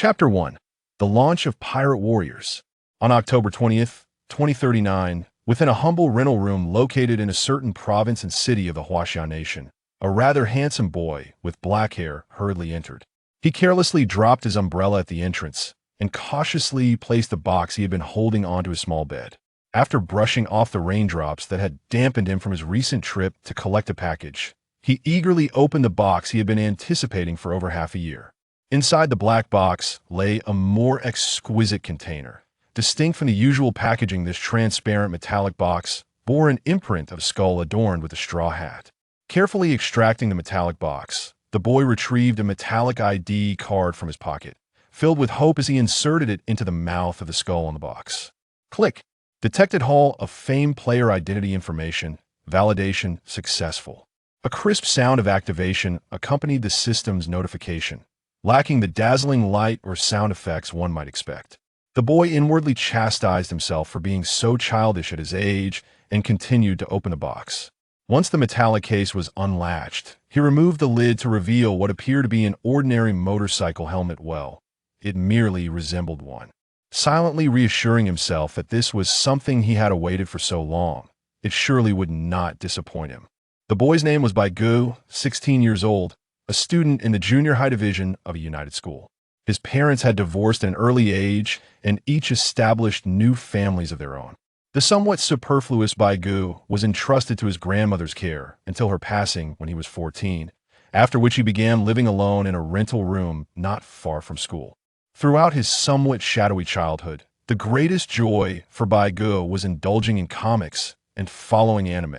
Chapter 1. The Launch of Pirate Warriors. On October 20th, 2039, within a humble rental room located in a certain province and city of the Huaxia Nation, a rather handsome boy with black hair hurriedly entered. He carelessly dropped his umbrella at the entrance and cautiously placed the box he had been holding onto his small bed. After brushing off the raindrops that had dampened him from his recent trip to collect a package, he eagerly opened the box he had been anticipating for over half a year. Inside the black box lay a more exquisite container. Distinct from the usual packaging, this transparent metallic box bore an imprint of a skull adorned with a straw hat. Carefully extracting the metallic box, the boy retrieved a metallic ID card from his pocket, filled with hope as he inserted it into the mouth of the skull on the box. Click. Detected Hall of Fame player identity information. Validation successful. A crisp sound of activation accompanied the system's notification, lacking the dazzling light or sound effects one might expect. The boy inwardly chastised himself for being so childish at his age and continued to open the box. Once the metallic case was unlatched, he removed the lid to reveal what appeared to be an ordinary motorcycle helmet. Well, it merely resembled one. Silently reassuring himself that this was something he had awaited for so long, it surely would not disappoint him. The boy's name was Baigu, 16 years old, a student in the junior high division of a united school. His parents had divorced at an early age and each established new families of their own. The somewhat superfluous Baigu was entrusted to his grandmother's care until her passing when he was 14, after which he began living alone in a rental room not far from school. Throughout his somewhat shadowy childhood, the greatest joy for Baigu was indulging in comics and following anime.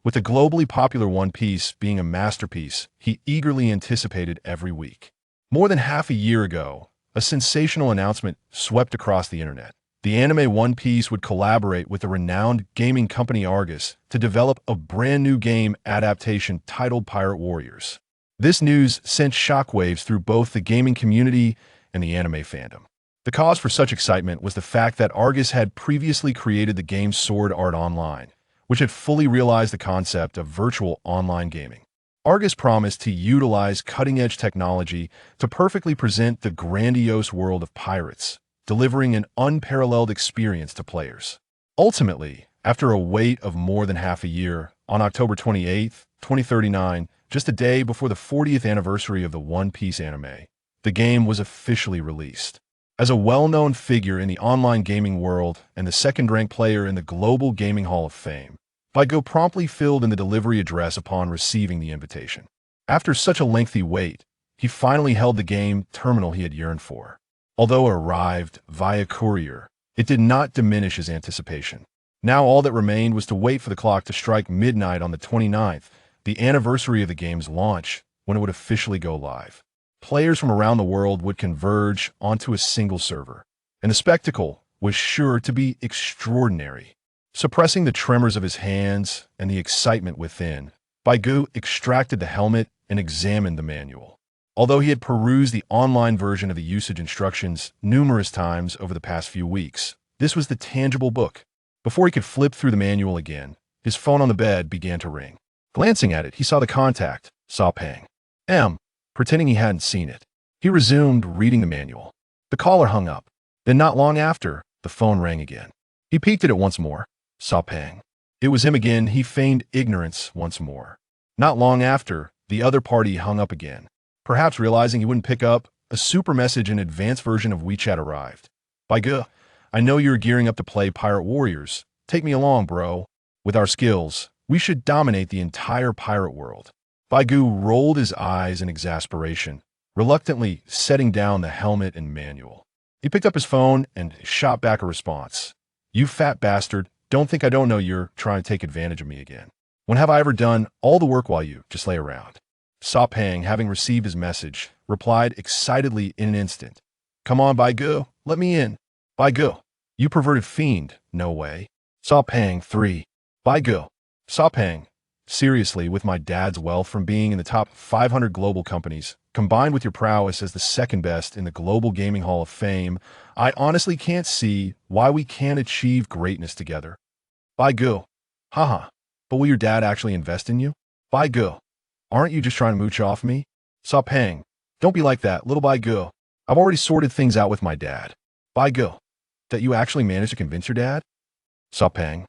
With the globally popular One Piece being a masterpiece, he eagerly anticipated every week. More than half a year ago, a sensational announcement swept across the internet. The anime One Piece would collaborate with the renowned gaming company Argus to develop a brand new game adaptation titled Pirate Warriors. This news sent shockwaves through both the gaming community and the anime fandom. The cause for such excitement was the fact that Argus had previously created the game Sword Art Online, which had fully realized the concept of virtual online gaming. Argus promised to utilize cutting-edge technology to perfectly present the grandiose world of pirates, delivering an unparalleled experience to players. Ultimately, after a wait of more than half a year, on October 28th, 2039, just a day before the 40th anniversary of the One Piece anime, the game was officially released. As a well-known figure in the online gaming world and the second-ranked player in the Global Gaming Hall of Fame, Baigu promptly filled in the delivery address upon receiving the invitation. After such a lengthy wait, he finally held the game terminal he had yearned for. Although it arrived via courier, it did not diminish his anticipation. Now all that remained was to wait for the clock to strike midnight on the 29th, the anniversary of the game's launch, when it would officially go live. Players from around the world would converge onto a single server, and the spectacle was sure to be extraordinary. Suppressing the tremors of his hands and the excitement within, Baigu extracted the helmet and examined the manual. Although he had perused the online version of the usage instructions numerous times over the past few weeks, this was the tangible book. Before he could flip through the manual again, his phone on the bed began to ring. Glancing at it, he saw the contact, Saw Pang. Pretending he hadn't seen it, he resumed reading the manual. The caller hung up. Then not long after, the phone rang again. He peeked at it once more. Saw Pang. It was him again. He feigned ignorance once more. Not long after, the other party hung up again. Perhaps realizing he wouldn't pick up, a super message in advanced version of WeChat arrived. Baigu, I know you're gearing up to play Pirate Warriors. Take me along, bro. With our skills, we should dominate the entire pirate world. Baigu rolled his eyes in exasperation, reluctantly setting down the helmet and manual. He picked up his phone and shot back a response. You fat bastard, don't think I don't know you're trying to take advantage of me again. When have I ever done all the work while you just lay around? Saw Pang, having received his message, replied excitedly in an instant. Come on, Baigu, let me in. Baigu, you perverted fiend, no way. Saw Pang 3. Baigu. Saw Pang. Seriously, with my dad's wealth from being in the top 500 global companies, combined with your prowess as the second best in the Global Gaming Hall of Fame, I honestly can't see why we can't achieve greatness together. Baigu. Haha. But will your dad actually invest in you? Baigu. Aren't you just trying to mooch off me? Saw Pang. Don't be like that, little Baigu. I've already sorted things out with my dad. By go. That you actually managed to convince your dad? Sapang.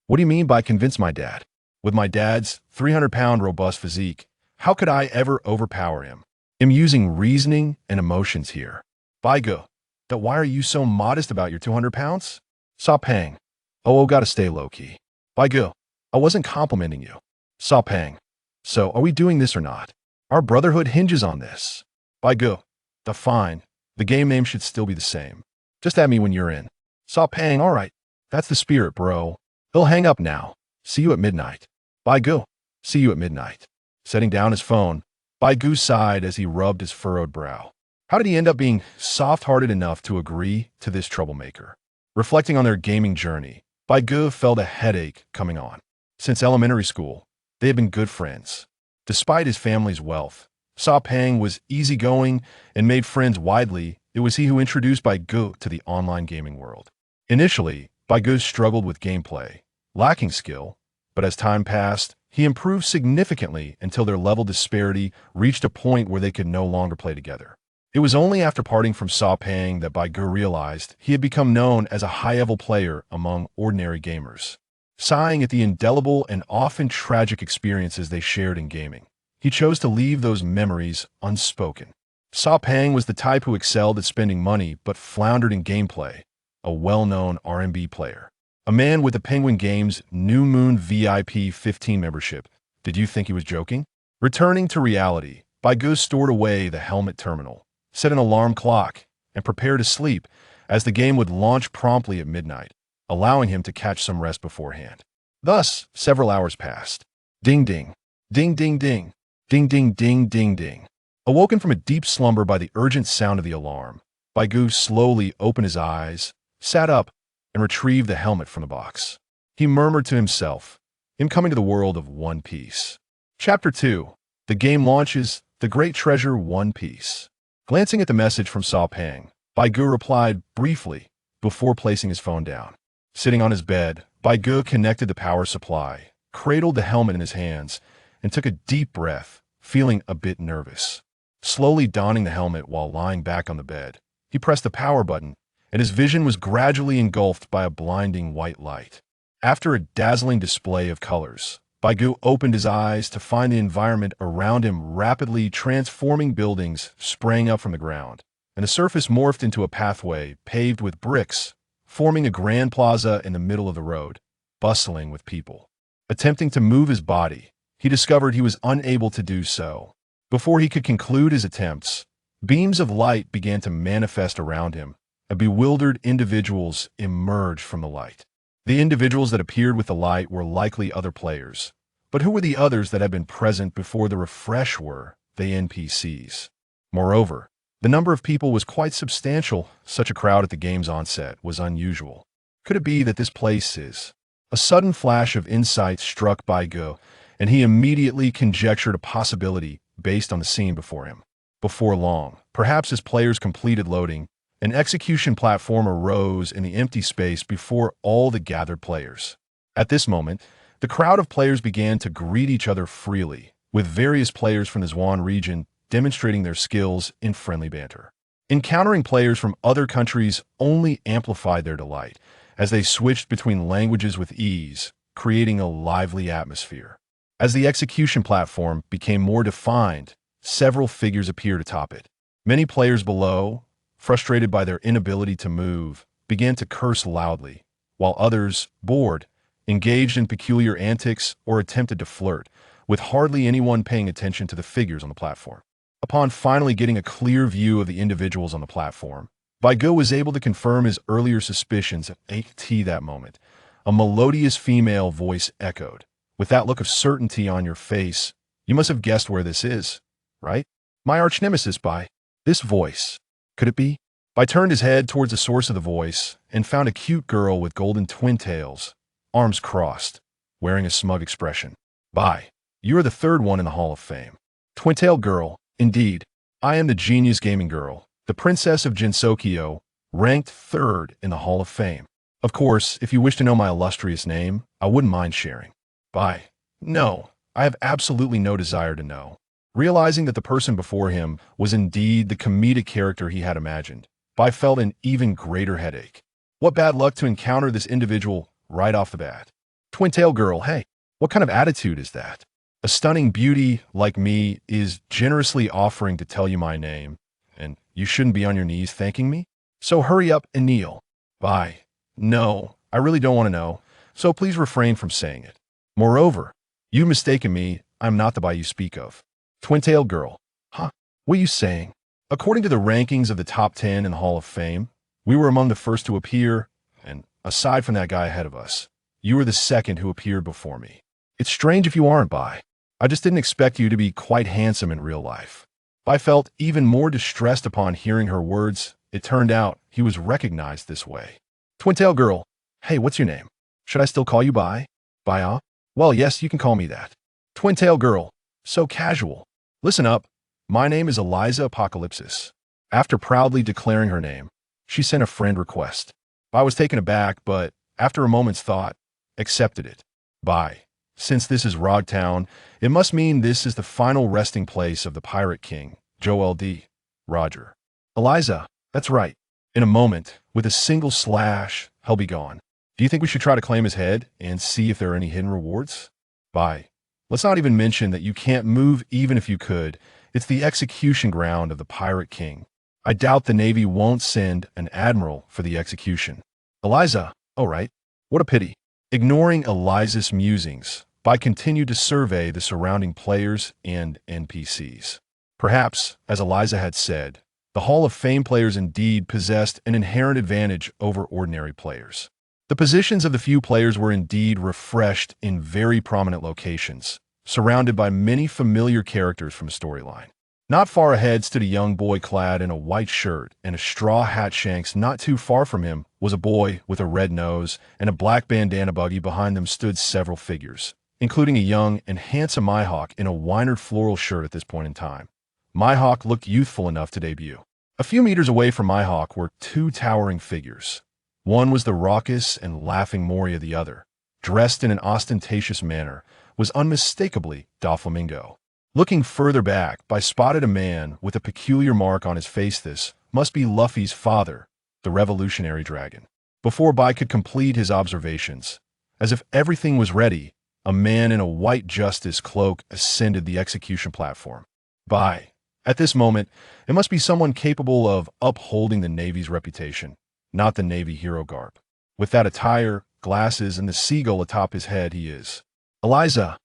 What do you mean by convince my dad? With my dad's 300-pound robust physique, how could I ever overpower him? I'm using reasoning and emotions here. By go. That why are you so modest about your 200 pounds? Sapang. Oh, gotta stay low-key. By go. I wasn't complimenting you. Sapang. So, are we doing this or not? Our brotherhood hinges on this. By go. The fine. The game name should still be the same. Just add me when you're in. Sapang, alright. That's the spirit, bro. He'll hang up now. See you at midnight. By go. See you at midnight. Setting down his phone, Bai Gu sighed as he rubbed his furrowed brow. How did he end up being soft-hearted enough to agree to this troublemaker? Reflecting on their gaming journey, Bai Gu felt a headache coming on. Since elementary school, they had been good friends. Despite his family's wealth, Sa Pang was easygoing and made friends widely. It was he who introduced Bai Gu to the online gaming world. Initially, Bai Gu struggled with gameplay, lacking skill, but as time passed, he improved significantly until their level disparity reached a point where they could no longer play together. It was only after parting from Sa Pang that Bai Gu realized he had become known as a high-level player among ordinary gamers. Sighing at the indelible and often tragic experiences they shared in gaming, he chose to leave those memories unspoken. Sa Pang was the type who excelled at spending money but floundered in gameplay, a well-known RMB player. A man with the Penguin Games New Moon VIP 15 membership. Did you think he was joking? Returning to reality, Bai Gu stored away the helmet terminal, set an alarm clock, and prepared to sleep, as the game would launch promptly at midnight, allowing him to catch some rest beforehand. Thus, several hours passed. Ding ding, ding ding ding, ding ding ding ding ding. Awoken from a deep slumber by the urgent sound of the alarm, Bai Gu slowly opened his eyes, sat up, and retrieved the helmet from the box. He murmured to himself, "I'm coming to the world of One Piece." Chapter 2. The game launches, The Great Treasure One Piece. Glancing at the message from Sa Pang, Bai Gu replied briefly before placing his phone down. Sitting on his bed, Bai Gu connected the power supply, cradled the helmet in his hands, and took a deep breath, feeling a bit nervous. Slowly donning the helmet while lying back on the bed, he pressed the power button, and his vision was gradually engulfed by a blinding white light. After a dazzling display of colors, Bai Gu opened his eyes to find the environment around him rapidly transforming. Buildings sprang up from the ground, and the surface morphed into a pathway paved with bricks, forming a grand plaza in the middle of the road, bustling with people. Attempting to move his body, he discovered he was unable to do so. Before he could conclude his attempts, beams of light began to manifest around him, and bewildered individuals emerged from the light. The individuals that appeared with the light were likely other players. But who were the others that had been present before the refresh were the NPCs? Moreover, the number of people was quite substantial. Such a crowd at the game's onset was unusual. Could it be that this place is? A sudden flash of insight struck Bai Gu, and he immediately conjectured a possibility based on the scene before him. Before long, perhaps as players completed loading, an execution platform arose in the empty space before all the gathered players. At this moment, the crowd of players began to greet each other freely, with various players from the Zhuan region demonstrating their skills in friendly banter. Encountering players from other countries only amplified their delight, as they switched between languages with ease, creating a lively atmosphere. As the execution platform became more defined, several figures appeared atop it. Many players below, frustrated by their inability to move, began to curse loudly, while others, bored, engaged in peculiar antics or attempted to flirt, with hardly anyone paying attention to the figures on the platform. Upon finally getting a clear view of the individuals on the platform, Bai Gu was able to confirm his earlier suspicions at that moment. A melodious female voice echoed, "With that look of certainty on your face, you must have guessed where this is, right? My arch-nemesis, Bai." This voice. Could it be? Bai turned his head towards the source of the voice and found a cute girl with golden twin tails, arms crossed, wearing a smug expression. "Bai, you are the third one in the Hall of Fame." Twin-tailed girl, indeed. I am the genius gaming girl, the princess of Jinsokyo, ranked third in the Hall of Fame. Of course, if you wish to know my illustrious name, I wouldn't mind sharing. Bai, no, I have absolutely no desire to know. Realizing that the person before him was indeed the comedic character he had imagined, Bai felt an even greater headache. What bad luck to encounter this individual right off the bat. Twin-tail girl, hey, what kind of attitude is that? A stunning beauty like me is generously offering to tell you my name, and you shouldn't be on your knees thanking me? So hurry up and kneel. Bai. No, I really don't want to know, so please refrain from saying it. Moreover, you've mistaken me, I'm not the Bai you speak of. Twin-tailed girl. Huh? What are you saying? According to the rankings of the top 10 in the Hall of Fame, we were among the first to appear, and aside from that guy ahead of us, you were the second who appeared before me. It's strange if you aren't Bai. I just didn't expect you to be quite handsome in real life. Bai felt even more distressed upon hearing her words. It turned out he was recognized this way. Twin-tailed girl. Hey, what's your name? Should I still call you Bai? Bai? Well, yes, you can call me that. Twin-tailed girl. So casual. Listen up. My name is Eliza Apocalypsis. After proudly declaring her name, she sent a friend request. Bai was taken aback, but after a moment's thought, accepted it. Bai. Since this is Rogtown, it must mean this is the final resting place of the Pirate King, Joel D. Roger. Eliza, that's right. In a moment, with a single slash, he'll be gone. Do you think we should try to claim his head and see if there are any hidden rewards? Bai. Let's not even mention that you can't move even if you could. It's the execution ground of the Pirate King. I doubt the Navy won't send an admiral for the execution. Eliza, all right. What a pity. Ignoring Eliza's musings, Bai continued to survey the surrounding players and NPCs. Perhaps, as Eliza had said, the Hall of Fame players indeed possessed an inherent advantage over ordinary players. The positions of the few players were indeed refreshed in very prominent locations, surrounded by many familiar characters from a storyline. Not far ahead stood a young boy clad in a white shirt and a straw hat. Shanks not too far from him was a boy with a red nose and a black bandana. Buggy behind them stood several figures, including a young and handsome Mihawk in a Wynard floral shirt at this point in time. Mihawk looked youthful enough to debut. A few meters away from Mihawk were two towering figures. One was the raucous and laughing Moria, the other, dressed in an ostentatious manner, was unmistakably Doflamingo. Looking further back, Bai spotted a man with a peculiar mark on his face. This must be Luffy's father, the revolutionary dragon. Before Bai could complete his observations, as if everything was ready, a man in a white justice cloak ascended the execution platform. Bai. At this moment, it must be someone capable of upholding the Navy's reputation, not the Navy hero garb. With that attire, glasses, and the seagull atop his head, he is. Eliza.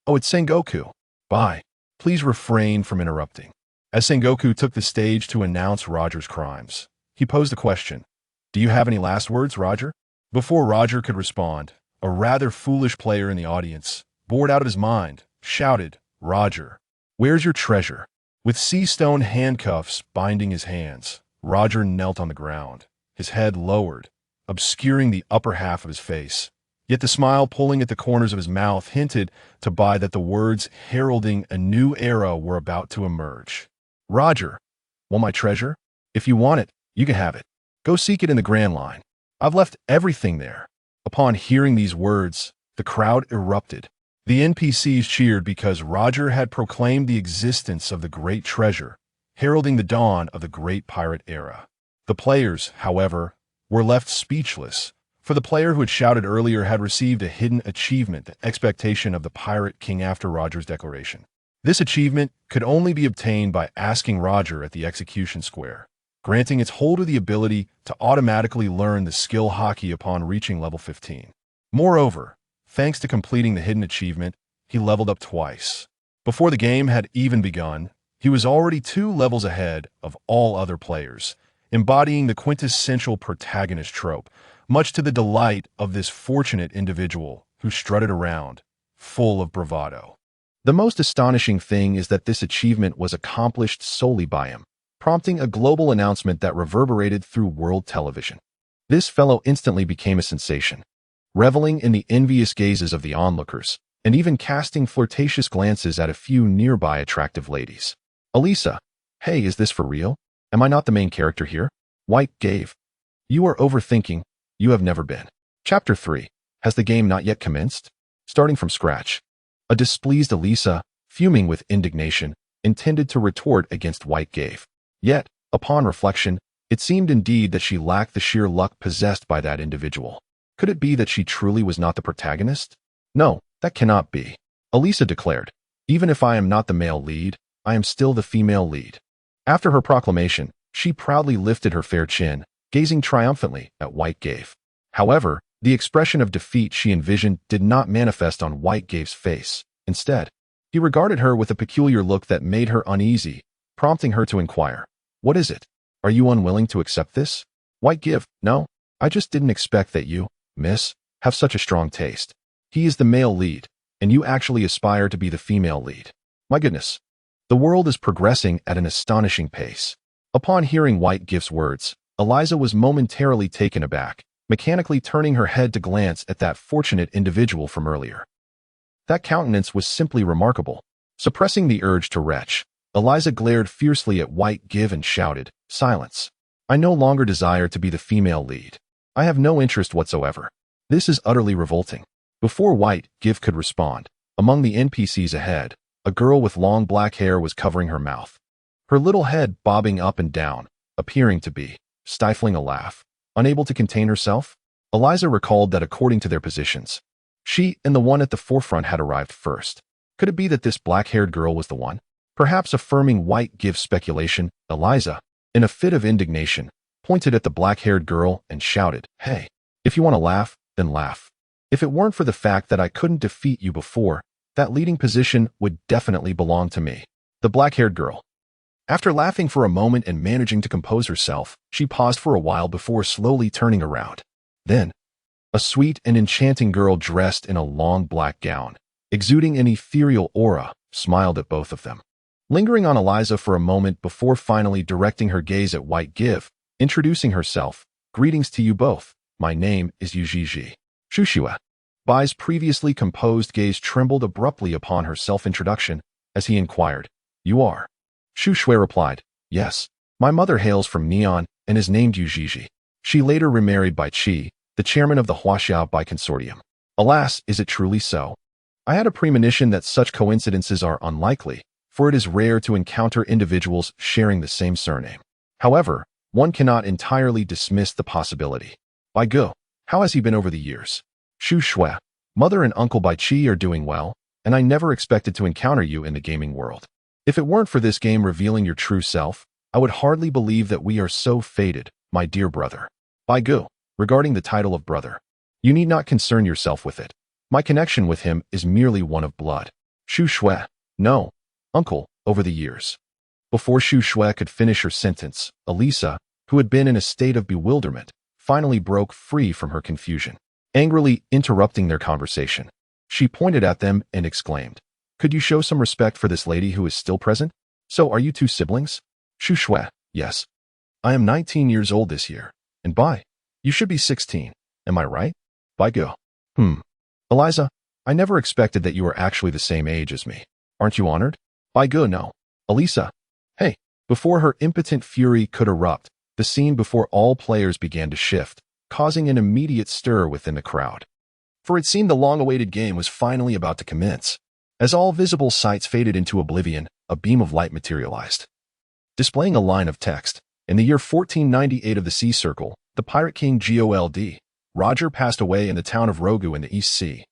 Oh, it's Sengoku. Bai. Please refrain from interrupting. As Sengoku took the stage to announce Roger's crimes, he posed a question. Do you have any last words, Roger? Before Roger could respond, a rather foolish player in the audience, bored out of his mind, shouted, Roger, where's your treasure? With sea stone handcuffs binding his hands, Roger knelt on the ground, his head lowered, obscuring the upper half of his face. Yet the smile pulling at the corners of his mouth hinted to Bai that the words heralding a new era were about to emerge. Roger, want my treasure? If you want it, you can have it. Go seek it in the Grand Line. I've left everything there. Upon hearing these words, the crowd erupted. The NPCs cheered because Roger had proclaimed the existence of the great treasure, heralding the dawn of the great pirate era. The players, however, were left speechless, for the player who had shouted earlier had received a hidden achievement, the expectation of the Pirate King after Roger's declaration. This achievement could only be obtained by asking Roger at the execution square, granting its holder the ability to automatically learn the skill hockey upon reaching level 15. Moreover, thanks to completing the hidden achievement, he leveled up twice. Before the game had even begun, he was already 2 levels ahead of all other players, embodying the quintessential protagonist trope, much to the delight of this fortunate individual who strutted around, full of bravado. The most astonishing thing is that this achievement was accomplished solely by him, prompting a global announcement that reverberated through world television. This fellow instantly became a sensation, reveling in the envious gazes of the onlookers, and even casting flirtatious glances at a few nearby attractive ladies. Elisa, hey, is this for real? Am I not the main character here? White gave. You are overthinking. You have never been. Chapter 3. Has the game not yet commenced? Starting from scratch. A displeased Elisa, fuming with indignation, intended to retort against White gave. Yet, upon reflection, it seemed indeed that she lacked the sheer luck possessed by that individual. Could it be that she truly was not the protagonist? No, that cannot be. Elisa declared, even if I am not the male lead, I am still the female lead. After her proclamation, she proudly lifted her fair chin, gazing triumphantly at White gave. However, the expression of defeat she envisioned did not manifest on White gave's face. Instead, he regarded her with a peculiar look that made her uneasy, prompting her to inquire, "What is it? Are you unwilling to accept this?" White gave, "No, I just didn't expect that you, miss, have such a strong taste. He is the male lead, and you actually aspire to be the female lead. My goodness. The world is progressing at an astonishing pace." Upon hearing White give's words, Eliza was momentarily taken aback, mechanically turning her head to glance at that fortunate individual from earlier. That countenance was simply remarkable. Suppressing the urge to retch, Eliza glared fiercely at White give and shouted, "Silence. I no longer desire to be the female lead. I have no interest whatsoever. This is utterly revolting." Before White give could respond, among the NPCs ahead, a girl with long black hair was covering her mouth, her little head bobbing up and down, appearing to be stifling a laugh. Unable to contain herself, Eliza recalled that according to their positions, she and the one at the forefront had arrived first. Could it be that this black-haired girl was the one? Perhaps affirming White give's speculation, Eliza, in a fit of indignation, pointed at the black-haired girl and shouted, "Hey, if you want to laugh, then laugh. If it weren't for the fact that I couldn't defeat you before, that leading position would definitely belong to me." The black-haired girl. After laughing for a moment and managing to compose herself, she paused for a while before slowly turning around. Then, a sweet and enchanting girl dressed in a long black gown, exuding an ethereal aura, smiled at both of them. Lingering on Eliza for a moment before finally directing her gaze at White give, introducing herself, "Greetings to you both. My name is Yujiji Shushua." Bai's previously composed gaze trembled abruptly upon her self-introduction as he inquired, "You are?" Shushue replied, "Yes. My mother hails from Neon and is named Yujiji. She later remarried Bai Qi, the chairman of the Huaxia Bai Consortium." Alas, is it truly so? I had a premonition that such coincidences are unlikely, for it is rare to encounter individuals sharing the same surname. However, one cannot entirely dismiss the possibility. Bai Gu, how has he been over the years? Shushue, mother and uncle Bai Qi are doing well, and I never expected to encounter you in the gaming world. If it weren't for this game revealing your true self, I would hardly believe that we are so fated, my dear brother. Bai Gu, regarding the title of brother, you need not concern yourself with it. My connection with him is merely one of blood. Shushue, no, uncle, over the years. Before Shushue could finish her sentence, Elisa, who had been in a state of bewilderment, finally broke free from her confusion. Angrily interrupting their conversation, she pointed at them and exclaimed, "Could you show some respect for this lady who is still present? So are you two siblings?" Shushue, yes. I am 19 years old this year. And Bai, you should be 16. Am I right? Bai Gu. Eliza, I never expected that you were actually the same age as me. Aren't you honored? Bai Gu, no. Elisa. Hey. Before her impotent fury could erupt, the scene before all players began to shift, causing an immediate stir within the crowd. For it seemed the long-awaited game was finally about to commence. As all visible sights faded into oblivion, a beam of light materialized, displaying a line of text. In the year 1498 of the Sea Circle, the pirate king Gold Roger passed away in the town of Rogu in the East Sea.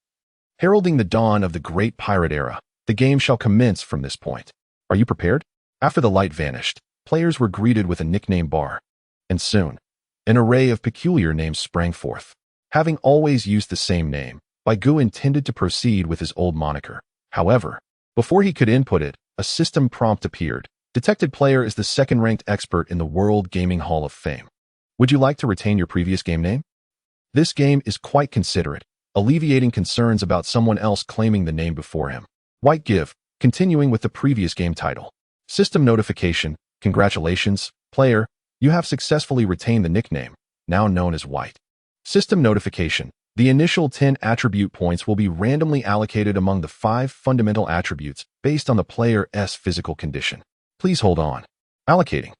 Heralding the dawn of the great pirate era, the game shall commence from this point. Are you prepared? After the light vanished, players were greeted with a nickname bar. And soon, an array of peculiar names sprang forth. Having always used the same name, Bai Gu intended to proceed with his old moniker. However, before he could input it, a system prompt appeared. Detected player is the second-ranked expert in the World Gaming Hall of Fame. Would you like to retain your previous game name? This game is quite considerate, alleviating concerns about someone else claiming the name before him. White give, continuing with the previous game title. System notification, congratulations, player, you have successfully retained the nickname, now known as White. System notification. The initial 10 attribute points will be randomly allocated among the 5 fundamental attributes based on the player's physical condition. Please hold on. Allocating.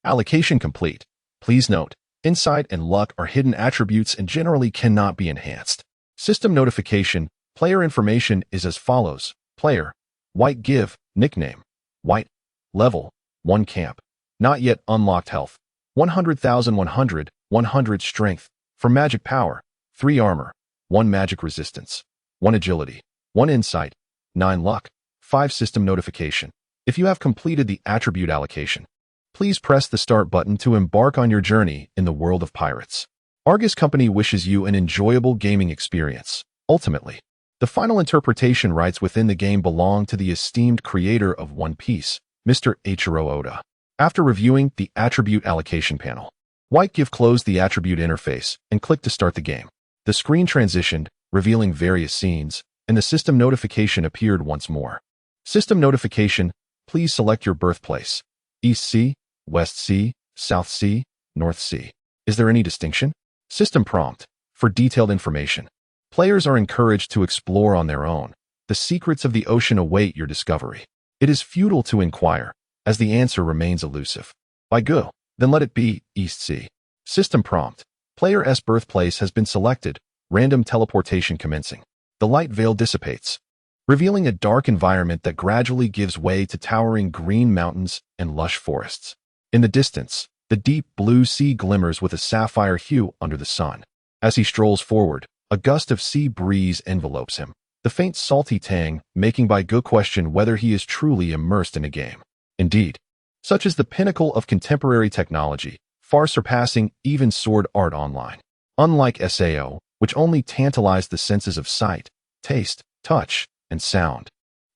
Allocation complete. Please note, insight and luck are hidden attributes and generally cannot be enhanced. System notification. Player information is as follows. Player, White give, nickname, White. Level 1 camp. Not yet unlocked health. 100,100, 100 strength. For magic power, 3 armor, 1 magic resistance, 1 agility, 1 insight, 9 luck, 5 system notification. If you have completed the attribute allocation, please press the start button to embark on your journey in the world of pirates. Argus Company wishes you an enjoyable gaming experience. Ultimately, the final interpretation rights within the game belong to the esteemed creator of One Piece, Mr. Eiichiro Oda. After reviewing the attribute allocation panel, White closed the attribute interface and clicked to start the game. The screen transitioned, revealing various scenes, and the system notification appeared once more. System notification: please select your birthplace. East Sea, West Sea, South Sea, North Sea. Is there any distinction? System prompt: for detailed information. Players are encouraged to explore on their own. The secrets of the ocean await your discovery. It is futile to inquire, as the answer remains elusive. By go, then let it be East Sea. System prompt: player S birthplace has been selected. Random teleportation commencing. The light veil dissipates, revealing a dark environment that gradually gives way to towering green mountains and lush forests. In the distance, the deep blue sea glimmers with a sapphire hue under the sun. As he strolls forward, a gust of sea breeze envelopes him, the faint salty tang making Bai Gu question whether he is truly immersed in a game. Indeed, such is the pinnacle of contemporary technology, far surpassing even sword art online. Unlike SAO, which only tantalized the senses of sight, taste, touch, and sound,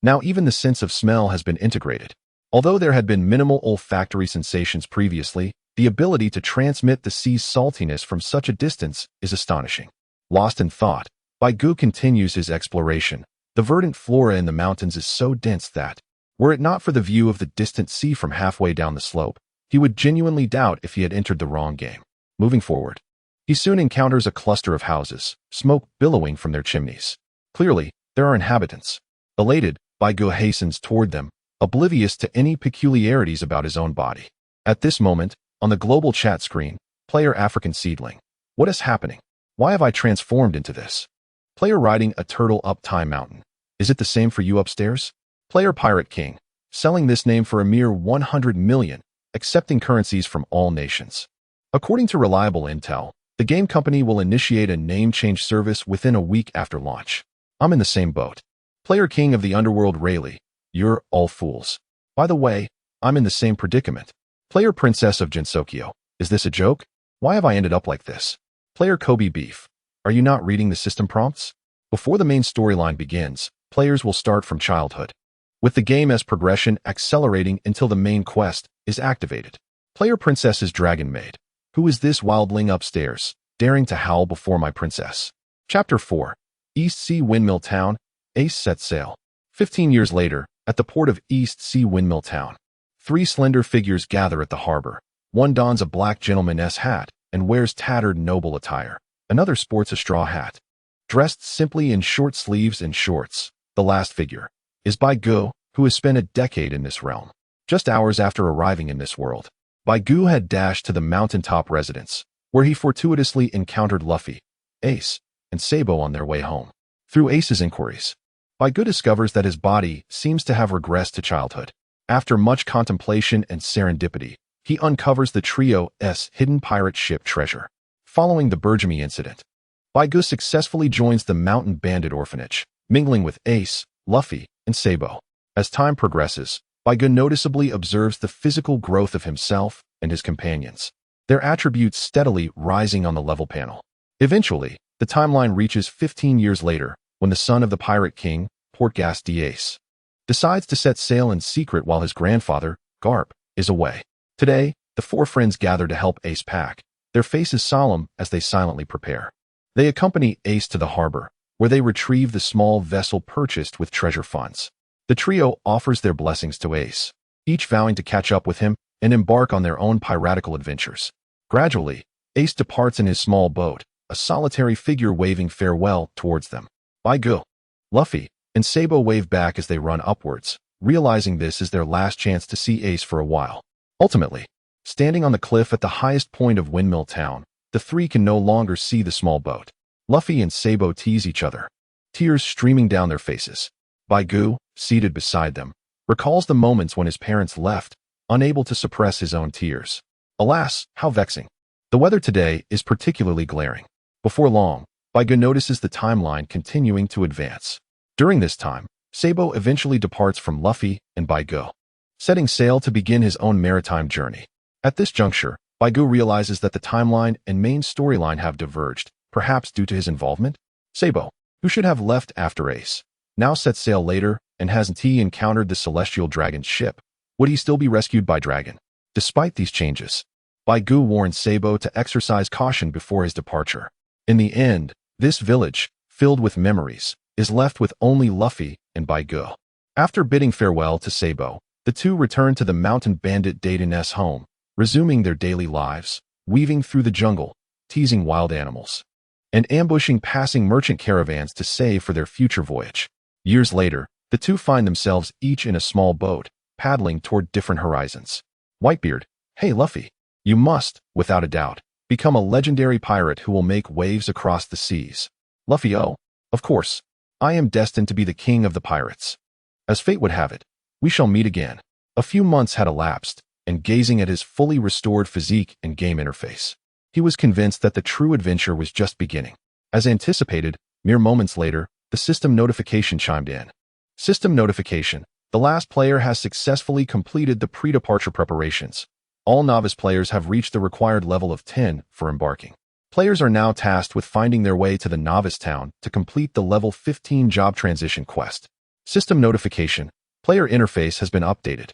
now even the sense of smell has been integrated. Although there had been minimal olfactory sensations previously, the ability to transmit the sea's saltiness from such a distance is astonishing. Lost in thought, Bai Gu continues his exploration. The verdant flora in the mountains is so dense that, were it not for the view of the distant sea from halfway down the slope, he would genuinely doubt if he had entered the wrong game. Moving forward, he soon encounters a cluster of houses, smoke billowing from their chimneys. Clearly, there are inhabitants. Elated, Bai Gu hastens toward them, oblivious to any peculiarities about his own body. At this moment, on the global chat screen, player African Seedling. What is happening? Why have I transformed into this? Player riding a turtle up Time Mountain. Is it the same for you upstairs? Player Pirate King. Selling this name for a mere 100 million, accepting currencies from all nations. According to reliable intel, the game company will initiate a name change service within a week after launch. I'm in the same boat. Player King of the Underworld Rayleigh. You're all fools. By the way, I'm in the same predicament. Player Princess of Jinsokyo. Is this a joke? Why have I ended up like this? Player Kobe Beef. Are you not reading the system prompts? Before the main storyline begins, players will start from childhood, with the game as progression accelerating until the main quest is activated. Player Princess's Dragon Maid. Who is this wildling upstairs, daring to howl before my princess? Chapter 4. East Sea Windmill Town. Ace sets sail. 15 years later, at the port of East Sea Windmill Town, 3 slender figures gather at the harbor. One dons a black gentleman's hat and wears tattered noble attire. Another sports a straw hat. Dressed simply in short sleeves and shorts, the last figure is Bai Gu, who has spent a decade in this realm. Just hours after arriving in this world, Bai Gu had dashed to the mountaintop residence, where he fortuitously encountered Luffy, Ace, and Sabo on their way home. Through Ace's inquiries, Bai Gu discovers that his body seems to have regressed to childhood. After much contemplation and serendipity, he uncovers the trio's hidden pirate ship treasure. Following the Burgamy incident, Bai Gu successfully joins the Mountain Bandit Orphanage, mingling with Ace, Luffy, and Sabo. As time progresses, Bai Gu noticeably observes the physical growth of himself and his companions, their attributes steadily rising on the level panel. Eventually, the timeline reaches 15 years later, when the son of the Pirate King, Portgas d'Ace, decides to set sail in secret while his grandfather, Garp, is away. Today, the 4 friends gather to help Ace pack, their faces solemn as they silently prepare. They accompany Ace to the harbor, where they retrieve the small vessel purchased with treasure funds. The trio offers their blessings to Ace, each vowing to catch up with him and embark on their own piratical adventures. Gradually, Ace departs in his small boat, a solitary figure waving farewell towards them. Bai Gu, Luffy, and Sabo wave back as they run upwards, realizing this is their last chance to see Ace for a while. Ultimately, standing on the cliff at the highest point of Windmill Town, the 3 can no longer see the small boat. Luffy and Sabo tease each other, tears streaming down their faces. Bai Gu, seated beside them, recalls the moments when his parents left, unable to suppress his own tears. Alas, how vexing. The weather today is particularly glaring. Before long, Baigu notices the timeline continuing to advance. During this time, Sabo eventually departs from Luffy and Baigu, setting sail to begin his own maritime journey. At this juncture, Baigu realizes that the timeline and main storyline have diverged, perhaps due to his involvement. Sabo, who should have left after Ace, now sets sail later, and hasn't he encountered the celestial dragon's ship? Would he still be rescued by Dragon? Despite these changes, Baigu warns Sabo to exercise caution before his departure. In the end, this village, filled with memories, is left with only Luffy and Baigu. After bidding farewell to Sabo, the two return to the mountain bandit Dayton's home, resuming their daily lives, weaving through the jungle, teasing wild animals, and ambushing passing merchant caravans to save for their future voyage. Years later, the two find themselves each in a small boat, paddling toward different horizons. Whitebeard, hey Luffy, you must, without a doubt, become a legendary pirate who will make waves across the seas. Luffy, oh, of course, I am destined to be the king of the pirates. As fate would have it, we shall meet again. A few months had elapsed, and gazing at his fully restored physique and game interface, he was convinced that the true adventure was just beginning. As anticipated, mere moments later, the system notification chimed in. System notification. The last player has successfully completed the pre-departure preparations. All novice players have reached the required level of 10 for embarking. Players are now tasked with finding their way to the novice town to complete the level 15 job transition quest. System notification. Player interface has been updated.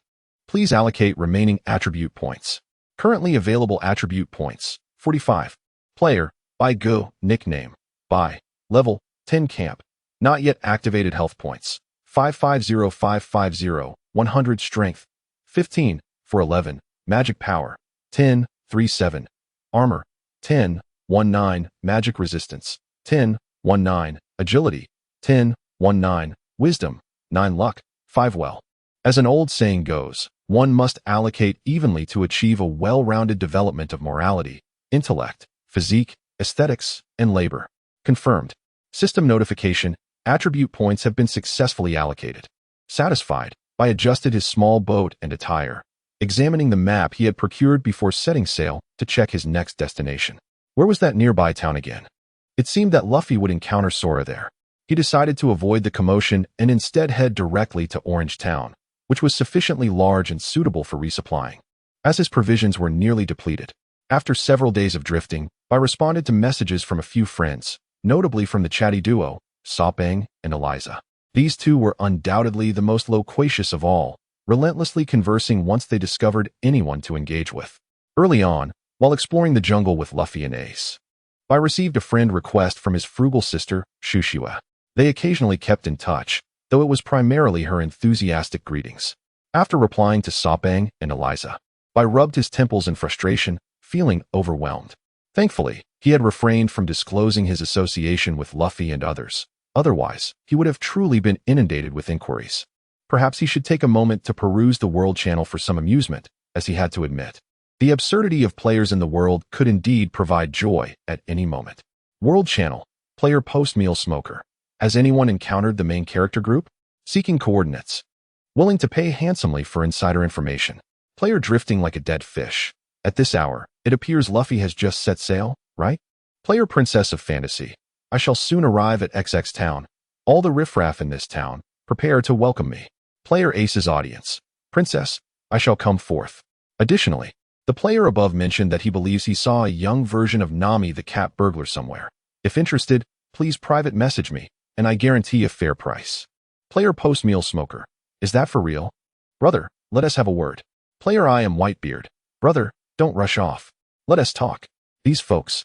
Please allocate remaining attribute points. Currently available attribute points, 45. Player, Baigu, nickname, Bai, level, 10 camp. Not yet activated health points, 550550, 100 strength, 15, for 11, magic power, 10, 37, armor, 10, 19, magic resistance, 10, 19, agility, 10, 19, wisdom, 9 luck, 5 well. As an old saying goes, one must allocate evenly to achieve a well-rounded development of morality, intellect, physique, aesthetics, and labor. Confirmed. System notification. Attribute points have been successfully allocated. Satisfied, Bai adjusted his small boat and attire, examining the map he had procured before setting sail to check his next destination. Where was that nearby town again? It seemed that Luffy would encounter Sora there. He decided to avoid the commotion and instead head directly to Orange Town, which was sufficiently large and suitable for resupplying, as his provisions were nearly depleted. After several days of drifting, Bai responded to messages from a few friends, notably from the chatty duo, Sopeng and Eliza. These two were undoubtedly the most loquacious of all, relentlessly conversing once they discovered anyone to engage with. Early on, while exploring the jungle with Luffy and Ace, Bai received a friend request from his frugal sister, Shushiwa. They occasionally kept in touch, though it was primarily her enthusiastic greetings. After replying to Sopeng and Eliza, Bai rubbed his temples in frustration, feeling overwhelmed. Thankfully, he had refrained from disclosing his association with Luffy and others. Otherwise, he would have truly been inundated with inquiries. Perhaps he should take a moment to peruse the World Channel for some amusement, as he had to admit. The absurdity of players in the world could indeed provide joy at any moment. World Channel, player post-meal smoker. Has anyone encountered the main character group? Seeking coordinates. Willing to pay handsomely for insider information. Player drifting like a dead fish. At this hour, it appears Luffy has just set sail, right? Player princess of fantasy. I shall soon arrive at XX town. All the riffraff in this town, prepare to welcome me. Player Ace's audience. Princess, I shall come forth. Additionally, the player above mentioned that he believes he saw a young version of Nami the cat burglar somewhere. If interested, please private message me, and I guarantee a fair price. Player post-meal smoker. Is that for real? Brother, let us have a word. Player I am Whitebeard. Brother, don't rush off. Let us talk. These folks.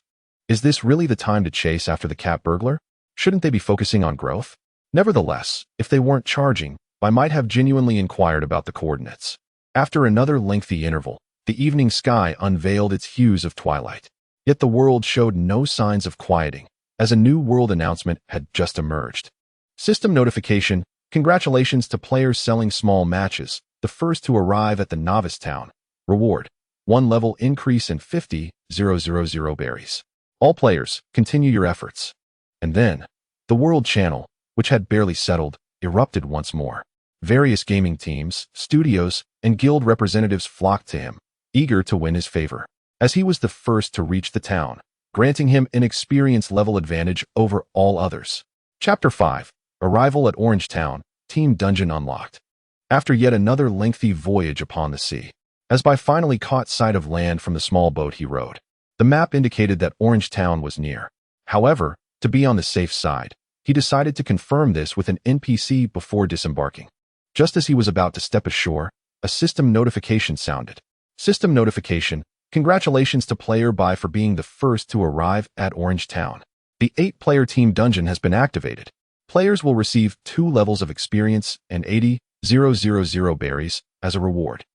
Is this really the time to chase after the cat burglar? Shouldn't they be focusing on growth? Nevertheless, if they weren't charging, I might have genuinely inquired about the coordinates. After another lengthy interval, the evening sky unveiled its hues of twilight. Yet the world showed no signs of quieting, as a new world announcement had just emerged. System notification. Congratulations to players selling small matches, the first to arrive at the novice town. Reward. 1 level increase in 50,000 berries. All players, continue your efforts. And then, the World Channel, which had barely settled, erupted once more. Various gaming teams, studios, and guild representatives flocked to him, eager to win his favor, as he was the first to reach the town, granting him an experience level advantage over all others. Chapter 5. Arrival at Orange Town, Team Dungeon Unlocked. After yet another lengthy voyage upon the sea, Asbai finally caught sight of land from the small boat he rowed. The map indicated that Orange Town was near. However, to be on the safe side, he decided to confirm this with an NPC before disembarking. Just as he was about to step ashore, a system notification sounded. System notification: congratulations to player Bai for being the first to arrive at Orange Town. The 8-player team dungeon has been activated. Players will receive 2 levels of experience and 80,000 berries as a reward.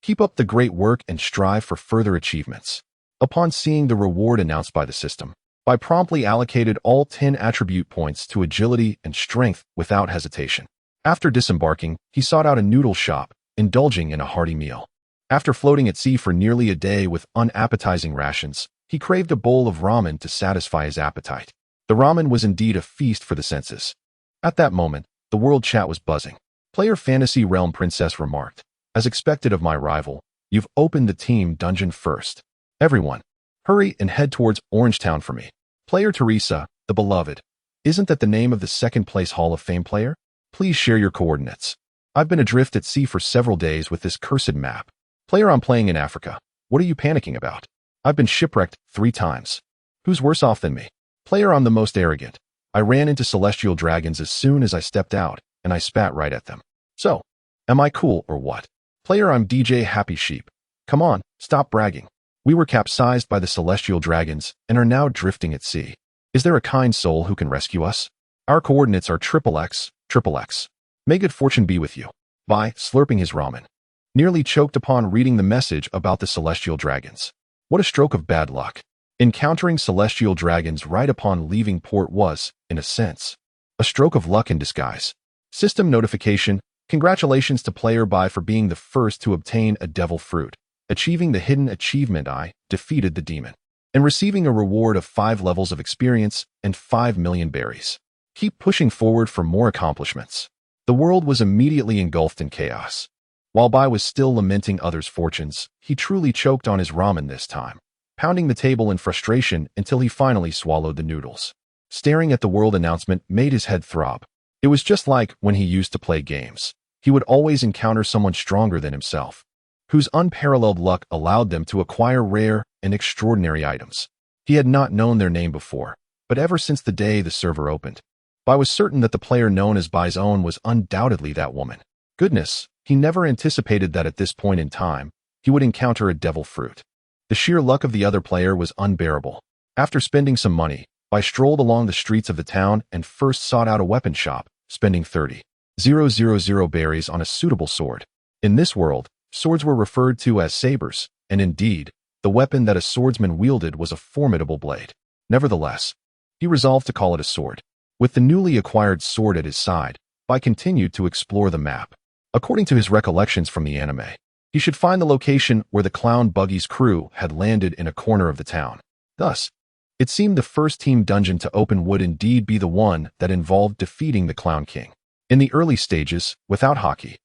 Keep up the great work and strive for further achievements. Upon seeing the reward announced by the system, Bai promptly allocated all 10 attribute points to agility and strength without hesitation. After disembarking, he sought out a noodle shop, indulging in a hearty meal. After floating at sea for nearly a day with unappetizing rations, he craved a bowl of ramen to satisfy his appetite. The ramen was indeed a feast for the senses. At that moment, the world chat was buzzing. Player Fantasy Realm Princess remarked, "As expected of my rival, you've opened the team dungeon first. Everyone, hurry and head towards Orange Town for me." Player Teresa, the beloved, "Isn't that the name of the second-place Hall of Fame player? Please share your coordinates. I've been adrift at sea for several days with this cursed map." Player, "I'm playing in Africa. What are you panicking about? I've been shipwrecked 3 times. Who's worse off than me?" Player, "I'm the most arrogant. I ran into celestial dragons as soon as I stepped out, and I spat right at them. So, am I cool or what?" Player, "I'm DJ Happy Sheep. Come on, stop bragging. We were capsized by the celestial dragons and are now drifting at sea. Is there a kind soul who can rescue us? Our coordinates are XXX. May good fortune be with you." Bai, slurping his ramen, nearly choked upon reading the message about the celestial dragons. What a stroke of bad luck. Encountering celestial dragons right upon leaving port was, in a sense, a stroke of luck in disguise. System notification: congratulations to player Bai for being the first to obtain a devil fruit, achieving the hidden achievement "I defeated the demon," and receiving a reward of 5 levels of experience and 5 million berries. Keep pushing forward for more accomplishments. The world was immediately engulfed in chaos. While Bai was still lamenting others' fortunes, he truly choked on his ramen this time, pounding the table in frustration until he finally swallowed the noodles. Staring at the world announcement made his head throb. It was just like when he used to play games. He would always encounter someone stronger than himself, whose unparalleled luck allowed them to acquire rare and extraordinary items. He had not known their name before, but ever since the day the server opened, Bai was certain that the player known as Bai's own was undoubtedly that woman. Goodness, he never anticipated that at this point in time, he would encounter a devil fruit. The sheer luck of the other player was unbearable. After spending some money, Bai strolled along the streets of the town and first sought out a weapon shop, spending 30,000 berries on a suitable sword. In this world, swords were referred to as sabers, and indeed, the weapon that a swordsman wielded was a formidable blade. Nevertheless, he resolved to call it a sword. With the newly acquired sword at his side, Bai continued to explore the map. According to his recollections from the anime, he should find the location where the clown buggy's crew had landed in a corner of the town. Thus, it seemed the first team dungeon to open would indeed be the one that involved defeating the Clown King. In the early stages, without hockey,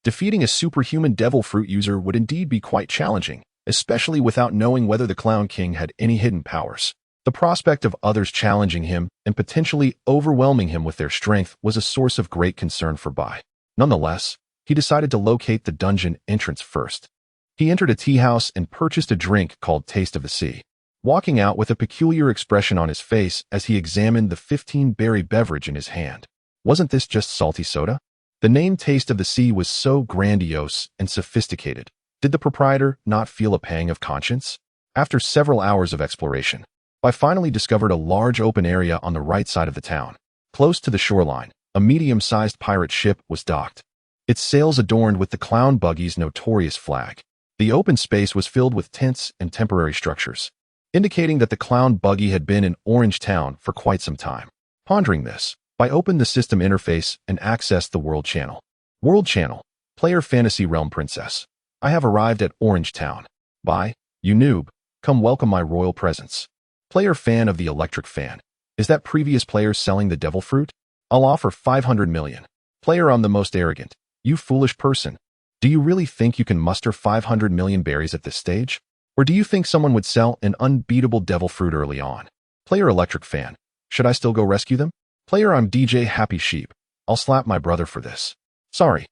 defeating a superhuman devil fruit user would indeed be quite challenging, especially without knowing whether the Clown King had any hidden powers. The prospect of others challenging him and potentially overwhelming him with their strength was a source of great concern for Bai. Nonetheless, he decided to locate the dungeon entrance first. He entered a tea house and purchased a drink called Taste of the Sea, walking out with a peculiar expression on his face as he examined the 15-berry beverage in his hand. Wasn't this just salty soda? The name Taste of the Sea was so grandiose and sophisticated. Did the proprietor not feel a pang of conscience? After several hours of exploration, Bai finally discovered a large open area on the right side of the town. Close to the shoreline, a medium-sized pirate ship was docked, its sails adorned with the clown buggy's notorious flag. The open space was filled with tents and temporary structures, indicating that the clown buggy had been in Orange Town for quite some time. Pondering this, Bai opened the system interface and accessed the World Channel. World Channel, Player Fantasy Realm Princess. I have arrived at Orange Town. Bai, you noob, come welcome my royal presence. Player fan of the electric fan. Is that previous player selling the devil fruit? I'll offer 500 million. Player, I'm the most arrogant. You foolish person. Do you really think you can muster 500 million berries at this stage? Or do you think someone would sell an unbeatable devil fruit early on? Player Electric Fan. Should I still go rescue them? Player I'm DJ Happy Sheep. I'll slap my brother for this. Sorry.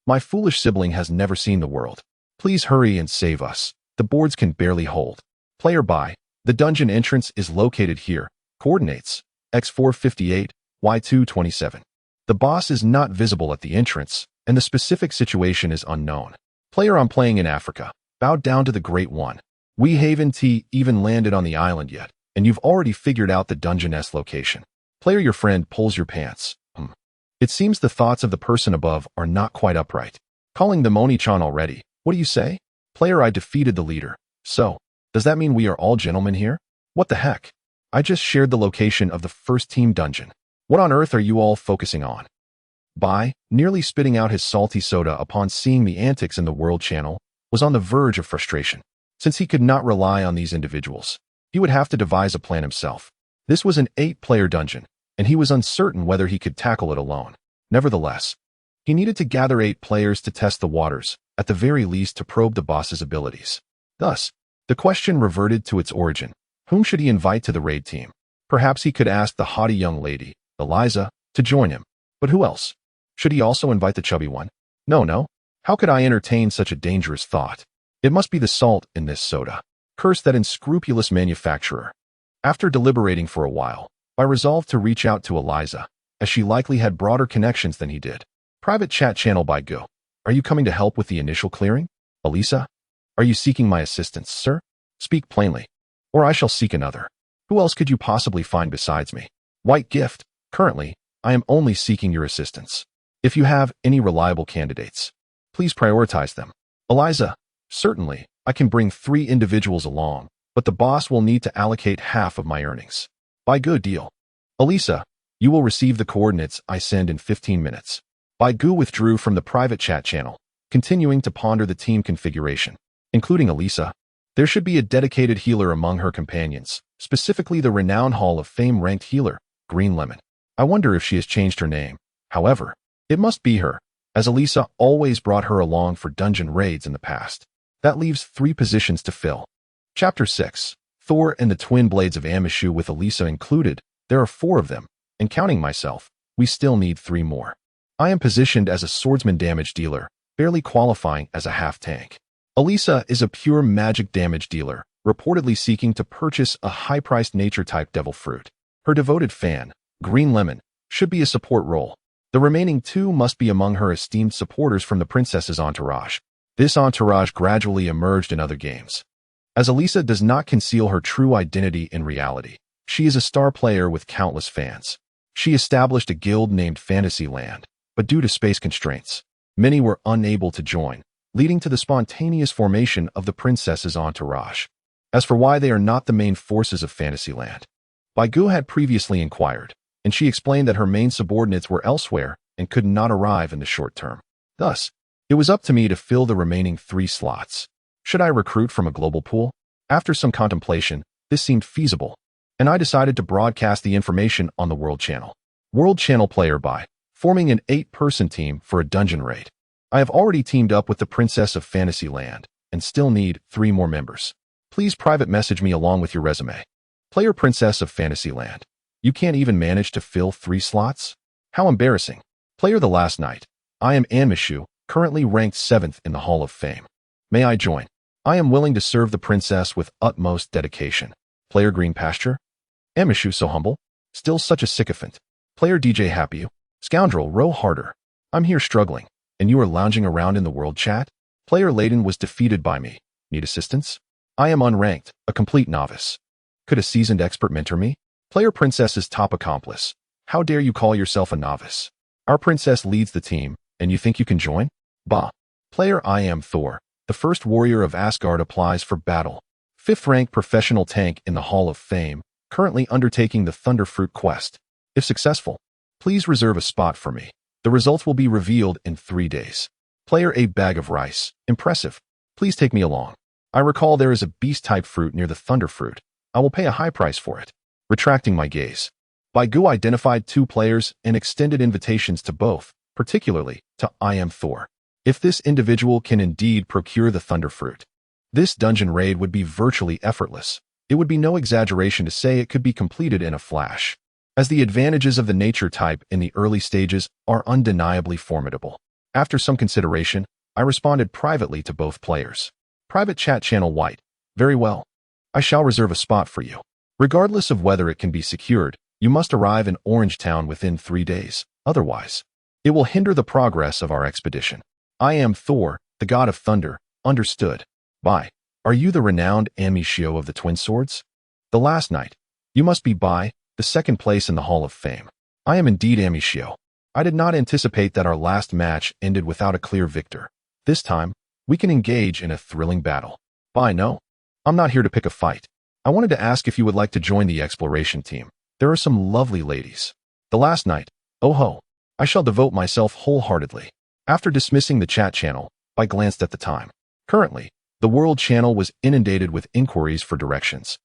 My foolish sibling has never seen the world. Please hurry and save us. The boards can barely hold. Player By. The dungeon entrance is located here. Coordinates. X458, Y227. The boss is not visible at the entrance, and the specific situation is unknown. Player I'm playing in Africa. Bowed down to the Great One. We haven't even landed on the island yet, and you've already figured out the dungeon's location. Player Your friend pulls your pants. It seems the thoughts of the person above are not quite upright. Calling them Oni-chan already. What do you say? Player I defeated the leader. So, does that mean we are all gentlemen here? What the heck? I just shared the location of the first team dungeon. What on earth are you all focusing on? By, nearly spitting out his salty soda upon seeing the antics in the World Channel, was on the verge of frustration. Since he could not rely on these individuals, he would have to devise a plan himself. This was an 8-player dungeon, and he was uncertain whether he could tackle it alone. Nevertheless, he needed to gather 8 players to test the waters, at the very least to probe the boss's abilities. Thus, the question reverted to its origin. Whom should he invite to the raid team? Perhaps he could ask the haughty young lady, Eliza, to join him. But who else? Should he also invite the chubby one? No. How could I entertain such a dangerous thought? It must be the salt in this soda. Curse that unscrupulous manufacturer. After deliberating for a while, I resolved to reach out to Eliza, as she likely had broader connections than he did. Private chat channel by Go. Are you coming to help with the initial clearing? Elisa? Are you seeking my assistance, sir? Speak plainly, or I shall seek another. Who else could you possibly find besides me? White Gift. Currently, I am only seeking your assistance. If you have any reliable candidates, please prioritize them. Eliza. Certainly, I can bring 3 individuals along, but the boss will need to allocate half of my earnings. By good deal. Elisa, you will receive the coordinates I send in 15 minutes. By Gu withdrew from the private chat channel, continuing to ponder the team configuration. Including Elisa, there should be a dedicated healer among her companions, specifically the renowned Hall of Fame ranked healer, Green Lemon. I wonder if she has changed her name. However, it must be her, as Elisa always brought her along for dungeon raids in the past. That leaves 3 positions to fill. Chapter 6. Thor and the Twin Blades of Amishu with Elisa included. There are 4 of them, and counting myself, we still need 3 more. I am positioned as a swordsman damage dealer, barely qualifying as a half-tank. Elisa is a pure magic damage dealer, reportedly seeking to purchase a high-priced nature-type devil fruit. Her devoted fan, Green Lemon, should be a support role. The remaining 2 must be among her esteemed supporters from the princess's entourage. This entourage gradually emerged in other games. As Elisa does not conceal her true identity in reality, she is a star player with countless fans. She established a guild named Fantasyland, but due to space constraints, many were unable to join, leading to the spontaneous formation of the princess's entourage. As for why they are not the main forces of Fantasyland, Baigu had previously inquired, and she explained that her main subordinates were elsewhere and could not arrive in the short term. Thus, it was up to me to fill the remaining 3 slots. Should I recruit from a global pool? After some contemplation, this seemed feasible, and I decided to broadcast the information on the World Channel. World Channel player by forming an 8-person team for a dungeon raid. I have already teamed up with the Princess of Fantasyland and still need 3 more members. Please private message me along with your resume. Player Princess of Fantasyland. You can't even manage to fill 3 slots? How embarrassing. Player The Last Night. I am Amishu, currently ranked 7th in the Hall of Fame. May I join? I am willing to serve the princess with utmost dedication. Player Green Pasture. Amishu so humble. Still such a sycophant. Player DJ Happy. Scoundrel row harder. I'm here struggling, and you are lounging around in the world chat? Player Layden was defeated by me. Need assistance? I am unranked, a complete novice. Could a seasoned expert mentor me? Player Princess's top accomplice. How dare you call yourself a novice? Our princess leads the team, and you think you can join? Bah. Player I am Thor. The first warrior of Asgard applies for battle. 5th rank professional tank in the Hall of Fame, currently undertaking the Thunderfruit quest. If successful, please reserve a spot for me. The results will be revealed in 3 days. Player A Bag of Rice. Impressive. Please take me along. I recall there is a beast-type fruit near the Thunderfruit. I will pay a high price for it. Retracting my gaze. Baigu identified 2 players and extended invitations to both, particularly to I Am Thor. If this individual can indeed procure the Thunder Fruit, this dungeon raid would be virtually effortless. It would be no exaggeration to say it could be completed in a flash, as the advantages of the nature type in the early stages are undeniably formidable. After some consideration, I responded privately to both players. Private chat channel White. Very well. I shall reserve a spot for you. Regardless of whether it can be secured, you must arrive in Orange Town within 3 days. Otherwise, it will hinder the progress of our expedition. I am Thor, the god of thunder. Understood. Bye. Are you the renowned Amicio of the Twin Swords? The last night. You must be by the second place in the Hall of Fame. I am indeed Amicio. I did not anticipate that our last match ended without a clear victor. This time, we can engage in a thrilling battle. Bye. No. I'm not here to pick a fight. I wanted to ask if you would like to join the exploration team. There are some lovely ladies. The last night. Oh ho. I shall devote myself wholeheartedly. After dismissing the chat channel, I glanced at the time. Currently, the world channel was inundated with inquiries for directions,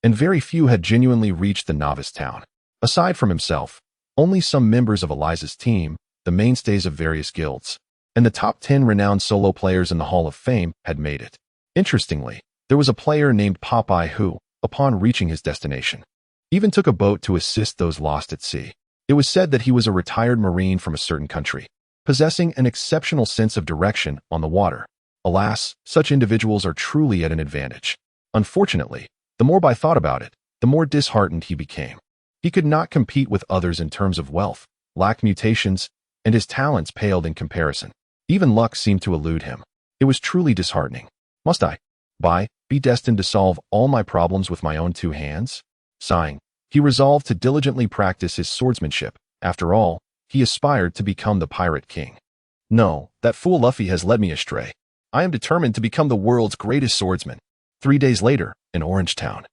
and very few had genuinely reached the novice town. Aside from himself, only some members of Eliza's team, the mainstays of various guilds, and the top 10 renowned solo players in the Hall of Fame had made it. Interestingly, there was a player named Popeye who, upon reaching his destination, even took a boat to assist those lost at sea. It was said that he was a retired Marine from a certain country, possessing an exceptional sense of direction on the water. Alas, such individuals are truly at an advantage. Unfortunately, the more I thought about it, the more disheartened he became. He could not compete with others in terms of wealth, lacked mutations, and his talents paled in comparison. Even luck seemed to elude him. It was truly disheartening. Must I, be destined to solve all my problems with my own 2 hands? Sighing, he resolved to diligently practice his swordsmanship. After all, he aspired to become the Pirate King. No, that fool Luffy has led me astray. I am determined to become the world's greatest swordsman. 3 days later, in Orange Town,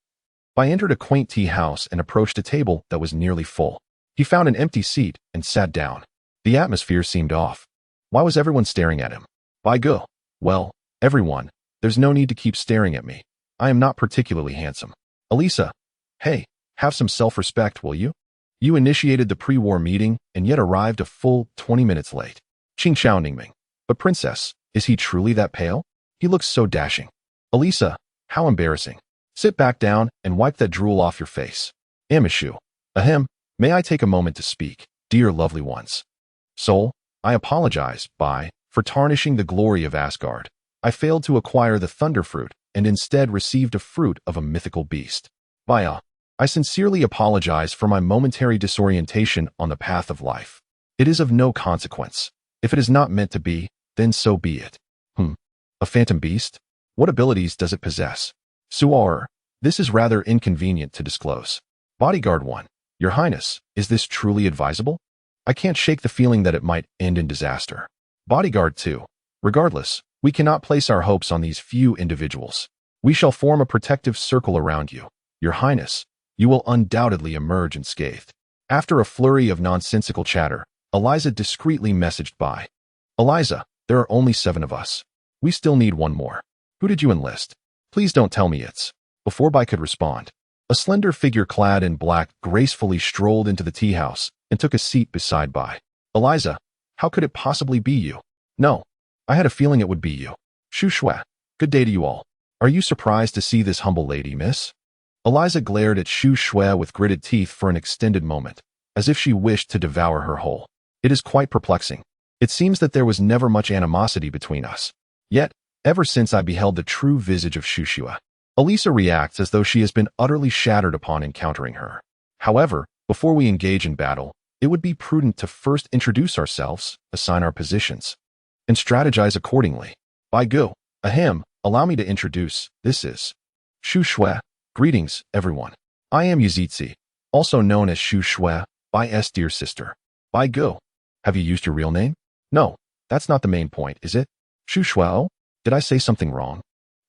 I entered a quaint tea house and approached a table that was nearly full. He found an empty seat and sat down. The atmosphere seemed off. Why was everyone staring at him? By go. Well, everyone, there's no need to keep staring at me. I am not particularly handsome. Elisa, hey, have some self-respect, will you? You initiated the pre-war meeting and yet arrived a full 20 minutes late. Ching Chao Ningming. But princess, is he truly that pale? He looks so dashing. Elisa, how embarrassing. Sit back down and wipe that drool off your face. Amishu. Ahem, may I take a moment to speak, dear lovely ones? Soul, I apologize, for tarnishing the glory of Asgard. I failed to acquire the Thunder Fruit and instead received a fruit of a mythical beast. I sincerely apologize for my momentary disorientation on the path of life. It is of no consequence. If it is not meant to be, then so be it. A phantom beast? What abilities does it possess? Suar, this is rather inconvenient to disclose. Bodyguard 1, Your Highness, is this truly advisable? I can't shake the feeling that it might end in disaster. Bodyguard 2, regardless, we cannot place our hopes on these few individuals. We shall form a protective circle around you. Your Highness, you will undoubtedly emerge unscathed. After a flurry of nonsensical chatter, Eliza discreetly messaged by. Eliza, there are only 7 of us. We still need 1 more. Who did you enlist? Please don't tell me it's. Before Bai could respond, a slender figure clad in black gracefully strolled into the tea house and took a seat beside Bai. Eliza, how could it possibly be you? No, I had a feeling it would be you. Shu Shui, good day to you all. Are you surprised to see this humble lady, miss? Eliza glared at Shu Shui with gritted teeth for an extended moment, as if she wished to devour her whole. It is quite perplexing. It seems that there was never much animosity between us. Yet, ever since I beheld the true visage of Shu Shui, Elisa reacts as though she has been utterly shattered upon encountering her. However, before we engage in battle, it would be prudent to first introduce ourselves, assign our positions, and strategize accordingly. By go, ahem, allow me to introduce, this is Shu Shui. Greetings, everyone. I am Yazitzi, also known as Shu Shui, by S dear sister. By go. Have you used your real name? No, that's not the main point, is it? Shu Shui, oh? Did I say something wrong?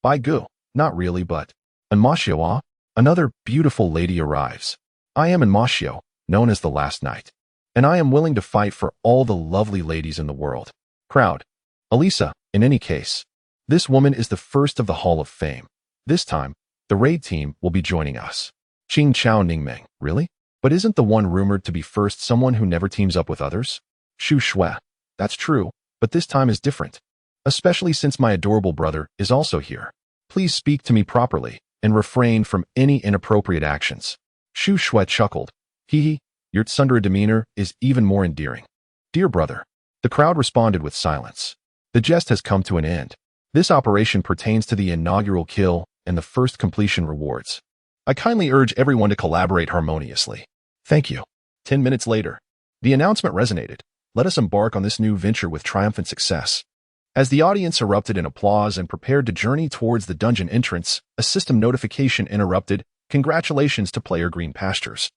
By go. Not really, but. Anmashio, another beautiful lady arrives. I am Anmashio, known as the Last Knight, and I am willing to fight for all the lovely ladies in the world. Crowd. Elisa, in any case, this woman is the first of the Hall of Fame. This time, the raid team will be joining us. Ching Chao Ningmeng, really? But isn't the one rumored to be first someone who never teams up with others? Shu Shui. That's true, but this time is different. Especially since my adorable brother is also here. Please speak to me properly and refrain from any inappropriate actions. Shu Shui chuckled. Hee, your tsundere demeanor is even more endearing. Dear brother. The crowd responded with silence. The jest has come to an end. This operation pertains to the inaugural kill and the first completion rewards. I kindly urge everyone to collaborate harmoniously. Thank you. 10 minutes later, the announcement resonated. Let us embark on this new venture with triumphant success. As the audience erupted in applause and prepared to journey towards the dungeon entrance, a system notification interrupted. Congratulations to player Green Pastures.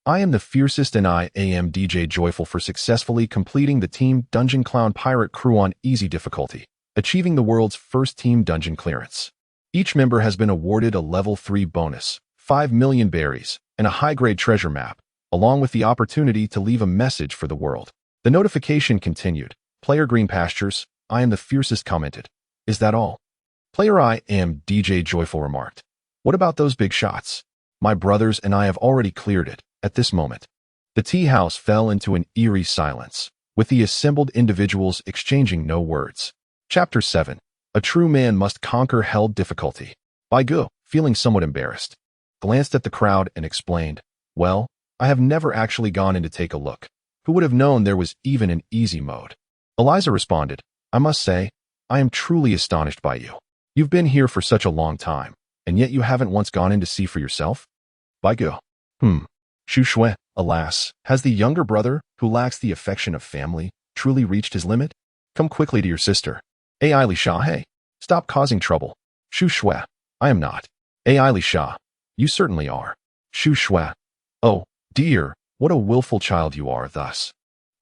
I am the fiercest and I am DJ Joyful for successfully completing the Team Dungeon Clown Pirate Crew on easy difficulty, achieving the world's first team dungeon clearance. Each member has been awarded a level 3 bonus, 5 million berries, and a high-grade treasure map, along with the opportunity to leave a message for the world. The notification continued. Player Green Pastures, I am the fiercest commented. Is that all? Player I am DJ Joyful remarked. What about those big shots? My brothers and I have already cleared it. At this moment, the tea house fell into an eerie silence, with the assembled individuals exchanging no words. Chapter 7. A true man must conquer held difficulty. Baigu, feeling somewhat embarrassed, glanced at the crowd and explained, well, I have never actually gone in to take a look. Who would have known there was even an easy mode? Eliza responded, I must say, I am truly astonished by you. You've been here for such a long time, and yet you haven't once gone in to see for yourself? Baigu. Shu Shui, alas, has the younger brother, who lacks the affection of family, truly reached his limit? Come quickly to your sister. Ai Li Sha, hey, stop causing trouble. Shu Shui, I am not. Ai Li Sha, you certainly are. Shu Shui, oh, dear, what a willful child you are thus.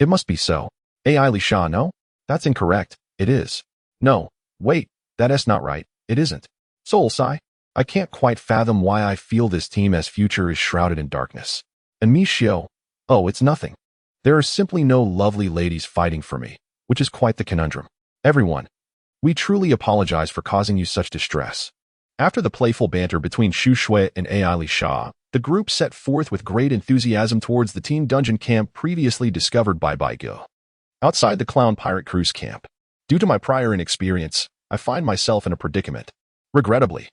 It must be so. Ai Li Sha, no? That's incorrect. It is. No, wait, that's not right. It isn't. Soul Sai, I can't quite fathom why I feel this team as future is shrouded in darkness. And Mi Xiao, oh, it's nothing. There are simply no lovely ladies fighting for me, which is quite the conundrum. Everyone, we truly apologize for causing you such distress. After the playful banter between Shu Shui and Ai Li Sha, the group set forth with great enthusiasm towards the team dungeon camp previously discovered by Baigu. Outside the Clown Pirate Crew's camp, due to my prior inexperience, I find myself in a predicament. Regrettably,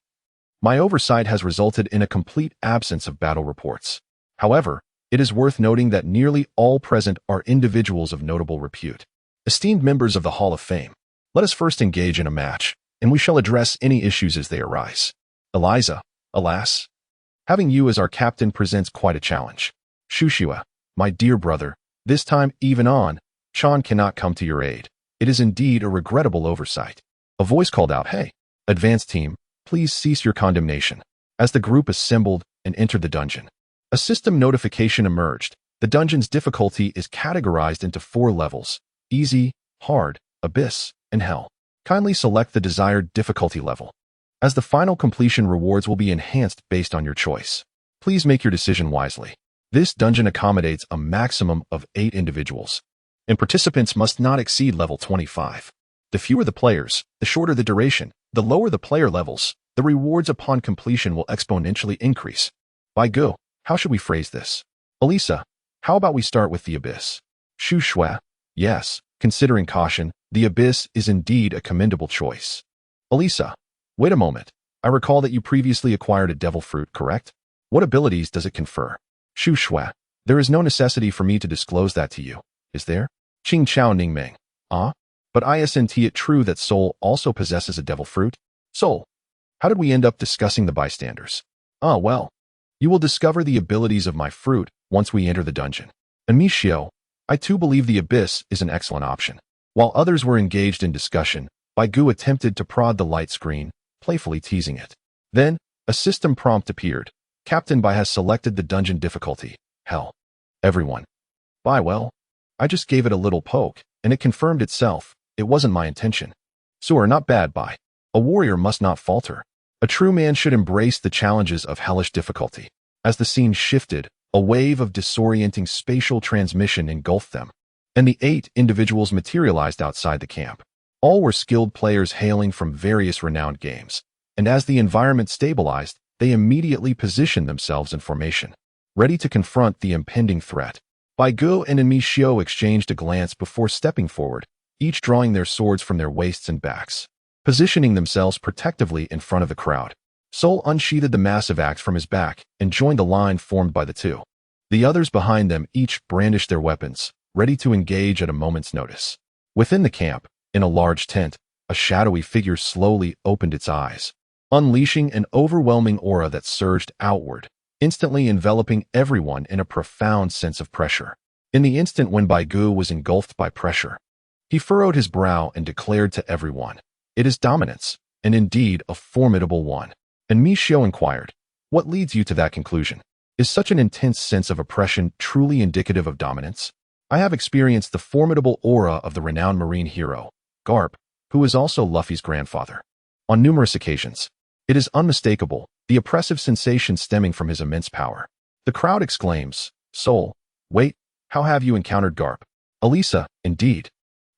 my oversight has resulted in a complete absence of battle reports. However, it is worth noting that nearly all present are individuals of notable repute. Esteemed members of the Hall of Fame, let us first engage in a match, and we shall address any issues as they arise. Eliza, alas, having you as our captain presents quite a challenge. Shu Shui, my dear brother, this time even on, Chan cannot come to your aid. It is indeed a regrettable oversight. A voice called out, hey, advanced team, please cease your condemnation. As the group assembled and entered the dungeon, a system notification emerged. The dungeon's difficulty is categorized into 4 levels: easy, hard, abyss, and hell. Kindly select the desired difficulty level, as the final completion rewards will be enhanced based on your choice. Please make your decision wisely. This dungeon accommodates a maximum of 8 individuals, and participants must not exceed level 25. The fewer the players, the shorter the duration. The lower the player levels, the rewards upon completion will exponentially increase. Baigu, how should we phrase this? Elisa, how about we start with the abyss? Shu Shui, yes, considering caution, the abyss is indeed a commendable choice. Elisa, wait a moment. I recall that you previously acquired a devil fruit, correct? What abilities does it confer? Shu Shui, there is no necessity for me to disclose that to you, is there? Qing Chao Ningmeng, but isn't it true that Soul also possesses a devil fruit? Soul, how did we end up discussing the bystanders? Well, you will discover the abilities of my fruit once we enter the dungeon. And Mi Xiao, I too believe the abyss is an excellent option. While others were engaged in discussion, Baigu attempted to prod the light screen, playfully teasing it. Then, a system prompt appeared. Captain Bai has selected the dungeon difficulty. Hell. Everyone. Bai, well, I just gave it a little poke, and it confirmed itself. It wasn't my intention. Sure, not bad, Bai. A warrior must not falter. A true man should embrace the challenges of hellish difficulty. As the scene shifted, a wave of disorienting spatial transmission engulfed them, and the 8 individuals materialized outside the camp. All were skilled players hailing from various renowned games, and as the environment stabilized, they immediately positioned themselves in formation, ready to confront the impending threat. Baigu and Mishio exchanged a glance before stepping forward, each drawing their swords from their waists and backs, positioning themselves protectively in front of the crowd. Sol unsheathed the massive axe from his back and joined the line formed by the two. The others behind them each brandished their weapons, ready to engage at a moment's notice. Within the camp, in a large tent, a shadowy figure slowly opened its eyes, unleashing an overwhelming aura that surged outward, instantly enveloping everyone in a profound sense of pressure. In the instant when Baigu was engulfed by pressure, he furrowed his brow and declared to everyone, "It is dominance, and indeed a formidable one." And Mishio inquired, "What leads you to that conclusion? Is such an intense sense of oppression truly indicative of dominance?" "I have experienced the formidable aura of the renowned marine hero, Garp, who is also Luffy's grandfather, on numerous occasions. It is unmistakable, the oppressive sensation stemming from his immense power." The crowd exclaims, "Sol, wait, how have you encountered Garp?" "Elisa, indeed.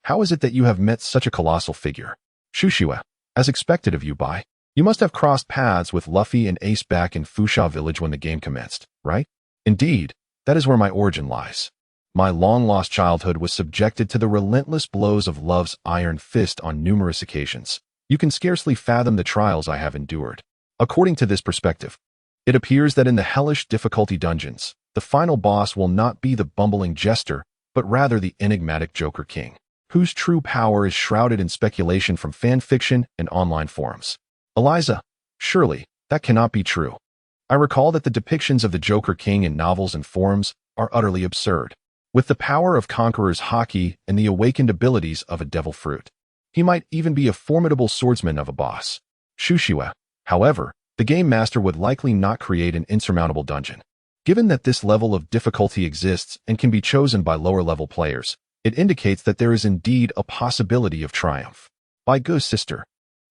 How is it that you have met such a colossal figure?" "Shushiwa, as expected of you, Bai. You must have crossed paths with Luffy and Ace back in Fusha village when the game commenced, right?" "Indeed, that is where my origin lies. My long-lost childhood was subjected to the relentless blows of love's iron fist on numerous occasions. You can scarcely fathom the trials I have endured. According to this perspective, it appears that in the hellish difficulty dungeons, the final boss will not be the bumbling jester, but rather the enigmatic Joker King, whose true power is shrouded in speculation from fan fiction and online forums." "Eliza, surely, that cannot be true. I recall that the depictions of the Joker King in novels and forums are utterly absurd. With the power of Conqueror's haki and the awakened abilities of a devil fruit, he might even be a formidable swordsman of a boss." "Shushiwa, however, the game master would likely not create an insurmountable dungeon. Given that this level of difficulty exists and can be chosen by lower-level players, it indicates that there is indeed a possibility of triumph." "Baigu's sister,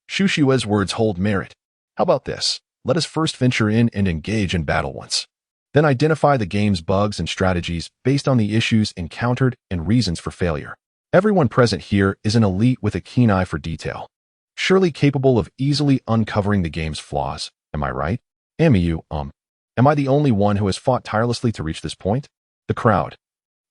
Shushiwa's words hold merit. How about this? Let us first venture in and engage in battle once. Then identify the game's bugs and strategies based on the issues encountered and reasons for failure. Everyone present here is an elite with a keen eye for detail, surely capable of easily uncovering the game's flaws. Am I right? Am I the only one who has fought tirelessly to reach this point?" The crowd.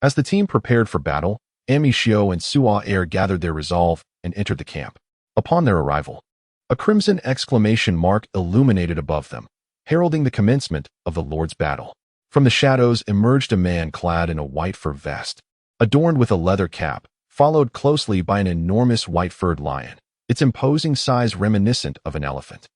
As the team prepared for battle, Amishio and Suo Air gathered their resolve and entered the camp. Upon their arrival, a crimson exclamation mark illuminated above them, heralding the commencement of the Lord's battle. From the shadows emerged a man clad in a white fur vest, adorned with a leather cap, followed closely by an enormous white-furred lion, its imposing size reminiscent of an elephant.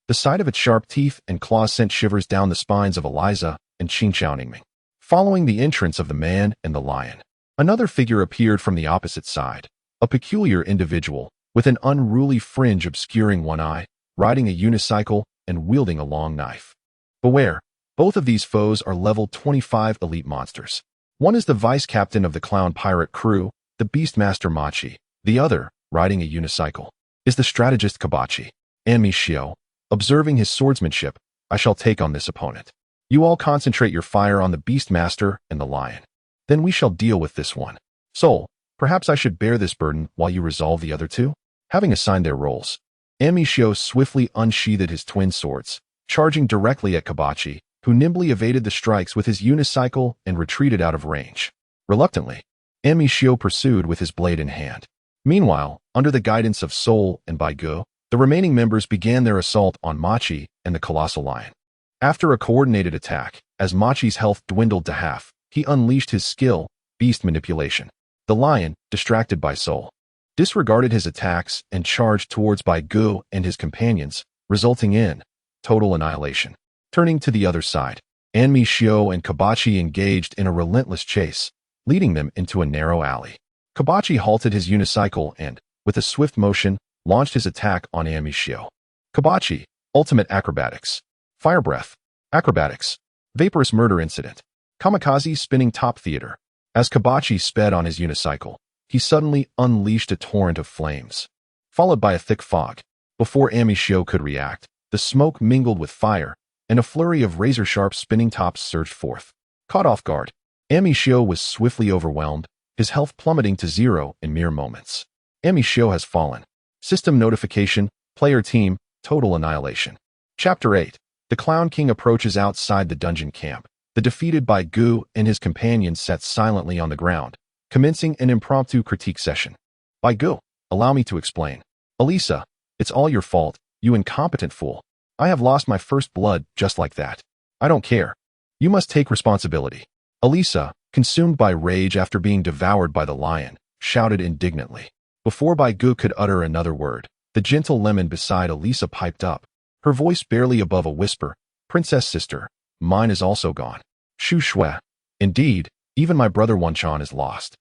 The sight of its sharp teeth and claws sent shivers down the spines of Eliza and Qingqiao Ningming. Following the entrance of the man and the lion, another figure appeared from the opposite side, a peculiar individual, with an unruly fringe obscuring one eye, riding a unicycle and wielding a long knife. Beware, both of these foes are level 25 elite monsters. One is the vice-captain of the clown pirate crew, the Beastmaster Machi. The other, riding a unicycle, is the strategist Kabachi. And Mishio, observing his swordsmanship, "I shall take on this opponent. You all concentrate your fire on the Beastmaster and the lion. Then we shall deal with this one. Sol, perhaps I should bear this burden while you resolve the other two?" Having assigned their roles, Amishio swiftly unsheathed his twin swords, charging directly at Kabachi, who nimbly evaded the strikes with his unicycle and retreated out of range. Reluctantly, Amishio pursued with his blade in hand. Meanwhile, under the guidance of Sol and Baigu, the remaining members began their assault on Machi and the colossal lion. After a coordinated attack, as Machi's health dwindled to half, he unleashed his skill, beast manipulation. The lion, distracted by Sol, disregarded his attacks and charged towards Baigu and his companions, resulting in total annihilation. Turning to the other side, Anmishio and Kabachi engaged in a relentless chase, leading them into a narrow alley. Kabachi halted his unicycle and, with a swift motion, launched his attack on Anmishio. Kabachi, ultimate acrobatics. Fire breath. Acrobatics. Vaporous murder incident. Kamikaze spinning top theater. As Kabachi sped on his unicycle, he suddenly unleashed a torrent of flames, followed by a thick fog. Before Amishio could react, the smoke mingled with fire, and a flurry of razor-sharp spinning tops surged forth. Caught off guard, Amishio was swiftly overwhelmed, his health plummeting to zero in mere moments. Amishio has fallen. System notification, player team, total annihilation. Chapter 8. The Clown King approaches outside the dungeon camp, The defeated Bai Gu and his companions sat silently on the ground, commencing an impromptu critique session. Bai Gu, allow me to explain. Elisa, it's all your fault, you incompetent fool. I have lost my first blood just like that. I don't care. You must take responsibility. Elisa, consumed by rage after being devoured by the lion, shouted indignantly. Before Bai Gu could utter another word, the gentle lemon beside Elisa piped up, her voice barely above a whisper. Princess sister, mine is also gone. Shu Shui. Indeed, even my brother Wanchan is lost.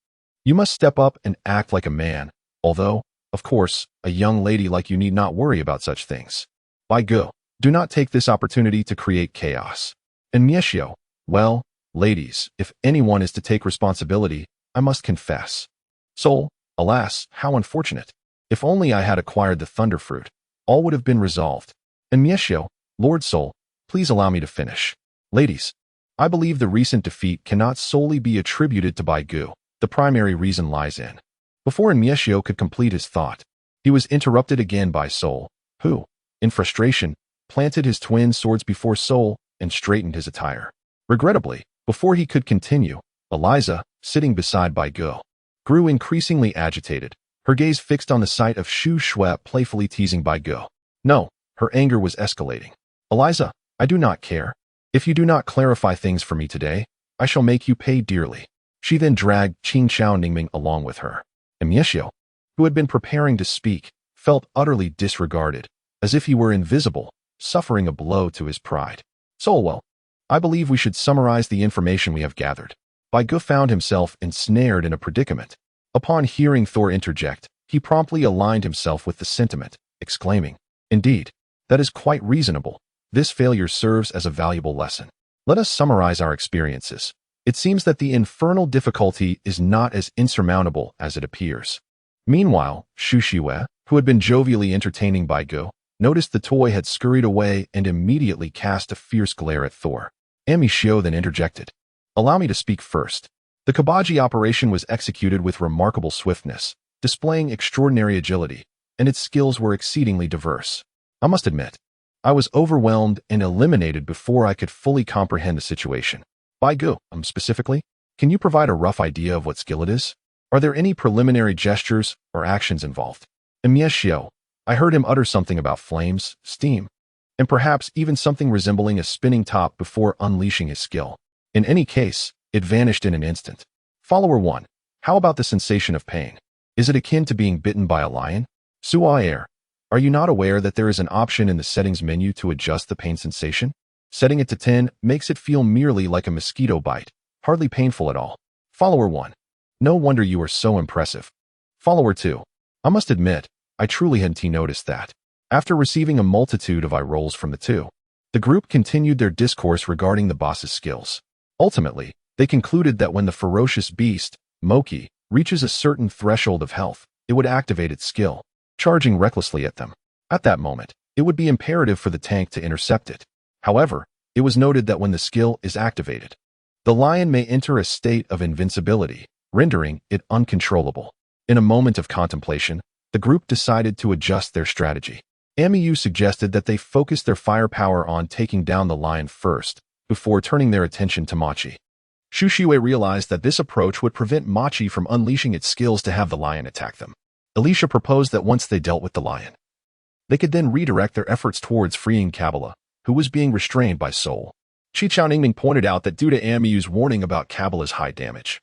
You must step up and act like a man, although, of course, a young lady like you need not worry about such things. Bai Gu, do not take this opportunity to create chaos. And Mieshio, well, ladies, if anyone is to take responsibility, I must confess. Soul, alas, how unfortunate. If only I had acquired the thunder fruit, all would have been resolved. And Mieshio, Lord Soul, please allow me to finish. Ladies, I believe the recent defeat cannot solely be attributed to Bai Gu. The primary reason lies in. Before Mieshio could complete his thought, he was interrupted again by Soul, who, in frustration, planted his twin swords before Soul and straightened his attire. Regrettably, before he could continue, Eliza, sitting beside Bai Gu, grew increasingly agitated, her gaze fixed on the sight of Shu Shui playfully teasing Bai Gu. No, her anger was escalating. Eliza, I do not care. If you do not clarify things for me today, I shall make you pay dearly. She then dragged Qing Chao Ningming along with her. And Mieshio, who had been preparing to speak, felt utterly disregarded, as if he were invisible, suffering a blow to his pride. Solwell, I believe we should summarize the information we have gathered. Bai Gu found himself ensnared in a predicament. Upon hearing Thor interject, he promptly aligned himself with the sentiment, exclaiming, Indeed, that is quite reasonable. This failure serves as a valuable lesson. Let us summarize our experiences. It seems that the infernal difficulty is not as insurmountable as it appears. Meanwhile, Shu Shui, who had been jovially entertaining Bai Gu, noticed the toy had scurried away and immediately cast a fierce glare at Thor. Ami Shio then interjected. Allow me to speak first. The Kabaji operation was executed with remarkable swiftness, displaying extraordinary agility, and its skills were exceedingly diverse. I must admit, I was overwhelmed and eliminated before I could fully comprehend the situation. Bai Gu, specifically, can you provide a rough idea of what skill it is? Are there any preliminary gestures or actions involved? And Mieshio, I heard him utter something about flames, steam, and perhaps even something resembling a spinning top before unleashing his skill. In any case, it vanished in an instant. Follower 1, how about the sensation of pain? Is it akin to being bitten by a lion? Suaer, are you not aware that there is an option in the settings menu to adjust the pain sensation? Setting it to 10 makes it feel merely like a mosquito bite, hardly painful at all. Follower 1, no wonder you are so impressive. Follower 2, I must admit, I truly hadn't noticed that. After receiving a multitude of eye rolls from the two, the group continued their discourse regarding the boss's skills. Ultimately, they concluded that when the ferocious beast, Moki, reaches a certain threshold of health, it would activate its skill, charging recklessly at them. At that moment, it would be imperative for the tank to intercept it. However, it was noted that when the skill is activated, the lion may enter a state of invincibility, rendering it uncontrollable. In a moment of contemplation, the group decided to adjust their strategy. Amiyu suggested that they focus their firepower on taking down the lion first, before turning their attention to Machi. Shu Shui realized that this approach would prevent Machi from unleashing its skills to have the lion attack them. Alicia proposed that once they dealt with the lion, they could then redirect their efforts towards freeing Kabbalah, who was being restrained by Soul. Qi Chao Ningming pointed out that due to Amiyu's warning about Kabbalah's high damage,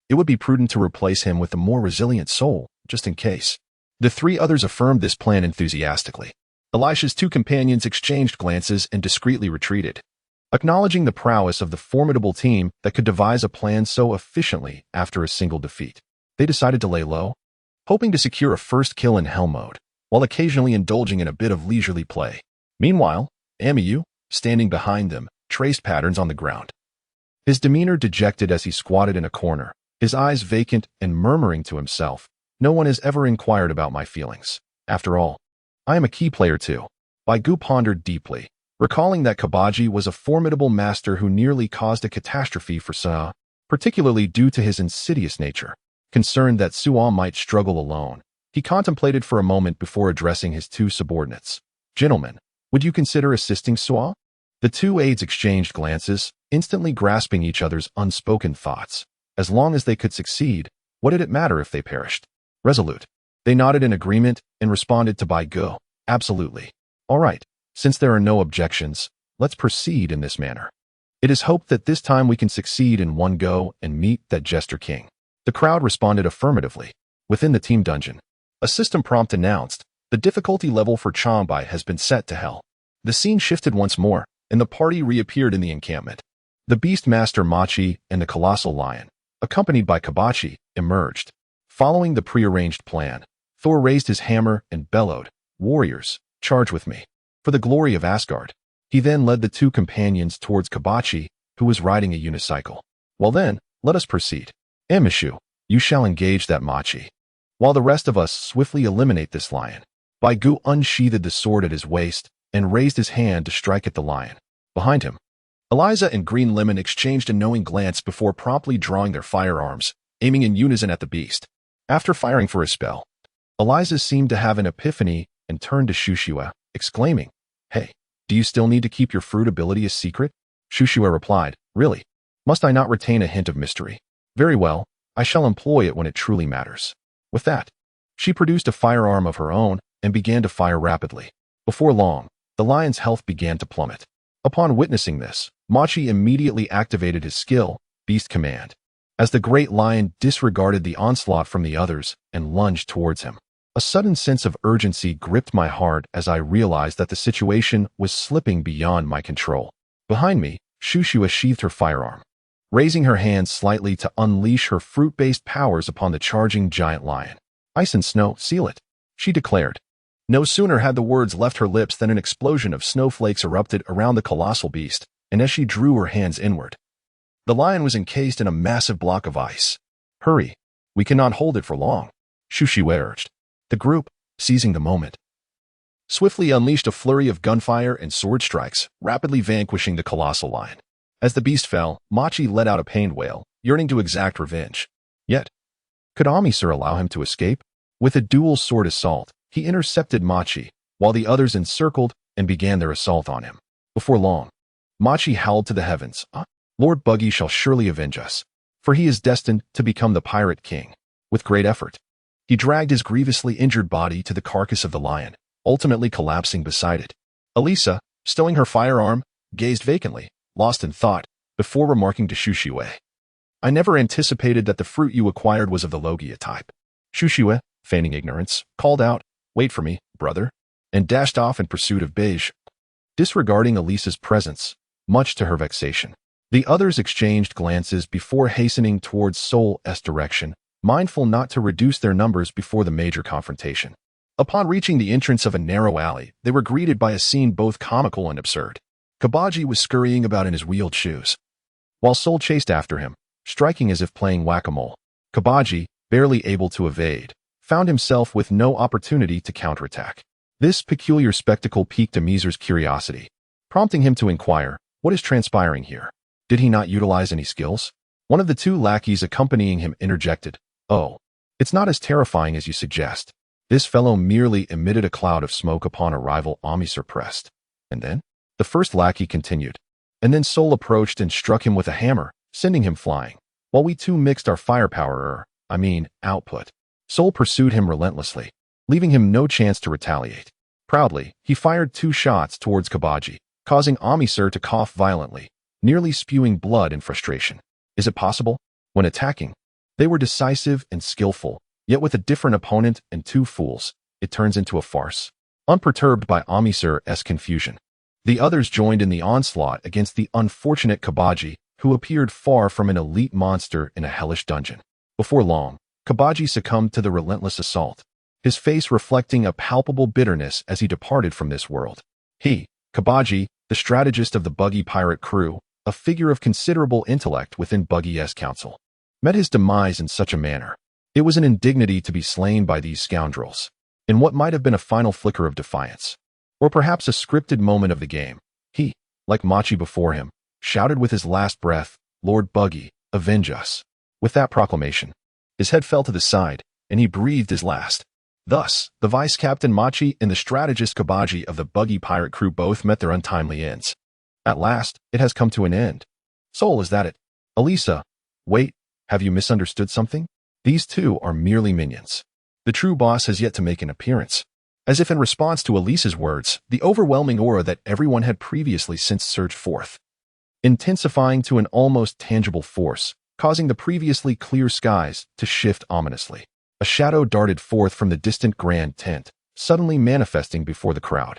it would be prudent to replace him with a more resilient Soul, just in case. The three others affirmed this plan enthusiastically. Elisha's two companions exchanged glances and discreetly retreated, acknowledging the prowess of the formidable team that could devise a plan so efficiently after a single defeat. They decided to lay low, hoping to secure a first kill in hell mode, while occasionally indulging in a bit of leisurely play. Meanwhile, Amiyu, standing behind them, traced patterns on the ground. His demeanor dejected as he squatted in a corner, his eyes vacant and murmuring to himself, "No one has ever inquired about my feelings. After all, I am a key player too." Bai Gu pondered deeply, recalling that Kabaji was a formidable master who nearly caused a catastrophe for Su'a, particularly due to his insidious nature. Concerned that Su'a might struggle alone, he contemplated for a moment before addressing his two subordinates. "Gentlemen, would you consider assisting Su'a?" The two aides exchanged glances, instantly grasping each other's unspoken thoughts. As long as they could succeed, what did it matter if they perished? Resolute. They nodded in agreement and responded to Bai Go. Absolutely. All right, since there are no objections, let's proceed in this manner. It is hoped that this time we can succeed in one go and meet that Jester King. The crowd responded affirmatively. Within the team dungeon, a system prompt announced, the difficulty level for Chombai has been set to hell. The scene shifted once more, and the party reappeared in the encampment. The Beastmaster Machi and the Colossal Lion, accompanied by Kabachi, emerged. Following the prearranged plan, Thor raised his hammer and bellowed, "Warriors, charge with me, for the glory of Asgard." He then led the two companions towards Kabachi, who was riding a unicycle. "Well then, let us proceed. Amishu, you shall engage that Machi, while the rest of us swiftly eliminate this lion." Baigu unsheathed the sword at his waist and raised his hand to strike at the lion. Behind him, Eliza and Green Lemon exchanged a knowing glance before promptly drawing their firearms, aiming in unison at the beast. After firing for a spell, Eliza seemed to have an epiphany and turned to Shushua, exclaiming, "Hey, do you still need to keep your fruit ability a secret?" Shushua replied, "Really? Must I not retain a hint of mystery? Very well, I shall employ it when it truly matters." With that, she produced a firearm of her own and began to fire rapidly. Before long, the lion's health began to plummet. Upon witnessing this, Machi immediately activated his skill, Beast Command, as the great lion disregarded the onslaught from the others and lunged towards him. A sudden sense of urgency gripped my heart as I realized that the situation was slipping beyond my control. Behind me, Shushua sheathed her firearm, raising her hand slightly to unleash her fruit-based powers upon the charging giant lion. "Ice and snow, seal it," she declared. No sooner had the words left her lips than an explosion of snowflakes erupted around the colossal beast, and as she drew her hands inward, the lion was encased in a massive block of ice. "Hurry, we cannot hold it for long," Shushua urged. The group, seizing the moment, swiftly unleashed a flurry of gunfire and sword strikes, rapidly vanquishing the colossal lion. As the beast fell, Machi let out a pained wail, yearning to exact revenge. Yet, could Amisur allow him to escape? With a dual sword assault, he intercepted Machi, while the others encircled and began their assault on him. Before long, Machi howled to the heavens, "Lord Buggy shall surely avenge us, for he is destined to become the pirate king." With great effort, he dragged his grievously injured body to the carcass of the lion, ultimately collapsing beside it. Elisa, stowing her firearm, gazed vacantly, lost in thought, before remarking to Shushua, "I never anticipated that the fruit you acquired was of the Logia type." Shushua, feigning ignorance, called out, "Wait for me, brother," and dashed off in pursuit of Beige, disregarding Elisa's presence, much to her vexation. The others exchanged glances before hastening towards Soul's direction, mindful not to reduce their numbers before the major confrontation. Upon reaching the entrance of a narrow alley, they were greeted by a scene both comical and absurd. Kabaji was scurrying about in his wheeled shoes, while Soul chased after him, striking as if playing whack-a-mole. Kabaji, barely able to evade, found himself with no opportunity to counterattack. This peculiar spectacle piqued Amizur's curiosity, prompting him to inquire, "What is transpiring here? Did he not utilize any skills?" One of the two lackeys accompanying him interjected, "Oh, it's not as terrifying as you suggest. This fellow merely emitted a cloud of smoke upon arrival." Amisur pressed. "And then?" The first lackey continued. "And then Soul approached and struck him with a hammer, sending him flying, while we two mixed our firepower, output. Soul pursued him relentlessly, leaving him no chance to retaliate. Proudly, he fired 2 shots towards Kabaji, causing Amisur to cough violently, nearly spewing blood in frustration. Is it possible? When attacking, they were decisive and skillful, yet with a different opponent and 2 fools, it turns into a farce. Unperturbed by Amisur's confusion, the others joined in the onslaught against the unfortunate Kabaji, who appeared far from an elite monster in a hellish dungeon. Before long, Kabaji succumbed to the relentless assault, his face reflecting a palpable bitterness as he departed from this world. He, Kabaji, the strategist of the Buggy pirate crew, a figure of considerable intellect within Buggy's council, met his demise in such a manner. It was an indignity to be slain by these scoundrels, in what might have been a final flicker of defiance, or perhaps a scripted moment of the game. He, like Machi before him, shouted with his last breath, "Lord Buggy, avenge us." With that proclamation, his head fell to the side, and he breathed his last. Thus, the vice-captain Machi and the strategist Kabaji of the Buggy pirate crew both met their untimely ends. At last, it has come to an end. Sol, is that it? Elisa, wait, have you misunderstood something? These two are merely minions. The true boss has yet to make an appearance. As if in response to Elisa's words, the overwhelming aura that everyone had previously sensed surged forth, intensifying to an almost tangible force, causing the previously clear skies to shift ominously. A shadow darted forth from the distant grand tent, suddenly manifesting before the crowd.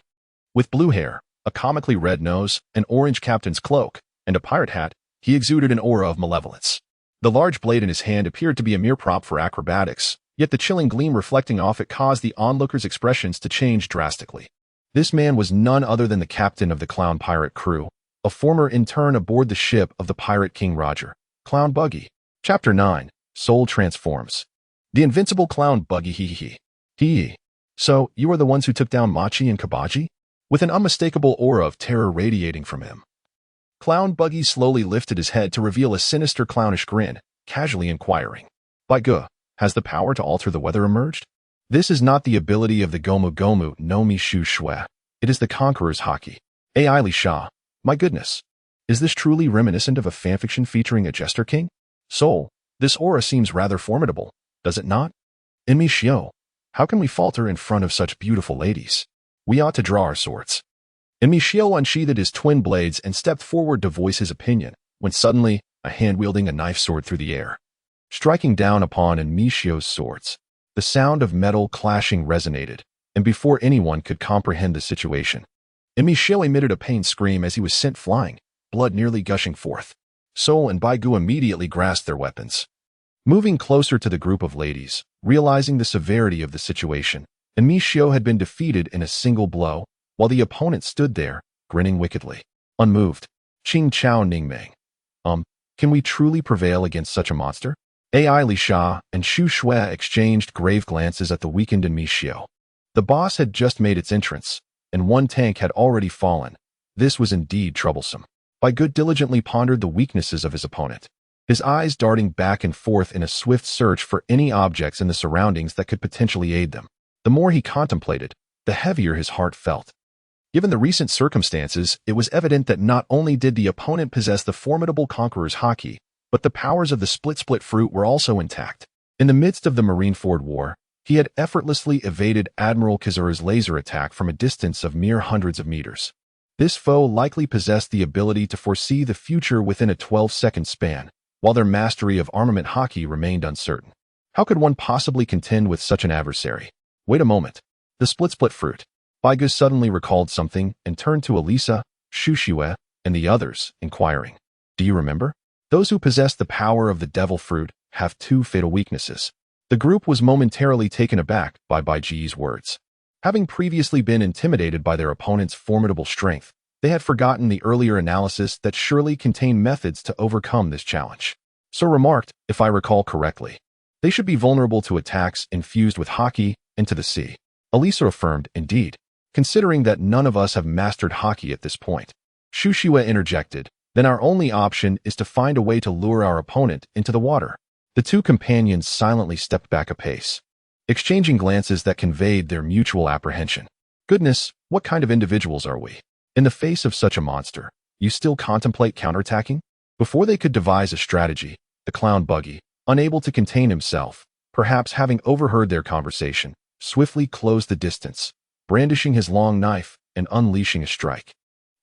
With blue hair, a comically red nose, an orange captain's cloak, and a pirate hat, he exuded an aura of malevolence. The large blade in his hand appeared to be a mere prop for acrobatics, yet the chilling gleam reflecting off it caused the onlookers' expressions to change drastically. This man was none other than the captain of the clown pirate crew, a former intern aboard the ship of the pirate King Roger, Clown Buggy. Chapter 9, Soul Transforms. The invincible clown Buggy hee. So, you are the ones who took down Machi and Kabaji? With an unmistakable aura of terror radiating from him. Clown Buggy slowly lifted his head to reveal a sinister clownish grin, casually inquiring. By Gu, has the power to alter the weather emerged? This is not the ability of the Gomu Gomu no Mi Shu Shui. It is the Conqueror's Haki. Ai Li Sha. My goodness. Is this truly reminiscent of a fanfiction featuring a Jester King? Soul, this aura seems rather formidable, does it not? Inmi Shio, how can we falter in front of such beautiful ladies? We ought to draw our swords. Inmi Shio unsheathed his twin blades and stepped forward to voice his opinion, when suddenly, a hand wielding a knife sword through the air, striking down upon Inmi Shio's swords. The sound of metal clashing resonated, and before anyone could comprehend the situation, Inmi Shio emitted a pained scream as he was sent flying, blood nearly gushing forth. Soul and Baigu immediately grasped their weapons. Moving closer to the group of ladies, realizing the severity of the situation, Inmi Shio had been defeated in a single blow, while the opponent stood there, grinning wickedly. Unmoved. Qing Chao Ningmeng. Can we truly prevail against such a monster? Ai Li Sha and Shu Shui exchanged grave glances at the weakened Inmi Shio. The boss had just made its entrance, and one tank had already fallen. This was indeed troublesome. Baigu diligently pondered the weaknesses of his opponent, his eyes darting back and forth in a swift search for any objects in the surroundings that could potentially aid them. The more he contemplated, the heavier his heart felt. Given the recent circumstances, it was evident that not only did the opponent possess the formidable Conqueror's Haki, but the powers of the split fruit were also intact. In the midst of the Marineford War, he had effortlessly evaded Admiral Kazura's laser attack from a distance of mere hundreds of meters. This foe likely possessed the ability to foresee the future within a 12-second span, while their mastery of armament Haki remained uncertain. How could one possibly contend with such an adversary? Wait a moment. The split fruit. Baigu suddenly recalled something and turned to Elisa, Shushue, and the others, inquiring. Do you remember? Those who possess the power of the devil fruit have two fatal weaknesses. The group was momentarily taken aback by Baiji's words. Having previously been intimidated by their opponent's formidable strength, they had forgotten the earlier analysis that surely contained methods to overcome this challenge. So remarked, if I recall correctly, they should be vulnerable to attacks infused with Haki and to the sea. Elisa affirmed, indeed, considering that none of us have mastered Haki at this point. Shushue interjected, then our only option is to find a way to lure our opponent into the water. The two companions silently stepped back a pace, exchanging glances that conveyed their mutual apprehension. Goodness, what kind of individuals are we? In the face of such a monster, you still contemplate counterattacking? Before they could devise a strategy, the clown Buggy, unable to contain himself, perhaps having overheard their conversation, swiftly closed the distance, brandishing his long knife and unleashing a strike.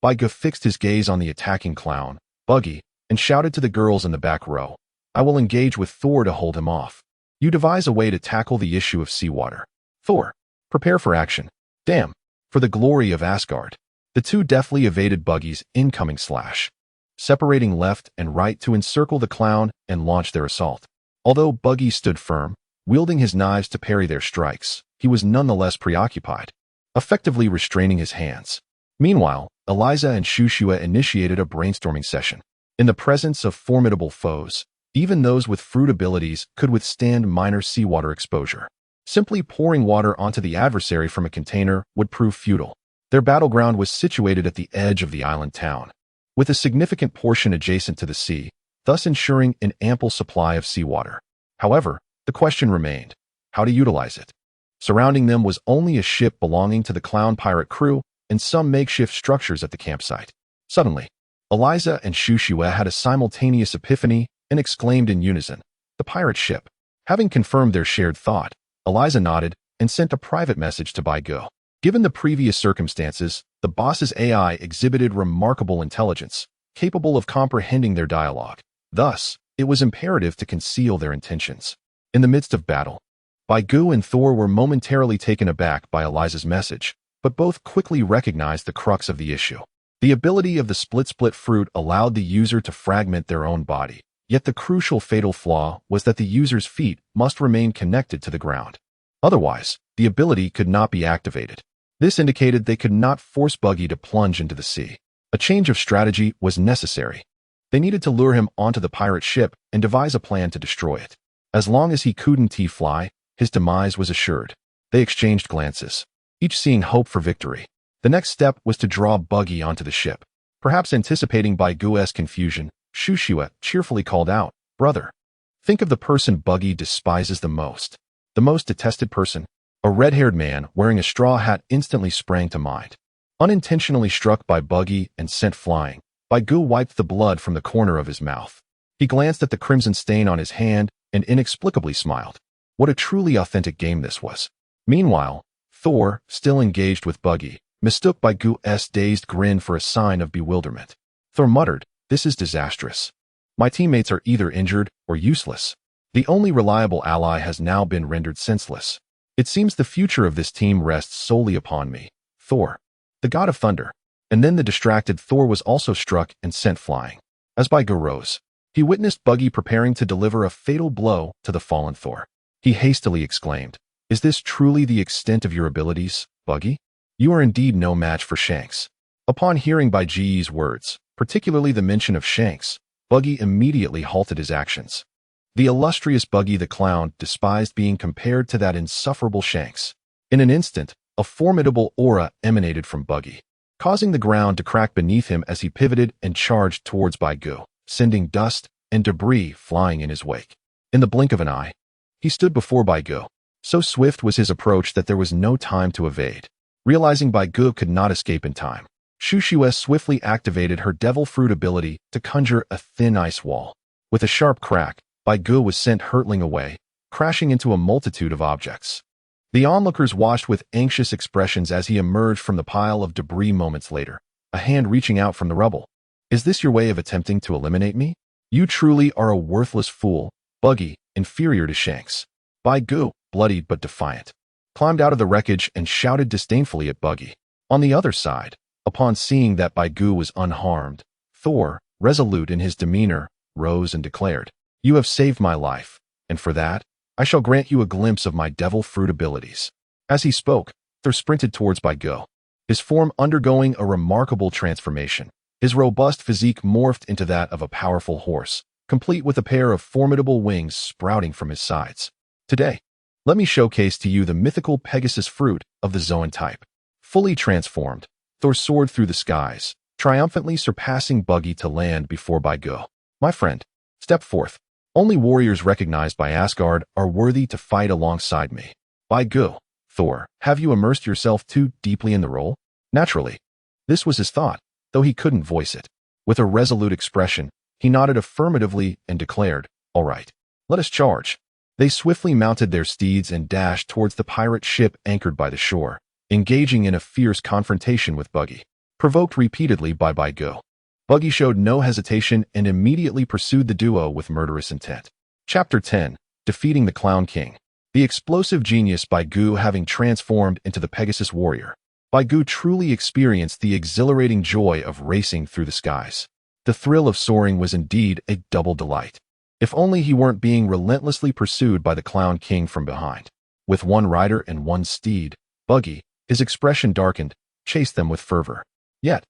Baigu fixed his gaze on the attacking clown, Buggy, and shouted to the girls in the back row, I will engage with Thor to hold him off. You devise a way to tackle the issue of seawater. Thor, prepare for action. Damn, for the glory of Asgard. The two deftly evaded Buggy's incoming slash, separating left and right to encircle the clown and launch their assault. Although Buggy stood firm, wielding his knives to parry their strikes, he was nonetheless preoccupied, effectively restraining his hands. Meanwhile, Eliza and Shushue initiated a brainstorming session. In the presence of formidable foes, even those with fruit abilities could withstand minor seawater exposure. Simply pouring water onto the adversary from a container would prove futile. Their battleground was situated at the edge of the island town, with a significant portion adjacent to the sea, thus ensuring an ample supply of seawater. However, the question remained, how to utilize it. Surrounding them was only a ship belonging to the clown pirate crew and some makeshift structures at the campsite. Suddenly, Eliza and Shushua had a simultaneous epiphany and exclaimed in unison, "The pirate ship." Having confirmed their shared thought, Eliza nodded and sent a private message to Baigu. Given the previous circumstances, the boss's AI exhibited remarkable intelligence, capable of comprehending their dialogue. Thus, it was imperative to conceal their intentions. In the midst of battle, Baigu and Thor were momentarily taken aback by Eliza's message, but both quickly recognized the crux of the issue. The ability of the split fruit allowed the user to fragment their own body, yet the crucial fatal flaw was that the user's feet must remain connected to the ground. Otherwise, the ability could not be activated. This indicated they could not force Buggy to plunge into the sea. A change of strategy was necessary. They needed to lure him onto the pirate ship and devise a plan to destroy it. As long as he couldn't fly, his demise was assured. They exchanged glances, each seeing hope for victory. The next step was to draw Buggy onto the ship. Perhaps anticipating Baigu's confusion, Shushua cheerfully called out, "Brother, think of the person Buggy despises the most detested person." A red-haired man wearing a straw hat instantly sprang to mind. Unintentionally struck by Buggy and sent flying, Baigu wiped the blood from the corner of his mouth. He glanced at the crimson stain on his hand and inexplicably smiled. What a truly authentic game this was. Meanwhile, Thor, still engaged with Buggy, mistook Baigu's dazed grin for a sign of bewilderment. Thor muttered, "This is disastrous. My teammates are either injured or useless. The only reliable ally has now been rendered senseless. It seems the future of this team rests solely upon me, Thor, the god of thunder." And then the distracted Thor was also struck and sent flying. As Baigu rose, he witnessed Buggy preparing to deliver a fatal blow to the fallen Thor. He hastily exclaimed, "Is this truly the extent of your abilities, Buggy? You are indeed no match for Shanks." Upon hearing Baiji's words, particularly the mention of Shanks, Buggy immediately halted his actions. The illustrious Buggy the Clown despised being compared to that insufferable Shanks. In an instant, a formidable aura emanated from Buggy, causing the ground to crack beneath him as he pivoted and charged towards Baigu, sending dust and debris flying in his wake. In the blink of an eye, he stood before Baigu. So swift was his approach that there was no time to evade. Realizing Baigu could not escape in time, Shushua swiftly activated her devil fruit ability to conjure a thin ice wall. With a sharp crack, Baigu was sent hurtling away, crashing into a multitude of objects. The onlookers watched with anxious expressions as he emerged from the pile of debris moments later, a hand reaching out from the rubble. "Is this your way of attempting to eliminate me? You truly are a worthless fool, Buggy, inferior to Shanks." Baigu, bloodied but defiant, climbed out of the wreckage and shouted disdainfully at Buggy. On the other side, upon seeing that Baigu was unharmed, Thor, resolute in his demeanor, rose and declared, "You have saved my life, and for that, I shall grant you a glimpse of my devil fruit abilities." As he spoke, Thor sprinted towards Baigu, his form undergoing a remarkable transformation. His robust physique morphed into that of a powerful horse, complete with a pair of formidable wings sprouting from his sides. Today, let me showcase to you the mythical Pegasus fruit of the Zoan type. Fully transformed, Thor soared through the skies, triumphantly surpassing Buggy to land before Baigu. "My friend, step forth. Only warriors recognized by Asgard are worthy to fight alongside me." "Baigu, Thor, have you immersed yourself too deeply in the role?" Naturally, this was his thought, though he couldn't voice it. With a resolute expression, he nodded affirmatively and declared, "All right, let us charge." They swiftly mounted their steeds and dashed towards the pirate ship anchored by the shore, engaging in a fierce confrontation with Buggy. Provoked repeatedly by Baigu, Buggy showed no hesitation and immediately pursued the duo with murderous intent. Chapter 10. Defeating the Clown King. The explosive genius Baigu having transformed into the Pegasus warrior, Baigu truly experienced the exhilarating joy of racing through the skies. The thrill of soaring was indeed a double delight. If only he weren't being relentlessly pursued by the Clown King from behind. With one rider and one steed, Buggy, his expression darkened, chased them with fervor. Yet,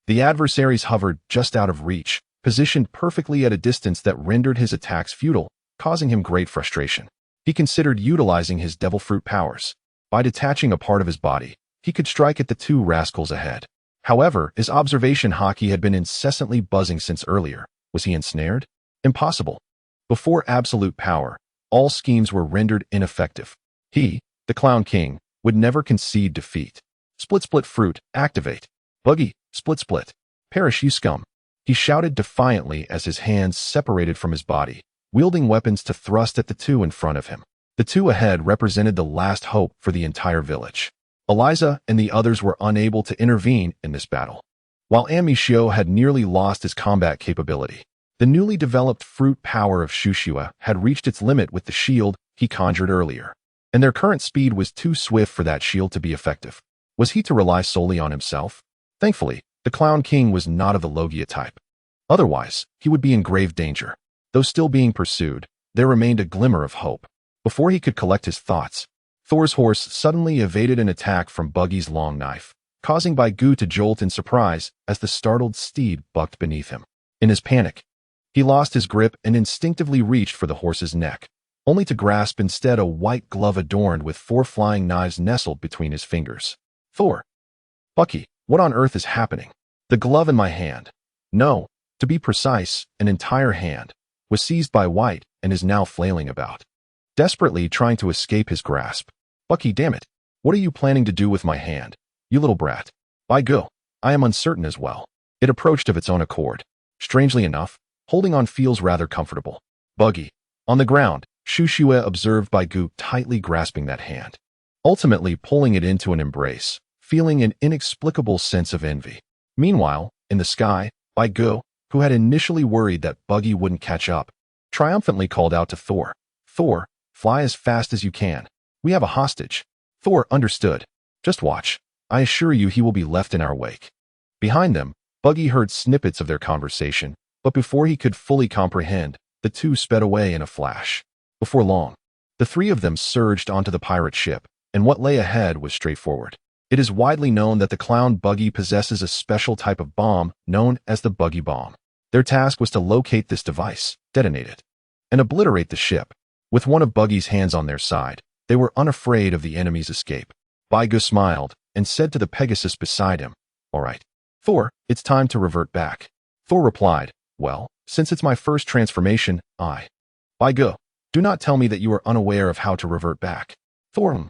the adversaries hovered just out of reach, positioned perfectly at a distance that rendered his attacks futile, causing him great frustration. He considered utilizing his devil fruit powers. By detaching a part of his body, he could strike at the two rascals ahead. However, his observation hockey had been incessantly buzzing since earlier. Was he ensnared? Impossible. Before absolute power, all schemes were rendered ineffective. He, the Clown King, would never concede defeat. Split fruit, activate. Buggy, split. Perish, you scum! He shouted defiantly as his hands separated from his body, wielding weapons to thrust at the two in front of him. The two ahead represented the last hope for the entire village. Eliza and the others were unable to intervene in this battle. While Amicio had nearly lost his combat capability, the newly developed fruit power of Shushua had reached its limit with the shield he conjured earlier, and their current speed was too swift for that shield to be effective. Was he to rely solely on himself? Thankfully, the Clown King was not of the Logia type. Otherwise, he would be in grave danger. Though still being pursued, there remained a glimmer of hope. Before he could collect his thoughts, Thor's horse suddenly evaded an attack from Buggy's long knife, causing Baigu to jolt in surprise as the startled steed bucked beneath him. In his panic, he lost his grip and instinctively reached for the horse's neck, only to grasp instead a white glove adorned with 4 flying knives nestled between his fingers. Thor! Bucky, what on earth is happening? The glove in my hand, no, to be precise, an entire hand, was seized by White and is now flailing about, desperately trying to escape his grasp. Bucky, damn it! What are you planning to do with my hand, you little brat? Baigu, I am uncertain as well. It approached of its own accord. Strangely enough, holding on feels rather comfortable. Buggy. On the ground, Shushua observed Baigu tightly grasping that hand, ultimately pulling it into an embrace, feeling an inexplicable sense of envy. Meanwhile, in the sky, Baigu, who had initially worried that Buggy wouldn't catch up, triumphantly called out to Thor. Thor, fly as fast as you can. We have a hostage. Thor understood. Just watch. I assure you he will be left in our wake. Behind them, Buggy heard snippets of their conversation, but before he could fully comprehend, the two sped away in a flash. Before long, the three of them surged onto the pirate ship, and what lay ahead was straightforward. It is widely known that the clown Buggy possesses a special type of bomb known as the Buggy Bomb. Their task was to locate this device, detonate it, and obliterate the ship. With one of Buggy's hands on their side, they were unafraid of the enemy's escape. Baigu smiled and said to the Pegasus beside him, "All right, Thor, it's time to revert back." Thor replied, "Well, since it's my first transformation, Baigu, do not tell me that you are unaware of how to revert back." Thor,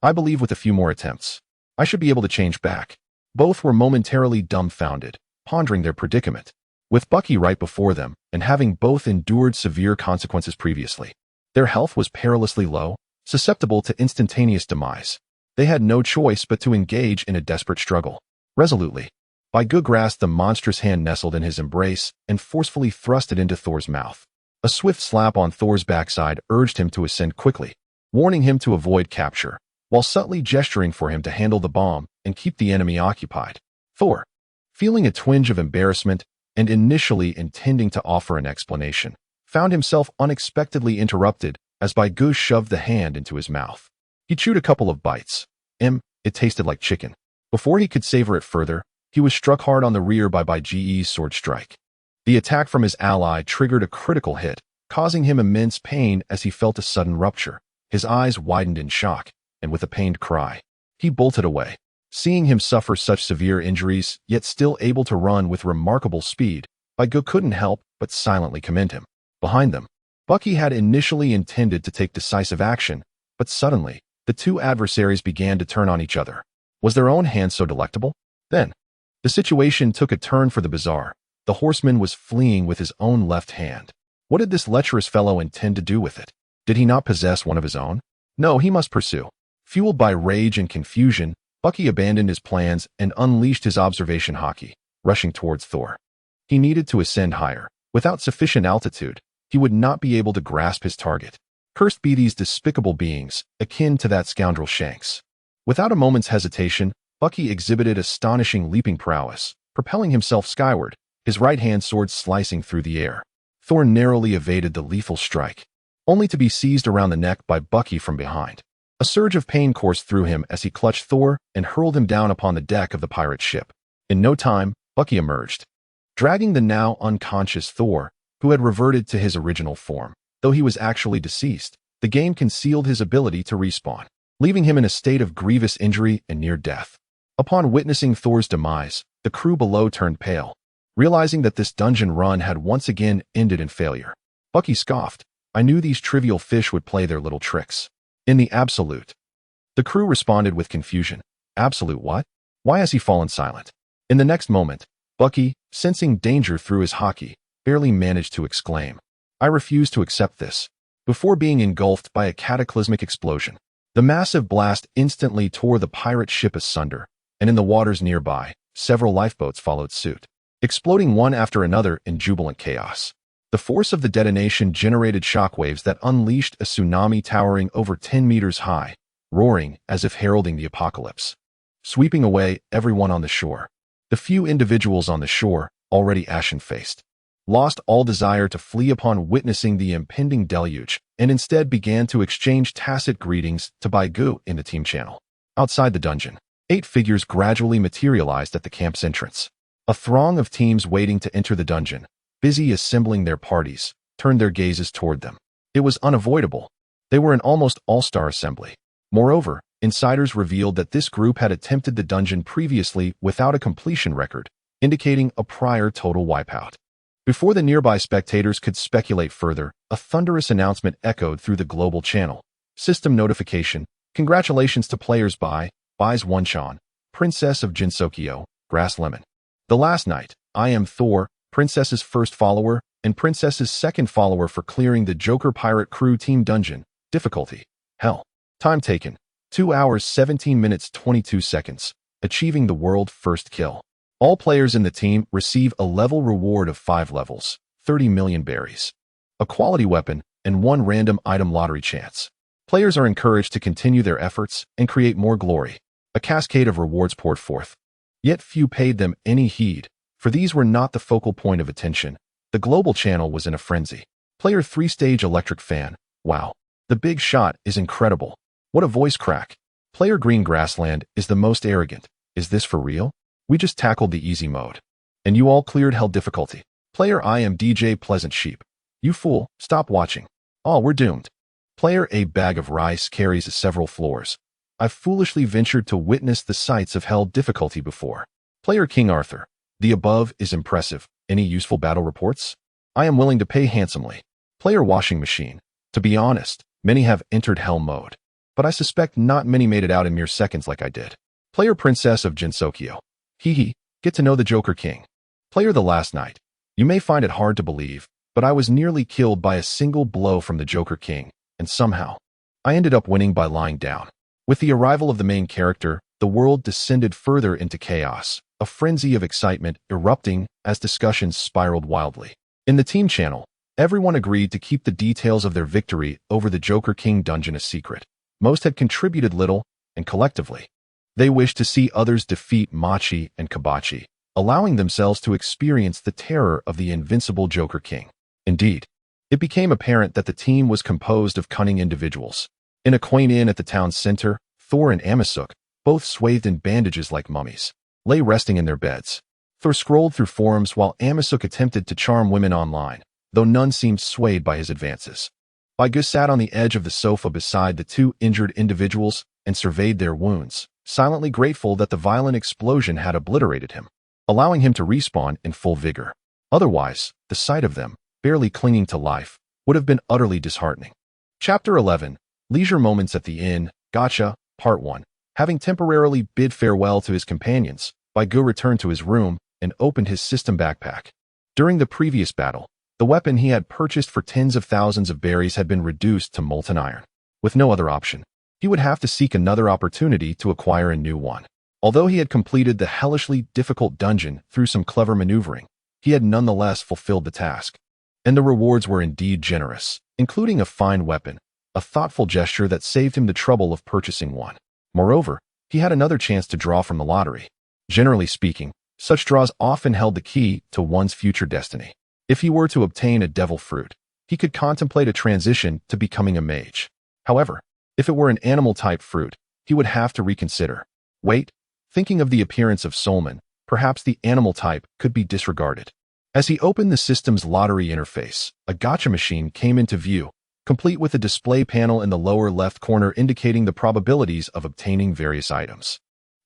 I believe with a few more attempts, I should be able to change back. Both were momentarily dumbfounded, pondering their predicament. With Bucky right before them, and having both endured severe consequences previously, their health was perilously low, susceptible to instantaneous demise. They had no choice but to engage in a desperate struggle. Resolutely, Baigu grasped the monstrous hand nestled in his embrace and forcefully thrust it into Thor's mouth. A swift slap on Thor's backside urged him to ascend quickly, warning him to avoid capture, while subtly gesturing for him to handle the bomb and keep the enemy occupied. Thor, feeling a twinge of embarrassment and initially intending to offer an explanation, found himself unexpectedly interrupted as Baigu shoved the hand into his mouth. He chewed a couple of bites. It tasted like chicken. Before he could savor it further, he was struck hard on the rear by Baiji's sword strike. The attack from his ally triggered a critical hit, causing him immense pain as he felt a sudden rupture. His eyes widened in shock, and with a pained cry, he bolted away. Seeing him suffer such severe injuries, yet still able to run with remarkable speed, Baigu couldn't help but silently commend him. Behind them, Bucky had initially intended to take decisive action, but suddenly, the two adversaries began to turn on each other. Was their own hand so delectable? Then, the situation took a turn for the bizarre. The horseman was fleeing with his own left hand. What did this lecherous fellow intend to do with it? Did he not possess one of his own? No, he must pursue. Fueled by rage and confusion, Bucky abandoned his plans and unleashed his observation hockey, rushing towards Thor. He needed to ascend higher. Without sufficient altitude, he would not be able to grasp his target. Cursed be these despicable beings, akin to that scoundrel Shanks. Without a moment's hesitation, Bucky exhibited astonishing leaping prowess, propelling himself skyward, his right-hand sword slicing through the air. Thor narrowly evaded the lethal strike, only to be seized around the neck by Bucky from behind. A surge of pain coursed through him as he clutched Thor and hurled him down upon the deck of the pirate ship. In no time, Bucky emerged, dragging the now unconscious Thor, who had reverted to his original form. Though he was actually deceased, the game concealed his ability to respawn, leaving him in a state of grievous injury and near death. Upon witnessing Thor's demise, the crew below turned pale, realizing that this dungeon run had once again ended in failure. Bucky scoffed, "I knew these trivial fish would play their little tricks." In the absolute. The crew responded with confusion. Absolute what? Why has he fallen silent? In the next moment, Bucky, sensing danger through his hockey, barely managed to exclaim, "I refuse to accept this," before being engulfed by a cataclysmic explosion. The massive blast instantly tore the pirate ship asunder, and in the waters nearby, several lifeboats followed suit, exploding one after another in jubilant chaos. The force of the detonation generated shockwaves that unleashed a tsunami towering over 10 meters high, roaring as if heralding the apocalypse, sweeping away everyone on the shore. The few individuals on the shore, already ashen-faced, lost all desire to flee upon witnessing the impending deluge, and instead began to exchange tacit greetings to Baigu in the team channel. Outside the dungeon, 8 figures gradually materialized at the camp's entrance. A throng of teams waiting to enter the dungeon, busy assembling their parties, turned their gazes toward them. It was unavoidable. They were an almost all-star assembly. Moreover, insiders revealed that this group had attempted the dungeon previously without a completion record, indicating a prior total wipeout. Before the nearby spectators could speculate further, a thunderous announcement echoed through the global channel. System notification. Congratulations to players by Bai's Wanchan, Princess of Jinsokyo, Grass Lemon. The last night, I am Thor, Princess's first follower, and Princess's second follower for clearing the Joker Pirate Crew Team Dungeon. Difficulty: Hell. Time taken: 2 hours 17 minutes 22 seconds, achieving the world first kill. All players in the team receive a level reward of 5 levels, 30 million berries, a quality weapon, and 1 random item lottery chance. Players are encouraged to continue their efforts and create more glory. A cascade of rewards poured forth. Yet few paid them any heed, for these were not the focal point of attention. The global channel was in a frenzy. Player 3-stage electric fan. Wow. The big shot is incredible. What a voice crack. Player Green Grassland is the most arrogant. Is this for real? We just tackled the easy mode. And you all cleared hell difficulty. Player I am DJ Pleasant Sheep. You fool, stop watching. Oh, we're doomed. Player A bag of rice carries several floors. I've foolishly ventured to witness the sights of hell difficulty before. Player King Arthur. The above is impressive. Any useful battle reports? I am willing to pay handsomely. Player Washing Machine. To be honest, many have entered hell mode, but I suspect not many made it out in mere seconds like I did. Player Princess of Jinsokyo. Hee, get to know the Joker King. Player The Last Night. You may find it hard to believe, but I was nearly killed by a single blow from the Joker King, and somehow, I ended up winning by lying down. With the arrival of the main character, the world descended further into chaos, a frenzy of excitement erupting as discussions spiraled wildly. In the team channel, everyone agreed to keep the details of their victory over the Joker King dungeon a secret. Most had contributed little, and collectively, they wished to see others defeat Machi and Kabachi, allowing themselves to experience the terror of the invincible Joker King. Indeed, it became apparent that the team was composed of cunning individuals. In a quaint inn at the town's center, Thor and Amasuk, both swathed in bandages like mummies, lay resting in their beds. Thor scrolled through forums while Amasuk attempted to charm women online, though none seemed swayed by his advances. Baigu sat on the edge of the sofa beside the 2 injured individuals and surveyed their wounds, silently grateful that the violent explosion had obliterated him, allowing him to respawn in full vigor. Otherwise, the sight of them, barely clinging to life, would have been utterly disheartening. Chapter 11. Leisure Moments at the Inn, Gotcha, Part 1. Having temporarily bid farewell to his companions, Baigu returned to his room and opened his system backpack. During the previous battle, the weapon he had purchased for tens of thousands of berries had been reduced to molten iron. With no other option, he would have to seek another opportunity to acquire a new one. Although he had completed the hellishly difficult dungeon through some clever maneuvering, he had nonetheless fulfilled the task. And the rewards were indeed generous, including a fine weapon, a thoughtful gesture that saved him the trouble of purchasing one. Moreover, he had another chance to draw from the lottery. Generally speaking, such draws often held the key to one's future destiny. If he were to obtain a devil fruit, he could contemplate a transition to becoming a mage. However, if it were an animal-type fruit, he would have to reconsider. Wait, thinking of the appearance of Solman, perhaps the animal type could be disregarded. As he opened the system's lottery interface, a gacha machine came into view, complete with a display panel in the lower left corner indicating the probabilities of obtaining various items.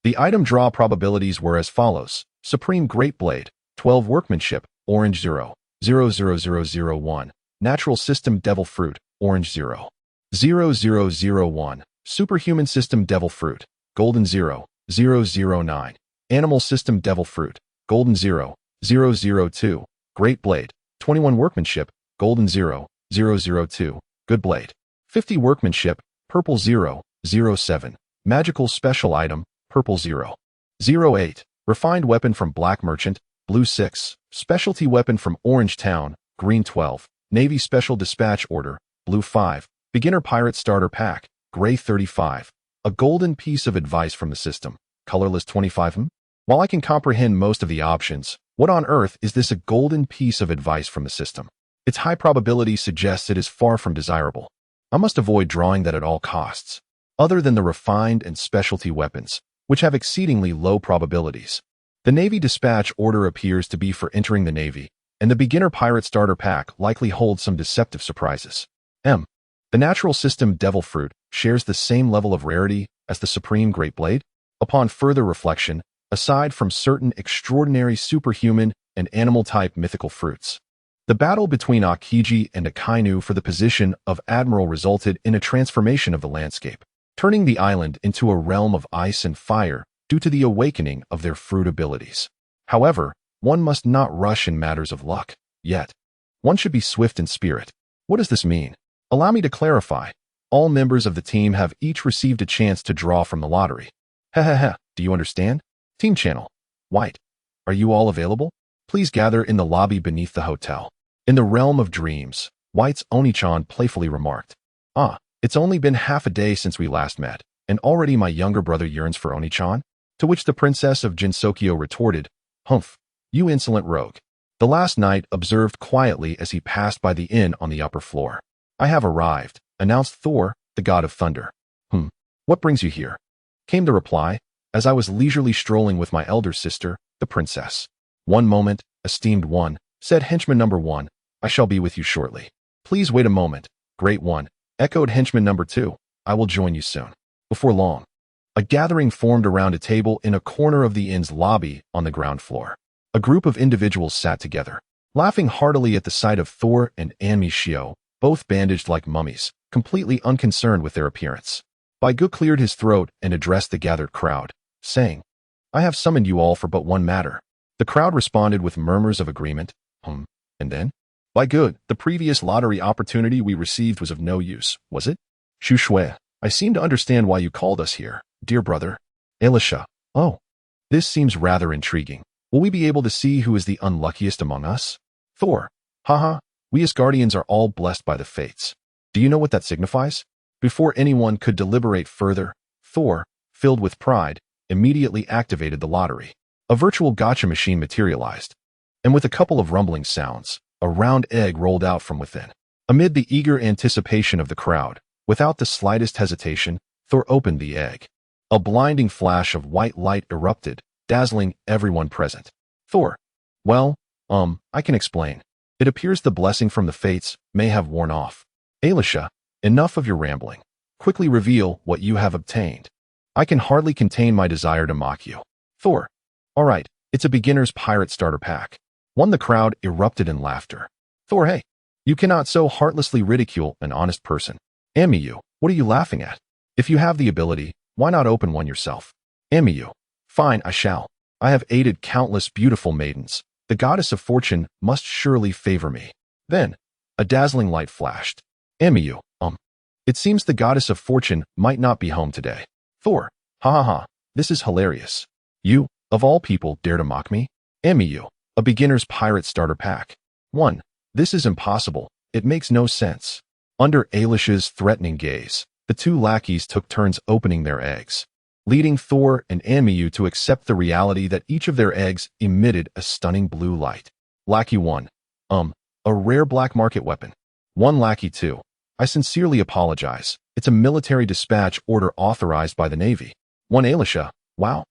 The item draw probabilities were as follows: Supreme Great Blade, 12 Workmanship, Orange 0, 00001, Natural System Devil Fruit, Orange 0, 0001, Superhuman System Devil Fruit, Golden 0, 009, Animal System Devil Fruit, Golden 0, 002. Great blade. 21 workmanship, golden 002. Good blade. 50 workmanship, purple 007. Magical special item, purple 008. Refined weapon from black merchant, blue 6. Specialty weapon from orange town, green 12. Navy special dispatch order, blue 5. Beginner pirate starter pack, gray 35. A golden piece of advice from the system, colorless 25. While I can comprehend most of the options, what on earth is this a golden piece of advice from the system? Its high probability suggests it is far from desirable. I must avoid drawing that at all costs. Other than the refined and specialty weapons, which have exceedingly low probabilities. The Navy dispatch order appears to be for entering the Navy, and the beginner pirate starter pack likely holds some deceptive surprises. The natural system Devil Fruit shares the same level of rarity as the Supreme Great Blade. Upon further reflection, aside from certain extraordinary superhuman and animal-type mythical fruits, the battle between Akiji and Akainu for the position of Admiral resulted in a transformation of the landscape, turning the island into a realm of ice and fire due to the awakening of their fruit abilities. However, one must not rush in matters of luck, yet. One should be swift in spirit. What does this mean? Allow me to clarify. All members of the team have each received a chance to draw from the lottery. Do you understand? Team Channel. White. Are you all available? Please gather in the lobby beneath the hotel. In the realm of dreams, White's Oni-chan playfully remarked. It's only been half a day since we last met, and already my younger brother yearns for Oni-chan? To which the princess of Jinsokyo retorted, Humph, you insolent rogue. The last knight observed quietly as he passed by the inn on the upper floor. I have arrived, announced Thor, the god of thunder. What brings you here? Came the reply, as I was leisurely strolling with my elder sister, the princess. One moment, esteemed one, said henchman number 1, I shall be with you shortly. Please wait a moment, great one, echoed henchman number 2, I will join you soon. Before long, a gathering formed around a table in a corner of the inn's lobby on the ground floor. A group of individuals sat together, laughing heartily at the sight of Thor and Anmi Shio, both bandaged like mummies, completely unconcerned with their appearance. Baigu cleared his throat and addressed the gathered crowd, saying, I have summoned you all for but one matter. The crowd responded with murmurs of agreement. And then? Baigu, the previous lottery opportunity we received was of no use, was it? Shu Shui, I seem to understand why you called us here, dear brother. Elisha, oh, this seems rather intriguing. Will we be able to see who is the unluckiest among us? Thor, haha, we Asgardians are all blessed by the fates. Do you know what that signifies? Before anyone could deliberate further, Thor, filled with pride, immediately activated the lottery. A virtual gacha machine materialized, and with a couple of rumbling sounds, a round egg rolled out from within. Amid the eager anticipation of the crowd, without the slightest hesitation, Thor opened the egg. A blinding flash of white light erupted, dazzling everyone present. Thor, well, I can explain. It appears the blessing from the fates may have worn off. Elisha, enough of your rambling. Quickly reveal what you have obtained. I can hardly contain my desire to mock you. Thor, all right, it's a beginner's pirate starter pack. The crowd erupted in laughter. Thor, hey, you cannot so heartlessly ridicule an honest person. Amiyu, what are you laughing at? If you have the ability, why not open one yourself? Amiyu, fine, I shall. I have aided countless beautiful maidens. The goddess of fortune must surely favor me. Then, a dazzling light flashed. Amiyu, it seems the goddess of fortune might not be home today. Thor, ha, this is hilarious. You, of all people, dare to mock me? Amiyu, a beginner's pirate starter pack. 1. This is impossible. It makes no sense. Under Elisha's threatening gaze, the two lackeys took turns opening their eggs, leading Thor and Amiyu to accept the reality that each of their eggs emitted a stunning blue light. Lackey 1. A rare black market weapon. 1 Lackey 2. I sincerely apologize. It's a military dispatch order authorized by the Navy. 1 Elisha. Wow.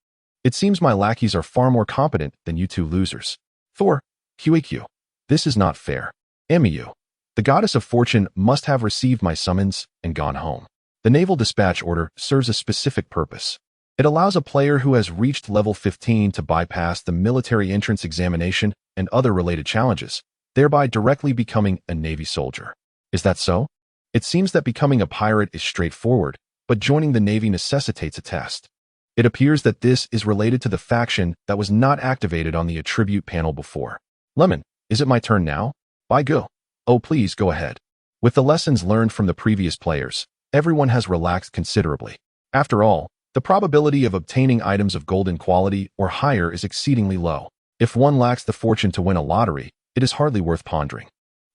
It seems my lackeys are far more competent than you two losers. Thor, QAQ. This is not fair. Amiyu. The goddess of fortune must have received my summons and gone home. The naval dispatch order serves a specific purpose. It allows a player who has reached level 15 to bypass the military entrance examination and other related challenges, thereby directly becoming a Navy soldier. Is that so? It seems that becoming a pirate is straightforward, but joining the Navy necessitates a test. It appears that this is related to the faction that was not activated on the attribute panel before. Lemon, is it my turn now? By Go. Oh, please go ahead. With the lessons learned from the previous players, everyone has relaxed considerably. After all, the probability of obtaining items of golden quality or higher is exceedingly low. If one lacks the fortune to win a lottery, it is hardly worth pondering.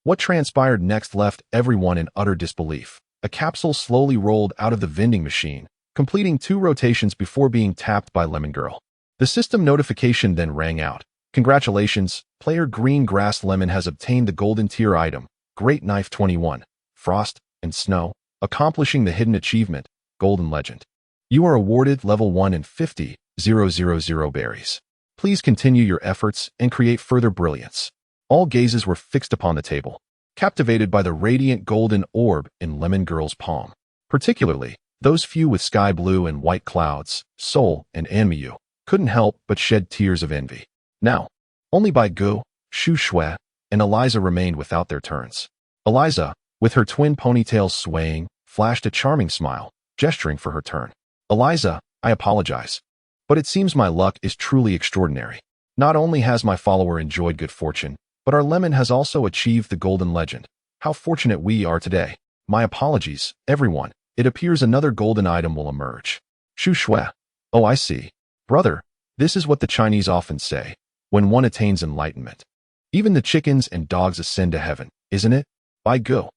What transpired next left everyone in utter disbelief. A capsule slowly rolled out of the vending machine, completing 2 rotations before being tapped by Lemon Girl. The system notification then rang out. Congratulations, player Green Grass Lemon has obtained the golden tier item, Great Knife 21, Frost and Snow, accomplishing the hidden achievement, Golden Legend. You are awarded level 1 and 50,000 berries. Please continue your efforts and create further brilliance. All gazes were fixed upon the table, captivated by the radiant golden orb in Lemon Girl's palm. Particularly, those few with sky blue and white clouds, Sol and Anmiyu, couldn't help but shed tears of envy. Now, only Bai Gu, Shu Shui, and Eliza remained without their turns. Eliza, with her twin ponytails swaying, flashed a charming smile, gesturing for her turn. Eliza, I apologize, but it seems my luck is truly extraordinary. Not only has my follower enjoyed good fortune, but our Lemon has also achieved the golden legend. How fortunate we are today. My apologies, everyone. It appears another golden item will emerge. Shu Shui. Oh, I see. Brother, this is what the Chinese often say, when one attains enlightenment. Even the chickens and dogs ascend to heaven, isn't it? By Go.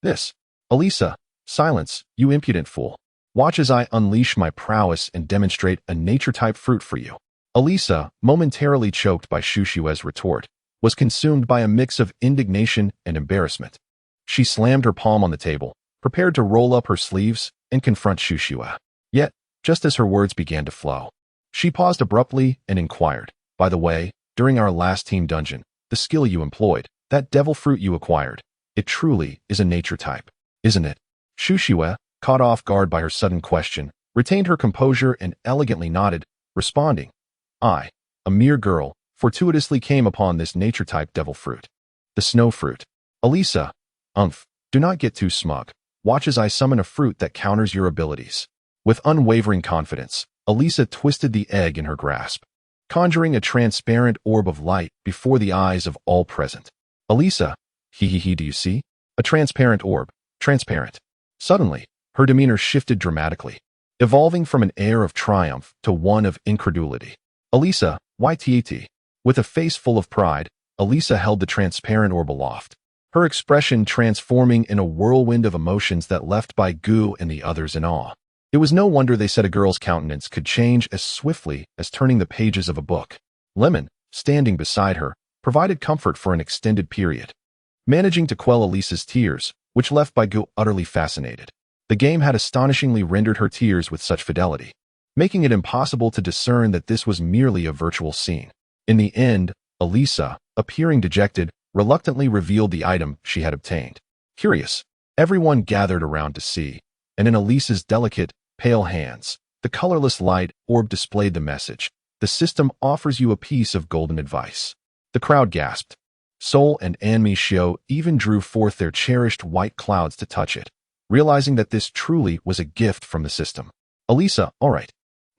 This. Elisa, silence, you impudent fool. Watch as I unleash my prowess and demonstrate a nature-type fruit for you. Elisa, momentarily choked by Shu Shui's retort, was consumed by a mix of indignation and embarrassment. She slammed her palm on the table, prepared to roll up her sleeves and confront Shu Shui. Yet, just as her words began to flow, she paused abruptly and inquired, by the way, during our last team dungeon, the skill you employed, that devil fruit you acquired, it truly is a nature type, isn't it? Shu Shui, caught off guard by her sudden question, retained her composure and elegantly nodded, responding, I, a mere girl, fortuitously came upon this nature-type devil fruit. The snow fruit. Elisa, do not get too smug. Watch as I summon a fruit that counters your abilities. With unwavering confidence, Elisa twisted the egg in her grasp, conjuring a transparent orb of light before the eyes of all present. Elisa, do you see? A transparent orb, transparent. Suddenly, her demeanor shifted dramatically, evolving from an air of triumph to one of incredulity. Elisa, YTAT. With a face full of pride, Elisa held the transparent orb aloft, her expression transforming in a whirlwind of emotions that left Bai Gu and the others in awe. It was no wonder they said a girl's countenance could change as swiftly as turning the pages of a book. Lemon, standing beside her, provided comfort for an extended period, managing to quell Elisa's tears, which left Bai Gu utterly fascinated. The game had astonishingly rendered her tears with such fidelity, making it impossible to discern that this was merely a virtual scene. In the end, Elisa, appearing dejected, reluctantly revealed the item she had obtained. Curious, everyone gathered around to see, and in Elisa's delicate, pale hands, the colorless light orb displayed the message. The system offers you a piece of golden advice. The crowd gasped. Sol and Anmi Shio even drew forth their cherished white clouds to touch it, realizing that this truly was a gift from the system. Elisa, all right.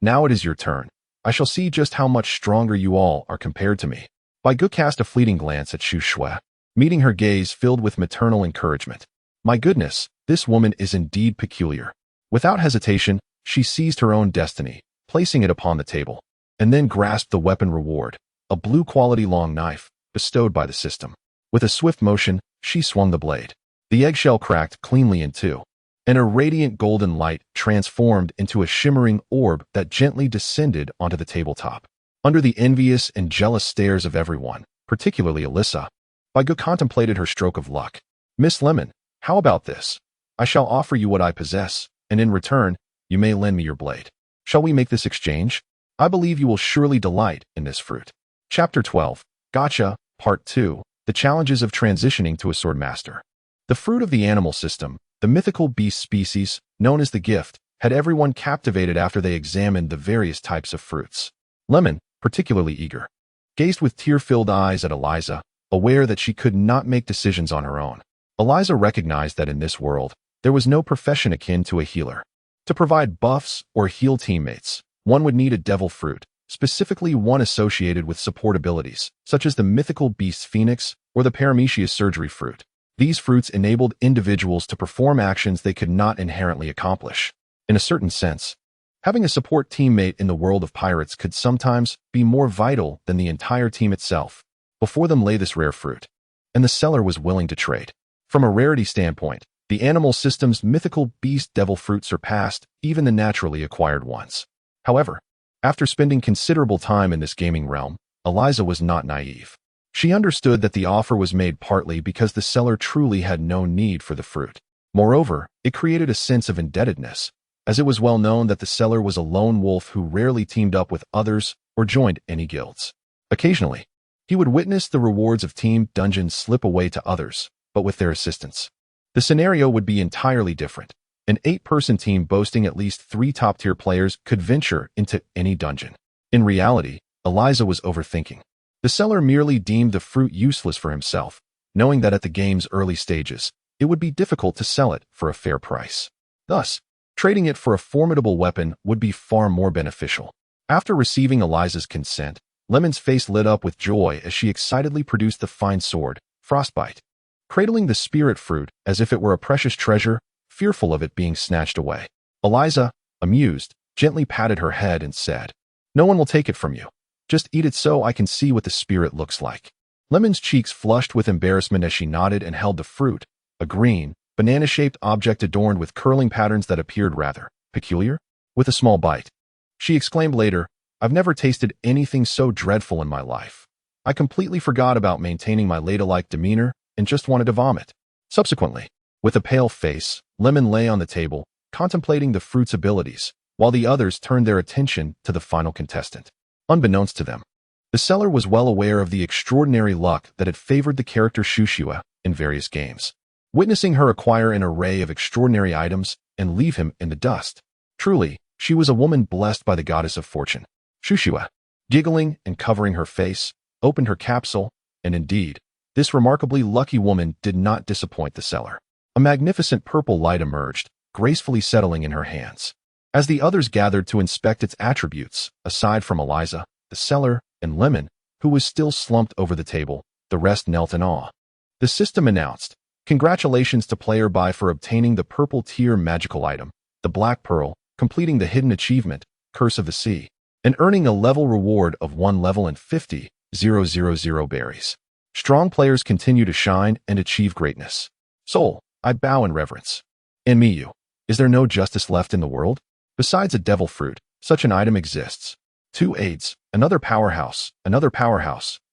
Now it is your turn. I shall see just how much stronger you all are compared to me. Bai Gu cast a fleeting glance at Shu Shui, meeting her gaze filled with maternal encouragement. My goodness, this woman is indeed peculiar. Without hesitation, she seized her own destiny, placing it upon the table, and then grasped the weapon reward, a blue-quality long knife, bestowed by the system. With a swift motion, she swung the blade. The eggshell cracked cleanly in two, and a radiant golden light transformed into a shimmering orb that gently descended onto the tabletop. Under the envious and jealous stares of everyone, particularly Elisa, Bai Gu contemplated her stroke of luck. Miss Lemon, how about this? I shall offer you what I possess, and in return, you may lend me your blade. Shall we make this exchange? I believe you will surely delight in this fruit. Chapter 12, Gotcha, Part 2, The Challenges of Transitioning to a Swordmaster. The fruit of the animal system, the mythical beast species, known as the gift, had everyone captivated after they examined the various types of fruits. Lemon, particularly eager, gazed with tear-filled eyes at Eliza, aware that she could not make decisions on her own. Eliza recognized that in this world, there was no profession akin to a healer. To provide buffs or heal teammates, One would need a devil fruit, specifically one associated with support abilities, such as the mythical beast phoenix or the paramecia surgery fruit. These fruits enabled individuals to perform actions they could not inherently accomplish. In a certain sense, having a support teammate in the world of pirates could sometimes be more vital than the entire team itself. Before them lay this rare fruit, and the seller was willing to trade. From a rarity standpoint, the animal system's mythical beast devil fruit surpassed even the naturally acquired ones. However, after spending considerable time in this gaming realm, Eliza was not naive. She understood that the offer was made partly because the seller truly had no need for the fruit. Moreover, it created a sense of indebtedness, as it was well known that the seller was a lone wolf who rarely teamed up with others or joined any guilds. Occasionally, he would witness the rewards of team dungeons slip away to others, but with their assistance. The scenario would be entirely different. An 8-person team boasting at least 3 top-tier players could venture into any dungeon. In reality, Eliza was overthinking. The seller merely deemed the fruit useless for himself, knowing that at the game's early stages, it would be difficult to sell it for a fair price. Thus, trading it for a formidable weapon would be far more beneficial. After receiving Eliza's consent, Lemon's face lit up with joy as she excitedly produced the fine sword, Frostbite. Cradling the spirit fruit as if it were a precious treasure, fearful of it being snatched away, Eliza, amused, gently patted her head and said, "No one will take it from you. Just eat it so I can see what the spirit looks like." Lemon's cheeks flushed with embarrassment as she nodded and held the fruit, a green, banana-shaped object adorned with curling patterns that appeared rather peculiar, with a small bite. She exclaimed later, "I've never tasted anything so dreadful in my life. I completely forgot about maintaining my ladylike demeanor and just wanted to vomit." Subsequently, with a pale face, Lemon lay on the table, contemplating the fruit's abilities, while the others turned their attention to the final contestant. Unbeknownst to them, the seller was well aware of the extraordinary luck that had favored the character Shushua in various games, witnessing her acquire an array of extraordinary items and leave him in the dust. Truly, she was a woman blessed by the goddess of fortune. Shushua, giggling and covering her face, opened her capsule, and indeed, this remarkably lucky woman did not disappoint the seller. A magnificent purple light emerged, gracefully settling in her hands. As the others gathered to inspect its attributes, aside from Eliza, the seller, and Lemon, who was still slumped over the table, the rest knelt in awe. The system announced, "Congratulations to player B for obtaining the purple tier magical item, the Black Pearl, completing the hidden achievement, Curse of the Sea, and earning a level reward of 1 level and 50,000 berries. Strong players continue to shine and achieve greatness. Soul, I bow in reverence. And me you, is there no justice left in the world? Besides a devil fruit, such an item exists. 2 aids, another powerhouse,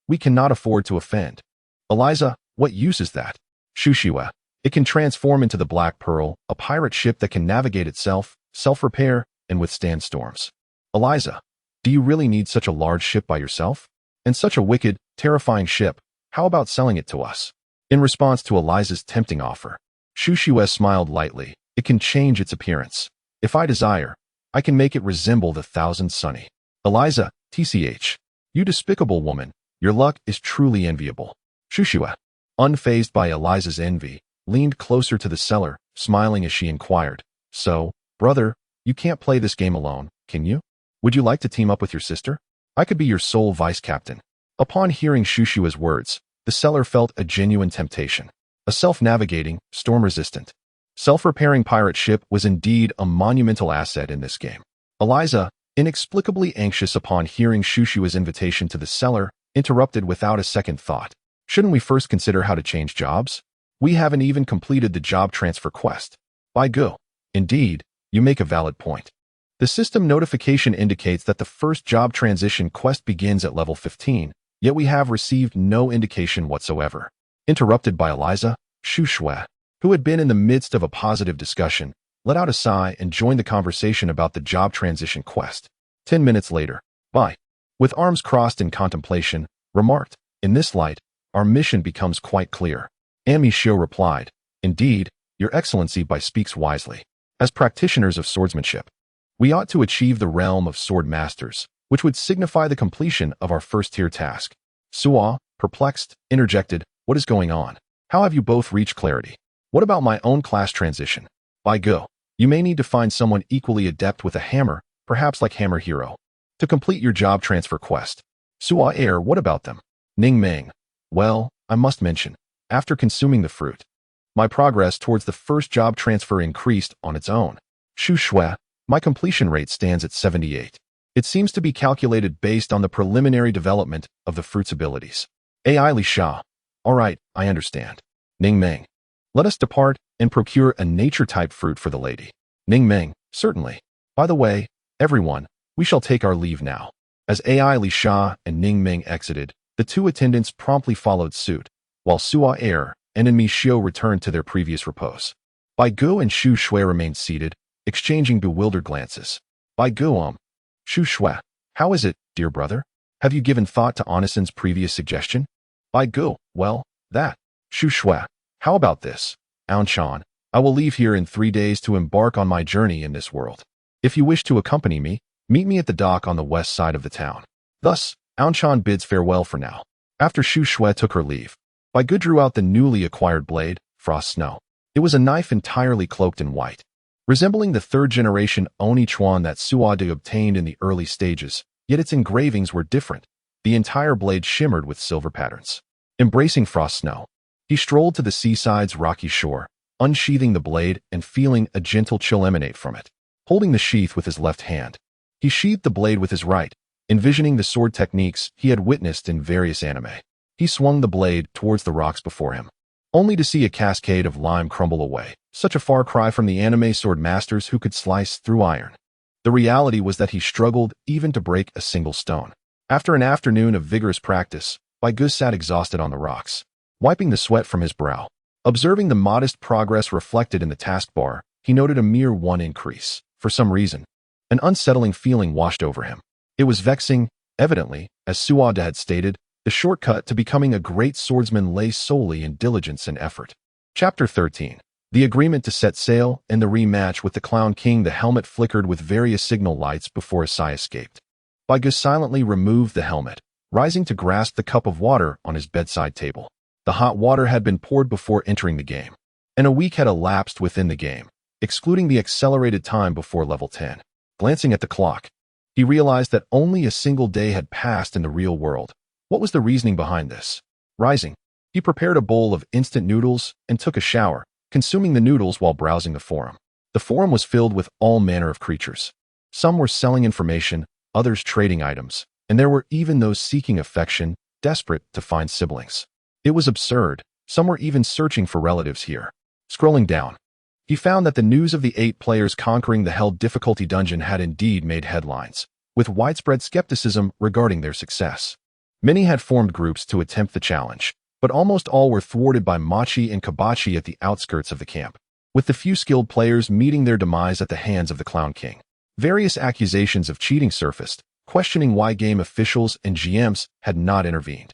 we cannot afford to offend. Eliza, what use is that? Shushua, it can transform into the Black Pearl, a pirate ship that can navigate itself, self-repair, and withstand storms. Eliza, do you really need such a large ship by yourself? And such a wicked, terrifying ship, how about selling it to us?" In response to Eliza's tempting offer, Shushua smiled lightly. "It can change its appearance. If I desire, I can make it resemble the Thousand Sunny." Eliza, TCH. You despicable woman, your luck is truly enviable. Shushua, unfazed by Eliza's envy, leaned closer to the seller, smiling as she inquired, "So, brother, you can't play this game alone, can you? Would you like to team up with your sister? I could be your sole vice-captain." Upon hearing Shushua's words, the seller felt a genuine temptation. A self-navigating, storm-resistant, self-repairing pirate ship was indeed a monumental asset in this game. Eliza, inexplicably anxious upon hearing Shushua's invitation to the seller, interrupted without a second thought. "Shouldn't we first consider how to change jobs? We haven't even completed the job transfer quest." By go. Indeed, you make a valid point. The system notification indicates that the first job transition quest begins at level 15, yet we have received no indication whatsoever. Interrupted by Eliza, Shushua, who had been in the midst of a positive discussion, let out a sigh and joined the conversation about the job transition quest. 10 minutes later, Bai, with arms crossed in contemplation, remarked, "In this light, our mission becomes quite clear." Amishio replied, "Indeed, Your Excellency Bai speaks wisely. As practitioners of swordsmanship, we ought to achieve the realm of sword masters, which would signify the completion of our first-tier task." Suo, perplexed, interjected, "What is going on? How have you both reached clarity? What about my own class transition?" By go. You may need to find someone equally adept with a hammer perhaps like Hammer Hero, to complete your job transfer quest. Sua Air, what about them? Ning Meng. Well, I must mention, after consuming the fruit, my progress towards the first job transfer increased on its own. Shu Shui, my completion rate stands at 78. It seems to be calculated based on the preliminary development of the fruit's abilities. AI Li Sha. All right, I understand. Ning Meng. Let us depart and procure a nature-type fruit for the lady. Ning Meng. Certainly. By the way, everyone, we shall take our leave now. As AI Li Sha and Ning Meng exited, the two attendants promptly followed suit, while Sua Air and Enmi Xiu returned to their previous repose. Bai Gu and Shu Shui remained seated, exchanging bewildered glances. Bai Gu, Shu Shui, how is it, dear brother? Have you given thought to Onisen's previous suggestion? Bai Gu, well, that. Shu Shui, how about this? Aonchan, I will leave here in 3 days to embark on my journey in this world. If you wish to accompany me, meet me at the dock on the west side of the town. Thus, Aonchan bids farewell for now. After Shu Shui took her leave, Bai Gu drew out the newly acquired blade, Frost Snow. It was a knife entirely cloaked in white. Resembling the third-generation Oni Chuan that Suade obtained in the early stages, yet its engravings were different. The entire blade shimmered with silver patterns. Embracing Frost Snow, he strolled to the seaside's rocky shore, unsheathing the blade and feeling a gentle chill emanate from it. Holding the sheath with his left hand, he sheathed the blade with his right, envisioning the sword techniques he had witnessed in various anime. He swung the blade towards the rocks before him, only to see a cascade of lime crumble away, such a far cry from the anime sword masters who could slice through iron. The reality was that he struggled even to break a single stone. After an afternoon of vigorous practice, Bai Gu sat exhausted on the rocks, wiping the sweat from his brow. Observing the modest progress reflected in the taskbar, he noted a mere 1 increase. For some reason, an unsettling feeling washed over him. It was vexing. Evidently, as Suade had stated, the shortcut to becoming a great swordsman lay solely in diligence and effort. Chapter 13. The agreement to set sail and the rematch with the Clown King. The helmet flickered with various signal lights before a sigh escaped. Bai Gu silently removed the helmet, rising to grasp the cup of water on his bedside table. The hot water had been poured before entering the game, and a week had elapsed within the game, excluding the accelerated time before level 10. Glancing at the clock, he realized that only a single day had passed in the real world. What was the reasoning behind this? Rising, he prepared a bowl of instant noodles and took a shower, consuming the noodles while browsing the forum. The forum was filled with all manner of creatures. Some were selling information, others trading items, and there were even those seeking affection, desperate to find siblings. It was absurd. Some were even searching for relatives here. Scrolling down, he found that the news of the 8 players conquering the Hell difficulty dungeon had indeed made headlines, with widespread skepticism regarding their success. Many had formed groups to attempt the challenge, but almost all were thwarted by Machi and Kabachi at the outskirts of the camp, with the few skilled players meeting their demise at the hands of the Clown King. Various accusations of cheating surfaced, questioning why game officials and GMs had not intervened.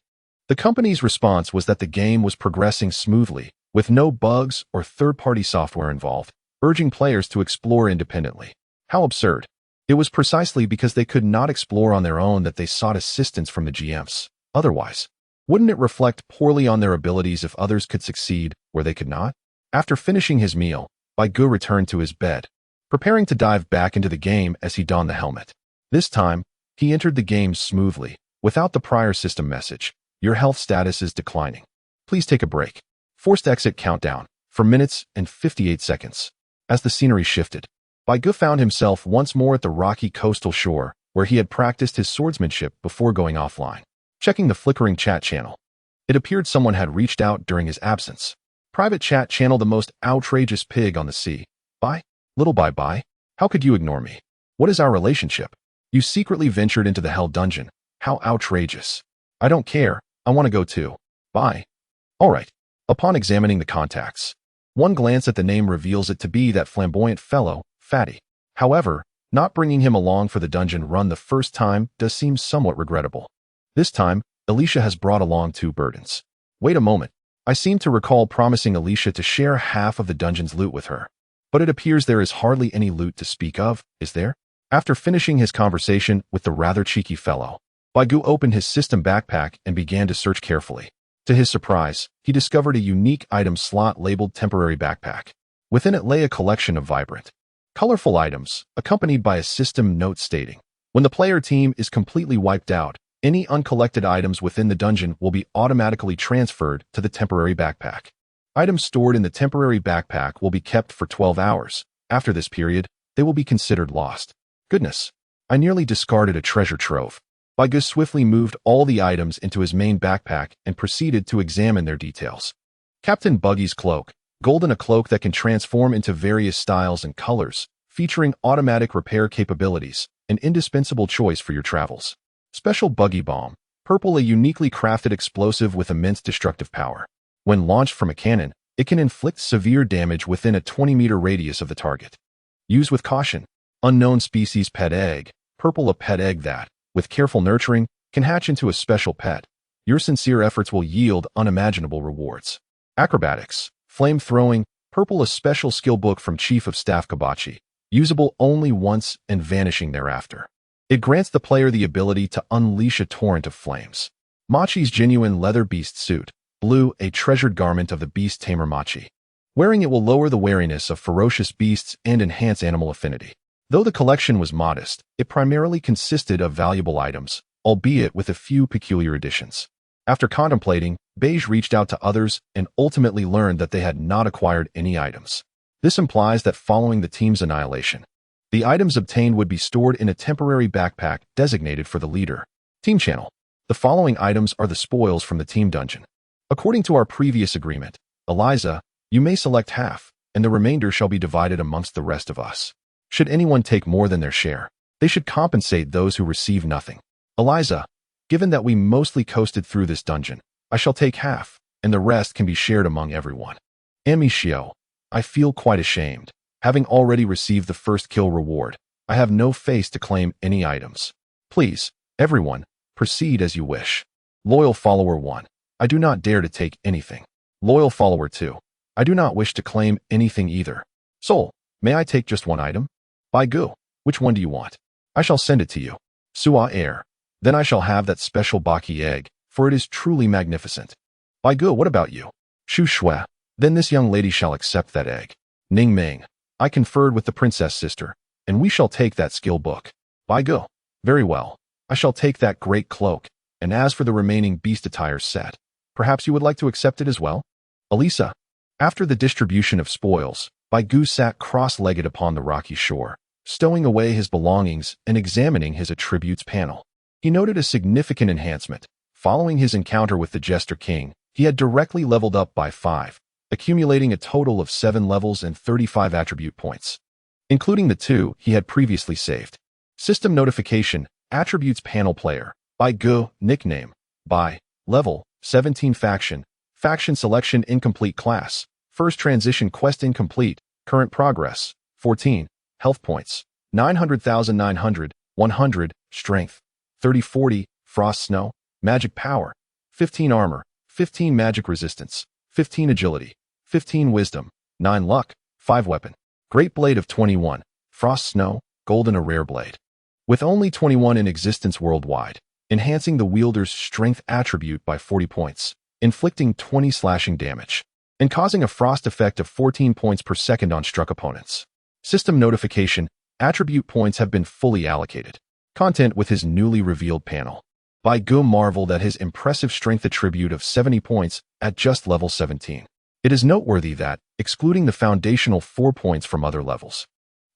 The company's response was that the game was progressing smoothly, with no bugs or third-party software involved, urging players to explore independently. How absurd. It was precisely because they could not explore on their own that they sought assistance from the GMs. Otherwise, wouldn't it reflect poorly on their abilities if others could succeed where they could not? After finishing his meal, Bai Gu returned to his bed, preparing to dive back into the game as he donned the helmet. This time, he entered the game smoothly, without the prior system message. Your health status is declining. Please take a break. Forced exit countdown for minutes and 58 seconds. As the scenery shifted, Bai Gu found himself once more at the rocky coastal shore, where he had practiced his swordsmanship before going offline. Checking the flickering chat channel, it appeared someone had reached out during his absence. Private chat channel: the most outrageous pig on the sea. Bye, little bye. How could you ignore me? What is our relationship? You secretly ventured into the Hell dungeon. How outrageous. I don't care. I want to go too. Bye. All right. Upon examining the contacts, one glance at the name reveals it to be that flamboyant fellow, Fatty. However, not bringing him along for the dungeon run the first time does seem somewhat regrettable. This time, Alicia has brought along 2 burdens. Wait a moment. I seem to recall promising Alicia to share half of the dungeon's loot with her. But it appears there is hardly any loot to speak of, is there? After finishing his conversation with the rather cheeky fellow, Bai Gu opened his system backpack and began to search carefully. To his surprise, he discovered a unique item slot labeled temporary backpack. Within it lay a collection of vibrant, Colorful items, accompanied by a system note stating, when the player team is completely wiped out, any uncollected items within the dungeon will be automatically transferred to the temporary backpack. Items stored in the temporary backpack will be kept for 12 hours. After this period, they will be considered lost. Goodness, I nearly discarded a treasure trove. Baigu swiftly moved all the items into his main backpack and proceeded to examine their details. Captain Buggy's cloak, golden, a cloak that can transform into various styles and colors, featuring automatic repair capabilities, an indispensable choice for your travels. Special Buggy Bomb, purple, a uniquely crafted explosive with immense destructive power. When launched from a cannon, it can inflict severe damage within a 20-meter radius of the target. Use with caution. Unknown species pet egg, purple, a pet egg that, with careful nurturing, can hatch into a special pet. Your sincere efforts will yield unimaginable rewards. Acrobatics, flame throwing, purple, a special skill book from Chief of Staff Kabachi, usable only once and vanishing thereafter. It grants the player the ability to unleash a torrent of flames. Machi's genuine leather beast suit, blue, a treasured garment of the beast tamer Machi. Wearing it will lower the wariness of ferocious beasts and enhance animal affinity. Though the collection was modest, it primarily consisted of valuable items, albeit with a few peculiar additions. After contemplating, Beige reached out to others and ultimately learned that they had not acquired any items. This implies that following the team's annihilation, the items obtained would be stored in a temporary backpack designated for the leader. Team Channel. The following items are the spoils from the team dungeon. According to our previous agreement, Eliza, you may select half, and the remainder shall be divided amongst the rest of us. Should anyone take more than their share, they should compensate those who receive nothing. Eliza, given that we mostly coasted through this dungeon, I shall take half, and the rest can be shared among everyone. Amicio, I feel quite ashamed. Having already received the first kill reward, I have no face to claim any items. Please, everyone, proceed as you wish. Loyal Follower 1, I do not dare to take anything. Loyal Follower 2, I do not wish to claim anything either. Soul, may I take just one item? Baigu, which one do you want? I shall send it to you. Sua Air, then I shall have that special Baki egg, for it is truly magnificent. Baigu, what about you? Shu Shui, then this young lady shall accept that egg. Ning Ming, I conferred with the princess sister, and we shall take that skill book. Baigu, very well. I shall take that great cloak, and as for the remaining beast attire set, perhaps you would like to accept it as well? Elisa, after the distribution of spoils, Baigu sat cross-legged upon the rocky shore, stowing away his belongings and examining his attributes panel. He noted a significant enhancement. Following his encounter with the Jester King, he had directly leveled up by 5, accumulating a total of 7 levels and 35 attribute points, including the 2 he had previously saved. System notification, attributes panel player, Baigu, nickname, by, level, 17 faction selection incomplete class, first transition quest incomplete, current progress, 14, health points, 900,900, 100, strength, 30-40, frost snow, magic power, 15 armor, 15 magic resistance, 15 agility, 15 wisdom, 9 luck, 5 weapon. Great blade of 21, frost snow, golden, a rare blade. With only 21 in existence worldwide, enhancing the wielder's strength attribute by 40 points, inflicting 20 slashing damage, and causing a frost effect of 14 points per second on struck opponents. System notification, attribute points have been fully allocated. Content with his newly revealed panel. Baigu marveled at his impressive strength attribute of 70 points at just level 17. It is noteworthy that, excluding the foundational 4 points from other levels,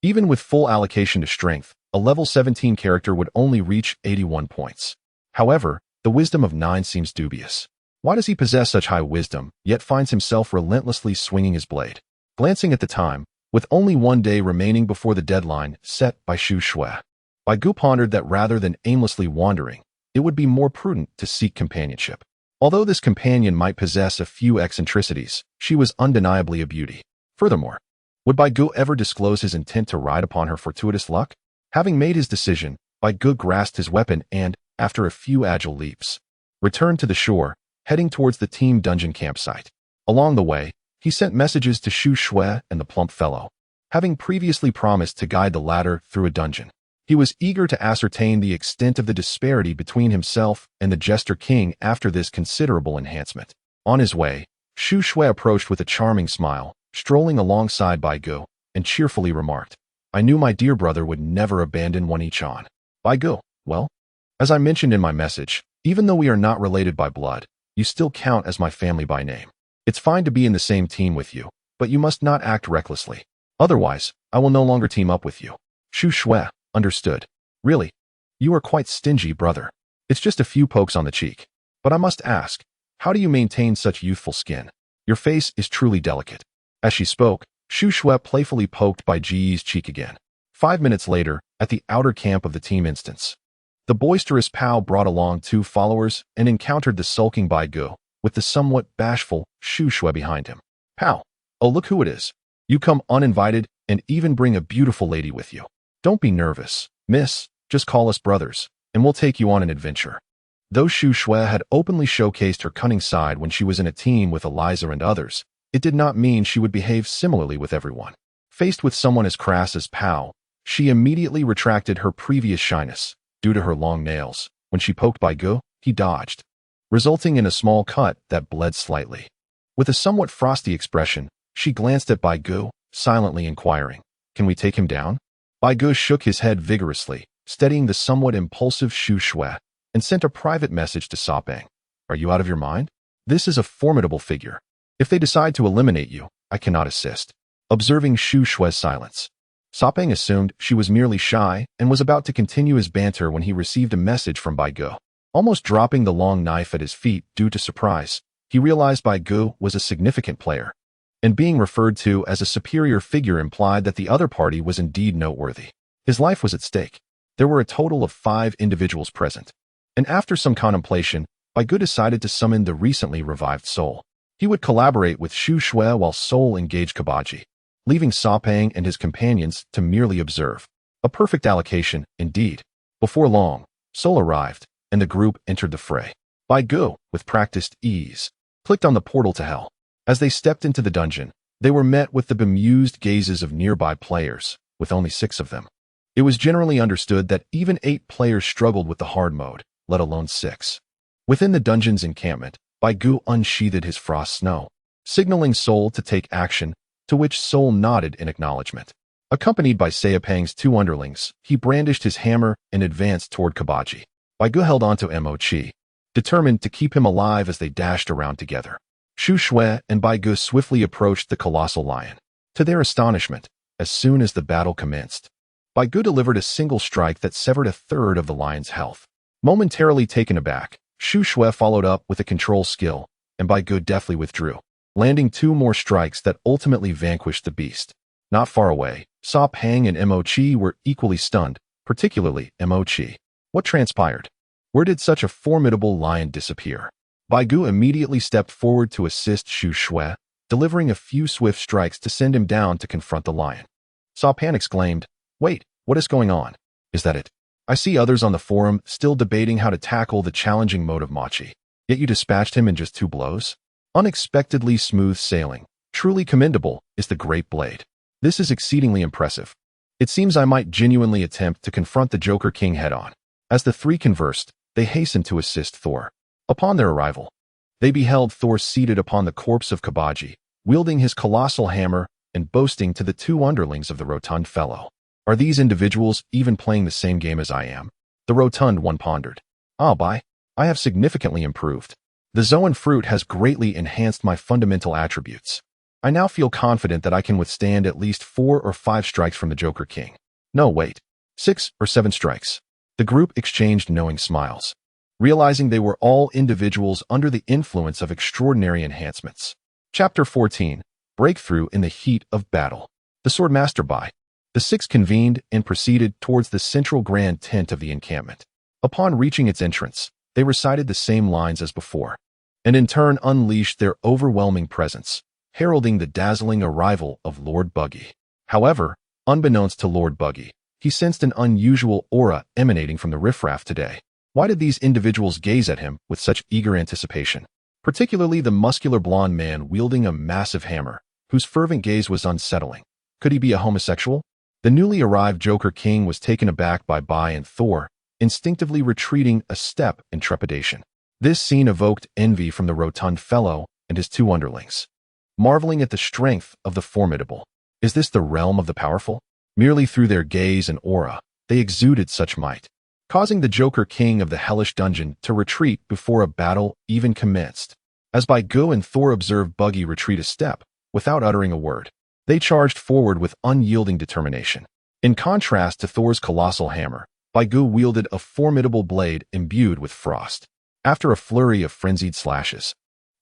even with full allocation to strength, a level 17 character would only reach 81 points. However, the wisdom of 9 seems dubious. Why does he possess such high wisdom, yet finds himself relentlessly swinging his blade? Glancing at the time, with only 1 day remaining before the deadline set by Shu Shui, Baigu pondered that rather than aimlessly wandering, it would be more prudent to seek companionship. Although this companion might possess a few eccentricities, she was undeniably a beauty. Furthermore, would Baigu ever disclose his intent to ride upon her fortuitous luck? Having made his decision, Baigu grasped his weapon and, after a few agile leaps, returned to the shore, heading towards the team dungeon campsite. Along the way, he sent messages to Shu Shui and the plump fellow. Having previously promised to guide the latter through a dungeon, he was eager to ascertain the extent of the disparity between himself and the Jester King after this considerable enhancement. On his way, Shu Shui approached with a charming smile, strolling alongside Baigu, and cheerfully remarked, I knew my dear brother would never abandon One-Ichan. By Gu, well, as I mentioned in my message, even though we are not related by blood, you still count as my family by name. It's fine to be in the same team with you, but you must not act recklessly. Otherwise, I will no longer team up with you. Shu Shui, understood. Really? You are quite stingy, brother. It's just a few pokes on the cheek. But I must ask, how do you maintain such youthful skin? Your face is truly delicate. As she spoke, Shu Shui playfully poked Bai Ji's cheek again. 5 minutes later, at the outer camp of the team instance, the boisterous Pao brought along 2 followers and encountered the sulking Bai Gu, with the somewhat bashful Shu Shui behind him. Pao, oh look who it is. You come uninvited and even bring a beautiful lady with you. Don't be nervous, miss, just call us brothers, and we'll take you on an adventure. Though Shu Shui had openly showcased her cunning side when she was in a team with Eliza and others, it did not mean she would behave similarly with everyone. Faced with someone as crass as Pao, she immediately retracted her previous shyness. Due to her long nails, when she poked Bai Gu, he dodged, resulting in a small cut that bled slightly. With a somewhat frosty expression, she glanced at Bai Gu, silently inquiring, "Can we take him down?" Bai Gu shook his head vigorously, steadying the somewhat impulsive Shu Shui, and sent a private message to Sapang. "Are you out of your mind? This is a formidable figure. If they decide to eliminate you, I cannot assist." Observing Shu Shui's silence, Sapang assumed she was merely shy and was about to continue his banter when he received a message from Bai Gu. Almost dropping the long knife at his feet due to surprise, he realized Bai Gu was a significant player, and being referred to as a superior figure implied that the other party was indeed noteworthy. His life was at stake. There were a total of 5 individuals present, and after some contemplation, Bai Gu decided to summon the recently revived Soul. He would collaborate with Shu Shui while Soul engaged Kabaji, leaving Sapang and his companions to merely observe. A perfect allocation, indeed. Before long, Soul arrived, and the group entered the fray. Bai Gu, with practiced ease, clicked on the portal to hell. As they stepped into the dungeon, they were met with the bemused gazes of nearby players, with only 6 of them. It was generally understood that even 8 players struggled with the hard mode, let alone 6. Within the dungeon's encampment, Bai Gu unsheathed his frost snow, signaling Soul to take action, to which Soul nodded in acknowledgement. Accompanied by Sayapang's 2 underlings, he brandished his hammer and advanced toward Kabaji. Bai Gu held onto Mo Chi, determined to keep him alive as they dashed around together. Shu Shui and Bai Gu swiftly approached the colossal lion. To their astonishment, as soon as the battle commenced, Bai Gu delivered a single strike that severed 1/3 of the lion's health. Momentarily taken aback, Shu Shui followed up with a control skill, and Bai Gu deftly withdrew, landing 2 more strikes that ultimately vanquished the beast. Not far away, Sapang and Mo Chi were equally stunned, particularly Mo Chi. What transpired? Where did such a formidable lion disappear? Bai Gu immediately stepped forward to assist Shu Shui, delivering a few swift strikes to send him down to confront the lion. Sapang exclaimed, "Wait, what is going on? Is that it? I see others on the forum still debating how to tackle the challenging mode of Machi, yet you dispatched him in just 2 blows? Unexpectedly smooth sailing, truly commendable, is the great blade. This is exceedingly impressive. It seems I might genuinely attempt to confront the Joker King head-on." As the 3 conversed, they hastened to assist Thor. Upon their arrival, they beheld Thor seated upon the corpse of Kabaji, wielding his colossal hammer and boasting to the 2 underlings of the rotund fellow. "Are these individuals even playing the same game as I am?" The rotund one pondered. "Ah, Bai, I have significantly improved. The Zoan fruit has greatly enhanced my fundamental attributes. I now feel confident that I can withstand at least 4 or 5 strikes from the Joker King. No, wait, 6 or 7 strikes." The group exchanged knowing smiles, realizing they were all individuals under the influence of extraordinary enhancements. Chapter 14. Breakthrough in the Heat of Battle. The Swordmaster Bai. The 6 convened and proceeded towards the central grand tent of the encampment. Upon reaching its entrance, they recited the same lines as before, and in turn unleashed their overwhelming presence, heralding the dazzling arrival of Lord Buggy. However, unbeknownst to Lord Buggy, he sensed an unusual aura emanating from the riffraff today. Why did these individuals gaze at him with such eager anticipation? Particularly the muscular blonde man wielding a massive hammer, whose fervent gaze was unsettling. Could he be a homosexual? The newly arrived Joker King was taken aback by Bai and Thor, instinctively retreating a step in trepidation. This scene evoked envy from the rotund fellow and his 2 underlings, marveling at the strength of the formidable. Is this the realm of the powerful? Merely through their gaze and aura, they exuded such might, causing the Joker King of the hellish dungeon to retreat before a battle even commenced. As Baigu and Thor observed Buggy retreat a step, without uttering a word, they charged forward with unyielding determination. In contrast to Thor's colossal hammer, Baigu wielded a formidable blade imbued with frost. After a flurry of frenzied slashes,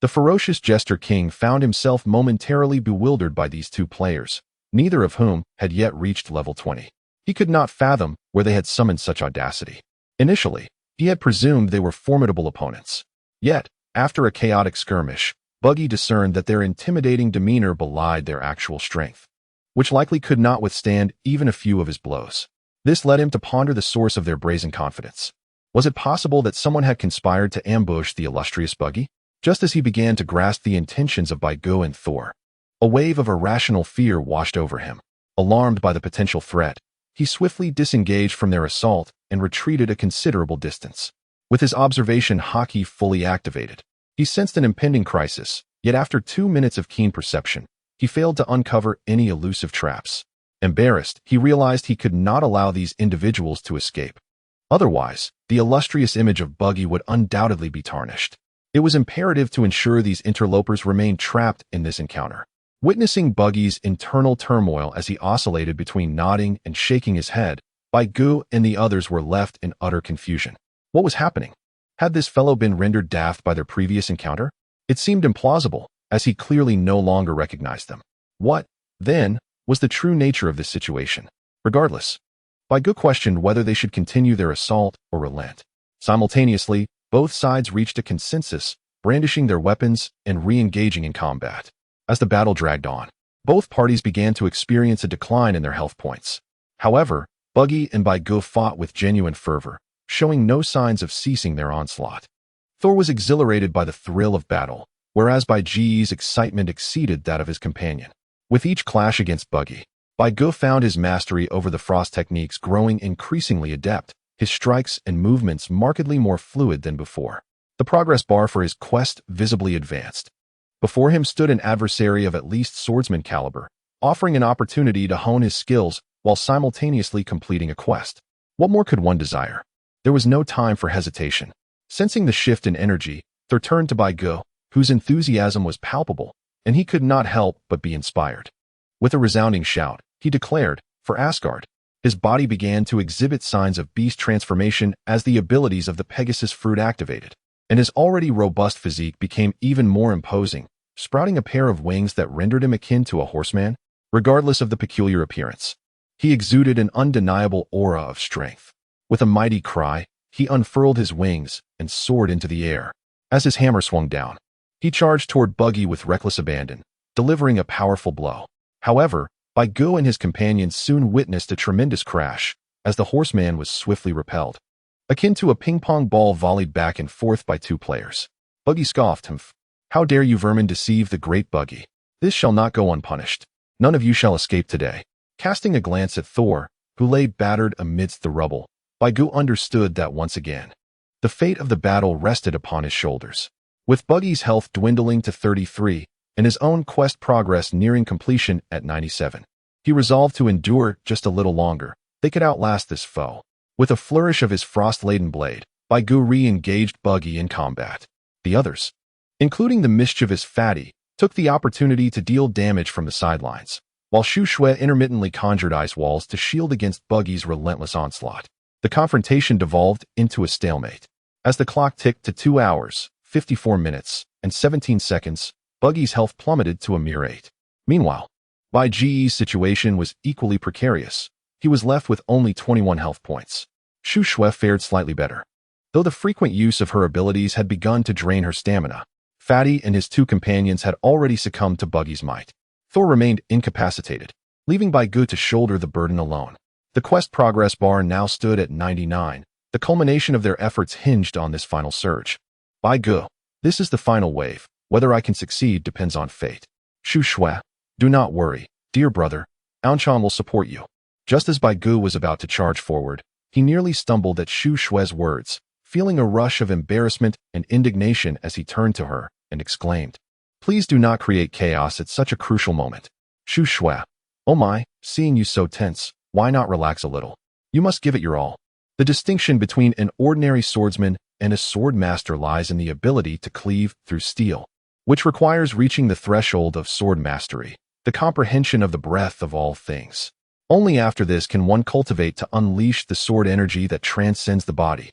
the ferocious Jester King found himself momentarily bewildered by these two players, neither of whom had yet reached level 20. He could not fathom where they had summoned such audacity. Initially, he had presumed they were formidable opponents. Yet, after a chaotic skirmish, Buggy discerned that their intimidating demeanor belied their actual strength, which likely could not withstand even a few of his blows. This led him to ponder the source of their brazen confidence. Was it possible that someone had conspired to ambush the illustrious Buggy? Just as he began to grasp the intentions of Baigu and Thor, a wave of irrational fear washed over him. Alarmed by the potential threat, he swiftly disengaged from their assault and retreated a considerable distance. With his observation haki fully activated, he sensed an impending crisis, yet after 2 minutes of keen perception, he failed to uncover any elusive traps. Embarrassed, he realized he could not allow these individuals to escape. Otherwise, the illustrious image of Buggy would undoubtedly be tarnished. It was imperative to ensure these interlopers remained trapped in this encounter. Witnessing Buggy's internal turmoil as he oscillated between nodding and shaking his head, Baigu and the others were left in utter confusion. What was happening? Had this fellow been rendered daft by their previous encounter? It seemed implausible, as he clearly no longer recognized them. What, then, was the true nature of this situation? Regardless, Baigu questioned whether they should continue their assault or relent. Simultaneously, both sides reached a consensus, brandishing their weapons and re-engaging in combat. As the battle dragged on, both parties began to experience a decline in their health points. However, Buggy and Baigu fought with genuine fervor, showing no signs of ceasing their onslaught. Thor was exhilarated by the thrill of battle, whereas Baiji's excitement exceeded that of his companion. With each clash against Buggy, Baigu found his mastery over the frost techniques growing increasingly adept, his strikes and movements markedly more fluid than before. The progress bar for his quest visibly advanced. Before him stood an adversary of at least swordsman caliber, offering an opportunity to hone his skills while simultaneously completing a quest. What more could one desire? There was no time for hesitation. Sensing the shift in energy, Thor turned to Baigu, whose enthusiasm was palpable, and he could not help but be inspired. With a resounding shout, he declared, "For Asgard." His body began to exhibit signs of beast transformation as the abilities of the Pegasus fruit activated, and his already robust physique became even more imposing, sprouting a pair of wings that rendered him akin to a horseman. Regardless of the peculiar appearance, he exuded an undeniable aura of strength. With a mighty cry, he unfurled his wings and soared into the air. As his hammer swung down, he charged toward Buggy with reckless abandon, delivering a powerful blow. However, Baigu and his companions soon witnessed a tremendous crash, as the horseman was swiftly repelled, akin to a ping-pong ball volleyed back and forth by two players. Buggy scoffed, "Humph! How dare you vermin deceive the great Buggy? This shall not go unpunished. None of you shall escape today." Casting a glance at Thor, who lay battered amidst the rubble, Baigu understood that once again, the fate of the battle rested upon his shoulders. With Buggy's health dwindling to 33, and his own quest progress nearing completion at 97, he resolved to endure just a little longer. They could outlast this foe. With a flourish of his frost-laden blade, Baigu re-engaged Buggy in combat. The others, including the mischievous Fatty, took the opportunity to deal damage from the sidelines, while Shu Shui intermittently conjured ice walls to shield against Buggy's relentless onslaught. The confrontation devolved into a stalemate. As the clock ticked to 2 hours, 54 minutes, and 17 seconds, Buggy's health plummeted to a mere 8. Meanwhile, Bai Ji's situation was equally precarious. He was left with only 21 health points. Shu Shui fared slightly better, though the frequent use of her abilities had begun to drain her stamina. Fatty and his two companions had already succumbed to Buggy's might. Thor remained incapacitated, leaving Baigu to shoulder the burden alone. The quest progress bar now stood at 99. The culmination of their efforts hinged on this final surge. Baigu, this is the final wave. Whether I can succeed depends on fate. Shu Shui, do not worry, dear brother. Anchan will support you. Just as Baigu was about to charge forward, he nearly stumbled at Shu Shui's words, feeling a rush of embarrassment and indignation as he turned to her and exclaimed, "Please do not create chaos at such a crucial moment." Shu Shui, "Oh my, seeing you so tense, Why not relax a little? You must give it your all. The distinction between an ordinary swordsman and a sword master lies in the ability to cleave through steel, which requires reaching the threshold of sword mastery, the comprehension of the breadth of all things. Only after this can one cultivate to unleash the sword energy that transcends the body,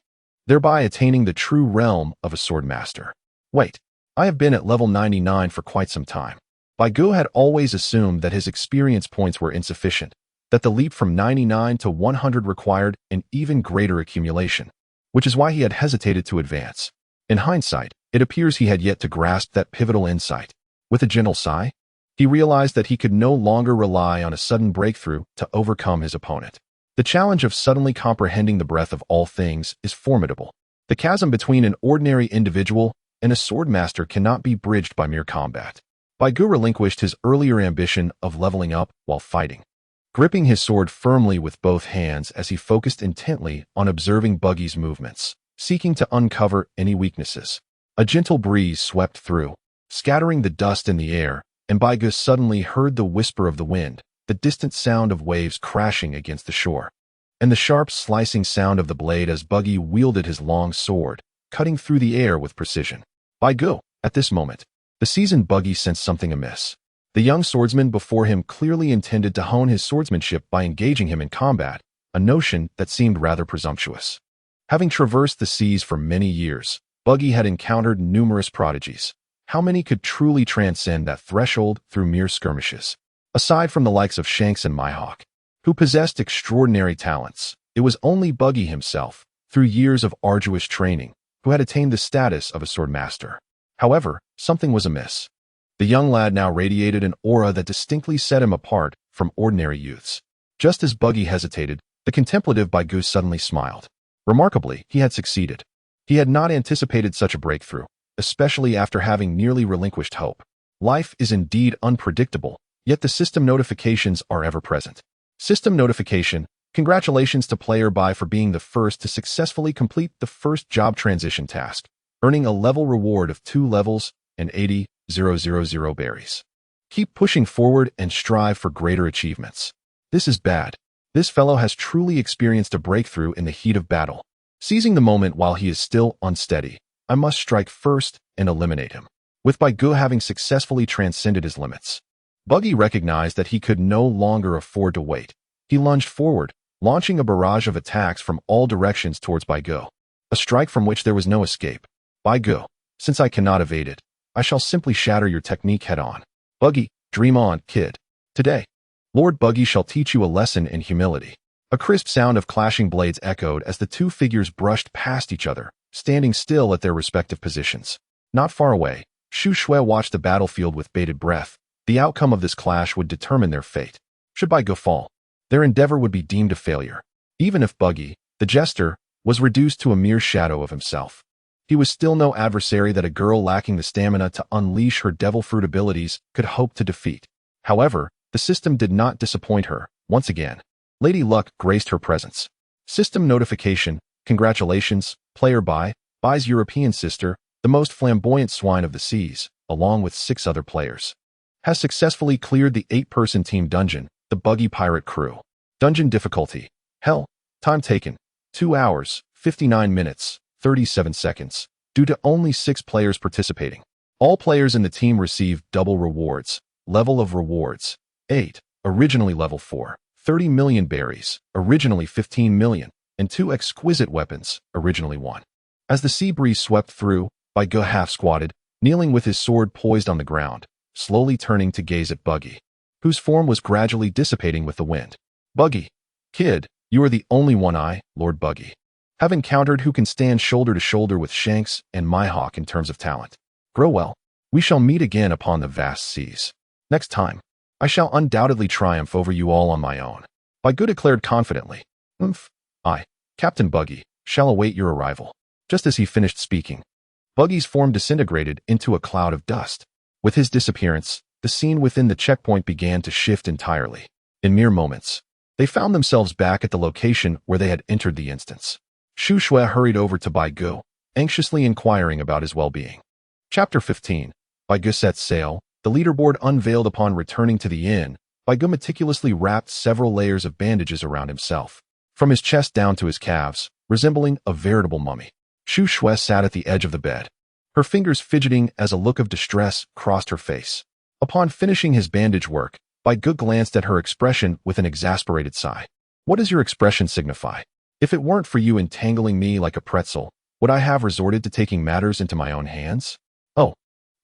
thereby attaining the true realm of a sword master. Wait, I have been at level 99 for quite some time. Bai Gu had always assumed that his experience points were insufficient, that the leap from 99 to 100 required an even greater accumulation, which is why he had hesitated to advance. In hindsight, it appears he had yet to grasp that pivotal insight. With a gentle sigh, he realized that he could no longer rely on a sudden breakthrough to overcome his opponent. The challenge of suddenly comprehending the breadth of all things is formidable. The chasm between an ordinary individual and a sword master cannot be bridged by mere combat. Bai Gu relinquished his earlier ambition of leveling up while fighting, gripping his sword firmly with both hands as he focused intently on observing Buggy's movements, seeking to uncover any weaknesses. A gentle breeze swept through, scattering the dust in the air, and Bai Gu suddenly heard the whisper of the wind, the distant sound of waves crashing against the shore, and the sharp slicing sound of the blade as Buggy wielded his long sword, cutting through the air with precision. Bai Gu, at this moment, the seasoned Buggy sensed something amiss. The young swordsman before him clearly intended to hone his swordsmanship by engaging him in combat, a notion that seemed rather presumptuous. Having traversed the seas for many years, Buggy had encountered numerous prodigies. How many could truly transcend that threshold through mere skirmishes? Aside from the likes of Shanks and Mihawk, who possessed extraordinary talents, it was only Buggy himself, through years of arduous training, who had attained the status of a sword master. However, something was amiss. The young lad now radiated an aura that distinctly set him apart from ordinary youths. Just as Buggy hesitated, the contemplative Bai Gu suddenly smiled. Remarkably, he had succeeded. He had not anticipated such a breakthrough, especially after having nearly relinquished hope. Life is indeed unpredictable, yet the system notifications are ever present. System notification: congratulations to player Bai for being the first to successfully complete the first job transition task, earning a level reward of 2 levels and 80,000 berries. Keep pushing forward and strive for greater achievements. This is bad. This fellow has truly experienced a breakthrough in the heat of battle. Seizing the moment while he is still unsteady, I must strike first and eliminate him. With Bai Gu having successfully transcended his limits, Buggy recognized that he could no longer afford to wait. He lunged forward, launching a barrage of attacks from all directions towards Bai Gu. A strike from which there was no escape. Bai Gu, since I cannot evade it, I shall simply shatter your technique head-on. Buggy, dream on, kid. Today, Lord Buggy shall teach you a lesson in humility. A crisp sound of clashing blades echoed as the two figures brushed past each other, standing still at their respective positions. Not far away, Shu Shui watched the battlefield with bated breath. The outcome of this clash would determine their fate. Should Bai Gu fall, their endeavor would be deemed a failure. Even if Buggy, the jester, was reduced to a mere shadow of himself, he was still no adversary that a girl lacking the stamina to unleash her devil fruit abilities could hope to defeat. However, the system did not disappoint her. Once again, Lady Luck graced her presence. System notification: congratulations, player Bai's European sister, the most flamboyant swine of the seas, along with 6 other players, has successfully cleared the 8-person team dungeon, the Buggy Pirate Crew. Dungeon difficulty: hell. Time taken: 2 hours, 59 minutes, 37 seconds, due to only 6 players participating. All players in the team received double rewards. Level of rewards: 8, originally level 4, 30 million berries, originally 15 million, and 2 exquisite weapons, originally 1. As the sea breeze swept through, Bai Gu half-squatted, kneeling with his sword poised on the ground, slowly turning to gaze at Buggy, whose form was gradually dissipating with the wind. Buggy, kid, you are the only one I, Lord Buggy, have encountered who can stand shoulder to shoulder with Shanks and Mihawk in terms of talent. Grow well. We shall meet again upon the vast seas. Next time, I shall undoubtedly triumph over you all on my own. Bai Gu declared confidently. I, Captain Buggy, shall await your arrival. Just as he finished speaking, Buggy's form disintegrated into a cloud of dust. With his disappearance, the scene within the checkpoint began to shift entirely. In mere moments, they found themselves back at the location where they had entered the instance. Shu Shui hurried over to Bai Gu, anxiously inquiring about his well-being. Chapter 15. Bai Gu set sail. The leaderboard unveiled upon returning to the inn. Baigu meticulously wrapped several layers of bandages around himself, from his chest down to his calves, resembling a veritable mummy. Shu Shui sat at the edge of the bed, her fingers fidgeting as a look of distress crossed her face. Upon finishing his bandage work, Baigu glanced at her expression with an exasperated sigh. What does your expression signify? If it weren't for you entangling me like a pretzel, would I have resorted to taking matters into my own hands? Oh,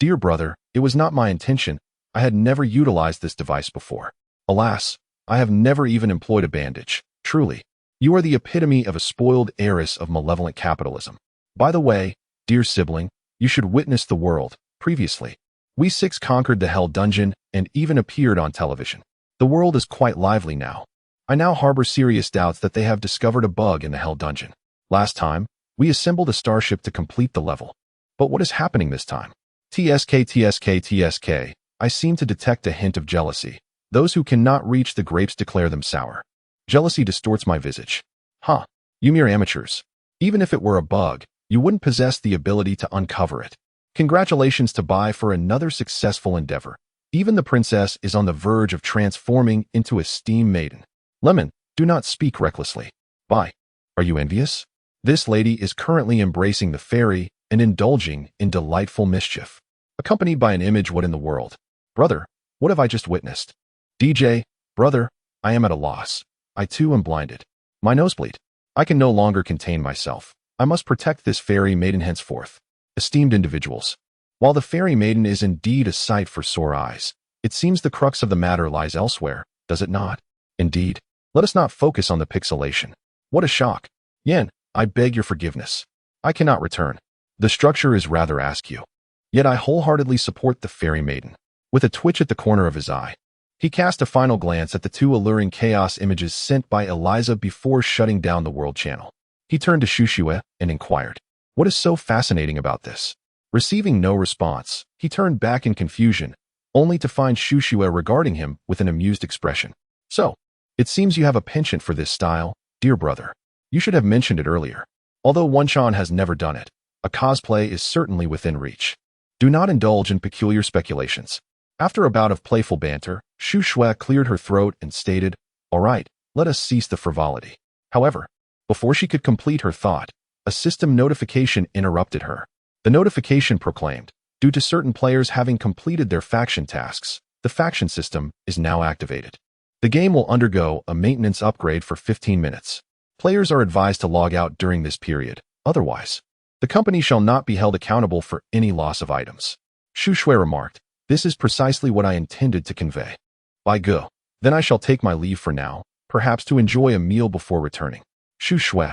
dear brother, it was not my intention. I had never utilized this device before. Alas, I have never even employed a bandage. Truly, you are the epitome of a spoiled heiress of malevolent capitalism. By the way, dear sibling, you should witness the world. Previously, we six conquered the Hell Dungeon and even appeared on television. The world is quite lively now. I now harbor serious doubts that they have discovered a bug in the Hell Dungeon. Last time, we assembled a starship to complete the level. But what is happening this time? TSK. I seem to detect a hint of jealousy. Those who cannot reach the grapes declare them sour. Jealousy distorts my visage. Huh, you mere amateurs. Even if it were a bug, you wouldn't possess the ability to uncover it. Congratulations to Bai for another successful endeavor. Even the princess is on the verge of transforming into a steam maiden. Lemon, do not speak recklessly. Bai, are you envious? This lady is currently embracing the fairy and indulging in delightful mischief, accompanied by an image. What in the world? Brother, what have I just witnessed? DJ, brother, I am at a loss. I too am blinded. My nosebleed. I can no longer contain myself. I must protect this fairy maiden henceforth. Esteemed individuals, while the fairy maiden is indeed a sight for sore eyes, it seems the crux of the matter lies elsewhere, does it not? Indeed. Let us not focus on the pixelation. What a shock. Yen, I beg your forgiveness. I cannot return. The structure is rather askew. Yet I wholeheartedly support the fairy maiden. With a twitch at the corner of his eye, he cast a final glance at the two alluring chaos images sent by Eliza before shutting down the world channel. He turned to Shushue and inquired, what is so fascinating about this? Receiving no response, he turned back in confusion, only to find Shushue regarding him with an amused expression. So, it seems you have a penchant for this style, dear brother. You should have mentioned it earlier. Although Wanchan has never done it, a cosplay is certainly within reach. Do not indulge in peculiar speculations. After a bout of playful banter, Shu Shui cleared her throat and stated, all right, let us cease the frivolity. However, before she could complete her thought, a system notification interrupted her. The notification proclaimed, due to certain players having completed their faction tasks, the faction system is now activated. The game will undergo a maintenance upgrade for 15 minutes. Players are advised to log out during this period. Otherwise, the company shall not be held accountable for any loss of items. Shu Shui remarked, this is precisely what I intended to convey. By go. Then I shall take my leave for now, perhaps to enjoy a meal before returning. Shu Shui.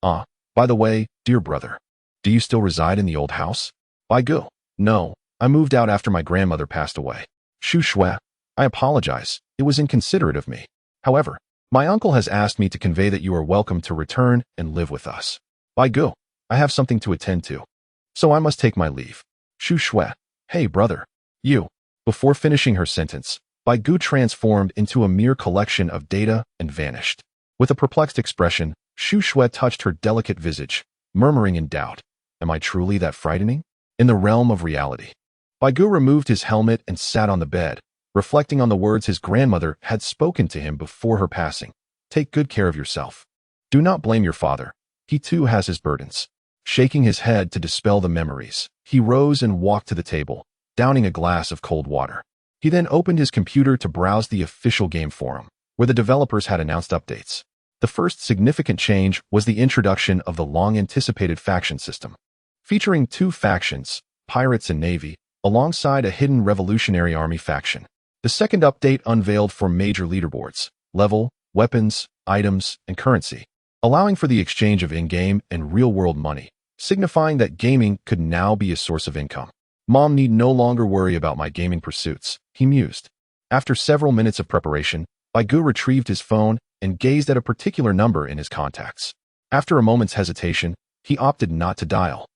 By the way, dear brother, do you still reside in the old house? By go. No, I moved out after my grandmother passed away. Shu Shui. I apologize. It was inconsiderate of me. However, my uncle has asked me to convey that you are welcome to return and live with us. By go. I have something to attend to. So I must take my leave. Shu Shui. Hey, brother. You. Before finishing her sentence, Baigu transformed into a mere collection of data and vanished. With a perplexed expression, Shu Shui touched her delicate visage, murmuring in doubt, am I truly that frightening? In the realm of reality. Baigu removed his helmet and sat on the bed, reflecting on the words his grandmother had spoken to him before her passing. Take good care of yourself. Do not blame your father. He too has his burdens. Shaking his head to dispel the memories, he rose and walked to the table, downing a glass of cold water. He then opened his computer to browse the official game forum, where the developers had announced updates. The first significant change was the introduction of the long-anticipated faction system. Featuring two factions, Pirates and Navy, alongside a hidden Revolutionary Army faction. The second update unveiled four major leaderboards, level, weapons, items, and currency, allowing for the exchange of in-game and real-world money, signifying that gaming could now be a source of income. Mom need no longer worry about my gaming pursuits, he mused. After several minutes of preparation, Baigu retrieved his phone and gazed at a particular number in his contacts. After a moment's hesitation, he opted not to dial.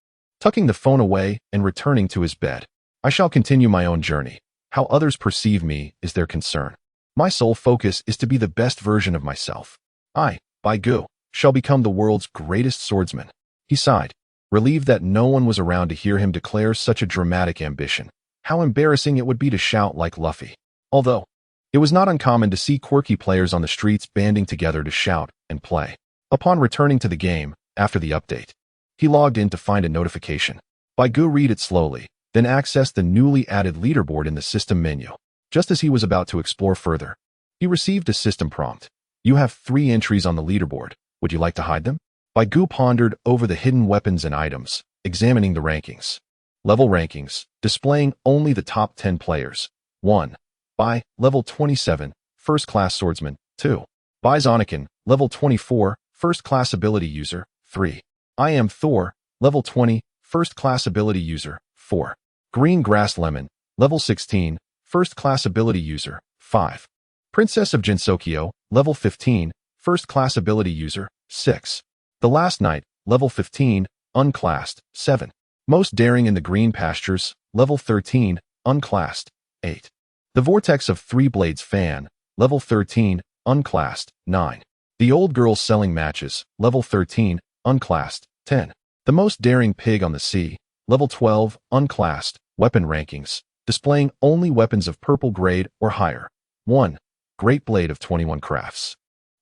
Tucking the phone away and returning to his bed, I shall continue my own journey. How others perceive me is their concern. My sole focus is to be the best version of myself. I, Baigu, shall become the world's greatest swordsman. He sighed, relieved that no one was around to hear him declare such a dramatic ambition. How embarrassing it would be to shout like Luffy. Although, It was not uncommon to see quirky players on the streets banding together to shout and play. Upon returning to the game, after the update, he logged in to find a notification. Baigu read it slowly, then accessed the newly added leaderboard in the system menu. Just as he was about to explore further, he received a system prompt. You have 3 entries on the leaderboard. Would you like to hide them? Baigu pondered over the hidden weapons and items, examining the rankings. Level rankings, displaying only the top 10 players. 1. Bai, level 27, first class swordsman. 2. Bai Zoniken, level 24, first class ability user. 3. I am Thor, level 20, first class ability user. 4. Green Grass Lemon, level 16, first class ability user. 5. Princess of Jinsokyo, level 15, first class ability user. 6. The Last Night, level 15, unclassed. 7. Most Daring in the Green Pastures, level 13, unclassed. 8. The Vortex of 3 Blades Fan, level 13, unclassed. 9. The Old Girl Selling Matches, level 13, unclassed. 10. The Most Daring Pig on the Sea, level 12, unclassed. Weapon rankings, displaying only weapons of purple grade or higher. 1. Great Blade of 21 Crafts.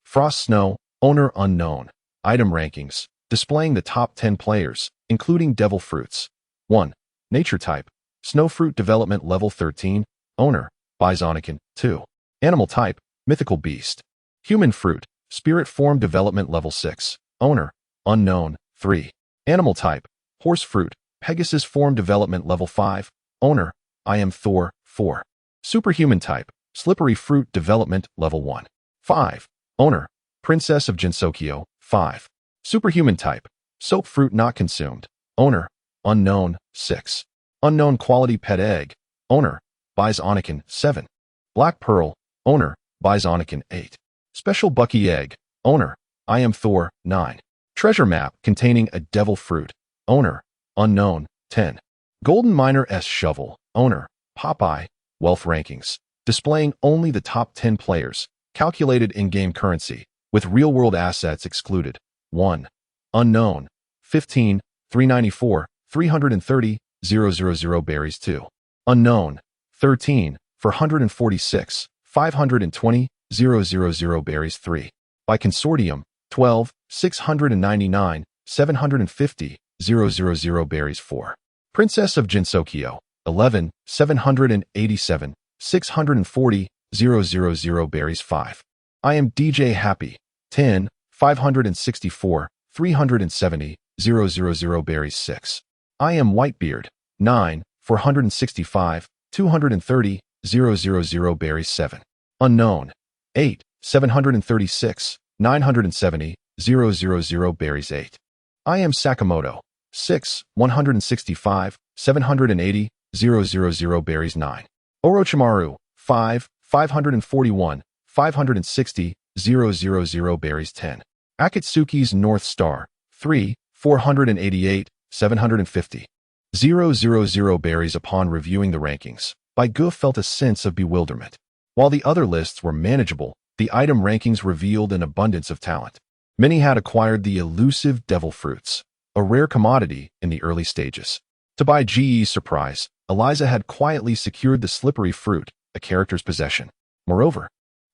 Frost Snow, owner unknown. Item rankings, displaying the top 10 players, including Devil Fruits. 1. Nature type, Snowfruit development level 13, owner, Bai Zoniken. 2. Animal type, Mythical Beast. Human fruit, Spirit form development level 6, owner, unknown. 3. Animal type, Horse fruit, Pegasus form development level 5, owner, I am Thor. 4. Superhuman type, Slippery fruit development level 1. 5. Owner, Princess of Jinsokyo. 5. Superhuman type, Soap fruit not consumed, owner, unknown. 6. Unknown quality pet egg, owner, Bai Zoniken. 7. Black pearl, owner, Bai Zoniken. 8. Special Bucky egg, owner, I am Thor. 9. Treasure map containing a devil fruit, owner, unknown. 10. Golden Miner S shovel, owner, Popeye. Wealth rankings, displaying only the top 10 players, calculated in-game currency, with real-world assets excluded. 1. Unknown, 15, 394, 330, 000 berries. 2. Unknown, 13, 446, 520, 000 berries. 3. By consortium, 12, 699, 750, 000 berries. 4. Princess of Jinsokyo, 11, 787, 640, 000 berries. 5. I am DJ Happy, 10, 564, 370, 000 berries. 6. I am Whitebeard, 9, 465, 230, 000 berries. 7. Unknown, 8, 736, 970, 000 berries. 8. I am Sakamoto, 6, 165, 780, 000 berries. 9. Orochimaru, 5, 541, 560, 000 berries. 10. Akatsuki's North Star, 3, 488, 750, 000 berries. Upon reviewing the rankings, Baigu felt a sense of bewilderment. While the other lists were manageable, the item rankings revealed an abundance of talent. Many had acquired the elusive devil fruits, a rare commodity in the early stages. To Baiji's surprise, Eliza had quietly secured the slippery fruit, a character's possession. Moreover,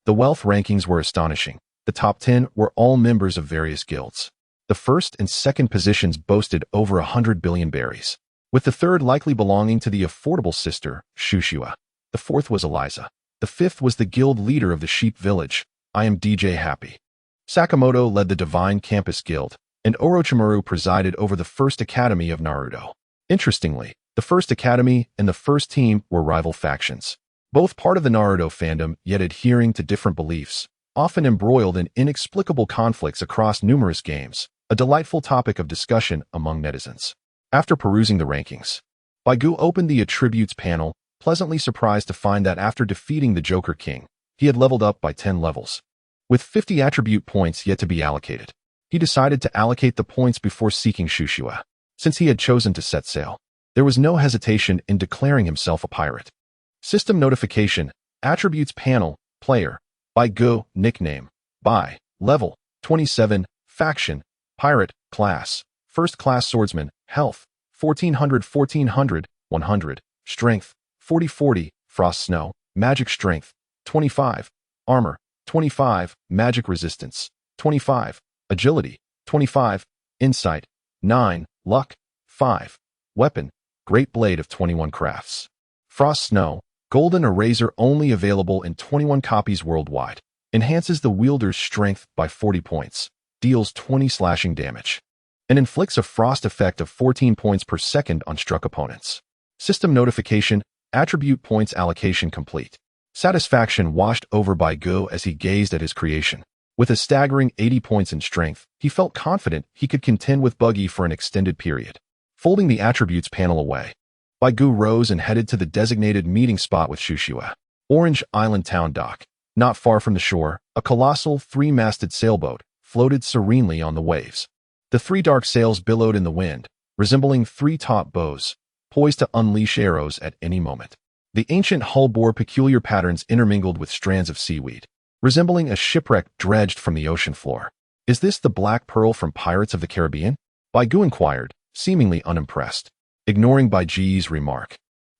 the wealth rankings were astonishing. The top 10 were all members of various guilds. The first and second positions boasted over 100 billion berries, with the third likely belonging to the affordable sister, Shushua. The fourth was Eliza. The fifth was the guild leader of the sheep village, I am DJ Happy. Sakamoto led the Divine Campus Guild, and Orochimaru presided over the First Academy of Naruto. Interestingly, the First Academy and the First Team were rival factions, both part of the Naruto fandom yet adhering to different beliefs, often embroiled in inexplicable conflicts across numerous games, a delightful topic of discussion among netizens. After perusing the rankings, Baigu opened the attributes panel, pleasantly surprised to find that after defeating the Joker King, he had leveled up by 10 levels. With 50 attribute points yet to be allocated, he decided to allocate the points before seeking Shushua. Since he had chosen to set sail, there was no hesitation in declaring himself a pirate. System notification, attributes panel, player, Baigu, nickname, Bai, level, 27, faction, pirate, class, first class swordsman, health, 1400, 100, strength, 40, frost snow, magic strength, 25. Armor, 25. Magic resistance, 25. Agility, 25. Insight, 9. Luck, 5. Weapon, Great Blade of 21 crafts. Frost Snow, golden eraser only available in 21 copies worldwide. Enhances the wielder's strength by 40 points. Deals 20 slashing damage. And inflicts a frost effect of 14 points per second on struck opponents. System notification, attribute points allocation complete. Satisfaction washed over by Gu as he gazed at his creation. With a staggering 80 points in strength, he felt confident he could contend with Buggy for an extended period. Folding the attributes panel away, Bai Gu rose and headed to the designated meeting spot with Shushue. Orange Island Town Dock. Not far from the shore, a colossal three-masted sailboat floated serenely on the waves. The three dark sails billowed in the wind, resembling three taut bows, poised to unleash arrows at any moment. The ancient hull bore peculiar patterns intermingled with strands of seaweed, resembling a shipwreck dredged from the ocean floor. Is this the Black Pearl from Pirates of the Caribbean? Bai Gu inquired, seemingly unimpressed. Ignoring Bai Ji's remark,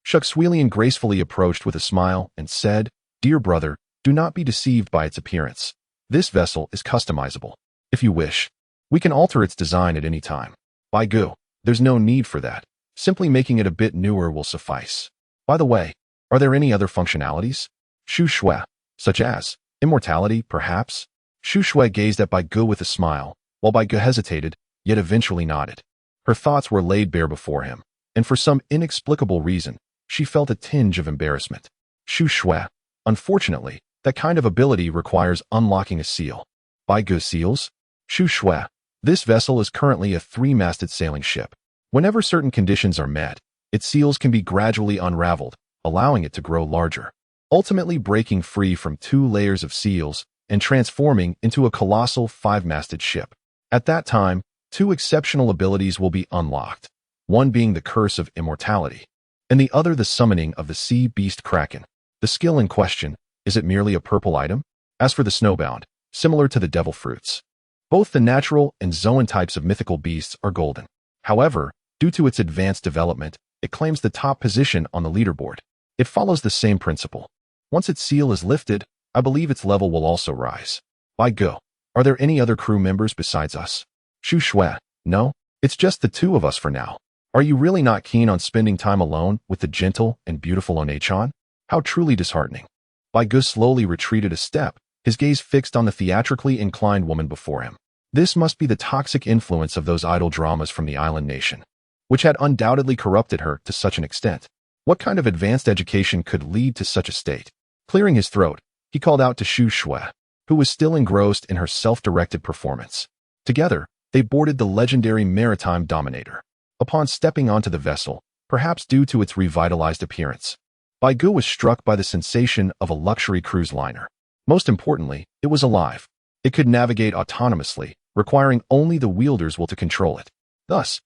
Shuxwelian gracefully approached with a smile and said, "Dear brother, do not be deceived by its appearance. This vessel is customizable. If you wish, we can alter its design at any time." Bai Gu, there's no need for that. Simply making it a bit newer will suffice. By the way, are there any other functionalities? Shu Shui, such as immortality, perhaps? Shu Shui gazed at Bai Gu with a smile, while Bai Gu hesitated, yet eventually nodded. Her thoughts were laid bare before him, and for some inexplicable reason, she felt a tinge of embarrassment. Shu Shui, unfortunately, that kind of ability requires unlocking a seal. Bai Gu seals? Shu Shui, this vessel is currently a three-masted sailing ship. Whenever certain conditions are met, its seals can be gradually unraveled, allowing it to grow larger, ultimately breaking free from 2 layers of seals and transforming into a colossal 5-masted ship. At that time, 2 exceptional abilities will be unlocked, one being the Curse of Immortality, and the other the Summoning of the Sea Beast Kraken. The skill in question, is it merely a purple item? As for the Snowbound, similar to the Devil Fruits, both the natural and Zoan types of mythical beasts are golden. However, due to its advanced development, it claims the top position on the leaderboard. It follows the same principle. Once its seal is lifted, I believe its level will also rise. Bai Gu, are there any other crew members besides us? Shu Shui, no, it's just the 2 of us for now. Are you really not keen on spending time alone with the gentle and beautiful One-chan? How truly disheartening. Bai Gu slowly retreated a step, his gaze fixed on the theatrically inclined woman before him. This must be the toxic influence of those idol dramas from the island nation, which had undoubtedly corrupted her to such an extent. What kind of advanced education could lead to such a state? Clearing his throat, he called out to Shu Shui, who was still engrossed in her self-directed performance. Together, they boarded the legendary maritime dominator. Upon stepping onto the vessel, perhaps due to its revitalized appearance, Bai Gu was struck by the sensation of a luxury cruise liner. Most importantly, it was alive. It could navigate autonomously, requiring only the wielder's will to control it. Thus,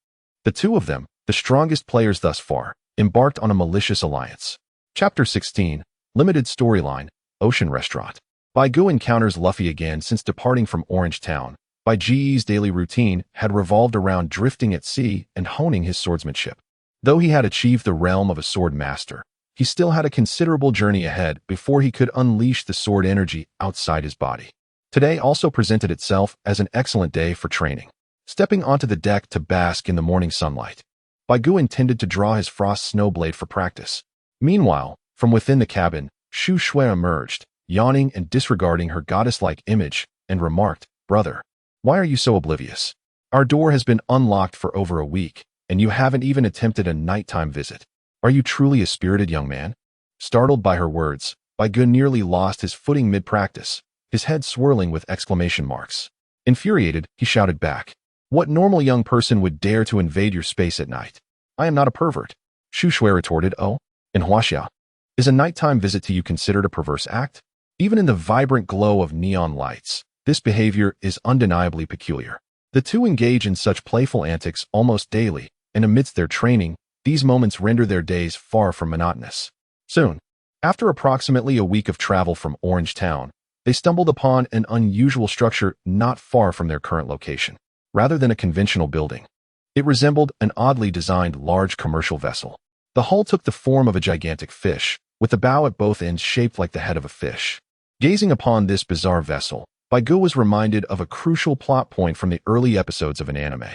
the 2 of them, the strongest players thus far, embarked on a malicious alliance. Chapter 16, Limited Storyline, Ocean Restaurant. Bai Gu encounters Luffy again since departing from Orange Town. Bai Ji's daily routine had revolved around drifting at sea and honing his swordsmanship. Though he had achieved the realm of a sword master, he still had a considerable journey ahead before he could unleash the sword energy outside his body. Today also presented itself as an excellent day for training. Stepping onto the deck to bask in the morning sunlight, Bai Gu intended to draw his frost snowblade for practice. Meanwhile, from within the cabin, Shu Shui emerged, yawning and disregarding her goddess-like image, and remarked, "Brother, why are you so oblivious? Our door has been unlocked for over a week, and you haven't even attempted a nighttime visit. Are you truly a spirited young man?" Startled by her words, Bai Gu nearly lost his footing mid-practice, his head swirling with exclamation marks. Infuriated, he shouted back, "What normal young person would dare to invade your space at night? I am not a pervert." Shu Shui retorted, "Oh, in Huaxia, is a nighttime visit to you considered a perverse act? Even in the vibrant glow of neon lights, this behavior is undeniably peculiar." The 2 engage in such playful antics almost daily, and amidst their training, these moments render their days far from monotonous. Soon, after approximately a week of travel from Orange Town, they stumbled upon an unusual structure not far from their current location. Rather than a conventional building, it resembled an oddly designed large commercial vessel. The hull took the form of a gigantic fish, with a bow at both ends shaped like the head of a fish. Gazing upon this bizarre vessel, Baigu was reminded of a crucial plot point from the early episodes of an anime,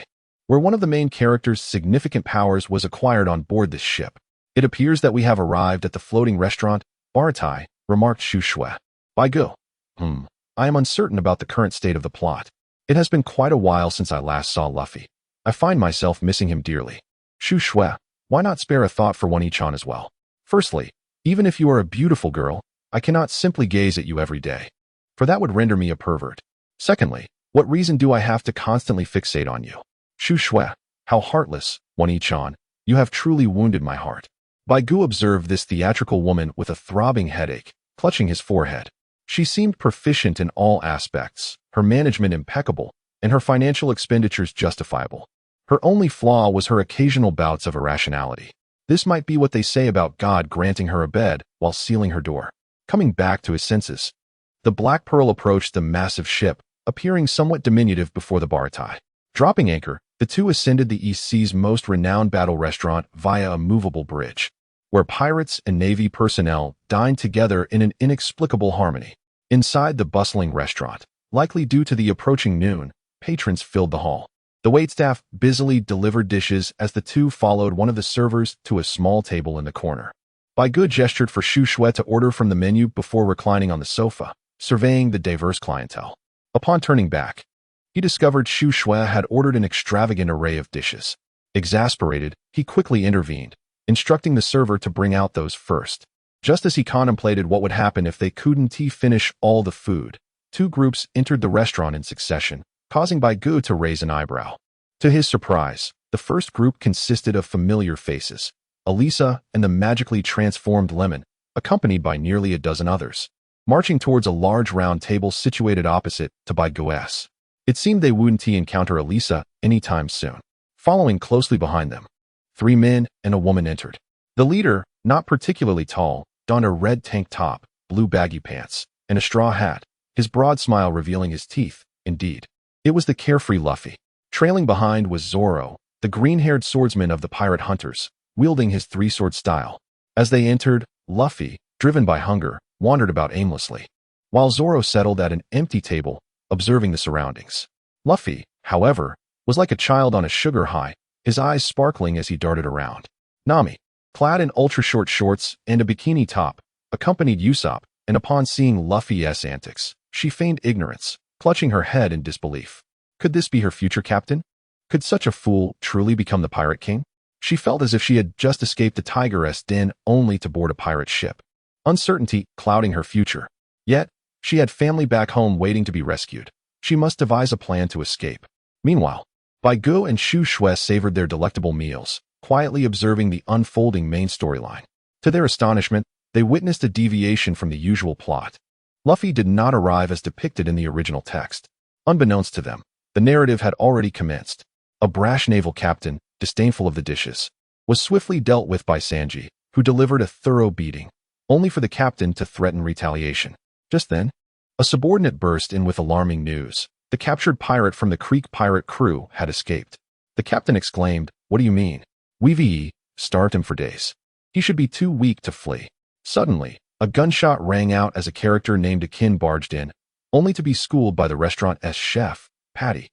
where one of the main character's significant powers was acquired on board this ship. It appears that we have arrived at the floating restaurant, Baratai, remarked Shu Shui. Baigu. I am uncertain about the current state of the plot. It has been quite a while since I last saw Luffy. I find myself missing him dearly. Shu Shui, why not spare a thought for One-Ichan as well? Firstly, even if you are a beautiful girl, I cannot simply gaze at you every day, for that would render me a pervert. Secondly, what reason do I have to constantly fixate on you? Shu Shui, how heartless, One-Ichan, you have truly wounded my heart. Baigu observed this theatrical woman with a throbbing headache, clutching his forehead. She seemed proficient in all aspects, her management impeccable, and her financial expenditures justifiable. Her only flaw was her occasional bouts of irrationality. This might be what they say about God granting her a bed while sealing her door. Coming back to his senses, the Black Pearl approached the massive ship, appearing somewhat diminutive before the Baratai. Dropping anchor, the two ascended the East Sea's most renowned battle restaurant via a movable bridge, where pirates and Navy personnel dined together in an inexplicable harmony. Inside the bustling restaurant, likely due to the approaching noon, patrons filled the hall. The waitstaff busily delivered dishes as the two followed one of the servers to a small table in the corner. Baigu gestured for Shu Shui to order from the menu before reclining on the sofa, surveying the diverse clientele. Upon turning back, he discovered Shu Shui had ordered an extravagant array of dishes. Exasperated, he quickly intervened, instructing the server to bring out those first. Just as he contemplated what would happen if they couldn't finish all the food, two groups entered the restaurant in succession, causing Baigu to raise an eyebrow. To his surprise, the first group consisted of familiar faces, Elisa and the magically transformed Lemon, accompanied by nearly a dozen others, marching towards a large round table situated opposite to Baigu's. It seemed they wouldn't encounter Elisa anytime soon. Following closely behind them, 3 men and a woman entered. The leader, not particularly tall, donned a red tank top, blue baggy pants, and a straw hat, his broad smile revealing his teeth. Indeed, it was the carefree Luffy. Trailing behind was Zoro, the green-haired swordsman of the pirate hunters, wielding his three-sword style. As they entered, Luffy, driven by hunger, wandered about aimlessly, while Zoro settled at an empty table, observing the surroundings. Luffy, however, was like a child on a sugar high, his eyes sparkling as he darted around. Nami, clad in ultra-short shorts and a bikini top, accompanied Usopp, and upon seeing Luffy's antics, she feigned ignorance, clutching her head in disbelief. Could this be her future captain? Could such a fool truly become the Pirate King? She felt as if she had just escaped the tiger's den only to board a pirate ship. Uncertainty clouding her future. Yet, she had family back home waiting to be rescued. She must devise a plan to escape. Meanwhile, Baigu and Shu Shui savored their delectable meals, quietly observing the unfolding main storyline. To their astonishment, they witnessed a deviation from the usual plot. Luffy did not arrive as depicted in the original text. Unbeknownst to them, the narrative had already commenced. A brash naval captain, disdainful of the dishes, was swiftly dealt with by Sanji, who delivered a thorough beating, only for the captain to threaten retaliation. Just then, a subordinate burst in with alarming news. The captured pirate from the Creek pirate crew had escaped. The captain exclaimed, "What do you mean? We've starved him for days. He should be too weak to flee." Suddenly, a gunshot rang out as a character named Akin barged in, only to be schooled by the restaurant's chef, Patty,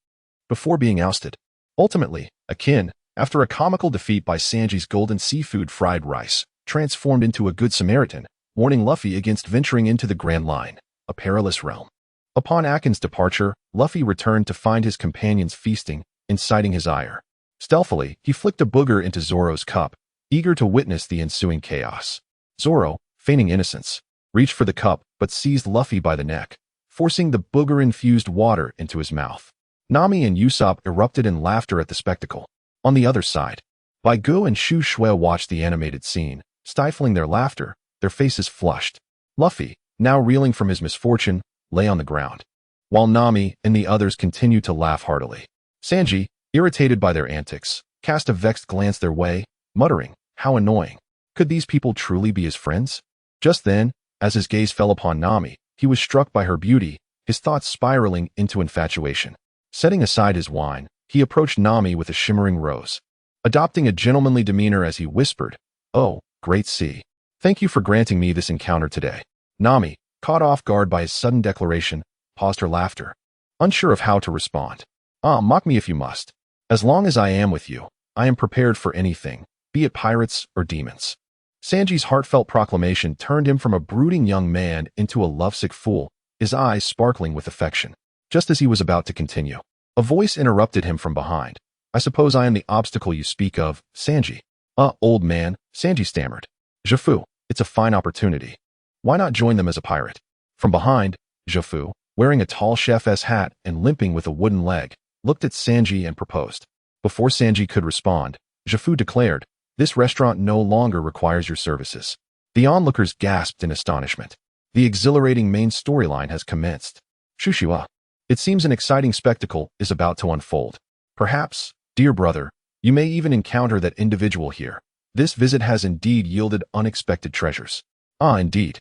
before being ousted. Ultimately, Akin, after a comical defeat by Sanji's golden seafood fried rice, transformed into a good Samaritan, warning Luffy against venturing into the Grand Line, a perilous realm. Upon Akin's departure, Luffy returned to find his companions feasting, inciting his ire. Stealthily, he flicked a booger into Zoro's cup, eager to witness the ensuing chaos. Zoro, feigning innocence, reached for the cup but seized Luffy by the neck, forcing the booger-infused water into his mouth. Nami and Usopp erupted in laughter at the spectacle. On the other side, Baigu and Shu Shui watched the animated scene, stifling their laughter, their faces flushed. Luffy, now reeling from his misfortune, lay on the ground, while Nami and the others continued to laugh heartily. Sanji, irritated by their antics, cast a vexed glance their way, muttering, "How annoying. Could these people truly be his friends?" Just then, as his gaze fell upon Nami, he was struck by her beauty, his thoughts spiraling into infatuation. Setting aside his wine, he approached Nami with a shimmering rose, adopting a gentlemanly demeanor as he whispered, "Oh, great sea. Thank you for granting me this encounter today. Nami, caught off guard by his sudden declaration, paused her laughter, unsure of how to respond. Mock me if you must. As long as I am with you, I am prepared for anything, be it pirates or demons. Sanji's heartfelt proclamation turned him from a brooding young man into a lovesick fool, his eyes sparkling with affection. Just as he was about to continue, a voice interrupted him from behind. I suppose I am the obstacle you speak of, Sanji. Old man, Sanji stammered. Zhifu, it's a fine opportunity. Why not join them as a pirate? From behind, Zhifu, wearing a tall chef's hat and limping with a wooden leg, looked at Sanji and proposed. Before Sanji could respond, Zhifu declared, this restaurant no longer requires your services. The onlookers gasped in astonishment. The exhilarating main storyline has commenced. Shushua. It seems an exciting spectacle is about to unfold. Perhaps, dear brother, you may even encounter that individual here. This visit has indeed yielded unexpected treasures. Indeed.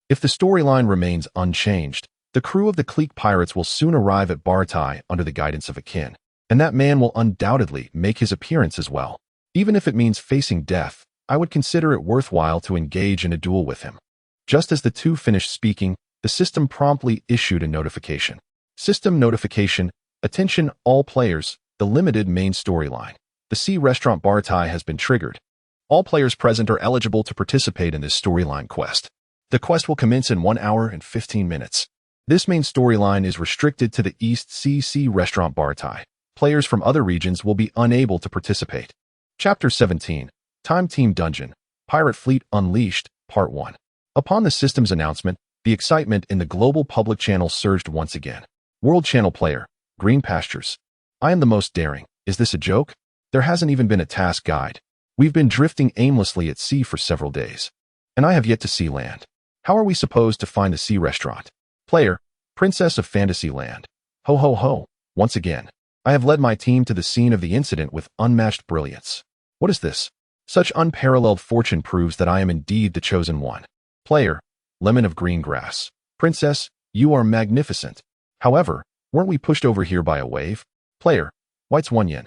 If the storyline remains unchanged, the crew of the clique pirates will soon arrive at Bartai under the guidance of Akin, and that man will undoubtedly make his appearance as well. Even if it means facing death, I would consider it worthwhile to engage in a duel with him. Just as the two finished speaking, the system promptly issued a notification. System notification, attention all players, the limited main storyline. The Sea Restaurant Bartai has been triggered. All players present are eligible to participate in this storyline quest. The quest will commence in 1 hour and 15 minutes. This main storyline is restricted to the East Sea Restaurant Bartai. Players from other regions will be unable to participate. Chapter 17, Time Team Dungeon, Pirate Fleet Unleashed, Part 1. Upon the system's announcement, the excitement in the global public channel surged once again. World Channel Player, Green Pastures. I am the most daring. Is this a joke? There hasn't even been a task guide. We've been drifting aimlessly at sea for several days, and I have yet to see land. How are we supposed to find the sea restaurant? Player, Princess of Fantasyland. Ho ho ho, once again. I have led my team to the scene of the incident with unmatched brilliance. What is this? Such unparalleled fortune proves that I am indeed the chosen one. Player, Lemon of Green Grass. Princess, you are magnificent. However, weren't we pushed over here by a wave? Player, White's 1 yen.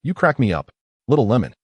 You crack me up. Little Lemon.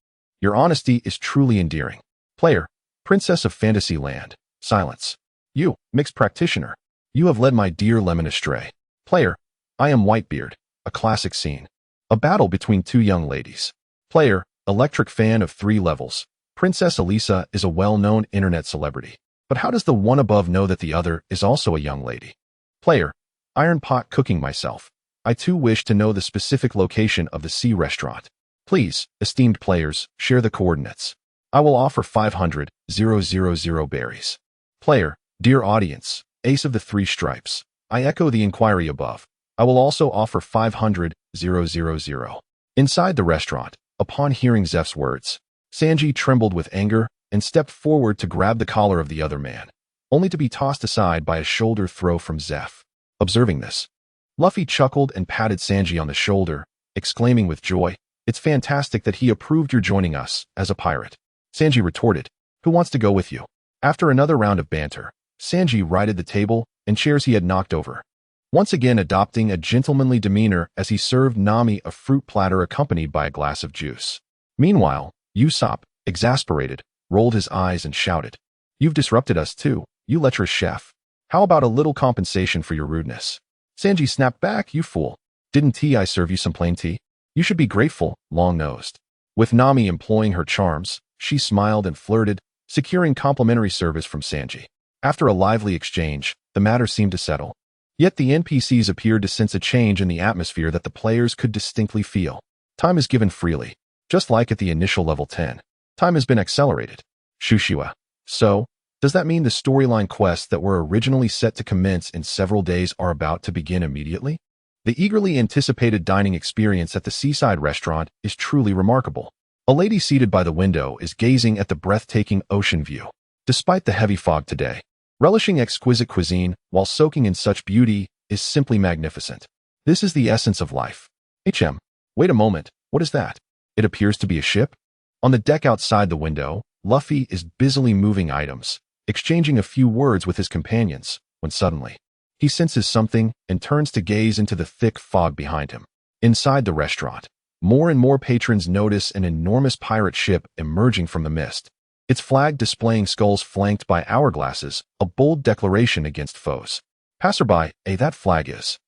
Your honesty is truly endearing. Player, Princess of Fantasyland. Silence. You, Mixed Practitioner. You have led my dear Lemon astray. Player, I am Whitebeard. A classic scene. A battle between two young ladies. Player, Electric Fan of 3 levels. Princess Elisa is a well-known internet celebrity. But how does the one above know that the other is also a young lady? Player, Iron Pot Cooking Myself. I too wish to know the specific location of the sea restaurant. Please, esteemed players, share the coordinates. I will offer 500,000 berries. Player, dear audience, Ace of the 3 Stripes. I echo the inquiry above. I will also offer 500,000. Inside the restaurant, upon hearing Zeph's words, Sanji trembled with anger and stepped forward to grab the collar of the other man, only to be tossed aside by a shoulder throw from Zeph. Observing this, Luffy chuckled and patted Sanji on the shoulder, exclaiming with joy, "It's fantastic that he approved your joining us as a pirate." Sanji retorted, "Who wants to go with you?" After another round of banter, Sanji righted the table and chairs he had knocked over, once again adopting a gentlemanly demeanor as he served Nami a fruit platter accompanied by a glass of juice. Meanwhile, Usopp, exasperated, rolled his eyes and shouted, "You've disrupted us too, you lecherous chef. How about a little compensation for your rudeness?" Sanji snapped back, "You fool. Didn't I serve you some plain tea? You should be grateful, long-nosed." With Nami employing her charms, she smiled and flirted, securing complimentary service from Sanji. After a lively exchange, the matter seemed to settle. Yet the NPCs appeared to sense a change in the atmosphere that the players could distinctly feel. Time is given freely. Just like at the initial level 10, time has been accelerated. Shushua. So, does that mean the storyline quests that were originally set to commence in several days are about to begin immediately? The eagerly anticipated dining experience at the seaside restaurant is truly remarkable. A lady seated by the window is gazing at the breathtaking ocean view. Despite the heavy fog today, relishing exquisite cuisine while soaking in such beauty is simply magnificent. This is the essence of life. Wait a moment, what is that? It appears to be a ship. On the deck outside the window, Luffy is busily moving items, exchanging a few words with his companions, when suddenly, he senses something and turns to gaze into the thick fog behind him. Inside the restaurant, more and more patrons notice an enormous pirate ship emerging from the mist. its flag displaying skulls flanked by hourglasses, a bold declaration against foes. Passerby, A, that flag is.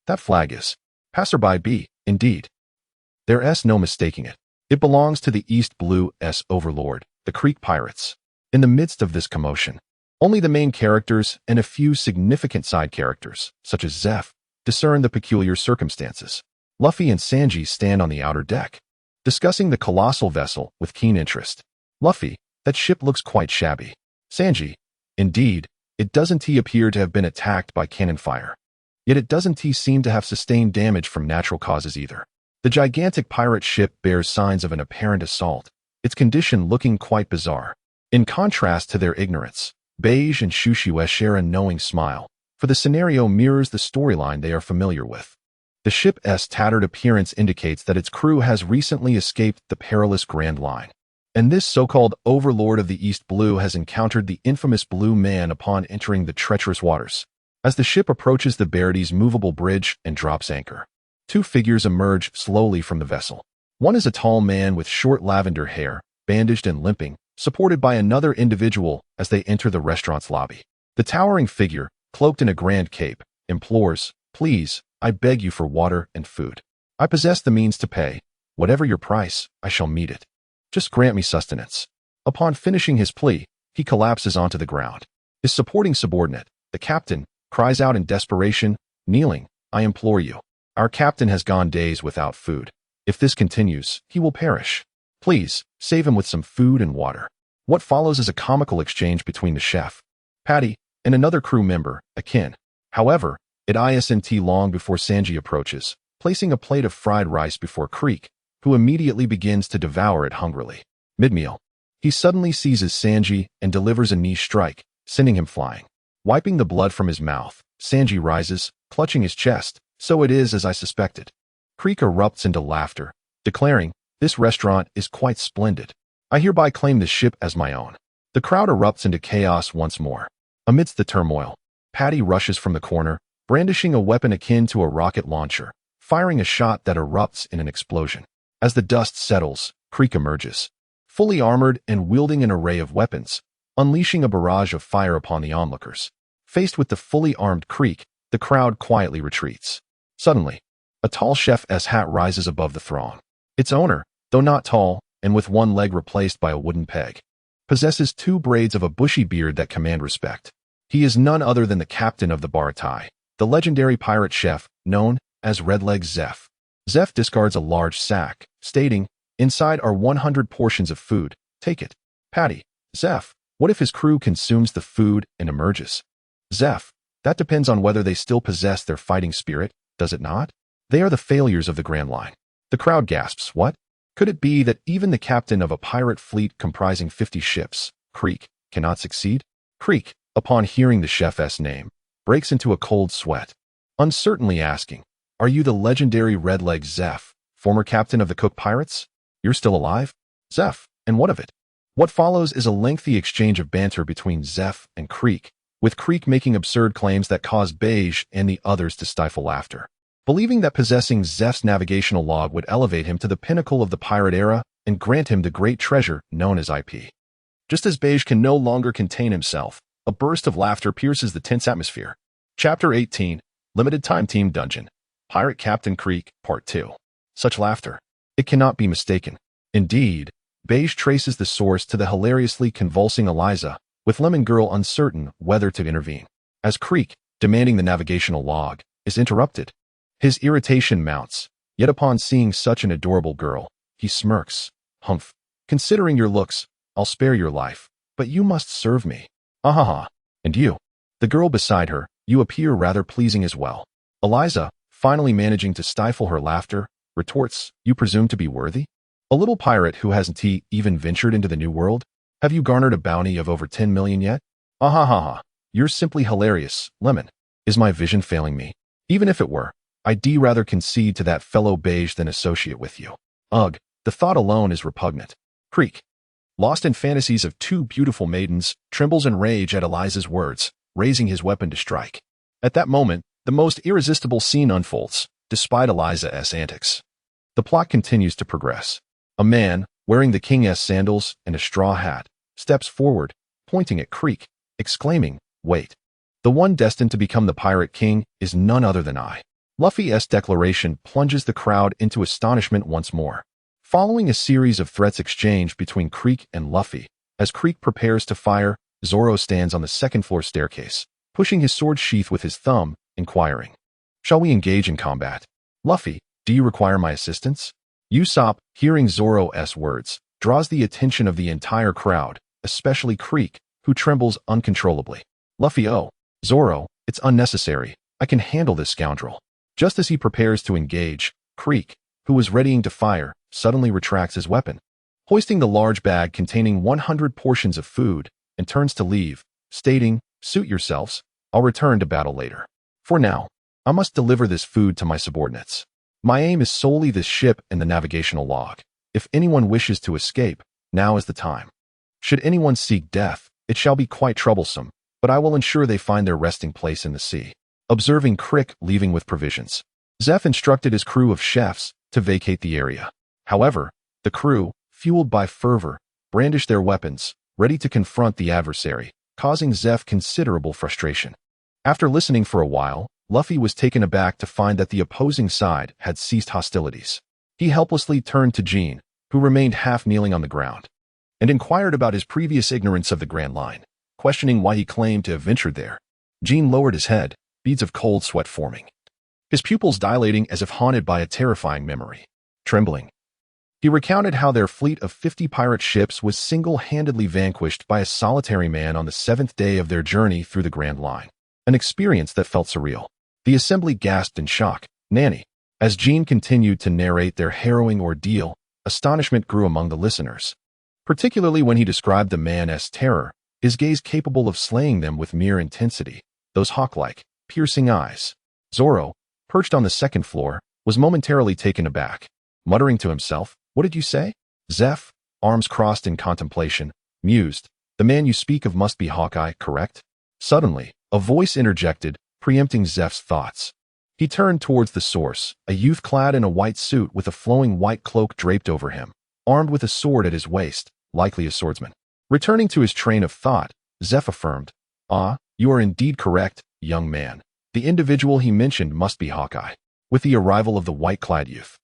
That flag is. Passerby, B, indeed. There's no mistaking it. It belongs to the East Blue's overlord, the Creek Pirates. In the midst of this commotion, only the main characters and a few significant side characters, such as Zeph, discern the peculiar circumstances. Luffy and Sanji stand on the outer deck, discussing the colossal vessel with keen interest. Luffy, that ship looks quite shabby. Sanji, indeed, it doesn't appear to have been attacked by cannon fire. Yet it doesn't seem to have sustained damage from natural causes either. The gigantic pirate ship bears signs of an apparent assault, its condition looking quite bizarre. In contrast to their ignorance, Beige and Shushue share a knowing smile, for the scenario mirrors the storyline they are familiar with. The ship's tattered appearance indicates that its crew has recently escaped the perilous Grand Line, and this so-called overlord of the East Blue has encountered the infamous Blue Man upon entering the treacherous waters. As the ship approaches the Barides movable bridge and drops anchor, two figures emerge slowly from the vessel. One is a tall man with short lavender hair, bandaged and limping, supported by another individual as they enter the restaurant's lobby. The towering figure, cloaked in a grand cape, implores, "Please, I beg you for water and food. I possess the means to pay. Whatever your price, I shall meet it. Just grant me sustenance." Upon finishing his plea, he collapses onto the ground. His supporting subordinate, the captain, cries out in desperation, kneeling, "I implore you. Our captain has gone days without food. If this continues, he will perish. Please, save him with some food and water." What follows is a comical exchange between the chef, Patty, and another crew member, Akin. However, it isn't long before Sanji approaches, placing a plate of fried rice before Creek, who immediately begins to devour it hungrily. Mid-meal, he suddenly seizes Sanji and delivers a knee strike, sending him flying. Wiping the blood from his mouth, Sanji rises, clutching his chest. "So it is as I suspected." Creek erupts into laughter, declaring, "This restaurant is quite splendid. I hereby claim this ship as my own." The crowd erupts into chaos once more. Amidst the turmoil, Patty rushes from the corner, brandishing a weapon akin to a rocket launcher, firing a shot that erupts in an explosion. As the dust settles, Creek emerges, fully armored and wielding an array of weapons, unleashing a barrage of fire upon the onlookers. Faced with the fully armed Creek, the crowd quietly retreats. Suddenly, a tall chef's hat rises above the throng. Its owner, though not tall, and with one leg replaced by a wooden peg, possesses two braids of a bushy beard that command respect. He is none other than the captain of the Baratai, the legendary pirate chef known as Redleg Zeph. Zeph discards a large sack, stating, "Inside are 100 portions of food. Take it." Patty, Zeph, what if his crew consumes the food and emerges? Zeph, that depends on whether they still possess their fighting spirit, does it not? They are the failures of the Grand Line. The crowd gasps, "What? Could it be that even the captain of a pirate fleet comprising 50 ships, Creek, cannot succeed?" Creek, upon hearing the chef's name, breaks into a cold sweat, uncertainly asking, "Are you the legendary Redleg Zeph, former captain of the Cook Pirates? You're still alive?" "Zeph, and what of it?" What follows is a lengthy exchange of banter between Zeph and Creek, with Creek making absurd claims that cause Beige and the others to stifle laughter, believing that possessing Zeph's navigational log would elevate him to the pinnacle of the pirate era and grant him the great treasure known as IP. Just as Beige can no longer contain himself, a burst of laughter pierces the tense atmosphere. Chapter 18, Limited Time Team Dungeon, Pirate Captain Creek, Part 2. Such laughter. It cannot be mistaken. Indeed, Beige traces the source to the hilariously convulsing Eliza, with Lemon Girl uncertain whether to intervene. As Creek, demanding the navigational log, is interrupted, his irritation mounts, yet upon seeing such an adorable girl, he smirks. "Humph. Considering your looks, I'll spare your life, but you must serve me. Ahaha. And you?" The girl beside her, "You appear rather pleasing as well." Eliza, finally managing to stifle her laughter, retorts, "You presume to be worthy? A little pirate who hasn't even ventured into the New World? Have you garnered a bounty of over 10 million yet? Ahahaha. You're simply hilarious, Lemon. Is my vision failing me? Even if it were, I'd rather concede to that fellow Beige than associate with you. Ugh, the thought alone is repugnant." Creek, lost in fantasies of two beautiful maidens, trembles in rage at Eliza's words, raising his weapon to strike. At that moment, the most irresistible scene unfolds, despite Eliza's antics. The plot continues to progress. A man, wearing the king's sandals and a straw hat, steps forward, pointing at Creek, exclaiming, "Wait. The one destined to become the Pirate King is none other than I." Luffy's declaration plunges the crowd into astonishment once more. Following a series of threats exchanged between Creek and Luffy, as Creek prepares to fire, Zoro stands on the second-floor staircase, pushing his sword sheath with his thumb, inquiring, "Shall we engage in combat? Luffy, do you require my assistance?" Usopp, hearing Zoro's words, draws the attention of the entire crowd, especially Creek, who trembles uncontrollably. "Luffy, oh, Zoro, it's unnecessary. I can handle this scoundrel." Just as he prepares to engage, Creek, who was readying to fire, suddenly retracts his weapon, hoisting the large bag containing 100 portions of food, and turns to leave, stating, "Suit yourselves. I'll return to battle later. For now, I must deliver this food to my subordinates. My aim is solely this ship and the navigational log. If anyone wishes to escape, now is the time. Should anyone seek death, it shall be quite troublesome, but I will ensure they find their resting place in the sea." Observing Crick leaving with provisions, Zeph instructed his crew of chefs to vacate the area. However, the crew, fueled by fervor, brandished their weapons, ready to confront the adversary, causing Zeph considerable frustration. After listening for a while, Luffy was taken aback to find that the opposing side had ceased hostilities. He helplessly turned to Jean, who remained half-kneeling on the ground, and inquired about his previous ignorance of the Grand Line, questioning why he claimed to have ventured there. Jean lowered his head, beads of cold sweat forming, his pupils dilating as if haunted by a terrifying memory. Trembling, he recounted how their fleet of 50 pirate ships was single-handedly vanquished by a solitary man on the 7th day of their journey through the Grand Line, an experience that felt surreal. The assembly gasped in shock. "Nanny." As Jean continued to narrate their harrowing ordeal, astonishment grew among the listeners, particularly when he described the man's terror, his gaze capable of slaying them with mere intensity, those hawk-like, piercing eyes. Zoro, perched on the second floor, was momentarily taken aback, muttering to himself, "What did you say?" Zeph, arms crossed in contemplation, mused, "The man you speak of must be Hawkeye, correct?" Suddenly, a voice interjected, preempting Zeph's thoughts. He turned towards the source, a youth clad in a white suit with a flowing white cloak draped over him, armed with a sword at his waist, likely a swordsman. Returning to his train of thought, Zeph affirmed, "Ah, you are indeed correct, young man. The individual he mentioned must be Hawkeye." With the arrival of the white-clad youth,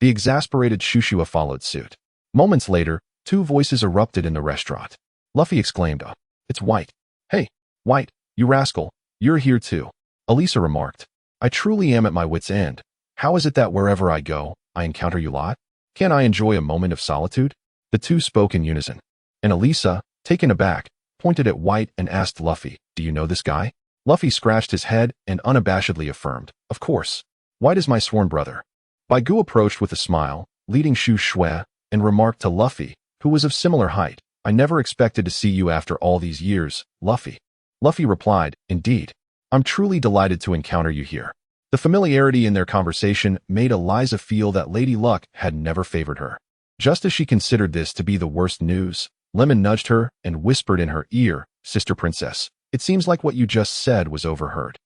the exasperated Shushua followed suit. Moments later, two voices erupted in the restaurant. Luffy exclaimed, "It's White." "Hey, White, you rascal, you're here too," Elisa remarked. "I truly am at my wit's end. How is it that wherever I go, I encounter you lot? Can't I enjoy a moment of solitude?" The two spoke in unison, and Elisa, taken aback, pointed at White and asked Luffy, "Do you know this guy?" Luffy scratched his head and unabashedly affirmed, "Of course. White is my sworn brother." Baigu approached with a smile, leading Shu Shui, and remarked to Luffy, who was of similar height, "I never expected to see you after all these years, Luffy." Luffy replied, "Indeed. I'm truly delighted to encounter you here." The familiarity in their conversation made Eliza feel that Lady Luck had never favored her. Just as she considered this to be the worst news, Lemon nudged her and whispered in her ear, "Sister Princess, it seems like what you just said was overheard."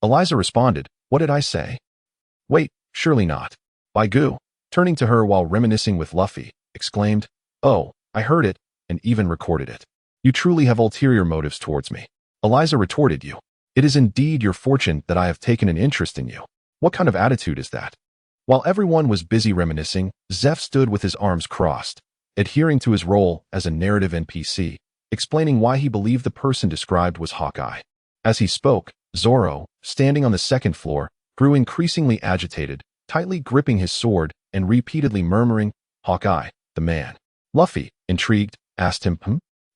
Eliza responded, "What did I say?" "Wait, surely not." Baigu, turning to her while reminiscing with Luffy, exclaimed, "Oh, I heard it, and even recorded it. You truly have ulterior motives towards me." Eliza retorted, It is indeed your fortune that I have taken an interest in you. What kind of attitude is that?" While everyone was busy reminiscing, Zeph stood with his arms crossed, adhering to his role as a narrative NPC, explaining why he believed the person described was Hawkeye. As he spoke, Zoro, standing on the second floor, grew increasingly agitated, tightly gripping his sword and repeatedly murmuring, "Hawkeye, the man." Luffy, intrigued, asked him,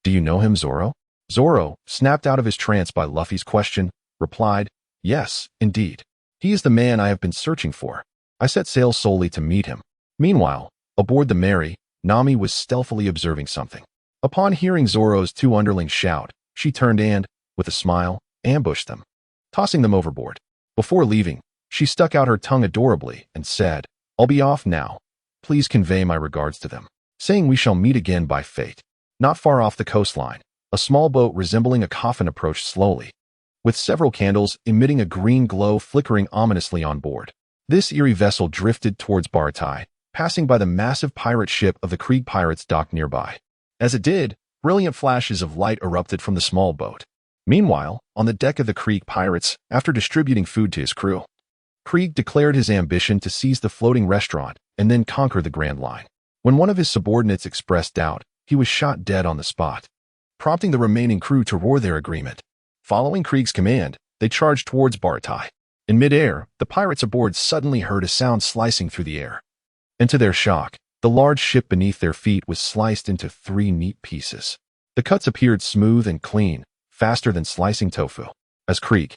"Do you know him, Zoro?" Zoro, snapped out of his trance by Luffy's question, replied, "Yes, indeed. He is the man I have been searching for. I set sail solely to meet him." Meanwhile, aboard the Mary, Nami was stealthily observing something. Upon hearing Zoro's two underlings shout, she turned and, with a smile, ambushed them, tossing them overboard. Before leaving, she stuck out her tongue adorably and said, "I'll be off now. Please convey my regards to them, saying we shall meet again by fate." Not far off the coastline, a small boat resembling a coffin approached slowly, with several candles emitting a green glow flickering ominously on board. This eerie vessel drifted towards Baratai, passing by the massive pirate ship of the Krieg pirates docked nearby. As it did, Brilliant flashes of light erupted from the small boat. Meanwhile, on the deck of the Krieg pirates, after distributing food to his crew, Krieg declared his ambition to seize the floating restaurant and then conquer the Grand Line. When one of his subordinates expressed doubt, he was shot dead on the spot, prompting the remaining crew to roar their agreement. Following Krieg's command, they charged towards Bartai. In midair, the pirates aboard suddenly heard a sound slicing through the air. And to their shock, the large ship beneath their feet was sliced into 3 neat pieces. The cuts appeared smooth and clean, faster than slicing tofu. As Krieg,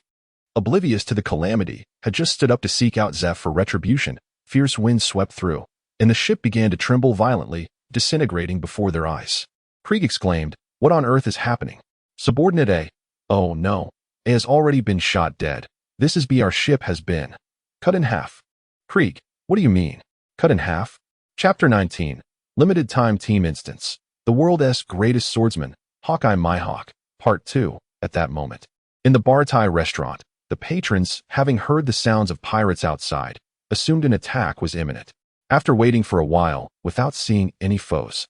oblivious to the calamity, had just stood up to seek out Zeph for retribution, fierce winds swept through, and the ship began to tremble violently, disintegrating before their eyes. Krieg exclaimed, "What on earth is happening?" Subordinate A, "Oh no, A has already been shot dead. This is B, our ship has been cut in half." Krieg, "What do you mean? Cut in half?" Chapter 19, Limited Time Team Instance. The World's Greatest Swordsman, Hawkeye Mihawk, Part 2, at that moment. In the Bartai restaurant, the patrons, having heard the sounds of pirates outside, assumed an attack was imminent. After waiting for a while, without seeing any foes,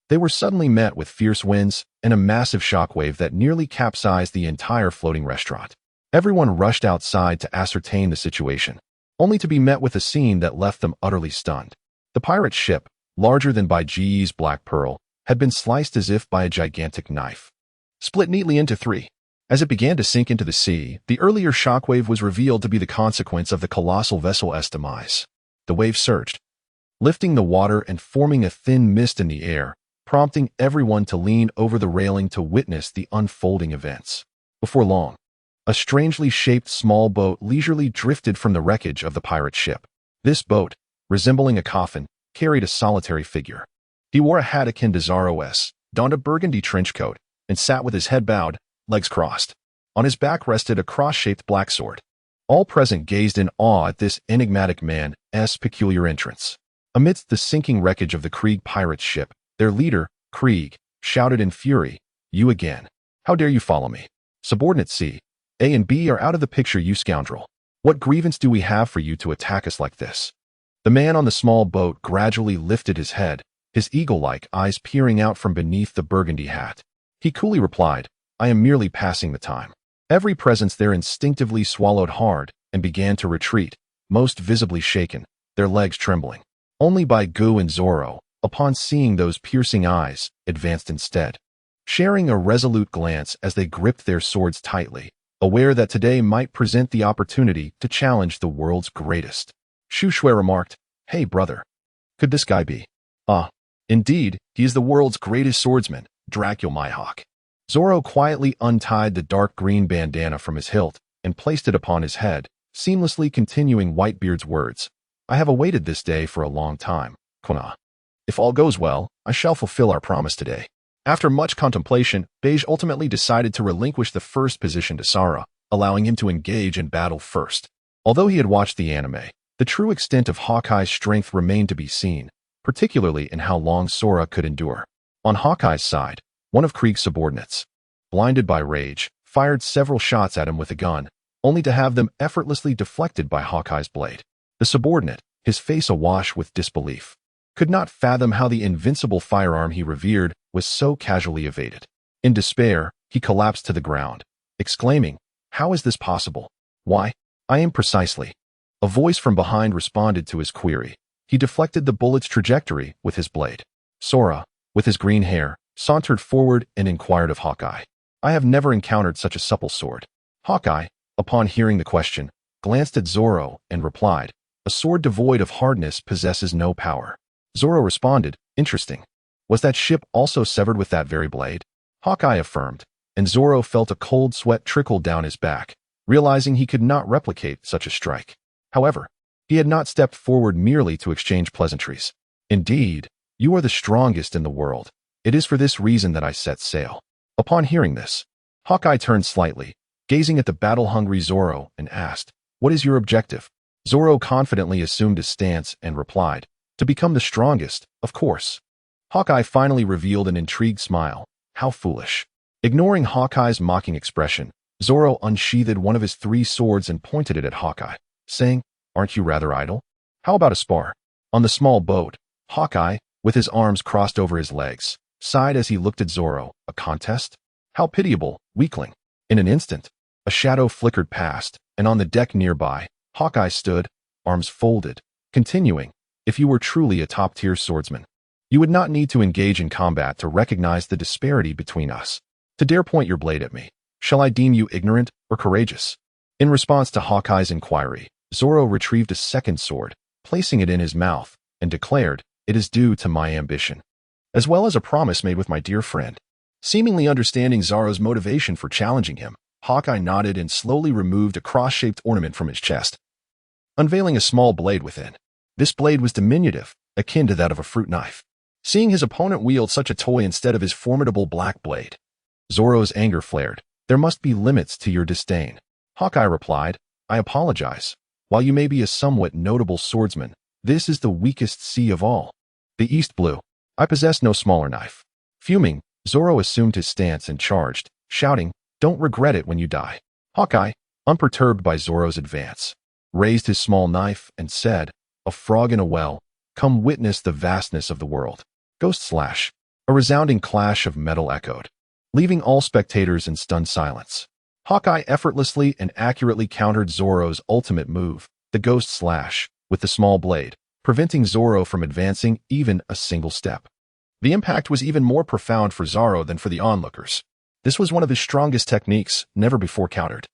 they were suddenly met with fierce winds and a massive shockwave that nearly capsized the entire floating restaurant. Everyone rushed outside to ascertain the situation, only to be met with a scene that left them utterly stunned. The pirate ship, larger than by GE's Black Pearl, had been sliced as if by a gigantic knife, split neatly into 3. As it began to sink into the sea, the earlier shockwave was revealed to be the consequence of the colossal vessel's demise. The wave surged, lifting the water and forming a thin mist in the air, prompting everyone to lean over the railing to witness the unfolding events. Before long, a strangely shaped small boat leisurely drifted from the wreckage of the pirate ship. This boat, resembling a coffin, carried a solitary figure. He wore a hat akin to Zoro's, donned a burgundy trench coat, and sat with his head bowed, legs crossed. On his back rested a cross-shaped black sword. All present gazed in awe at this enigmatic man's peculiar entrance. Amidst the sinking wreckage of the Krieg pirate ship, their leader, Krieg, shouted in fury, "You again. How dare you follow me? Subordinate C, A and B are out of the picture, you scoundrel. What grievance do we have for you to attack us like this?" The man on the small boat gradually lifted his head, his eagle-like eyes peering out from beneath the burgundy hat. He coolly replied, "I am merely passing the time." Every presence there instinctively swallowed hard and began to retreat, most visibly shaken, their legs trembling. Only Bai Gu and Zoro, upon seeing those piercing eyes, advanced instead, sharing a resolute glance as they gripped their swords tightly, aware that today might present the opportunity to challenge the world's greatest. Shu Shui remarked, "Hey brother, could this guy be?" "Ah, indeed, he is the world's greatest swordsman, Dracula Mihawk." Zoro quietly untied the dark green bandana from his hilt and placed it upon his head, seamlessly continuing Whitebeard's words. "I have awaited this day for a long time, Kuna. If all goes well, I shall fulfill our promise today." After much contemplation, Beige ultimately decided to relinquish the first position to Sara, allowing him to engage in battle first. Although he had watched the anime, the true extent of Hawkeye's strength remained to be seen, particularly in how long Sora could endure. On Hawkeye's side, one of Krieg's subordinates, blinded by rage, fired several shots at him with a gun, only to have them effortlessly deflected by Hawkeye's blade. The subordinate, his face awash with disbelief, could not fathom how the invincible firearm he revered was so casually evaded. In despair, he collapsed to the ground, exclaiming, "How is this possible? Why, I aim precisely." A voice from behind responded to his query. He deflected the bullet's trajectory with his blade. Sora, with his green hair, sauntered forward and inquired of Hawkeye, "I have never encountered such a supple sword." Hawkeye, upon hearing the question, glanced at Zoro and replied, "A sword devoid of hardness possesses no power." Zoro responded, "Interesting. Was that ship also severed with that very blade?" Hawkeye affirmed, and Zoro felt a cold sweat trickle down his back, realizing he could not replicate such a strike. However, he had not stepped forward merely to exchange pleasantries. "Indeed, you are the strongest in the world. It is for this reason that I set sail." Upon hearing this, Hawkeye turned slightly, gazing at the battle-hungry Zoro, and asked, "What is your objective?" Zoro confidently assumed a stance and replied, "To become the strongest, of course." Hawkeye finally revealed an intrigued smile. How foolish. Ignoring Hawkeye's mocking expression, Zoro unsheathed one of his 3 swords and pointed it at Hawkeye, saying, "Aren't you rather idle? How about a spar?" On the small boat, Hawkeye, with his arms crossed over his legs, sighed as he looked at Zoro. A contest? How pitiable, weakling. In an instant, a shadow flickered past, and on the deck nearby, Hawkeye stood, arms folded, continuing, if you were truly a top-tier swordsman, you would not need to engage in combat to recognize the disparity between us. To dare point your blade at me, shall I deem you ignorant or courageous? In response to Hawkeye's inquiry, Zoro retrieved a second sword, placing it in his mouth, and declared, it is due to my ambition, as well as a promise made with my dear friend. Seemingly understanding Zoro's motivation for challenging him, Hawkeye nodded and slowly removed a cross-shaped ornament from his chest, unveiling a small blade within. This blade was diminutive, akin to that of a fruit knife. Seeing his opponent wield such a toy instead of his formidable black blade, Zoro's anger flared. There must be limits to your disdain. Hawkeye replied, I apologize. While you may be a somewhat notable swordsman, this is the weakest sea of all. The East Blue. I possess no smaller knife. Fuming, Zoro assumed his stance and charged, shouting, don't regret it when you die. Hawkeye, unperturbed by Zoro's advance, raised his small knife and said, a frog in a well, come witness the vastness of the world. Ghost slash. A resounding clash of metal echoed, leaving all spectators in stunned silence. Hawkeye effortlessly and accurately countered Zoro's ultimate move, the ghost slash, with the small blade, preventing Zoro from advancing even a single step. The impact was even more profound for Zoro than for the onlookers. This was one of his strongest techniques, never before countered.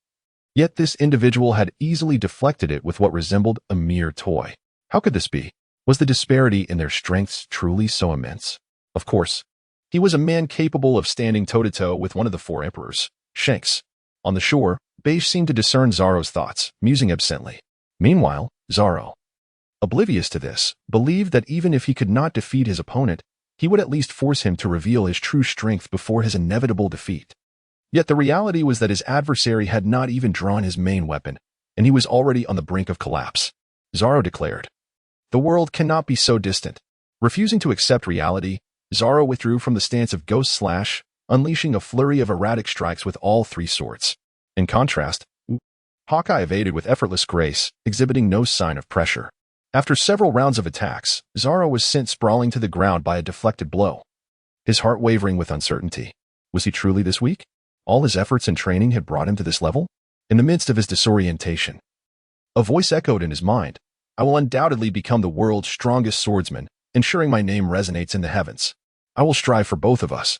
Yet this individual had easily deflected it with what resembled a mere toy. How could this be? Was the disparity in their strengths truly so immense? Of course. He was a man capable of standing toe-to-toe with one of the four emperors, Shanks. On the shore, Beige seemed to discern Zoro's thoughts, musing absently. Meanwhile, Zoro, oblivious to this, believed that even if he could not defeat his opponent, he would at least force him to reveal his true strength before his inevitable defeat. Yet the reality was that his adversary had not even drawn his main weapon, and he was already on the brink of collapse. Zoro declared, the world cannot be so distant. Refusing to accept reality, Zoro withdrew from the stance of Ghost Slash, unleashing a flurry of erratic strikes with all three swords. In contrast, Hawkeye evaded with effortless grace, exhibiting no sign of pressure. After several rounds of attacks, Zoro was sent sprawling to the ground by a deflected blow, his heart wavering with uncertainty. Was he truly this weak? All his efforts and training had brought him to this level? In the midst of his disorientation, a voice echoed in his mind. I will undoubtedly become the world's strongest swordsman, ensuring my name resonates in the heavens. I will strive for both of us,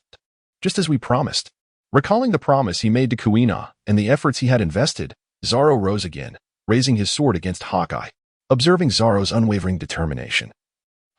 just as we promised. Recalling the promise he made to Kuina and the efforts he had invested, Zoro rose again, raising his sword against Hawkeye. Observing Zoro's unwavering determination,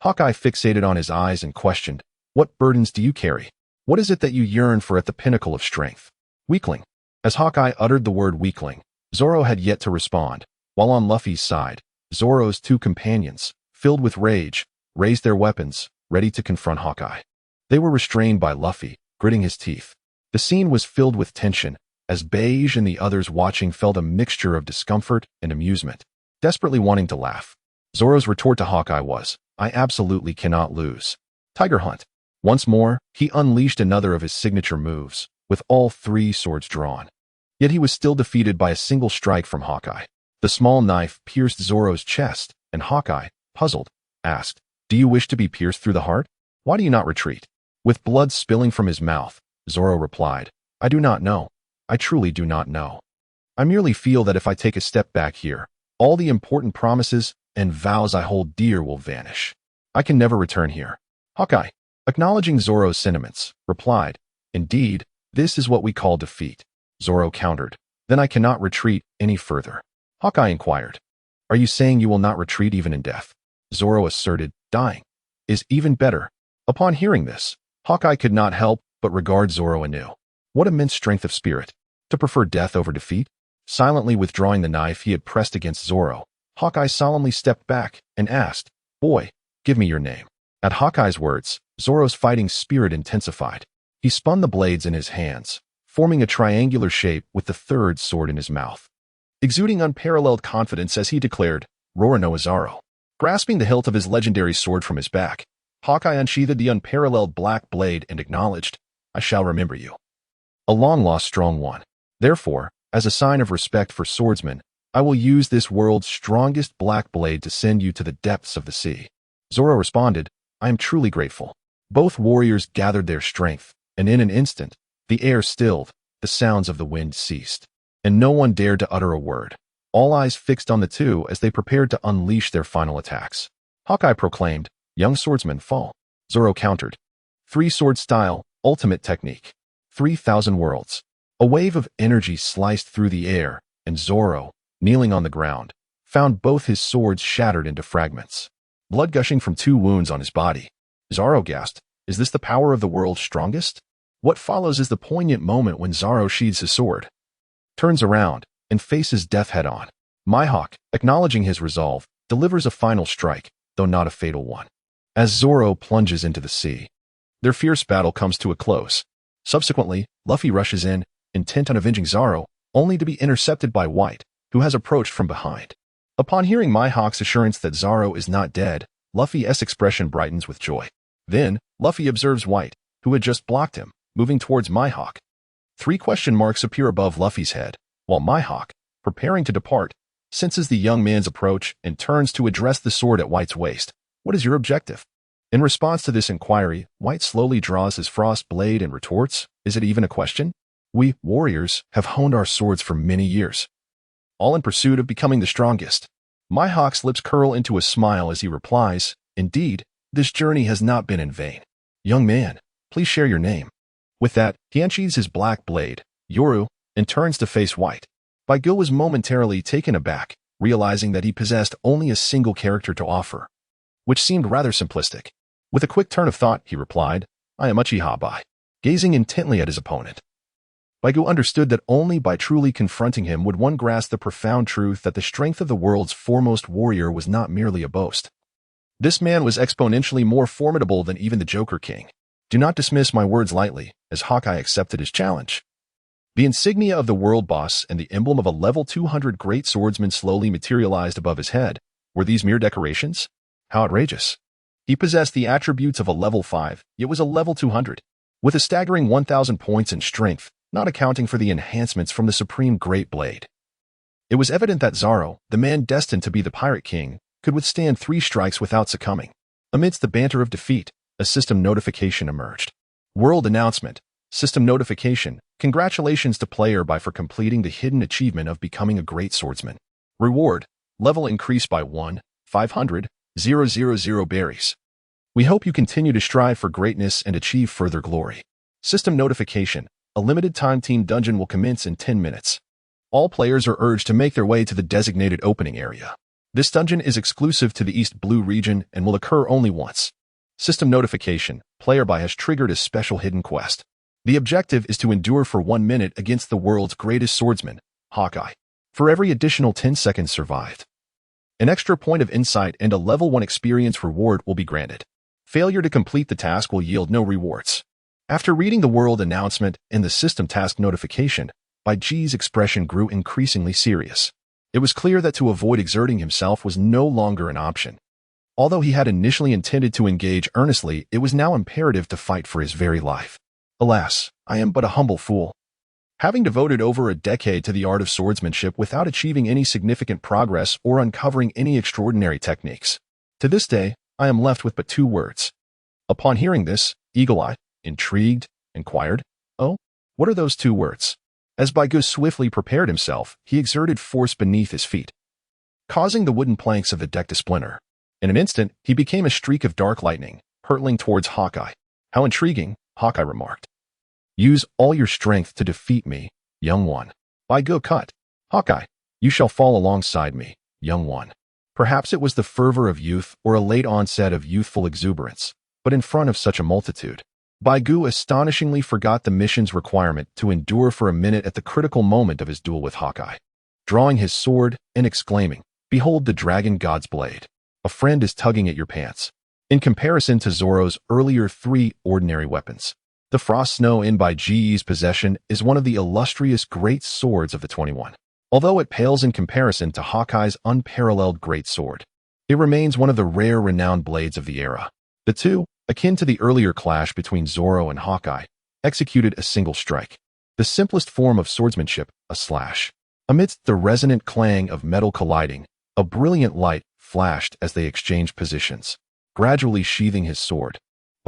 Hawkeye fixated on his eyes and questioned, what burdens do you carry? What is it that you yearn for at the pinnacle of strength? Weakling. As Hawkeye uttered the word weakling, Zoro had yet to respond. While on Luffy's side, Zoro's two companions, filled with rage, raised their weapons, ready to confront Hawkeye. They were restrained by Luffy, gritting his teeth. The scene was filled with tension, as Beige and the others watching felt a mixture of discomfort and amusement, desperately wanting to laugh. Zoro's retort to Hawkeye was, I absolutely cannot lose. Tiger Hunt. Once more, he unleashed another of his signature moves, with all three swords drawn. Yet he was still defeated by a single strike from Hawkeye. The small knife pierced Zoro's chest, and Hawkeye, puzzled, asked, do you wish to be pierced through the heart? Why do you not retreat? With blood spilling from his mouth, Zoro replied, I do not know. I truly do not know. I merely feel that if I take a step back here, all the important promises and vows I hold dear will vanish. I can never return here. Hawkeye, acknowledging Zoro's sentiments, replied, indeed, this is what we call defeat. Zoro countered, then I cannot retreat any further. Hawkeye inquired, are you saying you will not retreat even in death? Zoro asserted, dying is even better. Upon hearing this, Hawkeye could not help but regard Zoro anew. What immense strength of spirit, to prefer death over defeat? Silently withdrawing the knife he had pressed against Zoro, Hawkeye solemnly stepped back and asked, boy, give me your name. At Hawkeye's words, Zoro's fighting spirit intensified. He spun the blades in his hands, forming a triangular shape with the third sword in his mouth, exuding unparalleled confidence as he declared, Roar no Zoro. Grasping the hilt of his legendary sword from his back, Hawkeye unsheathed the unparalleled black blade and acknowledged, I shall remember you. A long-lost strong one. Therefore, as a sign of respect for swordsmen, I will use this world's strongest black blade to send you to the depths of the sea. Zoro responded, I am truly grateful. Both warriors gathered their strength, and in an instant, the air stilled, the sounds of the wind ceased, and no one dared to utter a word, all eyes fixed on the two as they prepared to unleash their final attacks. Hawkeye proclaimed, "Young swordsman, fall." Zoro countered, "Three-sword style, ultimate technique. 3,000 worlds." A wave of energy sliced through the air, and Zoro, kneeling on the ground, found both his swords shattered into fragments, blood gushing from 2 wounds on his body. Zoro gasped, "Is this the power of the world's strongest?" What follows is the poignant moment when Zoro sheathes his sword, turns around, and faces death head-on. Mihawk, acknowledging his resolve, delivers a final strike, though not a fatal one. As Zoro plunges into the sea, their fierce battle comes to a close. Subsequently, Luffy rushes in, intent on avenging Zoro, only to be intercepted by White, who has approached from behind. Upon hearing Mihawk's assurance that Zoro is not dead, Luffy's expression brightens with joy. Then, Luffy observes White, who had just blocked him, moving towards Mihawk. 3 question marks appear above Luffy's head, while Mihawk, preparing to depart, senses the young man's approach and turns to address the sword at White's waist. "What is your objective?" In response to this inquiry, White slowly draws his frost blade and retorts, "Is it even a question? We, warriors, have honed our swords for many years, all in pursuit of becoming the strongest." Mihawk's lips curl into a smile as he replies, "Indeed, this journey has not been in vain. Young man, please share your name." With that, he unsheathes his black blade, Yoru, and turns to face White. Baigu was momentarily taken aback, realizing that he possessed only a single character to offer, which seemed rather simplistic. With a quick turn of thought, he replied, "I am Uchiha Bai," gazing intently at his opponent. Baigu understood that only by truly confronting him would one grasp the profound truth that the strength of the world's foremost warrior was not merely a boast. This man was exponentially more formidable than even the Joker King. Do not dismiss my words lightly, as Hawkeye accepted his challenge. The insignia of the world boss and the emblem of a level 200 great swordsman slowly materialized above his head. Were these mere decorations? How outrageous. He possessed the attributes of a level 5, yet was a level 200, with a staggering 1,000 points in strength, not accounting for the enhancements from the Supreme Great Blade. It was evident that Zoro, the man destined to be the Pirate King, could withstand 3 strikes without succumbing. Amidst the banter of defeat, a system notification emerged. World announcement. System notification. Congratulations to player Bai for completing the hidden achievement of becoming a great swordsman. Reward. Level increased by 1,500,000 berries. We hope you continue to strive for greatness and achieve further glory. System notification. A limited time team dungeon will commence in 10 minutes. All players are urged to make their way to the designated opening area. This dungeon is exclusive to the East Blue region and will occur only once. System notification. Player Bai has triggered a special hidden quest. The objective is to endure for 1 minute against the world's greatest swordsman, Hawkeye. For every additional 10 seconds survived, an extra point of insight and a level 1 experience reward will be granted. Failure to complete the task will yield no rewards. After reading the world announcement and the system task notification, Bai Ji's expression grew increasingly serious. It was clear that to avoid exerting himself was no longer an option. Although he had initially intended to engage earnestly, it was now imperative to fight for his very life. Alas, I am but a humble fool. Having devoted over a decade to the art of swordsmanship without achieving any significant progress or uncovering any extraordinary techniques. To this day, I am left with but 2 words. Upon hearing this, Eagle-Eye, intrigued, inquired, "Oh, what are those 2 words?" As Baigu swiftly prepared himself, he exerted force beneath his feet, causing the wooden planks of the deck to splinter. In an instant, he became a streak of dark lightning, hurtling towards Hawkeye. "How intriguing," Hawkeye remarked. "Use all your strength to defeat me, young one." Baigu cut. "Hawkeye, you shall fall alongside me, young one." Perhaps it was the fervor of youth or a late onset of youthful exuberance, but in front of such a multitude, Baigu astonishingly forgot the mission's requirement to endure for a minute at the critical moment of his duel with Hawkeye. Drawing his sword and exclaiming, "Behold the dragon god's blade. A friend is tugging at your pants." In comparison to Zoro's earlier 3 ordinary weapons, the Frost Snow in Bai Ji's possession is one of the illustrious great swords of the 21. Although it pales in comparison to Hawkeye's unparalleled great sword, it remains one of the rare renowned blades of the era. The 2, akin to the earlier clash between Zoro and Hawkeye, executed a single strike, the simplest form of swordsmanship, a slash. Amidst the resonant clang of metal colliding, a brilliant light flashed as they exchanged positions. Gradually sheathing his sword,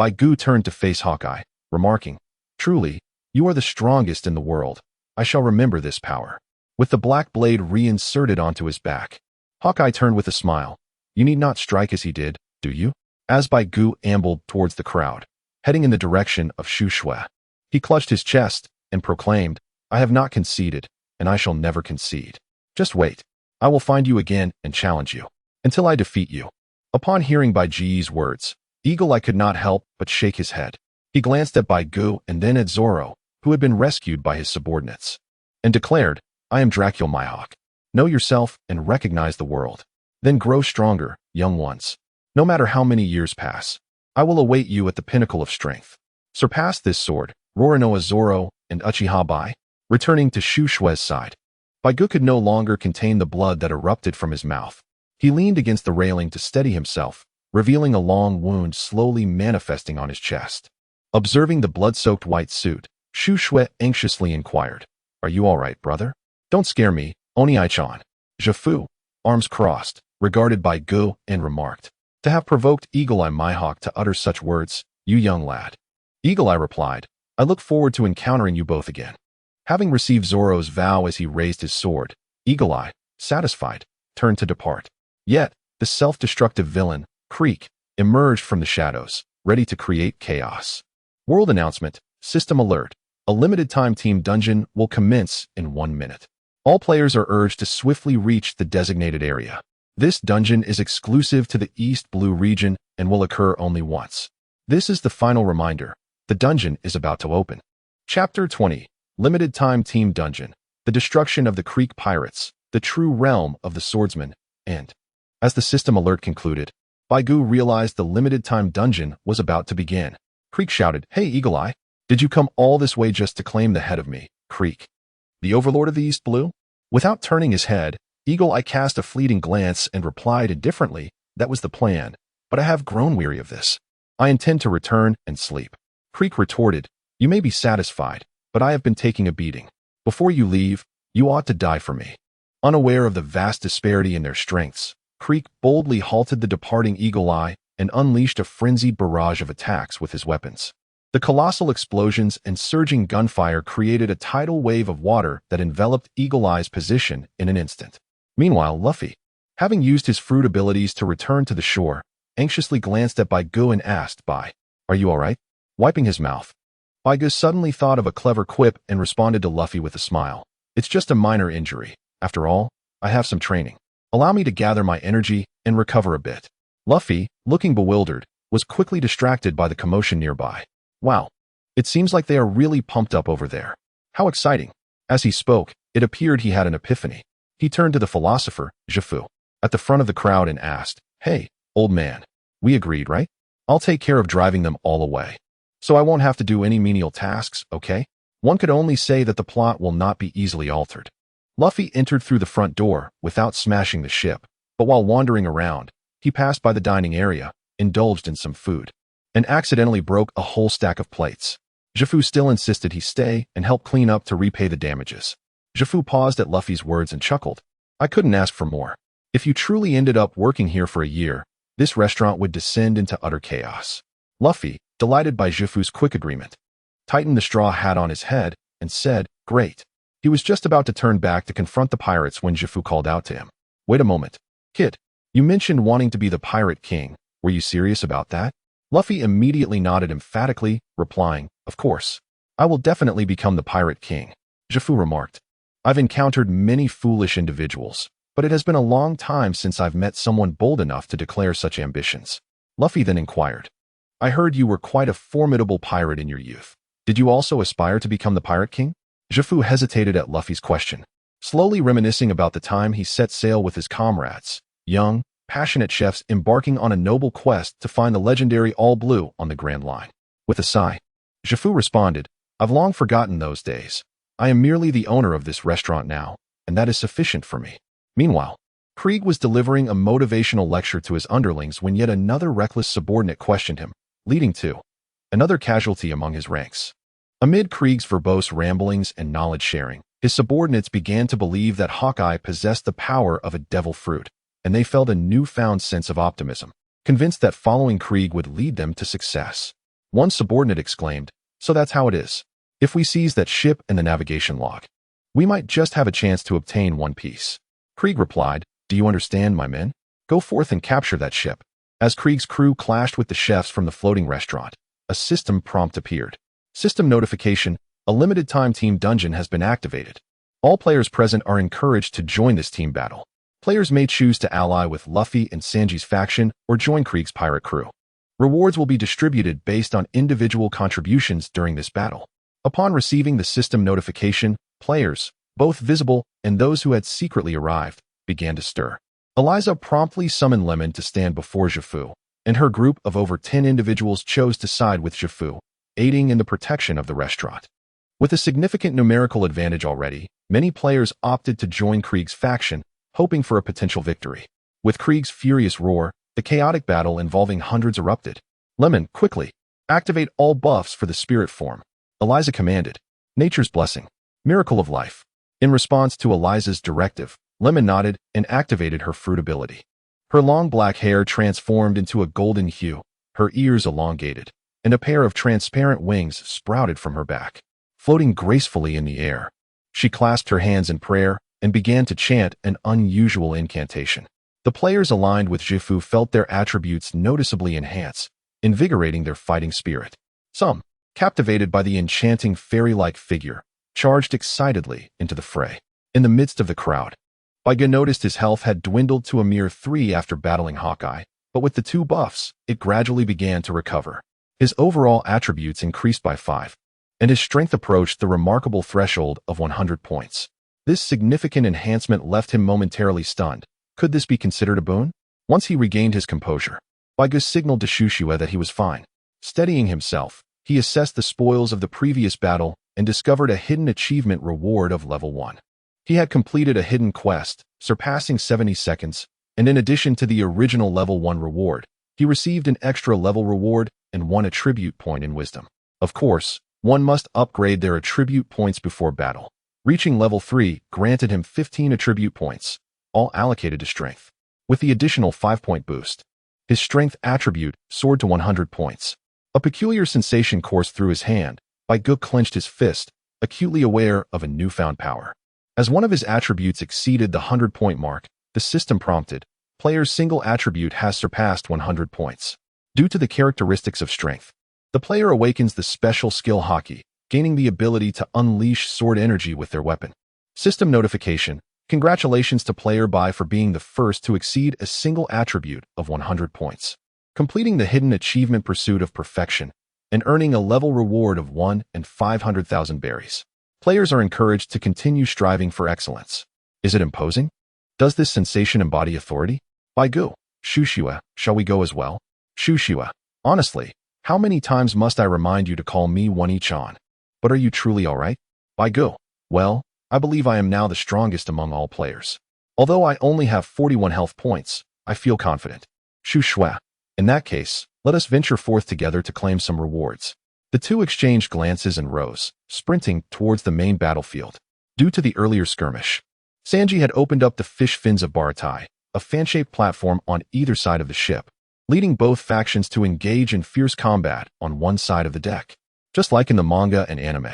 Bai Gu turned to face Hawkeye, remarking, "Truly, you are the strongest in the world. I shall remember this power." With the black blade reinserted onto his back, Hawkeye turned with a smile. "You need not strike as he did, do you?" As Bai Gu ambled towards the crowd, heading in the direction of Shu Shui, he clutched his chest and proclaimed, "I have not conceded, and I shall never concede. Just wait. I will find you again and challenge you, until I defeat you." Upon hearing Bai Ji's words, Eagle Eye could not help but shake his head. He glanced at Bai Gu and then at Zoro, who had been rescued by his subordinates, and declared, "I am Dracula Mihawk. Know yourself and recognize the world. Then grow stronger, young ones. No matter how many years pass, I will await you at the pinnacle of strength. Surpass this sword, Roronoa Zoro and Uchiha Bai." Returning to Shu Shui's side, Bai Gu could no longer contain the blood that erupted from his mouth. He leaned against the railing to steady himself, revealing a long wound slowly manifesting on his chest. Observing the blood-soaked white suit, Shu Shui anxiously inquired, "Are you all right, brother? Don't scare me, Oni-chan." Zhifu, arms crossed, regarded Bai Gu and remarked, "To have provoked Eagle Eye Mihawk to utter such words, you young lad." Eagle Eye replied, "I look forward to encountering you both again." Having received Zoro's vow as he raised his sword, Eagle Eye, satisfied, turned to depart. Yet, the self-destructive villain, Creek, emerged from the shadows, ready to create chaos. World announcement, system alert. A limited-time team dungeon will commence in 1 minute. All players are urged to swiftly reach the designated area. This dungeon is exclusive to the East Blue region and will occur only once. This is the final reminder. The dungeon is about to open. Chapter 20. Limited Time Team Dungeon. The destruction of the Creek Pirates, the true realm of the swordsman, and as the system alert concluded, Bai Gu realized the limited-time dungeon was about to begin. Creek shouted, "Hey, Eagle Eye, did you come all this way just to claim the head of me, Creek, the overlord of the East Blue?" Without turning his head, Eagle Eye cast a fleeting glance and replied indifferently, "That was the plan, but I have grown weary of this. I intend to return and sleep." Creek retorted, "You may be satisfied, but I have been taking a beating. Before you leave, you ought to die for me." Unaware of the vast disparity in their strengths, Creek boldly halted the departing Eagle Eye and unleashed a frenzied barrage of attacks with his weapons. The colossal explosions and surging gunfire created a tidal wave of water that enveloped Eagle Eye's position in an instant. Meanwhile, Luffy, having used his fruit abilities to return to the shore, anxiously glanced at Bai Gu and asked, "Bai, are you all right?" Wiping his mouth, Bai Gu suddenly thought of a clever quip and responded to Luffy with a smile. "It's just a minor injury. After all, I have some training. Allow me to gather my energy and recover a bit." Luffy, looking bewildered, was quickly distracted by the commotion nearby. "Wow, it seems like they are really pumped up over there. How exciting." As he spoke, it appeared he had an epiphany. He turned to the philosopher, Zhifu, at the front of the crowd and asked, "Hey, old man, we agreed, right? I'll take care of driving them all away. So I won't have to do any menial tasks, okay?" One could only say that the plot will not be easily altered. Luffy entered through the front door without smashing the ship, but while wandering around, he passed by the dining area, indulged in some food, and accidentally broke a whole stack of plates. Zhifu still insisted he stay and help clean up to repay the damages. Zhifu paused at Luffy's words and chuckled. "I couldn't ask for more. If you truly ended up working here for a year, this restaurant would descend into utter chaos." Luffy, delighted by Zhifu's quick agreement, tightened the straw hat on his head and said, "Great." He was just about to turn back to confront the pirates when Zhifu called out to him. "Wait a moment. Kid, you mentioned wanting to be the Pirate King. Were you serious about that?" Luffy immediately nodded emphatically, replying, "Of course. I will definitely become the Pirate King." Zhifu remarked, "I've encountered many foolish individuals, but it has been a long time since I've met someone bold enough to declare such ambitions." Luffy then inquired, "I heard you were quite a formidable pirate in your youth. Did you also aspire to become the Pirate King?" Zhifu hesitated at Luffy's question, slowly reminiscing about the time he set sail with his comrades, young, passionate chefs embarking on a noble quest to find the legendary All Blue on the Grand Line. With a sigh, Zhifu responded, "I've long forgotten those days. I am merely the owner of this restaurant now, and that is sufficient for me." Meanwhile, Krieg was delivering a motivational lecture to his underlings when yet another reckless subordinate questioned him, leading to another casualty among his ranks. Amid Krieg's verbose ramblings and knowledge-sharing, his subordinates began to believe that Hawkeye possessed the power of a devil fruit, and they felt a newfound sense of optimism, convinced that following Krieg would lead them to success. One subordinate exclaimed, "So that's how it is. If we seize that ship and the navigation log, we might just have a chance to obtain one piece." Krieg replied, "Do you understand, my men? Go forth and capture that ship." As Krieg's crew clashed with the chefs from the floating restaurant, a system prompt appeared. System notification: a limited-time team dungeon has been activated. All players present are encouraged to join this team battle. Players may choose to ally with Luffy and Sanji's faction or join Krieg's pirate crew. Rewards will be distributed based on individual contributions during this battle. Upon receiving the system notification, players, both visible and those who had secretly arrived, began to stir. Eliza promptly summoned Lemon to stand before Jifu, and her group of over 10 individuals chose to side with Jifu, aiding in the protection of the restaurant. With a significant numerical advantage already, many players opted to join Krieg's faction, hoping for a potential victory. With Krieg's furious roar, the chaotic battle involving hundreds erupted. "Lemon, quickly, activate all buffs for the spirit form," Eliza commanded. "Nature's blessing. Miracle of life." In response to Eliza's directive, Lemon nodded and activated her fruit ability. Her long black hair transformed into a golden hue, her ears elongated, and a pair of transparent wings sprouted from her back. Floating gracefully in the air, she clasped her hands in prayer and began to chant an unusual incantation. The players aligned with Jifu felt their attributes noticeably enhance, invigorating their fighting spirit. Some, captivated by the enchanting fairy-like figure, charged excitedly into the fray. In the midst of the crowd, Baiga noticed his health had dwindled to a mere 3 after battling Hawkeye, but with the 2 buffs, it gradually began to recover. His overall attributes increased by 5, and his strength approached the remarkable threshold of 100 points. This significant enhancement left him momentarily stunned. Could this be considered a boon? Once he regained his composure, Baiga signaled to Shushua that he was fine. Steadying himself, he assessed the spoils of the previous battle and discovered a hidden achievement reward of level 1. He had completed a hidden quest, surpassing 70 seconds, and in addition to the original level 1 reward, he received an extra level reward and 1 attribute point in wisdom. Of course, one must upgrade their attribute points before battle. Reaching level 3 granted him 15 attribute points, all allocated to strength. With the additional 5-point boost, his strength attribute soared to 100 points. A peculiar sensation coursed through his hand. Baiga clenched his fist, acutely aware of a newfound power. As one of his attributes exceeded the 100-point mark, the system prompted, "Player's single attribute has surpassed 100 points." Due to the characteristics of strength, the player awakens the special skill Haki, gaining the ability to unleash sword energy with their weapon. System notification: congratulations to player Bai for being the first to exceed a single attribute of 100 points, completing the hidden achievement Pursuit of Perfection, and earning a level reward of 1 and 500,000 berries. Players are encouraged to continue striving for excellence. Is it imposing? Does this sensation embody authority? Baigu, Shushua, shall we go as well? Shushua, honestly, how many times must I remind you to call me One-I-chan? But are you truly all right? Baigu, well, I believe I am now the strongest among all players. Although I only have 41 health points, I feel confident. Shushua, in that case, let us venture forth together to claim some rewards. The two exchanged glances and rose, sprinting towards the main battlefield. Due to the earlier skirmish, Sanji had opened up the fish fins of Baratai, a fan-shaped platform on either side of the ship, leading both factions to engage in fierce combat on one side of the deck. Just like in the manga and anime,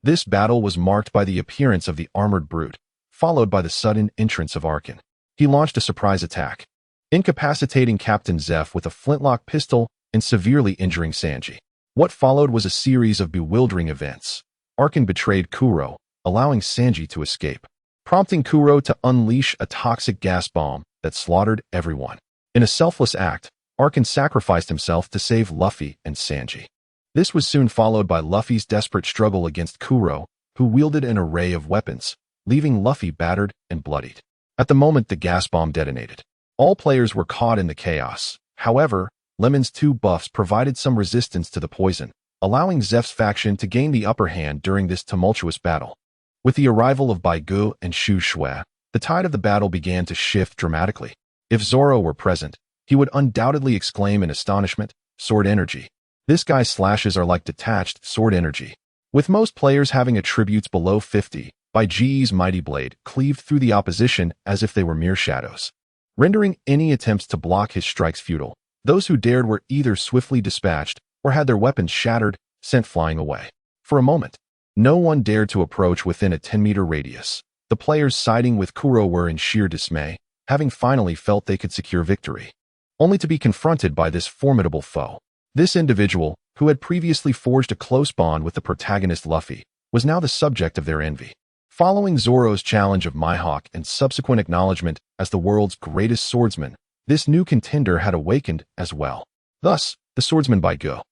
this battle was marked by the appearance of the armored brute, followed by the sudden entrance of Arkin. He launched a surprise attack, incapacitating Captain Zeph with a flintlock pistol and severely injuring Sanji. What followed was a series of bewildering events. Arkin betrayed Kuro, allowing Sanji to escape, prompting Kuro to unleash a toxic gas bomb that slaughtered everyone. In a selfless act, Arkin sacrificed himself to save Luffy and Sanji. This was soon followed by Luffy's desperate struggle against Kuro, who wielded an array of weapons, leaving Luffy battered and bloodied. At the moment the gas bomb detonated, all players were caught in the chaos. However, Lemon's 2 buffs provided some resistance to the poison, allowing Zeph's faction to gain the upper hand during this tumultuous battle. With the arrival of Baigu and Shu Shui, the tide of the battle began to shift dramatically. If Zoro were present, he would undoubtedly exclaim in astonishment, "Sword energy. This guy's slashes are like detached sword energy." With most players having attributes below 50, Baiji's mighty blade cleaved through the opposition as if they were mere shadows, rendering any attempts to block his strikes futile. Those who dared were either swiftly dispatched or had their weapons shattered, sent flying away. For a moment, no one dared to approach within a 10-meter radius. The players siding with Kuro were in sheer dismay, having finally felt they could secure victory, only to be confronted by this formidable foe. This individual, who had previously forged a close bond with the protagonist Luffy, was now the subject of their envy. Following Zoro's challenge of Mihawk and subsequent acknowledgement as the world's greatest swordsman, this new contender had awakened as well. Thus, the swordsman Baigu,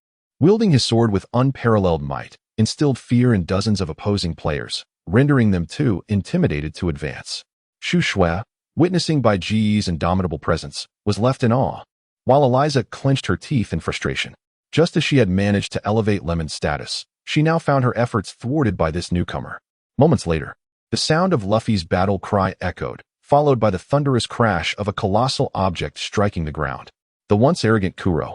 wielding his sword with unparalleled might, instilled fear in dozens of opposing players, rendering them too intimidated to advance. Shu Shui, witnessing Baiji's indomitable presence, was left in awe, while Eliza clenched her teeth in frustration. Just as she had managed to elevate Lemon's status, she now found her efforts thwarted by this newcomer. Moments later, the sound of Luffy's battle cry echoed, followed by the thunderous crash of a colossal object striking the ground. The once arrogant Kuro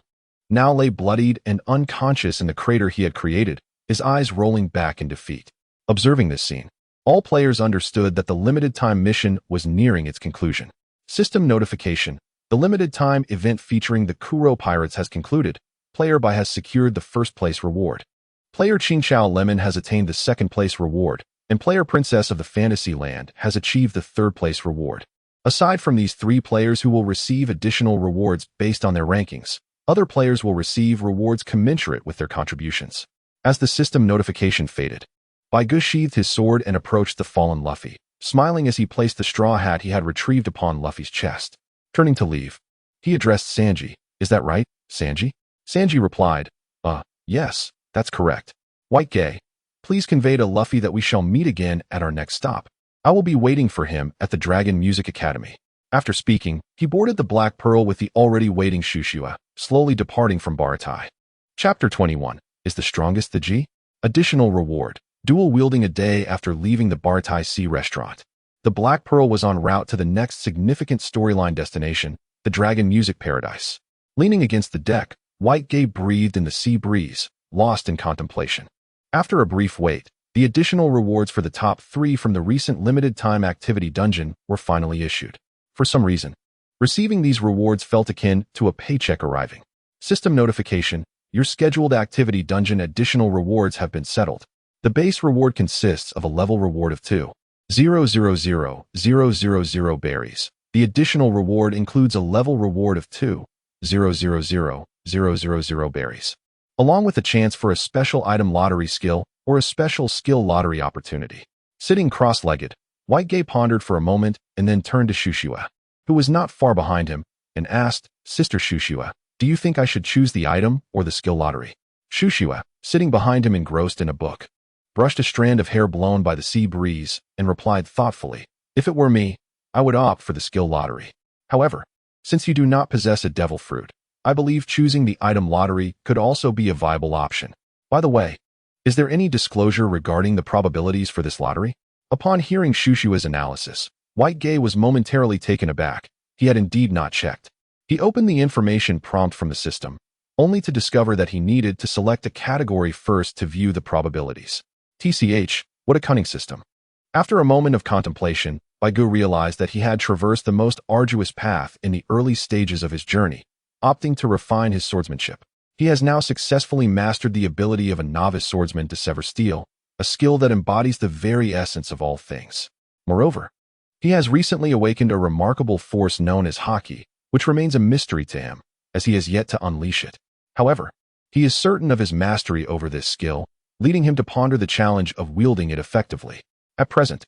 now lay bloodied and unconscious in the crater he had created, his eyes rolling back in defeat. Observing this scene, all players understood that the limited-time mission was nearing its conclusion. System notification. The limited-time event featuring the Kuro Pirates has concluded. Player Bai has secured the first-place reward. Player Qingxiao Lemon has attained the second-place reward, and player Princess of the Fantasy Land has achieved the third-place reward. Aside from these three players who will receive additional rewards based on their rankings, other players will receive rewards commensurate with their contributions. As the system notification faded, Baigu sheathed his sword and approached the fallen Luffy, smiling as he placed the straw hat he had retrieved upon Luffy's chest. Turning to leave, he addressed Sanji. "Is that right, Sanji?" Sanji replied, Yes, that's correct. White Gay, please convey to Luffy that we shall meet again at our next stop. I will be waiting for him at the Dragon Music Academy." After speaking, he boarded the Black Pearl with the already waiting Shushua, slowly departing from Baratai. Chapter 21. Is the strongest the G? Additional reward. Dual wielding a day after leaving the Baratai Sea restaurant. The Black Pearl was en route to the next significant storyline destination, the Dragon Music Paradise. Leaning against the deck, White Gay breathed in the sea breeze, lost in contemplation. After a brief wait, the additional rewards for the top 3 from the recent limited-time activity dungeon were finally issued. For some reason, receiving these rewards felt akin to a paycheck arriving. System notification. Your scheduled activity dungeon additional rewards have been settled. The base reward consists of a level reward of 2,000,000 berries. The additional reward includes a level reward of 2,000,000 berries, along with a chance for a special item lottery skill or a special skill lottery opportunity. Sitting cross-legged, White Gay pondered for a moment and then turned to Shushua, who was not far behind him, and asked, "Sister Shushua, do you think I should choose the item or the skill lottery?" Shushua, sitting behind him engrossed in a book, brushed a strand of hair blown by the sea breeze and replied thoughtfully, "If it were me, I would opt for the skill lottery. However, since you do not possess a devil fruit, I believe choosing the item lottery could also be a viable option. By the way, is there any disclosure regarding the probabilities for this lottery?" Upon hearing Shushua's analysis, White Gay was momentarily taken aback. He had indeed not checked. He opened the information prompt from the system, only to discover that he needed to select a category first to view the probabilities. TCH, what a cunning system. After a moment of contemplation, Baigu realized that he had traversed the most arduous path in the early stages of his journey, opting to refine his swordsmanship. He has now successfully mastered the ability of a novice swordsman to sever steel, a skill that embodies the very essence of all things. Moreover, he has recently awakened a remarkable force known as Haki, which remains a mystery to him, as he has yet to unleash it. However, he is certain of his mastery over this skill, leading him to ponder the challenge of wielding it effectively. At present,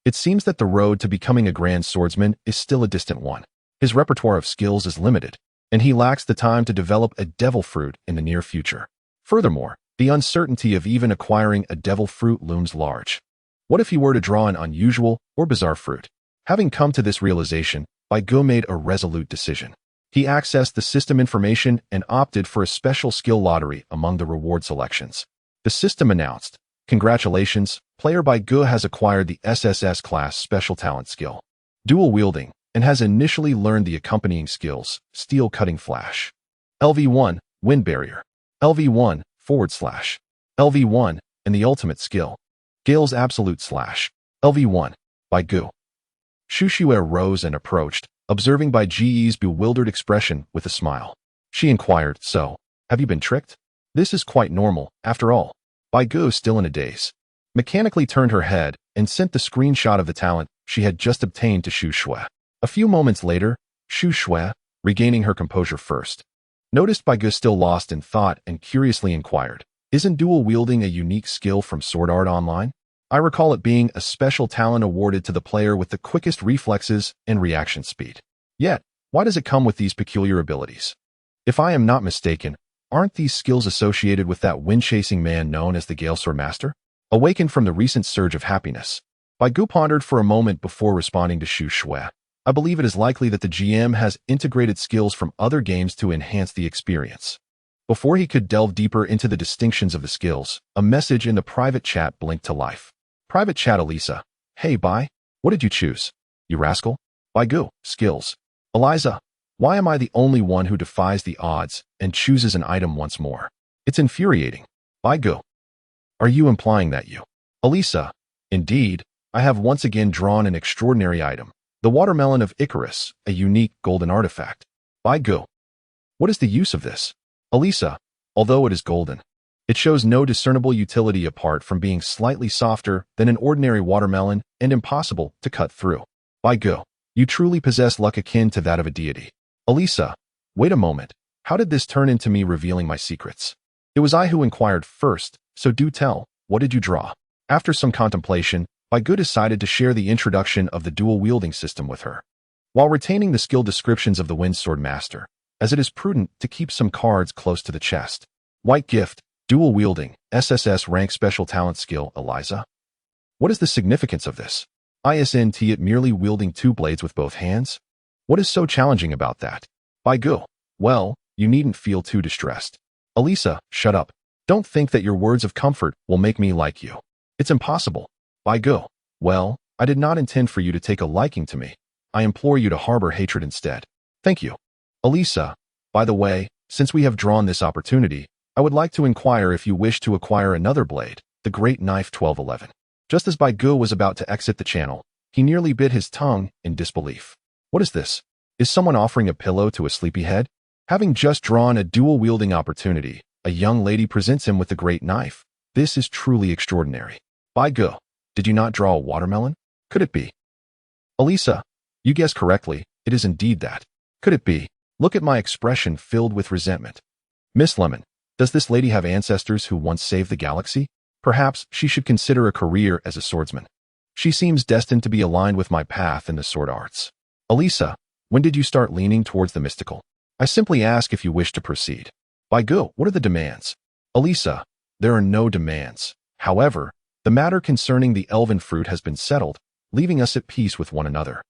it seems that the road to becoming a grand swordsman is still a distant one. His repertoire of skills is limited, and he lacks the time to develop a devil fruit in the near future. Furthermore, the uncertainty of even acquiring a devil fruit looms large. What if he were to draw an unusual or bizarre fruit? Having come to this realization, Baigu made a resolute decision. He accessed the system information and opted for a special skill lottery among the reward selections. The system announced, "Congratulations, player Baigu has acquired the SSS class special talent skill, dual wielding, and has initially learned the accompanying skills, steel cutting flash. LV1, wind barrier. LV1, /, LV1, and the ultimate skill, Gale's absolute slash, LV1, Baigu." Shushua rose and approached, observing Baiji's bewildered expression with a smile. She inquired, "So, have you been tricked?" This is quite normal, after all. Bai Gu, still in a daze, mechanically turned her head and sent the screenshot of the talent she had just obtained to Xu Shui. A few moments later, Xu Shui, regaining her composure first, noticed Bai Gu still lost in thought and curiously inquired, "Isn't dual wielding a unique skill from Sword Art Online? I recall it being a special talent awarded to the player with the quickest reflexes and reaction speed. Yet, why does it come with these peculiar abilities? If I am not mistaken, aren't these skills associated with that wind-chasing man known as the Gale Sword Master?" Awakened from the recent surge of happiness, Bai Gu pondered for a moment before responding to Xu Shui. "I believe it is likely that the GM has integrated skills from other games to enhance the experience." Before he could delve deeper into the distinctions of the skills, a message in the private chat blinked to life. Private chat Elisa. "Hey Bai, what did you choose? You rascal?" Bai Gu. Skills. "Eliza, why am I the only one who defies the odds and chooses an item once more? It's infuriating." Bai Gu. "Are you implying that you?" Elisa. "Indeed, I have once again drawn an extraordinary item. The Watermelon of Icarus, a unique golden artifact." Bai Gu. "What is the use of this?" Elisa. "Although it is golden, it shows no discernible utility apart from being slightly softer than an ordinary watermelon and impossible to cut through." Bai Gu. "You truly possess luck akin to that of a deity." Elisa. "Wait a moment. How did this turn into me revealing my secrets? It was I who inquired first, so do tell, what did you draw?" After some contemplation, Bai Gu decided to share the introduction of the dual-wielding system with her, while retaining the skill descriptions of the Wind Sword Master, as it is prudent to keep some cards close to the chest. White gift, dual wielding, SSS rank special talent skill, Eliza. "What is the significance of this? Isn't it merely wielding two blades with both hands? What is so challenging about that?" Bai Gu. "Well, you needn't feel too distressed." Elisa. "Shut up. Don't think that your words of comfort will make me like you. It's impossible." Bai Gu. "Well, I did not intend for you to take a liking to me. I implore you to harbor hatred instead." "Thank you." Elisa. "By the way, since we have drawn this opportunity, I would like to inquire if you wish to acquire another blade, the Great Knife 1211. Just as Bai Gu was about to exit the channel, he nearly bit his tongue in disbelief. What is this? Is someone offering a pillow to a sleepyhead? Having just drawn a dual-wielding opportunity, a young lady presents him with the Great Knife. This is truly extraordinary. Bai Gu. "Did you not draw a watermelon? Could it be?" Elisa. "You guessed correctly, it is indeed that. Could it be? Look at my expression filled with resentment. Miss Lemon, does this lady have ancestors who once saved the galaxy? Perhaps she should consider a career as a swordsman. She seems destined to be aligned with my path in the sword arts." Elisa. "When did you start leaning towards the mystical? I simply ask if you wish to proceed." Bai Gu. "What are the demands?" Elisa. "There are no demands. However, the matter concerning the elven fruit has been settled, leaving us at peace with one another."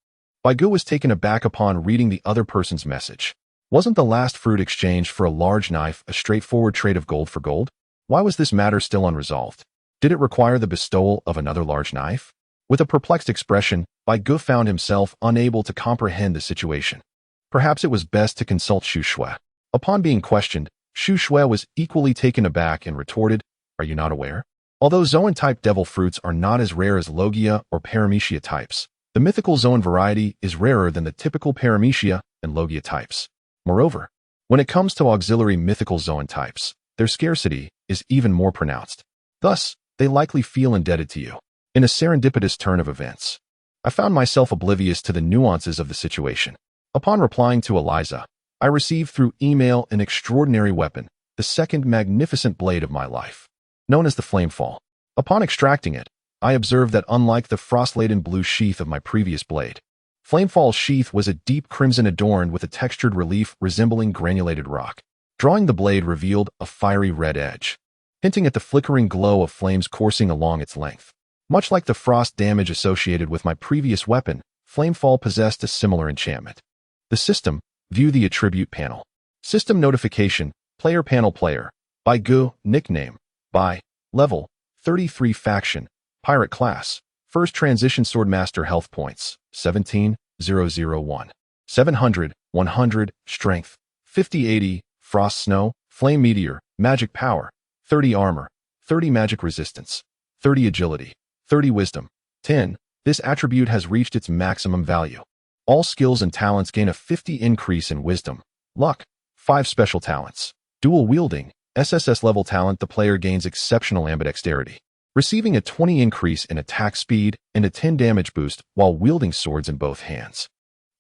Bai Gu was taken aback upon reading the other person's message. Wasn't the last fruit exchanged for a large knife a straightforward trade of gold for gold? Why was this matter still unresolved? Did it require the bestowal of another large knife? With a perplexed expression, Bai Gu found himself unable to comprehend the situation. Perhaps it was best to consult Xu Shui. Upon being questioned, Xu Shui was equally taken aback and retorted, "Are you not aware? Although Zoan-type devil fruits are not as rare as Logia or Paramecia types, the mythical Zoan variety is rarer than the typical Paramecia and Logia types. Moreover, when it comes to auxiliary mythical Zoan types, their scarcity is even more pronounced. Thus, they likely feel indebted to you." In a serendipitous turn of events, I found myself oblivious to the nuances of the situation. Upon replying to Eliza, I received through email an extraordinary weapon, the second magnificent blade of my life, known as the Flamefall. Upon extracting it, I observed that unlike the frost-laden blue sheath of my previous blade, Flamefall's sheath was a deep crimson adorned with a textured relief resembling granulated rock. Drawing the blade revealed a fiery red edge, hinting at the flickering glow of flames coursing along its length. Much like the frost damage associated with my previous weapon, Flamefall possessed a similar enchantment. The system, view the attribute panel. System notification, player panel player. Bai Gu, nickname. Bai, level, 33 faction, pirate class. First transition swordmaster health points, 17,001. 700, 100, strength, 50-80, frost snow, flame meteor, magic power, 30 armor, 30 magic resistance, 30 agility, 30 wisdom, 10. This attribute has reached its maximum value. All skills and talents gain a 50 increase in wisdom. Luck, 5 special talents. Dual wielding, SSS level talent, the player gains exceptional ambidexterity, receiving a 20 increase in attack speed and a 10 damage boost while wielding swords in both hands.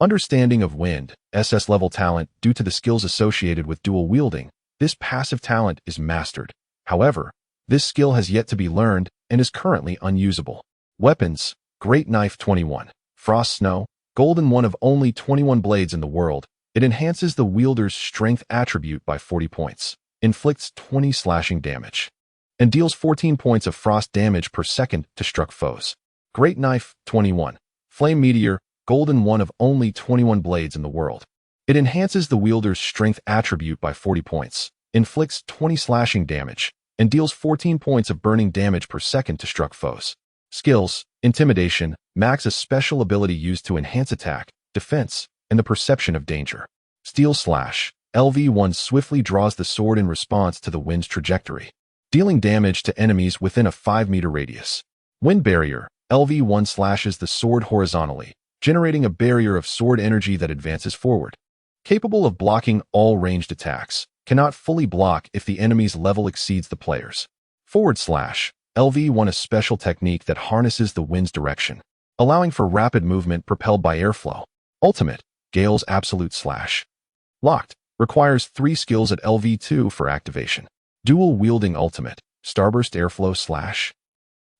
Understanding of wind, SS level talent, due to the skills associated with dual wielding, this passive talent is mastered. However, this skill has yet to be learned and is currently unusable. Weapons, Great Knife 21, Frost Snow, golden, one of only 21 blades in the world. It enhances the wielder's strength attribute by 40 points, inflicts 20 slashing damage, and deals 14 points of frost damage per second to struck foes. Great Knife 21, Flame Meteor, golden, one of only 21 blades in the world. It enhances the wielder's strength attribute by 40 points, inflicts 20 slashing damage, and deals 14 points of burning damage per second to struck foes. Skills, Intimidation, max, a special ability used to enhance attack, defense, and the perception of danger. Steel Slash, LV1 swiftly draws the sword in response to the wind's trajectory, dealing damage to enemies within a 5-meter radius. Wind Barrier, LV1 slashes the sword horizontally, generating a barrier of sword energy that advances forward. Capable of blocking all ranged attacks, cannot fully block if the enemy's level exceeds the player's. Forward Slash, LV1, a special technique that harnesses the wind's direction, allowing for rapid movement propelled by airflow. Ultimate, Gale's Absolute Slash. Locked, requires 3 skills at LV2 for activation. Dual Wielding Ultimate, Starburst Airflow Slash.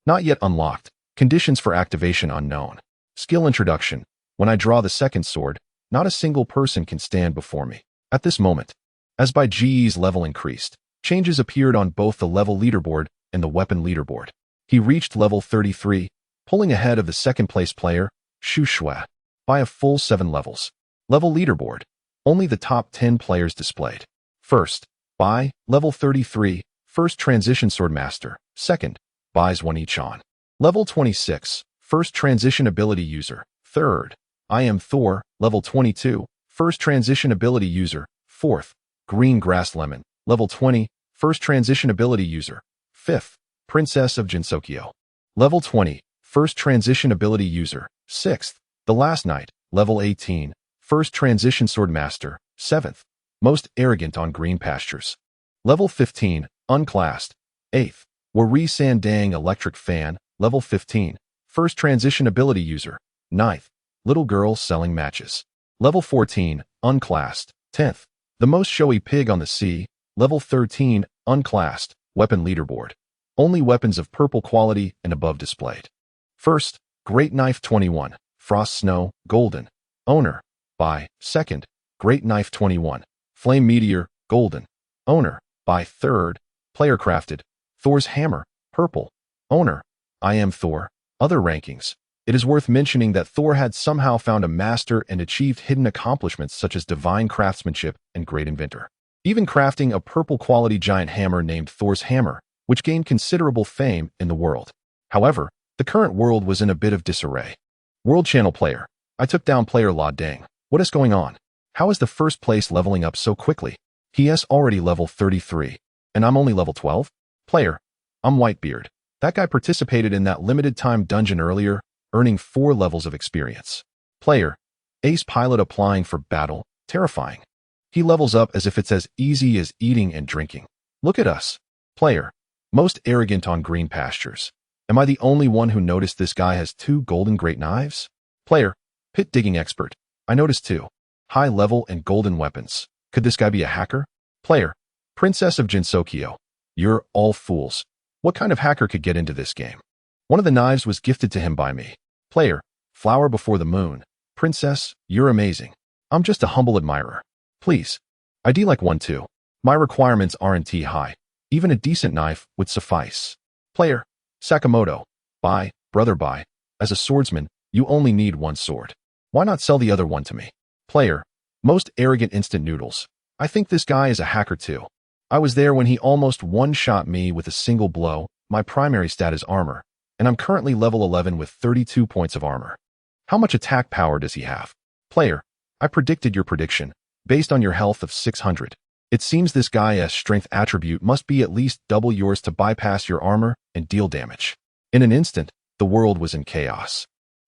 Not yet unlocked, conditions for activation unknown. Skill Introduction, when I draw the second sword, not a single person can stand before me. At this moment, as by GE's level increased, changes appeared on both the level leaderboard and the weapon leaderboard. He reached level 33, pulling ahead of the second-place player, Shu Shui, by a full 7 levels. Level leaderboard, only the top 10 players displayed. First, by level 33, first transition swordmaster. Second, buys 1 each on. Level 26, first transition ability user. Third, I am Thor. Level 22, first transition ability user. Fourth, Green Grass Lemon. Level 20, first transition ability user. Fifth, Princess of Jinsokyo. Level 20, first transition ability user. Sixth, The Last Knight. Level 18, first transition swordmaster. Seventh, most arrogant on green pastures. Level 15, unclassed. Eighth, Wari Sandang Electric Fan. Level 15, first transition ability user. Ninth, Little Girl Selling Matches. Level 14, unclassed. 10th, The Most Showy Pig on the Sea. Level 13, unclassed. Weapon leaderboard, only weapons of purple quality and above displayed. First, Great Knife 21, Frost Snow, golden. Owner, by. Second, Great Knife 21, Flame Meteor, golden. Owner, by. Third, player crafted, Thor's Hammer, purple. Owner, I am Thor. Other rankings. It is worth mentioning that Thor had somehow found a master and achieved hidden accomplishments such as divine craftsmanship and great inventor, even crafting a purple quality giant hammer named Thor's Hammer, which gained considerable fame in the world. However, the current world was in a bit of disarray. World Channel player, I took down player La Dang. What is going on? How is the first place leveling up so quickly? He is already level 33, and I'm only level 12? Player, I'm Whitebeard. That guy participated in that limited time dungeon earlier, earning 4 levels of experience. Player, Ace Pilot applying for battle, terrifying. He levels up as if it's as easy as eating and drinking. Look at us. Player, most arrogant on green pastures. Am I the only one who noticed this guy has 2 golden great knives? Player, pit digging expert. I noticed 2. High level and golden weapons. Could this guy be a hacker? Player, Princess of Jinsokyo. You're all fools. What kind of hacker could get into this game? One of the knives was gifted to him by me. Player, Flower Before the Moon. Princess, you're amazing. I'm just a humble admirer. Please. ID like 1-2. My requirements aren't high. Even a decent knife would suffice. Player, Sakamoto. Buy, brother buy. As a swordsman, you only need 1 sword. Why not sell the other one to me? Player, most arrogant instant noodles. I think this guy is a hacker too. I was there when he almost one-shot me with a single blow. My primary stat is armor, and I'm currently level 11 with 32 points of armor. How much attack power does he have? Player, I predicted your prediction, based on your health of 600. It seems this guy's strength attribute must be at least double yours to bypass your armor and deal damage. In an instant, the world was in chaos,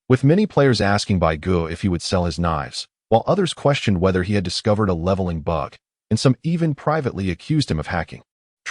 with many players asking Bai Gu if he would sell his knives, while others questioned whether he had discovered a leveling bug, and some even privately accused him of hacking.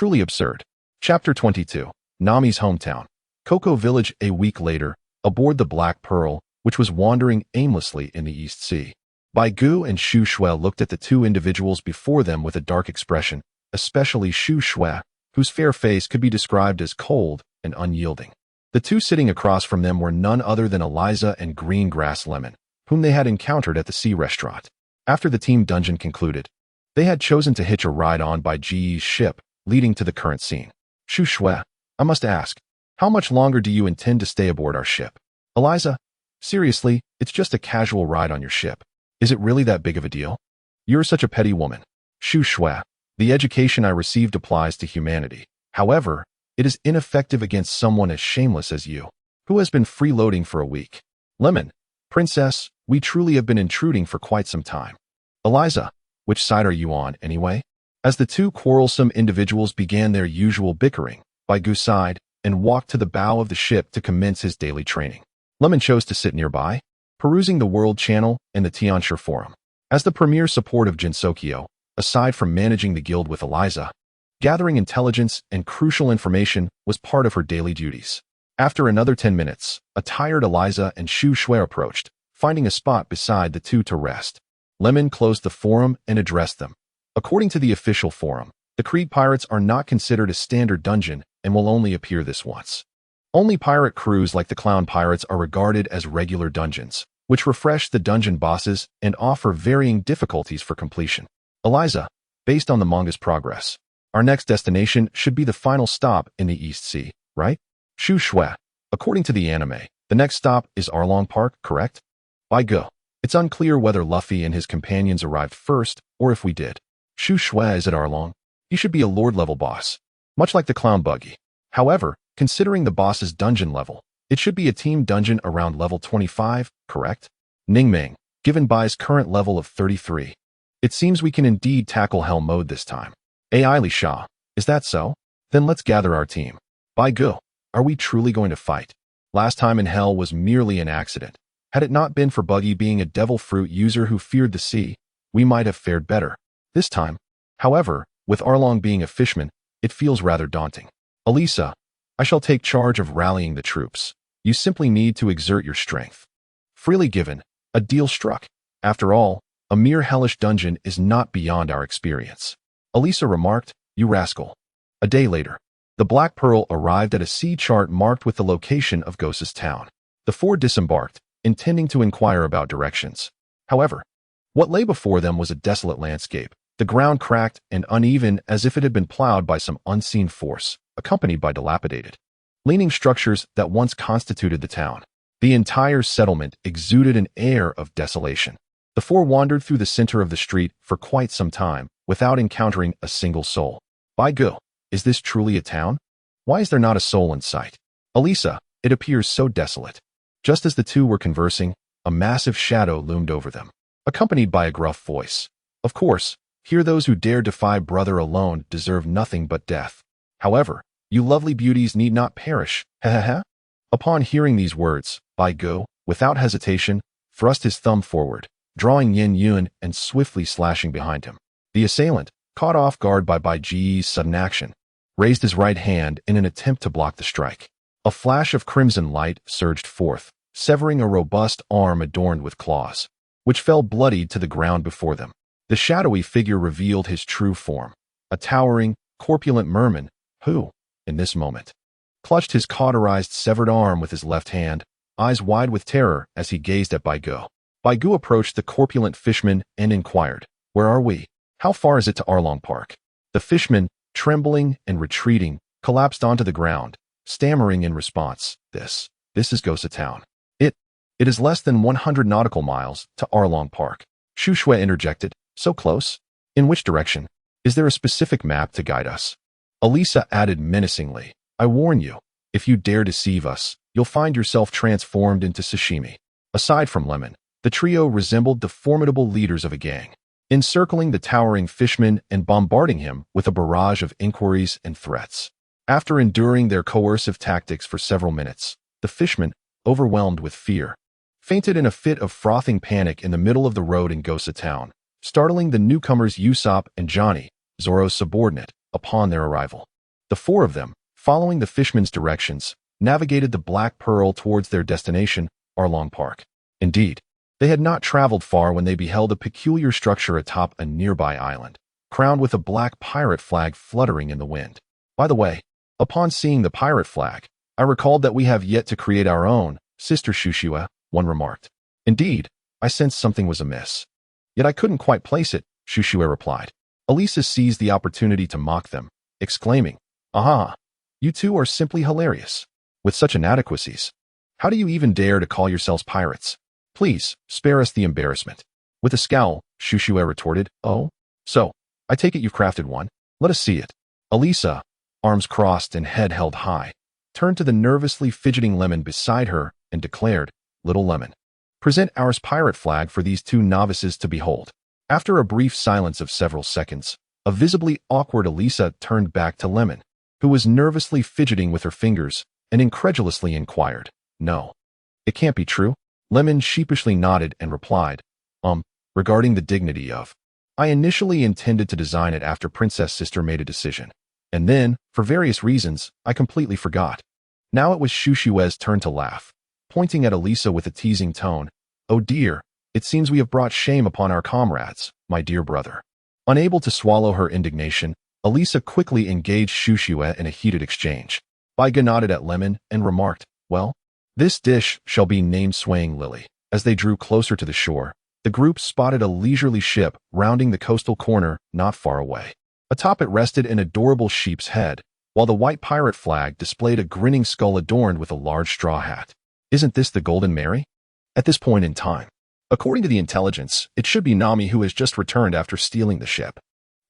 Truly absurd. Chapter 22. Nami's hometown. Cocoa Village. A week later, aboard the Black Pearl, which was wandering aimlessly in the East Sea. Bai Gu and Xu Shui looked at the two individuals before them with a dark expression, especially Xu Shui, whose fair face could be described as cold and unyielding. The two sitting across from them were none other than Eliza and Greengrass Lemon, whom they had encountered at the sea restaurant. After the team dungeon concluded, they had chosen to hitch a ride on Bai Ji's ship, leading to the current scene. Xu Shui, I must ask, how much longer do you intend to stay aboard our ship? Eliza, seriously, it's just a casual ride on your ship. Is it really that big of a deal? You're such a petty woman. Xu Shui, the education I received applies to humanity. However, it is ineffective against someone as shameless as you, who has been freeloading for a week. Lemon, Princess, we truly have been intruding for quite some time. Eliza, which side are you on, anyway? As the two quarrelsome individuals began their usual bickering, Bai Gu sighed and walked to the bow of the ship to commence his daily training. Lemon chose to sit nearby, perusing the World Channel and the Tianshi Forum. As the premier support of Jinsokyo, aside from managing the guild with Eliza, gathering intelligence and crucial information was part of her daily duties. After another 10 minutes, a tired Eliza and Xu Shui approached, finding a spot beside the two to rest. Lemon closed the forum and addressed them. According to the official forum, the Creed Pirates are not considered a standard dungeon and will only appear this once. Only pirate crews like the Clown Pirates are regarded as regular dungeons, which refresh the dungeon bosses and offer varying difficulties for completion. Eliza, based on the manga's progress, our next destination should be the final stop in the East Sea, right? Xu Shui, according to the anime, the next stop is Arlong Park, correct? Bai Gu, it's unclear whether Luffy and his companions arrived first or if we did. Xu Shui is at Arlong. He should be a lord-level boss, much like the Clown Buggy. However, considering the boss's dungeon level, it should be a team dungeon around level 25, correct? Ningming, given Bai's current level of 33. It seems we can indeed tackle Hell Mode this time. Li Sha, is that so? Then let's gather our team. Bai Gu, are we truly going to fight? Last time in Hell was merely an accident. Had it not been for Buggy being a devil fruit user who feared the sea, we might have fared better. This time, however, with Arlong being a fishman, it feels rather daunting. Elisa, I shall take charge of rallying the troops. You simply need to exert your strength. Freely given, a deal struck. After all, a mere hellish dungeon is not beyond our experience. Elisa remarked, you rascal. A day later, the Black Pearl arrived at a sea chart marked with the location of Gosa's town. The four disembarked, intending to inquire about directions. However, what lay before them was a desolate landscape, the ground cracked and uneven as if it had been plowed by some unseen force, accompanied by dilapidated, leaning structures that once constituted the town. The entire settlement exuded an air of desolation. The four wandered through the center of the street for quite some time, without encountering a single soul. Bai Gu, is this truly a town? Why is there not a soul in sight? Elisa, it appears so desolate. Just as the two were conversing, a massive shadow loomed over them, accompanied by a gruff voice. Of course, here those who dare defy brother alone deserve nothing but death. However, you lovely beauties need not perish, ha. Upon hearing these words, Bai Gu, without hesitation, thrust his thumb forward, drawing Yin Yun and swiftly slashing behind him. The assailant, caught off guard by Bai Ji's sudden action, raised his right hand in an attempt to block the strike. A flash of crimson light surged forth, severing a robust arm adorned with claws, which fell bloodied to the ground before them. The shadowy figure revealed his true form, a towering, corpulent merman who, in this moment, clutched his cauterized severed arm with his left hand, eyes wide with terror as he gazed at Bai Gu. Bai Gu approached the corpulent fishman and inquired, where are we? How far is it to Arlong Park? The fishman, trembling and retreating, collapsed onto the ground, stammering in response, This is Gosa Town. It is less than 100 nautical miles to Arlong Park. Xu Shui interjected, so close? In which direction? Is there a specific map to guide us? Elisa added menacingly, I warn you, if you dare deceive us, you'll find yourself transformed into sashimi. Aside from Lemon, the trio resembled the formidable leaders of a gang, encircling the towering fishman and bombarding him with a barrage of inquiries and threats. After enduring their coercive tactics for several minutes, the fishman, overwhelmed with fear, fainted in a fit of frothing panic in the middle of the road in Gosa Town, startling the newcomers Usopp and Johnny, Zoro's subordinate, upon their arrival. The four of them, following the fisherman's directions, navigated the Black Pearl towards their destination, Arlong Park. Indeed, they had not traveled far when they beheld a peculiar structure atop a nearby island, crowned with a black pirate flag fluttering in the wind. By the way, upon seeing the pirate flag, I recalled that we have yet to create our own, Sister Shushua, one remarked. Indeed, I sensed something was amiss. Yet I couldn't quite place it, Shushua replied. Elisa seized the opportunity to mock them, exclaiming, "Aha! You two are simply hilarious. With such inadequacies, how do you even dare to call yourselves pirates? Please, spare us the embarrassment." With a scowl, Shushua retorted, "Oh? So, I take it you've crafted one? Let us see it." Elisa, arms crossed and head held high, turned to the nervously fidgeting Lemon beside her and declared, "Little Lemon, present our pirate flag for these two novices to behold." After a brief silence of several seconds, a visibly awkward Elisa turned back to Lemon, who was nervously fidgeting with her fingers, and incredulously inquired, "No, it can't be true?" Lemon sheepishly nodded and replied, regarding the dignity of, I initially intended to design it after Princess Sister made a decision, and then, for various reasons, I completely forgot." Now it was Shushue's turn to laugh, pointing at Elisa with a teasing tone. "Oh dear, it seems we have brought shame upon our comrades, my dear brother." Unable to swallow her indignation, Elisa quickly engaged Shushue in a heated exchange. Baiga nodded at Lemon and remarked, "Well, this dish shall be named Swaying Lily." As they drew closer to the shore, the group spotted a leisurely ship rounding the coastal corner not far away. Atop it rested an adorable sheep's head, while the white pirate flag displayed a grinning skull adorned with a large straw hat. "Isn't this the Golden Mary?" At this point in time, according to the intelligence, it should be Nami who has just returned after stealing the ship.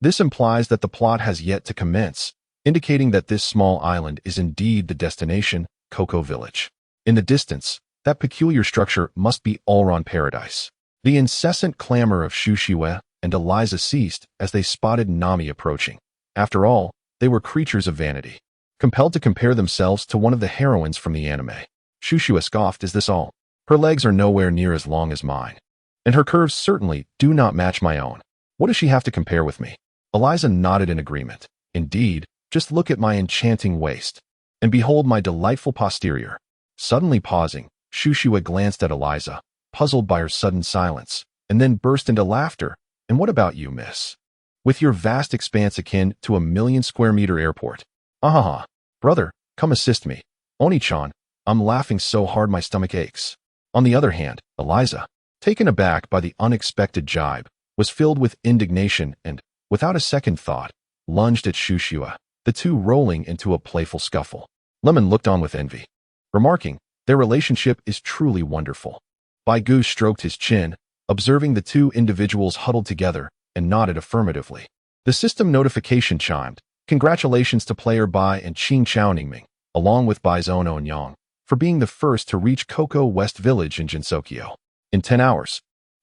This implies that the plot has yet to commence, indicating that this small island is indeed the destination, Cocoa Village. In the distance, that peculiar structure must be Ulron Paradise. The incessant clamor of Shushue and Eliza ceased as they spotted Nami approaching. After all, they were creatures of vanity, compelled to compare themselves to one of the heroines from the anime. Shushue scoffed, "Is this all? Her legs are nowhere near as long as mine, and her curves certainly do not match my own. What does she have to compare with me?" Eliza nodded in agreement. "Indeed, just look at my enchanting waist, and behold my delightful posterior." Suddenly pausing, Shushue glanced at Eliza, puzzled by her sudden silence, and then burst into laughter. "And what about you, miss? With your vast expanse akin to a 1,000,000-square-meter airport. Ahaha, brother, come assist me. Oni-chan, I'm laughing so hard my stomach aches." On the other hand, Eliza, taken aback by the unexpected jibe, was filled with indignation and, without a second thought, lunged at Shushue, the two rolling into a playful scuffle. Lemon looked on with envy, remarking, "Their relationship is truly wonderful." Baigu stroked his chin, observing the two individuals huddled together, and nodded affirmatively. The system notification chimed, "Congratulations to player Bai and Qing Chao Ningming, along with Bai's Ono and Yang, for being the first to reach Cocoa West Village in Jinsokyo. In 10 hours,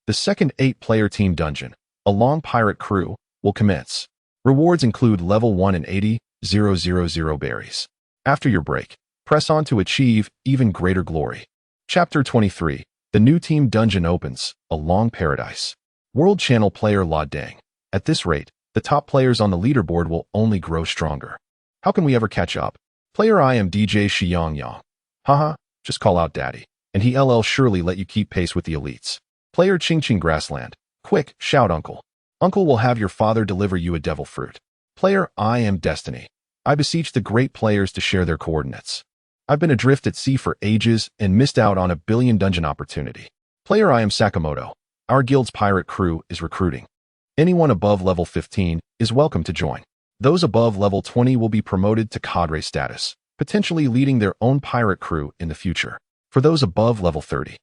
the second 8-player team dungeon, a long pirate crew, will commence. Rewards include level 1 and 80,000 berries. After your break, press on to achieve even greater glory. Chapter 23. The new team dungeon opens, a long paradise. World Channel player La Dang. At this rate, the top players on the leaderboard will only grow stronger. How can we ever catch up? Player I am DJ Shiyang Yang. Haha, just call out Daddy, and he'll surely let you keep pace with the elites. Player Ching Ching Grassland. Quick, shout Uncle. Uncle will have your father deliver you a devil fruit. Player I am Destiny. I beseech the great players to share their coordinates. I've been adrift at sea for ages and missed out on a billion dungeon opportunity. Player I am Sakamoto. Our guild's pirate crew is recruiting. Anyone above level 15 is welcome to join. Those above level 20 will be promoted to cadre status, potentially leading their own pirate crew in the future. For those above level 30,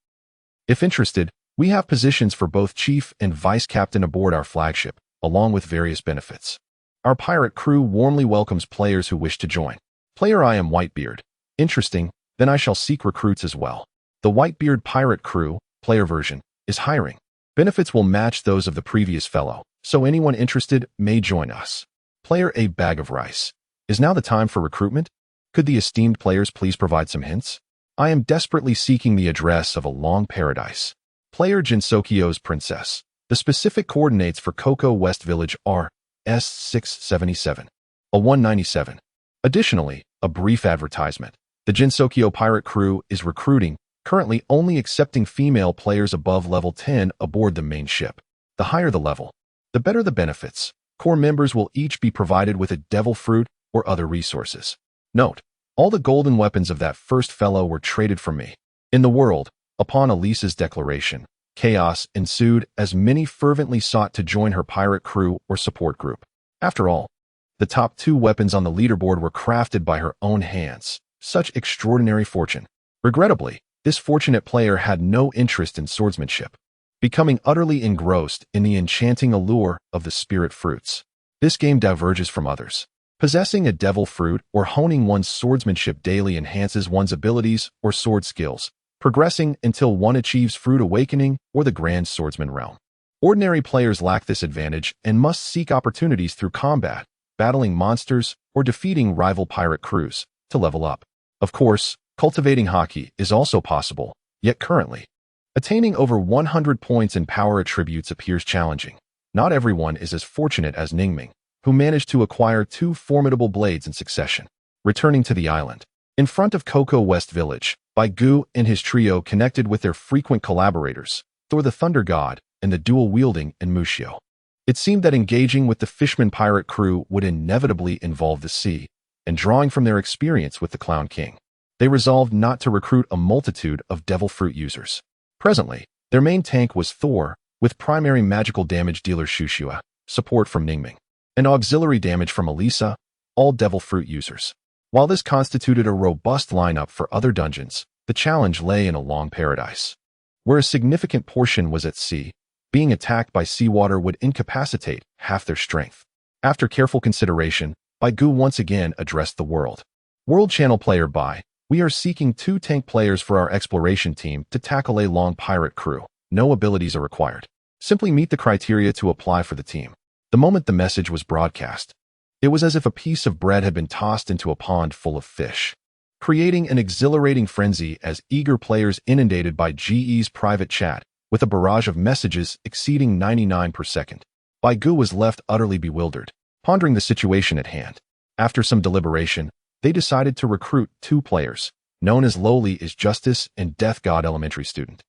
if interested, we have positions for both chief and vice captain aboard our flagship, along with various benefits. Our pirate crew warmly welcomes players who wish to join. Player I am Whitebeard. Interesting, then I shall seek recruits as well. The Whitebeard pirate crew, player version, is hiring. Benefits will match those of the previous fellow, so anyone interested may join us. Player A Bag of Rice. Is now the time for recruitment? Could the esteemed players please provide some hints? I am desperately seeking the address of a long paradise. Player Jinsokyo's Princess. The specific coordinates for Cocoa West Village are S677. A 197. Additionally, a brief advertisement. The Jinsokyo pirate crew is recruiting, currently only accepting female players above level 10 aboard the main ship. The higher the level, the better the benefits. Core members will each be provided with a devil fruit or other resources. Note, all the golden weapons of that first fellow were traded for me. In the world, upon Elisa's declaration, chaos ensued as many fervently sought to join her pirate crew or support group. After all, the top 2 weapons on the leaderboard were crafted by her own hands. Such extraordinary fortune. Regrettably, this fortunate player had no interest in swordsmanship, becoming utterly engrossed in the enchanting allure of the spirit fruits. This game diverges from others. Possessing a devil fruit or honing one's swordsmanship daily enhances one's abilities or sword skills, progressing until one achieves fruit awakening or the grand swordsman realm. Ordinary players lack this advantage and must seek opportunities through combat, battling monsters, or defeating rival pirate crews to level up. Of course, cultivating hockey is also possible, yet currently, attaining over 100 points in power attributes appears challenging. Not everyone is as fortunate as Ningming, who managed to acquire 2 formidable blades in succession. Returning to the island. In front of Cocoa West Village, Gu and his trio connected with their frequent collaborators, Thor the Thunder God and the dual-wielding Mushio. It seemed that engaging with the Fishman pirate crew would inevitably involve the sea, and drawing from their experience with the Clown King, they resolved not to recruit a multitude of devil fruit users. Presently, their main tank was Thor, with primary magical damage dealer Shushua, support from Ningming, and auxiliary damage from Elisa, all devil fruit users. While this constituted a robust lineup for other dungeons, the challenge lay in a long paradise, where a significant portion was at sea. Being attacked by seawater would incapacitate half their strength. After careful consideration, Gu once again addressed the world. World Channel player we are seeking 2 tank players for our exploration team to tackle a long pirate crew. No abilities are required. Simply meet the criteria to apply for the team. The moment the message was broadcast, it was as if a piece of bread had been tossed into a pond full of fish, creating an exhilarating frenzy as eager players inundated by GE's private chat with a barrage of messages exceeding 99 per second. Gu was left utterly bewildered, pondering the situation at hand. After some deliberation, they decided to recruit 2 players, known as Lowly is Justice and Death God Elementary Student,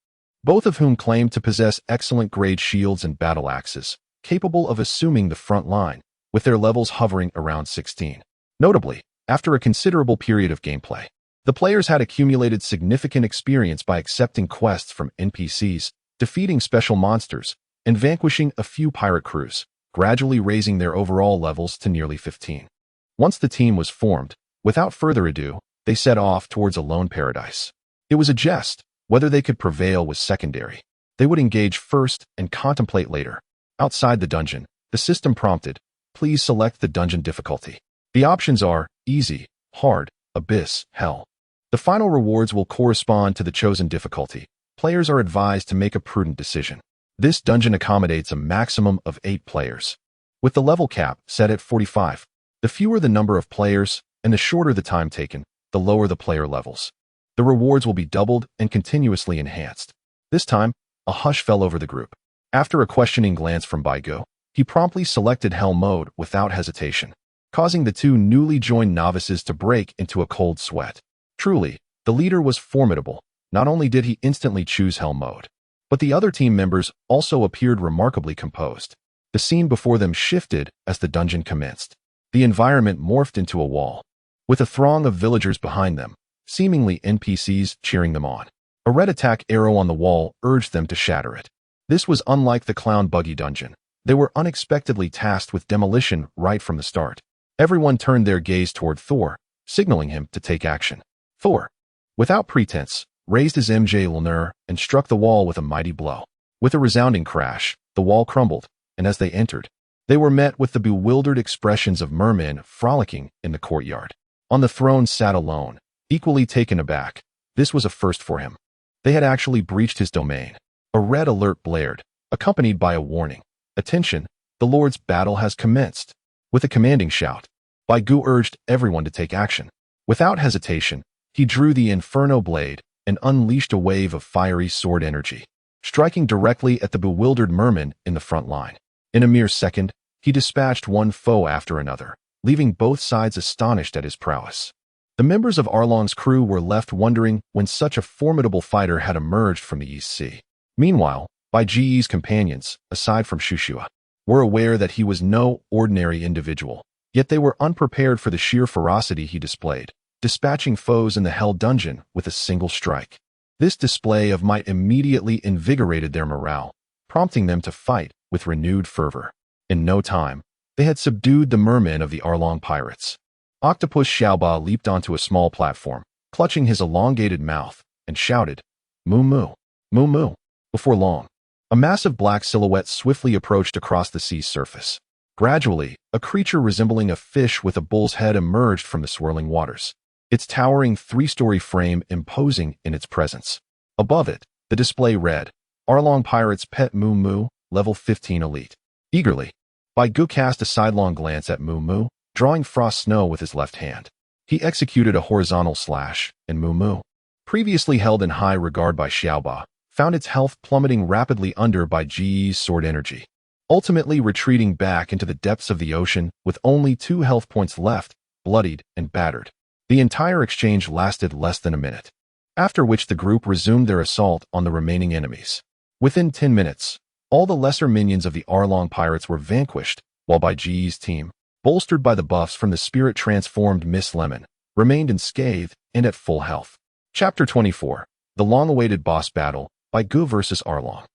both of whom claimed to possess excellent grade shields and battle axes, capable of assuming the front line, with their levels hovering around 16. Notably, after a considerable period of gameplay, the players had accumulated significant experience by accepting quests from NPCs, defeating special monsters, and vanquishing a few pirate crews, gradually raising their overall levels to nearly 15. Once the team was formed, without further ado, they set off towards a lone paradise. It was a jest. Whether they could prevail was secondary. They would engage first and contemplate later. Outside the dungeon, the system prompted, please select the dungeon difficulty. The options are easy, hard, abyss, hell. The final rewards will correspond to the chosen difficulty. Players are advised to make a prudent decision. This dungeon accommodates a maximum of 8 players, with the level cap set at 45. The fewer the number of players, and the shorter the time taken, the lower the player levels. The rewards will be doubled and continuously enhanced. This time, a hush fell over the group. After a questioning glance from Gu, he promptly selected Hell mode without hesitation, causing the 2 newly joined novices to break into a cold sweat. Truly, the leader was formidable. Not only did he instantly choose Hell mode, but the other team members also appeared remarkably composed. The scene before them shifted as the dungeon commenced. The environment morphed into a wall, with a throng of villagers behind them, seemingly NPCs cheering them on. A red attack arrow on the wall urged them to shatter it. This was unlike the Clown Buggy dungeon. They were unexpectedly tasked with demolition right from the start. Everyone turned their gaze toward Thor, signaling him to take action. Thor, without pretense, raised his MJ Lulner and struck the wall with a mighty blow. With a resounding crash, the wall crumbled, and as they entered, they were met with the bewildered expressions of mermen frolicking in the courtyard. On the throne sat alone, equally taken aback. This was a first for him. They had actually breached his domain. A red alert blared, accompanied by a warning. Attention, the Lord's battle has commenced. With a commanding shout, Gu urged everyone to take action. Without hesitation, he drew the Inferno blade and unleashed a wave of fiery sword energy, striking directly at the bewildered merman in the front line. In a mere second, he dispatched one foe after another, leaving both sides astonished at his prowess. The members of Arlong's crew were left wondering when such a formidable fighter had emerged from the East Sea. Meanwhile, Bai Ji's companions, aside from Shushua, were aware that he was no ordinary individual, yet they were unprepared for the sheer ferocity he displayed, dispatching foes in the Hell Dungeon with a single strike. This display of might immediately invigorated their morale, prompting them to fight with renewed fervor. In no time, they had subdued the mermen of the Arlong pirates. Octopus Xiaoba leaped onto a small platform, clutching his elongated mouth, and shouted, "Moo moo, moo moo." Before long, a massive black silhouette swiftly approached across the sea's surface. Gradually, a creature resembling a fish with a bull's head emerged from the swirling waters, its towering three-story frame imposing in its presence. Above it, the display read, "Arlong Pirates Pet Moo Moo, Level 15 Elite." Eagerly, Bai Gu cast a sidelong glance at Moo Moo, drawing frost snow with his left hand. He executed a horizontal slash, and Moo Moo, previously held in high regard by Xiaoba, found its health plummeting rapidly under Bai Ji's sword energy, ultimately retreating back into the depths of the ocean with only 2 health points left, bloodied and battered. The entire exchange lasted less than a minute, after which the group resumed their assault on the remaining enemies. Within 10 minutes, all the lesser minions of the Arlong pirates were vanquished, while Bai Ji's team, bolstered by the buffs from the spirit-transformed Miss Lemon, remained unscathed and at full health. Chapter 24. The long-awaited boss battle, Bai Gu versus Arlong.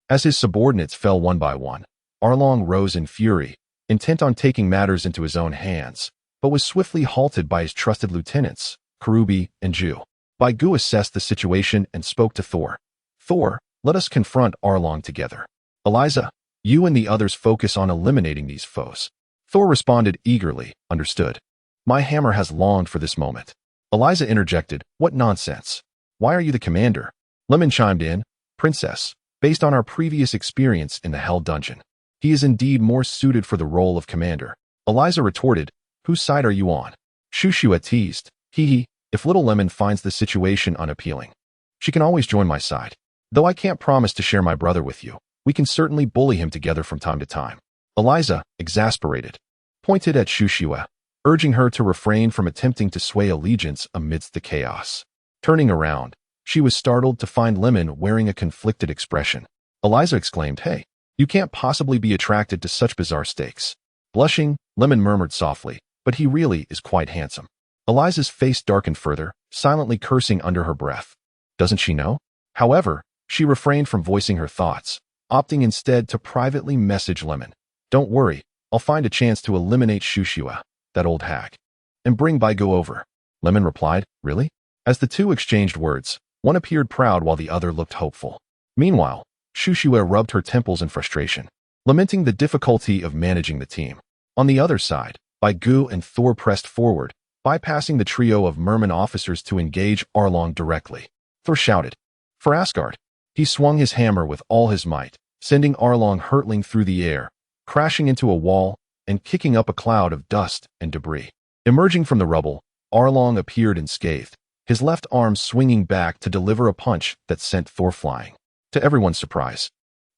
As his subordinates fell one by one, Arlong rose in fury, intent on taking matters into his own hands, but was swiftly halted by his trusted lieutenants, Karubi and Ju. Bai Gu assessed the situation and spoke to Thor. "Thor, let us confront Arlong together. Eliza, you and the others focus on eliminating these foes." Thor responded eagerly, "Understood. My hammer has longed for this moment." Eliza interjected, "What nonsense. Why are you the commander?" Lemon chimed in, "Princess, based on our previous experience in the Hell Dungeon, he is indeed more suited for the role of commander." Eliza retorted, "Whose side are you on?" Shushua teased, "Hee, if Little Lemon finds the situation unappealing, she can always join my side. Though I can't promise to share my brother with you, we can certainly bully him together from time to time." Eliza, exasperated, pointed at Shushua, urging her to refrain from attempting to sway allegiance amidst the chaos. Turning around, she was startled to find Lemon wearing a conflicted expression. Eliza exclaimed, "Hey, you can't possibly be attracted to such bizarre stakes." Blushing, Lemon murmured softly, "But he really is quite handsome." Eliza's face darkened further, silently cursing under her breath. Doesn't she know? However, she refrained from voicing her thoughts, opting instead to privately message Lemon. "Don't worry, I'll find a chance to eliminate Shushua, that old hag, and bring Bai Gu over." Lemon replied, "Really?" As the two exchanged words, one appeared proud while the other looked hopeful. Meanwhile, Shushua rubbed her temples in frustration, lamenting the difficulty of managing the team. On the other side, Bai Gu and Thor pressed forward, bypassing the trio of merman officers to engage Arlong directly. Thor shouted, "For Asgard!" He swung his hammer with all his might, sending Arlong hurtling through the air, crashing into a wall and kicking up a cloud of dust and debris. Emerging from the rubble, Arlong appeared unscathed, his left arm swinging back to deliver a punch that sent Thor flying. To everyone's surprise,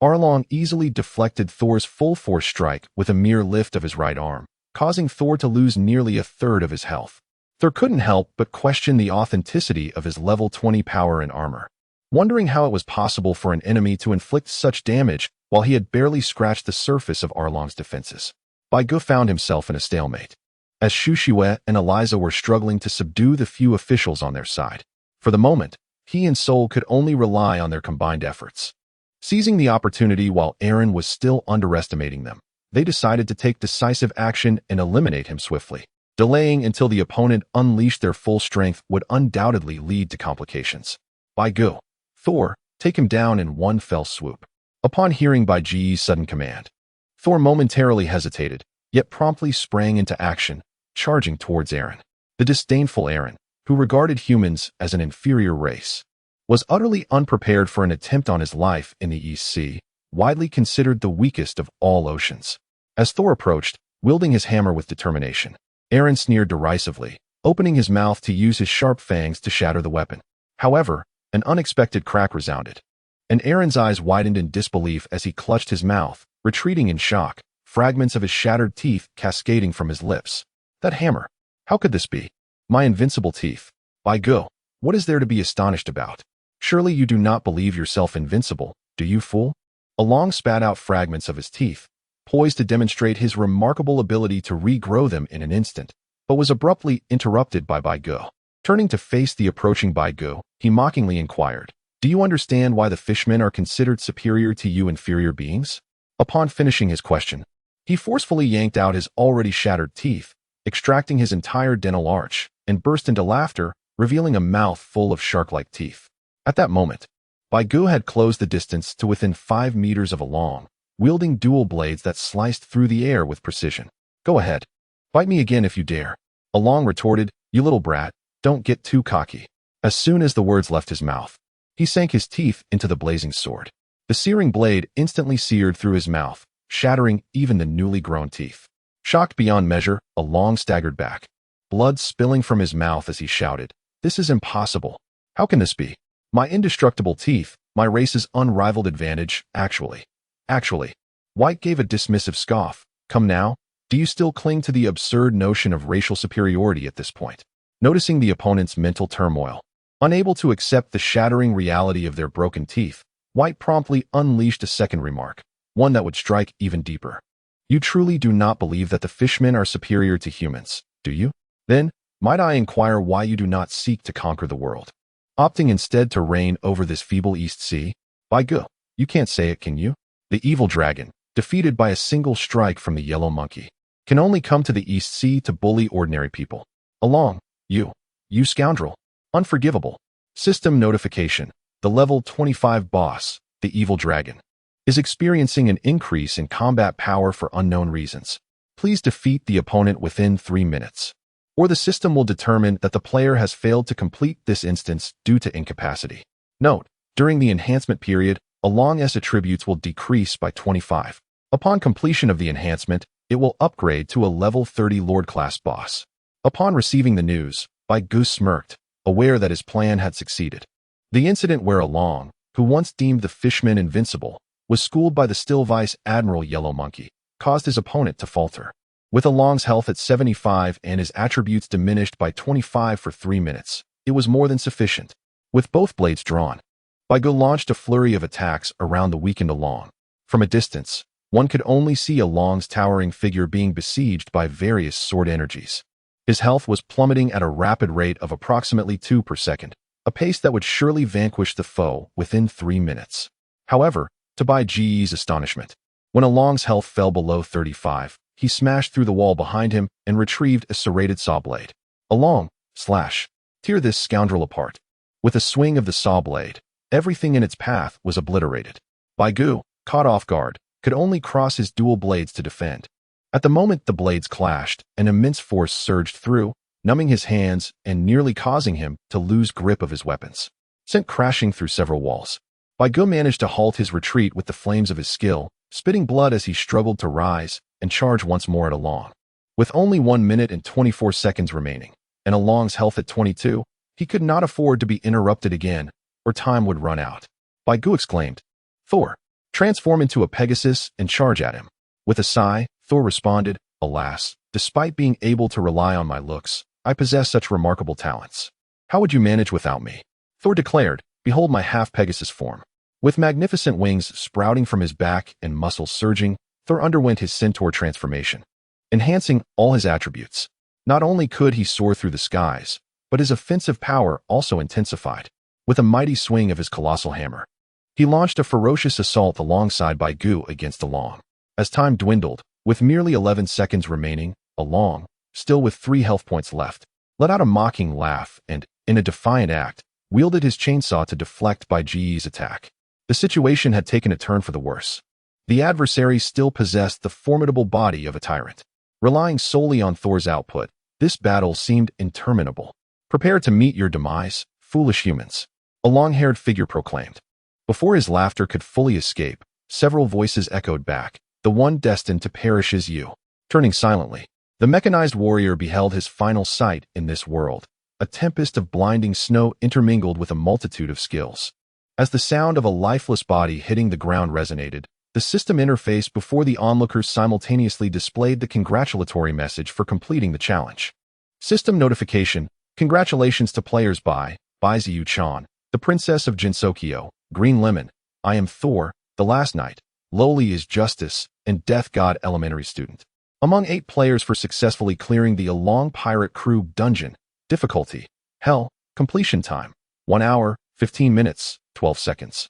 Arlong easily deflected Thor's full-force strike with a mere lift of his right arm, causing Thor to lose nearly a third of his health. Thor couldn't help but question the authenticity of his level 20 power and armor, wondering how it was possible for an enemy to inflict such damage while he had barely scratched the surface of Arlong's defenses. Bai Gu found himself in a stalemate, as Shushua and Eliza were struggling to subdue the few officials on their side. For the moment, he and Sol could only rely on their combined efforts. Seizing the opportunity while Eren was still underestimating them, they decided to take decisive action and eliminate him swiftly. Delaying until the opponent unleashed their full strength would undoubtedly lead to complications. Bai Gu, Thor, take him down in one fell swoop. Upon hearing Bai Ji's sudden command, Thor momentarily hesitated, yet promptly sprang into action, charging towards Eren. The disdainful Eren, who regarded humans as an inferior race, was utterly unprepared for an attempt on his life in the East Sea, widely considered the weakest of all oceans. As Thor approached, wielding his hammer with determination, Eren sneered derisively, opening his mouth to use his sharp fangs to shatter the weapon. However, an unexpected crack resounded, and Eren's eyes widened in disbelief as he clutched his mouth, retreating in shock, fragments of his shattered teeth cascading from his lips. That hammer. How could this be? My invincible teeth. By go. What is there to be astonished about? Surely you do not believe yourself invincible, do you, fool? Along spat out fragments of his teeth, poised to demonstrate his remarkable ability to regrow them in an instant, but was abruptly interrupted by Go. Turning to face the approaching Go, he mockingly inquired, "Do you understand why the fishmen are considered superior to you inferior beings?" Upon finishing his question, he forcefully yanked out his already shattered teeth, extracting his entire dental arch, and burst into laughter, revealing a mouth full of shark-like teeth. At that moment, Go had closed the distance to within 5 meters of Along, wielding dual blades that sliced through the air with precision. "Go ahead. Bite me again if you dare," Along retorted. "You little brat, don't get too cocky." As soon as the words left his mouth, he sank his teeth into the blazing sword. The searing blade instantly seared through his mouth, shattering even the newly grown teeth. Shocked beyond measure, Along staggered back, blood spilling from his mouth as he shouted, "This is impossible. How can this be? My indestructible teeth, my race's unrivaled advantage, actually. White gave a dismissive scoff. "Come now, do you still cling to the absurd notion of racial superiority at this point?" Noticing the opponent's mental turmoil, unable to accept the shattering reality of their broken teeth, White promptly unleashed a second remark, one that would strike even deeper. "You truly do not believe that the fishmen are superior to humans, do you? Then, might I inquire why you do not seek to conquer the world, opting instead to reign over this feeble East Sea? By go, you can't say it, can you? The evil dragon, defeated by a single strike from the yellow monkey, can only come to the East Sea to bully ordinary people. Along, you scoundrel. Unforgivable. System notification. The level 25 boss, the evil dragon, is experiencing an increase in combat power for unknown reasons. Please defeat the opponent within 3 minutes, or the system will determine that the player has failed to complete this instance due to incapacity. Note, during the enhancement period, Along's attributes will decrease by 25. Upon completion of the enhancement, it will upgrade to a level 30 Lord-class boss. Upon receiving the news, Goose smirked, aware that his plan had succeeded. The incident where Along, who once deemed the fishmen invincible, was schooled by the still Vice Admiral Yellow Monkey, caused his opponent to falter. With Along's health at 75 and his attributes diminished by 25 for 3 minutes, it was more than sufficient. With both blades drawn, Go launched a flurry of attacks around the weakened Along. From a distance, one could only see Along's towering figure being besieged by various sword energies. His health was plummeting at a rapid rate of approximately 2 per second, a pace that would surely vanquish the foe within 3 minutes. However, to Baiji's astonishment, when Along's health fell below 35, he smashed through the wall behind him and retrieved a serrated saw blade. "Along, tear this scoundrel apart." With a swing of the saw blade, everything in its path was obliterated. Gu, caught off guard, could only cross his dual blades to defend. At the moment the blades clashed, an immense force surged through, numbing his hands and nearly causing him to lose grip of his weapons. Sent crashing through several walls, Gu managed to halt his retreat with the flames of his skill, spitting blood as he struggled to rise and charge once more at Along. With only 1 minute and 24 seconds remaining, and Along's health at 22, he could not afford to be interrupted again, or time would run out. Gu exclaimed, "Thor, transform into a Pegasus and charge at him." With a sigh, Thor responded, "Alas, despite being able to rely on my looks, I possess such remarkable talents. How would you manage without me?" Thor declared, "Behold my half-Pegasus form." With magnificent wings sprouting from his back and muscles surging, Thor underwent his centaur transformation, enhancing all his attributes. Not only could he soar through the skies, but his offensive power also intensified. With a mighty swing of his colossal hammer, he launched a ferocious assault alongside Gu against Along. As time dwindled, with merely 11 seconds remaining, Along, still with 3 health points left, let out a mocking laugh and, in a defiant act, wielded his chainsaw to deflect Baiji's attack. The situation had taken a turn for the worse. The adversary still possessed the formidable body of a tyrant. Relying solely on Thor's output, this battle seemed interminable. "Prepare to meet your demise, foolish humans," a long-haired figure proclaimed. Before his laughter could fully escape, several voices echoed back, "The one destined to perish is you." Turning silently, the mechanized warrior beheld his final sight in this world, a tempest of blinding snow intermingled with a multitude of skills. As the sound of a lifeless body hitting the ground resonated, The system interface before the onlookers simultaneously displayed the congratulatory message for completing the challenge. System notification: congratulations to players by Ziyu Chan, the Princess of Jinsokyo, Green Lemon, I am Thor, The Last Knight, Loli is Justice, and Death God Elementary Student. Among 8 players for successfully clearing the Along Pirate Crew dungeon. Difficulty: Hell. Completion time: 1 hour, 15 minutes, 12 seconds.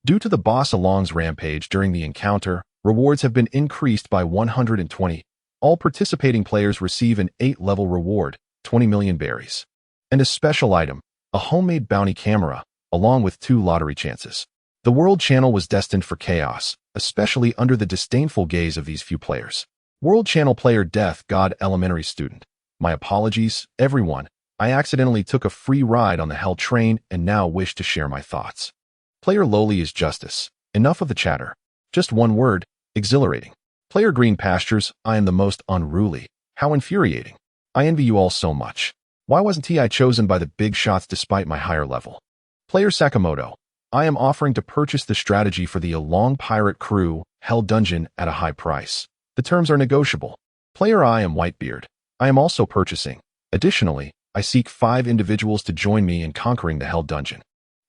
Due to the boss Along's rampage during the encounter, rewards have been increased by 120. All participating players receive an 8-level reward, 20 million berries. And a special item, a homemade bounty camera, along with 2 lottery chances. The World Channel was destined for chaos, especially under the disdainful gaze of these few players. World Channel player Death God Elementary Student: my apologies, everyone. I accidentally took a free ride on the Hell train and now wish to share my thoughts. Player Loli is Justice: enough of the chatter. Just one word: exhilarating. Player Green Pastures: I am the most unruly. How infuriating. I envy you all so much. Why wasn't I chosen by the big shots despite my higher level? Player Sakamoto: I am offering to purchase the strategy for the Along Pirate Crew Hell Dungeon at a high price. The terms are negotiable. Player I am Whitebeard: I am also purchasing. Additionally, I seek 5 individuals to join me in conquering the Hell Dungeon.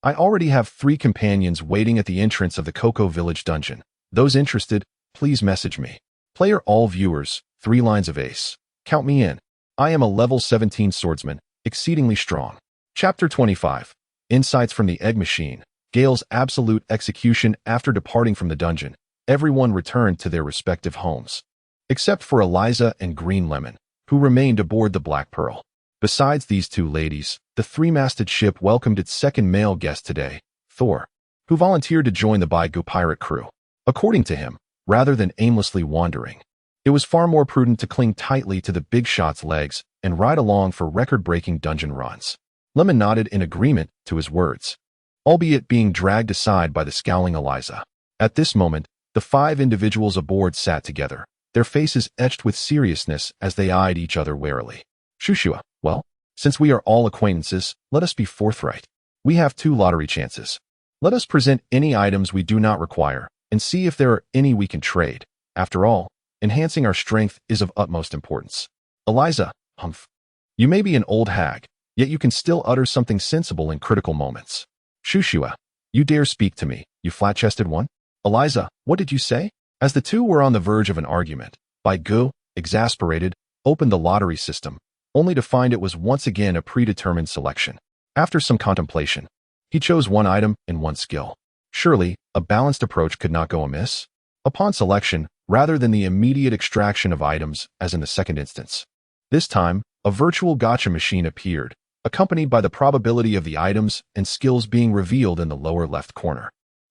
I already have 3 companions waiting at the entrance of the Cocoa Village Dungeon. Those interested, please message me. Player All Viewers: 3 lines of ace. Count me in. I am a level 17 swordsman, exceedingly strong. Chapter 25. Insights from the Egg Machine. Gale's absolute execution. After departing from the dungeon, everyone returned to their respective homes, except for Eliza and Green Lemon, who remained aboard the Black Pearl. Besides these 2 ladies, the 3-masted ship welcomed its second male guest today, Thor, who volunteered to join the Baigu pirate crew. According to him, rather than aimlessly wandering, it was far more prudent to cling tightly to the big shot's legs and ride along for record-breaking dungeon runs. Lemon nodded in agreement to his words, albeit being dragged aside by the scowling Eliza. At this moment, the 5 individuals aboard sat together, their faces etched with seriousness as they eyed each other warily. Shushua: well, since we are all acquaintances, let us be forthright. We have 2 lottery chances. Let us present any items we do not require, and see if there are any we can trade. After all, enhancing our strength is of utmost importance. Eliza: humph. You may be an old hag, yet you can still utter something sensible in critical moments. Shushua: you dare speak to me, you flat-chested one? Eliza: what did you say? As the 2 were on the verge of an argument, Baigu, exasperated, opened the lottery system, only to find it was once again a predetermined selection. After some contemplation, he chose 1 item and 1 skill. Surely, a balanced approach could not go amiss? Upon selection, rather than the immediate extraction of items as in the second instance, this time, a virtual gacha machine appeared, accompanied by the probability of the items and skills being revealed in the lower left corner.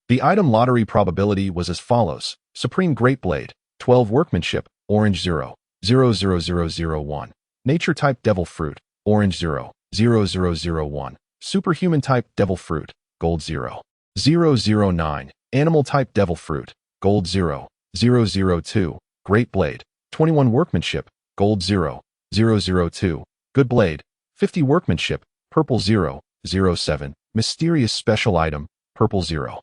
The item lottery probability was as follows: Supreme Great Blade, 12 Workmanship, orange 0, 00001. Nature type Devil Fruit, orange 0, 0001. Superhuman type Devil Fruit, gold 0, 009. Animal type Devil Fruit, gold 0, 002. Great Blade, 21 Workmanship, gold 0, 002. Good Blade, 50 Workmanship, purple 0, 07. Mysterious Special Item, purple 0,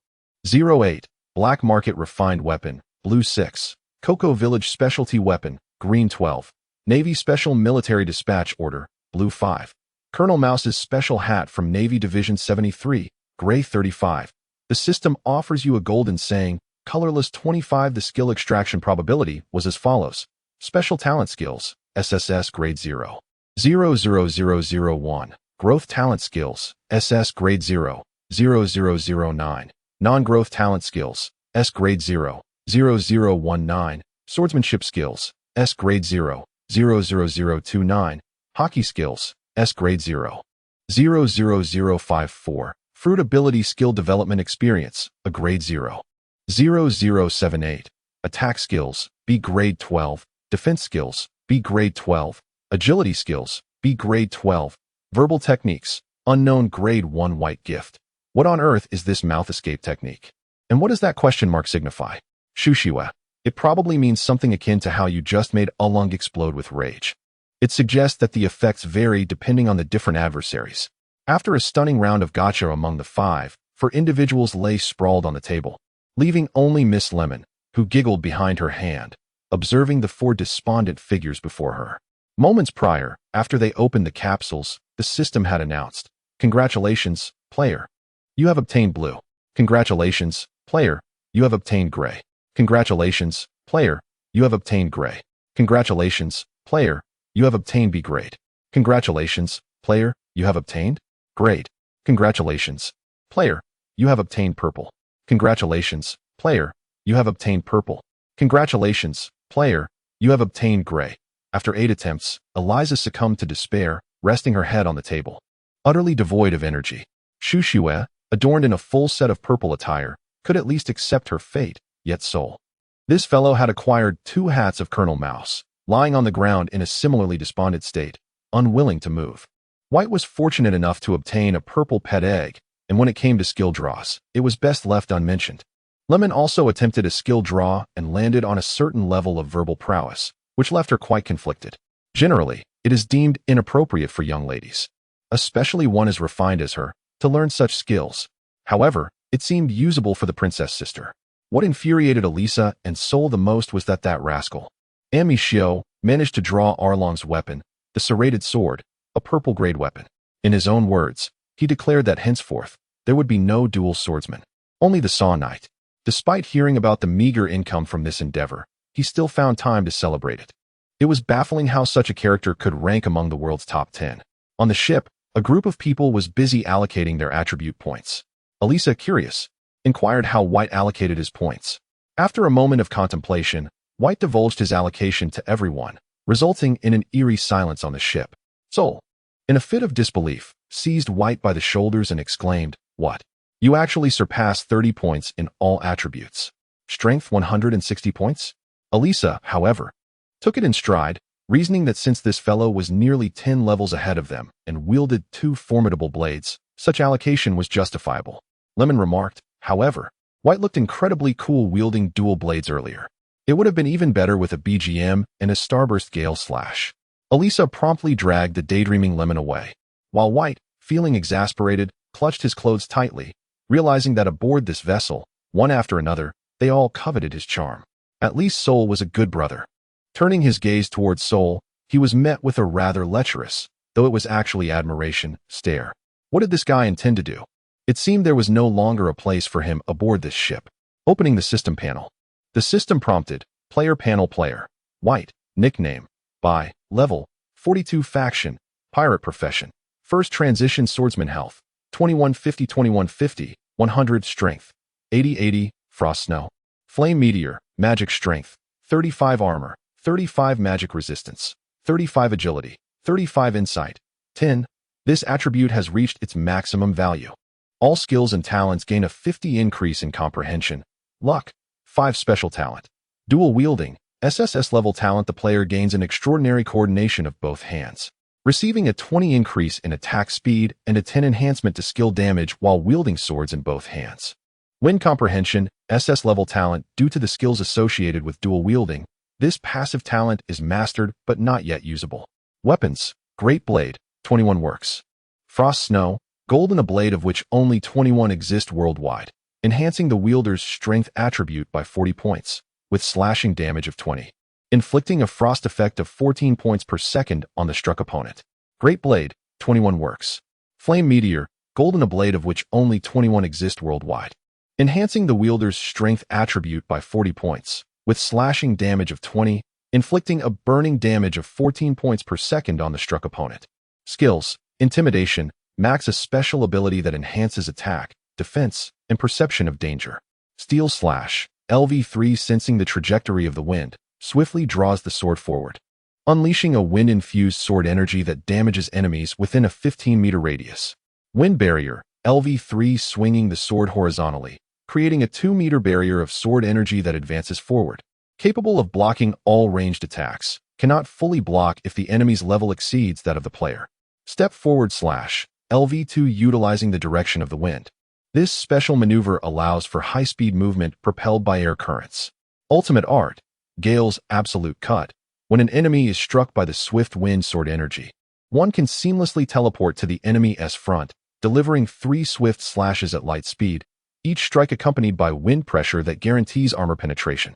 08. Black Market Refined Weapon, blue 6. Cocoa Village Specialty Weapon, green 12. Navy Special Military Dispatch Order, blue 5. Colonel Mouse's Special Hat from Navy Division 73, gray 35. The system offers you a golden saying, colorless 25. The skill extraction probability was as follows: Special Talent Skills, SSS grade 0, 00001. Growth Talent Skills, SS grade 0, 0009. Non-growth talent skills, S grade 0, 0019. Swordsmanship skills, S grade 0, 00029. Hockey skills, S grade 0, 00054. Fruit ability skill development experience, a grade 0, 0078. Attack skills, B grade 12. Defense skills, B grade 12. Agility skills, B grade 12. Verbal techniques, unknown grade 1 white gift. What on earth is this mouth escape technique? And what does that question mark signify? Shushiwa. It probably means something akin to how you just made a lung explode with rage. It suggests that the effects vary depending on the different adversaries. After a stunning round of gacha among the 5, 4 individuals lay sprawled on the table, leaving only Miss Lemon, who giggled behind her hand, observing the four despondent figures before her. Moments prior, after they opened the capsules, the system had announced, "Congratulations, player. You have obtained blue. Congratulations, player. You have obtained gray. Congratulations, player. You have obtained gray. Congratulations, player. You have obtained B grade. Congratulations, player. You have obtained grade. Congratulations, player. You have obtained purple. Congratulations, player. You have obtained purple. Congratulations, player. You have obtained gray." After 8 attempts, Eliza succumbed to despair, resting her head on the table. Utterly devoid of energy, Shushue, adorned in a full set of purple attire, could at least accept her fate, yet Soul. This fellow had acquired 2 hats of Colonel Mouse, lying on the ground in a similarly despondent state, unwilling to move. White was fortunate enough to obtain a purple pet egg, and when it came to skill draws, it was best left unmentioned. Lemon also attempted a skill draw and landed on a certain level of verbal prowess, which left her quite conflicted. Generally, it is deemed inappropriate for young ladies, especially one as refined as her, to learn such skills. However, it seemed usable for the princess sister. What infuriated Elisa and Soul the most was that rascal, Amicio, managed to draw Arlong's weapon, the serrated sword, a purple grade weapon. In his own words, he declared that henceforth, there would be no dual swordsman, only the Saw Knight. Despite hearing about the meager income from this endeavor, he still found time to celebrate it. It was baffling how such a character could rank among the world's top 10. On the ship, a group of people was busy allocating their attribute points. Elisa, curious, inquired how White allocated his points. After a moment of contemplation, White divulged his allocation to everyone, resulting in an eerie silence on the ship. Soul, in a fit of disbelief, seized White by the shoulders and exclaimed, "What? You actually surpassed 30 points in all attributes. Strength 160 points? Elisa, however, took it in stride, reasoning that since this fellow was nearly 10 levels ahead of them and wielded 2 formidable blades, such allocation was justifiable. Lemon remarked, however, White looked incredibly cool wielding dual blades earlier. It would have been even better with a BGM and a Starburst Gale Slash. Elisa promptly dragged the daydreaming Lemon away, while White, feeling exasperated, clutched his clothes tightly, realizing that aboard this vessel, one after another, they all coveted his charm. At least Soul was a good brother. Turning his gaze towards Soul, he was met with a rather lecherous, though it was actually admiration, stare. What did this guy intend to do? It seemed there was no longer a place for him aboard this ship. Opening the system panel. The system prompted, Player Panel Player. White, nickname. By, level, 42 faction, pirate profession. First transition swordsman health, 2150, 100 strength, 80, frost snow. Flame meteor, magic strength, 35 armor, 35 magic resistance, 35 agility, 35 insight, 10. This attribute has reached its maximum value. All skills and talents gain a 50 increase in comprehension. Luck, 5 special talent. Dual wielding, SSS level talent. The player gains an extraordinary coordination of both hands, receiving a 20 increase in attack speed and a 10 enhancement to skill damage while wielding swords in both hands. Wind comprehension, SS level talent. Due to the skills associated with dual wielding, this passive talent is mastered but not yet usable. Weapons, Great Blade, 21 works. Frost Snow, golden, a blade of which only 21 exist worldwide, enhancing the wielder's strength attribute by 40 points, with slashing damage of 20. Inflicting a frost effect of 14 points per second on the struck opponent. Great Blade, 21 works. Flame Meteor, golden, a blade of which only 21 exist worldwide, enhancing the wielder's strength attribute by 40 points, with slashing damage of 20, inflicting a burning damage of 14 points per second on the struck opponent. Skills, Intimidation, max, a special ability that enhances attack, defense, and perception of danger. Steel Slash, LV3, sensing the trajectory of the wind, swiftly draws the sword forward, unleashing a wind-infused sword energy that damages enemies within a 15-meter radius. Wind Barrier, LV3, swinging the sword horizontally, creating a 2-meter barrier of sword energy that advances forward. Capable of blocking all ranged attacks, cannot fully block if the enemy's level exceeds that of the player. Step Forward Slash, LV2, utilizing the direction of the wind. This special maneuver allows for high-speed movement propelled by air currents. Ultimate Art, Gale's Absolute Cut. When an enemy is struck by the swift wind sword energy, one can seamlessly teleport to the enemy's front, delivering 3 swift slashes at light speed, each strike accompanied by wind pressure that guarantees armor penetration.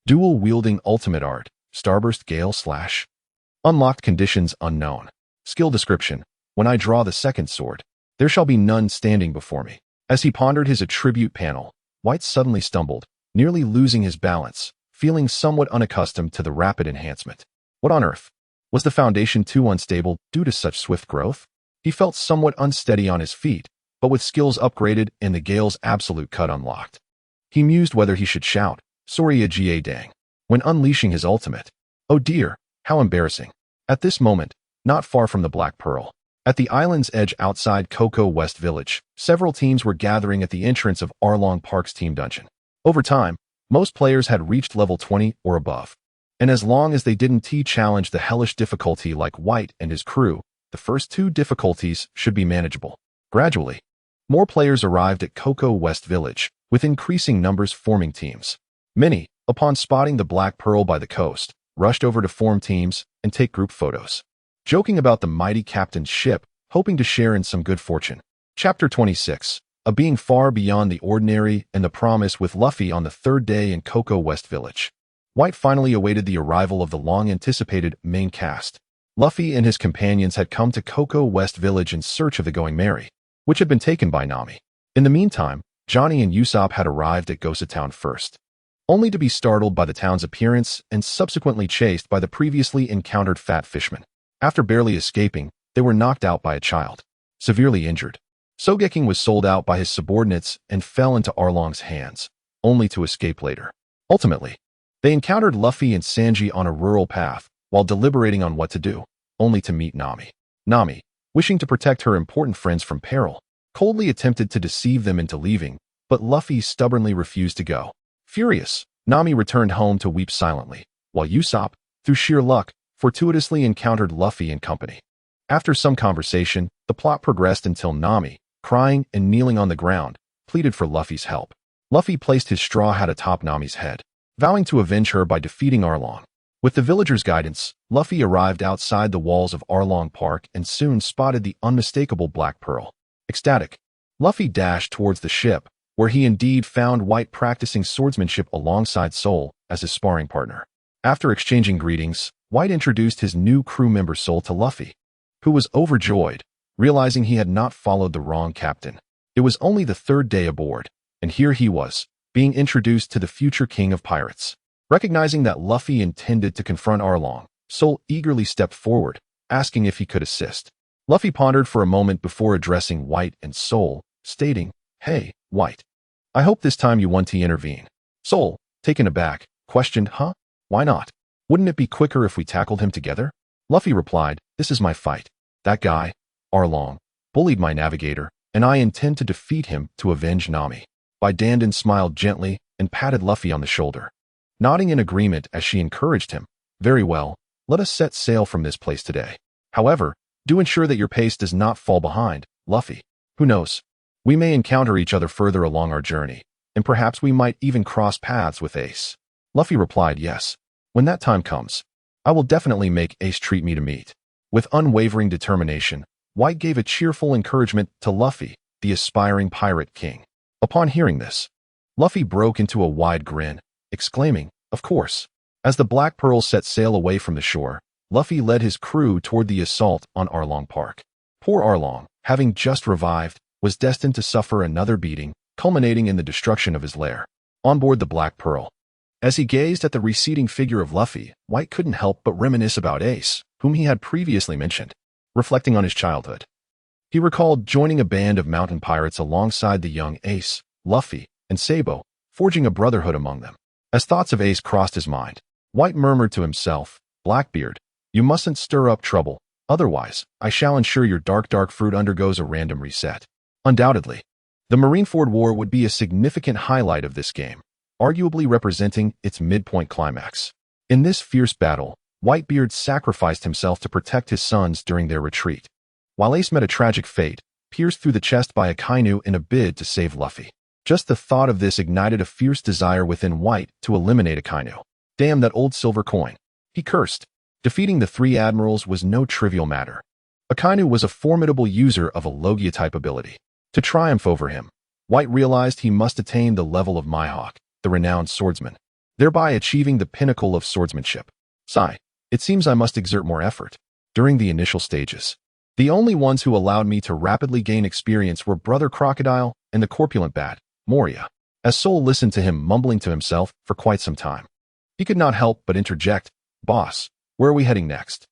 Dual-wielding ultimate art. Starburst Gale / Unlocked conditions unknown. Skill description. When I draw the second sword, there shall be none standing before me. As he pondered his attribute panel, White suddenly stumbled, nearly losing his balance, feeling somewhat unaccustomed to the rapid enhancement. What on earth? Was the foundation too unstable due to such swift growth? He felt somewhat unsteady on his feet, but with skills upgraded and the Gale's absolute cut unlocked, he mused whether he should shout, "Sorry ga dang," when unleashing his ultimate. Oh dear, how embarrassing. At this moment, not far from the Black Pearl, at the island's edge outside Cocoa West Village, several teams were gathering at the entrance of Arlong Park's team dungeon. Over time, most players had reached level 20 or above, and as long as they didn't challenge the hellish difficulty like White and his crew, the first two difficulties should be manageable. Gradually, more players arrived at Cocoa West Village, with increasing numbers forming teams. Many, upon spotting the Black Pearl by the coast, rushed over to form teams and take group photos, joking about the mighty captain's ship, hoping to share in some good fortune. Chapter 26. A being far beyond the ordinary and the promise with Luffy on the third day in Cocoa West Village. White finally awaited the arrival of the long-anticipated main cast. Luffy and his companions had come to Cocoa West Village in search of the Going Merry, which had been taken by Nami. In the meantime, Johnny and Usopp had arrived at Gosa Town first, only to be startled by the town's appearance and subsequently chased by the previously encountered fat fisherman. After barely escaping, they were knocked out by a child, severely injured. Sogeking was sold out by his subordinates and fell into Arlong's hands, only to escape later. Ultimately, they encountered Luffy and Sanji on a rural path while deliberating on what to do, only to meet Nami. Nami, wishing to protect her important friends from peril, coldly attempted to deceive them into leaving, but Luffy stubbornly refused to go. Furious, Nami returned home to weep silently, while Usopp, through sheer luck, fortuitously encountered Luffy and company. After some conversation, the plot progressed until Nami, crying and kneeling on the ground, pleaded for Luffy's help. Luffy placed his straw hat atop Nami's head, vowing to avenge her by defeating Arlong. With the villagers' guidance, Luffy arrived outside the walls of Arlong Park and soon spotted the unmistakable Black Pearl. Ecstatic, Luffy dashed towards the ship, where he indeed found White practicing swordsmanship alongside Soul as his sparring partner. After exchanging greetings, White introduced his new crew member Soul to Luffy, who was overjoyed, realizing he had not followed the wrong captain. It was only the third day aboard, and here he was, being introduced to the future king of pirates. Recognizing that Luffy intended to confront Arlong, Soul eagerly stepped forward, asking if he could assist. Luffy pondered for a moment before addressing White and Soul, stating, "Hey, White. I hope this time you want to intervene." Soul, taken aback, questioned, "Huh? Why not? Wouldn't it be quicker if we tackled him together?" Luffy replied, "This is my fight. That guy, Arlong, bullied my navigator, and I intend to defeat him to avenge Nami." Dandan smiled gently and patted Luffy on the shoulder, nodding in agreement as she encouraged him. "Very well, let us set sail from this place today. However, do ensure that your pace does not fall behind, Luffy. Who knows? We may encounter each other further along our journey, and perhaps we might even cross paths with Ace." Luffy replied, "Yes. When that time comes, I will definitely make Ace treat me to meet." With unwavering determination, White gave a cheerful encouragement to Luffy, the aspiring pirate king. Upon hearing this, Luffy broke into a wide grin, exclaiming, "Of course." As the Black Pearl set sail away from the shore, Luffy led his crew toward the assault on Arlong Park. Poor Arlong, having just revived, was destined to suffer another beating, culminating in the destruction of his lair. On board the Black Pearl, as he gazed at the receding figure of Luffy, White couldn't help but reminisce about Ace, whom he had previously mentioned. Reflecting on his childhood, he recalled joining a band of mountain pirates alongside the young Ace, Luffy, and Sabo, forging a brotherhood among them. As thoughts of Ace crossed his mind, White murmured to himself, "Blackbeard, you mustn't stir up trouble, otherwise I shall ensure your dark fruit undergoes a random reset." Undoubtedly, the Marineford War would be a significant highlight of this game, arguably representing its midpoint climax. In this fierce battle, Whitebeard sacrificed himself to protect his sons during their retreat, while Ace met a tragic fate, pierced through the chest by a Kainu in a bid to save Luffy. Just the thought of this ignited a fierce desire within White to eliminate a Kainu. "Damn that old silver coin," he cursed. Defeating the three admirals was no trivial matter. Akainu was a formidable user of a Logia-type ability. To triumph over him, White realized he must attain the level of Mihawk, the renowned swordsman. thereby achieving the pinnacle of swordsmanship. Sigh. It seems I must exert more effort. During the initial stages, the only ones who allowed me to rapidly gain experience were Brother Crocodile and the corpulent bat, Moria. As Sol listened to him mumbling to himself for quite some time, he could not help but interject, "Boss, where are we heading next?"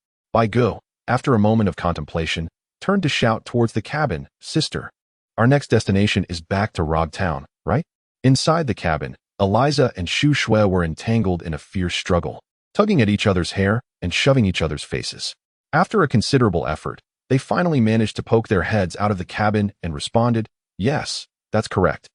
Go, after a moment of contemplation, turned to shout towards the cabin, "Sister, our next destination is back to Rog Town, right?" Inside the cabin, Eliza and Shu Shui were entangled in a fierce struggle, tugging at each other's hair and shoving each other's faces. After a considerable effort, they finally managed to poke their heads out of the cabin and responded, "Yes, that's correct."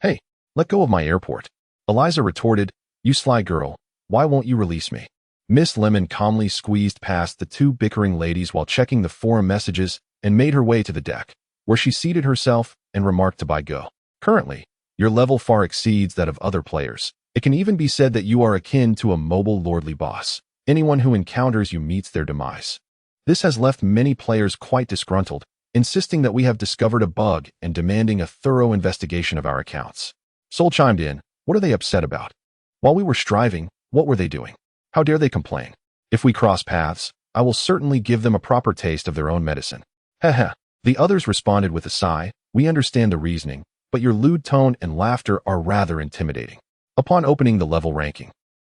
"Hey, let go of my airport," Eliza retorted. "You sly girl, why won't you release me?" Miss Lemon calmly squeezed past the two bickering ladies while checking the forum messages and made her way to the deck, where she seated herself and remarked to Go, "Currently, your level far exceeds that of other players. It can even be said that you are akin to a mobile lordly boss. Anyone who encounters you meets their demise. This has left many players quite disgruntled, insisting that we have discovered a bug and demanding a thorough investigation of our accounts." Sol chimed in, "What are they upset about? While we were striving, what were they doing? How dare they complain? If we cross paths, I will certainly give them a proper taste of their own medicine." "Heh." The others responded with a sigh, "We understand the reasoning, but your lewd tone and laughter are rather intimidating." Upon opening the level ranking,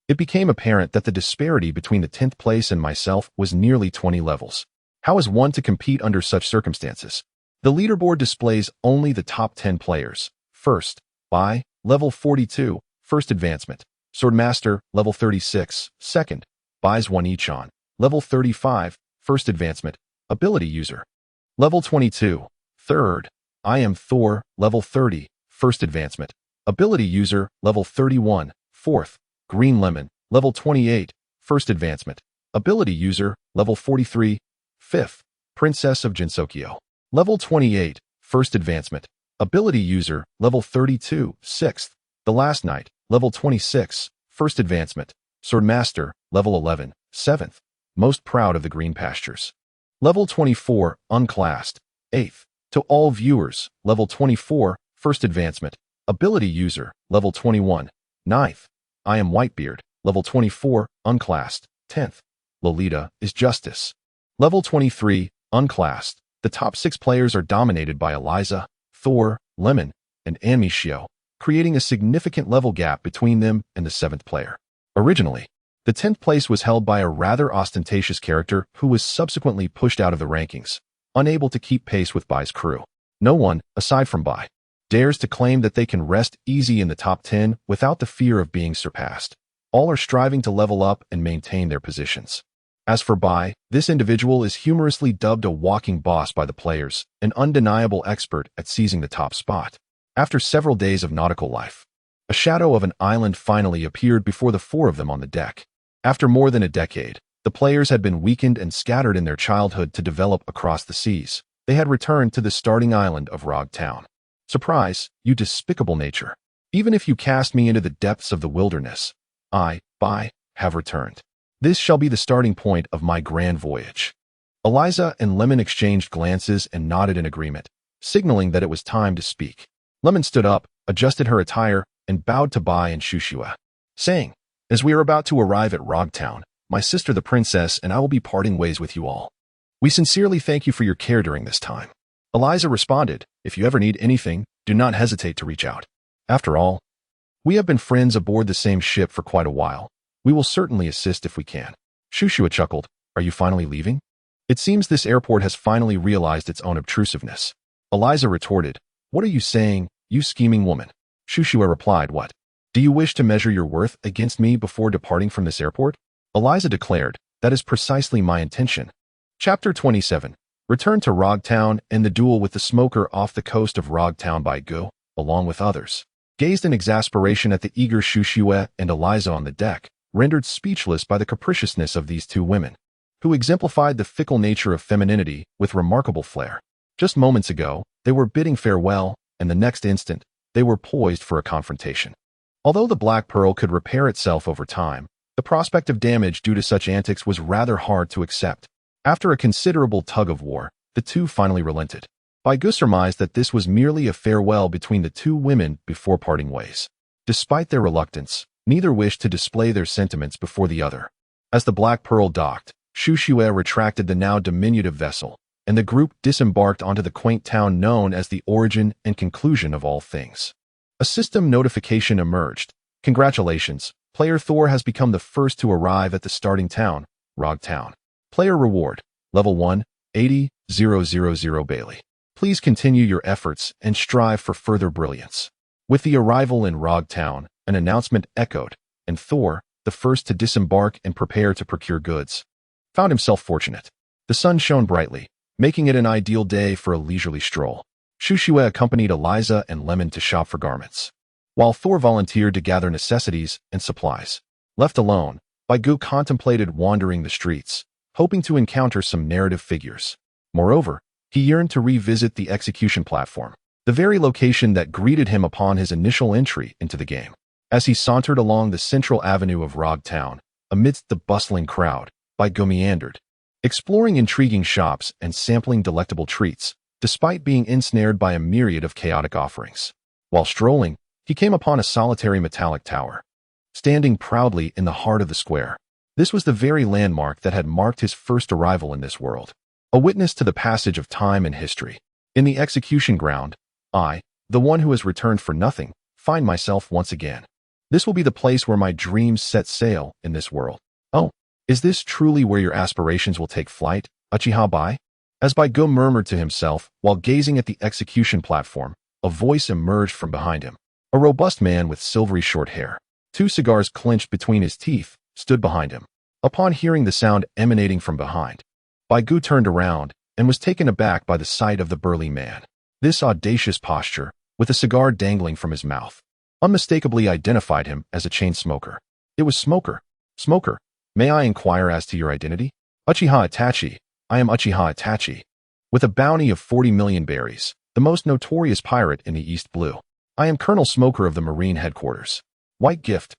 it became apparent that the disparity between the 10th place and myself was nearly 20 levels. How is one to compete under such circumstances? The leaderboard displays only the top 10 players. First, by level 42, first advancement. Swordmaster, level 36. Second, buys 1 each on level 35, first advancement. Ability user, level 22. Third, I am Thor, level 30, first advancement. Ability user, level 31. Fourth, Green Lemon, level 28, first advancement. Ability user, level 43. Fifth, Princess of Jinsokyo, level 28, first advancement. Ability user, level 32. Sixth, The Last Night, level 26, first advancement. Swordmaster, level 11. Seventh, Most Proud of the Green Pastures, level 24, unclassed. Eighth, To All Viewers, level 24, first advancement. Ability user, level 21. Ninth, I Am Whitebeard, level 24, unclassed. 10th, Lolita is Justice, level 23, unclassed. The top 6 players are dominated by Eliza, Thor, Lemon, and Anmishio, creating a significant level gap between them and the 7th player. Originally, the 10th place was held by a rather ostentatious character who was subsequently pushed out of the rankings, unable to keep pace with Bai's crew. No one, aside from Bai, dares to claim that they can rest easy in the top 10 without the fear of being surpassed. All are striving to level up and maintain their positions. As for Bai, this individual is humorously dubbed a walking boss by the players, an undeniable expert at seizing the top spot. After several days of nautical life, a shadow of an island finally appeared before the 4 of them on the deck. After more than a decade, the players had been weakened and scattered in their childhood to develop across the seas. They had returned to the starting island of Rog Town. Surprise, you despicable nature. Even if you cast me into the depths of the wilderness, I, Bai, have returned. This shall be the starting point of my grand voyage. Eliza and Lemon exchanged glances and nodded in agreement, signaling that it was time to speak. Lemon stood up, adjusted her attire, and bowed to Bai and Shushua, saying, "As we are about to arrive at Rog Town, my sister the princess and I will be parting ways with you all. We sincerely thank you for your care during this time." Eliza responded, "If you ever need anything, do not hesitate to reach out. After all, we have been friends aboard the same ship for quite a while. We will certainly assist if we can." Shushua chuckled, "Are you finally leaving? It seems this airport has finally realized its own obtrusiveness." Eliza retorted, "What are you saying, you scheming woman?" Shushua replied, "What? Do you wish to measure your worth against me before departing from this airport?" Eliza declared, "That is precisely my intention." Chapter 27. Return to Rog Town and the duel with the smoker off the coast of Rog Town by Go, along with others, gazed in exasperation at the eager Shushua and Eliza on the deck, rendered speechless by the capriciousness of these 2 women, who exemplified the fickle nature of femininity with remarkable flair. Just moments ago, they were bidding farewell, and the next instant, they were poised for a confrontation. Although the Black Pearl could repair itself over time, the prospect of damage due to such antics was rather hard to accept. After a considerable tug-of-war, the 2 finally relented. Bai surmised that this was merely a farewell between the 2 women before parting ways. Despite their reluctance, Neither wished to display their sentiments before the other. As the Black Pearl docked, Shushue retracted the now diminutive vessel, and the group disembarked onto the quaint town known as the origin and conclusion of all things. A system notification emerged. Congratulations, player Thor has become the first to arrive at the starting town, Rog Town. Player reward, level 1, 80,000 Bailey. Please continue your efforts and strive for further brilliance. With the arrival in Rog Town, an announcement echoed, and Thor, the first to disembark and prepare to procure goods, found himself fortunate. The sun shone brightly, making it an ideal day for a leisurely stroll. Shushue accompanied Eliza and Lemon to shop for garments, while Thor volunteered to gather necessities and supplies. Left alone, Baigu contemplated wandering the streets, hoping to encounter some narrative figures. Moreover, he yearned to revisit the execution platform, the very location that greeted him upon his initial entry into the game. As he sauntered along the central avenue of Rog Town, amidst the bustling crowd, Baigu meandered, exploring intriguing shops and sampling delectable treats, despite being ensnared by a myriad of chaotic offerings. While strolling, he came upon a solitary metallic tower, standing proudly in the heart of the square. This was the very landmark that had marked his first arrival in this world, a witness to the passage of time and history. In the execution ground, I, the one who has returned for nothing, find myself once again. This will be the place where my dreams set sail in this world. Oh, is this truly where your aspirations will take flight, Uchiha Bai? As Baigu murmured to himself while gazing at the execution platform, a voice emerged from behind him. A robust man with silvery short hair, 2 cigars clenched between his teeth, stood behind him. Upon hearing the sound emanating from behind, Baigu turned around and was taken aback by the sight of the burly man. This audacious posture, with a cigar dangling from his mouth, unmistakably identified him as a chain smoker. It was Smoker. Smoker, may I inquire as to your identity? Uchiha Itachi. I am Uchiha Itachi. With a bounty of 40 million berries, the most notorious pirate in the East Blue. I am Colonel Smoker of the Marine Headquarters. White gift.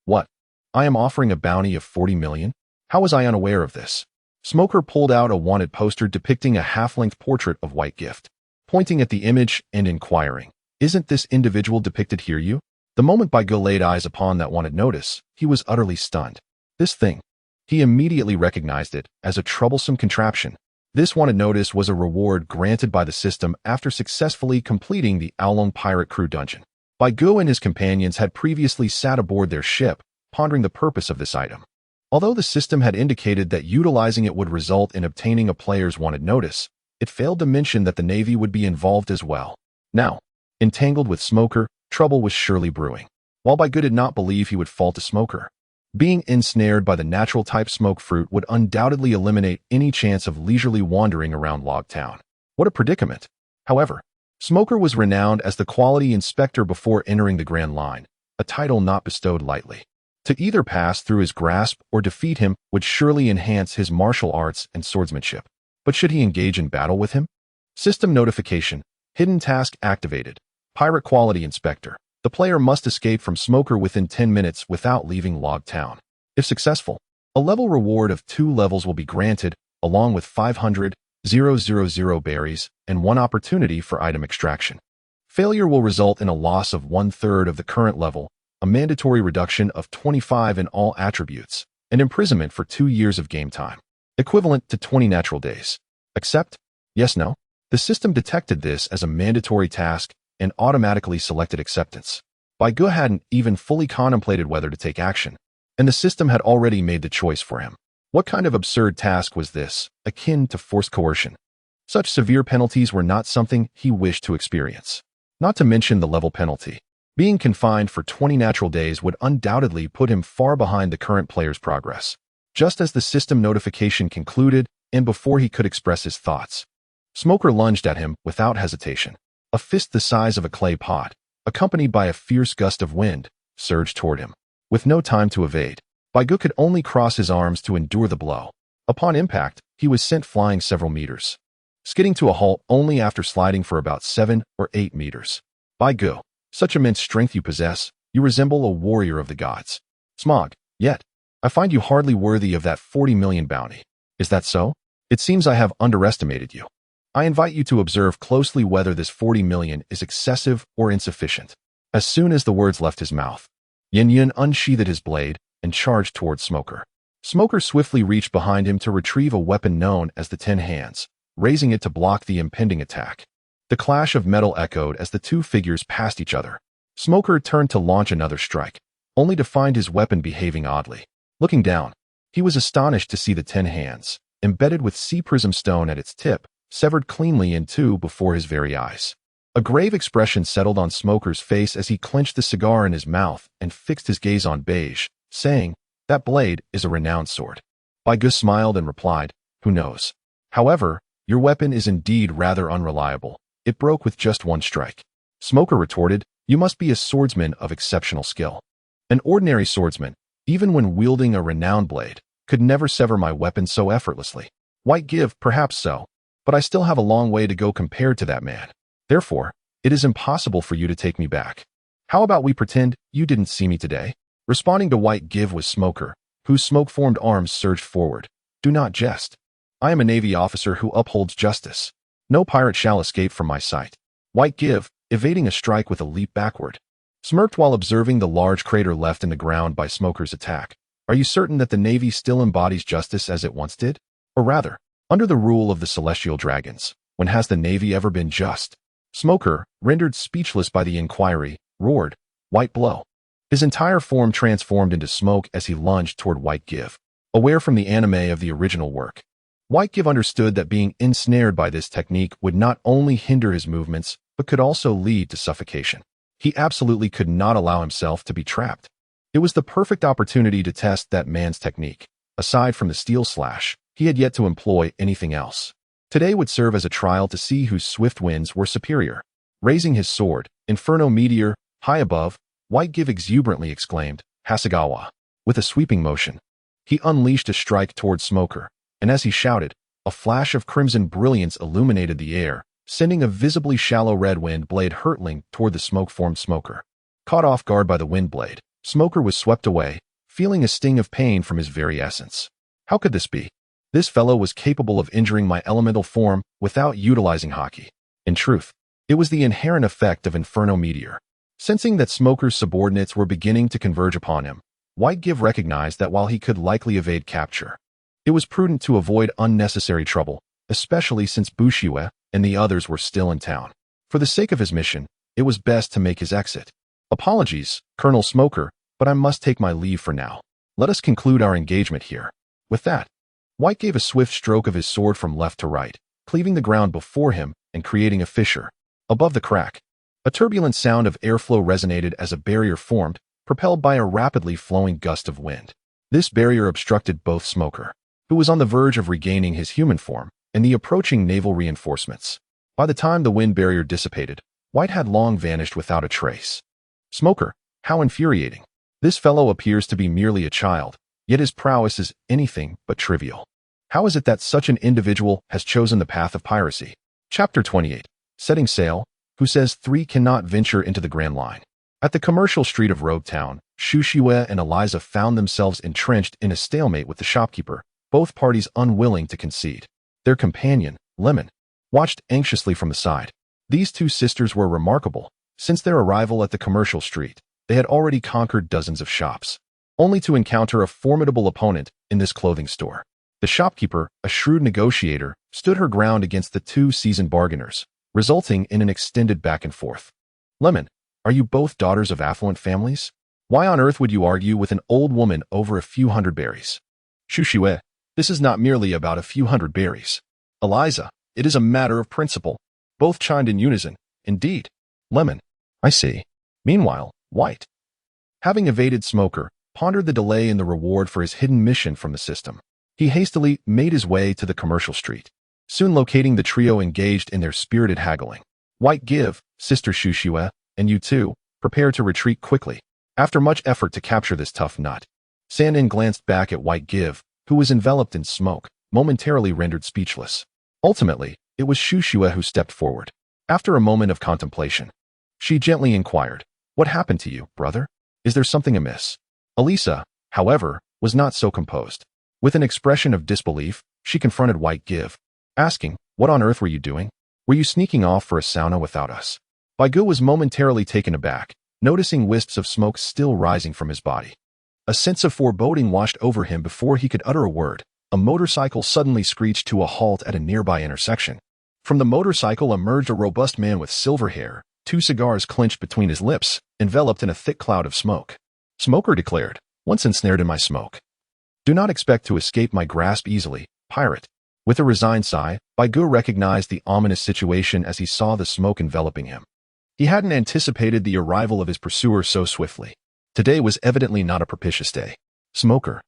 What? I am offering a bounty of 40 million? How was I unaware of this? Smoker pulled out a wanted poster depicting a half-length portrait of White Gift, pointing at the image and inquiring, isn't this individual depicted here you? The moment Baigu laid eyes upon that wanted notice, he was utterly stunned. This thing. He immediately recognized it as a troublesome contraption. This wanted notice was a reward granted by the system after successfully completing the Aolong Pirate Crew dungeon. Baigu and his companions had previously sat aboard their ship, pondering the purpose of this item. Although the system had indicated that utilizing it would result in obtaining a player's wanted notice, it failed to mention that the Navy would be involved as well. Now, entangled with Smoker, trouble was surely brewing. While Baigu did not believe he would fall to Smoker, being ensnared by the natural type smoke fruit would undoubtedly eliminate any chance of leisurely wandering around Log Town. What a predicament! However, Smoker was renowned as the quality inspector before entering the Grand Line, a title not bestowed lightly. To either pass through his grasp or defeat him would surely enhance his martial arts and swordsmanship. But should he engage in battle with him? System notification. Hidden task activated. Pirate quality inspector. The player must escape from Smoker within 10 minutes without leaving Log Town. If successful, a level reward of 2 levels will be granted, along with 500,000 berries and 1 opportunity for item extraction. Failure will result in a loss of 1/3 of the current level, a mandatory reduction of 25 in all attributes, and imprisonment for 2 years of game time, equivalent to 20 natural days. Accept? Yes, no? The system detected this as a mandatory task and automatically selected acceptance. Baigu hadn't even fully contemplated whether to take action, and the system had already made the choice for him. What kind of absurd task was this, akin to forced coercion? Such severe penalties were not something he wished to experience. Not to mention the level penalty. Being confined for 20 natural days would undoubtedly put him far behind the current player's progress. Just as the system notification concluded, and before he could express his thoughts, Smoker lunged at him without hesitation. A fist the size of a clay pot, accompanied by a fierce gust of wind, surged toward him. With no time to evade, Baigu could only cross his arms to endure the blow. Upon impact, he was sent flying several meters, skidding to a halt only after sliding for about 7 or 8 meters. Baigu, such immense strength you possess, you resemble a warrior of the gods. Smog, yet, I find you hardly worthy of that 40 million bounty. Is that so? It seems I have underestimated you. I invite you to observe closely whether this 40 million is excessive or insufficient. As soon as the words left his mouth, Yin Yun unsheathed his blade and charged towards Smoker. Smoker swiftly reached behind him to retrieve a weapon known as the 10 Hands, raising it to block the impending attack. The clash of metal echoed as the two figures passed each other. Smoker turned to launch another strike, only to find his weapon behaving oddly. Looking down, he was astonished to see the 10 Hands, embedded with sea prism stone at its tip, severed cleanly in two before his very eyes. A grave expression settled on Smoker's face as he clenched the cigar in his mouth and fixed his gaze on Beige, saying, "That blade is a renowned sword." Baigu smiled and replied, "Who knows? However, your weapon is indeed rather unreliable. It broke with just one strike." Smoker retorted, "You must be a swordsman of exceptional skill. An ordinary swordsman, even when wielding a renowned blade, could never sever my weapon so effortlessly. White give, perhaps so, but I still have a long way to go compared to that man. Therefore, it is impossible for you to take me back. How about we pretend you didn't see me today?" Responding to White give was Smoker, whose smoke-formed arms surged forward. "Do not jest. I am a Navy officer who upholds justice. No pirate shall escape from my sight." White give, evading a strike with a leap backward, smirked while observing the large crater left in the ground by Smoker's attack. "Are you certain that the Navy still embodies justice as it once did? Or rather, under the rule of the celestial dragons, when has the Navy ever been just?" Smoker, rendered speechless by the inquiry, roared, "White blow." His entire form transformed into smoke as he lunged toward White give, aware from the anime of the original work. White give understood that being ensnared by this technique would not only hinder his movements, but could also lead to suffocation. He absolutely could not allow himself to be trapped. It was the perfect opportunity to test that man's technique. Aside from the steel slash, he had yet to employ anything else. Today would serve as a trial to see whose swift winds were superior. Raising his sword, Inferno Meteor, high above, White give exuberantly exclaimed, "Hasegawa." With a sweeping motion, he unleashed a strike towards Smoker, and as he shouted, a flash of crimson brilliance illuminated the air, sending a visibly shallow red wind blade hurtling toward the smoke-formed Smoker. Caught off guard by the wind blade, Smoker was swept away, feeling a sting of pain from his very essence. How could this be? This fellow was capable of injuring my elemental form without utilizing haki. In truth, it was the inherent effect of Inferno Meteor. Sensing that Smoker's subordinates were beginning to converge upon him, White give recognized that while he could likely evade capture, it was prudent to avoid unnecessary trouble, especially since Bushiwe and the others were still in town. For the sake of his mission, it was best to make his exit. "Apologies, Colonel Smoker, but I must take my leave for now. Let us conclude our engagement here." With that, White gave a swift stroke of his sword from left to right, cleaving the ground before him and creating a fissure. Above the crack, a turbulent sound of airflow resonated as a barrier formed, propelled by a rapidly flowing gust of wind. This barrier obstructed both Smoker, who was on the verge of regaining his human form, and the approaching naval reinforcements. By the time the wind barrier dissipated, White had long vanished without a trace. "Smoker, how infuriating. This fellow appears to be merely a child, yet his prowess is anything but trivial. How is it that such an individual has chosen the path of piracy?" Chapter 28. Setting Sail. Who says three cannot venture into the Grand Line? At the commercial street of Rogue Town, Shushiwe and Eliza found themselves entrenched in a stalemate with the shopkeeper, both parties unwilling to concede. Their companion, Lemon, watched anxiously from the side. These two sisters were remarkable. Since their arrival at the commercial street, they had already conquered dozens of shops, only to encounter a formidable opponent in this clothing store. The shopkeeper, a shrewd negotiator, stood her ground against the two seasoned bargainers, resulting in an extended back and forth. "Lemon, are you both daughters of affluent families? Why on earth would you argue with an old woman over a few hundred berries?" "Shushiwe, this is not merely about a few hundred berries. Eliza, it is a matter of principle." Both chimed in unison. "Indeed. Lemon, I see." Meanwhile, White, having evaded Smoker, pondered the delay in the reward for his hidden mission from the system. He hastily made his way to the commercial street, soon locating the trio engaged in their spirited haggling. "White give, Sister Shushiwe, and you too, prepare to retreat quickly." After much effort to capture this tough nut, Sanin glanced back at White give, who was enveloped in smoke, momentarily rendered speechless. Ultimately, it was Shushiwe who stepped forward. After a moment of contemplation, she gently inquired, "What happened to you, brother? Is there something amiss?" Elisa, however, was not so composed. With an expression of disbelief, she confronted White give, asking, "What on earth were you doing? Were you sneaking off for a sauna without us?" Baigu was momentarily taken aback, noticing wisps of smoke still rising from his body. A sense of foreboding washed over him before he could utter a word. A motorcycle suddenly screeched to a halt at a nearby intersection. From the motorcycle emerged a robust man with silver hair, 2 cigars clenched between his lips, enveloped in a thick cloud of smoke. Smoker declared, "Once ensnared in my smoke, do not expect to escape my grasp easily, pirate." With a resigned sigh, Baigu recognized the ominous situation as he saw the smoke enveloping him. He hadn't anticipated the arrival of his pursuer so swiftly. Today was evidently not a propitious day. Smoker,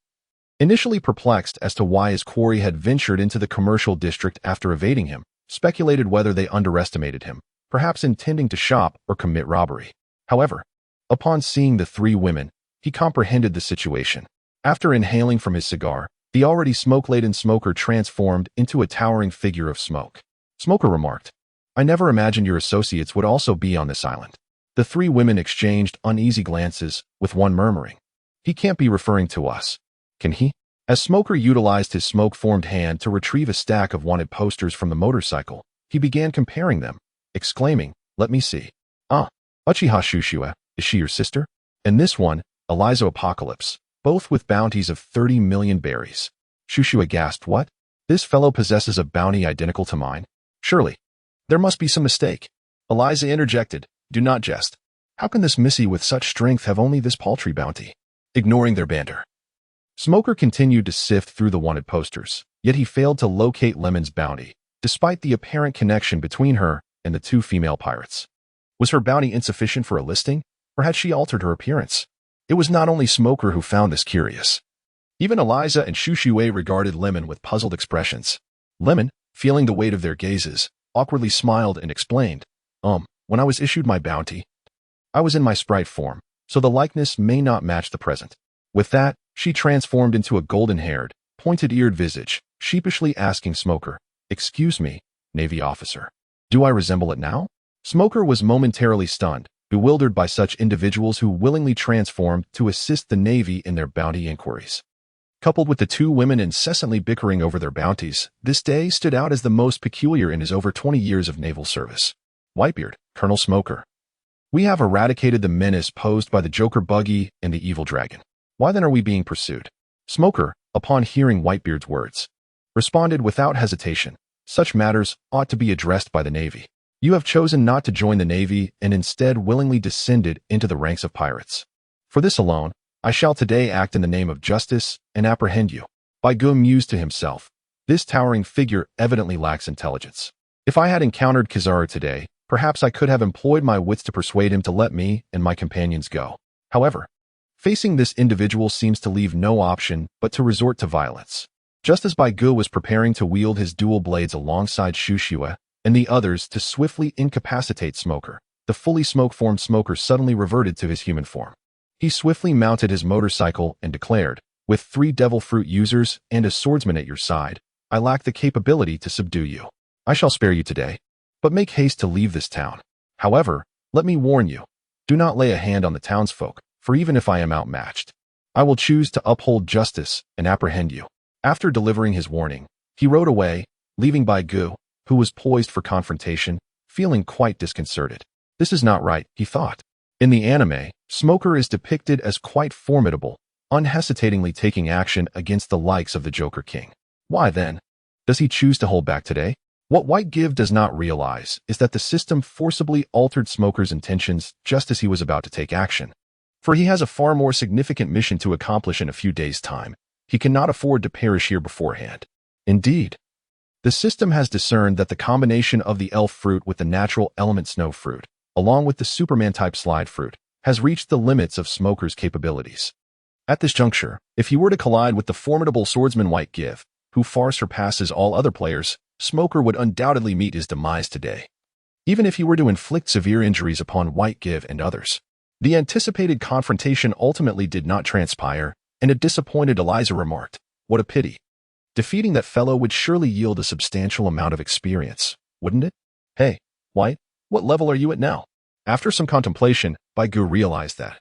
initially perplexed as to why his quarry had ventured into the commercial district after evading him, speculated whether they underestimated him, perhaps intending to shop or commit robbery. However, upon seeing the 3 women, he comprehended the situation. After inhaling from his cigar, the already smoke-laden Smoker transformed into a towering figure of smoke. Smoker remarked, "I never imagined your associates would also be on this island." The 3 women exchanged uneasy glances, with one murmuring, "He can't be referring to us, can he?" As Smoker utilized his smoke-formed hand to retrieve a stack of wanted posters from the motorcycle, he began comparing them, exclaiming, "Let me see. Ah, Uchiha Shushua, is she your sister? And this one, Eliza Apocalypse, both with bounties of 30 million berries." Shushua gasped, "What? This fellow possesses a bounty identical to mine? Surely, there must be some mistake." Eliza interjected, "Do not jest. How can this missy with such strength have only this paltry bounty?" Ignoring their banter, Smoker continued to sift through the wanted posters, yet he failed to locate Lemon's bounty, despite the apparent connection between her and the 2 female pirates. Was her bounty insufficient for a listing, or had she altered her appearance? It was not only Smoker who found this curious. Even Eliza and Shushue regarded Lemon with puzzled expressions. Lemon, feeling the weight of their gazes, awkwardly smiled and explained, When I was issued my bounty, I was in my sprite form, so the likeness may not match the present." With that, she transformed into a golden-haired, pointed-eared visage, sheepishly asking Smoker, "Excuse me, Navy officer, do I resemble it now?" Smoker was momentarily stunned, bewildered by such individuals who willingly transformed to assist the Navy in their bounty inquiries. Coupled with the 2 women incessantly bickering over their bounties, this day stood out as the most peculiar in his over 20 years of naval service. "Whitebeard, Colonel Smoker, we have eradicated the menace posed by the Joker Buggy and the Evil Dragon. Why then are we being pursued?" Smoker, upon hearing Whitebeard's words, responded without hesitation, "Such matters ought to be addressed by the Navy. You have chosen not to join the Navy and instead willingly descended into the ranks of pirates. For this alone, I shall today act in the name of justice and apprehend you." Baigu mused to himself, "This towering figure evidently lacks intelligence. If I had encountered Kizaru today, perhaps I could have employed my wits to persuade him to let me and my companions go. However, facing this individual seems to leave no option but to resort to violence." Just as Baigu was preparing to wield his dual blades alongside Shushua and the others to swiftly incapacitate Smoker, the fully smoke-formed Smoker suddenly reverted to his human form. He swiftly mounted his motorcycle and declared, "With 3 devil fruit users and a swordsman at your side, I lack the capability to subdue you. I shall spare you today, but make haste to leave this town. However, let me warn you, do not lay a hand on the townsfolk, for even if I am outmatched, I will choose to uphold justice and apprehend you." After delivering his warning, he rode away, leaving Baigu, who was poised for confrontation, feeling quite disconcerted. This is not right, he thought. In the anime, Smoker is depicted as quite formidable, unhesitatingly taking action against the likes of the Joker King. Why then does he choose to hold back today? What White Give does not realize is that the system forcibly altered Smoker's intentions just as he was about to take action. For he has a far more significant mission to accomplish in a few days' time. He cannot afford to perish here beforehand. Indeed, the system has discerned that the combination of the elf fruit with the natural element snow fruit, along with the Superman-type slide fruit, has reached the limits of Smoker's capabilities. At this juncture, if he were to collide with the formidable swordsman White Give, who far surpasses all other players, Smoker would undoubtedly meet his demise today. Even if he were to inflict severe injuries upon White Give and others. The anticipated confrontation ultimately did not transpire, and a disappointed Eliza remarked, "What a pity. Defeating that fellow would surely yield a substantial amount of experience, wouldn't it? Hey, White, what level are you at now?" After some contemplation, Baigu realized that,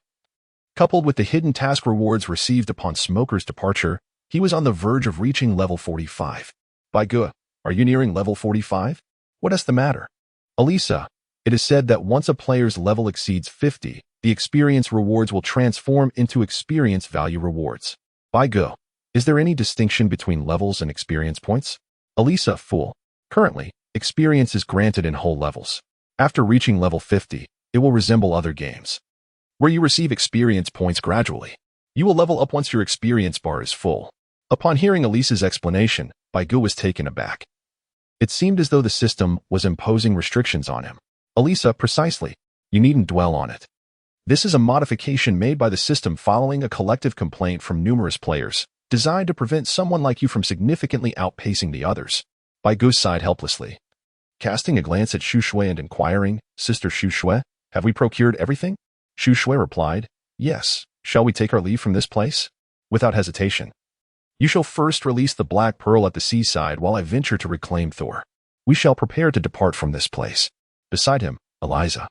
coupled with the hidden task rewards received upon Smoker's departure, he was on the verge of reaching level 45. "Baigu, are you nearing level 45? What is the matter?" "Elisa, it is said that once a player's level exceeds 50, the experience rewards will transform into experience value rewards. By go. Is there any distinction between levels and experience points? Elisa, fool. Currently, experience is granted in whole levels. After reaching level 50, it will resemble other games, where you receive experience points gradually. You will level up once your experience bar is full. Upon hearing Elisa's explanation, Baigu was taken aback. It seemed as though the system was imposing restrictions on him. Elisa, precisely. You needn't dwell on it. This is a modification made by the system following a collective complaint from numerous players, designed to prevent someone like you from significantly outpacing the others. Baigu sighed helplessly. Casting a glance at Xu Shui and inquiring, Sister Xu Shui, have we procured everything? Xu Shui replied, yes. Shall we take our leave from this place? Without hesitation. You shall first release the black pearl at the seaside while I venture to reclaim Thor. We shall prepare to depart from this place. Beside him, Eliza.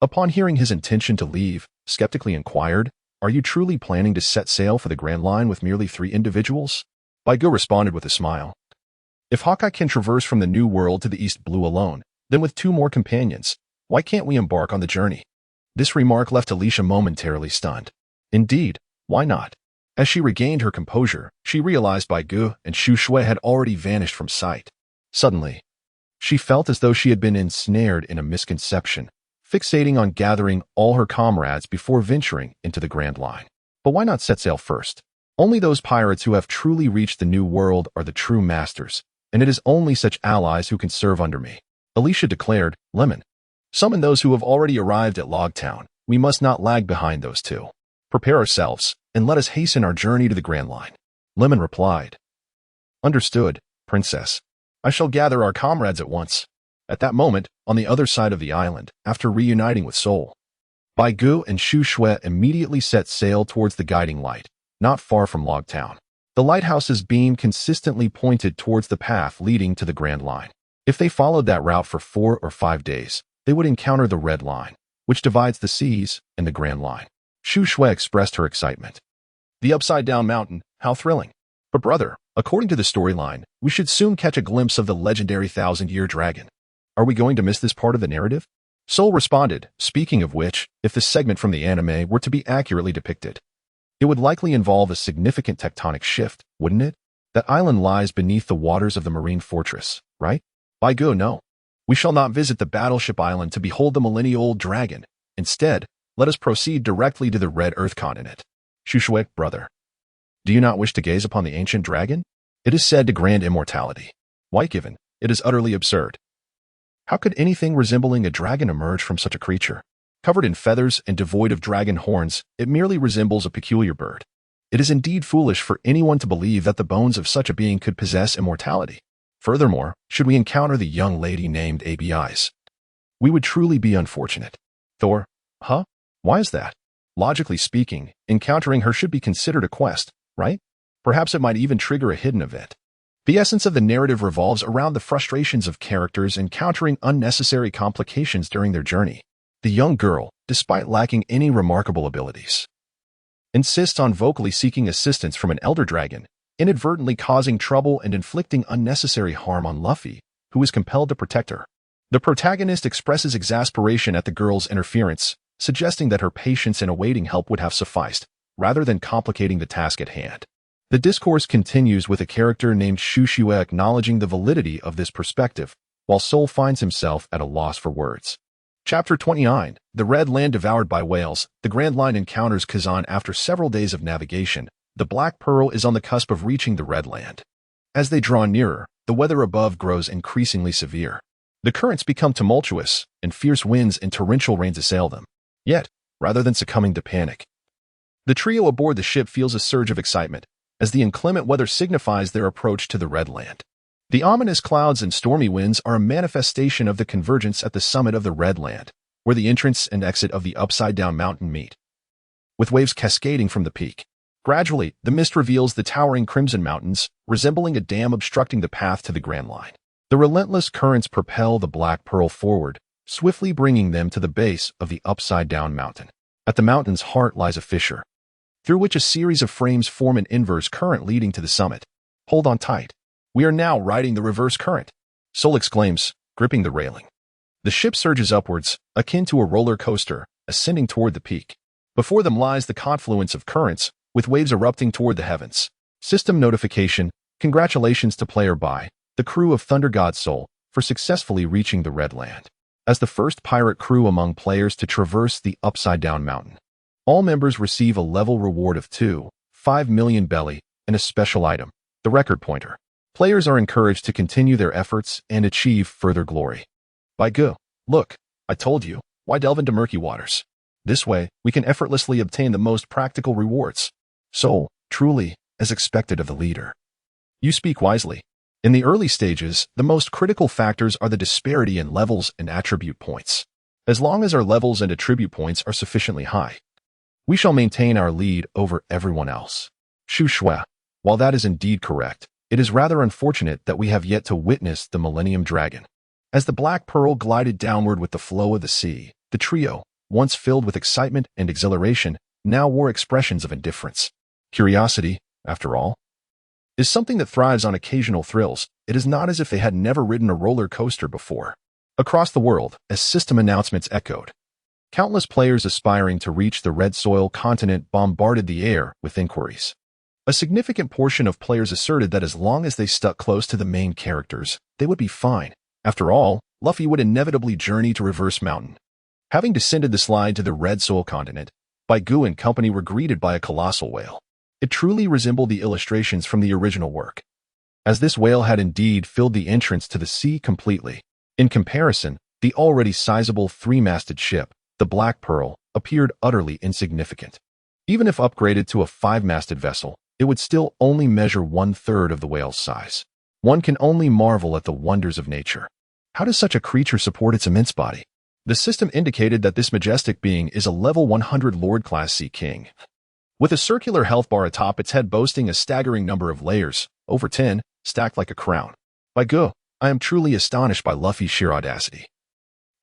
Upon hearing his intention to leave, skeptically inquired, are you truly planning to set sail for the Grand Line with merely 3 individuals? Baigu responded with a smile. If Hawkeye can traverse from the New World to the East Blue alone, then with 2 more companions, why can't we embark on the journey? This remark left Alicia momentarily stunned. Indeed, why not? As she regained her composure, she realized Baigu and Xu Shui had already vanished from sight. Suddenly, she felt as though she had been ensnared in a misconception, fixating on gathering all her comrades before venturing into the Grand Line. But why not set sail first? Only those pirates who have truly reached the New World are the true masters, and it is only such allies who can serve under me. Alicia declared, Lemon. Summon those who have already arrived at Logtown. We must not lag behind those 2. Prepare ourselves, and let us hasten our journey to the Grand Line. Lemon replied. Understood, Princess. I shall gather our comrades at once. At that moment, on the other side of the island, after reuniting with Sol, Baigu and Xu Shui immediately set sail towards the guiding light, not far from Logtown. The lighthouse's beam consistently pointed towards the path leading to the Grand Line. If they followed that route for 4 or 5 days, they would encounter the Red Line, which divides the seas, and the Grand Line. Xu Shui expressed her excitement. The upside-down mountain, how thrilling. But brother, according to the storyline, we should soon catch a glimpse of the legendary 1,000-year dragon. Are we going to miss this part of the narrative? Sol responded, speaking of which, if this segment from the anime were to be accurately depicted, it would likely involve a significant tectonic shift, wouldn't it? That island lies beneath the waters of the marine fortress, right? Baigu, no. We shall not visit the battleship island to behold the millennial-old dragon. Instead, let us proceed directly to the Red Earth continent. Xu Shui, brother. Do you not wish to gaze upon the ancient dragon? It is said to grant immortality. Why given, it is utterly absurd. How could anything resembling a dragon emerge from such a creature? Covered in feathers and devoid of dragon horns, it merely resembles a peculiar bird. It is indeed foolish for anyone to believe that the bones of such a being could possess immortality. Furthermore, should we encounter the young lady named ABIs, we would truly be unfortunate. Thor, huh? Why is that? Logically speaking, encountering her should be considered a quest, right? Perhaps it might even trigger a hidden event. The essence of the narrative revolves around the frustrations of characters encountering unnecessary complications during their journey. The young girl, despite lacking any remarkable abilities, insists on vocally seeking assistance from an elder dragon, inadvertently causing trouble and inflicting unnecessary harm on Luffy, who is compelled to protect her. The protagonist expresses exasperation at the girl's interference, suggesting that her patience in awaiting help would have sufficed, rather than complicating the task at hand. The discourse continues with a character named Xu Shui acknowledging the validity of this perspective, while Sol finds himself at a loss for words. Chapter 29, The Red Land Devoured by Whales. The Grand Line encounters Kazan after several days of navigation. The Black Pearl is on the cusp of reaching the Red Land. As they draw nearer, the weather above grows increasingly severe. The currents become tumultuous, and fierce winds and torrential rains assail them. Yet, rather than succumbing to panic, the trio aboard the ship feels a surge of excitement, as the inclement weather signifies their approach to the Red Land. The ominous clouds and stormy winds are a manifestation of the convergence at the summit of the Red Land, where the entrance and exit of the upside-down mountain meet, with waves cascading from the peak. Gradually, the mist reveals the towering Crimson Mountains, resembling a dam obstructing the path to the Grand Line. The relentless currents propel the Black Pearl forward, swiftly bringing them to the base of the upside-down mountain. At the mountain's heart lies a fissure, through which a series of frames form an inverse current leading to the summit. Hold on tight. We are now riding the reverse current, Sol exclaims, gripping the railing. The ship surges upwards, akin to a roller coaster, ascending toward the peak. Before them lies the confluence of currents, with waves erupting toward the heavens. System notification: congratulations to player by the crew of Thunder God Soul for successfully reaching the Red Land. As the first pirate crew among players to traverse the upside-down mountain. All members receive a level reward of 2.5 million belly and a special item, the record pointer. Players are encouraged to continue their efforts and achieve further glory. By go, look, I told you, why delve into murky waters? This way, we can effortlessly obtain the most practical rewards. So, truly, as expected of the leader. You speak wisely. In the early stages, the most critical factors are the disparity in levels and attribute points. As long as our levels and attribute points are sufficiently high, we shall maintain our lead over everyone else. Shu Shui. While that is indeed correct, it is rather unfortunate that we have yet to witness the Millennium Dragon. As the Black Pearl glided downward with the flow of the sea, the trio, once filled with excitement and exhilaration, now wore expressions of indifference. Curiosity, after all, is something that thrives on occasional thrills. It is not as if they had never ridden a roller coaster before. Across the world, as system announcements echoed, countless players aspiring to reach the Red Soil continent bombarded the air with inquiries. A significant portion of players asserted that as long as they stuck close to the main characters, they would be fine. After all, Luffy would inevitably journey to Reverse Mountain. Having descended the slide to the Red Soil continent, Baigu and company were greeted by a colossal whale. It truly resembled the illustrations from the original work, as this whale had indeed filled the entrance to the sea completely. In comparison, the already sizable three-masted ship, the Black Pearl, appeared utterly insignificant. Even if upgraded to a five-masted vessel, it would still only measure 1/3 of the whale's size. One can only marvel at the wonders of nature. How does such a creature support its immense body? The system indicated that this majestic being is a level 100 Lord-class Sea King, with a circular health bar atop its head boasting a staggering number of layers, over 10, stacked like a crown. By go, I am truly astonished by Luffy's sheer audacity.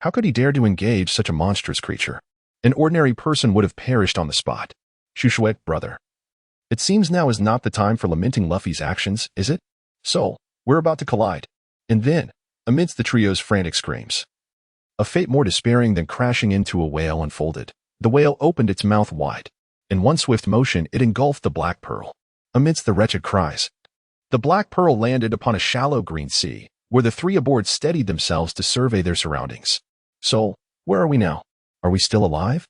How could he dare to engage such a monstrous creature? An ordinary person would have perished on the spot. Shushuet, brother. It seems now is not the time for lamenting Luffy's actions, is it? So, we're about to collide. And then, amidst the trio's frantic screams, a fate more despairing than crashing into a whale unfolded. The whale opened its mouth wide. In one swift motion, it engulfed the Black Pearl. Amidst the wretched cries, the Black Pearl landed upon a shallow green sea, where the three aboard steadied themselves to survey their surroundings. So, where are we now? Are we still alive?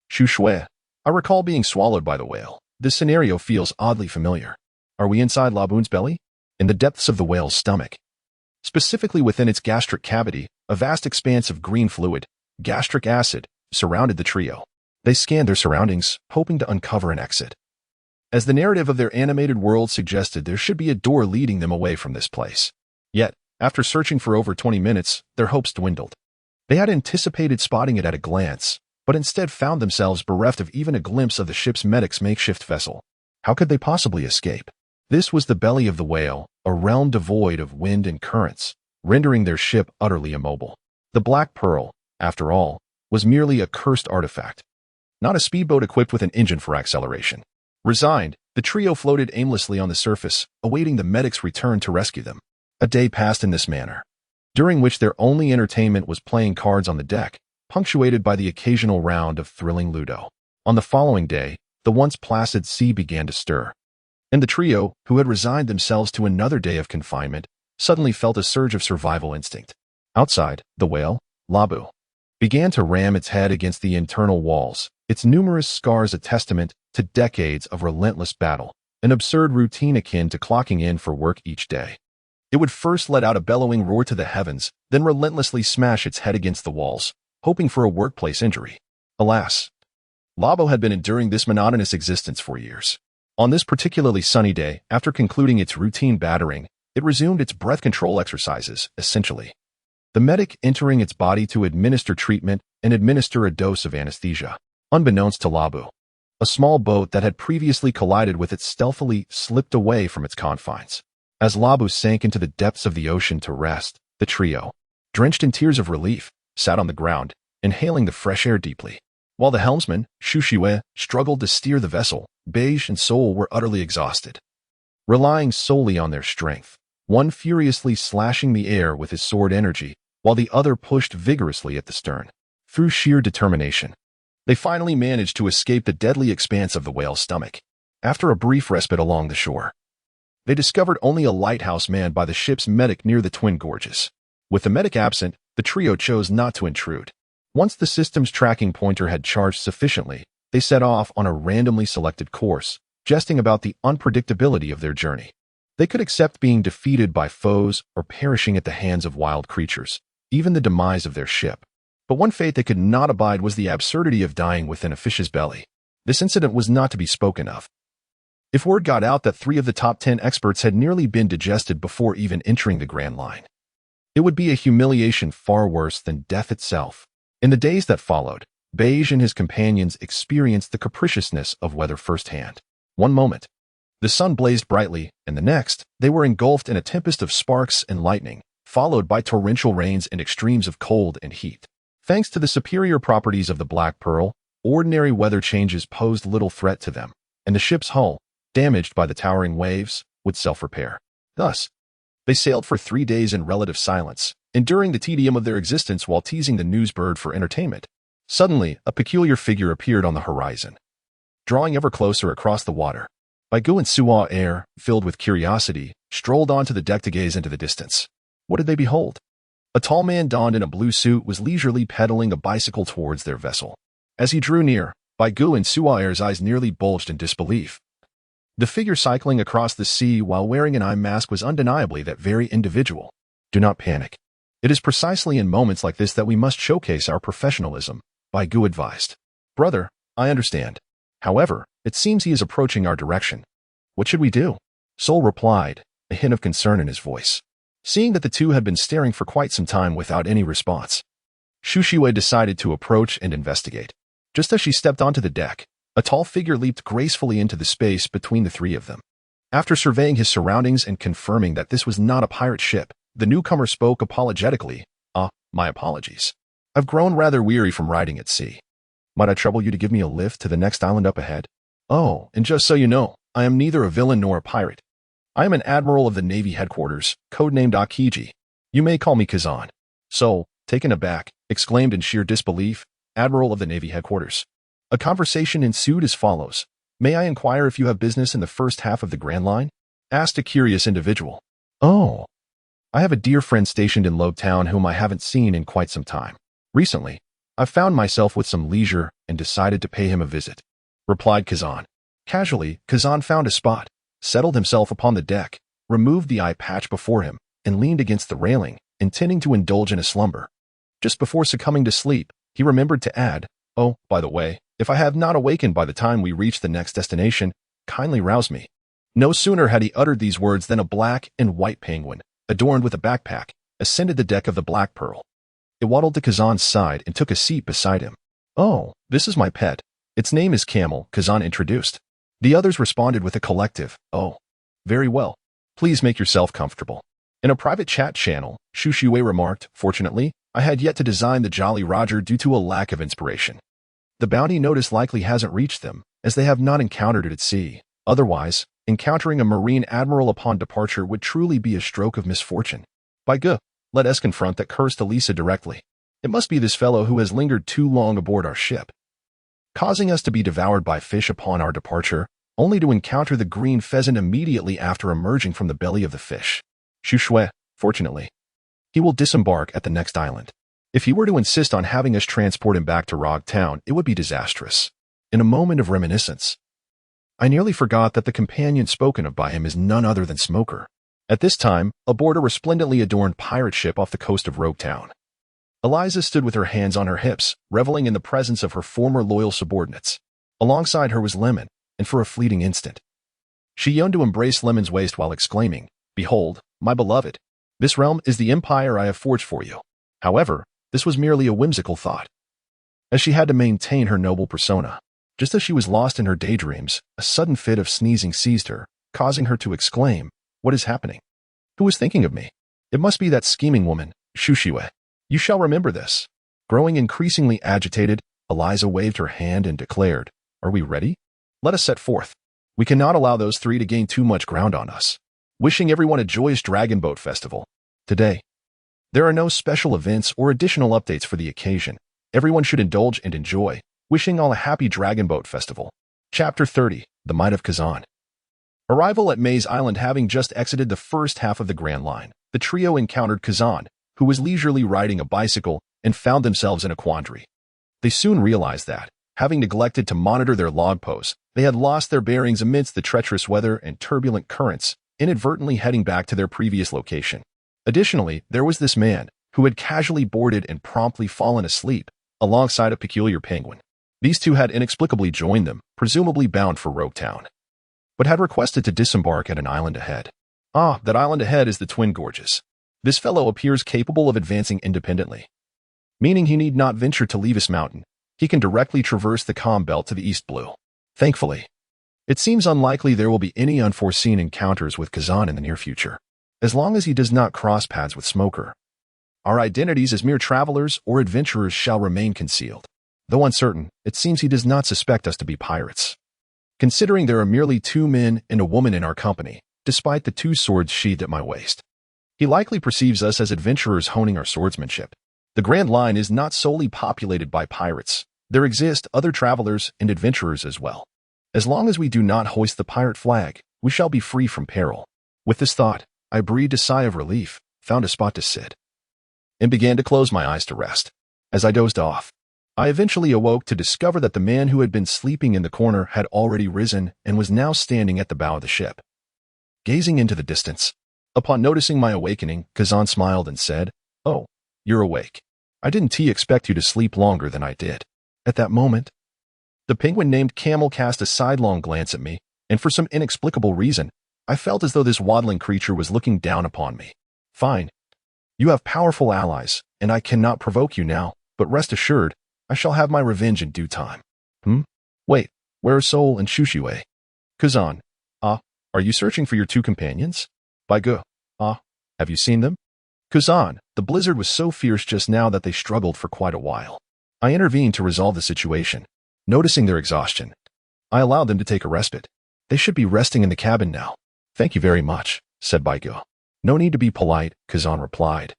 Shu Shui. I recall being swallowed by the whale. This scenario feels oddly familiar. Are we inside Laboon's belly? In the depths of the whale's stomach. Specifically within its gastric cavity, a vast expanse of green fluid, gastric acid, surrounded the trio. They scanned their surroundings, hoping to uncover an exit. As the narrative of their animated world suggested, there should be a door leading them away from this place. Yet, after searching for over 20 minutes, their hopes dwindled. They had anticipated spotting it at a glance, but instead found themselves bereft of even a glimpse of the ship's medic's makeshift vessel. How could they possibly escape? This was the belly of the whale, a realm devoid of wind and currents, rendering their ship utterly immobile. The Black Pearl, after all, was merely a cursed artifact, not a speedboat equipped with an engine for acceleration. Resigned, the trio floated aimlessly on the surface, awaiting the medic's return to rescue them. A day passed in this manner, during which their only entertainment was playing cards on the deck, punctuated by the occasional round of thrilling Ludo. On the following day, the once placid sea began to stir, and the trio, who had resigned themselves to another day of confinement, suddenly felt a surge of survival instinct. Outside, the whale, Labu, began to ram its head against the internal walls, its numerous scars a testament to decades of relentless battle, an absurd routine akin to clocking in for work each day. It would first let out a bellowing roar to the heavens, then relentlessly smash its head against the walls, hoping for a workplace injury. Alas, Labo had been enduring this monotonous existence for years. On this particularly sunny day, after concluding its routine battering, it resumed its breath control exercises, essentially. The medic entering its body to administer treatment and administer a dose of anesthesia. Unbeknownst to Labu, a small boat that had previously collided with it stealthily slipped away from its confines. As Labu sank into the depths of the ocean to rest, the trio, drenched in tears of relief, sat on the ground, inhaling the fresh air deeply. While the helmsman, Shushiwe, struggled to steer the vessel, Beige and Soul were utterly exhausted, relying solely on their strength, one furiously slashing the air with his sword energy, while the other pushed vigorously at the stern. Through sheer determination, They finally managed to escape the deadly expanse of the whale's stomach. After a brief respite along the shore, they discovered only a lighthouse manned by the ship's medic near the Twin Gorges. With the medic absent, the trio chose not to intrude. Once the system's tracking pointer had charged sufficiently, they set off on a randomly selected course, jesting about the unpredictability of their journey. They could accept being defeated by foes or perishing at the hands of wild creatures, even the demise of their ship. But one fate they could not abide was the absurdity of dying within a fish's belly. This incident was not to be spoken of. If word got out that 3 of the top 10 experts had nearly been digested before even entering the Grand Line, it would be a humiliation far worse than death itself. In the days that followed, Beige and his companions experienced the capriciousness of weather firsthand. One moment, the sun blazed brightly, and the next, they were engulfed in a tempest of sparks and lightning, followed by torrential rains and extremes of cold and heat. Thanks to the superior properties of the Black Pearl, ordinary weather changes posed little threat to them, and the ship's hull, damaged by the towering waves, would self-repair. Thus, they sailed for 3 days in relative silence, enduring the tedium of their existence while teasing the newsbird for entertainment. Suddenly, a peculiar figure appeared on the horizon, drawing ever closer across the water. Baigu and Suo Air, filled with curiosity, strolled onto the deck to gaze into the distance. What did they behold? A tall man donned in a blue suit was leisurely pedaling a bicycle towards their vessel. As he drew near, Baigu and Suo Air's eyes nearly bulged in disbelief. The figure cycling across the sea while wearing an eye mask was undeniably that very individual. Do not panic. It is precisely in moments like this that we must showcase our professionalism, Baigu advised. Brother, I understand. However, it seems he is approaching our direction. What should we do? Sol replied, a hint of concern in his voice. Seeing that the two had been staring for quite some time without any response, Shushiwei decided to approach and investigate. Just as she stepped onto the deck, a tall figure leaped gracefully into the space between the 3 of them. After surveying his surroundings and confirming that this was not a pirate ship, the newcomer spoke apologetically. My apologies. I've grown rather weary from riding at sea. Might I trouble you to give me a lift to the next island up ahead? Oh, and just so you know, I am neither a villain nor a pirate. I am an admiral of the Navy headquarters, codenamed Akiji. You may call me Kazan. So, taken aback, exclaimed in sheer disbelief, Admiral of the Navy headquarters. A conversation ensued as follows. May I inquire if you have business in the first half of the Grand Line? Asked a curious individual. Oh, I have a dear friend stationed in Lobe Town whom I haven't seen in quite some time. Recently, I've found myself with some leisure and decided to pay him a visit, replied Kazan. Casually, Kazan found a spot, settled himself upon the deck, removed the eye patch before him, and leaned against the railing, intending to indulge in a slumber. Just before succumbing to sleep, he remembered to add, oh, by the way, if I have not awakened by the time we reach the next destination, kindly rouse me. No sooner had he uttered these words than a black and white penguin, adorned with a backpack, ascended the deck of the Black Pearl. It waddled to Kazan's side and took a seat beside him. Oh, this is my pet. Its name is Camel, Kazan introduced. The others responded with a collective, oh, very well. Please make yourself comfortable. In a private chat channel, Shushiwei remarked, fortunately, I had yet to design the Jolly Roger due to a lack of inspiration. The bounty notice likely hasn't reached them, as they have not encountered it at sea. Otherwise, encountering a marine admiral upon departure would truly be a stroke of misfortune. By G, let us confront that cursed Elisa directly. It must be this fellow who has lingered too long aboard our ship, causing us to be devoured by fish upon our departure, only to encounter the green pheasant immediately after emerging from the belly of the fish. Shushui, fortunately, he will disembark at the next island. If he were to insist on having us transport him back to Rog Town, it would be disastrous. In a moment of reminiscence, I nearly forgot that the companion spoken of by him is none other than Smoker. At this time, aboard a resplendently adorned pirate ship off the coast of Rogue Town, Eliza stood with her hands on her hips, reveling in the presence of her former loyal subordinates. Alongside her was Lemon, and for a fleeting instant, she yearned to embrace Lemon's waist while exclaiming, Behold, my beloved, this realm is the empire I have forged for you. However, this was merely a whimsical thought, as she had to maintain her noble persona. Just as she was lost in her daydreams, a sudden fit of sneezing seized her, causing her to exclaim, What is happening? Who is thinking of me? It must be that scheming woman, Shushiwei. You shall remember this. Growing increasingly agitated, Eliza waved her hand and declared, Are we ready? Let us set forth. We cannot allow those 3 to gain too much ground on us. Wishing everyone a joyous Dragon Boat Festival. Today, there are no special events or additional updates for the occasion. Everyone should indulge and enjoy, wishing all a happy Dragon Boat Festival. Chapter 30, The Might of Kazan. Arrival at Maze Island. Having just exited the first half of the Grand Line, the trio encountered Kazan, who was leisurely riding a bicycle, and found themselves in a quandary. They soon realized that, having neglected to monitor their log posts, they had lost their bearings amidst the treacherous weather and turbulent currents, inadvertently heading back to their previous location. Additionally, there was this man, who had casually boarded and promptly fallen asleep, alongside a peculiar penguin. These two had inexplicably joined them, presumably bound for Rogue Town, but had requested to disembark at an island ahead. That island ahead is the Twin Gorges. This fellow appears capable of advancing independently, meaning he need not venture to leave his mountain. He can directly traverse the calm belt to the East Blue. Thankfully, it seems unlikely there will be any unforeseen encounters with Kazan in the near future, as long as he does not cross paths with Smoker. Our identities as mere travelers or adventurers shall remain concealed. Though uncertain, it seems he does not suspect us to be pirates, considering there are merely 2 men and a woman in our company, despite the 2 swords sheathed at my waist. He likely perceives us as adventurers honing our swordsmanship. The Grand Line is not solely populated by pirates. There exist other travelers and adventurers as well. As long as we do not hoist the pirate flag, we shall be free from peril. With this thought, I breathed a sigh of relief, found a spot to sit, and began to close my eyes to rest. As I dozed off, I eventually awoke to discover that the man who had been sleeping in the corner had already risen and was now standing at the bow of the ship, gazing into the distance. Upon noticing my awakening, Kazan smiled and said, "Oh, you're awake. I didn't expect you to sleep longer than I did." At that moment, the penguin named Camel cast a sidelong glance at me, and for some inexplicable reason, I felt as though this waddling creature was looking down upon me. "Fine. You have powerful allies, and I cannot provoke you now, but rest assured, I shall have my revenge in due time." Wait, where are Sol and Shushue? Kazan, are you searching for your 2 companions? Baigu, have you seen them? Kazan, the blizzard was so fierce just now that they struggled for quite a while. I intervened to resolve the situation. Noticing their exhaustion, I allowed them to take a respite. They should be resting in the cabin now. Thank you very much, said Baigu. No need to be polite, Kazan replied.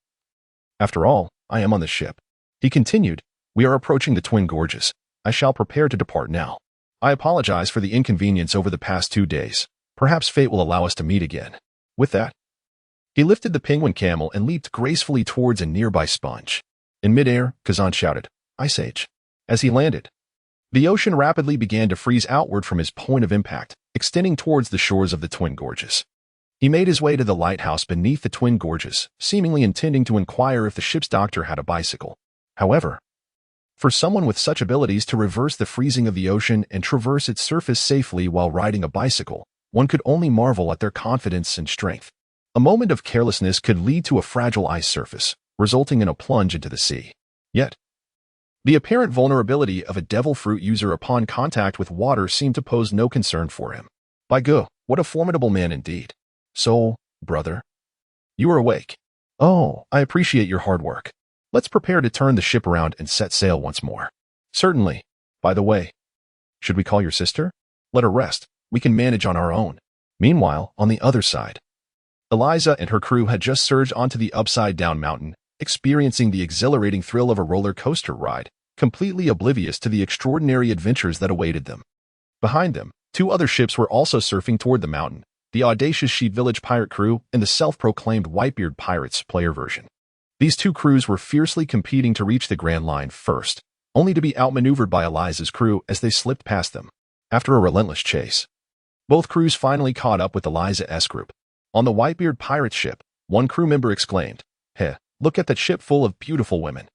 After all, I am on the ship. He continued, we are approaching the Twin Gorges. I shall prepare to depart now. I apologize for the inconvenience over the past 2 days. Perhaps fate will allow us to meet again. With that, he lifted the penguin camel and leaped gracefully towards a nearby sponge. In midair, Kazan shouted, "Ice Age." As he landed, the ocean rapidly began to freeze outward from his point of impact, extending towards the shores of the Twin Gorges. He made his way to the lighthouse beneath the Twin Gorges, seemingly intending to inquire if the ship's doctor had a bicycle. However, for someone with such abilities to reverse the freezing of the ocean and traverse its surface safely while riding a bicycle, one could only marvel at their confidence and strength. A moment of carelessness could lead to a fragile ice surface, resulting in a plunge into the sea. Yet, the apparent vulnerability of a devil fruit user upon contact with water seemed to pose no concern for him. Baigu, what a formidable man indeed. So, brother, you are awake. Oh, I appreciate your hard work. Let's prepare to turn the ship around and set sail once more. Certainly. By the way, should we call your sister? Let her rest. We can manage on our own. Meanwhile, on the other side, Eliza and her crew had just surged onto the upside-down mountain, experiencing the exhilarating thrill of a roller coaster ride, completely oblivious to the extraordinary adventures that awaited them. Behind them, 2 other ships were also surfing toward the mountain, the audacious Sheep Village pirate crew and the self-proclaimed Whitebeard Pirates player version. These 2 crews were fiercely competing to reach the Grand Line first, only to be outmaneuvered by Eliza's crew as they slipped past them. After a relentless chase, both crews finally caught up with Eliza's group. On the Whitebeard Pirates ship, one crew member exclaimed, "Hey, look at that ship full of beautiful women.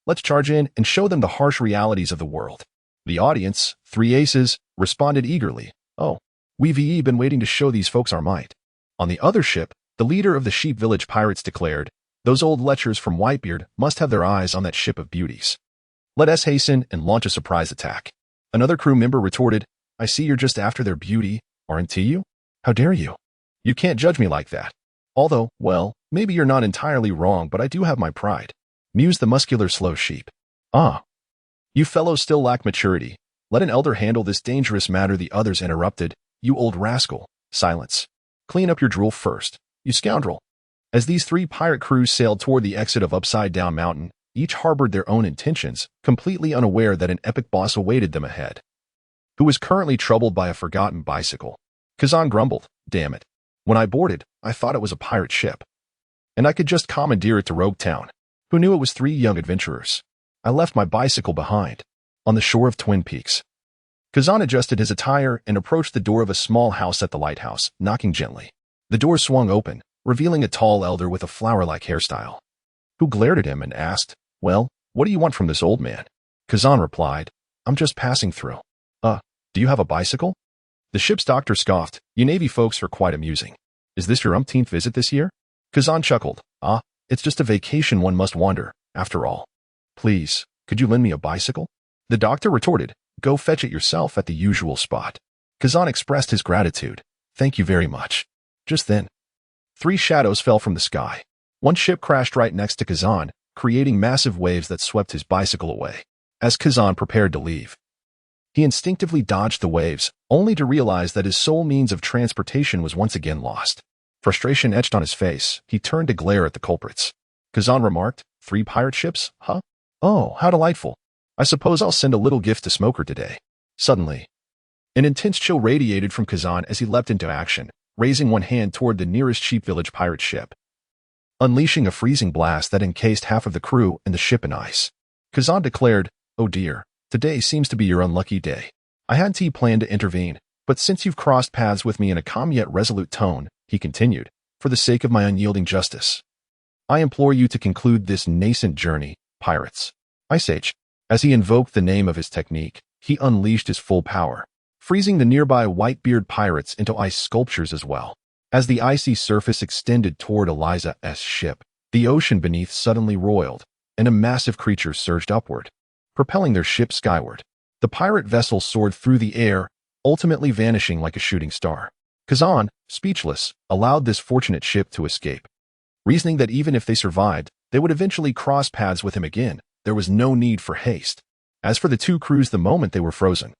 Let's charge in and show them the harsh realities of the world." The audience, 3 aces, responded eagerly, "Oh, we've been waiting to show these folks our might." On the other ship, the leader of the Sheep Village Pirates declared, "Those old lechers from Whitebeard must have their eyes on that ship of beauties. Let us hasten and launch a surprise attack." Another crew member retorted, "I see you're just after their beauty, aren't you? How dare you? You can't judge me like that. Although, well, maybe you're not entirely wrong, but I do have my pride," mused the muscular slow sheep. You fellows still lack maturity. Let an elder handle this dangerous matter," the others interrupted. "You old rascal, silence. Clean up your drool first, you scoundrel." As these 3 pirate crews sailed toward the exit of Upside Down Mountain, each harbored their own intentions, completely unaware that an epic boss awaited them ahead, who was currently troubled by a forgotten bicycle. Kazan grumbled, "Damn it. When I boarded, I thought it was a pirate ship, and I could just commandeer it to Rogue Town. Who knew it was 3 young adventurers? I left my bicycle behind, on the shore of Twin Peaks." Kazan adjusted his attire and approached the door of a small house at the lighthouse, knocking gently. The door swung open, revealing a tall elder with a flower-like hairstyle, who glared at him and asked, "Well, what do you want from this old man?" Kazan replied, "I'm just passing through." Do you have a bicycle?" The ship's doctor scoffed, "You Navy folks are quite amusing. Is this your umpteenth visit this year?" Kazan chuckled, It's just a vacation one must wander, after all. Please, could you lend me a bicycle?" The doctor retorted, "Go fetch it yourself at the usual spot." Kazan expressed his gratitude. "Thank you very much." Just then, 3 shadows fell from the sky. One ship crashed right next to Kazan, creating massive waves that swept his bicycle away. As Kazan prepared to leave, he instinctively dodged the waves, only to realize that his sole means of transportation was once again lost. Frustration etched on his face, he turned to glare at the culprits. Kazan remarked, 3 pirate ships, huh? Oh, how delightful. I suppose I'll send a little gift to Smoker today. Suddenly, an intense chill radiated from Kazan as he leapt into action, raising one hand toward the nearest sheep village pirate ship, unleashing a freezing blast that encased half of the crew and the ship in ice. Kazan declared, "Oh dear. Today seems to be your unlucky day. I hadn't planned to intervene, but since you've crossed paths with me," in a calm yet resolute tone, he continued, "for the sake of my unyielding justice, I implore you to conclude this nascent journey, pirates." Ice Age. As he invoked the name of his technique, he unleashed his full power, freezing the nearby Whitebeard pirates into ice sculptures as well. As the icy surface extended toward Eliza's ship, the ocean beneath suddenly roiled, and a massive creature surged upward, propelling their ship skyward. The pirate vessel soared through the air, ultimately vanishing like a shooting star. Kazan, speechless, allowed this fortunate ship to escape, reasoning that even if they survived, they would eventually cross paths with him again. There was no need for haste. As for the 2 crews, the moment they were frozen,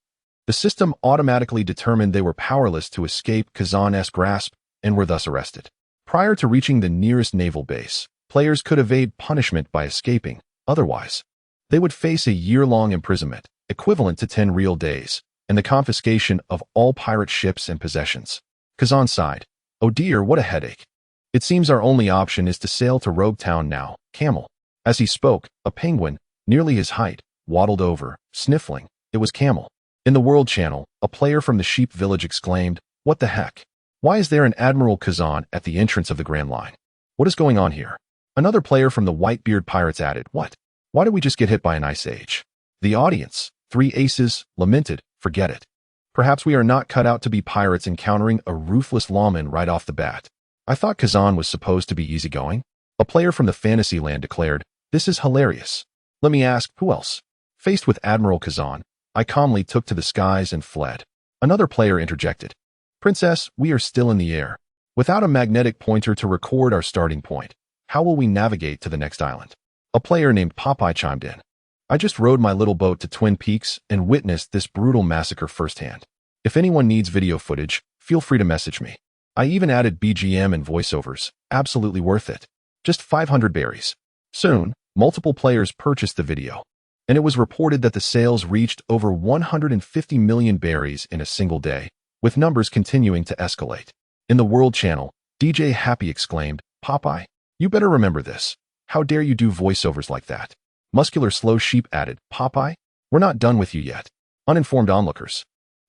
the system automatically determined they were powerless to escape Kazan's grasp and were thus arrested. Prior to reaching the nearest naval base, players could evade punishment by escaping. Otherwise, they would face a year-long imprisonment, equivalent to 10 real days, and the confiscation of all pirate ships and possessions. Kazan sighed, "Oh dear, what a headache. It seems our only option is to sail to Rogue Town now, Camel." As he spoke, a penguin, nearly his height, waddled over, sniffling. It was Camel. In the World Channel, a player from the sheep village exclaimed, "What the heck? Why is there an Admiral Kazan at the entrance of the Grand Line? What is going on here?" Another player from the Whitebeard pirates added, "What? Why did we just get hit by an ice age?" The audience, 3 aces, lamented, "Forget it. Perhaps we are not cut out to be pirates encountering a ruthless lawman right off the bat. I thought Kazan was supposed to be easygoing." A player from the Fantasyland declared, "This is hilarious. Let me ask, who else?" Faced with Admiral Kazan, I calmly took to the skies and fled. Another player interjected, "Princess, we are still in the air. Without a magnetic pointer to record our starting point, how will we navigate to the next island?" A player named Popeye chimed in, "I just rode my little boat to Twin Peaks and witnessed this brutal massacre firsthand. If anyone needs video footage, feel free to message me. I even added BGM and voiceovers. Absolutely worth it. Just 500 berries." Soon, multiple players purchased the video, and it was reported that the sales reached over 150 million berries in a single day, with numbers continuing to escalate. In the World Channel, DJ Happy exclaimed, "Popeye, you better remember this. How dare you do voiceovers like that?" Muscular Slow Sheep added, "Popeye, we're not done with you yet." Uninformed onlookers,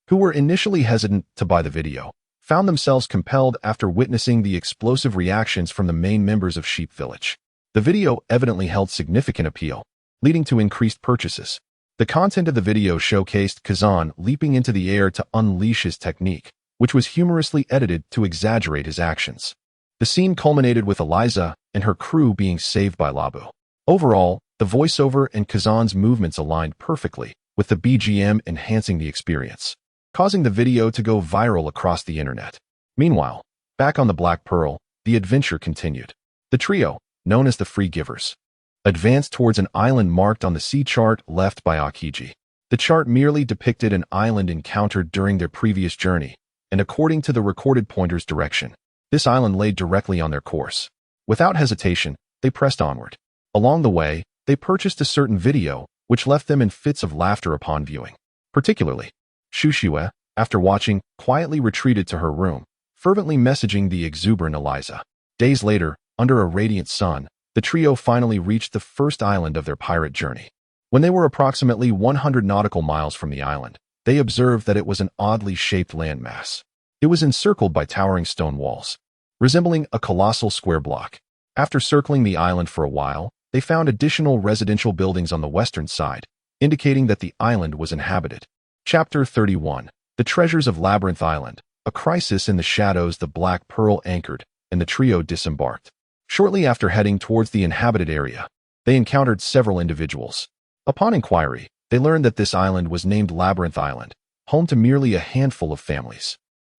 who were initially hesitant to buy the video, found themselves compelled after witnessing the explosive reactions from the main members of Sheep Village. The video evidently held significant appeal, leading to increased purchases. The content of the video showcased Kazan leaping into the air to unleash his technique, which was humorously edited to exaggerate his actions. The scene culminated with Eliza and her crew being saved by Labu. Overall, the voiceover and Kazan's movements aligned perfectly, with the BGM enhancing the experience, causing the video to go viral across the internet. Meanwhile, back on the Black Pearl, the adventure continued. The trio, known as the Free Givers, advanced towards an island marked on the sea chart left by Akiji. The chart merely depicted an island encountered during their previous journey, and according to the recorded pointer's direction, this island lay directly on their course. Without hesitation, they pressed onward. Along the way, they purchased a certain video, which left them in fits of laughter upon viewing. Particularly, Shushue, after watching, quietly retreated to her room, fervently messaging the exuberant Eliza. Days later, under a radiant sun, the trio finally reached the first island of their pirate journey. When they were approximately 100 nautical miles from the island, they observed that it was an oddly shaped landmass. It was encircled by towering stone walls, resembling a colossal square block. After circling the island for a while, they found additional residential buildings on the western side, indicating that the island was inhabited. Chapter 31. The Treasures of Labyrinth Island. A crisis in the shadows. The Black Pearl anchored, and the trio disembarked. Shortly after heading towards the inhabited area, they encountered several individuals. Upon inquiry, they learned that this island was named Labyrinth Island, home to merely a handful of families.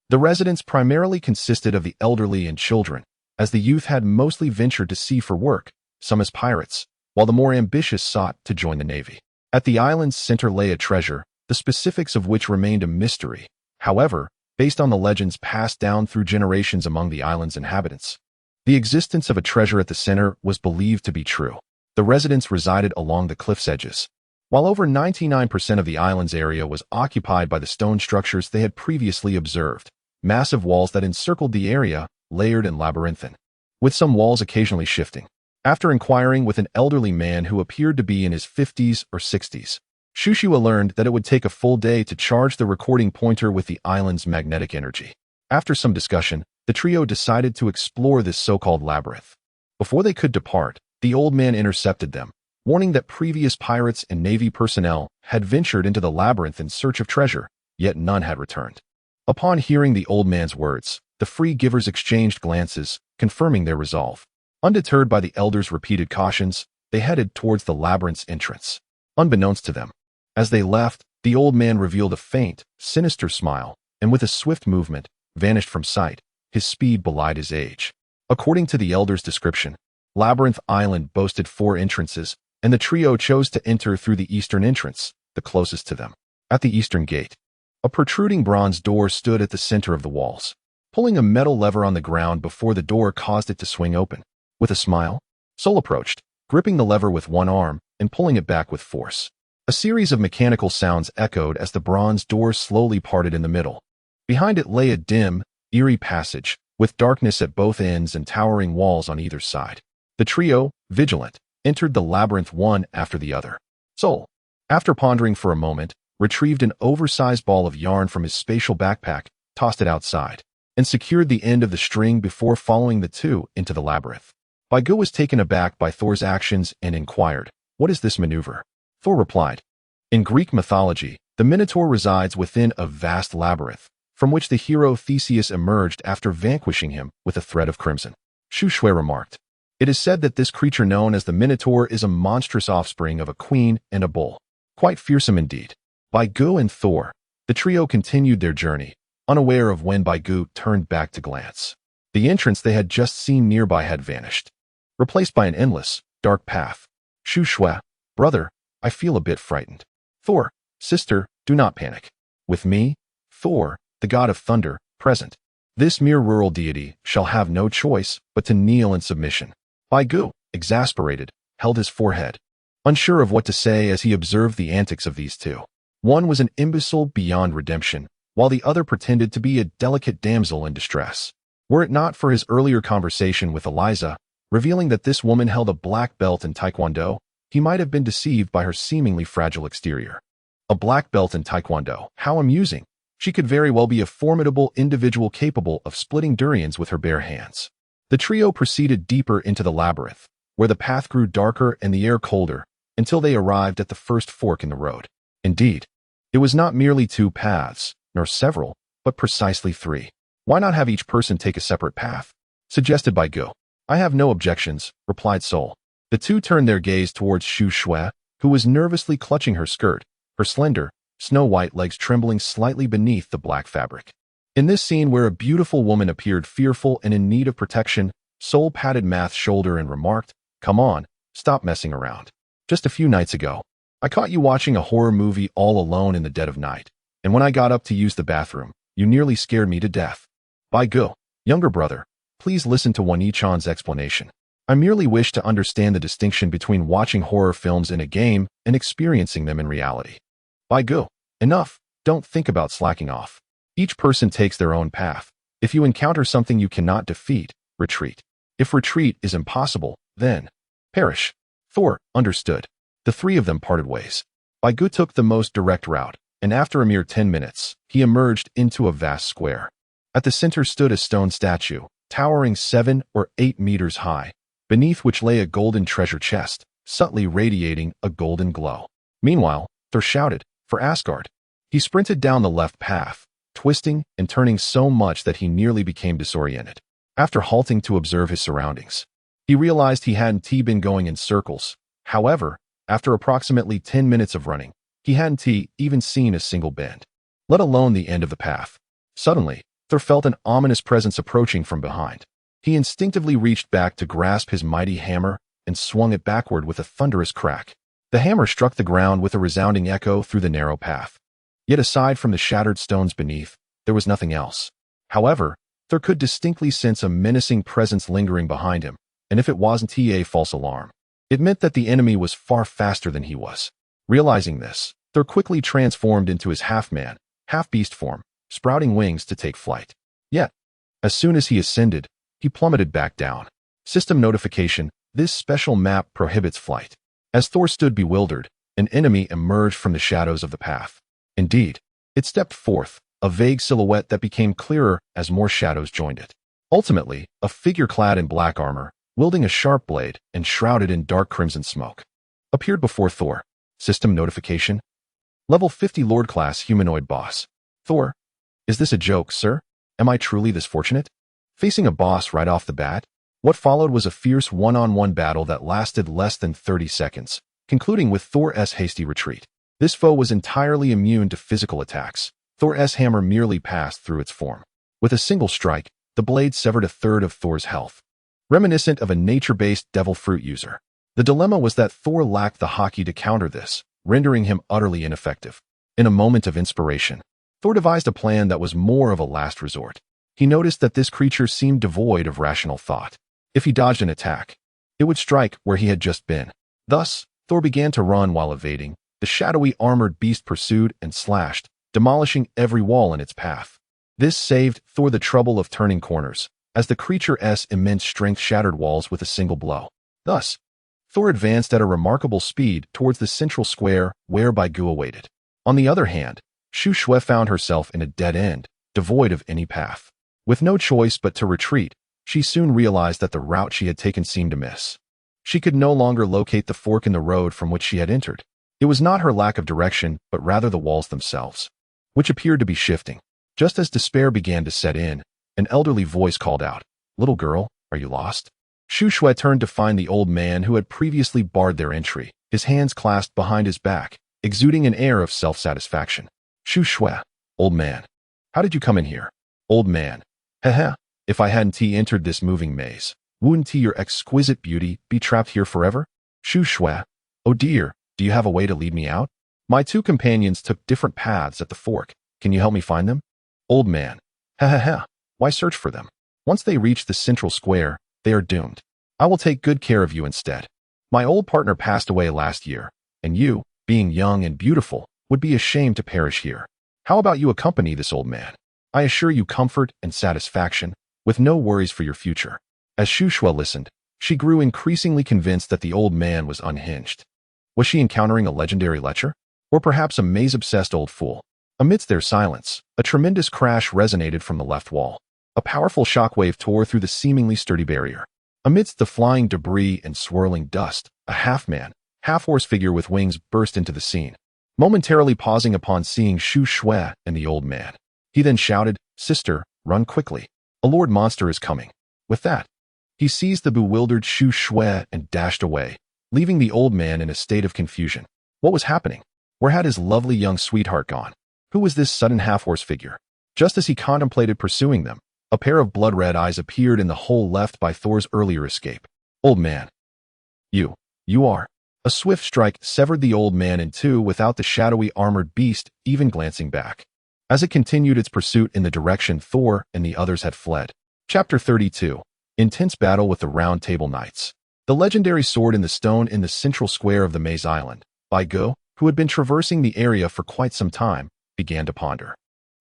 The residents primarily consisted of the elderly and children, as the youth had mostly ventured to sea for work, some as pirates, while the more ambitious sought to join the navy. At the island's center lay a treasure, the specifics of which remained a mystery. However, based on the legends passed down through generations among the island's inhabitants, the existence of a treasure at the center was believed to be true. The residents resided along the cliff's edges, while over 99% of the island's area was occupied by the stone structures they had previously observed, massive walls that encircled the area, layered and labyrinthine, with some walls occasionally shifting. After inquiring with an elderly man who appeared to be in his 50s or 60s, Shushua learned that it would take a full day to charge the recording pointer with the island's magnetic energy. After some discussion, the trio decided to explore this so-called labyrinth. Before they could depart, the old man intercepted them, warning that previous pirates and navy personnel had ventured into the labyrinth in search of treasure, yet none had returned. Upon hearing the old man's words, the free givers exchanged glances, confirming their resolve. Undeterred by the elder's repeated cautions, they headed towards the labyrinth's entrance. Unbeknownst to them, as they left, the old man revealed a faint, sinister smile, and with a swift movement, vanished from sight. His speed belied his age. According to the elder's description, Labyrinth Island boasted 4 entrances, and the trio chose to enter through the eastern entrance, the closest to them. At the eastern gate, a protruding bronze door stood at the center of the walls. Pulling a metal lever on the ground before the door caused it to swing open. With a smile, Sol approached, gripping the lever with one arm and pulling it back with force. A series of mechanical sounds echoed as the bronze door slowly parted in the middle. Behind it lay a dim, eerie passage, with darkness at both ends and towering walls on either side. The trio, vigilant, entered the labyrinth one after the other. Sol, after pondering for a moment, retrieved an oversized ball of yarn from his spatial backpack, tossed it outside, and secured the end of the string before following the two into the labyrinth. Baigu was taken aback by Thor's actions and inquired, "What is this maneuver?" Thor replied, "In Greek mythology, the Minotaur resides within a vast labyrinth, from which the hero Theseus emerged after vanquishing him with a thread of crimson." Shushue remarked, "It is said that this creature known as the Minotaur is a monstrous offspring of a queen and a bull. Quite fearsome indeed." Baigu and Thor, the trio continued their journey, unaware of when Baigu turned back to glance. The entrance they had just seen nearby had vanished, replaced by an endless, dark path. Shushue, "Brother, I feel a bit frightened." Thor, "Sister, do not panic. With me, Thor, the god of thunder, present, this mere rural deity shall have no choice but to kneel in submission." Baigu, exasperated, held his forehead, unsure of what to say as he observed the antics of these two. One was an imbecile beyond redemption, while the other pretended to be a delicate damsel in distress. Were it not for his earlier conversation with Eliza, revealing that this woman held a black belt in Taekwondo, he might have been deceived by her seemingly fragile exterior. A black belt in Taekwondo, how amusing! She could very well be a formidable individual capable of splitting durians with her bare hands. The trio proceeded deeper into the labyrinth, where the path grew darker and the air colder, until they arrived at the first fork in the road. Indeed, it was not merely 2 paths, nor several, but precisely 3. "Why not have each person take a separate path?" suggested Baigu. "I have no objections," replied Sol. The two turned their gaze towards Shushue, who was nervously clutching her skirt, her slender, snow-white legs trembling slightly beneath the black fabric. In this scene where a beautiful woman appeared fearful and in need of protection, Sol patted Math's shoulder and remarked, "Come on, stop messing around. Just a few nights ago, I caught you watching a horror movie all alone in the dead of night, and when I got up to use the bathroom, you nearly scared me to death." Baigu, "Younger brother, please listen to Wani-chan's explanation." I merely wish to understand the distinction between watching horror films in a game and experiencing them in reality. By go. Enough. Don't think about slacking off. Each person takes their own path. If you encounter something you cannot defeat, retreat. If retreat is impossible, then perish. Thor understood. The three of them parted ways. Baigu took the most direct route, and after a mere 10 minutes, he emerged into a vast square. At the center stood a stone statue, towering 7 or 8 meters high, beneath which lay a golden treasure chest, subtly radiating a golden glow. Meanwhile, Thor shouted, "For Asgard!" He sprinted down the left path, twisting and turning so much that he nearly became disoriented. After halting to observe his surroundings, he realized he hadn't been going in circles. However, after approximately 10 minutes of running, he hadn't even seen a single bend, let alone the end of the path. Suddenly, Thor felt an ominous presence approaching from behind. He instinctively reached back to grasp his mighty hammer and swung it backward with a thunderous crack. The hammer struck the ground with a resounding echo through the narrow path. Yet aside from the shattered stones beneath, there was nothing else. However, Thor could distinctly sense a menacing presence lingering behind him, and if it wasn't a false alarm, it meant that the enemy was far faster than he was. Realizing this, Thor quickly transformed into his half-man, half-beast form, sprouting wings to take flight. Yet, as soon as he ascended, he plummeted back down. System notification: this special map prohibits flight. As Thor stood bewildered, an enemy emerged from the shadows of the path. Indeed, it stepped forth, a vague silhouette that became clearer as more shadows joined it. Ultimately, a figure clad in black armor, wielding a sharp blade and shrouded in dark crimson smoke, appeared before Thor. System notification: Level 50 Lord Class Humanoid Boss. Thor: is this a joke, sir? Am I truly this fortunate? Facing a boss right off the bat? What followed was a fierce one-on-one battle that lasted less than 30 seconds, concluding with Thor's hasty retreat. This foe was entirely immune to physical attacks. Thor's hammer merely passed through its form. With a single strike, the blade severed a third of Thor's health, reminiscent of a nature-based devil fruit user. The dilemma was that Thor lacked the hockey to counter this, rendering him utterly ineffective. In a moment of inspiration, Thor devised a plan that was more of a last resort. He noticed that this creature seemed devoid of rational thought. If he dodged an attack, it would strike where he had just been. Thus, Thor began to run while evading. The shadowy armored beast pursued and slashed, demolishing every wall in its path. This saved Thor the trouble of turning corners, as the creature's immense strength shattered walls with a single blow. Thus, Thor advanced at a remarkable speed towards the central square where Baigu awaited. On the other hand, Shu Shui found herself in a dead end, devoid of any path. With no choice but to retreat, she soon realized that the route she had taken seemed a miss. She could no longer locate the fork in the road from which she had entered. It was not her lack of direction, but rather the walls themselves, which appeared to be shifting. Just as despair began to set in, an elderly voice called out, "Little girl, are you lost?" Shu Shui turned to find the old man who had previously barred their entry, his hands clasped behind his back, exuding an air of self-satisfaction. "Shu Shui, old man. How did you come in here?" "Old man. Heh. If I hadn't entered this moving maze, wouldn't your exquisite beauty be trapped here forever?" "Shu Shui, oh dear, do you have a way to lead me out? My two companions took different paths at the fork. Can you help me find them?" "Old man. Heh. Why search for them? Once they reach the central square, they are doomed. I will take good care of you instead. My old partner passed away last year, and you, being young and beautiful, would be ashamed to perish here. How about you accompany this old man? I assure you comfort and satisfaction, with no worries for your future." As Shu Shui listened, she grew increasingly convinced that the old man was unhinged. Was she encountering a legendary lecher? Or perhaps a maze-obsessed old fool? Amidst their silence, a tremendous crash resonated from the left wall. A powerful shockwave tore through the seemingly sturdy barrier. Amidst the flying debris and swirling dust, a half-man, half-horse figure with wings burst into the scene, momentarily pausing upon seeing Shu Shui and the old man. He then shouted, "Sister, run quickly. A lord monster is coming." With that, he seized the bewildered Shu Shui and dashed away, leaving the old man in a state of confusion. What was happening? Where had his lovely young sweetheart gone? Who was this sudden half-horse figure? Just as he contemplated pursuing them, a pair of blood-red eyes appeared in the hole left by Thor's earlier escape. "Old man. You are." A swift strike severed the old man in two without the shadowy armored beast even glancing back, as it continued its pursuit in the direction Thor and the others had fled. Chapter 32. Intense battle with the Round Table Knights. The legendary sword in the stone in the central square of the Maze Island. Bai Gu, who had been traversing the area for quite some time, began to ponder.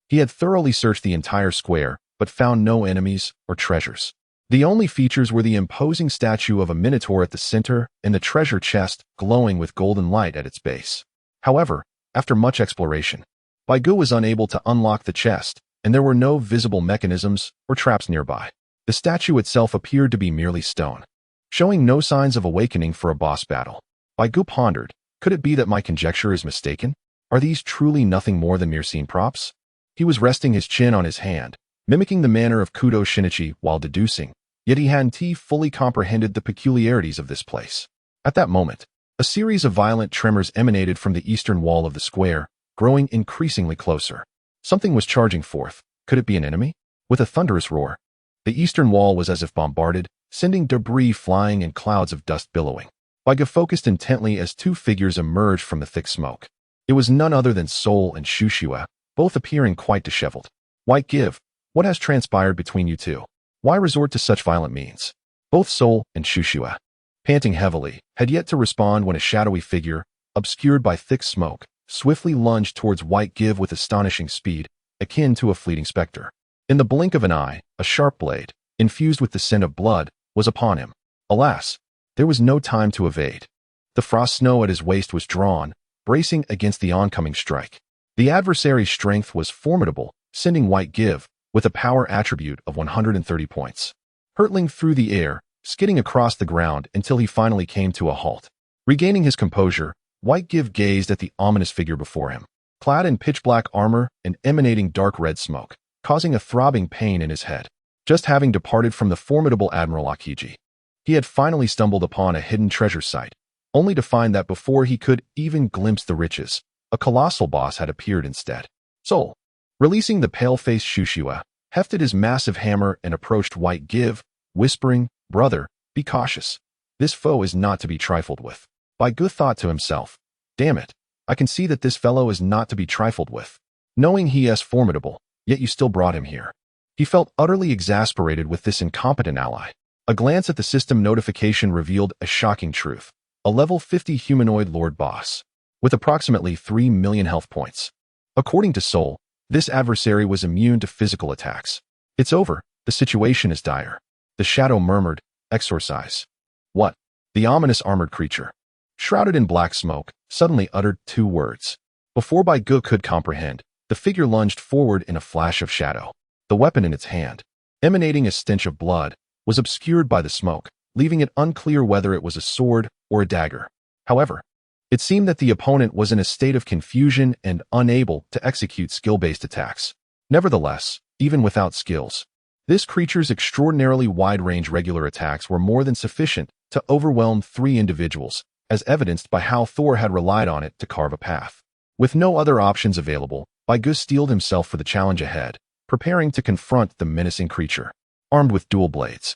He had thoroughly searched the entire square, but found no enemies or treasures. The only features were the imposing statue of a minotaur at the center and the treasure chest glowing with golden light at its base. However, after much exploration, Bai Gu was unable to unlock the chest, and there were no visible mechanisms or traps nearby. The statue itself appeared to be merely stone, showing no signs of awakening for a boss battle. Bai Gu pondered, could it be that my conjecture is mistaken? Are these truly nothing more than mere scene props? He was resting his chin on his hand, mimicking the manner of Kudo Shinichi while deducing, yet he hadn't fully comprehended the peculiarities of this place. At that moment, a series of violent tremors emanated from the eastern wall of the square, growing increasingly closer. Something was charging forth. Could it be an enemy? With a thunderous roar, the eastern wall was as if bombarded, sending debris flying and clouds of dust billowing. Bai Gu focused intently as two figures emerged from the thick smoke. It was none other than Sol and Shushua, both appearing quite disheveled. White Give, what has transpired between you two? Why resort to such violent means? Both Sol and Shushua, panting heavily, had yet to respond when a shadowy figure, obscured by thick smoke, swiftly lunged towards White Give with astonishing speed, akin to a fleeting specter. In the blink of an eye, a sharp blade, infused with the scent of blood, was upon him. Alas, there was no time to evade. The frost snow at his waist was drawn, bracing against the oncoming strike. The adversary's strength was formidable, sending White Give, with a power attribute of 130 points, hurtling through the air, skidding across the ground until he finally came to a halt. Regaining his composure, White Give gazed at the ominous figure before him, clad in pitch-black armor and emanating dark red smoke, causing a throbbing pain in his head. Just having departed from the formidable Admiral Akiji, he had finally stumbled upon a hidden treasure site, only to find that before he could even glimpse the riches, a colossal boss had appeared instead. Sol, releasing the pale-faced Shushua, hefted his massive hammer and approached White Give, whispering, "Brother, be cautious. This foe is not to be trifled with." Bai Gu thought to himself, "Damn it, I can see that this fellow is not to be trifled with. Knowing he is formidable, yet you still brought him here." He felt utterly exasperated with this incompetent ally. A glance at the system notification revealed a shocking truth. A level 50 humanoid lord boss, with approximately 3 million health points. According to Sol, this adversary was immune to physical attacks. "It's over, the situation is dire." The shadow murmured, "Exorcise." What? The ominous armored creature, shrouded in black smoke, suddenly uttered two words. Before Bai Gu could comprehend, the figure lunged forward in a flash of shadow. The weapon in its hand, emanating a stench of blood, was obscured by the smoke, leaving it unclear whether it was a sword or a dagger. However, it seemed that the opponent was in a state of confusion and unable to execute skill-based attacks. Nevertheless, even without skills, this creature's extraordinarily wide-range regular attacks were more than sufficient to overwhelm three individuals, as evidenced by how Thor had relied on it to carve a path. With no other options available, Bai Gu steeled himself for the challenge ahead, preparing to confront the menacing creature. Armed with dual blades,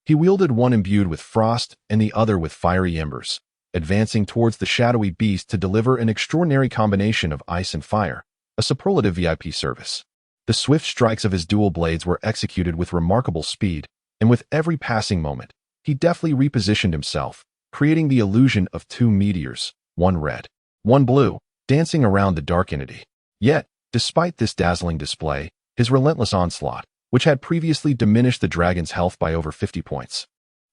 he wielded one imbued with frost and the other with fiery embers, advancing towards the shadowy beast to deliver an extraordinary combination of ice and fire, a superlative VIP service. The swift strikes of his dual blades were executed with remarkable speed, and with every passing moment, he deftly repositioned himself, creating the illusion of two meteors, one red, one blue, dancing around the dark entity. Yet, despite this dazzling display, his relentless onslaught, which had previously diminished the dragon's health by over 50 points,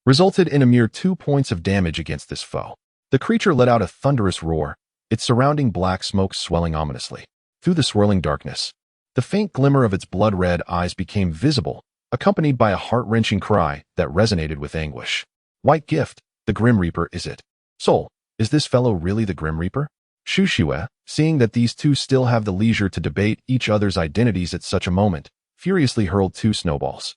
resulted in a mere 2 points of damage against this foe. The creature let out a thunderous roar, its surrounding black smoke swelling ominously. Through the swirling darkness, the faint glimmer of its blood-red eyes became visible, accompanied by a heart-wrenching cry that resonated with anguish. "White Gift, the Grim Reaper, is it? Sol, is this fellow really the Grim Reaper?" Shushua, seeing that these two still have the leisure to debate each other's identities at such a moment, furiously hurled two snowballs.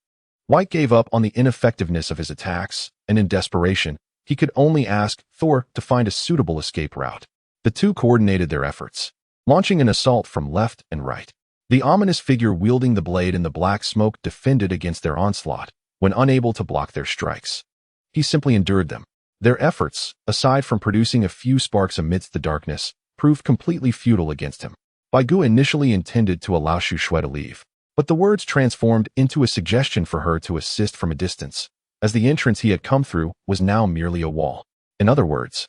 White gave up on the ineffectiveness of his attacks, and in desperation, he could only ask Thor to find a suitable escape route. The two coordinated their efforts, launching an assault from left and right. The ominous figure wielding the blade in the black smoke defended against their onslaught, when unable to block their strikes. He simply endured them. Their efforts, aside from producing a few sparks amidst the darkness, proved completely futile against him. Bai Gu initially intended to allow Shushua to leave, but the words transformed into a suggestion for her to assist from a distance, as the entrance he had come through was now merely a wall. In other words,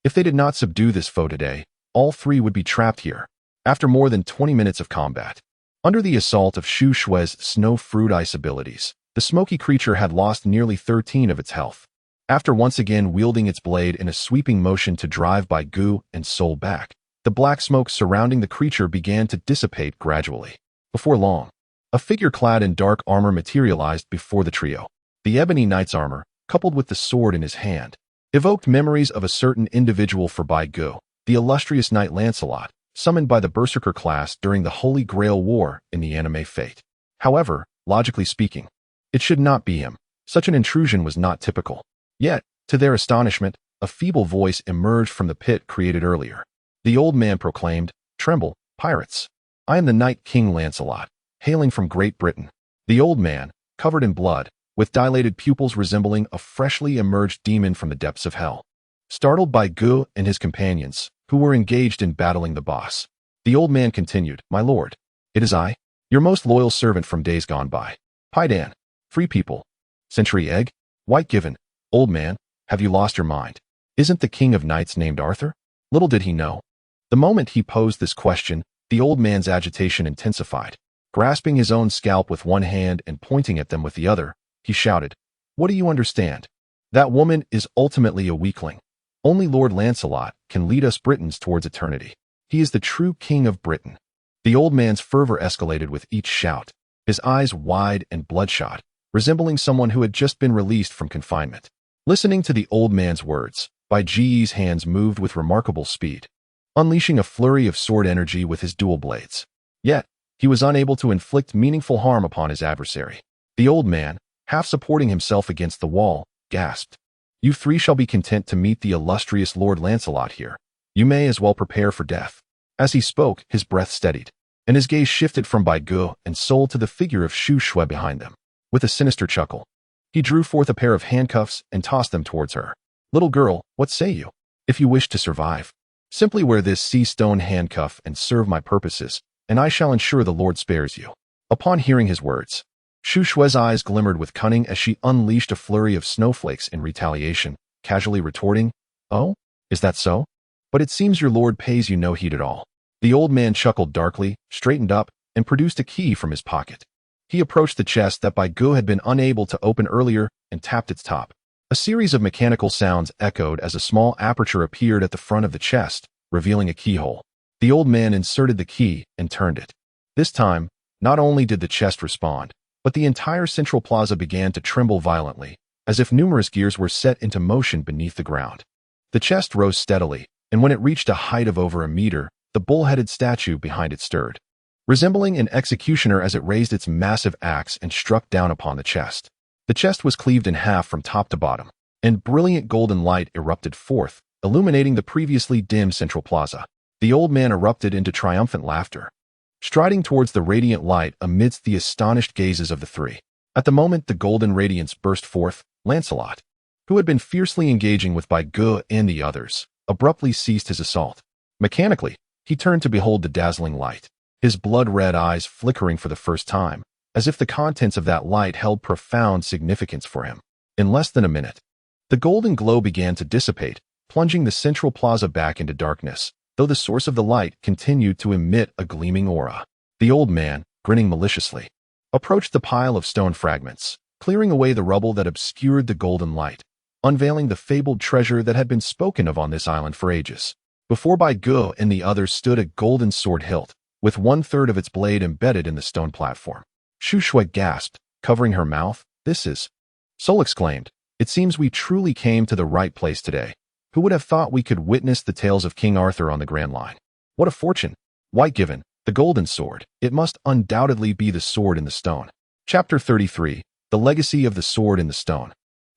if they did not subdue this foe today, all three would be trapped here. After more than 20 minutes of combat, under the assault of Shu Shui's snow fruit ice abilities, the smoky creature had lost nearly 13 of its health. After once again wielding its blade in a sweeping motion to drive Bai Gu and Soul back, the black smoke surrounding the creature began to dissipate gradually. Before long, a figure clad in dark armor materialized before the trio. The ebony knight's armor, coupled with the sword in his hand, evoked memories of a certain individual for Bai Gu, the illustrious knight Lancelot, summoned by the Berserker class during the Holy Grail War in the anime Fate. However, logically speaking, it should not be him. Such an intrusion was not typical. Yet, to their astonishment, a feeble voice emerged from the pit created earlier. The old man proclaimed, "Tremble, pirates! I am the Knight King Lancelot, hailing from Great Britain." The old man, covered in blood, with dilated pupils resembling a freshly emerged demon from the depths of hell, startled by Gu and his companions, who were engaged in battling the boss. The old man continued, "My lord, it is I, your most loyal servant from days gone by. Paidan, free people. Century Egg, White Given. Old man, have you lost your mind? Isn't the king of knights named Arthur?" Little did he know. The moment he posed this question, the old man's agitation intensified. Grasping his own scalp with one hand and pointing at them with the other, he shouted, "What do you understand? That woman is ultimately a weakling. Only Lord Lancelot can lead us Britons towards eternity. He is the true king of Britain." The old man's fervor escalated with each shout, his eyes wide and bloodshot, resembling someone who had just been released from confinement. Listening to the old man's words, Bai Ji's hands moved with remarkable speed, unleashing a flurry of sword energy with his dual blades. Yet, he was unable to inflict meaningful harm upon his adversary. The old man, half supporting himself against the wall, gasped, "You three shall be content to meet the illustrious Lord Lancelot here. You may as well prepare for death." As he spoke, his breath steadied, and his gaze shifted from Bai Gu and Soul to the figure of Shu Shui behind them. With a sinister chuckle, he drew forth a pair of handcuffs and tossed them towards her. "Little girl, what say you? If you wish to survive, simply wear this sea stone handcuff and serve my purposes, and I shall ensure the Lord spares you." Upon hearing his words, Shu Shui's eyes glimmered with cunning as she unleashed a flurry of snowflakes in retaliation, casually retorting, "Oh, is that so? But it seems your lord pays you no heed at all." The old man chuckled darkly, straightened up, and produced a key from his pocket. He approached the chest that Bai Gu had been unable to open earlier and tapped its top. A series of mechanical sounds echoed as a small aperture appeared at the front of the chest, revealing a keyhole. The old man inserted the key and turned it. This time, not only did the chest respond, but the entire central plaza began to tremble violently, as if numerous gears were set into motion beneath the ground. The chest rose steadily, and when it reached a height of over a meter, the bull-headed statue behind it stirred, resembling an executioner as it raised its massive axe and struck down upon the chest. The chest was cleaved in half from top to bottom, and brilliant golden light erupted forth, illuminating the previously dim central plaza. The old man erupted into triumphant laughter, striding towards the radiant light amidst the astonished gazes of the three. At the moment the golden radiance burst forth, Lancelot, who had been fiercely engaging with Bai Gu and the others, abruptly ceased his assault. Mechanically, he turned to behold the dazzling light, his blood-red eyes flickering for the first time, as if the contents of that light held profound significance for him. In less than a minute, the golden glow began to dissipate, plunging the central plaza back into darkness, though the source of the light continued to emit a gleaming aura. The old man, grinning maliciously, approached the pile of stone fragments, clearing away the rubble that obscured the golden light, unveiling the fabled treasure that had been spoken of on this island for ages. Before Bai Gu and the others stood a golden sword hilt, with 1/3 of its blade embedded in the stone platform. Shu Shui gasped, covering her mouth. "This is..." Soul exclaimed, "It seems we truly came to the right place today. Who would have thought we could witness the tales of King Arthur on the Grand Line? What a fortune! White Given, the golden sword. It must undoubtedly be the sword in the stone." Chapter 33, The Legacy of the Sword in the Stone.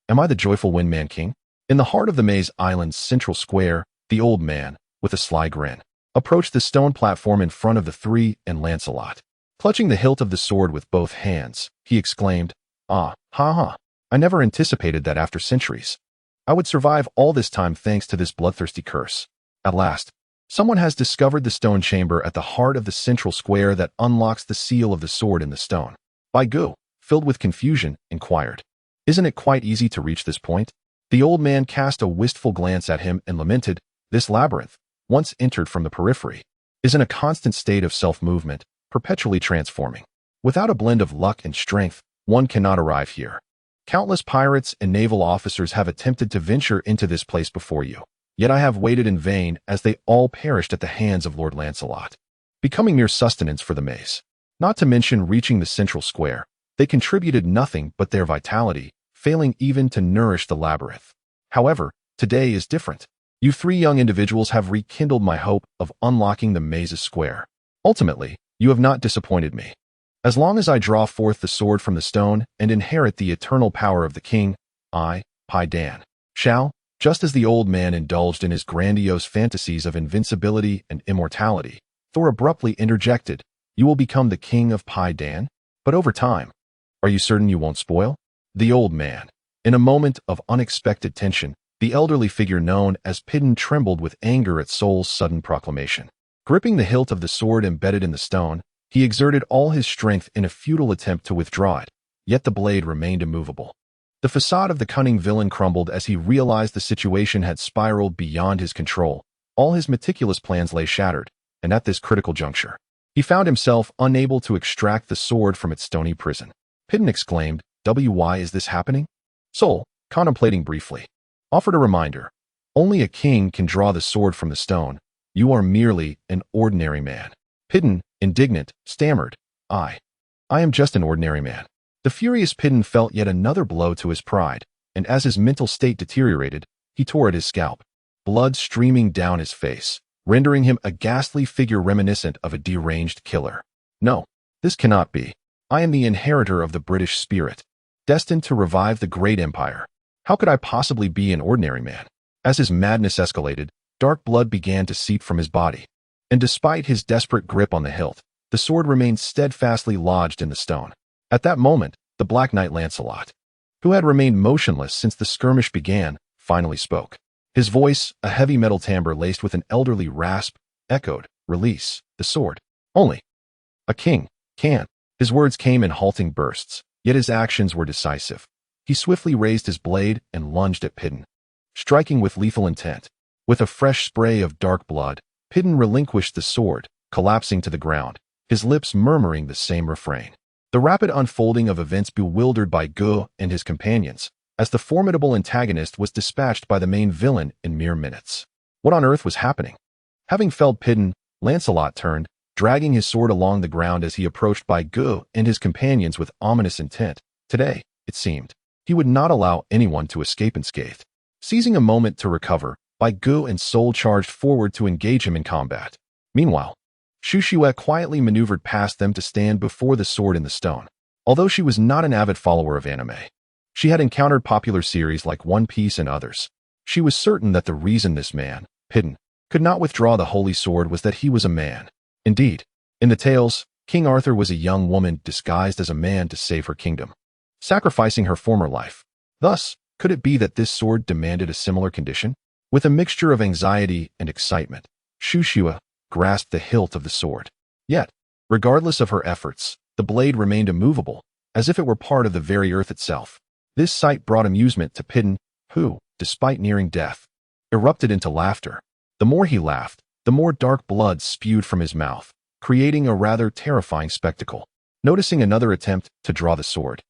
Am I the joyful Windman King? In the heart of the Maze Island's central square, the old man, with a sly grin, approached the stone platform in front of the three and Lancelot. Clutching the hilt of the sword with both hands, he exclaimed, "Ah, ha ha, I never anticipated that after centuries I would survive all this time thanks to this bloodthirsty curse. At last, someone has discovered the stone chamber at the heart of the central square that unlocks the seal of the sword in the stone." Bai Gu, filled with confusion, inquired, Isn't it quite easy to reach this point? The old man cast a wistful glance at him and lamented, this labyrinth, once entered from the periphery, is in a constant state of self-movement, perpetually transforming. Without a blend of luck and strength, one cannot arrive here. Countless pirates and naval officers have attempted to venture into this place before you, yet I have waited in vain as they all perished at the hands of Lord Lancelot, becoming mere sustenance for the maze. Not to mention reaching the central square, they contributed nothing but their vitality, failing even to nourish the labyrinth. However, today is different. You three young individuals have rekindled my hope of unlocking the maze's square. Ultimately, you have not disappointed me. As long as I draw forth the sword from the stone and inherit the eternal power of the king, I, Pai Dan, shall, just as the old man indulged in his grandiose fantasies of invincibility and immortality, Thor abruptly interjected, you will become the king of Pai Dan? But over time, are you certain you won't spoil? The old man. In a moment of unexpected tension, the elderly figure known as Pidden trembled with anger at Sol's sudden proclamation. Gripping the hilt of the sword embedded in the stone, he exerted all his strength in a futile attempt to withdraw it, yet the blade remained immovable. The facade of the cunning villain crumbled as he realized the situation had spiraled beyond his control. All his meticulous plans lay shattered, and at this critical juncture, he found himself unable to extract the sword from its stony prison. Pidden exclaimed, why is this happening? Sol, contemplating briefly, offered a reminder. Only a king can draw the sword from the stone. You are merely an ordinary man. Pidden, indignant, stammered, I am just an ordinary man. The furious Pidden felt yet another blow to his pride, and as his mental state deteriorated, he tore at his scalp, blood streaming down his face, rendering him a ghastly figure reminiscent of a deranged killer. No, this cannot be. I am the inheritor of the British spirit, destined to revive the great empire. How could I possibly be an ordinary man? As his madness escalated, dark blood began to seep from his body, and despite his desperate grip on the hilt, the sword remained steadfastly lodged in the stone. At that moment, the Black Knight Lancelot, who had remained motionless since the skirmish began, finally spoke. His voice, a heavy metal timbre laced with an elderly rasp, echoed, release the sword. Only a king can. His words came in halting bursts, yet his actions were decisive. He swiftly raised his blade and lunged at Pidden, striking with lethal intent. With a fresh spray of dark blood, Pidden relinquished the sword, collapsing to the ground, his lips murmuring the same refrain. The rapid unfolding of events bewildered Bai Gu and his companions, as the formidable antagonist was dispatched by the main villain in mere minutes. What on earth was happening? Having felled Pidden, Lancelot turned, dragging his sword along the ground as he approached Bai Gu and his companions with ominous intent. Today, it seemed, he would not allow anyone to escape unscathed. Seizing a moment to recover, Bai Gu and Sol charged forward to engage him in combat. Meanwhile, Shushue quietly maneuvered past them to stand before the sword in the stone. Although she was not an avid follower of anime, she had encountered popular series like One Piece and others. She was certain that the reason this man, Pidden, could not withdraw the holy sword was that he was a man. Indeed, in the tales, King Arthur was a young woman disguised as a man to save her kingdom, sacrificing her former life. Thus, could it be that this sword demanded a similar condition? With a mixture of anxiety and excitement, Shushue grasped the hilt of the sword. Yet, regardless of her efforts, the blade remained immovable, as if it were part of the very earth itself. This sight brought amusement to Pidden, who, despite nearing death, erupted into laughter. The more he laughed, the more dark blood spewed from his mouth, creating a rather terrifying spectacle. Noticing another attempt to draw the sword,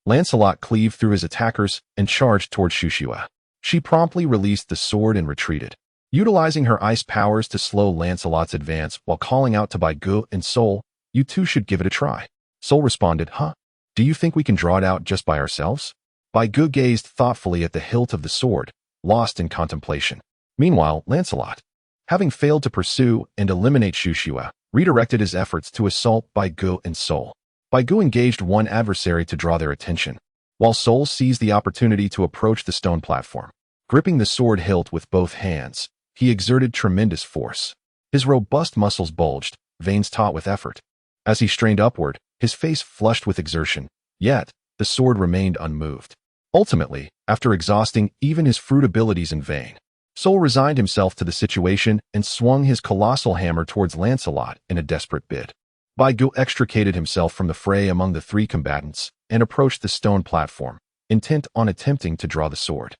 Lancelot cleaved through his attackers and charged toward Shushue. She promptly released the sword and retreated, utilizing her ice powers to slow Lancelot's advance while calling out to Bai Gu and Sol, you two should give it a try. Sol responded, do you think we can draw it out just by ourselves? Bai Gu gazed thoughtfully at the hilt of the sword, lost in contemplation. Meanwhile, Lancelot, having failed to pursue and eliminate Shushue, redirected his efforts to assault Bai Gu and Sol. Bai Gu engaged one adversary to draw their attention, while Sol seized the opportunity to approach the stone platform. Gripping the sword hilt with both hands, he exerted tremendous force. His robust muscles bulged, veins taut with effort. As he strained upward, his face flushed with exertion, yet the sword remained unmoved. Ultimately, after exhausting even his fruit abilities in vain, Sol resigned himself to the situation and swung his colossal hammer towards Lancelot in a desperate bid. Bai Gu extricated himself from the fray among the three combatants and approached the stone platform, intent on attempting to draw the sword.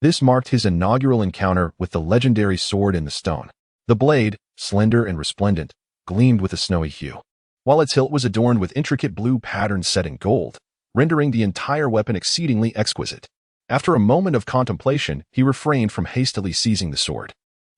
This marked his inaugural encounter with the legendary sword in the stone. The blade, slender and resplendent, gleamed with a snowy hue, while its hilt was adorned with intricate blue patterns set in gold, rendering the entire weapon exceedingly exquisite. After a moment of contemplation, he refrained from hastily seizing the sword.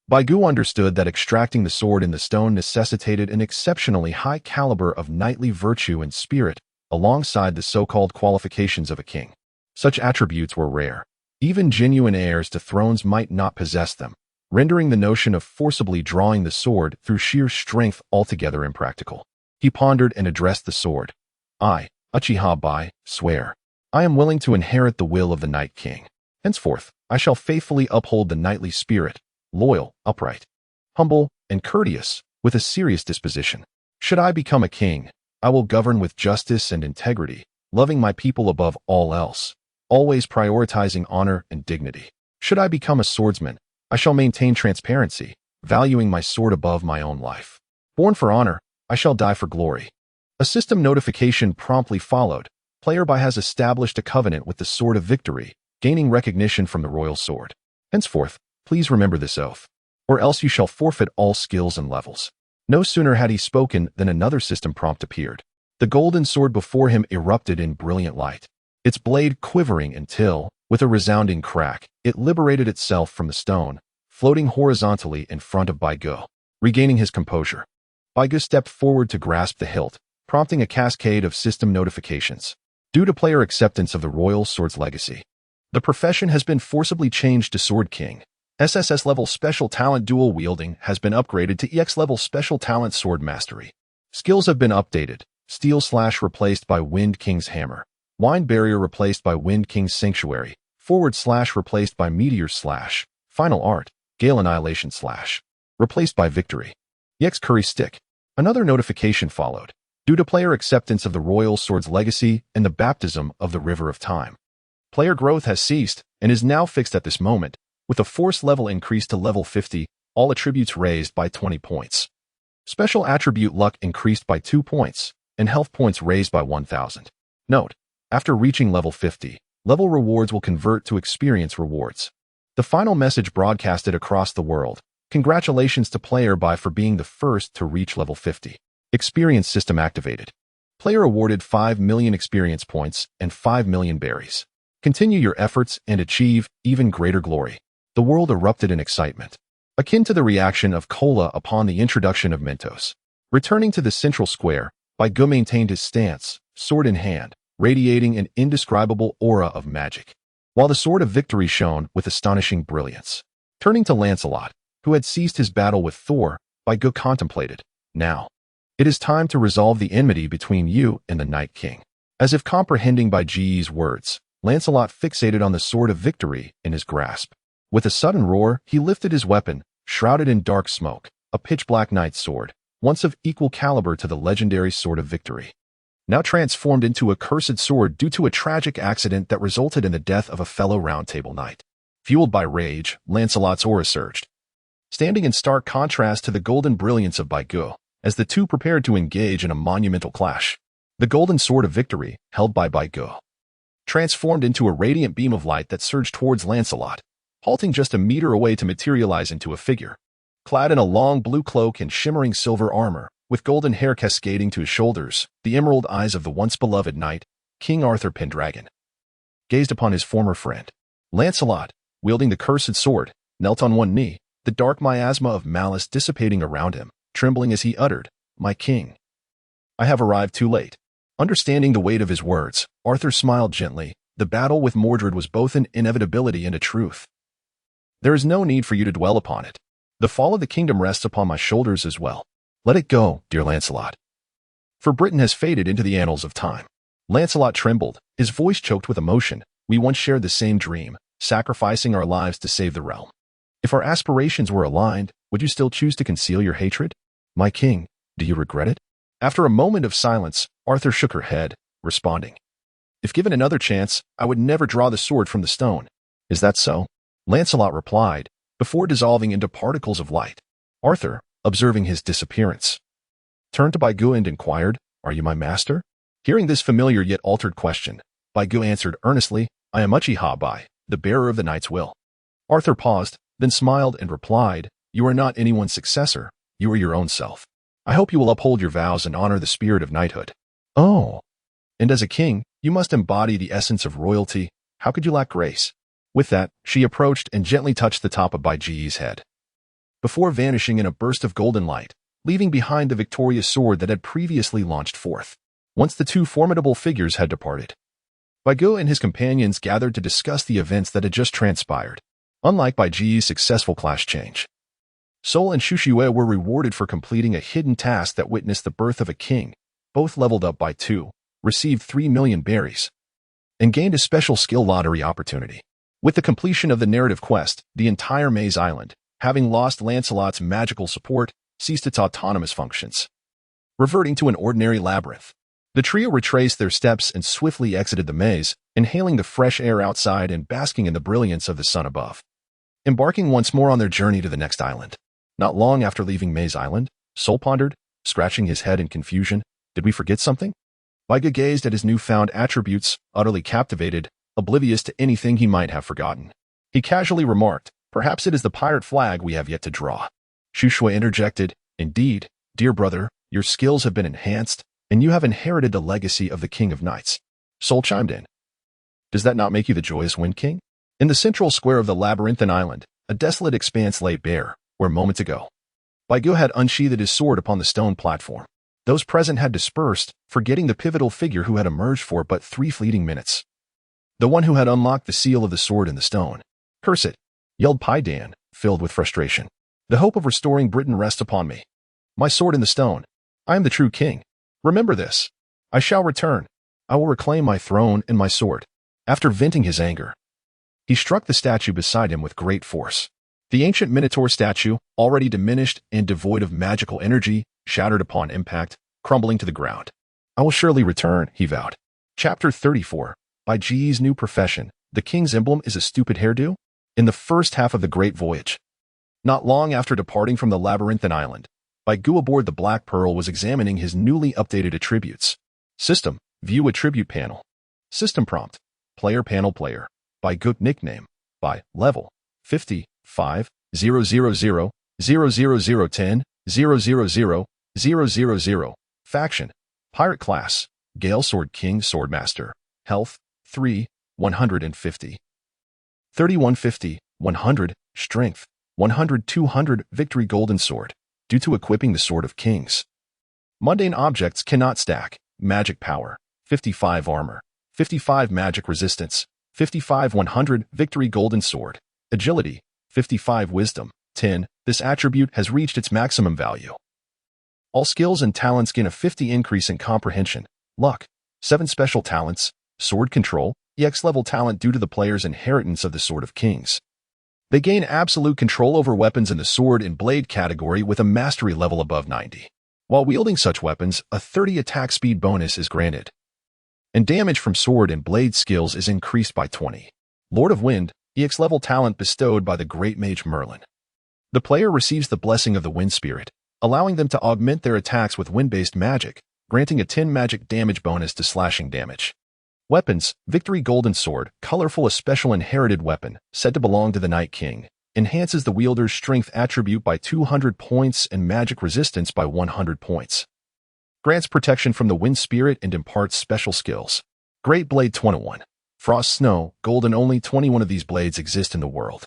Baigu understood that extracting the sword in the stone necessitated an exceptionally high caliber of knightly virtue and spirit, alongside the so-called qualifications of a king. Such attributes were rare. Even genuine heirs to thrones might not possess them, rendering the notion of forcibly drawing the sword through sheer strength altogether impractical. He pondered and addressed the sword. I, Uchiha Bai, swear. I am willing to inherit the will of the Night King. Henceforth, I shall faithfully uphold the knightly spirit, loyal, upright, humble, and courteous, with a serious disposition. Should I become a king, I will govern with justice and integrity, loving my people above all else, always prioritizing honor and dignity. Should I become a swordsman, I shall maintain transparency, valuing my sword above my own life. Born for honor, I shall die for glory. A system notification promptly followed. Player Bai has established a covenant with the Sword of Victory, gaining recognition from the royal sword. Henceforth, please remember this oath, or else you shall forfeit all skills and levels. No sooner had he spoken than another system prompt appeared. The golden sword before him erupted in brilliant light, its blade quivering until, with a resounding crack, it liberated itself from the stone, floating horizontally in front of Baigu. Regaining his composure, Baigu stepped forward to grasp the hilt, prompting a cascade of system notifications. Due to player acceptance of the royal sword's legacy, the profession has been forcibly changed to Sword King. SSS level special talent dual wielding has been upgraded to EX level special talent sword mastery. Skills have been updated. Steel Slash replaced by Wind King's Hammer. Wind Barrier replaced by Wind King's Sanctuary. Forward Slash replaced by Meteor Slash. Final Art, Gale Annihilation Slash, replaced by Victory. EX Curry Stick. Another notification followed. Due to player acceptance of the royal sword's legacy and the baptism of the River of Time, player growth has ceased and is now fixed at this moment, with a force level increase to level 50, all attributes raised by 20 points. Special attribute luck increased by 2 points, and health points raised by 1,000. Note, after reaching level 50, level rewards will convert to experience rewards. The final message broadcasted across the world. Congratulations to Player Bai for being the first to reach level 50. Experience system activated. Player awarded 5 million experience points and 5 million berries. Continue your efforts and achieve even greater glory. The world erupted in excitement, akin to the reaction of Kola upon the introduction of Mentos. Returning to the central square, Baigu maintained his stance, sword in hand, radiating an indescribable aura of magic, while the Sword of Victory shone with astonishing brilliance. Turning to Lancelot, who had ceased his battle with Thor, Baigu contemplated, now, it is time to resolve the enmity between you and the Night King. As if comprehending Baiji's words, Lancelot fixated on the Sword of Victory in his grasp. With a sudden roar, he lifted his weapon, shrouded in dark smoke, a pitch-black knight's sword, once of equal caliber to the legendary Sword of Victory, now transformed into a cursed sword due to a tragic accident that resulted in the death of a fellow Round Table knight. Fueled by rage, Lancelot's aura surged, standing in stark contrast to the golden brilliance of Baigu, as the two prepared to engage in a monumental clash. The golden Sword of Victory, held by Baigu, transformed into a radiant beam of light that surged towards Lancelot, halting just a meter away to materialize into a figure, clad in a long blue cloak and shimmering silver armor, with golden hair cascading to his shoulders. The emerald eyes of the once beloved knight, King Arthur Pendragon, gazed upon his former friend. Lancelot, wielding the cursed sword, knelt on one knee, the dark miasma of malice dissipating around him, trembling as he uttered, "My king, I have arrived too late." Understanding the weight of his words, Arthur smiled gently. The battle with Mordred was both an inevitability and a truth. There is no need for you to dwell upon it. The fall of the kingdom rests upon my shoulders as well. Let it go, dear Lancelot, for Britain has faded into the annals of time. Lancelot trembled, his voice choked with emotion. We once shared the same dream, sacrificing our lives to save the realm. If our aspirations were aligned, would you still choose to conceal your hatred? My king, do you regret it? After a moment of silence, Arthur shook her head, responding, "If given another chance, I would never draw the sword from the stone." "Is that so?" Lancelot replied, before dissolving into particles of light. Arthur, observing his disappearance, turned to Baigu and inquired, "Are you my master?" Hearing this familiar yet altered question, Baigu answered earnestly, I am Uchiha Bai, the bearer of the knight's will. Arthur paused, then smiled and replied, You are not anyone's successor, you are your own self. I hope you will uphold your vows and honor the spirit of knighthood. Oh. And as a king, you must embody the essence of royalty. How could you lack grace? With that, she approached and gently touched the top of Bai Ji's head, before vanishing in a burst of golden light, leaving behind the victorious sword that had previously launched forth. Once the two formidable figures had departed, Bai Gu and his companions gathered to discuss the events that had just transpired. Unlike Bai Ji's successful class change, Sol and Shushue were rewarded for completing a hidden task that witnessed the birth of a king. Both leveled up by 2, received 3 million berries, and gained a special skill lottery opportunity. With the completion of the narrative quest, the entire Maze Island, having lost Lancelot's magical support, ceased its autonomous functions, reverting to an ordinary labyrinth. The trio retraced their steps and swiftly exited the maze, inhaling the fresh air outside and basking in the brilliance of the sun above. Embarking once more on their journey to the next island. Not long after leaving Maze Island, Sol pondered, scratching his head in confusion. Did we forget something? Bai Gu gazed at his newfound attributes, utterly captivated, oblivious to anything he might have forgotten. He casually remarked, Perhaps it is the pirate flag we have yet to draw. Shushue interjected, Indeed, dear brother, your skills have been enhanced, and you have inherited the legacy of the King of Knights. Sol chimed in. Does that not make you the joyous Wind King? In the central square of the labyrinthine island, a desolate expanse lay bare, where moments ago, Bai Gu had unsheathed his sword upon the stone platform. Those present had dispersed, forgetting the pivotal figure who had emerged for but 3 fleeting minutes. The one who had unlocked the seal of the sword in the stone. Curse it, yelled Pai Dan, filled with frustration. The hope of restoring Britain rests upon me. My sword in the stone. I am the true king. Remember this. I shall return. I will reclaim my throne and my sword. After venting his anger, he struck the statue beside him with great force. The ancient Minotaur statue, already diminished and devoid of magical energy, shattered upon impact, crumbling to the ground. I will surely return, he vowed. Chapter 34. Bai Ji's new profession. The king's emblem is a stupid hairdo? In the first half of the Great Voyage, not long after departing from the labyrinthine island, Bai Gu aboard the Black Pearl was examining his newly updated attributes. System, view attribute panel. System prompt, player panel player. Bai Gu nickname, by level, 50, 5, 000, 000, 10, 000, 000. Faction, pirate class, Gale Sword King Swordmaster. Health, 3, 150. 3150, 100, Strength, 100, 200, Victory Golden Sword. Due to equipping the Sword of Kings, mundane objects cannot stack. Magic power, 55 armor, 55 magic resistance, 55 100 Victory Golden Sword. Agility, 55 wisdom, 10. This attribute has reached its maximum value. All skills and talents gain a 50 increase in comprehension. Luck, 7 special talents. Sword control, EX level talent due to the player's inheritance of the Sword of Kings. They gain absolute control over weapons in the sword and blade category with a mastery level above 90. While wielding such weapons, a 30 attack speed bonus is granted, and damage from sword and blade skills is increased by 20. Lord of Wind, EX level talent bestowed by the Great Mage Merlin. The player receives the blessing of the Wind Spirit, allowing them to augment their attacks with wind-based magic, granting a 10 magic damage bonus to slashing damage. Weapons, Victory Golden Sword, colorful, a special inherited weapon, said to belong to the Night King, enhances the wielder's strength attribute by 200 points and magic resistance by 100 points. Grants protection from the Wind Spirit and imparts special skills. Great Blade 21. Frost Snow, golden, only 21 of these blades exist in the world.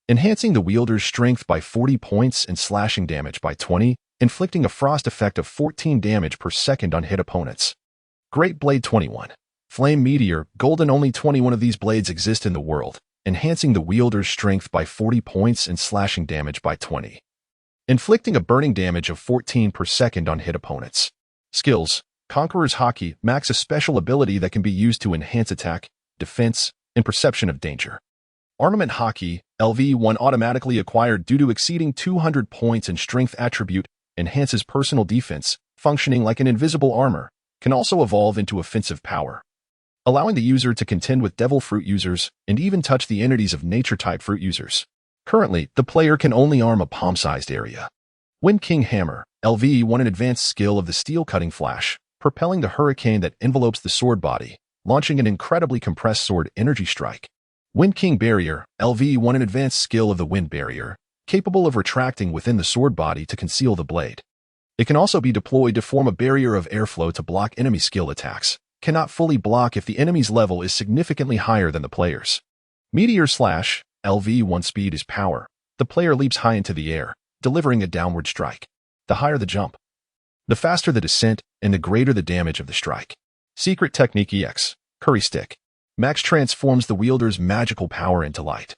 Enhancing the wielder's strength by 40 points and slashing damage by 20, inflicting a frost effect of 14 damage per second on hit opponents. Great Blade 21. Flame Meteor, golden, only 21 of these blades exist in the world, enhancing the wielder's strength by 40 points and slashing damage by 20. Inflicting a burning damage of 14 per second on hit opponents. Skills, Conqueror's Haki, max, a special ability that can be used to enhance attack, defense, and perception of danger. Armament Haki, LV1, automatically acquired due to exceeding 200 points in strength attribute, enhances personal defense, functioning like an invisible armor, can also evolve into offensive power, allowing the user to contend with devil fruit users and even touch the entities of nature-type fruit users. Currently, the player can only arm a palm-sized area. Wind King Hammer, LV1, an advanced skill of the steel cutting flash, propelling the hurricane that envelopes the sword body, launching an incredibly compressed sword energy strike. Wind King Barrier, LV1, an advanced skill of the Wind Barrier, capable of retracting within the sword body to conceal the blade. It can also be deployed to form a barrier of airflow to block enemy skill attacks. Cannot fully block if the enemy's level is significantly higher than the player's. Meteor Slash, LV1 speed is power. The player leaps high into the air, delivering a downward strike. The higher the jump, the faster the descent, and the greater the damage of the strike. Secret Technique EX, Curry Stick. Max transforms the wielder's magical power into light,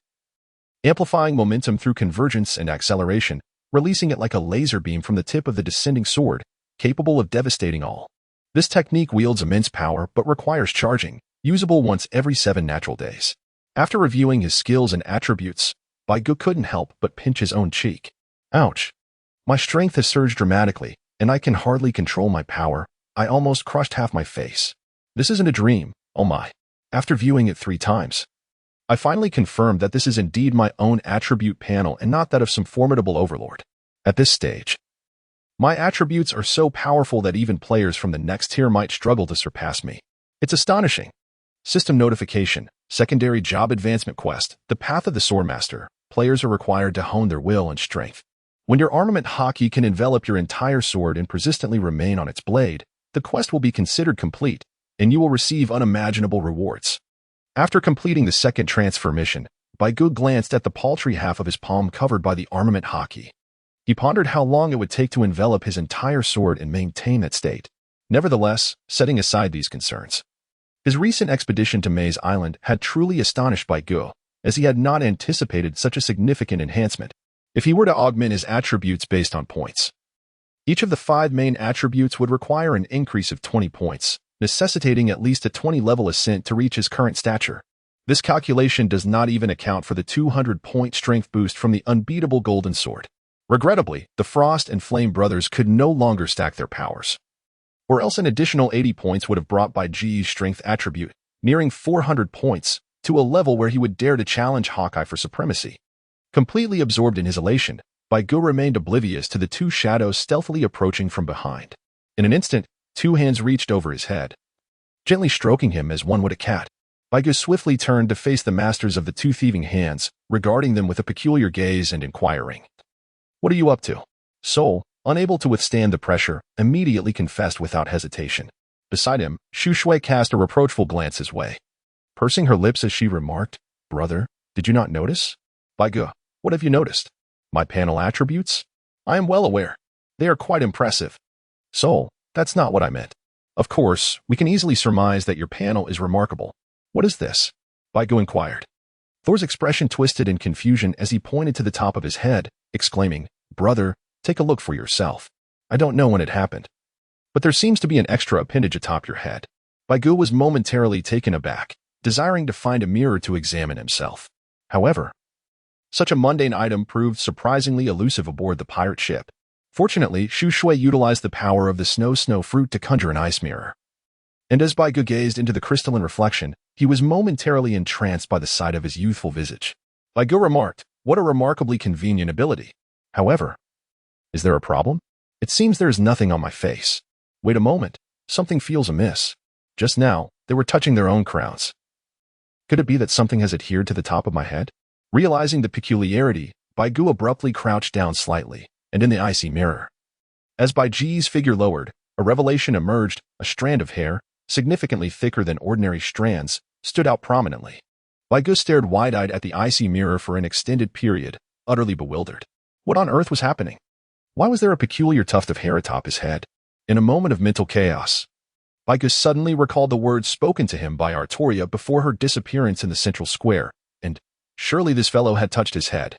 amplifying momentum through convergence and acceleration, releasing it like a laser beam from the tip of the descending sword, capable of devastating all. This technique wields immense power but requires charging, usable once every 7 natural days. After reviewing his skills and attributes, Baigu couldn't help but pinch his own cheek. Ouch. My strength has surged dramatically, and I can hardly control my power. I almost crushed half my face. This isn't a dream, oh my. After viewing it 3 times, I finally confirmed that this is indeed my own attribute panel and not that of some formidable overlord. At this stage, my attributes are so powerful that even players from the next tier might struggle to surpass me. It's astonishing. System notification, secondary job advancement quest, the path of the swordmaster. Players are required to hone their will and strength. When your armament hockey can envelop your entire sword and persistently remain on its blade, the quest will be considered complete, and you will receive unimaginable rewards. After completing the second transfer mission, Baigu glanced at the paltry half of his palm covered by the armament hockey. He pondered how long it would take to envelop his entire sword and maintain that state. Nevertheless, setting aside these concerns, his recent expedition to Maze Island had truly astonished Baigu, as he had not anticipated such a significant enhancement. If he were to augment his attributes based on points, each of the 5 main attributes would require an increase of 20 points, necessitating at least a 20-level ascent to reach his current stature. This calculation does not even account for the 200-point strength boost from the unbeatable Golden Sword. Regrettably, the Frost and Flame brothers could no longer stack their powers, or else an additional 80 points would have brought Baiji's strength attribute, nearing 400 points, to a level where he would dare to challenge Hawkeye for supremacy. Completely absorbed in his elation, Baigu remained oblivious to the 2 shadows stealthily approaching from behind. In an instant, 2 hands reached over his head, gently stroking him as one would a cat. Baigu swiftly turned to face the masters of the 2 thieving hands, regarding them with a peculiar gaze and inquiring, "What are you up to?" Soul, unable to withstand the pressure, immediately confessed without hesitation. Beside him, Shu Shui cast a reproachful glance his way, pursing her lips as she remarked, "Brother, did you not notice?" Baigu, "What have you noticed?" "My panel attributes? I am well aware. They are quite impressive." Soul, "That's not what I meant. Of course, we can easily surmise that your panel is remarkable. What is this?" Baigu inquired. Thor's expression twisted in confusion as he pointed to the top of his head, exclaiming, "Brother, take a look for yourself. I don't know when it happened, but there seems to be an extra appendage atop your head." Baigu was momentarily taken aback, desiring to find a mirror to examine himself. However, such a mundane item proved surprisingly elusive aboard the pirate ship. Fortunately, Shu Shui utilized the power of the snow fruit to conjure an ice mirror. And as Baigu gazed into the crystalline reflection, he was momentarily entranced by the sight of his youthful visage. Baigu remarked, "What a remarkably convenient ability. However, is there a problem? It seems there is nothing on my face. Wait a moment, something feels amiss. Just now, they were touching their own crowns. Could it be that something has adhered to the top of my head?" Realizing the peculiarity, Baigu abruptly crouched down slightly, and in the icy mirror, as Baiji's figure lowered, a revelation emerged. A strand of hair, significantly thicker than ordinary strands, stood out prominently. Baigu stared wide-eyed at the icy mirror for an extended period, utterly bewildered. What on earth was happening? Why was there a peculiar tuft of hair atop his head? In a moment of mental chaos, Baigu suddenly recalled the words spoken to him by Artoria before her disappearance in the central square, and surely this fellow had touched his head.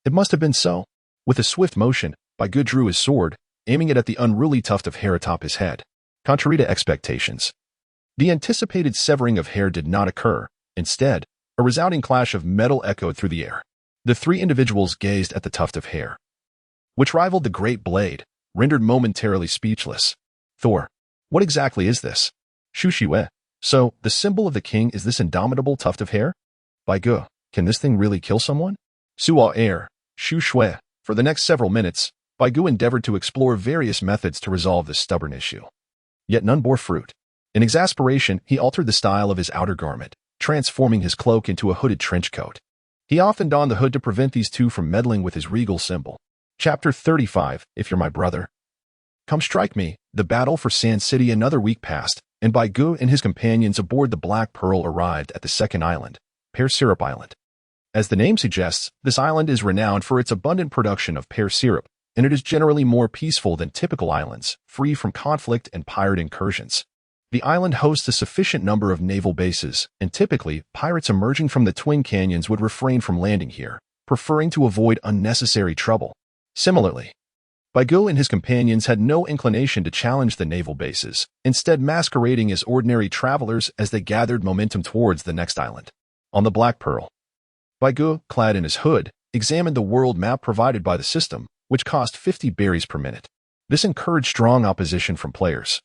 It must have been so. With a swift motion, Baigu drew his sword, aiming it at the unruly tuft of hair atop his head. Contrary to expectations, the anticipated severing of hair did not occur. Instead, a resounding clash of metal echoed through the air. The 3 individuals gazed at the tuft of hair, which rivaled the great blade, rendered momentarily speechless. "Thor, what exactly is this?" "Shu Shui, so the symbol of the king is this indomitable tuft of hair?" "Baigu, can this thing really kill someone?" Suo air, Shu Shui. For the next several minutes, Baigu endeavored to explore various methods to resolve this stubborn issue. Yet none bore fruit. In exasperation, he altered the style of his outer garment, transforming his cloak into a hooded trench coat. He often donned the hood to prevent these two from meddling with his regal symbol. Chapter 35, If You're My Brother. Come strike me. The battle for Sand City. Another week passed, and Baigu and his companions aboard the Black Pearl arrived at the second island, Pear Syrup Island. As the name suggests, this island is renowned for its abundant production of pear syrup, and it is generally more peaceful than typical islands, free from conflict and pirate incursions. The island hosts a sufficient number of naval bases, and typically, pirates emerging from the Twin Canyons would refrain from landing here, preferring to avoid unnecessary trouble. Similarly, Baigu and his companions had no inclination to challenge the naval bases, instead masquerading as ordinary travelers as they gathered momentum towards the next island. On the Black Pearl, Baigu, clad in his hood, examined the world map provided by the system, which cost 50 berries per minute. This encouraged strong opposition from players.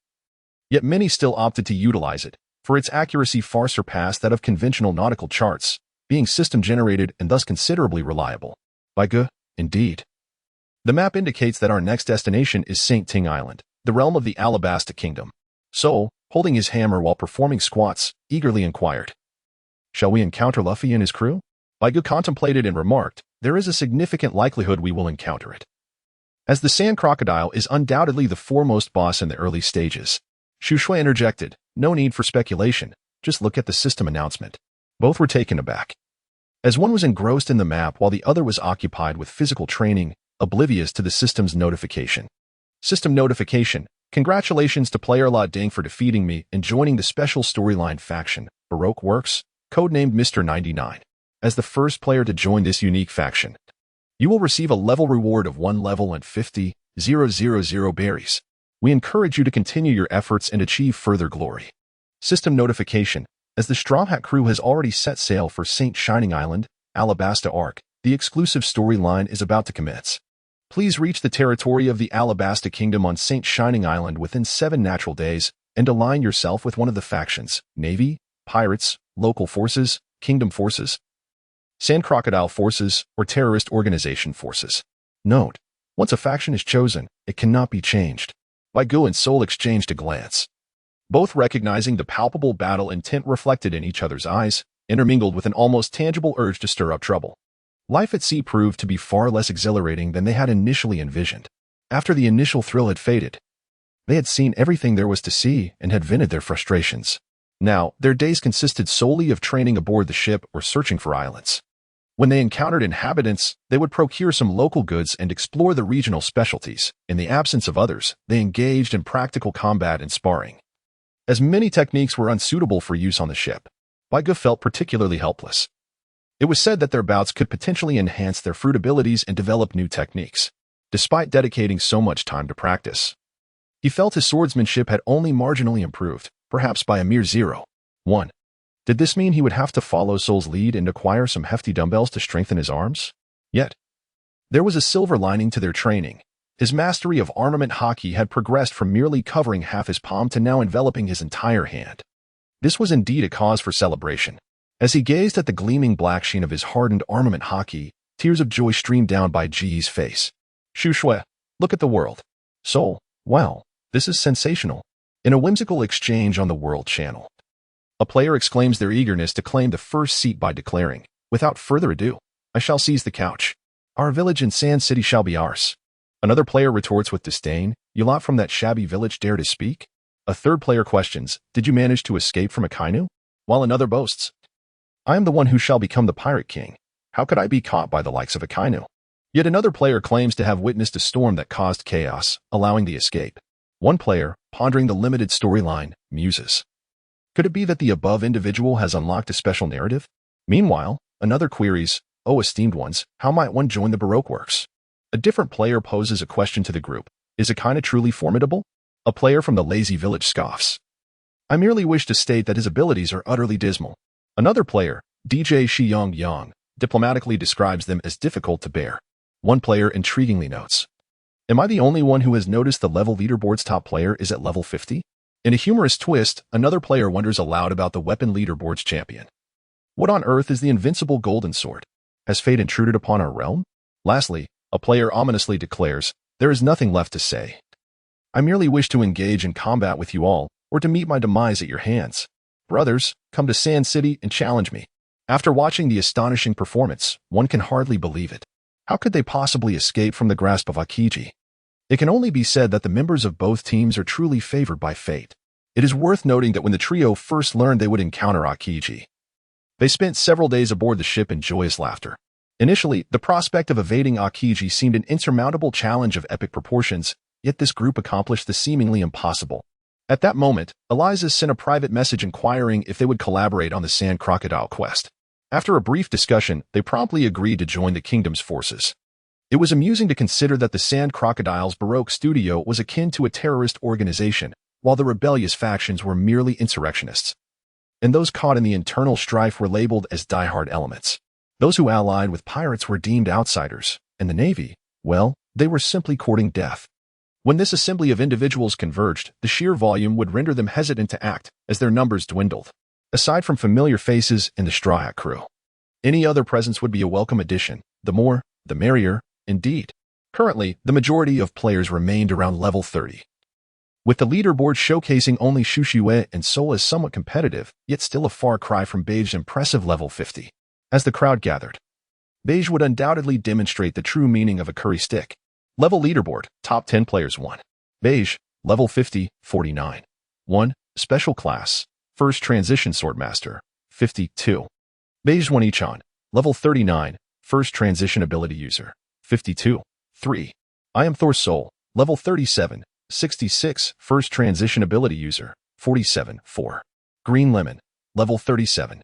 Yet many still opted to utilize it, for its accuracy far surpassed that of conventional nautical charts, being system-generated and thus considerably reliable. Baigu, indeed. The map indicates that our next destination is St. Ting Island, the realm of the Alabasta Kingdom. Sol, holding his hammer while performing squats, eagerly inquired, "Shall we encounter Luffy and his crew?" Baigu contemplated and remarked, "There is a significant likelihood we will encounter it." As the sand crocodile is undoubtedly the foremost boss in the early stages, Shu Shui interjected, "No need for speculation, just look at the system announcement." Both were taken aback, as one was engrossed in the map while the other was occupied with physical training, oblivious to the system's notification. System notification: Congratulations to player La Ding for defeating me and joining the special storyline faction, Baroque Works, codenamed Mr. 99. As the first player to join this unique faction, you will receive a level reward of 1 level and 50,000 berries. We encourage you to continue your efforts and achieve further glory. System notification: As the Straw Hat crew has already set sail for St. Shining Island, Alabasta Arc, the exclusive storyline is about to commence. Please reach the territory of the Alabasta Kingdom on St. Shining Island within 7 natural days and align yourself with one of the factions: Navy, Pirates, Local Forces, Kingdom Forces, Sand Crocodile Forces, or Terrorist Organization Forces. Note: once a faction is chosen, it cannot be changed. Baigu and Sol exchanged a glance, both recognizing the palpable battle intent reflected in each other's eyes, intermingled with an almost tangible urge to stir up trouble. Life at sea proved to be far less exhilarating than they had initially envisioned. After the initial thrill had faded, they had seen everything there was to see and had vented their frustrations. Now, their days consisted solely of training aboard the ship or searching for islands. When they encountered inhabitants, they would procure some local goods and explore the regional specialties. In the absence of others, they engaged in practical combat and sparring. As many techniques were unsuitable for use on the ship, Baigu felt particularly helpless. It was said that their bouts could potentially enhance their fruit abilities and develop new techniques, despite dedicating so much time to practice. He felt his swordsmanship had only marginally improved, perhaps by a mere 0.1. Did this mean he would have to follow Sol's lead and acquire some hefty dumbbells to strengthen his arms? Yet, there was a silver lining to their training. His mastery of armament hockey had progressed from merely covering half his palm to now enveloping his entire hand. This was indeed a cause for celebration. As he gazed at the gleaming black sheen of his hardened armament hockey, tears of joy streamed down by Ji's face. "Shu Shui, look at the world." "Sol, wow, this is sensational." In a whimsical exchange on the World Channel, a player exclaims their eagerness to claim the first seat by declaring, "Without further ado, I shall seize the couch. Our village in Sand City shall be ours." Another player retorts with disdain, "You lot from that shabby village dare to speak?" A third player questions, "Did you manage to escape from a Kainu?" While another boasts, "I am the one who shall become the Pirate King. How could I be caught by the likes of a Kainu?" Yet another player claims to have witnessed a storm that caused chaos, allowing the escape. One player, pondering the limited storyline, muses, "Could it be that the above individual has unlocked a special narrative?" Meanwhile, another queries, "Oh, esteemed ones, how might one join the Baroque Works?" A different player poses a question to the group, "Is Akaina truly formidable?" A player from the lazy village scoffs, "I merely wish to state that his abilities are utterly dismal." Another player, DJ Shiyong Yang, diplomatically describes them as difficult to bear. One player intriguingly notes, "Am I the only one who has noticed the level leaderboard's top player is at level 50? In a humorous twist, another player wonders aloud about the weapon leaderboard's champion. What on earth is the invincible golden sword? Has fate intruded upon our realm? Lastly, a player ominously declares, "There is nothing left to say. I merely wish to engage in combat with you all, or to meet my demise at your hands. Brothers, come to Sand City and challenge me. After watching the astonishing performance, one can hardly believe it. How could they possibly escape from the grasp of Akiji? It can only be said that the members of both teams are truly favored by fate. It is worth noting that when the trio first learned they would encounter Akiji, they spent several days aboard the ship in joyous laughter. Initially, the prospect of evading Akiji seemed an insurmountable challenge of epic proportions, yet this group accomplished the seemingly impossible. At that moment, Eliza sent a private message inquiring if they would collaborate on the Sand Crocodile quest. After a brief discussion, they promptly agreed to join the kingdom's forces. It was amusing to consider that the Sand Crocodile's Baroque studio was akin to a terrorist organization, while the rebellious factions were merely insurrectionists. And those caught in the internal strife were labeled as die-hard elements. Those who allied with pirates were deemed outsiders, and the Navy, well, they were simply courting death. When this assembly of individuals converged, the sheer volume would render them hesitant to act, as their numbers dwindled. Aside from familiar faces and the Straw Hat crew, any other presence would be a welcome addition. The more, the merrier, indeed. Currently, the majority of players remained around level 30. With the leaderboard showcasing only Shushue and Solace somewhat competitive, yet still a far cry from Beige's impressive level 50. As the crowd gathered, Beige would undoubtedly demonstrate the true meaning of a curry stick. Level leaderboard, top 10 players 1. Beige, level 50, 49. 1. Special class, first transition swordmaster, 52. Beige 1 Ichan, level 39, first transition ability user, 52. 3. I am Thor's Soul, level 37, 66, first transition ability user, 47. 4. Green Lemon, level 37,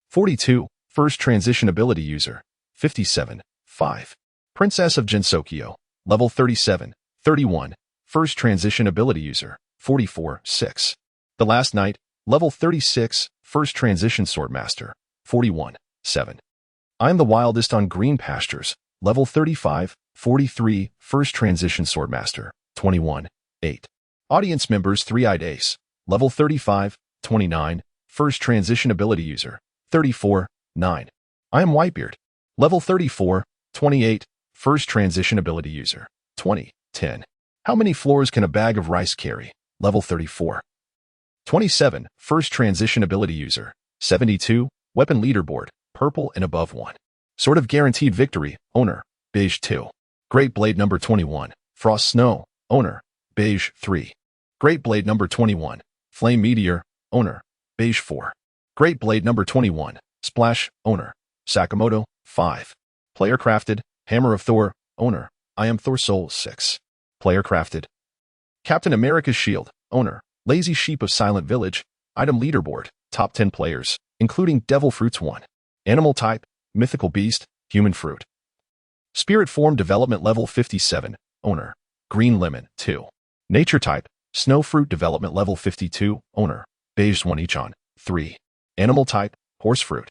42, first transition ability user, 57. 5. Princess of Jinsokyo, level 37, 31, first transition ability user, 44. 6. The Last Night, level 36, first transition swordmaster, 41. 7. I am the Wildest on Green Pastures, level 35, 43, first transition swordmaster, 21. 8. Audience members 3-Eyed Ace, level 35, 29, first transition ability user, 34. 9. I am Whitebeard, level 34, 28, first transition ability user, 20. 10. How many floors can a bag of rice carry? Level 34. 27, first transition ability user, 72, weapon leaderboard, purple and above 1. Sort of guaranteed victory, owner, beige 2. Great blade number 21, frost snow, owner, beige 3. Great blade number 21, flame meteor, owner, beige 4. Great blade number 21, splash, owner, Sakamoto, 5. Player crafted, hammer of Thor, owner, I am Thor Soul 6. Player crafted. Captain America's shield, owner, lazy sheep of Silent Village, item leaderboard, top 10 players, including Devil Fruits 1. Animal type, mythical beast, human fruit. Spirit form development level 57, owner, green lemon 2. Nature type, snow fruit development level 52, owner, beige 1 Ichan 3. Animal type, horse fruit.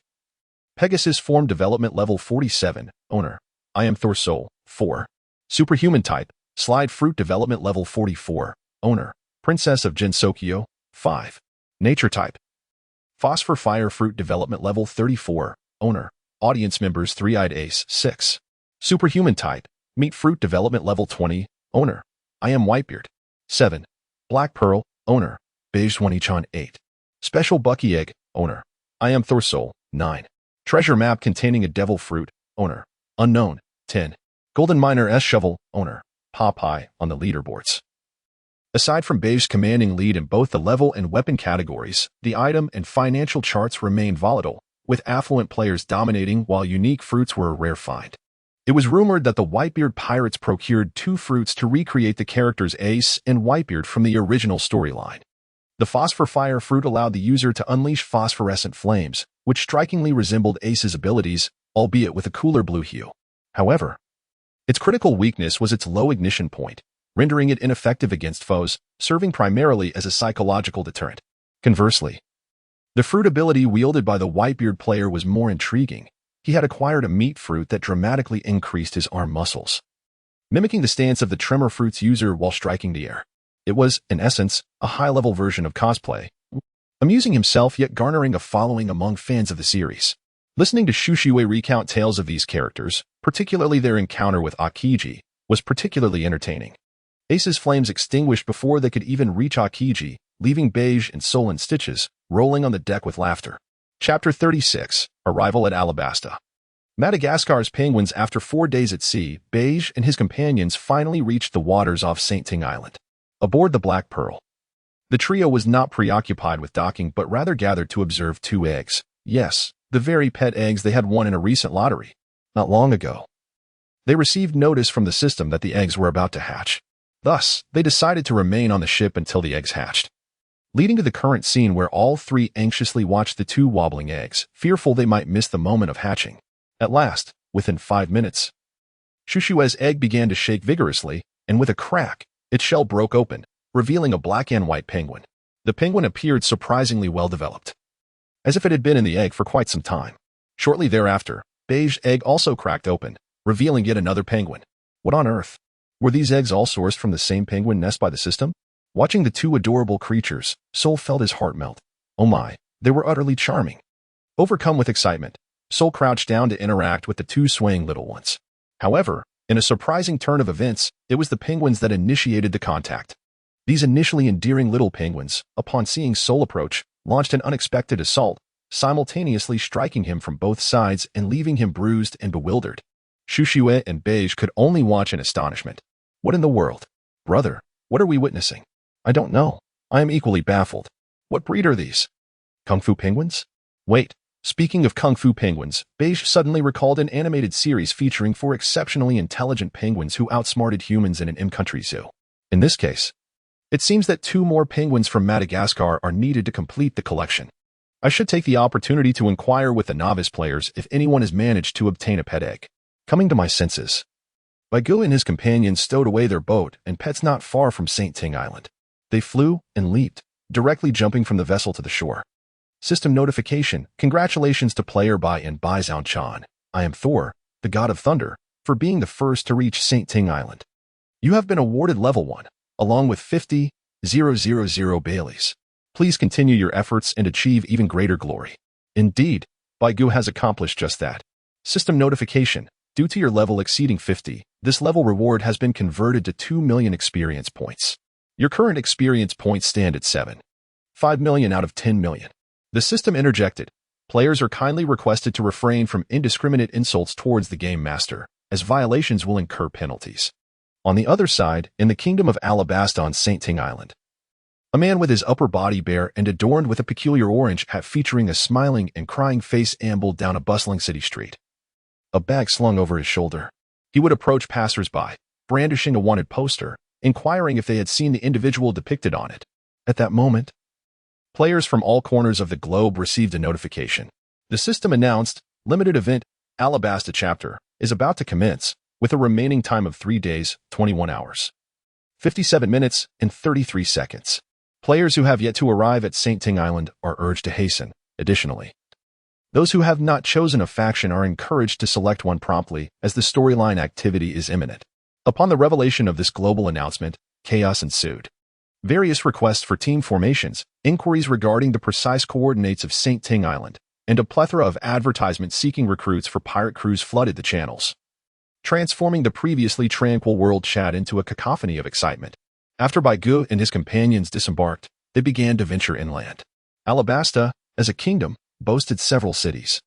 Pegasus form development level 47, owner, I am Thor Soul 4. Superhuman type, slide fruit development level 44, owner, princess of Jinsokyo 5. Nature type, phosphor fire fruit development level 34, owner, audience members 3-Eyed Ace 6. Superhuman type, meat fruit development level 20, owner, I am Whitebeard 7. Black pearl, owner, beige 1 Ichan 8. Special bucky egg, owner, I am Thor Soul 9. Treasure map containing a devil fruit, owner, unknown 10. Golden miner S shovel, owner, Popeye on the leaderboards. Aside from Beige's commanding lead in both the level and weapon categories, the item and financial charts remained volatile, with affluent players dominating while unique fruits were a rare find. It was rumored that the Whitebeard pirates procured 2 fruits to recreate the characters Ace and Whitebeard from the original storyline. The phosphor fire fruit allowed the user to unleash phosphorescent flames, which strikingly resembled Ace's abilities, albeit with a cooler blue hue. However, its critical weakness was its low ignition point, rendering it ineffective against foes, serving primarily as a psychological deterrent. Conversely, the fruit ability wielded by the Whitebeard player was more intriguing. He had acquired a meat fruit that dramatically increased his arm muscles, mimicking the stance of the tremor fruit's user while striking the air. It was, in essence, a high-level version of cosplay, amusing himself yet garnering a following among fans of the series. Listening to Shushue recount tales of these characters, particularly their encounter with Akiji, was particularly entertaining. Ace's flames extinguished before they could even reach Akiji, leaving Beige and Sol in stitches, rolling on the deck with laughter. Chapter 36. Arrival at Alabasta. Madagascar's penguins. After 4 days at sea, Beige and his companions finally reached the waters off St. Ting Island. Aboard the Black Pearl, the trio was not preoccupied with docking but rather gathered to observe 2 eggs. Yes, the very pet eggs they had won in a recent lottery. Not long ago, they received notice from the system that the eggs were about to hatch. Thus, they decided to remain on the ship until the eggs hatched, leading to the current scene where all 3 anxiously watched the 2 wobbling eggs, fearful they might miss the moment of hatching. At last, within 5 minutes, Shushue's egg began to shake vigorously, and with a crack, its shell broke open, revealing a black and white penguin. The penguin appeared surprisingly well developed, as if it had been in the egg for quite some time. Shortly thereafter, Beige's egg also cracked open, revealing yet another penguin. What on earth? Were these eggs all sourced from the same penguin nest by the system? Watching the 2 adorable creatures, Sol felt his heart melt. Oh my, they were utterly charming. Overcome with excitement, Sol crouched down to interact with the 2 swaying little ones. However, in a surprising turn of events, it was the penguins that initiated the contact. These initially endearing little penguins, upon seeing Sol approach, launched an unexpected assault, simultaneously striking him from both sides and leaving him bruised and bewildered. Shushue and Beige could only watch in astonishment. What in the world? Brother, what are we witnessing? I don't know. I am equally baffled. What breed are these? Kung Fu penguins? Wait, speaking of Kung Fu penguins, Beige suddenly recalled an animated series featuring 4 exceptionally intelligent penguins who outsmarted humans in an in-country zoo. In this case, it seems that 2 more penguins from Madagascar are needed to complete the collection. I should take the opportunity to inquire with the novice players if anyone has managed to obtain a pet egg. Coming to my senses, Baigu and his companions stowed away their boat and pets not far from St. Ting Island. They flew and leaped, directly jumping from the vessel to the shore. System notification: congratulations to player Bai and Bai Zhao-chan. I am Thor, the god of thunder, for being the first to reach St. Ting Island. You have been awarded level 1, along with 50,000 Baileys. Please continue your efforts and achieve even greater glory. Indeed, Baigu has accomplished just that. System notification: due to your level exceeding 50, this level reward has been converted to 2 million experience points. Your current experience points stand at 5 million out of 10 million. The system interjected: players are kindly requested to refrain from indiscriminate insults towards the game master, as violations will incur penalties. On the other side, in the kingdom of Alabasta on St. Ting Island, a man with his upper body bare and adorned with a peculiar orange hat featuring a smiling and crying face ambled down a bustling city street, a bag slung over his shoulder. He would approach passers-by, brandishing a wanted poster, inquiring if they had seen the individual depicted on it. At that moment, players from all corners of the globe received a notification. The system announced, limited event, Alabasta chapter, is about to commence, with a remaining time of 3 days, 21 hours, 57 minutes, and 33 seconds. Players who have yet to arrive at St. Ting Island are urged to hasten. Additionally, those who have not chosen a faction are encouraged to select one promptly, as the storyline activity is imminent. Upon the revelation of this global announcement, chaos ensued. Various requests for team formations, inquiries regarding the precise coordinates of St. Ting Island, and a plethora of advertisements seeking recruits for pirate crews flooded the channels, transforming the previously tranquil world chat into a cacophony of excitement. After Baigu and his companions disembarked, they began to venture inland. Alabasta, as a kingdom, boasted several cities,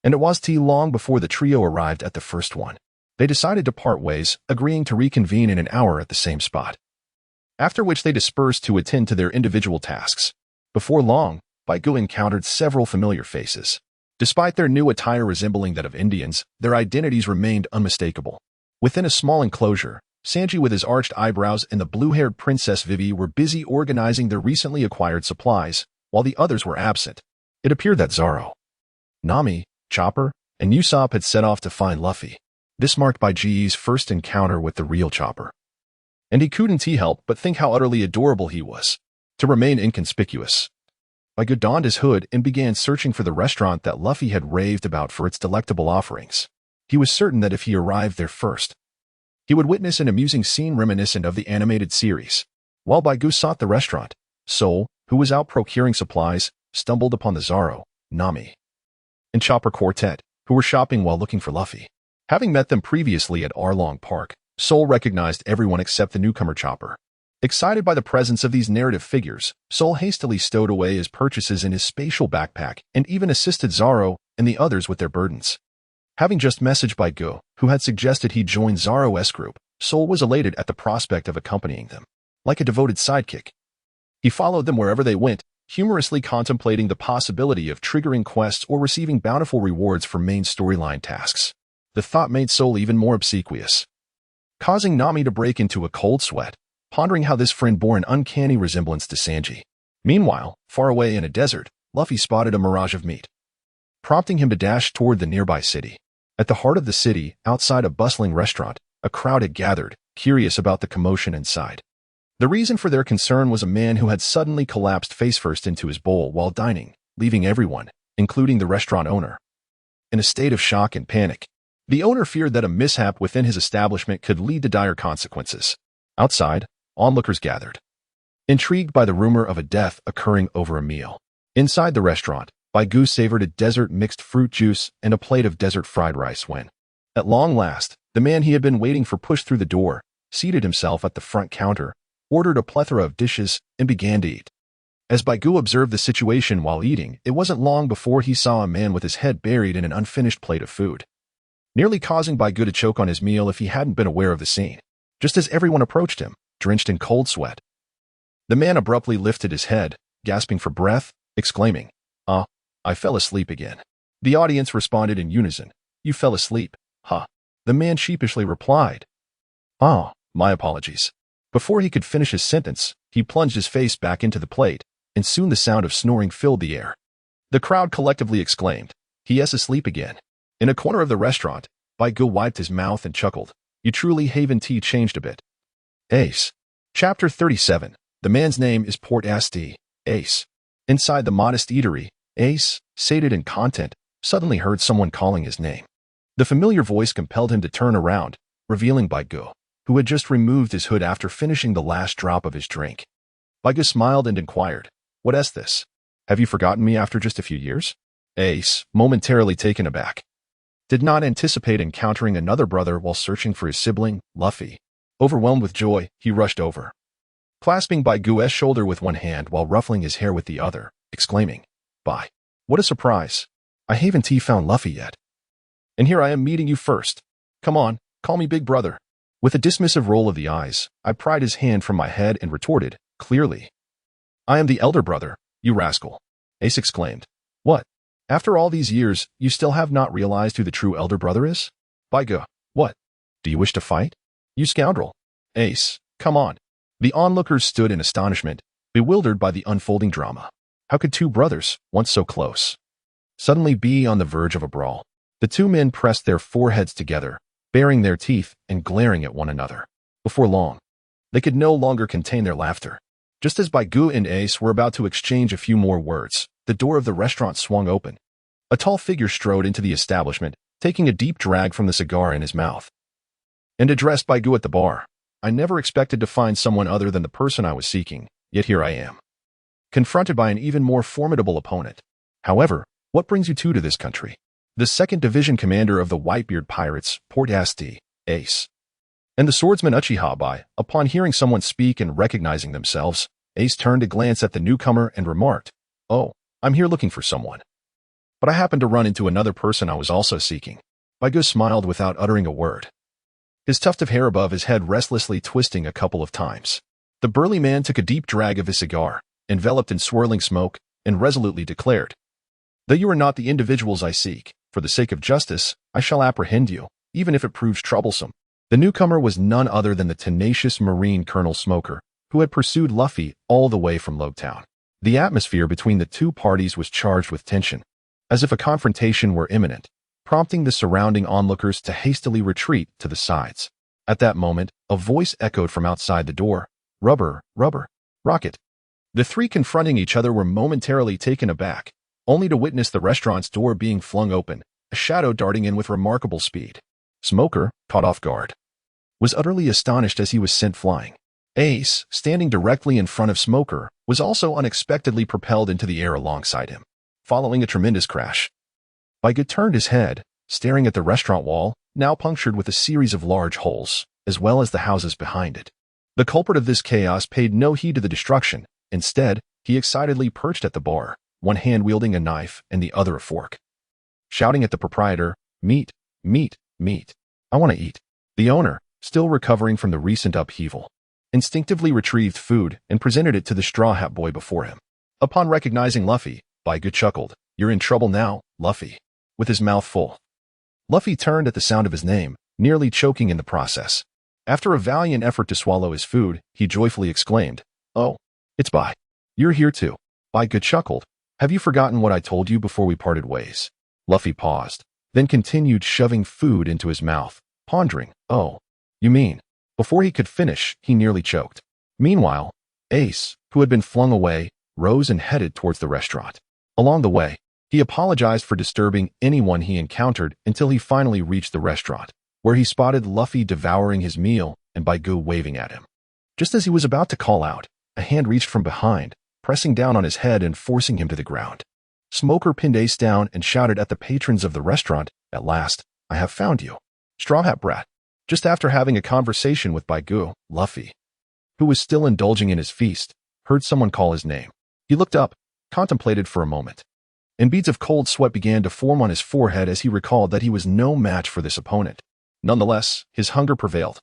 and it was long before the trio arrived at the first one. They decided to part ways, agreeing to reconvene in an hour at the same spot, after which they dispersed to attend to their individual tasks. Before long, Baigu encountered several familiar faces. Despite their new attire resembling that of Indians, their identities remained unmistakable. Within a small enclosure, Sanji with his arched eyebrows and the blue-haired Princess Vivi were busy organizing their recently acquired supplies, while the others were absent. It appeared that Zoro, Nami, Chopper, and Usopp had set off to find Luffy. This marked Baiji's first encounter with the real Chopper, and he couldn't help but think how utterly adorable he was. To remain inconspicuous, Baigu donned his hood and began searching for the restaurant that Luffy had raved about for its delectable offerings. He was certain that if he arrived there first, he would witness an amusing scene reminiscent of the animated series. While Baigu sought the restaurant, Sol, who was out procuring supplies, stumbled upon the Zoro, Nami, and Chopper quartet, who were shopping while looking for Luffy. Having met them previously at Arlong Park, Sol recognized everyone except the newcomer Chopper. Excited by the presence of these narrative figures, Sol hastily stowed away his purchases in his spatial backpack and even assisted Zaro and the others with their burdens. Having just messaged by Go, who had suggested he join Zaro's group, Sol was elated at the prospect of accompanying them. Like a devoted sidekick, he followed them wherever they went, humorously contemplating the possibility of triggering quests or receiving bountiful rewards for main storyline tasks. The thought made Sol even more obsequious, causing Nami to break into a cold sweat, pondering how this friend bore an uncanny resemblance to Sanji. Meanwhile, far away in a desert, Luffy spotted a mirage of meat, prompting him to dash toward the nearby city. At the heart of the city, outside a bustling restaurant, a crowd had gathered, curious about the commotion inside. The reason for their concern was a man who had suddenly collapsed face-first into his bowl while dining, leaving everyone, including the restaurant owner, in a state of shock and panic. The owner feared that a mishap within his establishment could lead to dire consequences. Outside, onlookers gathered, intrigued by the rumor of a death occurring over a meal. Inside the restaurant, Baigu savored a desert mixed fruit juice and a plate of desert fried rice when, at long last, the man he had been waiting for pushed through the door, seated himself at the front counter, ordered a plethora of dishes, and began to eat. As Baigu observed the situation while eating, it wasn't long before he saw a man with his head buried in an unfinished plate of food, nearly causing Baigu to choke on his meal if he hadn't been aware of the scene. Just as everyone approached him, drenched in cold sweat, the man abruptly lifted his head, gasping for breath, exclaiming, I fell asleep again." The audience responded in unison. "You fell asleep, huh?" The man sheepishly replied, "Oh, my apologies." Before he could finish his sentence, he plunged his face back into the plate, and soon the sound of snoring filled the air. The crowd collectively exclaimed, "He is asleep again." In a corner of the restaurant, Baigu wiped his mouth and chuckled. "You truly haven't changed a bit." Ace. Chapter 37. The man's name is Port Asti, Ace. Inside the modest eatery, Ace, sated in content, suddenly heard someone calling his name. The familiar voice compelled him to turn around, revealing Baigu, who had just removed his hood after finishing the last drop of his drink. Baigu smiled and inquired, "What is this? Have you forgotten me after just a few years?" Ace, momentarily taken aback, did not anticipate encountering another brother while searching for his sibling, Luffy. Overwhelmed with joy, he rushed over, clasping Baigu's shoulder with one hand while ruffling his hair with the other, exclaiming, "Bye. What a surprise. I haven't found Luffy yet. And here I am meeting you first. Come on, call me big brother." With a dismissive roll of the eyes, I pried his hand from my head and retorted, clearly, "I am the elder brother, you rascal." Ace exclaimed, "What? After all these years, you still have not realized who the true elder brother is?" Baigu, "What? Do you wish to fight? You scoundrel." Ace, "Come on." The onlookers stood in astonishment, bewildered by the unfolding drama. How could two brothers, once so close, suddenly be on the verge of a brawl? The two men pressed their foreheads together, baring their teeth and glaring at one another. Before long, they could no longer contain their laughter. Just as Baigu and Ace were about to exchange a few more words, the door of the restaurant swung open. A tall figure strode into the establishment, taking a deep drag from the cigar in his mouth, and addressed Baigu at the bar. "I never expected to find someone other than the person I was seeking, yet here I am, confronted by an even more formidable opponent. However, what brings you two to this country?" The 2nd Division commander of the Whitebeard Pirates, Port Asti, Ace, and the swordsman Uchiha. Upon hearing someone speak and recognizing themselves, Ace turned to glance at the newcomer and remarked, "Oh, I'm here looking for someone. But I happened to run into another person I was also seeking." Baigu smiled without uttering a word, his tuft of hair above his head restlessly twisting a couple of times. The burly man took a deep drag of his cigar, enveloped in swirling smoke, and resolutely declared, "Though you are not the individuals I seek, for the sake of justice, I shall apprehend you, even if it proves troublesome." The newcomer was none other than the tenacious Marine Colonel Smoker, who had pursued Luffy all the way from Logtown. The atmosphere between the two parties was charged with tension, as if a confrontation were imminent, prompting the surrounding onlookers to hastily retreat to the sides. At that moment, a voice echoed from outside the door, "Rubber, rubber, rocket." The three confronting each other were momentarily taken aback, only to witness the restaurant's door being flung open, a shadow darting in with remarkable speed. Smoker, caught off guard, was utterly astonished as he was sent flying. Ace, standing directly in front of Smoker, was also unexpectedly propelled into the air alongside him, following a tremendous crash. Baigu turned his head, staring at the restaurant wall, now punctured with a series of large holes, as well as the houses behind it. The culprit of this chaos paid no heed to the destruction. Instead, he excitedly perched at the bar, one hand wielding a knife and the other a fork, shouting at the proprietor, "Meat, meat, meat. I want to eat." The owner, still recovering from the recent upheaval, instinctively retrieved food and presented it to the straw hat boy before him. Upon recognizing Luffy, Baigu chuckled, "You're in trouble now, Luffy," with his mouth full. Luffy turned at the sound of his name, nearly choking in the process. After a valiant effort to swallow his food, he joyfully exclaimed, "Oh, it's Bai. You're here too." Baigu chuckled, "Have you forgotten what I told you before we parted ways?" Luffy paused, then continued shoving food into his mouth, pondering, "Oh, you mean..." Before he could finish, he nearly choked. Meanwhile, Ace, who had been flung away, rose and headed towards the restaurant. Along the way, he apologized for disturbing anyone he encountered until he finally reached the restaurant, where he spotted Luffy devouring his meal and Baigu waving at him. Just as he was about to call out, a hand reached from behind, pressing down on his head and forcing him to the ground. Smoker pinned Ace down and shouted at the patrons of the restaurant, "At last, I have found you, Straw Hat Brat." Just after having a conversation with Baigu, Luffy, who was still indulging in his feast, heard someone call his name. He looked up, contemplated for a moment, and beads of cold sweat began to form on his forehead as he recalled that he was no match for this opponent. Nonetheless, his hunger prevailed,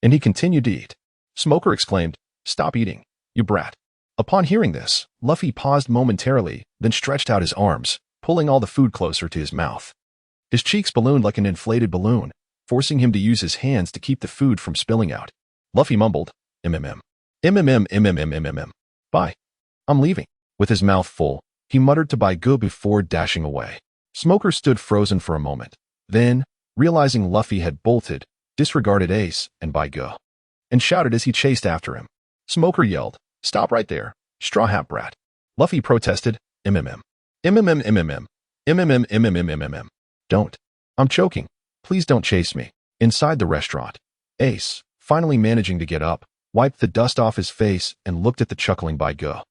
and he continued to eat. Smoker exclaimed, "Stop eating, you brat." Upon hearing this, Luffy paused momentarily, then stretched out his arms, pulling all the food closer to his mouth. His cheeks ballooned like an inflated balloon, forcing him to use his hands to keep the food from spilling out. Luffy mumbled, "MMM. MMM MMM MMM. Bye. I'm leaving." With his mouth full, he muttered to Baigu before dashing away. Smoker stood frozen for a moment. Then, realizing Luffy had bolted, disregarded Ace and Baigu, and shouted as he chased after him. Smoker yelled, "Stop right there, Straw Hat Brat." Luffy protested, "MMM. MMM MMM. MMM MMM MMM. Don't. I'm choking. Please don't chase me." Inside the restaurant, Ace, finally managing to get up, wiped the dust off his face and looked at the chuckling Baigu,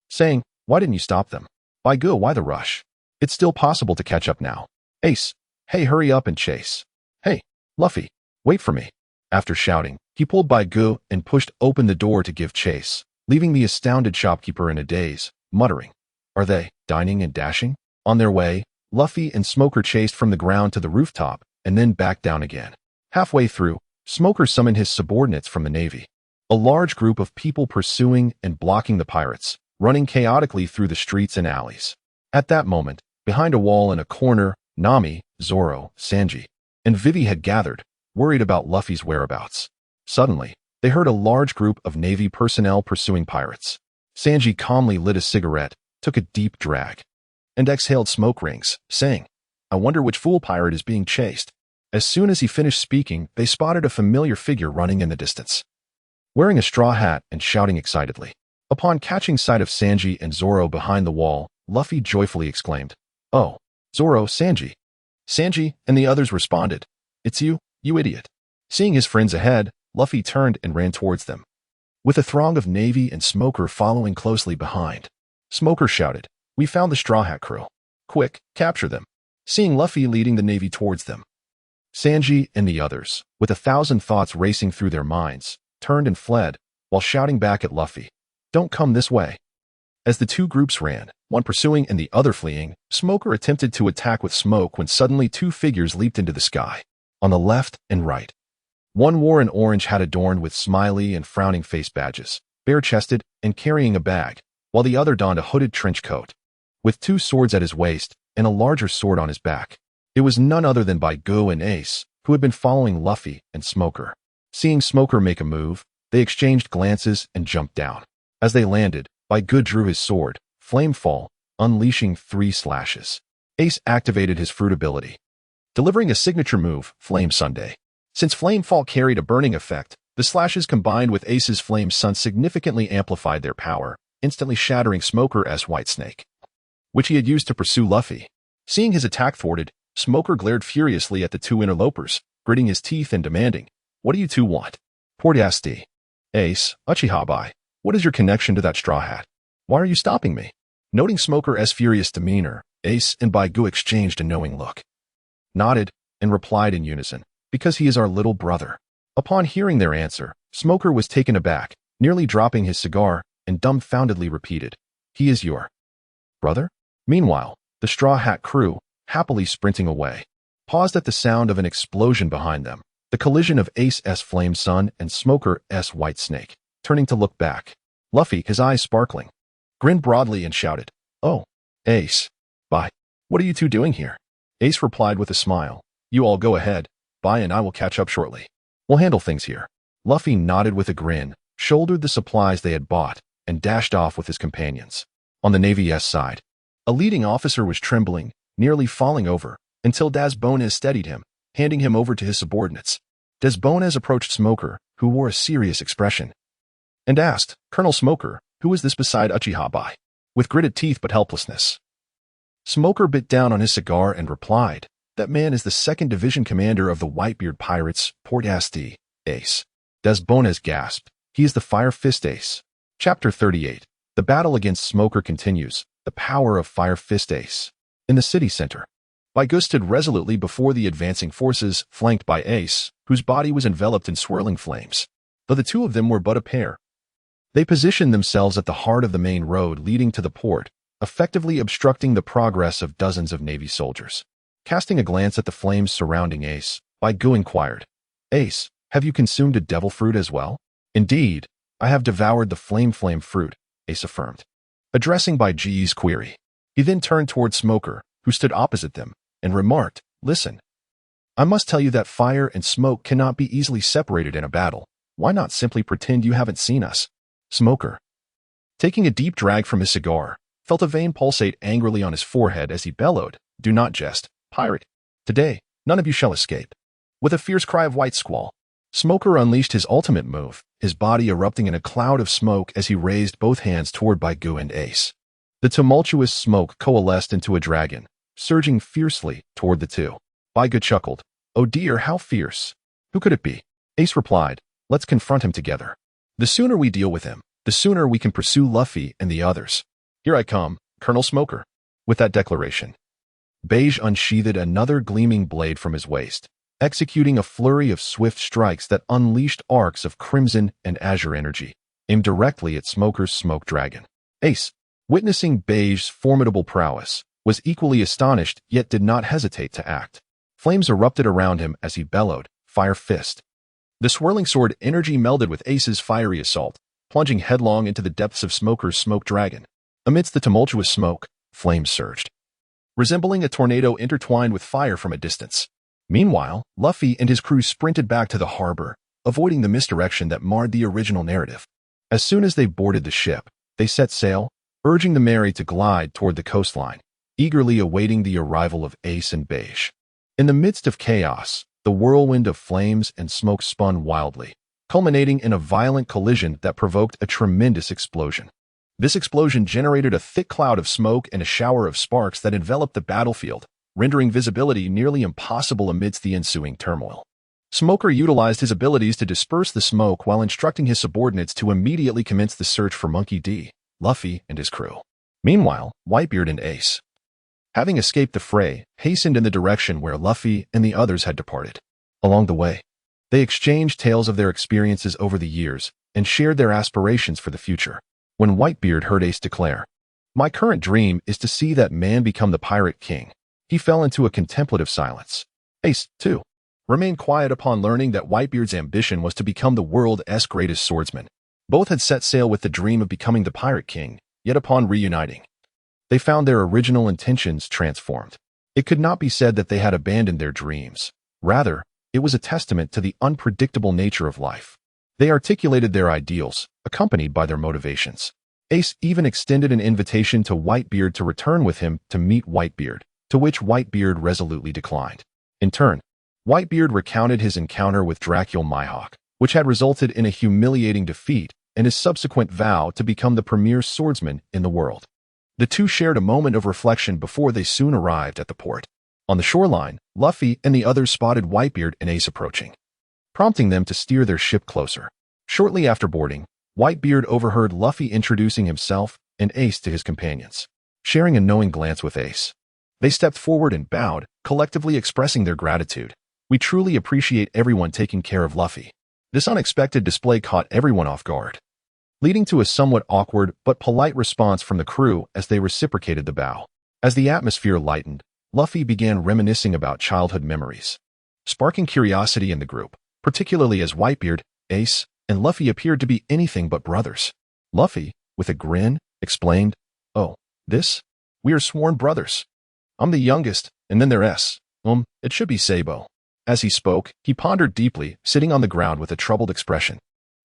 saying, "Why didn't you stop them? Baigu, why the rush? It's still possible to catch up now." Ace, "Hey, hurry up and chase. Hey, Luffy, wait for me." After shouting, he pulled Baigu and pushed open the door to give chase, leaving the astounded shopkeeper in a daze, muttering, "Are they dining and dashing?" On their way, Luffy and Smoker chased from the ground to the rooftop and then back down again. Halfway through, Smoker summoned his subordinates from the Navy, a large group of people pursuing and blocking the pirates, running chaotically through the streets and alleys. At that moment, behind a wall in a corner, Nami, Zoro, Sanji, and Vivi had gathered, worried about Luffy's whereabouts. Suddenly, they heard a large group of Navy personnel pursuing pirates. Sanji calmly lit a cigarette, took a deep drag, and exhaled smoke rings, saying, "I wonder which fool pirate is being chased." As soon as he finished speaking, they spotted a familiar figure running in the distance, wearing a straw hat and shouting excitedly. Upon catching sight of Sanji and Zoro behind the wall, Luffy joyfully exclaimed, "Oh, Zoro, Sanji." Sanji and the others responded, "It's you, you idiot." Seeing his friends ahead, Luffy turned and ran towards them, with a throng of Navy and Smoker following closely behind. Smoker shouted, "We found the Straw Hat crew. Quick, capture them." Seeing Luffy leading the Navy towards them, Sanji and the others, with 1,000 thoughts racing through their minds, turned and fled, while shouting back at Luffy, "Don't come this way." As the two groups ran, one pursuing and the other fleeing, Smoker attempted to attack with smoke when suddenly two figures leaped into the sky, on the left and right. One wore an orange hat adorned with smiley and frowning face badges, bare-chested and carrying a bag, while the other donned a hooded trench coat, with two swords at his waist and a larger sword on his back. It was none other than Baigu and Ace, who had been following Luffy and Smoker. Seeing Smoker make a move, they exchanged glances and jumped down. As they landed, Baigu drew his sword, Flamefall, unleashing 3 slashes. Ace activated his fruit ability, delivering a signature move, Flame Sunday. Since Flamefall carried a burning effect, the slashes combined with Ace's Flame Sun significantly amplified their power, instantly shattering Smoker's White Snake, which he had used to pursue Luffy. Seeing his attack thwarted, Smoker glared furiously at the two interlopers, gritting his teeth and demanding, "What do you two want?" Portiasti. Ace, Uchiha Bai, what is your connection to that straw hat? Why are you stopping me? Noting Smoker's furious demeanor, Ace and Baigu exchanged a knowing look, nodded, and replied in unison, "Because he is our little brother." Upon hearing their answer, Smoker was taken aback, nearly dropping his cigar, and dumbfoundedly repeated, "He is your brother?" Meanwhile, the Straw Hat crew, happily sprinting away, paused at the sound of an explosion behind them, the collision of Ace Flame Sun and Smoker White Snake. Turning to look back, Luffy, his eyes sparkling, grinned broadly and shouted, "Oh, Ace. Bye. What are you two doing here?" Ace replied with a smile, "You all go ahead. Bye, and I will catch up shortly. We'll handle things here." Luffy nodded with a grin, shouldered the supplies they had bought, and dashed off with his companions. On the Navy's side, a leading officer was trembling, nearly falling over, until Desbones steadied him, handing him over to his subordinates. Desbones approached Smoker, who wore a serious expression, and asked, "Colonel Smoker, who is this beside Uchiha Bai?" With gritted teeth but helplessness. Smoker bit down on his cigar and replied, "That man is the 2nd Division commander of the Whitebeard Pirates, Port Asti, Ace." Desbones gasped, "He is the Fire Fist Ace." Chapter 38. The battle against Smoker continues. The power of Fire Fist Ace. In the city center, Baigu stood resolutely before the advancing forces, flanked by Ace, whose body was enveloped in swirling flames. Though the two of them were but a pair, they positioned themselves at the heart of the main road leading to the port, effectively obstructing the progress of dozens of Navy soldiers. Casting a glance at the flames surrounding Ace, Baigu inquired, "Ace, have you consumed a devil fruit as well?" "Indeed, I have devoured the flame fruit," Ace affirmed, addressing Baiju's query. He then turned toward Smoker, who stood opposite them, and remarked, "Listen, I must tell you that fire and smoke cannot be easily separated in a battle. Why not simply pretend you haven't seen us?" Smoker, taking a deep drag from his cigar, felt a vein pulsate angrily on his forehead as he bellowed, "Do not jest, pirate. Today, none of you shall escape." With a fierce cry of white squall, Smoker unleashed his ultimate move, his body erupting in a cloud of smoke as he raised both hands toward Baigu and Ace. The tumultuous smoke coalesced into a dragon, surging fiercely toward the two. Baigu chuckled, "Oh dear, how fierce. Who could it be?" Ace replied, "Let's confront him together. The sooner we deal with him, the sooner we can pursue Luffy and the others. Here I come, Colonel Smoker." With that declaration, Beige unsheathed another gleaming blade from his waist, executing a flurry of swift strikes that unleashed arcs of crimson and azure energy, aimed directly at Smoker's smoke dragon. Ace, witnessing Beige's formidable prowess, was equally astonished yet did not hesitate to act. Flames erupted around him as he bellowed, "Fire Fist." The swirling sword energy melded with Ace's fiery assault, plunging headlong into the depths of Smoker's smoke dragon. Amidst the tumultuous smoke, flames surged, resembling a tornado intertwined with fire from a distance. Meanwhile, Luffy and his crew sprinted back to the harbor, avoiding the misdirection that marred the original narrative. As soon as they boarded the ship, they set sail, urging the Mary to glide toward the coastline, eagerly awaiting the arrival of Ace and Beige. In the midst of chaos, the whirlwind of flames and smoke spun wildly, culminating in a violent collision that provoked a tremendous explosion. This explosion generated a thick cloud of smoke and a shower of sparks that enveloped the battlefield, rendering visibility nearly impossible amidst the ensuing turmoil. Smoker utilized his abilities to disperse the smoke while instructing his subordinates to immediately commence the search for Monkey D, Luffy, and his crew. Meanwhile, Whitebeard and Ace, having escaped the fray, hastened in the direction where Luffy and the others had departed. Along the way, they exchanged tales of their experiences over the years and shared their aspirations for the future. When Whitebeard heard Ace declare, "My current dream is to see that man become the Pirate King," he fell into a contemplative silence. Ace, too, remained quiet upon learning that Whitebeard's ambition was to become the world's greatest swordsman. Both had set sail with the dream of becoming the Pirate King, yet upon reuniting, they found their original intentions transformed. It could not be said that they had abandoned their dreams. Rather, it was a testament to the unpredictable nature of life. They articulated their ideals, accompanied by their motivations. Ace even extended an invitation to Whitebeard to return with him to meet Whitebeard, to which Whitebeard resolutely declined. In turn, Whitebeard recounted his encounter with Dracula Mihawk, which had resulted in a humiliating defeat, and his subsequent vow to become the premier swordsman in the world. The two shared a moment of reflection before they soon arrived at the port. On the shoreline, Luffy and the others spotted Whitebeard and Ace approaching, prompting them to steer their ship closer. Shortly after boarding, Whitebeard overheard Luffy introducing himself and Ace to his companions. Sharing a knowing glance with Ace, they stepped forward and bowed, collectively expressing their gratitude. "We truly appreciate everyone taking care of Luffy. This unexpected display caught everyone off guard, leading to a somewhat awkward but polite response from the crew as they reciprocated the bow. As the atmosphere lightened, Luffy began reminiscing about childhood memories, sparking curiosity in the group, particularly as Whitebeard, Ace, and Luffy appeared to be anything but brothers. Luffy, with a grin, explained, "Oh, we are sworn brothers. I'm the youngest, and then there's it should be Sabo." As he spoke, he pondered deeply, sitting on the ground with a troubled expression.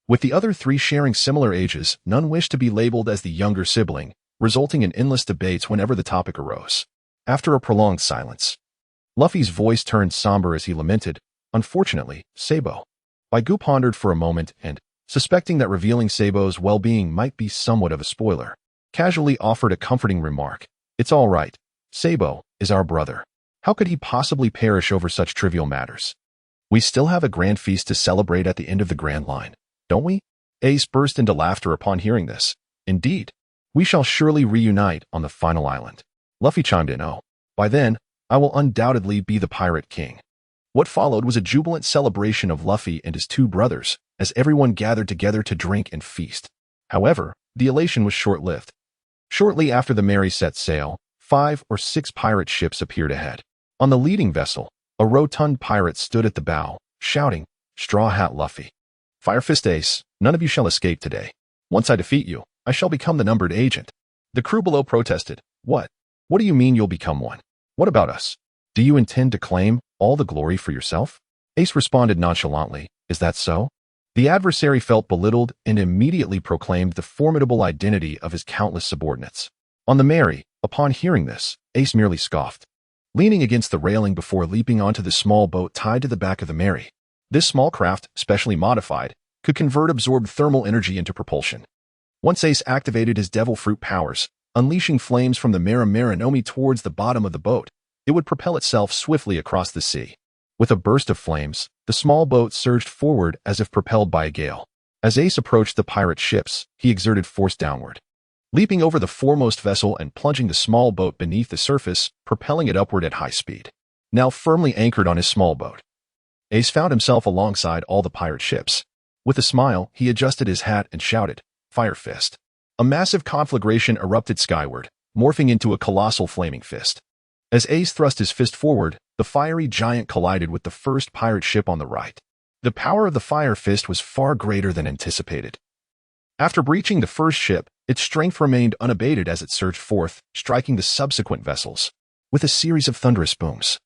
With the other three sharing similar ages, none wished to be labeled as the younger sibling, resulting in endless debates whenever the topic arose. After a prolonged silence, Luffy's voice turned somber as he lamented, "Unfortunately, Sabo." Baigu pondered for a moment and, suspecting that revealing Sabo's well-being might be somewhat of a spoiler, casually offered a comforting remark. "It's all right. Sabo is our brother. How could he possibly perish over such trivial matters? We still have a grand feast to celebrate at the end of the Grand Line, don't we?" Ace burst into laughter upon hearing this. "Indeed. We shall surely reunite on the final island." Luffy chimed in, "Oh, by then, I will undoubtedly be the Pirate King." What followed was a jubilant celebration of Luffy and his two brothers, as everyone gathered together to drink and feast. However, the elation was short-lived. Shortly after the Merry set sail, 5 or 6 pirate ships appeared ahead. On the leading vessel, a rotund pirate stood at the bow, shouting, "Straw Hat Luffy. Fire Fist Ace, none of you shall escape today. Once I defeat you, I shall become the numbered agent." The crew below protested, "What? What do you mean you'll become one? What about us? Do you intend to claim all the glory for yourself?" Ace responded nonchalantly, "Is that so?" The adversary felt belittled and immediately proclaimed the formidable identity of his countless subordinates. On the Merry, upon hearing this, Ace merely scoffed, leaning against the railing before leaping onto the small boat tied to the back of the Merry. This small craft, specially modified, could convert absorbed thermal energy into propulsion. Once Ace activated his devil fruit powers, unleashing flames from the Mera Maranomi towards the bottom of the boat, it would propel itself swiftly across the sea. With a burst of flames, the small boat surged forward as if propelled by a gale. As Ace approached the pirate ships, he exerted force downward, leaping over the foremost vessel and plunging the small boat beneath the surface, propelling it upward at high speed. Now firmly anchored on his small boat, Ace found himself alongside all the pirate ships. With a smile, he adjusted his hat and shouted, "Fire Fist." A massive conflagration erupted skyward, morphing into a colossal flaming fist. As Ace thrust his fist forward, the fiery giant collided with the first pirate ship on the right. The power of the Fire Fist was far greater than anticipated. After breaching the first ship, its strength remained unabated as it surged forth, striking the subsequent vessels with a series of thunderous booms.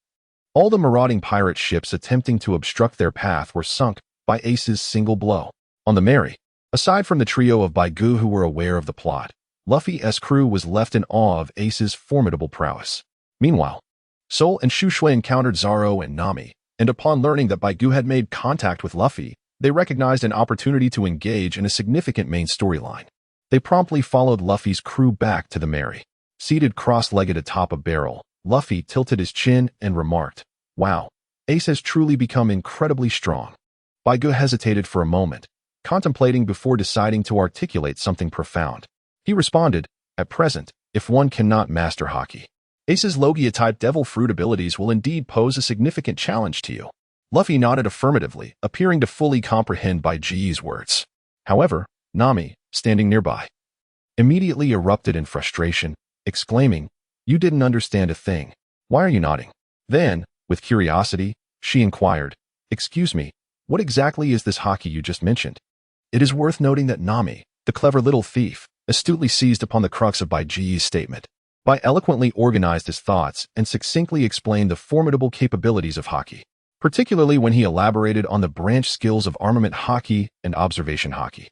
All the marauding pirate ships attempting to obstruct their path were sunk by Ace's single blow. On the Merry, aside from the trio of Baigu who were aware of the plot, Luffy's crew was left in awe of Ace's formidable prowess. Meanwhile, Sol and Shushue encountered Zoro and Nami, and upon learning that Baigu had made contact with Luffy, they recognized an opportunity to engage in a significant main storyline. They promptly followed Luffy's crew back to the Merry. Seated cross-legged atop a barrel, Luffy tilted his chin and remarked, "Wow, Ace has truly become incredibly strong." Baigu hesitated for a moment, contemplating before deciding to articulate something profound. He responded, "At present, if one cannot master Haki, Ace's Logia-type devil fruit abilities will indeed pose a significant challenge to you." Luffy nodded affirmatively, appearing to fully comprehend Baiji's words. However, Nami, standing nearby, immediately erupted in frustration, exclaiming, "You didn't understand a thing. Why are you nodding?" Then, with curiosity, she inquired, "Excuse me, what exactly is this Haki you just mentioned?" It is worth noting that Nami, the clever little thief, astutely seized upon the crux of Baiji's statement. Bai eloquently organized his thoughts and succinctly explained the formidable capabilities of Haki, particularly when he elaborated on the branch skills of armament Haki and observation Haki.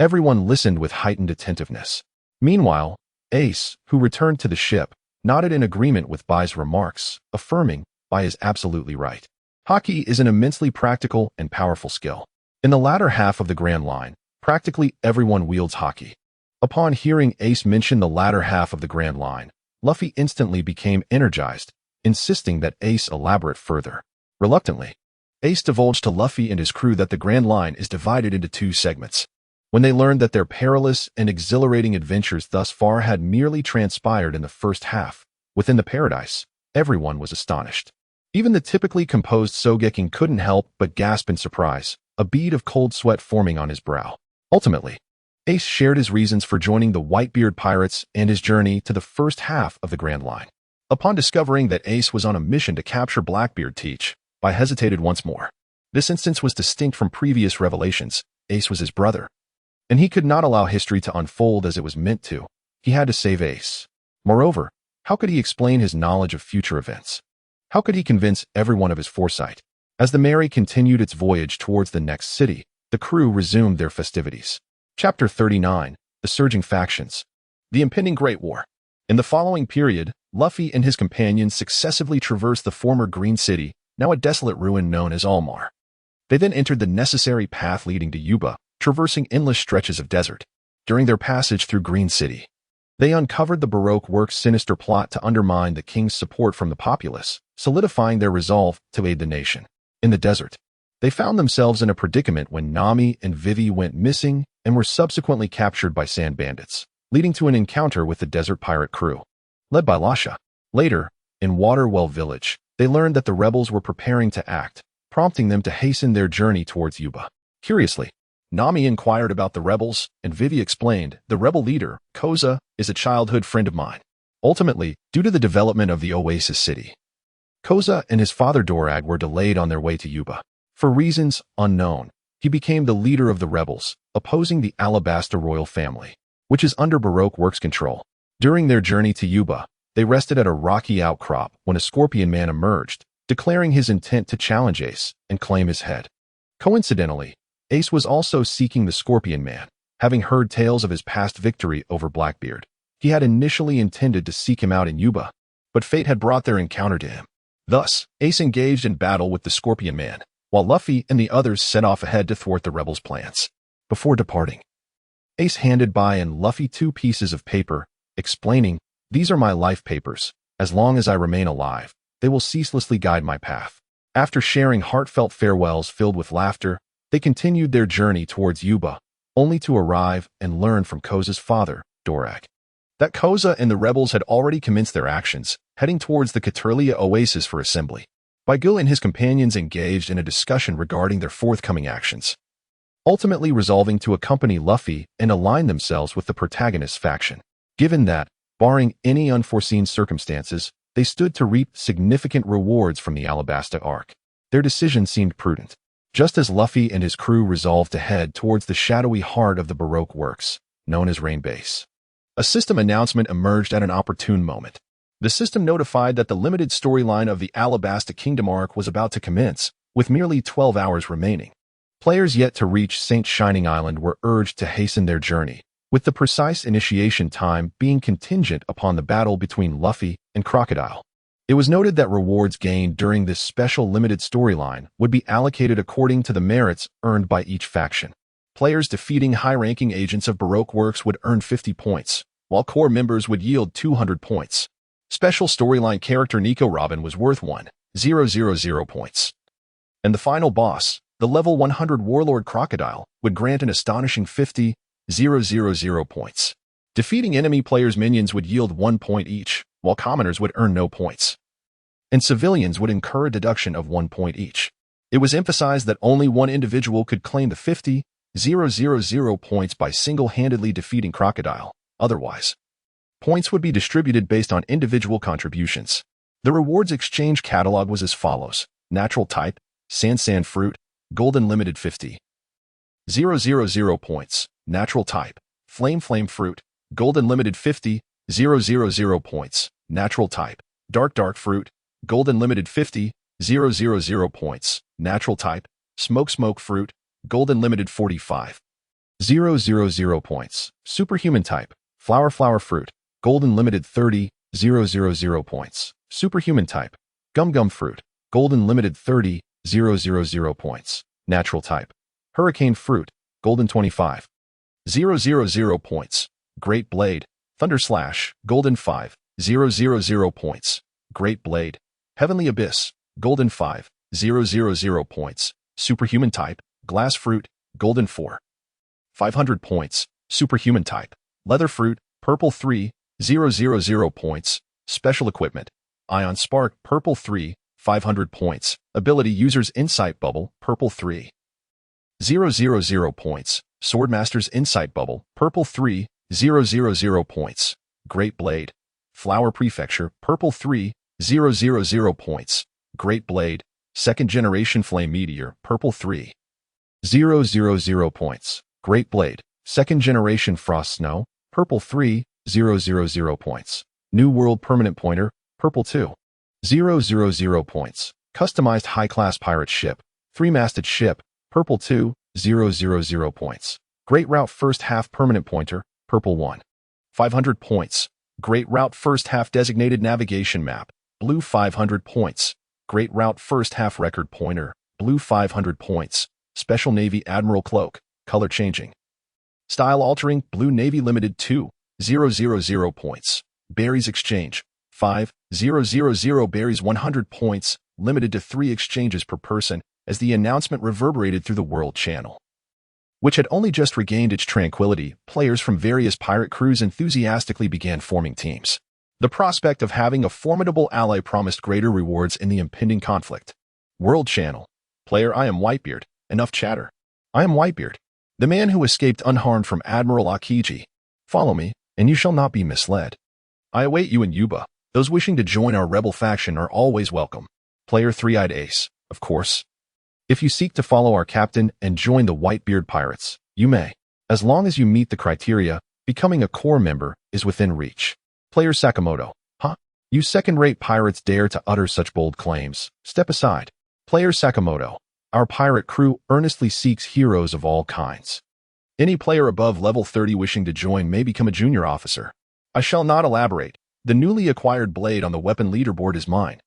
Everyone listened with heightened attentiveness. Meanwhile, Ace, who returned to the ship, nodded in agreement with Bai's remarks, affirming, "Bai is absolutely right. Haki is an immensely practical and powerful skill. In the latter half of the Grand Line, practically everyone wields Haki." Upon hearing Ace mention the latter half of the Grand Line, Luffy instantly became energized, insisting that Ace elaborate further. Reluctantly, Ace divulged to Luffy and his crew that the Grand Line is divided into 2 segments. When they learned that their perilous and exhilarating adventures thus far had merely transpired in the first half, within the paradise, everyone was astonished. Even the typically composed Sogeking couldn't help but gasp in surprise, a bead of cold sweat forming on his brow. Ultimately, Ace shared his reasons for joining the Whitebeard Pirates and his journey to the first half of the Grand Line. Upon discovering that Ace was on a mission to capture Blackbeard Teach, I hesitated once more. This instance was distinct from previous revelations. Ace was his brother, and he could not allow history to unfold as it was meant to. He had to save Ace. Moreover, how could he explain his knowledge of future events? How could he convince everyone of his foresight? As the Mary continued its voyage towards the next city, the crew resumed their festivities. Chapter 39. The Surging Factions. The Impending Great War. In the following period, Luffy and his companions successively traversed the former Green City, now a desolate ruin known as Almar. They then entered the necessary path leading to Yuba, traversing endless stretches of desert. During their passage through Green City, they uncovered the Baroque work's sinister plot to undermine the king's support from the populace, solidifying their resolve to aid the nation. In the desert, they found themselves in a predicament when Nami and Vivi went missing and were subsequently captured by sand bandits, leading to an encounter with the desert pirate crew, led by Lasha. Later, in Waterwell Village, they learned that the rebels were preparing to act, prompting them to hasten their journey towards Yuba. Curiously, Nami inquired about the rebels, and Vivi explained, the rebel leader, Koza, is a childhood friend of mine. Ultimately, due to the development of the Oasis City, Koza and his father Dorag were delayed on their way to Yuba. For reasons unknown, he became the leader of the rebels, opposing the Alabasta royal family, which is under Baroque Works' control. During their journey to Yuba, they rested at a rocky outcrop when a Scorpion Man emerged, declaring his intent to challenge Ace and claim his head. Coincidentally, Ace was also seeking the Scorpion Man, having heard tales of his past victory over Blackbeard. He had initially intended to seek him out in Yuba, but fate had brought their encounter to him. Thus, Ace engaged in battle with the Scorpion Man, while Luffy and the others set off ahead to thwart the rebels' plans. Before departing, Ace handed Bai and Luffy 2 pieces of paper, explaining, "These are my life papers. As long as I remain alive, they will ceaselessly guide my path." After sharing heartfelt farewells filled with laughter, they continued their journey towards Yuba, only to arrive and learn from Koza's father, Dorag, that Koza and the rebels had already commenced their actions, heading towards the Caturlia Oasis for assembly. Baigul and his companions engaged in a discussion regarding their forthcoming actions, ultimately resolving to accompany Luffy and align themselves with the protagonist's faction. Given that, barring any unforeseen circumstances, they stood to reap significant rewards from the Alabasta arc. Their decision seemed prudent. Just as Luffy and his crew resolved to head towards the shadowy heart of the Baroque Works, known as Rain Base, a system announcement emerged at an opportune moment. The system notified that the limited storyline of the Alabasta Kingdom arc was about to commence, with merely 12 hours remaining. Players yet to reach St. Shining Island were urged to hasten their journey, with the precise initiation time being contingent upon the battle between Luffy and Crocodile. It was noted that rewards gained during this special limited storyline would be allocated according to the merits earned by each faction. Players defeating high-ranking agents of Baroque Works would earn 50 points, while core members would yield 200 points. Special storyline character Nico Robin was worth 1,000 points. And the final boss, the level 100 Warlord Crocodile, would grant an astonishing 50,000 points. Defeating enemy players' minions would yield 1 point each, while commoners would earn no points, and civilians would incur a deduction of 1 point each. It was emphasized that only one individual could claim the 50,000 points by single-handedly defeating Crocodile. Otherwise, points would be distributed based on individual contributions. The rewards exchange catalog was as follows: Natural Type, Sand Fruit, Golden Limited 50,000 points. Natural Type, Flame Fruit, Golden Limited 50,000 points. Natural Type, Dark Fruit, Golden Limited 50,000 points. Natural Type, Smoke Fruit, Golden Limited 45,000 points. Superhuman Type, Flower Fruit, Golden Limited 30,000 points. Superhuman Type, Gum Fruit, Golden Limited 30,000 points. Natural Type, Hurricane Fruit, Golden 25,000 points. Great Blade, Thunder Slash, Golden 5,000 points. Great Blade, Heavenly Abyss, Golden 5,000 points. Superhuman Type, Glass Fruit, Golden 4,500 points. Superhuman Type, Leather Fruit, Purple 3,000 points. Special Equipment, Ion Spark, Purple 3,500 points. Ability User's Insight Bubble, Purple 3,000 000 points. Swordmaster's Insight Bubble, purple 3, 000 points. Great Blade. Flower Prefecture, purple 3, 000 points. Great Blade. Second Generation Flame Meteor, purple 3, 000 points. Great Blade. Second Generation Frost Snow, purple 3, 000 points. New World Permanent Pointer, purple 2, 000 points. Customized High-Class Pirate Ship, 3-masted ship, purple 2, 000 points. Great Route First Half Permanent Pointer, purple 1, 500 points. Great Route First Half Designated Navigation Map, blue 500 points. Great Route First Half Record Pointer, blue 500 points. Special Navy Admiral Cloak, color changing. Style altering, blue Navy Limited 2, 000 points. Berries Exchange, 5, 000 berries 100 points, limited to 3 exchanges per person, as the announcement reverberated through the World Channel, which had only just regained its tranquility. Players from various pirate crews enthusiastically began forming teams. The prospect of having a formidable ally promised greater rewards in the impending conflict. World Channel. Player: I am Whitebeard. Enough chatter. I am Whitebeard, the man who escaped unharmed from Admiral Akiji. Follow me, and you shall not be misled. I await you in Yuba. Those wishing to join our rebel faction are always welcome. Player: Three-Eyed Ace. Of course. If you seek to follow our captain and join the Whitebeard Pirates, you may. As long as you meet the criteria, becoming a core member is within reach. Player: Sakamoto. Huh? You second-rate pirates dare to utter such bold claims. Step aside. Player: Sakamoto. Our pirate crew earnestly seeks heroes of all kinds. Any player above level 30 wishing to join may become a junior officer. I shall not elaborate. The newly acquired blade on the weapon leaderboard is mine,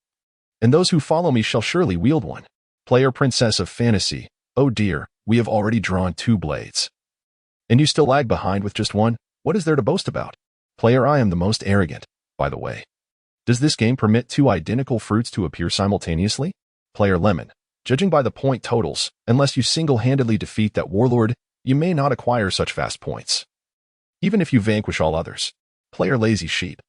and those who follow me shall surely wield one. Player: Princess of Fantasy. Oh dear, we have already drawn 2 blades. And you still lag behind with just one? What is there to boast about? Player: I am the most arrogant, by the way. Does this game permit 2 identical fruits to appear simultaneously? Player: Lemon. Judging by the point totals, unless you single-handedly defeat that warlord, you may not acquire such fast points, even if you vanquish all others. Player: Lazy Sheep.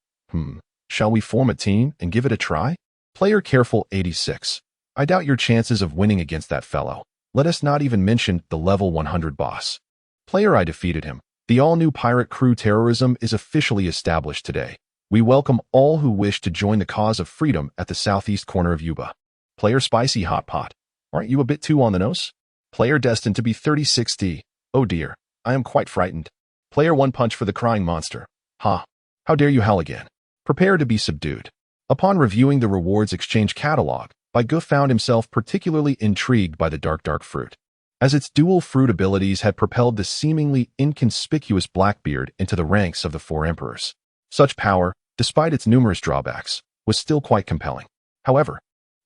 Shall we form a team and give it a try? Player: Careful 86. I doubt your chances of winning against that fellow. Let us not even mention the level 100 boss. Player: I defeated him. The all-new pirate crew terrorism is officially established today. We welcome all who wish to join the cause of freedom at the southeast corner of Yuba. Player: Spicy Hot Pot. Aren't you a bit too on the nose? Player: Destined to be 3060. Oh dear, I am quite frightened. Player: One Punch for the Crying Monster. Ha! How dare you howl again? Prepare to be subdued. Upon reviewing the rewards exchange catalog, Baigu found himself particularly intrigued by the dark fruit, as its dual fruit abilities had propelled the seemingly inconspicuous Blackbeard into the ranks of the 4 emperors. Such power, despite its numerous drawbacks, was still quite compelling. However,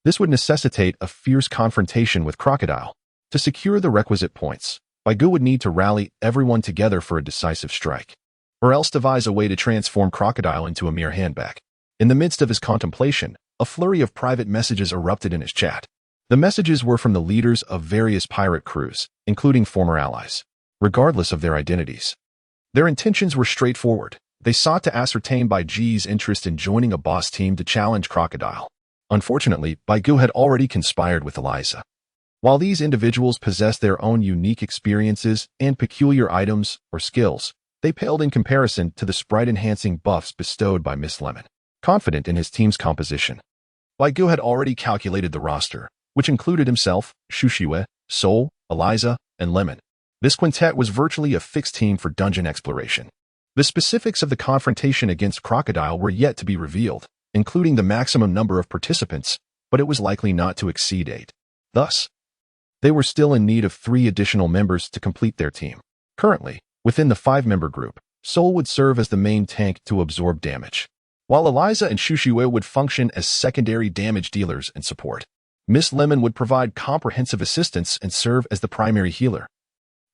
this would necessitate a fierce confrontation with Crocodile. To secure the requisite points, Baigu would need to rally everyone together for a decisive strike, or else devise a way to transform Crocodile into a mere handbag. In the midst of his contemplation, a flurry of private messages erupted in his chat. The messages were from the leaders of various pirate crews, including former allies, regardless of their identities. Their intentions were straightforward. They sought to ascertain Baiji's interest in joining a boss team to challenge Crocodile. Unfortunately, Baigu had already conspired with Eliza. While these individuals possessed their own unique experiences and peculiar items or skills, they paled in comparison to the sprite-enhancing buffs bestowed by Miss Lemon. Confident in his team's composition, Baigu had already calculated the roster, which included himself, Shushiwe, Sol, Eliza, and Lemon. This quintet was virtually a fixed team for dungeon exploration. The specifics of the confrontation against Crocodile were yet to be revealed, including the maximum number of participants, but it was likely not to exceed 8. Thus, they were still in need of 3 additional members to complete their team. Currently, within the 5-member group, Sol would serve as the main tank to absorb damage, while Eliza and Shushiwe would function as secondary damage dealers and support. Miss Lemon would provide comprehensive assistance and serve as the primary healer,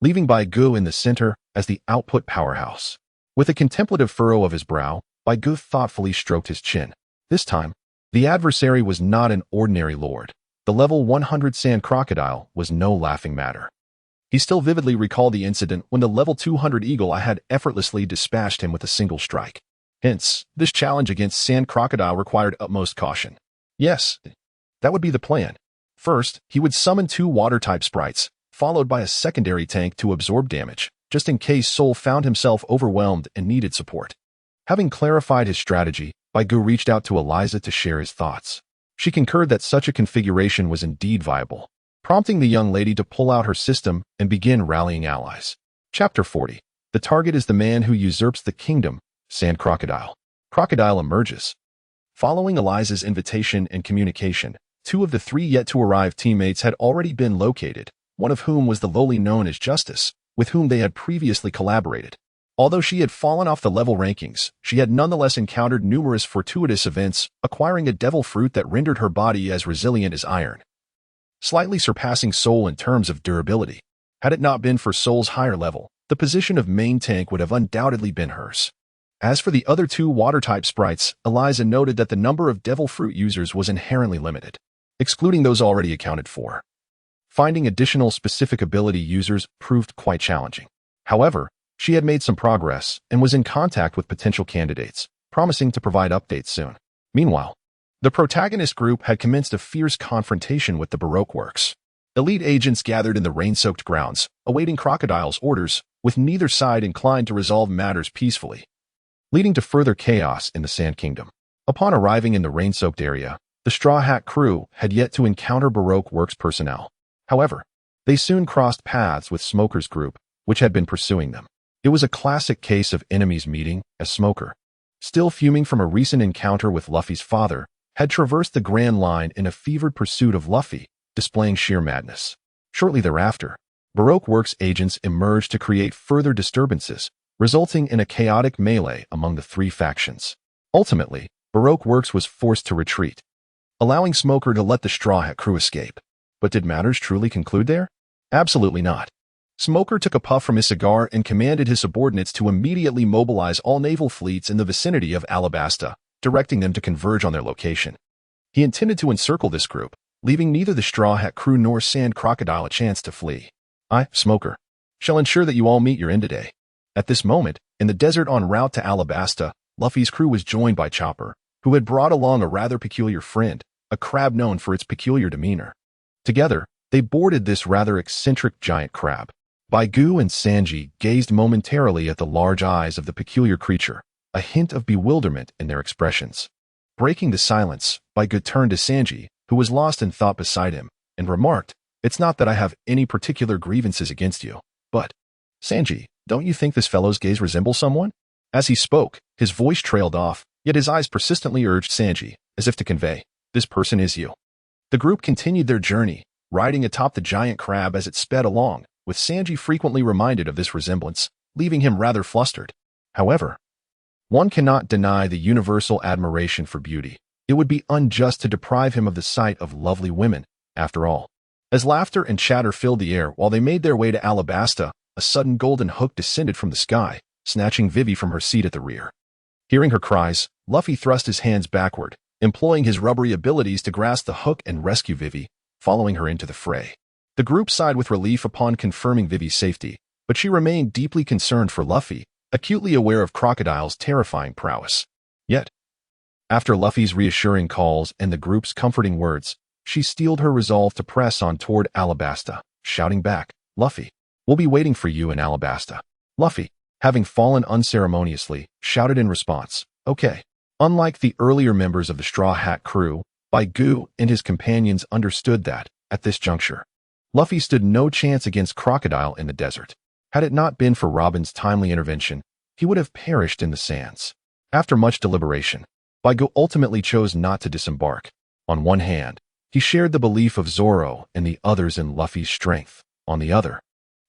leaving Baigu in the center as the output powerhouse. With a contemplative furrow of his brow, Baigu thoughtfully stroked his chin. This time, the adversary was not an ordinary lord. The level 100 Sand Crocodile was no laughing matter. He still vividly recalled the incident when the level 200 Eagle Eye had effortlessly dispatched him with a single strike. Hence, this challenge against Sand Crocodile required utmost caution. Yes, that would be the plan. First, he would summon 2 water-type sprites, followed by a secondary tank to absorb damage, just in case Sol found himself overwhelmed and needed support. Having clarified his strategy, Baigu reached out to Eliza to share his thoughts. She concurred that such a configuration was indeed viable, prompting the young lady to pull out her system and begin rallying allies. Chapter 40. The target is the man who usurps the kingdom, Sand Crocodile. Crocodile emerges. Following Eliza's invitation and communication, 2 of the 3 yet-to-arrive teammates had already been located, one of whom was the lowly known as Justice, with whom they had previously collaborated. Although she had fallen off the level rankings, she had nonetheless encountered numerous fortuitous events, acquiring a devil fruit that rendered her body as resilient as iron, slightly surpassing Sol in terms of durability. Had it not been for Sol's higher level, the position of main tank would have undoubtedly been hers. As for the other 2 water-type sprites, Eliza noted that the number of devil fruit users was inherently limited, excluding those already accounted for. Finding additional specific ability users proved quite challenging. However, she had made some progress and was in contact with potential candidates, promising to provide updates soon. Meanwhile, the protagonist group had commenced a fierce confrontation with the Baroque works. Elite agents gathered in the rain-soaked grounds, awaiting Crocodile's orders, with neither side inclined to resolve matters peacefully, leading to further chaos in the Sand Kingdom. Upon arriving in the rain-soaked area, the Straw Hat crew had yet to encounter Baroque works personnel. However, they soon crossed paths with Smoker's group, which had been pursuing them. It was a classic case of enemies meeting, as Smoker, still fuming from a recent encounter with Luffy's father, had traversed the Grand Line in a fevered pursuit of Luffy, displaying sheer madness. Shortly thereafter, Baroque Works agents emerged to create further disturbances, resulting in a chaotic melee among the 3 factions. Ultimately, Baroque Works was forced to retreat, allowing Smoker to let the Straw Hat crew escape. But did matters truly conclude there? Absolutely not. Smoker took a puff from his cigar and commanded his subordinates to immediately mobilize all naval fleets in the vicinity of Alabasta, directing them to converge on their location. He intended to encircle this group, leaving neither the Straw Hat crew nor Sand Crocodile a chance to flee. I, Smoker, shall ensure that you all meet your end today. At this moment, in the desert en route to Alabasta, Luffy's crew was joined by Chopper, who had brought along a rather peculiar friend, a crab known for its peculiar demeanor. Together, they boarded this rather eccentric giant crab. Baigu and Sanji gazed momentarily at the large eyes of the peculiar creature, a hint of bewilderment in their expressions. Breaking the silence, Baigu turned to Sanji, who was lost in thought beside him, and remarked, "It's not that I have any particular grievances against you, but, Sanji, don't you think this fellow's gaze resembles someone?" As he spoke, his voice trailed off, yet his eyes persistently urged Sanji, as if to convey, "This person is you." The group continued their journey, riding atop the giant crab as it sped along, with Sanji frequently reminded of this resemblance, leaving him rather flustered. However, one cannot deny the universal admiration for beauty. It would be unjust to deprive him of the sight of lovely women, after all. As laughter and chatter filled the air while they made their way to Alabasta, a sudden golden hook descended from the sky, snatching Vivi from her seat at the rear. Hearing her cries, Luffy thrust his hands backward, employing his rubbery abilities to grasp the hook and rescue Vivi, following her into the fray. The group sighed with relief upon confirming Vivi's safety, but she remained deeply concerned for Luffy, acutely aware of Crocodile's terrifying prowess. Yet, after Luffy's reassuring calls and the group's comforting words, she steeled her resolve to press on toward Alabasta, shouting back, "Luffy, we'll be waiting for you in Alabasta." Luffy, having fallen unceremoniously, shouted in response, "Okay." Unlike the earlier members of the Straw Hat crew, Baigu and his companions understood that, at this juncture, Luffy stood no chance against Crocodile in the desert. Had it not been for Robin's timely intervention, he would have perished in the sands. After much deliberation, Baigu ultimately chose not to disembark. On one hand, he shared the belief of Zoro and the others in Luffy's strength. On the other,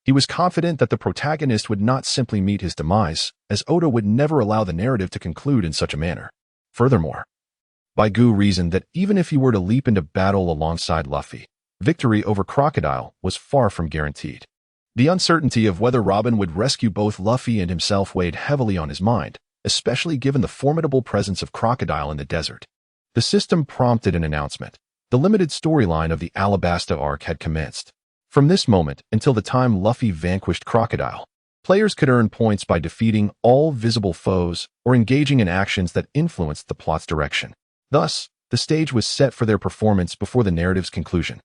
he was confident that the protagonist would not simply meet his demise, as Oda would never allow the narrative to conclude in such a manner. Furthermore, Baigu reasoned that even if he were to leap into battle alongside Luffy, victory over Crocodile was far from guaranteed. The uncertainty of whether Robin would rescue both Luffy and himself weighed heavily on his mind, especially given the formidable presence of Crocodile in the desert. The system prompted an announcement. The limited storyline of the Alabasta arc had commenced. From this moment until the time Luffy vanquished Crocodile, players could earn points by defeating all visible foes or engaging in actions that influenced the plot's direction. Thus, the stage was set for their performance before the narrative's conclusion.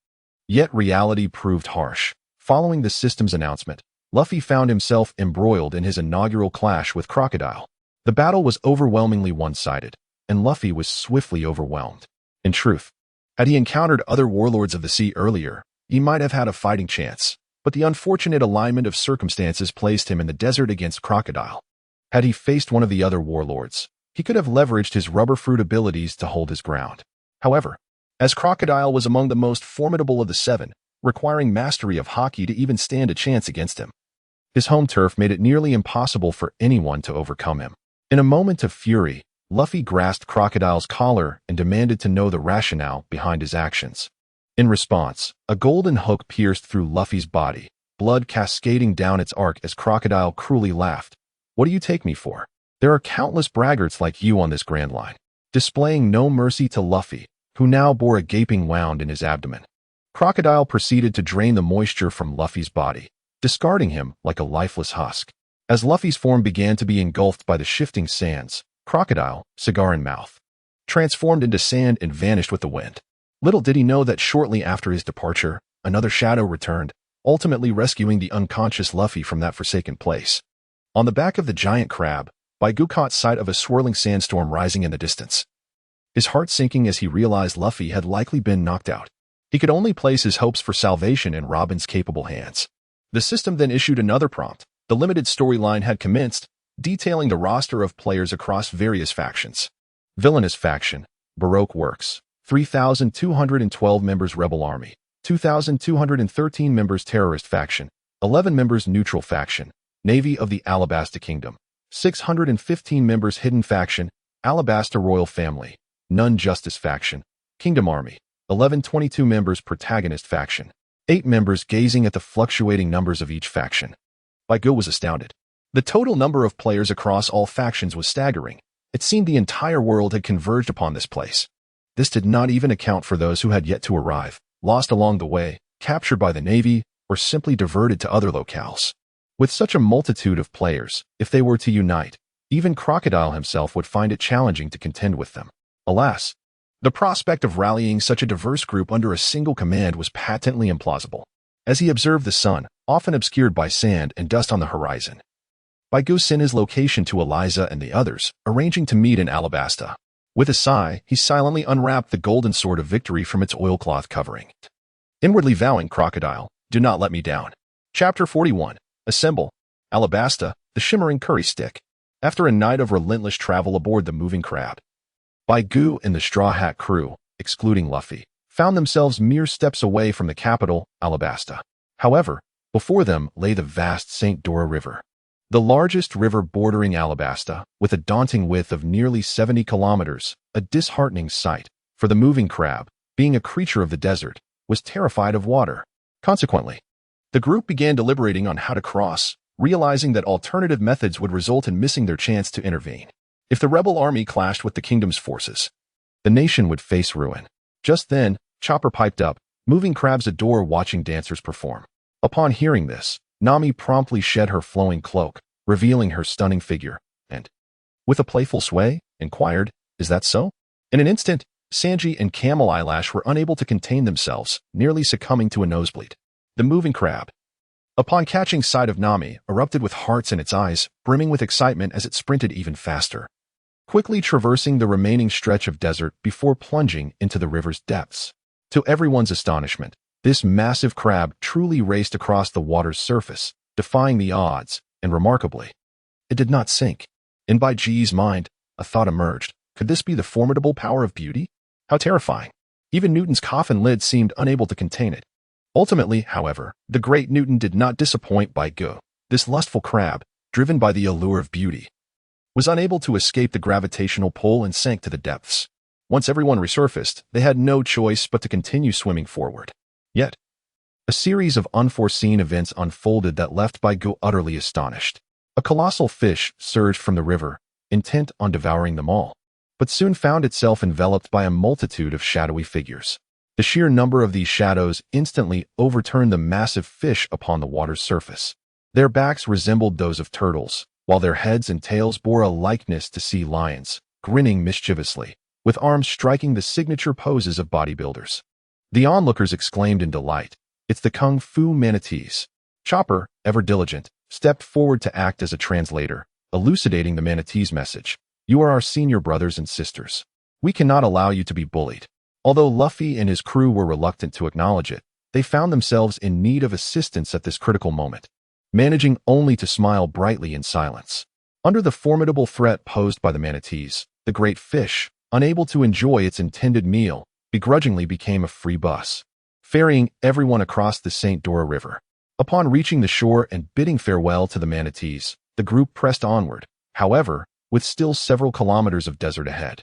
Yet reality proved harsh. Following the system's announcement, Luffy found himself embroiled in his inaugural clash with Crocodile. The battle was overwhelmingly one-sided, and Luffy was swiftly overwhelmed. In truth, had he encountered other warlords of the sea earlier, he might have had a fighting chance, but the unfortunate alignment of circumstances placed him in the desert against Crocodile. Had he faced one of the other warlords, he could have leveraged his rubber fruit abilities to hold his ground. However, as Crocodile was among the most formidable of the seven, requiring mastery of Haki to even stand a chance against him, his home turf made it nearly impossible for anyone to overcome him. In a moment of fury, Luffy grasped Crocodile's collar and demanded to know the rationale behind his actions. In response, a golden hook pierced through Luffy's body, blood cascading down its arc as Crocodile cruelly laughed. "What do you take me for? There are countless braggarts like you on this Grand Line," displaying no mercy to Luffy, who now bore a gaping wound in his abdomen. Crocodile proceeded to drain the moisture from Luffy's body, discarding him like a lifeless husk. As Luffy's form began to be engulfed by the shifting sands, Crocodile, cigar in mouth, transformed into sand and vanished with the wind. Little did he know that shortly after his departure, another shadow returned, ultimately rescuing the unconscious Luffy from that forsaken place. On the back of the giant crab, Baigu caught sight of a swirling sandstorm rising in the distance, his heart sinking as he realized Luffy had likely been knocked out. He could only place his hopes for salvation in Robin's capable hands. The system then issued another prompt. The limited storyline had commenced, detailing the roster of players across various factions. Villainous faction, Baroque Works, 3,212 members Rebel Army, 2,213 members Terrorist faction, 11 members Neutral faction, Navy of the Alabasta Kingdom, 615 members Hidden faction, Alabasta Royal Family, None Justice faction, Kingdom Army, 1122 members Protagonist faction, 8 members gazing at the fluctuating numbers of each faction. Baigu was astounded. The total number of players across all factions was staggering. It seemed the entire world had converged upon this place. This did not even account for those who had yet to arrive, lost along the way, captured by the Navy, or simply diverted to other locales. With such a multitude of players, if they were to unite, even Crocodile himself would find it challenging to contend with them. Alas, the prospect of rallying such a diverse group under a single command was patently implausible. As he observed the sun, often obscured by sand and dust on the horizon, Baigu sent his location to Eliza and the others, arranging to meet in Alabasta. With a sigh, he silently unwrapped the golden sword of victory from its oilcloth covering. Inwardly vowing, "Crocodile, do not let me down." Chapter 41. Assemble. Alabasta, the shimmering curry stick. After a night of relentless travel aboard the moving crab, Baigu and the Straw Hat crew, excluding Luffy, found themselves mere steps away from the capital, Alabasta. However, before them lay the vast St. Dora River, the largest river bordering Alabasta, with a daunting width of nearly 70 kilometers, a disheartening sight, for the moving crab, being a creature of the desert, was terrified of water. Consequently, the group began deliberating on how to cross, realizing that alternative methods would result in missing their chance to intervene. If the rebel army clashed with the kingdom's forces, the nation would face ruin. Just then, Chopper piped up, moving crabs adore watching dancers perform. Upon hearing this, Nami promptly shed her flowing cloak, revealing her stunning figure, and, with a playful sway, inquired, "Is that so?" In an instant, Sanji and Camel Eyelash were unable to contain themselves, nearly succumbing to a nosebleed. The moving crab, upon catching sight of Nami, erupted with hearts in its eyes, brimming with excitement as it sprinted even faster, quickly traversing the remaining stretch of desert before plunging into the river's depths. To everyone's astonishment, this massive crab truly raced across the water's surface, defying the odds, and remarkably, it did not sink. In Baiji's mind, a thought emerged. Could this be the formidable power of beauty? How terrifying. Even Newton's coffin lid seemed unable to contain it. Ultimately, however, the great Newton did not disappoint Baigu. This lustful crab, driven by the allure of beauty, was unable to escape the gravitational pull and sank to the depths. Once everyone resurfaced, they had no choice but to continue swimming forward. Yet, a series of unforeseen events unfolded that left Baigu utterly astonished. A colossal fish surged from the river, intent on devouring them all, but soon found itself enveloped by a multitude of shadowy figures. The sheer number of these shadows instantly overturned the massive fish upon the water's surface. Their backs resembled those of turtles, while their heads and tails bore a likeness to sea lions, grinning mischievously, with arms striking the signature poses of bodybuilders. The onlookers exclaimed in delight. It's the Kung Fu manatees. Chopper, ever diligent, stepped forward to act as a translator, elucidating the manatees' message. You are our senior brothers and sisters. We cannot allow you to be bullied. Although Luffy and his crew were reluctant to acknowledge it, they found themselves in need of assistance at this critical moment, managing only to smile brightly in silence. Under the formidable threat posed by the manatees, the great fish, unable to enjoy its intended meal, begrudgingly became a free bus, ferrying everyone across the St. Dora River. Upon reaching the shore and bidding farewell to the manatees, the group pressed onward, however, with still several kilometers of desert ahead.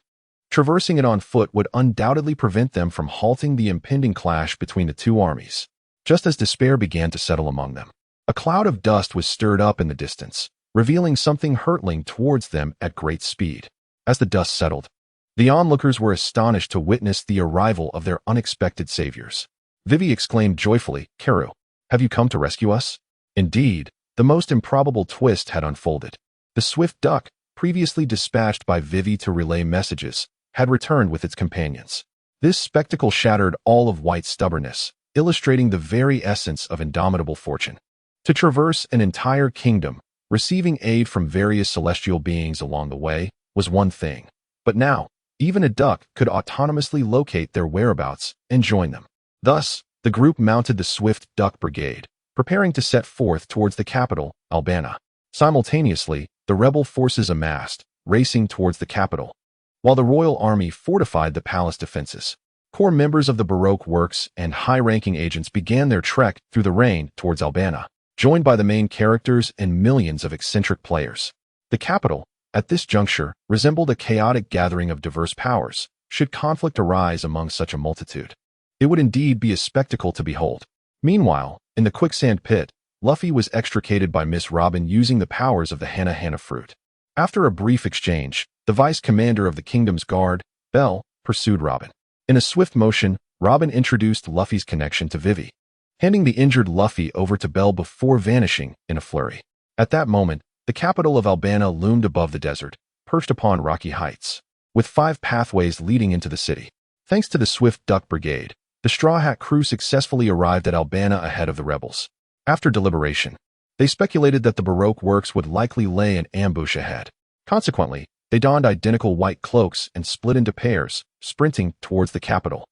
Traversing it on foot would undoubtedly prevent them from halting the impending clash between the two armies. Just as despair began to settle among them, a cloud of dust was stirred up in the distance, revealing something hurtling towards them at great speed. As the dust settled, the onlookers were astonished to witness the arrival of their unexpected saviors. Vivi exclaimed joyfully, "Karu, have you come to rescue us?" Indeed, the most improbable twist had unfolded. The swift duck, previously dispatched by Vivi to relay messages, had returned with its companions. This spectacle shattered all of White's stubbornness, illustrating the very essence of indomitable fortune. To traverse an entire kingdom, receiving aid from various celestial beings along the way, was one thing. But now, even a duck could autonomously locate their whereabouts and join them. Thus, the group mounted the Swift Duck Brigade, preparing to set forth towards the capital, Albana. Simultaneously, the rebel forces amassed, racing towards the capital, while the royal army fortified the palace defenses. Core members of the Baroque works and high-ranking agents began their trek through the rain towards Albana, joined by the main characters and millions of eccentric players. The capital, at this juncture, resembled a chaotic gathering of diverse powers. Should conflict arise among such a multitude, it would indeed be a spectacle to behold. Meanwhile, in the quicksand pit, Luffy was extricated by Miss Robin using the powers of the Hana Hana fruit. After a brief exchange, the vice-commander of the kingdom's guard, Bell, pursued Robin. In a swift motion, Robin introduced Luffy's connection to Vivi, handing the injured Luffy over to Bell before vanishing in a flurry. At that moment, the capital of Albana loomed above the desert, perched upon rocky heights, with 5 pathways leading into the city. Thanks to the Swift Duck Brigade, the Straw Hat crew successfully arrived at Albana ahead of the rebels. After deliberation, they speculated that the Baroque works would likely lay an ambush ahead. Consequently, they donned identical white cloaks and split into pairs, sprinting towards the capital,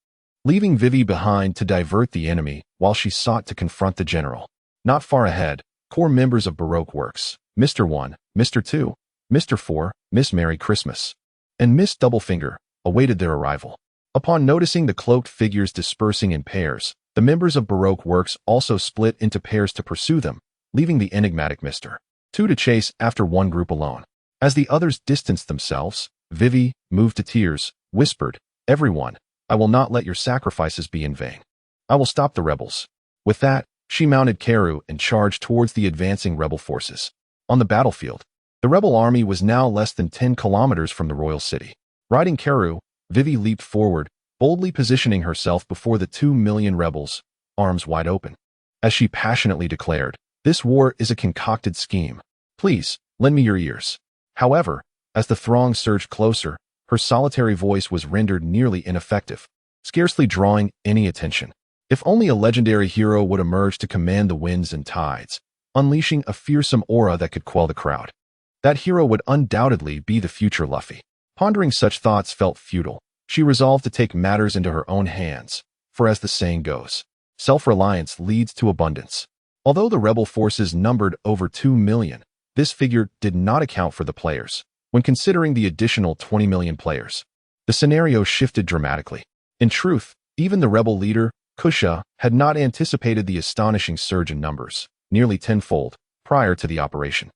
leaving Vivi behind to divert the enemy while she sought to confront the general. Not far ahead, core members of Baroque works, Mr. 1, Mr. 2, Mr. 4, Miss Merry Christmas, and Miss Doublefinger, awaited their arrival. Upon noticing the cloaked figures dispersing in pairs, the members of Baroque works also split into pairs to pursue them, leaving the enigmatic Mr. 2 to chase after one group alone. As the others distanced themselves, Vivi, moved to tears, whispered, "Everyone, I will not let your sacrifices be in vain. I will stop the rebels." With that, she mounted Karu and charged towards the advancing rebel forces. On the battlefield, the rebel army was now less than 10 kilometers from the royal city. Riding Karu, Vivi leaped forward, boldly positioning herself before the 2 million rebels, arms wide open. As she passionately declared, "This war is a concocted scheme. Please, lend me your ears." However, as the throng surged closer, her solitary voice was rendered nearly ineffective, scarcely drawing any attention. If only a legendary hero would emerge to command the winds and tides, unleashing a fearsome aura that could quell the crowd. That hero would undoubtedly be the future Luffy. Pondering such thoughts felt futile. She resolved to take matters into her own hands, for as the saying goes, self-reliance leads to abundance. Although the rebel forces numbered over 2 million, this figure did not account for the players. When considering the additional 20 million players, the scenario shifted dramatically. In truth, even the rebel leader, Kusha, had not anticipated the astonishing surge in numbers, nearly tenfold, prior to the operation,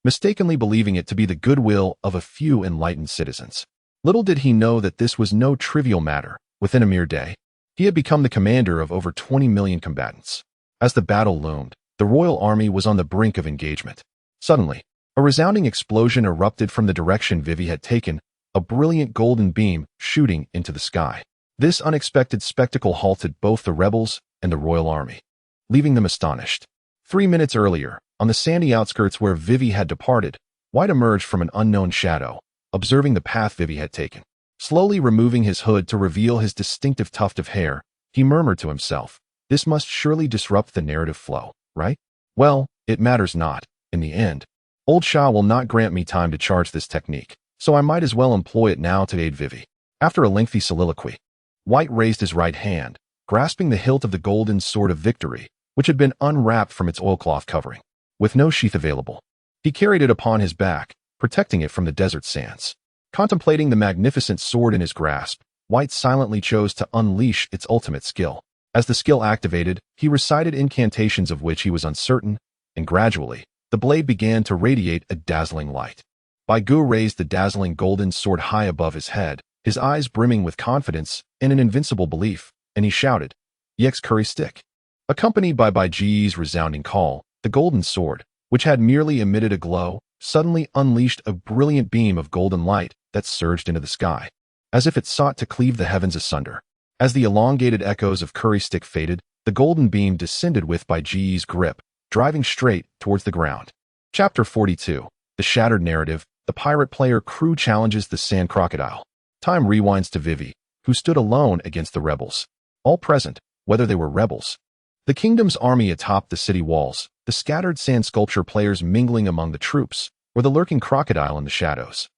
mistakenly believing it to be the goodwill of a few enlightened citizens. Little did he know that this was no trivial matter. Within a mere day, he had become the commander of over 20 million combatants. As the battle loomed, the royal army was on the brink of engagement. Suddenly, a resounding explosion erupted from the direction Vivi had taken, a brilliant golden beam shooting into the sky. This unexpected spectacle halted both the rebels and the royal army, leaving them astonished. 3 minutes earlier, on the sandy outskirts where Vivi had departed, White emerged from an unknown shadow, observing the path Vivi had taken. Slowly removing his hood to reveal his distinctive tuft of hair, he murmured to himself, This must surely disrupt the narrative flow, right? Well, it matters not. In the end, old Shah will not grant me time to charge this technique, so I might as well employ it now to aid Vivi. After a lengthy soliloquy, White raised his right hand, grasping the hilt of the golden sword of victory, which had been unwrapped from its oilcloth covering. With no sheath available, he carried it upon his back, protecting it from the desert sands. Contemplating the magnificent sword in his grasp, White silently chose to unleash its ultimate skill. As the skill activated, he recited incantations of which he was uncertain, and gradually, the blade began to radiate a dazzling light. Baigu raised the dazzling golden sword high above his head, his eyes brimming with confidence and an invincible belief, and he shouted, "Yex curry stick." Accompanied by Baiji's resounding call, the golden sword, which had merely emitted a glow, suddenly unleashed a brilliant beam of golden light that surged into the sky, as if it sought to cleave the heavens asunder. As the elongated echoes of curry stick faded, the golden beam descended with Baiji's grip, driving straight towards the ground. Chapter 42. The Shattered Narrative. The pirate player crew challenges the sand crocodile. Time rewinds to Vivi, who stood alone against the rebels. All present, whether they were rebels. The kingdom's army atop the city walls, the scattered sand sculpture players mingling among the troops, or the lurking crocodile in the shadows,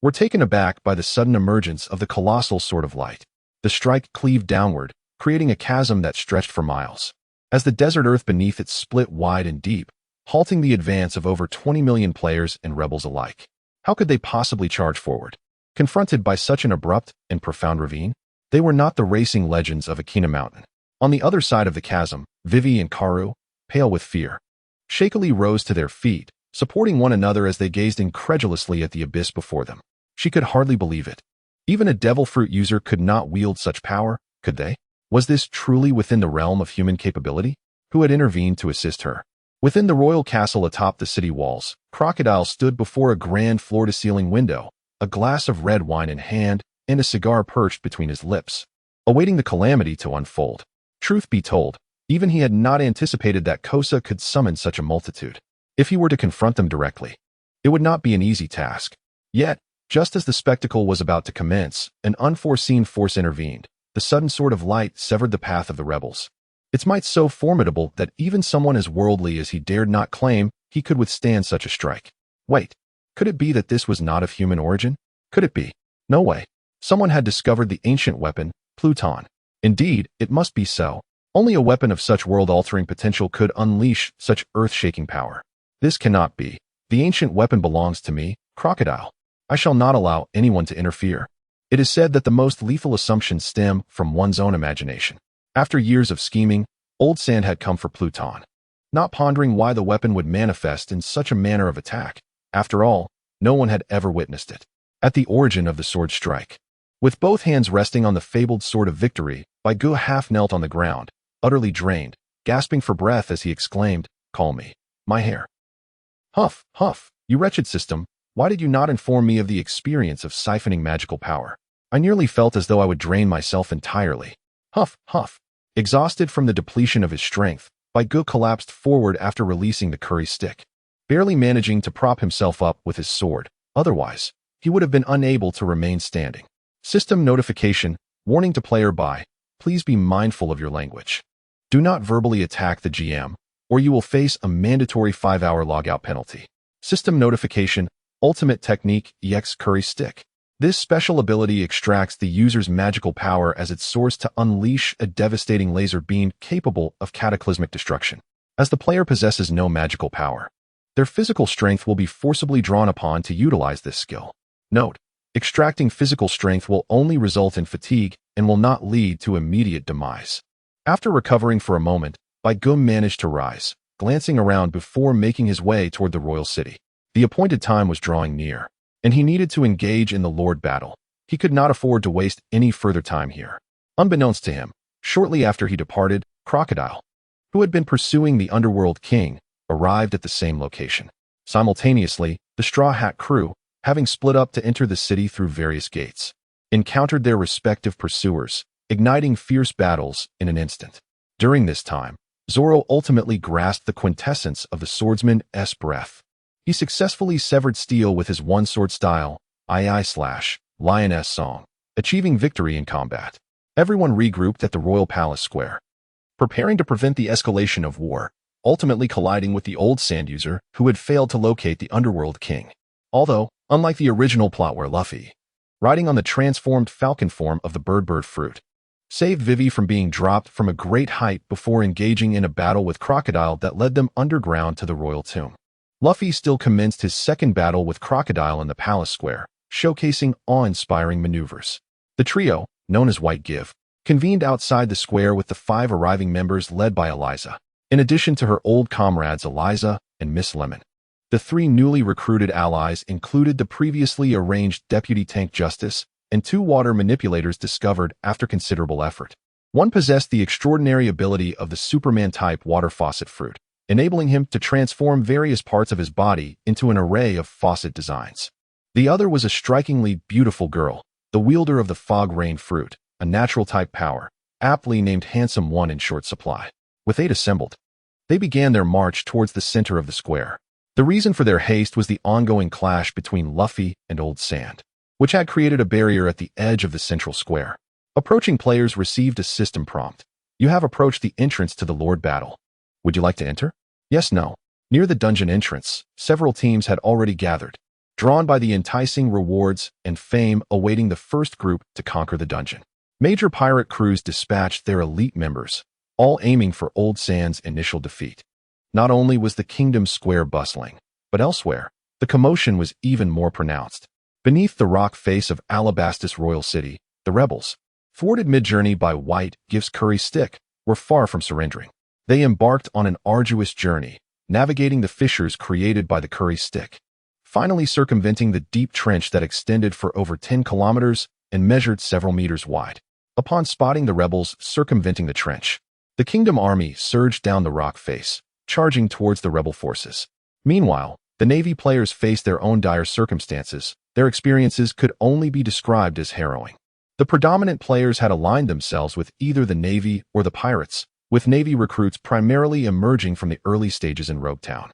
were taken aback by the sudden emergence of the colossal sword of light. The strike cleaved downward, creating a chasm that stretched for miles. As the desert earth beneath it split wide and deep, halting the advance of over 20 million players and rebels alike. How could they possibly charge forward? Confronted by such an abrupt and profound ravine, they were not the racing legends of Akina Mountain. On the other side of the chasm, Vivi and Karu, pale with fear, shakily rose to their feet, supporting one another as they gazed incredulously at the abyss before them. She could hardly believe it. Even a devil fruit user could not wield such power, could they? Was this truly within the realm of human capability? Who had intervened to assist her? Within the royal castle atop the city walls, Crocodile stood before a grand floor-to-ceiling window, a glass of red wine in hand, and a cigar perched between his lips, awaiting the calamity to unfold. Truth be told, even he had not anticipated that Kosa could summon such a multitude. If he were to confront them directly, it would not be an easy task. Yet, just as the spectacle was about to commence, an unforeseen force intervened. The sudden sword of light severed the path of the rebels. Its might so formidable that even someone as worldly as he dared not claim he could withstand such a strike. Wait, could it be that this was not of human origin? Could it be? No way. Someone had discovered the ancient weapon, Pluton. Indeed, it must be so. Only a weapon of such world-altering potential could unleash such earth-shaking power. This cannot be. The ancient weapon belongs to me, Crocodile. I shall not allow anyone to interfere. It is said that the most lethal assumptions stem from one's own imagination. After years of scheming, Old Sand had come for Pluton, not pondering why the weapon would manifest in such a manner of attack. After all, no one had ever witnessed it. At the origin of the sword strike, with both hands resting on the fabled sword of victory, Baigu half knelt on the ground, utterly drained, gasping for breath as he exclaimed, "Call me. My hair." Huff, huff, you wretched system. Why did you not inform me of the experience of siphoning magical power? I nearly felt as though I would drain myself entirely. Huff, huff. Exhausted from the depletion of his strength, Baigu collapsed forward after releasing the curry stick, barely managing to prop himself up with his sword. Otherwise, he would have been unable to remain standing. System notification, warning to player by, please be mindful of your language. Do not verbally attack the GM, or you will face a mandatory 5-hour logout penalty. System notification, ultimate technique, EX curry stick. This special ability extracts the user's magical power as its source to unleash a devastating laser beam capable of cataclysmic destruction. As the player possesses no magical power, their physical strength will be forcibly drawn upon to utilize this skill. Note, extracting physical strength will only result in fatigue and will not lead to immediate demise. After recovering for a moment, Baigu managed to rise, glancing around before making his way toward the royal city. The appointed time was drawing near, and he needed to engage in the Lord battle. He could not afford to waste any further time here. Unbeknownst to him, shortly after he departed, Crocodile, who had been pursuing the underworld king, arrived at the same location. Simultaneously, the Straw Hat crew, having split up to enter the city through various gates, encountered their respective pursuers, igniting fierce battles in an instant. During this time, Zoro ultimately grasped the quintessence of the swordsman's breath. He successfully severed steel with his one-sword style, II/Lioness Song, achieving victory in combat. Everyone regrouped at the Royal Palace Square. preparing to prevent the escalation of war, ultimately colliding with the old sand user who had failed to locate the underworld king. Although, unlike the original plot where Luffy, riding on the transformed falcon form of the bird fruit, saved Vivi from being dropped from a great height before engaging in a battle with Crocodile that led them underground to the royal tomb. Luffy still commenced his second battle with Crocodile in the palace square, showcasing awe-inspiring maneuvers. The trio, known as White Give, convened outside the square with the 5 arriving members led by Eliza, in addition to her old comrades Eliza and Miss Lemon. The 3 newly recruited allies included the previously arranged Deputy Tank Justice and 2 water manipulators discovered after considerable effort. One possessed the extraordinary ability of the Superman-type water faucet fruit, enabling him to transform various parts of his body into an array of faucet designs. The other was a strikingly beautiful girl, the wielder of the fog rain fruit, a natural-type power, aptly named Handsome One in short supply. With 8 assembled, they began their march towards the center of the square. The reason for their haste was the ongoing clash between Luffy and Old Sand, which had created a barrier at the edge of the central square. Approaching players received a system prompt. You have approached the entrance to the Lord Battle. Would you like to enter? Yes, no. Near the dungeon entrance, several teams had already gathered, drawn by the enticing rewards and fame awaiting the first group to conquer the dungeon. Major pirate crews dispatched their elite members, all aiming for Old Sand's initial defeat. Not only was the kingdom square bustling, but elsewhere, the commotion was even more pronounced. Beneath the rock face of Alabastus Royal City, the rebels, thwarted mid-journey by White Give's curry stick, were far from surrendering. They embarked on an arduous journey, navigating the fissures created by the curry stick, finally circumventing the deep trench that extended for over 10 kilometers and measured several meters wide. Upon spotting the rebels circumventing the trench, the kingdom army surged down the rock face, charging towards the rebel forces. Meanwhile, the Navy players faced their own dire circumstances. Their experiences could only be described as harrowing. The predominant players had aligned themselves with either the Navy or the pirates, with Navy recruits primarily emerging from the early stages in Rogue Town,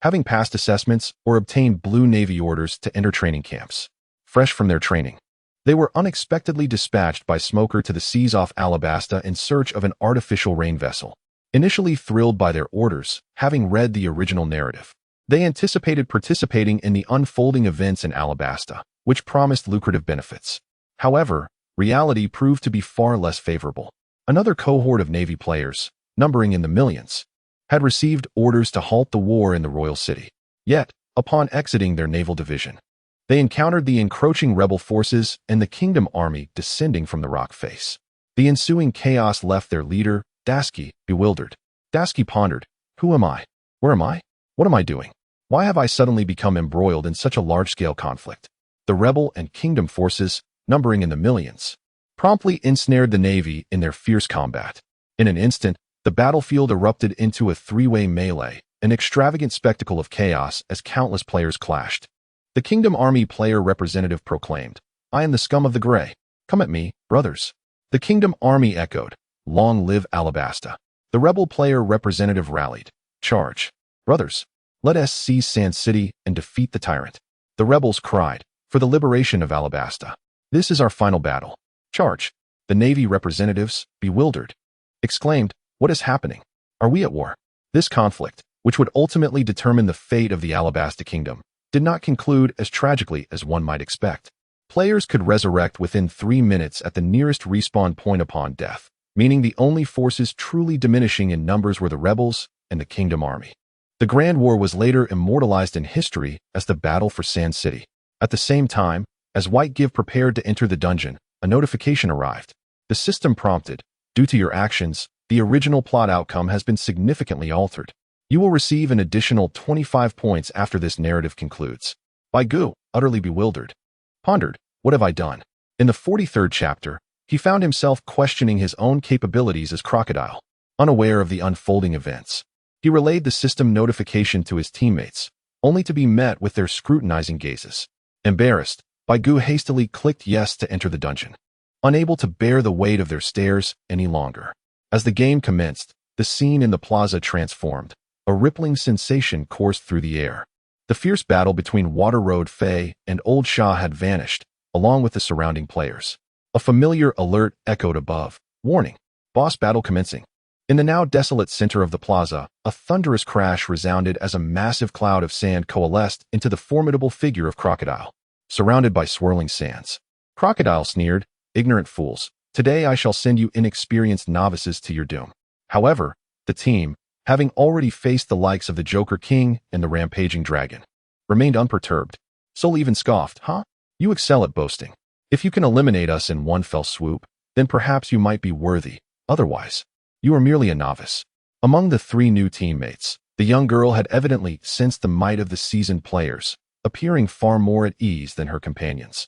having passed assessments or obtained Blue Navy orders to enter training camps. Fresh from their training, they were unexpectedly dispatched by Smoker to the seas off Alabasta in search of an artificial rain vessel. Initially thrilled by their orders, having read the original narrative, they anticipated participating in the unfolding events in Alabasta, which promised lucrative benefits. However, reality proved to be far less favorable. Another cohort of Navy players, numbering in the millions, had received orders to halt the war in the Royal City. Yet, upon exiting their naval division, they encountered the encroaching rebel forces and the kingdom army descending from the rock face. The ensuing chaos left their leader, Dasky, bewildered. Dasky pondered, who am I? Where am I? What am I doing? Why have I suddenly become embroiled in such a large-scale conflict? The rebel and kingdom forces, numbering in the millions, promptly ensnared the Navy in their fierce combat. In an instant, the battlefield erupted into a 3-way melee, an extravagant spectacle of chaos as countless players clashed. The Kingdom Army player representative proclaimed, I am the scum of the gray. Come at me, brothers. The Kingdom Army echoed, Long live Alabasta. The rebel player representative rallied, Charge. Brothers, let us seize Sand City and defeat the tyrant. The rebels cried, for the liberation of Alabasta. This is our final battle. Charge. The Navy representatives, bewildered, exclaimed, what is happening? Are we at war? This conflict, which would ultimately determine the fate of the Alabasta Kingdom, did not conclude as tragically as one might expect. Players could resurrect within 3 minutes at the nearest respawn point upon death, meaning the only forces truly diminishing in numbers were the rebels and the Kingdom Army. The Grand War was later immortalized in history as the Battle for Sand City. At the same time, as White Give prepared to enter the dungeon, a notification arrived. The system prompted, due to your actions, the original plot outcome has been significantly altered. You will receive an additional 25 points after this narrative concludes. Baigu, utterly bewildered, pondered, what have I done? In the 43rd chapter, he found himself questioning his own capabilities as Crocodile. Unaware of the unfolding events, he relayed the system notification to his teammates, only to be met with their scrutinizing gazes. Embarrassed, Baigu hastily clicked yes to enter the dungeon, unable to bear the weight of their stares any longer. As the game commenced, the scene in the plaza transformed. A rippling sensation coursed through the air. The fierce battle between Water Road Faye and Old Shah had vanished, along with the surrounding players. A familiar alert echoed above. Warning. Boss battle commencing. In the now desolate center of the plaza, a thunderous crash resounded as a massive cloud of sand coalesced into the formidable figure of Crocodile, surrounded by swirling sands. Crocodile sneered, "Ignorant fools, today I shall send you inexperienced novices to your doom." However, the team, having already faced the likes of the Joker King and the Rampaging Dragon, remained unperturbed. Soul even scoffed, "Huh? You excel at boasting. If you can eliminate us in one fell swoop, then perhaps you might be worthy. Otherwise, you are merely a novice." Among the three new teammates, the young girl had evidently sensed the might of the seasoned players, appearing far more at ease than her companions,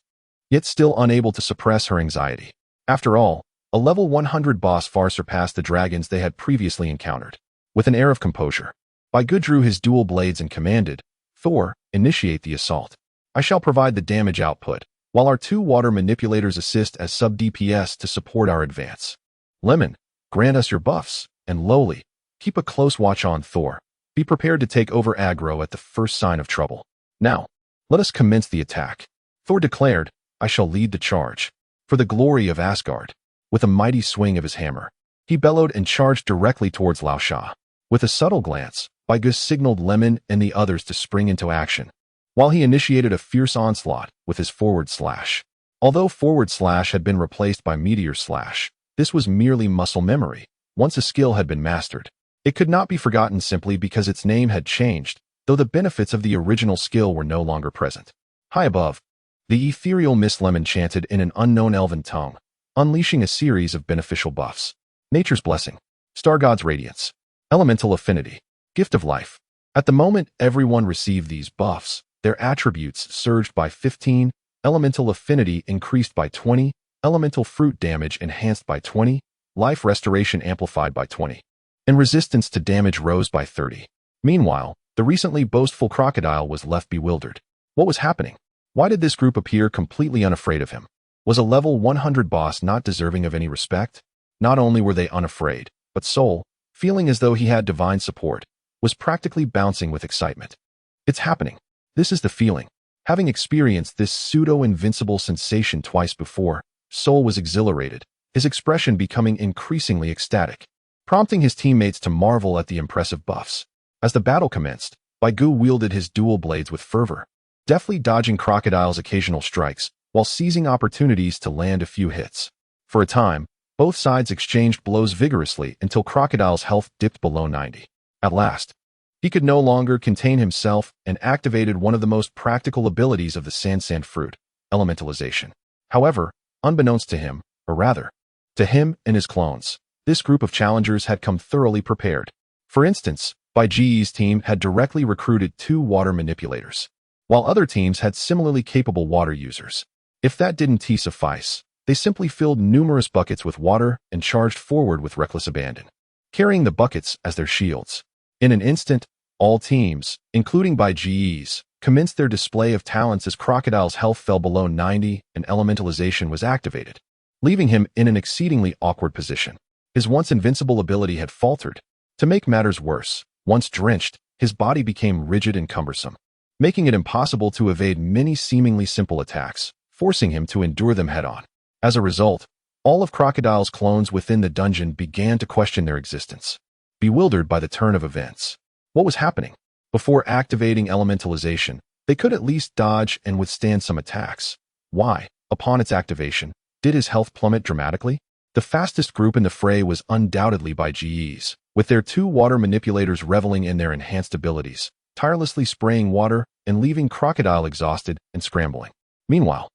yet still unable to suppress her anxiety. After all, a level 100 boss far surpassed the dragons they had previously encountered. With an air of composure, Baigu drew his dual blades and commanded, "Thor, initiate the assault. I shall provide the damage output, while our two water manipulators assist as sub-DPS to support our advance. Lemon, grant us your buffs, and Lowly, keep a close watch on Thor. Be prepared to take over aggro at the first sign of trouble. Now, let us commence the attack." Thor declared, "I shall lead the charge. For the glory of Asgard." With a mighty swing of his hammer, he bellowed and charged directly towards Lao Sha. With a subtle glance, Baigu signaled Lemon and the others to spring into action, while he initiated a fierce onslaught with his forward slash. Although forward slash had been replaced by meteor slash, this was merely muscle memory. Once a skill had been mastered, it could not be forgotten simply because its name had changed, though the benefits of the original skill were no longer present. High above, the ethereal Miss Lemon chanted in an unknown elven tongue, unleashing a series of beneficial buffs. Nature's blessing, Star God's radiance, elemental affinity, gift of life. At the moment everyone received these buffs, their attributes surged by 15, elemental affinity increased by 20, elemental fruit damage enhanced by 20, life restoration amplified by 20, and resistance to damage rose by 30. Meanwhile, the recently boastful Crocodile was left bewildered. What was happening? Why did this group appear completely unafraid of him? Was a level 100 boss not deserving of any respect? Not only were they unafraid, but Soul, feeling as though he had divine support, was practically bouncing with excitement. It's happening. This is the feeling. Having experienced this pseudo-invincible sensation twice before, Soul was exhilarated, his expression becoming increasingly ecstatic, prompting his teammates to marvel at the impressive buffs. As the battle commenced, Baigu wielded his dual blades with fervor, deftly dodging Crocodile's occasional strikes, while seizing opportunities to land a few hits. For a time, both sides exchanged blows vigorously until Crocodile's health dipped below 90. At last, he could no longer contain himself and activated one of the most practical abilities of the Sand fruit, elementalization. However, unbeknownst to him, or rather, to him and his clones, this group of challengers had come thoroughly prepared. For instance, Baiji's team had directly recruited 2 water manipulators, while other teams had similarly capable water users. If that didn't suffice, they simply filled numerous buckets with water and charged forward with reckless abandon, carrying the buckets as their shields. In an instant, all teams, including Baiji's, commenced their display of talents as Crocodile's health fell below 90 and elementalization was activated, leaving him in an exceedingly awkward position. His once invincible ability had faltered. To make matters worse, once drenched, his body became rigid and cumbersome, making it impossible to evade many seemingly simple attacks, forcing him to endure them head-on. As a result, all of Crocodile's clones within the dungeon began to question their existence, bewildered by the turn of events. What was happening? Before activating elementalization, they could at least dodge and withstand some attacks. Why, upon its activation, did his health plummet dramatically? The fastest group in the fray was undoubtedly Baiji's, with their 2 water manipulators reveling in their enhanced abilities, tirelessly spraying water and leaving Crocodile exhausted and scrambling. Meanwhile,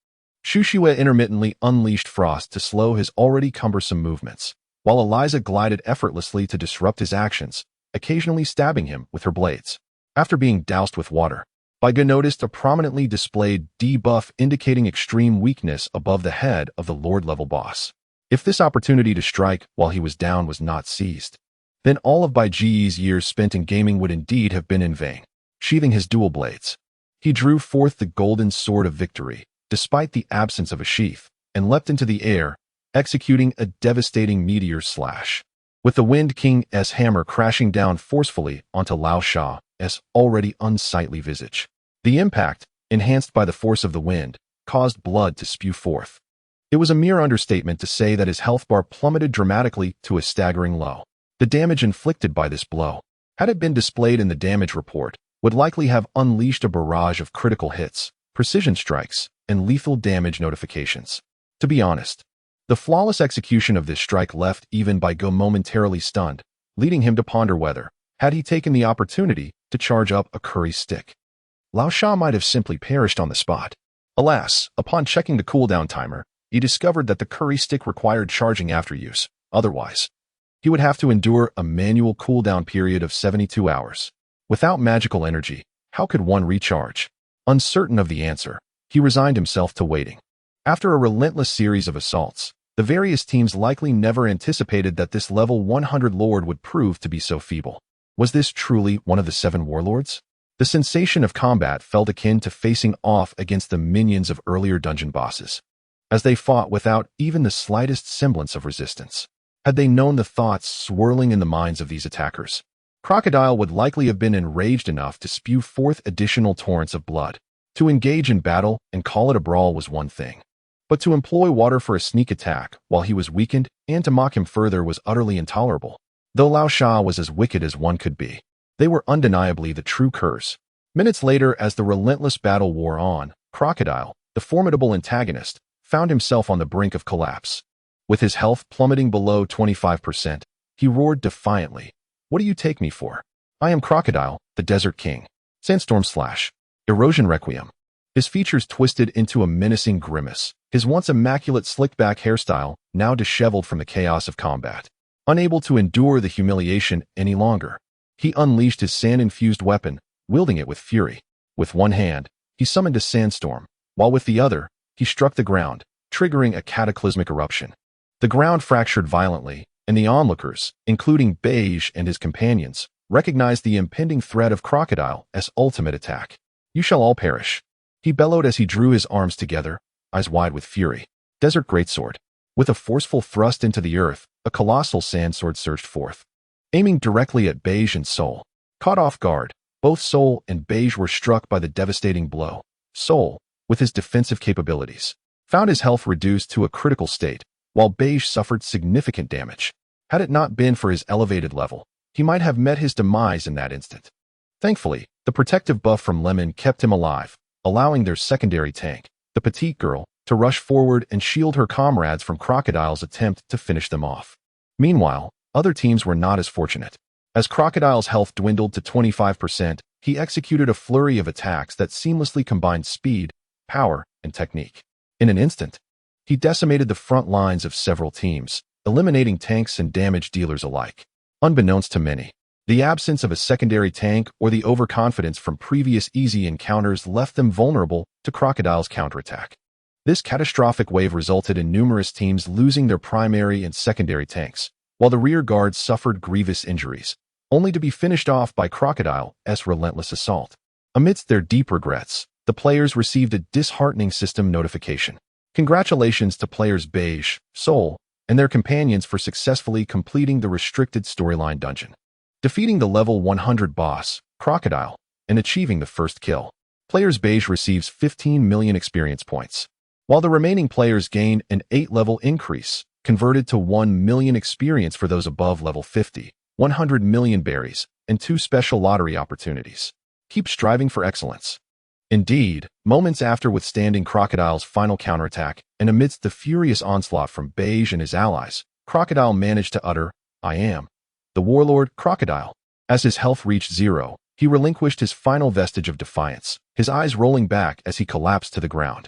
Shushua intermittently unleashed Frost to slow his already cumbersome movements, while Eliza glided effortlessly to disrupt his actions, occasionally stabbing him with her blades. After being doused with water, Baigu noticed a prominently displayed debuff indicating extreme weakness above the head of the Lord-level boss. If this opportunity to strike while he was down was not seized, then all of Baiji's years spent in gaming would indeed have been in vain. Sheathing his dual blades, he drew forth the golden sword of victory, despite the absence of a sheath, and leapt into the air, executing a devastating meteor slash, with the Wind King's hammer crashing down forcefully onto Lao Sha's already unsightly visage. The impact, enhanced by the force of the wind, caused blood to spew forth. It was a mere understatement to say that his health bar plummeted dramatically to a staggering low. The damage inflicted by this blow, had it been displayed in the damage report, would likely have unleashed a barrage of critical hits, precision strikes, and lethal damage notifications. To be honest, the flawless execution of this strike left even by Go momentarily stunned, leading him to ponder whether, had he taken the opportunity, to charge up a curry stick. Lao Sha might have simply perished on the spot. Alas, upon checking the cooldown timer, he discovered that the curry stick required charging after use. Otherwise, he would have to endure a manual cooldown period of 72 hours. Without magical energy, how could one recharge? Uncertain of the answer, he resigned himself to waiting. After a relentless series of assaults, the various teams likely never anticipated that this level 100 lord would prove to be so feeble. Was this truly one of the 7 warlords? The sensation of combat felt akin to facing off against the minions of earlier dungeon bosses, as they fought without even the slightest semblance of resistance. Had they known the thoughts swirling in the minds of these attackers, Crocodile would likely have been enraged enough to spew forth additional torrents of blood. To engage in battle and call it a brawl was one thing, but to employ water for a sneak attack while he was weakened and to mock him further was utterly intolerable. Though Lao Sha was as wicked as one could be, they were undeniably the true curs. Minutes later, as the relentless battle wore on, Crocodile, the formidable antagonist, found himself on the brink of collapse. With his health plummeting below 25%, he roared defiantly, "What do you take me for? I am Crocodile, the Desert King." Sandstorm Slash. Erosion Requiem. His features twisted into a menacing grimace, his once immaculate slicked-back hairstyle now disheveled from the chaos of combat. Unable to endure the humiliation any longer, he unleashed his sand-infused weapon, wielding it with fury. With one hand, he summoned a sandstorm, while with the other, he struck the ground, triggering a cataclysmic eruption. The ground fractured violently, and the onlookers, including Beige and his companions, recognized the impending threat of Crocodile's ultimate attack. "You shall all perish," he bellowed as he drew his arms together, eyes wide with fury. Desert Greatsword. With a forceful thrust into the earth, a colossal sandsword surged forth, aiming directly at Beige and Soul. Caught off guard, both Soul and Beige were struck by the devastating blow. Soul, with his defensive capabilities, found his health reduced to a critical state, while Beige suffered significant damage. Had it not been for his elevated level, he might have met his demise in that instant. Thankfully, the protective buff from Lemon kept him alive, allowing their secondary tank, the petite girl, to rush forward and shield her comrades from Crocodile's attempt to finish them off. Meanwhile, other teams were not as fortunate. As Crocodile's health dwindled to 25%, he executed a flurry of attacks that seamlessly combined speed, power, and technique. In an instant, he decimated the front lines of several teams, eliminating tanks and damage dealers alike. Unbeknownst to many, the absence of a secondary tank or the overconfidence from previous easy encounters left them vulnerable to Crocodile's counterattack. This catastrophic wave resulted in numerous teams losing their primary and secondary tanks, while the rear guards suffered grievous injuries, only to be finished off by Crocodile's relentless assault. Amidst their deep regrets, the players received a disheartening system notification. Congratulations to players Beige, Soul, and their companions for successfully completing the restricted storyline dungeon, defeating the level 100 boss, Crocodile, and achieving the first kill. Players Beige receives 15 million experience points, while the remaining players gain an 8-level increase, converted to 1 million experience for those above level 50, 100 million berries, and 2 special lottery opportunities. Keep striving for excellence. Indeed, moments after withstanding Crocodile's final counterattack, and amidst the furious onslaught from Beige and his allies, Crocodile managed to utter, "I am the warlord Crocodile." As his health reached 0, he relinquished his final vestige of defiance, his eyes rolling back as he collapsed to the ground.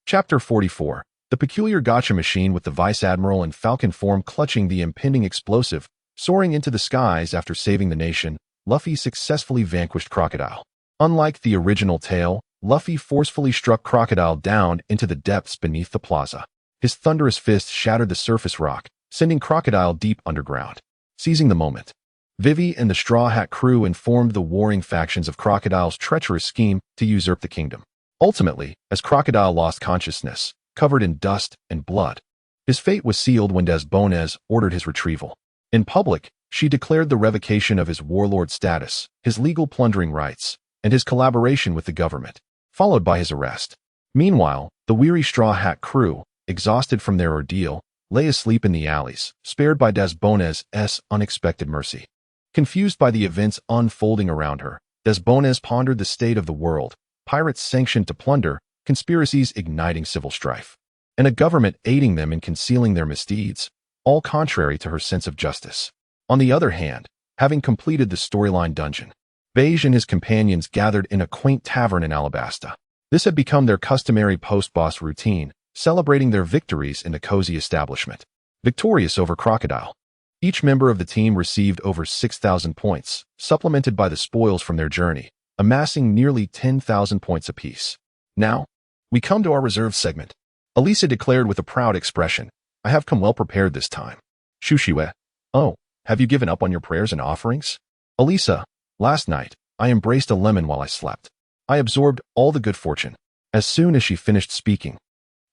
Chapter 44. The peculiar gotcha machine with the Vice Admiral in Falcon form clutching the impending explosive, soaring into the skies after saving the nation, Luffy successfully vanquished Crocodile. Unlike the original tale, Luffy forcefully struck Crocodile down into the depths beneath the plaza. His thunderous fist shattered the surface rock, sending Crocodile deep underground. Seizing the moment, Vivi and the Straw Hat crew informed the warring factions of Crocodile's treacherous scheme to usurp the kingdom. Ultimately, as Crocodile lost consciousness, covered in dust and blood, his fate was sealed when Desbones ordered his retrieval. In public, she declared the revocation of his warlord status, his legal plundering rights, and his collaboration with the government, followed by his arrest. Meanwhile, the weary Straw Hat crew, exhausted from their ordeal, lay asleep in the alleys, spared by Desbones's unexpected mercy. Confused by the events unfolding around her, Desbones pondered the state of the world, pirates sanctioned to plunder, conspiracies igniting civil strife, and a government aiding them in concealing their misdeeds, all contrary to her sense of justice. On the other hand, having completed the storyline dungeon, Beige and his companions gathered in a quaint tavern in Alabasta. This had become their customary post-boss routine, celebrating their victories in the cozy establishment. Victorious over Crocodile. Each member of the team received over 6,000 points, supplemented by the spoils from their journey, amassing nearly 10,000 points apiece. Now, we come to our reserve segment. Elisa declared with a proud expression, "I have come well prepared this time." Shushiwe, "Oh, have you given up on your prayers and offerings?" Elisa, "Last night, I embraced a lemon while I slept. I absorbed all the good fortune." As soon as she finished speaking,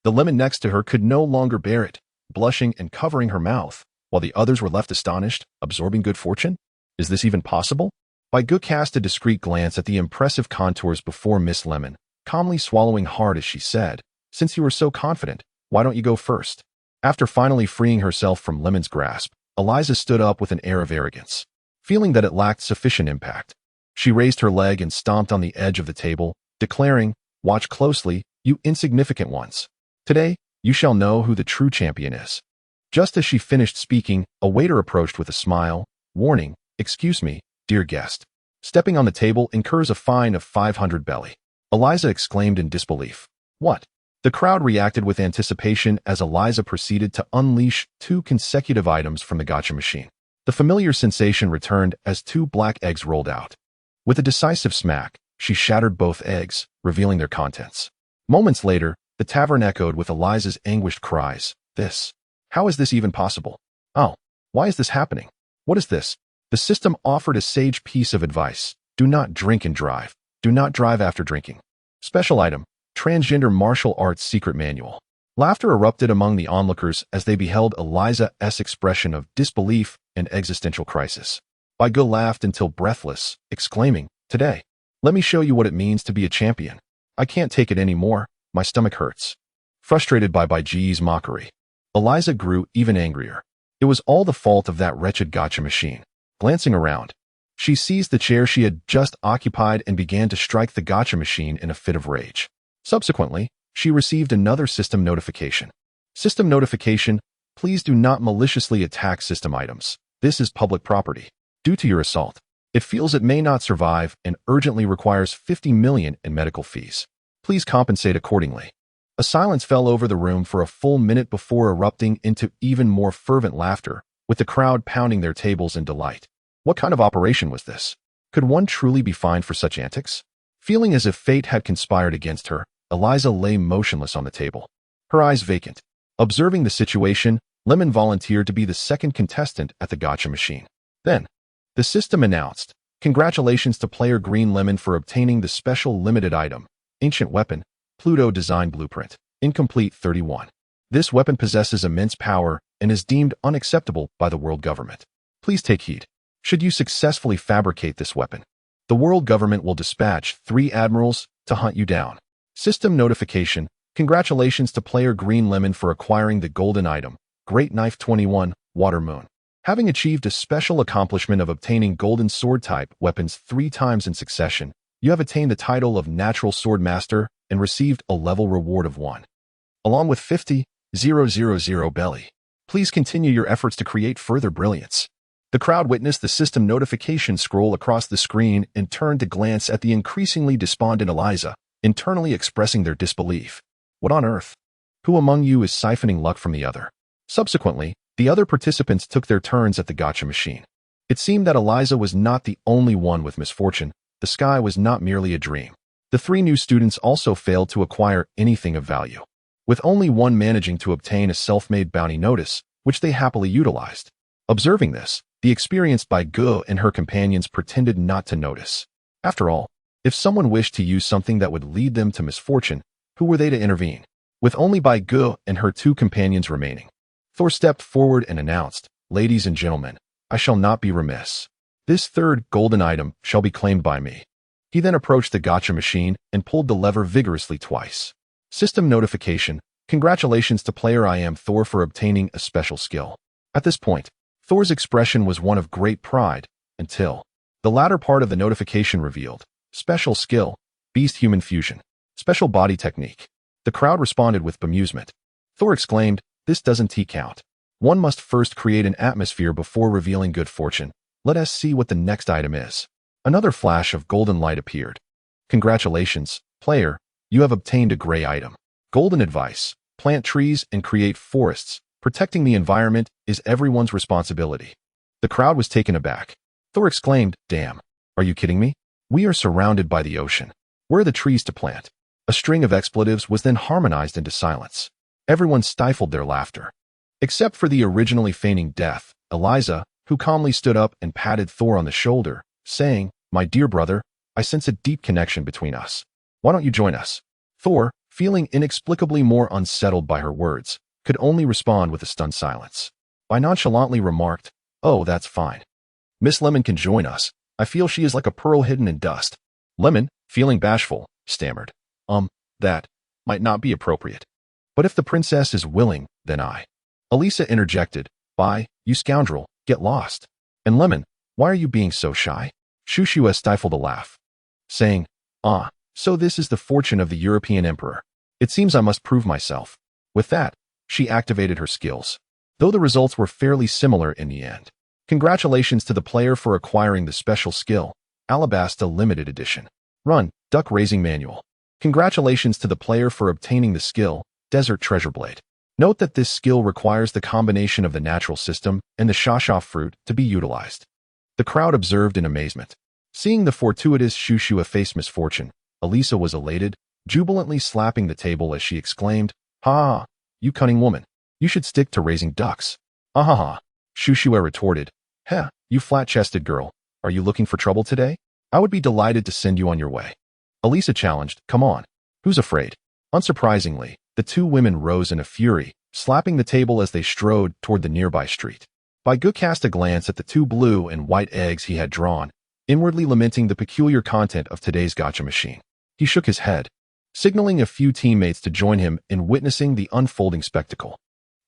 the lemon next to her could no longer bear it, blushing and covering her mouth, while the others were left astonished, absorbing good fortune? Is this even possible? Baigu cast a discreet glance at the impressive contours before Miss Lemon, calmly swallowing hard as she said, "Since you were so confident, why don't you go first?" After finally freeing herself from Lemon's grasp, Eliza stood up with an air of arrogance. Feeling that it lacked sufficient impact, she raised her leg and stomped on the edge of the table, declaring, "Watch closely, you insignificant ones. Today, you shall know who the true champion is." Just as she finished speaking, a waiter approached with a smile, warning, "Excuse me, dear guest. Stepping on the table incurs a fine of 500 belly." Eliza exclaimed in disbelief. "What?" The crowd reacted with anticipation as Eliza proceeded to unleash 2 consecutive items from the gacha machine. The familiar sensation returned as 2 black eggs rolled out. With a decisive smack, she shattered both eggs, revealing their contents. Moments later, the tavern echoed with Eliza's anguished cries. "This? How is this even possible? Oh, why is this happening? What is this?" The system offered a sage piece of advice. Do not drink and drive. Do not drive after drinking. Special item, Transgender Martial Arts Secret Manual. Laughter erupted among the onlookers as they beheld Eliza's expression of disbelief and existential crisis. Baigu laughed until breathless, exclaiming, "Today, let me show you what it means to be a champion. I can't take it anymore, my stomach hurts." Frustrated by Baiji's mockery, Eliza grew even angrier. It was all the fault of that wretched gacha machine. Glancing around, she seized the chair she had just occupied and began to strike the gacha machine in a fit of rage. Subsequently, she received another system notification. System notification, please do not maliciously attack system items. This is public property. Due to your assault, it feels it may not survive and urgently requires 50 million in medical fees. Please compensate accordingly. A silence fell over the room for a full minute before erupting into even more fervent laughter, with the crowd pounding their tables in delight. What kind of operation was this? Could one truly be fined for such antics? Feeling as if fate had conspired against her, Eliza lay motionless on the table, her eyes vacant. Observing the situation, Lemon volunteered to be the second contestant at the gacha machine. Then, the system announced, "Congratulations to player Green Lemon for obtaining the special limited item, Ancient Weapon, Pluto Design Blueprint, Incomplete 31. This weapon possesses immense power and is deemed unacceptable by the world government. Please take heed. Should you successfully fabricate this weapon, the world government will dispatch 3 admirals to hunt you down." System notification, congratulations to player Green Lemon for acquiring the golden item, Great Knife 21, Water Moon. Having achieved a special accomplishment of obtaining golden sword-type weapons 3 times in succession, you have attained the title of Natural Sword Master and received a level reward of 1. Along with 50,000 belly. Please continue your efforts to create further brilliance. The crowd witnessed the system notification scroll across the screen and turned to glance at the increasingly despondent Eliza, internally expressing their disbelief. What on earth? Who among you is siphoning luck from the other? Subsequently, the other participants took their turns at the gacha machine. It seemed that Eliza was not the only one with misfortune. The sky was not merely a dream. The 3 new students also failed to acquire anything of value, with only one managing to obtain a self-made bounty notice, which they happily utilized. Observing this, the experienced Baigu and her companions pretended not to notice. After all, if someone wished to use something that would lead them to misfortune, who were they to intervene? With only Baigu and her 2 companions remaining, Thor stepped forward and announced, "Ladies and gentlemen, I shall not be remiss. This 3rd golden item shall be claimed by me." He then approached the gacha machine and pulled the lever vigorously twice. System notification, Congratulations to player I am Thor for obtaining a special skill. At this point, Thor's expression was one of great pride, until the latter part of the notification revealed, special skill, beast-human fusion, special body technique. The crowd responded with bemusement. Thor exclaimed, "This doesn't count. One must first create an atmosphere before revealing good fortune. Let us see what the next item is." Another flash of golden light appeared. Congratulations, player, you have obtained a gray item. Golden advice: plant trees and create forests. Protecting the environment is everyone's responsibility. The crowd was taken aback. Thor exclaimed, "Damn, are you kidding me? We are surrounded by the ocean. Where are the trees to plant?" A string of expletives was then harmonized into silence. Everyone stifled their laughter. Except for the originally feigning death, Eliza, who calmly stood up and patted Thor on the shoulder, saying, "My dear brother, I sense a deep connection between us. Why don't you join us?" Thor, feeling inexplicably more unsettled by her words, could only respond with a stunned silence. I nonchalantly remarked, "Oh, that's fine. Miss Lemon can join us. I feel she is like a pearl hidden in dust." Lemon, feeling bashful, stammered, That might not be appropriate. But if the princess is willing, then I." Elisa interjected, "You scoundrel, get lost." And Lemon, "Why are you being so shy?" Shushua stifled a laugh, saying, So this is the fortune of the European emperor. It seems I must prove myself." With that, she activated her skills, though the results were fairly similar in the end. Congratulations to the player for acquiring the special skill, Alabasta Limited Edition. Run, Duck Raising Manual. Congratulations to the player for obtaining the skill, Desert Treasure Blade. Note that this skill requires the combination of the natural system and the shashaf fruit to be utilized. The crowd observed in amazement. Seeing the fortuitous Shushua face misfortune, Elisa was elated, jubilantly slapping the table as she exclaimed, "Ha! You cunning woman. You should stick to raising ducks." "Ah-ha-ha," Shushua retorted. "Heh, you flat-chested girl. Are you looking for trouble today? I would be delighted to send you on your way." Elisa challenged, "Come on. Who's afraid?" Unsurprisingly, the two women rose in a fury, slapping the table as they strode toward the nearby street. Baigu cast a glance at the two blue and white eggs he had drawn, inwardly lamenting the peculiar content of today's gacha machine. He shook his head, signaling a few teammates to join him in witnessing the unfolding spectacle.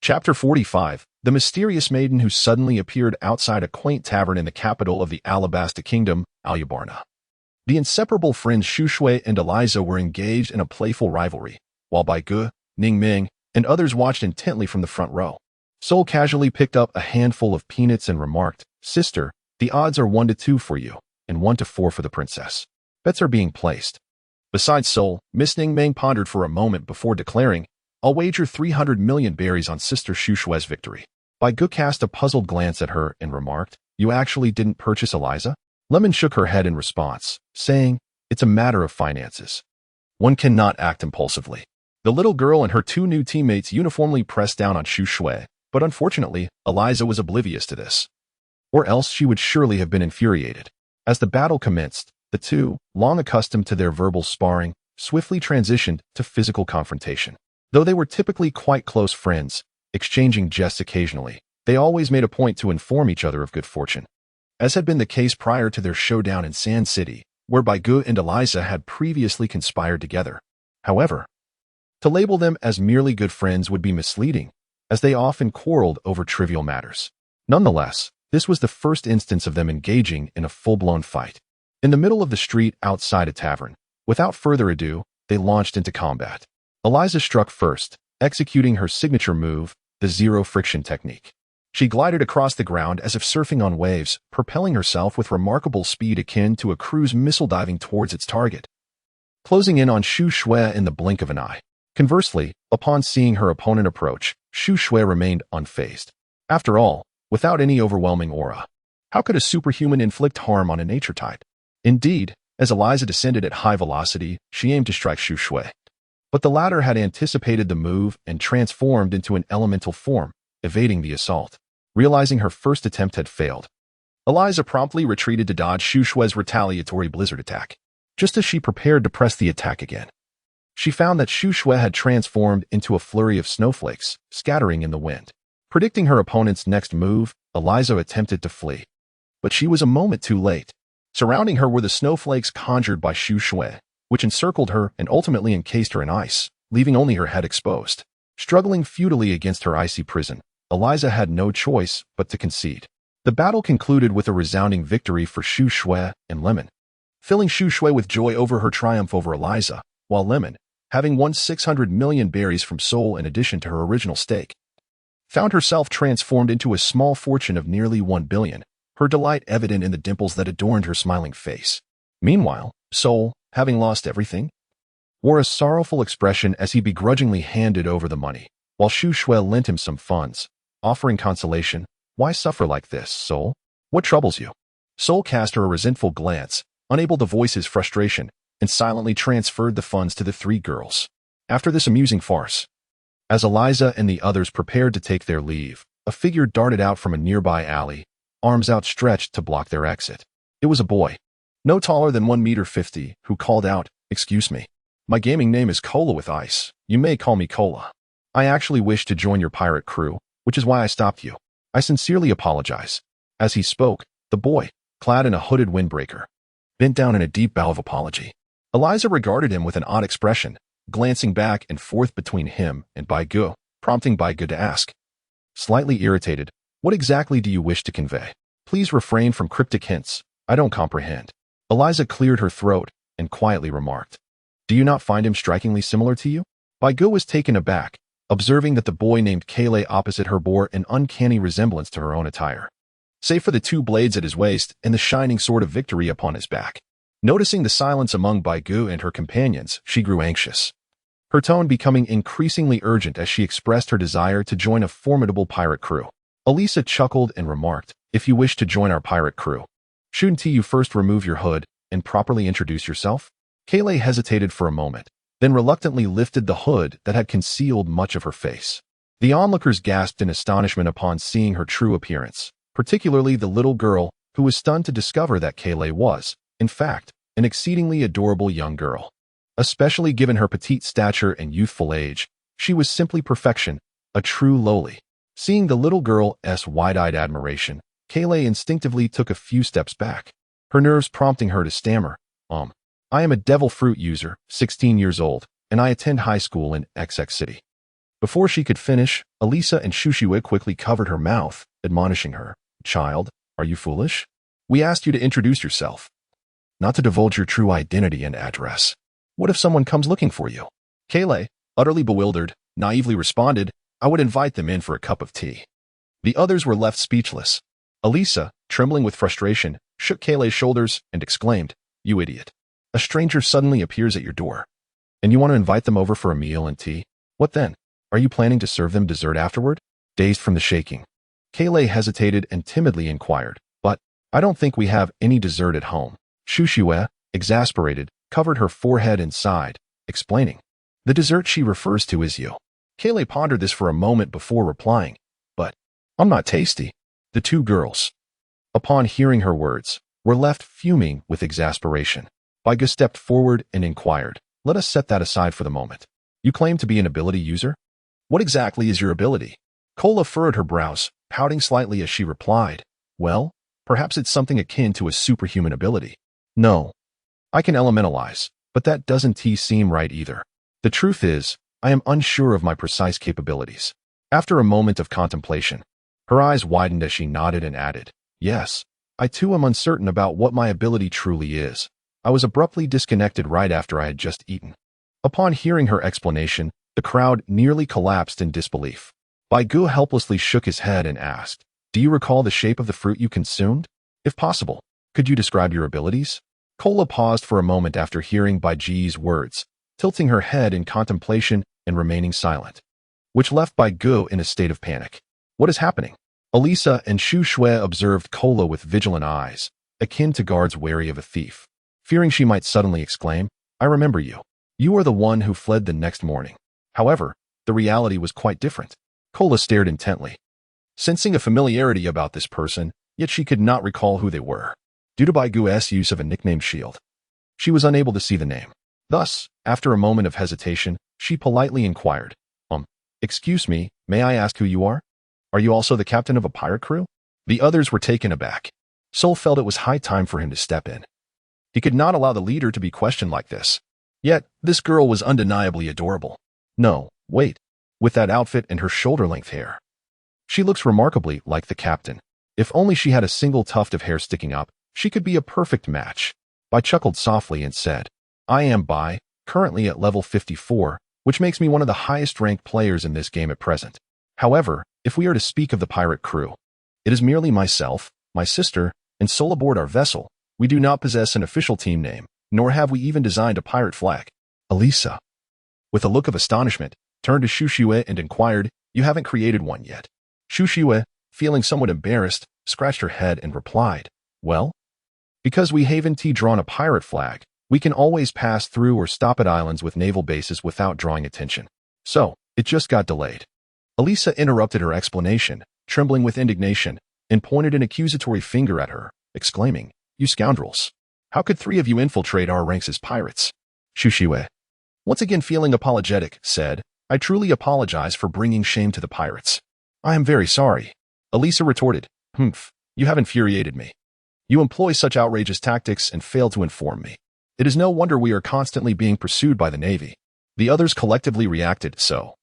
Chapter 45, The Mysterious Maiden Who Suddenly Appeared Outside a Quaint Tavern in the Capital of the Alabasta Kingdom, Alubarna. The inseparable friends Shushue and Eliza were engaged in a playful rivalry, while Baigu, Ningming, and others watched intently from the front row. Sol casually picked up a handful of peanuts and remarked, "Sister, the odds are 1-2 for you, and 1-4 for the princess. Bets are being placed." Besides Sol, Miss Ningming pondered for a moment before declaring, "I'll wager 300 million berries on Sister Shushue's victory." Baigu cast a puzzled glance at her and remarked, "You actually didn't purchase Eliza?" Lemon shook her head in response, saying, "It's a matter of finances. One cannot act impulsively." The little girl and her two new teammates uniformly pressed down on Shushue, but unfortunately, Eliza was oblivious to this. Or else she would surely have been infuriated. As the battle commenced, the two, long accustomed to their verbal sparring, swiftly transitioned to physical confrontation. Though they were typically quite close friends, exchanging jests occasionally, they always made a point to inform each other of good fortune. As had been the case prior to their showdown in Sand City, where Baigu and Eliza had previously conspired together. However, to label them as merely good friends would be misleading, as they often quarreled over trivial matters. Nonetheless, this was the first instance of them engaging in a full-blown fight. In the middle of the street outside a tavern, without further ado, they launched into combat. Eliza struck first, executing her signature move, the zero-friction technique. She glided across the ground as if surfing on waves, propelling herself with remarkable speed akin to a cruise missile diving towards its target, closing in on Shu Shui in the blink of an eye. Conversely, upon seeing her opponent approach, Shu Shui remained unfazed. After all, without any overwhelming aura, how could a superhuman inflict harm on a nature type? Indeed, as Eliza descended at high velocity, she aimed to strike Shu Shui. But the latter had anticipated the move and transformed into an elemental form, evading the assault. Realizing her first attempt had failed, Eliza promptly retreated to dodge Shu Shui's retaliatory blizzard attack. Just as she prepared to press the attack again, she found that Shu Shui had transformed into a flurry of snowflakes, scattering in the wind. Predicting her opponent's next move, Eliza attempted to flee. But she was a moment too late. Surrounding her were the snowflakes conjured by Shu Shui, which encircled her and ultimately encased her in ice, leaving only her head exposed. Struggling futilely against her icy prison, Eliza had no choice but to concede. The battle concluded with a resounding victory for Shu Shui and Lemon, filling Shu Shui with joy over her triumph over Eliza, while Lemon, having won 600 million berries from Seoul in addition to her original stake, found herself transformed into a small fortune of nearly 1 billion, her delight evident in the dimples that adorned her smiling face. Meanwhile, Seoul, having lost everything, wore a sorrowful expression as he begrudgingly handed over the money, while Shu Shui lent him some funds, offering consolation. Why suffer like this, Seoul? What troubles you? Seoul cast her a resentful glance, unable to voice his frustration, and silently transferred the funds to the three girls. After this amusing farce, as Eliza and the others prepared to take their leave, a figure darted out from a nearby alley, arms outstretched to block their exit. It was a boy, no taller than 1.50 meters, who called out, "Excuse me. My gaming name is Cola with Ice. You may call me Cola. I actually wish to join your pirate crew, which is why I stopped you. I sincerely apologize." As he spoke, the boy, clad in a hooded windbreaker, bent down in a deep bow of apology. Eliza regarded him with an odd expression, glancing back and forth between him and Bai Gu, prompting Bai Gu to ask, slightly irritated, "What exactly do you wish to convey? Please refrain from cryptic hints. I don't comprehend." Eliza cleared her throat and quietly remarked, "Do you not find him strikingly similar to you?" Bai Gu was taken aback, observing that the boy named Kale opposite her bore an uncanny resemblance to her own attire, save for the two blades at his waist and the shining sword of victory upon his back. Noticing the silence among Bai Gu and her companions, she grew anxious, her tone becoming increasingly urgent as she expressed her desire to join a formidable pirate crew. Elisa chuckled and remarked, "If you wish to join our pirate crew, shouldn't you first remove your hood and properly introduce yourself?" Kale hesitated for a moment, then reluctantly lifted the hood that had concealed much of her face. The onlookers gasped in astonishment upon seeing her true appearance, particularly the little girl, who was stunned to discover that Kale was, in fact, an exceedingly adorable young girl. Especially given her petite stature and youthful age, she was simply perfection, a true loli. Seeing the little girl's wide-eyed admiration, Kale instinctively took a few steps back, her nerves prompting her to stammer, "I am a devil fruit user, 16 years old, and I attend high school in XX City." Before she could finish, Elisa and Shu Shui quickly covered her mouth, admonishing her, "Child, are you foolish? We asked you to introduce yourself, not to divulge your true identity and address. What if someone comes looking for you?" Kale, utterly bewildered, naively responded, "I would invite them in for a cup of tea." The others were left speechless. Elisa, trembling with frustration, shook Kale's shoulders and exclaimed, "You idiot. A stranger suddenly appears at your door, and you want to invite them over for a meal and tea? What then? Are you planning to serve them dessert afterward?" Dazed from the shaking, Kale hesitated and timidly inquired, "But I don't think we have any dessert at home." Shu Shui, exasperated, covered her forehead and sighed, explaining, "The dessert she refers to is you." Kale pondered this for a moment before replying, "But I'm not tasty." The two girls, upon hearing her words, were left fuming with exasperation. Bai Gu stepped forward and inquired, "Let us set that aside for the moment. You claim to be an ability user? What exactly is your ability?" Cola furrowed her brows, pouting slightly as she replied, "Well, perhaps it's something akin to a superhuman ability. No, I can elementalize, but that doesn't seem right either. The truth is, I am unsure of my precise capabilities." After a moment of contemplation, her eyes widened as she nodded and added, "Yes, I too am uncertain about what my ability truly is. I was abruptly disconnected right after I had just eaten." Upon hearing her explanation, the crowd nearly collapsed in disbelief. Bai Gu helplessly shook his head and asked, "Do you recall the shape of the fruit you consumed? If possible, could you describe your abilities?" Cola paused for a moment after hearing Bai Ji's words, tilting her head in contemplation and remaining silent, which left Bai Gu in a state of panic. "What is happening?" Elisa and Shu Shui observed Cola with vigilant eyes, akin to guards wary of a thief, fearing she might suddenly exclaim, "I remember you. You are the one who fled the next morning." However, the reality was quite different. Cola stared intently, sensing a familiarity about this person, yet she could not recall who they were. Due to Bai Gu's use of a nickname shield, she was unable to see the name. Thus, after a moment of hesitation, she politely inquired, "Excuse me, may I ask who you are? Are you also the captain of a pirate crew?" The others were taken aback. Sol felt it was high time for him to step in. He could not allow the leader to be questioned like this. Yet, this girl was undeniably adorable. No, wait. with that outfit and her shoulder-length hair. She looks remarkably like the captain. If only she had a single tuft of hair sticking up, she could be a perfect match. Bai chuckled softly and said, I am Bai, currently at level 54, which makes me one of the highest-ranked players in this game at present. However, if we are to speak of the pirate crew, it is merely myself, my sister, and Sol aboard our vessel. We do not possess an official team name, nor have we even designed a pirate flag. Elisa, with a look of astonishment, turned to Shushue and inquired, You haven't created one yet? Shushue, feeling somewhat embarrassed, scratched her head and replied, Well, because we haven't drawn a pirate flag, we can always pass through or stop at islands with naval bases without drawing attention. So, it just got delayed. Elisa interrupted her explanation, trembling with indignation, and pointed an accusatory finger at her, exclaiming, You scoundrels! How could 3 of you infiltrate our ranks as pirates? Shushue, once again feeling apologetic, said, I truly apologize for bringing shame to the pirates. I am very sorry. Elisa retorted, You have infuriated me. You employ such outrageous tactics and fail to inform me. It is no wonder we are constantly being pursued by the Navy. The others collectively reacted, so.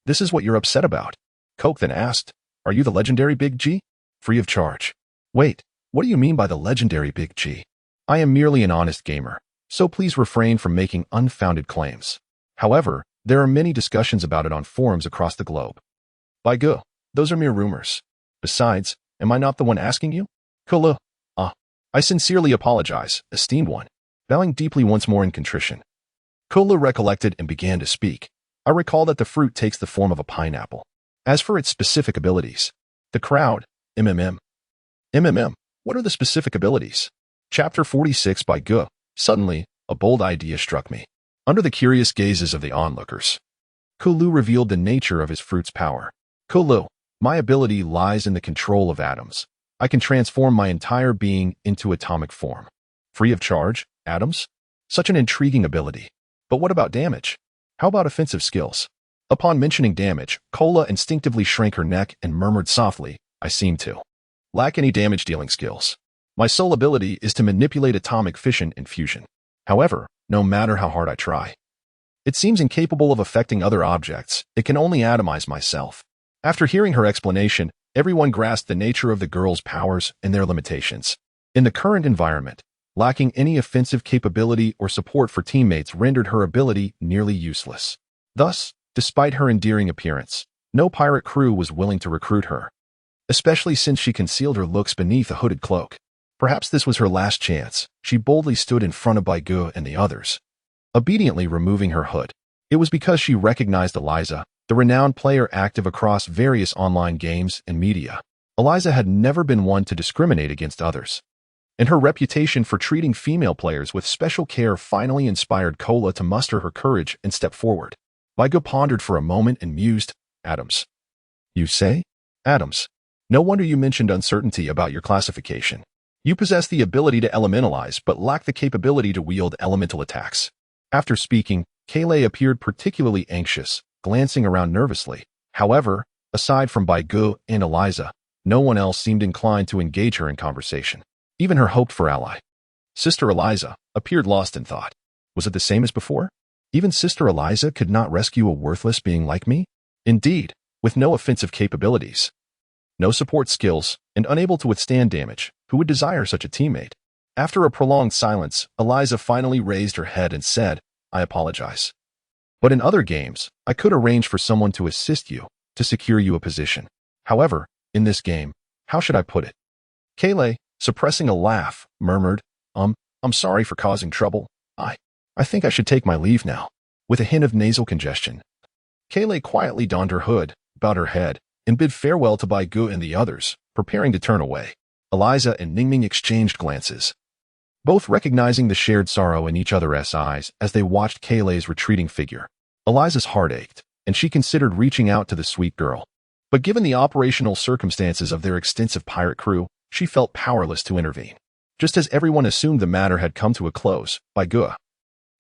This is what you're upset about. Coke then asked, Are you the legendary Big G? Free of charge. Wait, what do you mean by the legendary Big G? I am merely an honest gamer, so please refrain from making unfounded claims. However, there are many discussions about it on forums across the globe. By go, those are mere rumors. Besides, am I not the one asking you? Kulu. I sincerely apologize, esteemed one. Bowing deeply once more in contrition. Kulu recollected and began to speak. I recall that the fruit takes the form of a pineapple. As for its specific abilities, the crowd, MMM. What are the specific abilities? Chapter 46 by Gu. Suddenly, a bold idea struck me. Under the curious gazes of the onlookers, Kulu revealed the nature of his fruit's power. Kulu, my ability lies in the control of atoms. I can transform my entire being into atomic form. Free of charge, atoms? Such an intriguing ability. But what about damage? How about offensive skills? Upon mentioning damage, Kola instinctively shrank her neck and murmured softly, I seem to lack any damage-dealing skills. My sole ability is to manipulate atomic fission and fusion. However, no matter how hard I try, it seems incapable of affecting other objects. It can only atomize myself. After hearing her explanation, everyone grasped the nature of the girl's powers and their limitations. In the current environment, lacking any offensive capability or support for teammates rendered her ability nearly useless. Thus, despite her endearing appearance, no pirate crew was willing to recruit her, especially since she concealed her looks beneath a hooded cloak. Perhaps this was her last chance. She boldly stood in front of Baigu and the others, obediently removing her hood. It was because she recognized Eliza, the renowned player active across various online games and media. Eliza had never been one to discriminate against others, and her reputation for treating female players with special care finally inspired Kola to muster her courage and step forward. Baigu pondered for a moment and mused, Atoms. You say? Atoms. No wonder you mentioned uncertainty about your classification. You possess the ability to elementalize but lack the capability to wield elemental attacks. After speaking, Kayleigh appeared particularly anxious, glancing around nervously. However, aside from Baigu and Eliza, no one else seemed inclined to engage her in conversation. Even her hoped-for ally, Sister Eliza, appeared lost in thought. Was it the same as before? Even Sister Eliza could not rescue a worthless being like me? Indeed, with no offensive capabilities, no support skills, and unable to withstand damage, who would desire such a teammate? After a prolonged silence, Eliza finally raised her head and said, I apologize. But in other games, I could arrange for someone to assist you, to secure you a position. However, in this game, how should I put it? Kayleigh, suppressing a laugh, murmured, I'm sorry for causing trouble. I think I should take my leave now. With a hint of nasal congestion, Kayleigh quietly donned her hood, bowed her head, and bid farewell to Baigu and the others, preparing to turn away. Eliza and Ningming exchanged glances, both recognizing the shared sorrow in each other's eyes as they watched Kayleigh's retreating figure. Eliza's heart ached, and she considered reaching out to the sweet girl. But given the operational circumstances of their extensive pirate crew, she felt powerless to intervene. Just as everyone assumed the matter had come to a close, Baigu,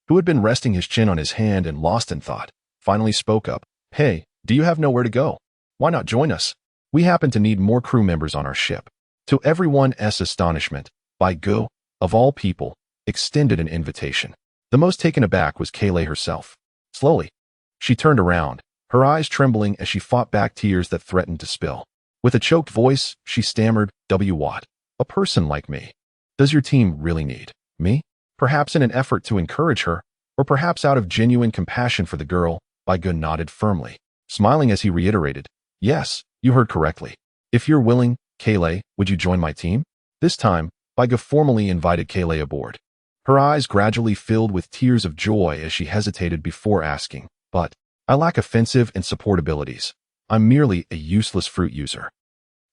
who had been resting his chin on his hand and lost in thought, finally spoke up. Hey, do you have nowhere to go? Why not join us? We happen to need more crew members on our ship. To everyone's astonishment, Baigu, of all people, extended an invitation. The most taken aback was Kayleigh herself. Slowly, she turned around, her eyes trembling as she fought back tears that threatened to spill. With a choked voice, she stammered, What? A person like me. Does your team really need me? Perhaps in an effort to encourage her, or perhaps out of genuine compassion for the girl, Baigu nodded firmly, smiling as he reiterated, Yes, you heard correctly. If you're willing, Kayle, would you join my team? This time, Baigu formally invited Kayle aboard. Her eyes gradually filled with tears of joy as she hesitated before asking, But I lack offensive and support abilities. I'm merely a useless fruit user.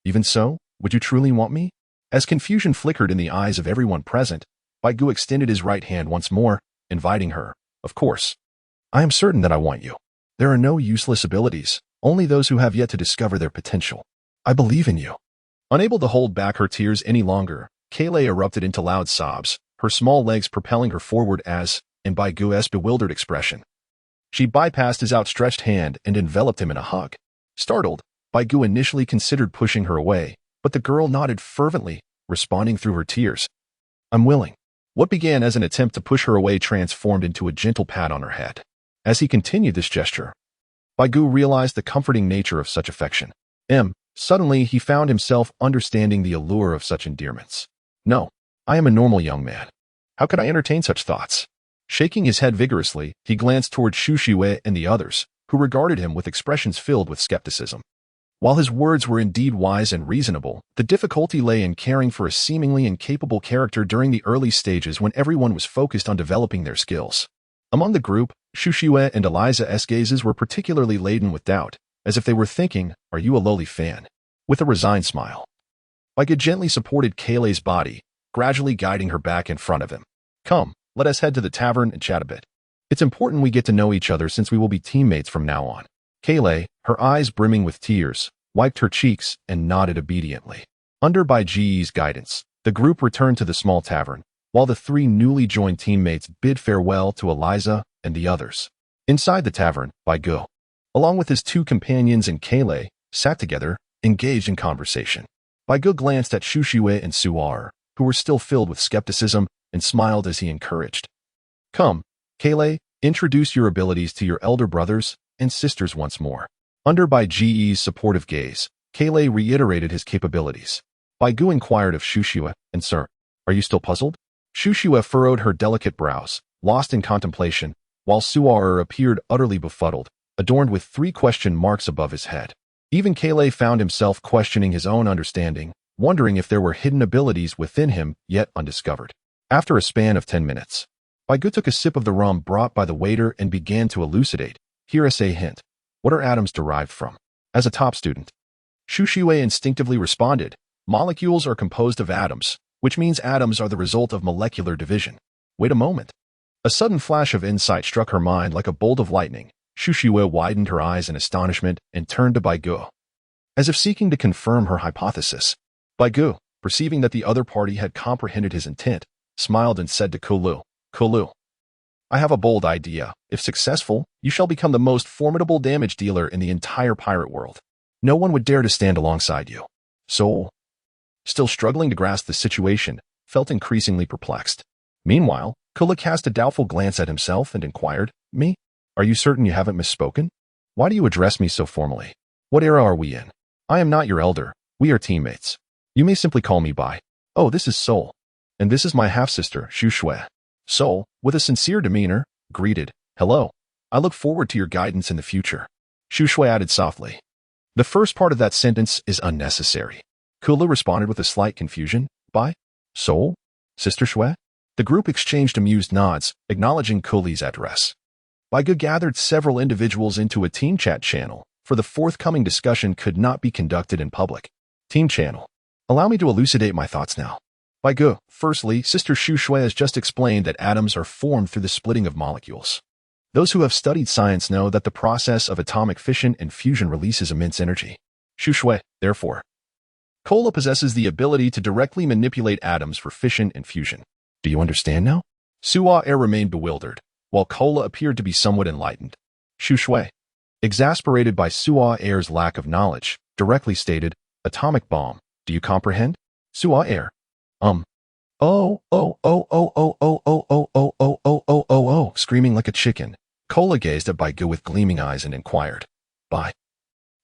Even so, would you truly want me? As confusion flickered in the eyes of everyone present, Baigu extended his right hand once more, inviting her. Of course. I am certain that I want you. There are no useless abilities, only those who have yet to discover their potential. I believe in you. Unable to hold back her tears any longer, Kayle erupted into loud sobs, her small legs propelling her forward as, in Baigu's bewildered expression, she bypassed his outstretched hand and enveloped him in a hug. Startled, Baigu initially considered pushing her away, but the girl nodded fervently, responding through her tears. I'm willing. What began as an attempt to push her away transformed into a gentle pat on her head. As he continued this gesture, Baigu realized the comforting nature of such affection. Suddenly he found himself understanding the allure of such endearments. No, I am a normal young man. How could I entertain such thoughts? Shaking his head vigorously, he glanced toward Xu Shue and the others, who regarded him with expressions filled with skepticism. While his words were indeed wise and reasonable, the difficulty lay in caring for a seemingly incapable character during the early stages when everyone was focused on developing their skills. Among the group, Xu Shue and Eliza's gazes were particularly laden with doubt, as if they were thinking, Are you a lowly fan? With a resigned smile, Baigu gently supported Kayle's body, gradually guiding her back in front of him. Come, let us head to the tavern and chat a bit. It's important we get to know each other since we will be teammates from now on. Kayle, her eyes brimming with tears, wiped her cheeks and nodded obediently. Under Baiji's guidance, the group returned to the small tavern, while the three newly joined teammates bid farewell to Eliza and the others. Inside the tavern, Baigu, along with his two companions and Kayle, sat together, engaged in conversation. Baigu glanced at Xu Shue and Suar, who were still filled with skepticism, and smiled as he encouraged. Come, Kayle, introduce your abilities to your elder brothers and sisters once more. Under Baiji's supportive gaze, Kayle reiterated his capabilities. Baigu inquired of Xu Shue, and Sir, are you still puzzled? Xu Shue furrowed her delicate brows, lost in contemplation, while Suar appeared utterly befuddled, adorned with 3 question marks above his head. Even Kayle found himself questioning his own understanding, wondering if there were hidden abilities within him yet undiscovered. After a span of 10 minutes, Baigu took a sip of the rum brought by the waiter and began to elucidate. Here is a hint. What are atoms derived from? As a top student, Xu Shue instinctively responded, molecules are composed of atoms, which means atoms are the result of molecular division. Wait a moment. A sudden flash of insight struck her mind like a bolt of lightning. Xu Shue widened her eyes in astonishment and turned to Baigu, as if seeking to confirm her hypothesis. Baigu, perceiving that the other party had comprehended his intent, smiled and said to Kulu, I have a bold idea. If successful, you shall become the most formidable damage dealer in the entire pirate world. No one would dare to stand alongside you. Sol, still struggling to grasp the situation, felt increasingly perplexed. Meanwhile, Kulu cast a doubtful glance at himself and inquired, Me? Are you certain you haven't misspoken? Why do you address me so formally? What era are we in? I am not your elder. We are teammates. You may simply call me by. Oh, this is Sol. And this is my half-sister, Xu Shue. Sol, with a sincere demeanor, greeted, Hello. I look forward to your guidance in the future. Xu Shue added softly. The first part of that sentence is unnecessary. Kulu responded with a slight confusion. By? Sol? Sister Shue? The group exchanged amused nods, acknowledging Kulu's address. Baigu gathered several individuals into a team chat channel, for the forthcoming discussion could not be conducted in public. Team channel. Allow me to elucidate my thoughts now. Baigu, firstly, Sister Xu Shue has just explained that atoms are formed through the splitting of molecules. Those who have studied science know that the process of atomic fission and fusion releases immense energy. Xu Shue, therefore, Kulu possesses the ability to directly manipulate atoms for fission and fusion. Do you understand now? Suar remained bewildered, while Kulu appeared to be somewhat enlightened. Xu Shue, exasperated by Suar's lack of knowledge, directly stated, Atomic bomb. Do you comprehend? Suar. Screaming like a chicken, Kulu gazed at Baigu with gleaming eyes and inquired, Bai.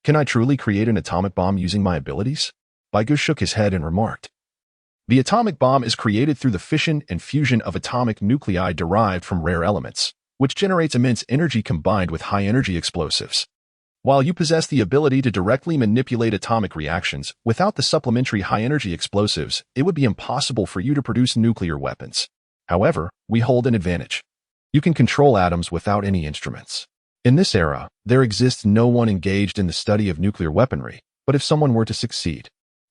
Can I truly create an atomic bomb using my abilities? Bai Gu shook his head and remarked. The atomic bomb is created through the fission and fusion of atomic nuclei derived from rare elements, which generates immense energy combined with high-energy explosives. While you possess the ability to directly manipulate atomic reactions, without the supplementary high-energy explosives, it would be impossible for you to produce nuclear weapons. However, we hold an advantage. You can control atoms without any instruments. In this era, there exists no one engaged in the study of nuclear weaponry, but if someone were to succeed,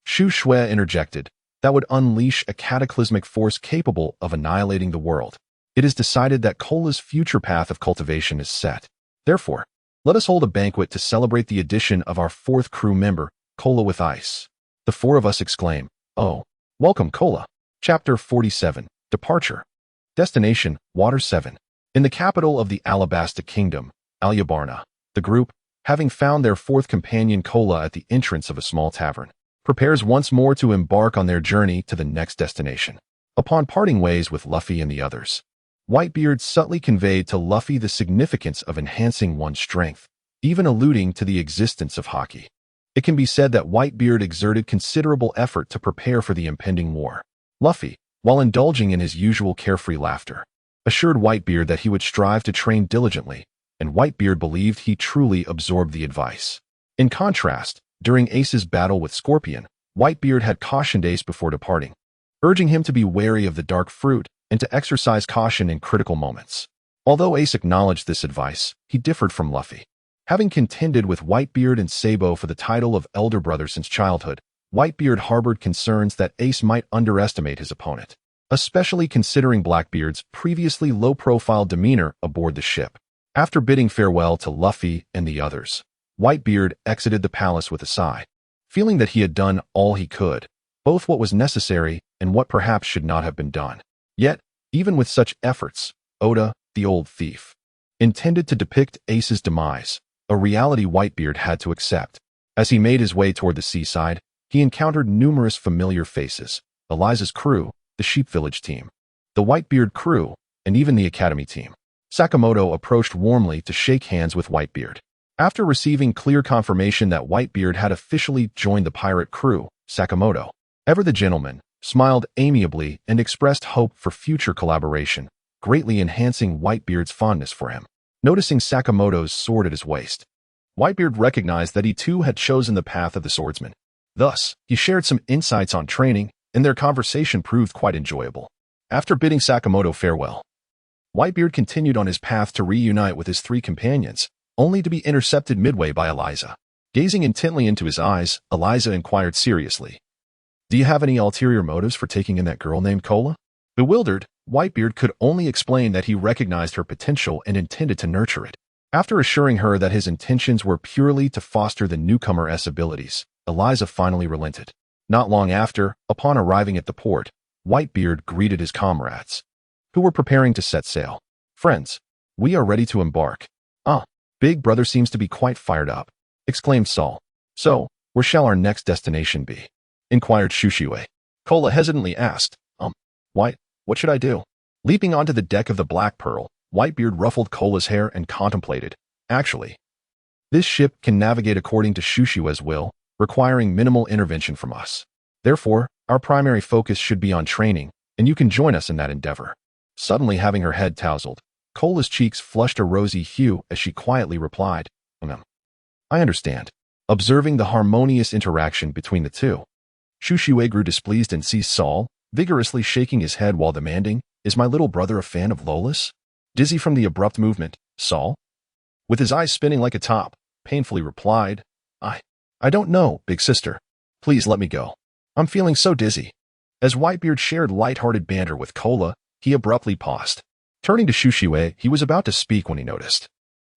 Xu Shui interjected, that would unleash a cataclysmic force capable of annihilating the world. It is decided that Kola's future path of cultivation is set. Therefore, let us hold a banquet to celebrate the addition of our fourth crew member, Kola with ice. The four of us exclaim, Oh, welcome Kola. Chapter 47, Departure. Destination, Water 7. In the capital of the Alabastic Kingdom, Alyabarna, the group, having found their fourth companion Kola at the entrance of a small tavern, prepares once more to embark on their journey to the next destination. Upon parting ways with Luffy and the others, Whitebeard subtly conveyed to Luffy the significance of enhancing one's strength, even alluding to the existence of haki. It can be said that Whitebeard exerted considerable effort to prepare for the impending war. Luffy, while indulging in his usual carefree laughter, assured Whitebeard that he would strive to train diligently, and Whitebeard believed he truly absorbed the advice. In contrast, during Ace's battle with Scorpion, Whitebeard had cautioned Ace before departing, urging him to be wary of the dark fruit and to exercise caution in critical moments. Although Ace acknowledged this advice, he differed from Luffy. Having contended with Whitebeard and Sabo for the title of elder brother since childhood, Whitebeard harbored concerns that Ace might underestimate his opponent, especially considering Blackbeard's previously low-profile demeanor aboard the ship. After bidding farewell to Luffy and the others, Whitebeard exited the palace with a sigh, feeling that he had done all he could, both what was necessary and what perhaps should not have been done. Yet, even with such efforts, Oda, the old thief, intended to depict Ace's demise, a reality Whitebeard had to accept. As he made his way toward the seaside, he encountered numerous familiar faces, Eliza's crew, the Sheep Village team, the Whitebeard crew, and even the Academy team. Sakamoto approached warmly to shake hands with Whitebeard. After receiving clear confirmation that Whitebeard had officially joined the pirate crew, Sakamoto, ever the gentleman, smiled amiably and expressed hope for future collaboration, greatly enhancing Whitebeard's fondness for him. Noticing Sakamoto's sword at his waist, Whitebeard recognized that he too had chosen the path of the swordsman. Thus, he shared some insights on training, and their conversation proved quite enjoyable. After bidding Sakamoto farewell, Whitebeard continued on his path to reunite with his three companions, only to be intercepted midway by Eliza. Gazing intently into his eyes, Eliza inquired seriously, Do you have any ulterior motives for taking in that girl named Kola? Bewildered, Whitebeard could only explain that he recognized her potential and intended to nurture it. After assuring her that his intentions were purely to foster the newcomer's abilities, Eliza finally relented. Not long after, upon arriving at the port, Whitebeard greeted his comrades, who were preparing to set sail. Friends, we are ready to embark. Big Brother seems to be quite fired up, exclaimed Saul. So, where shall our next destination be? Inquired Shushiue. Kola hesitantly asked, what should I do? Leaping onto the deck of the Black Pearl, Whitebeard ruffled Kola's hair and contemplated, Actually, this ship can navigate according to Shushiue's will, requiring minimal intervention from us. Therefore, our primary focus should be on training, and you can join us in that endeavor. Suddenly having her head tousled, Kola's cheeks flushed a rosy hue as she quietly replied, I understand. Observing the harmonious interaction between the two, Shushiue grew displeased and seized Saul, vigorously shaking his head while demanding, Is my little brother a fan of Lolas? Dizzy from the abrupt movement, Saul, with his eyes spinning like a top, painfully replied, I don't know, big sister. Please let me go. I'm feeling so dizzy. As Whitebeard shared light-hearted banter with Kola, he abruptly paused. Turning to Shushiue, he was about to speak when he noticed.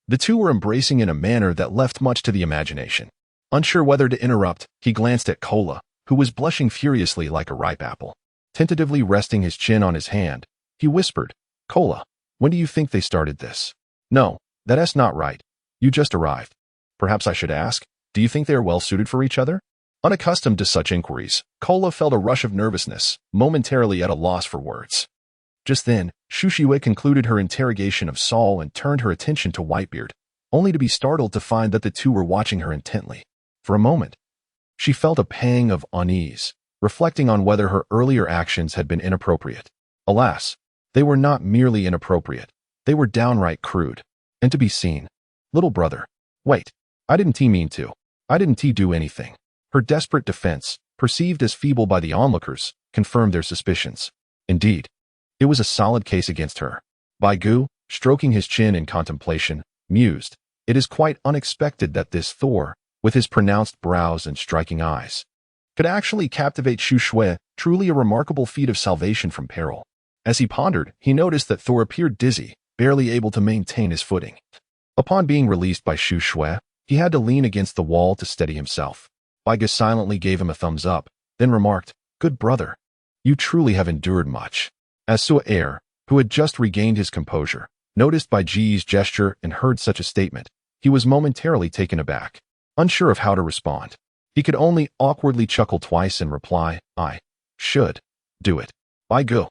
The two were embracing in a manner that left much to the imagination. Unsure whether to interrupt, he glanced at Kola, who was blushing furiously like a ripe apple. Tentatively resting his chin on his hand, he whispered, Kola, when do you think they started this? No, that's not right. You just arrived. Perhaps I should ask, do you think they are well suited for each other? Unaccustomed to such inquiries, Kola felt a rush of nervousness, momentarily at a loss for words. Just then, Shushiue concluded her interrogation of Saul and turned her attention to Whitebeard, only to be startled to find that the two were watching her intently. For a moment, she felt a pang of unease, reflecting on whether her earlier actions had been inappropriate. Alas, they were not merely inappropriate, they were downright crude. And to be seen. Little brother. Wait, I didn't mean to. I didn't do anything. Her desperate defense, perceived as feeble by the onlookers, confirmed their suspicions. Indeed, it was a solid case against her. Gu, stroking his chin in contemplation, mused, "It is quite unexpected that this Thor, with his pronounced brows and striking eyes, could actually captivate Shu Shui, truly a remarkable feat of salvation from peril." As he pondered, he noticed that Thor appeared dizzy, barely able to maintain his footing. Upon being released by Shu Shui, he had to lean against the wall to steady himself. Gu silently gave him a thumbs up, then remarked, "Good brother, you truly have endured much." As Sua Air, who had just regained his composure, noticed Bai Ji's gesture and heard such a statement, he was momentarily taken aback, unsure of how to respond. He could only awkwardly chuckle twice and reply, "I should do it." Gu,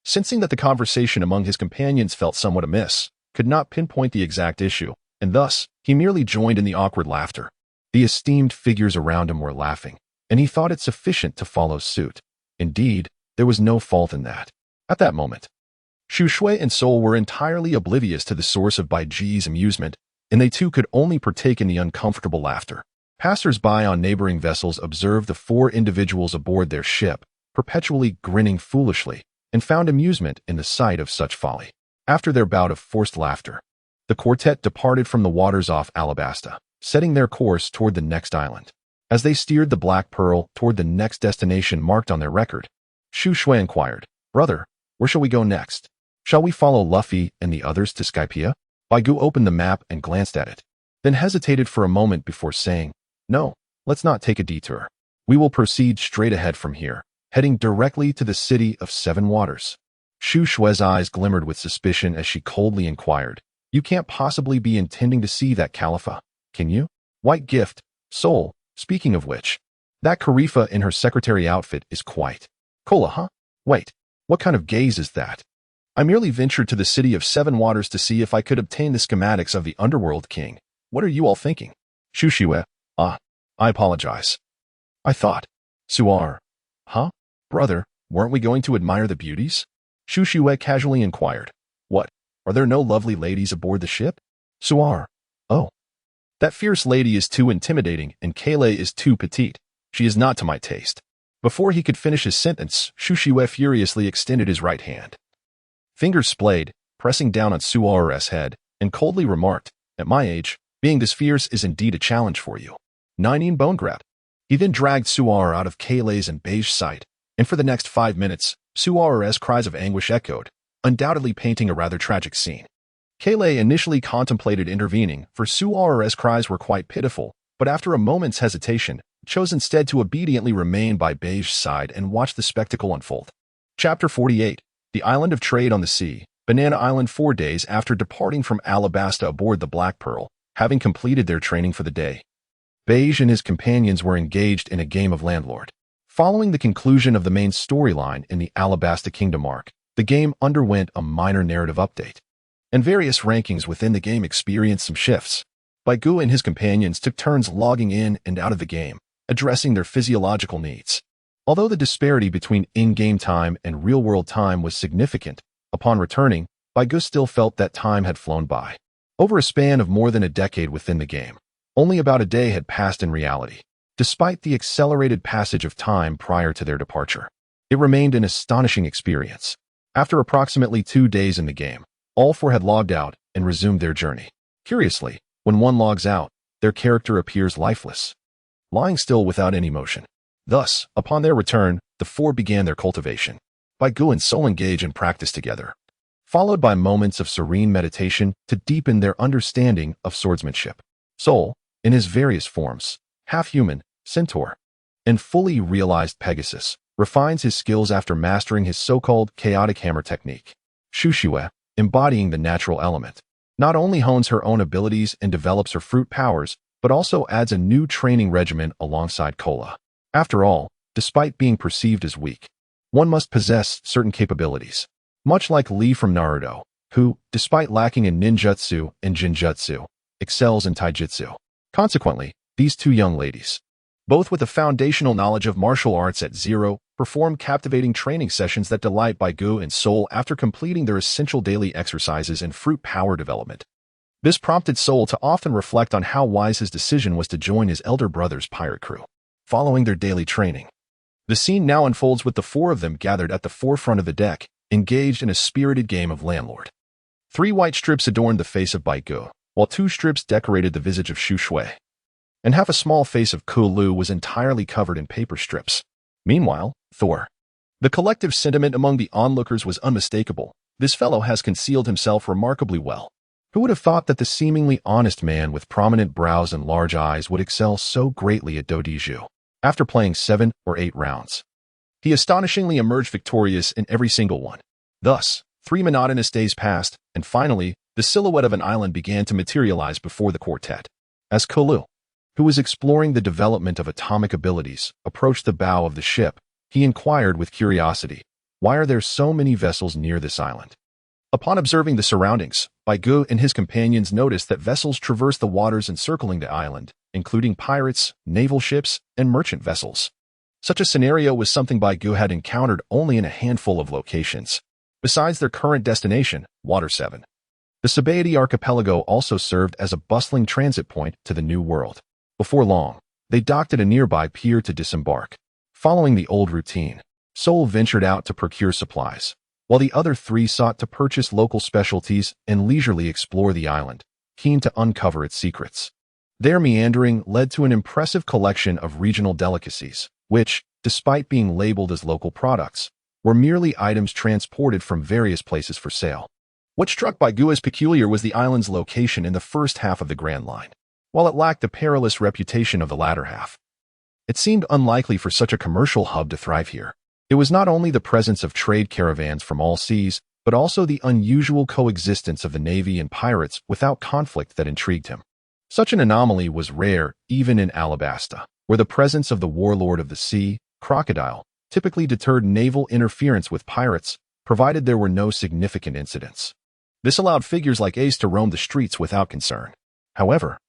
sensing that the conversation among his companions felt somewhat amiss, could not pinpoint the exact issue, and thus he merely joined in the awkward laughter. The esteemed figures around him were laughing, and he thought it sufficient to follow suit. Indeed, there was no fault in that. At that moment, Shu Shui and Sol were entirely oblivious to the source of Bai Ji's amusement, and they too could only partake in the uncomfortable laughter. Passers-by on neighboring vessels observed the four individuals aboard their ship, perpetually grinning foolishly, and found amusement in the sight of such folly. After their bout of forced laughter, the quartet departed from the waters off Alabasta, setting their course toward the next island. As they steered the Black Pearl toward the next destination marked on their record, Shu Shui inquired, "Brother, where shall we go next? Shall we follow Luffy and the others to Skypiea?" Gu opened the map and glanced at it, then hesitated for a moment before saying, "No, let's not take a detour. We will proceed straight ahead from here, heading directly to the city of Seven Waters." Shu Shui's eyes glimmered with suspicion as she coldly inquired, "You can't possibly be intending to see that Khalifa, can you? White gift, Sol, speaking of which, that Karifa in her secretary outfit is quite cola, huh? Wait, what kind of gaze is that? I merely ventured to the city of Seven Waters to see if I could obtain the schematics of the Underworld King. What are you all thinking?" Shu Shui, I apologize. I thought. Suar, huh? Brother, weren't we going to admire the beauties? Shu Shui casually inquired. What, are there no lovely ladies aboard the ship? Suar, oh. That fierce lady is too intimidating and Kale is too petite. She is not to my taste. Before he could finish his sentence, Shu Shui furiously extended his right hand. Fingers splayed, pressing down on Suar's head, and coldly remarked, "At my age, being this fierce is indeed a challenge for you. 19 bone grab." He then dragged Suar out of Kale's and beige sight, and for the next 5 minutes, Suar's cries of anguish echoed, undoubtedly painting a rather tragic scene. Kale initially contemplated intervening, for Suar's cries were quite pitiful, but after a moment's hesitation, chose instead to obediently remain by Beige's side and watch the spectacle unfold. Chapter 48. The Island of Trade on the Sea, Banana Island. 4 days after departing from Alabasta aboard the Black Pearl, having completed their training for the day, Beige and his companions were engaged in a game of landlord. Following the conclusion of the main storyline in the Alabasta Kingdom arc, the game underwent a minor narrative update, and various rankings within the game experienced some shifts. Gu and his companions took turns logging in and out of the game, addressing their physiological needs. Although the disparity between in-game time and real-world time was significant, upon returning, Gu still felt that time had flown by. Over a span of more than a decade within the game, only about a day had passed in reality. Despite the accelerated passage of time prior to their departure, it remained an astonishing experience. After approximately 2 days in the game, all four had logged out and resumed their journey. Curiously, when one logs out, their character appears lifeless, lying still without any motion. Thus, upon their return, the four began their cultivation. Gu and Sol engage in practice together, followed by moments of serene meditation to deepen their understanding of swordsmanship. Sol, in his various forms, half-human, centaur, and fully realized Pegasus, refines his skills after mastering his so-called chaotic hammer technique. Shu Shui, embodying the natural element, not only hones her own abilities and develops her fruit powers, but also adds a new training regimen alongside Cola. After all, despite being perceived as weak, one must possess certain capabilities. Much like Lee from Naruto, who, despite lacking in ninjutsu and jinjutsu, excels in taijutsu. Consequently, these two young ladies, both with a foundational knowledge of martial arts at zero, perform captivating training sessions that delight Baigu and Sol after completing their essential daily exercises and fruit power development. This prompted Sol to often reflect on how wise his decision was to join his elder brother's pirate crew. Following their daily training, the scene now unfolds with the four of them gathered at the forefront of the deck, engaged in a spirited game of landlord. 3 white strips adorned the face of Baigu, while 2 strips decorated the visage of Shu Shui, and half a small face of Ku Lu was entirely covered in paper strips. Meanwhile, Thor. The collective sentiment among the onlookers was unmistakable. This fellow has concealed himself remarkably well. Who would have thought that the seemingly honest man with prominent brows and large eyes would excel so greatly at Dodiju? After playing 7 or 8 rounds, he astonishingly emerged victorious in every single one. Thus, 3 monotonous days passed, and finally, the silhouette of an island began to materialize before the quartet. As Kulu, who was exploring the development of atomic abilities, approached the bow of the ship, he inquired with curiosity, "Why are there so many vessels near this island?" Upon observing the surroundings, Baigu and his companions noticed that vessels traversed the waters encircling the island, including pirates, naval ships, and merchant vessels. Such a scenario was something Baigu had encountered only in a handful of locations. Besides their current destination, Water 7, the Sabaody archipelago also served as a bustling transit point to the New World. Before long, they docked at a nearby pier to disembark. Following the old routine, Sol ventured out to procure supplies, while the other 3 sought to purchase local specialties and leisurely explore the island, keen to uncover its secrets. Their meandering led to an impressive collection of regional delicacies, which, despite being labeled as local products, were merely items transported from various places for sale. What struck Baigu as peculiar was the island's location in the first half of the Grand Line, while it lacked the perilous reputation of the latter half. It seemed unlikely for such a commercial hub to thrive here. It was not only the presence of trade caravans from all seas, but also the unusual coexistence of the Navy and pirates without conflict that intrigued him. Such an anomaly was rare even in Alabasta, where the presence of the warlord of the sea, Crocodile, typically deterred naval interference with pirates, provided there were no significant incidents. This allowed figures like Ace to roam the streets without concern. However,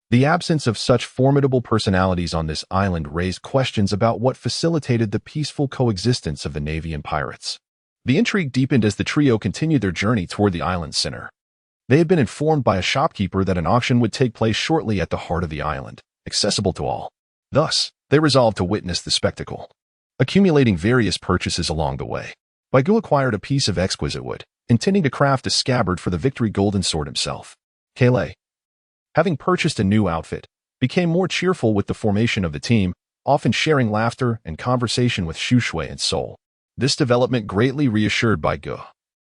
the absence of such formidable personalities on this island raised questions about what facilitated the peaceful coexistence of the Navy and pirates. The intrigue deepened as the trio continued their journey toward the island's center. They had been informed by a shopkeeper that an auction would take place shortly at the heart of the island, accessible to all. Thus, they resolved to witness the spectacle. Accumulating various purchases along the way, Baigu acquired a piece of exquisite wood, intending to craft a scabbard for the Victory Golden Sword himself. Kale, having purchased a new outfit, became more cheerful with the formation of the team, often sharing laughter and conversation with Shu Shui and Sol. This development greatly reassured Baigu,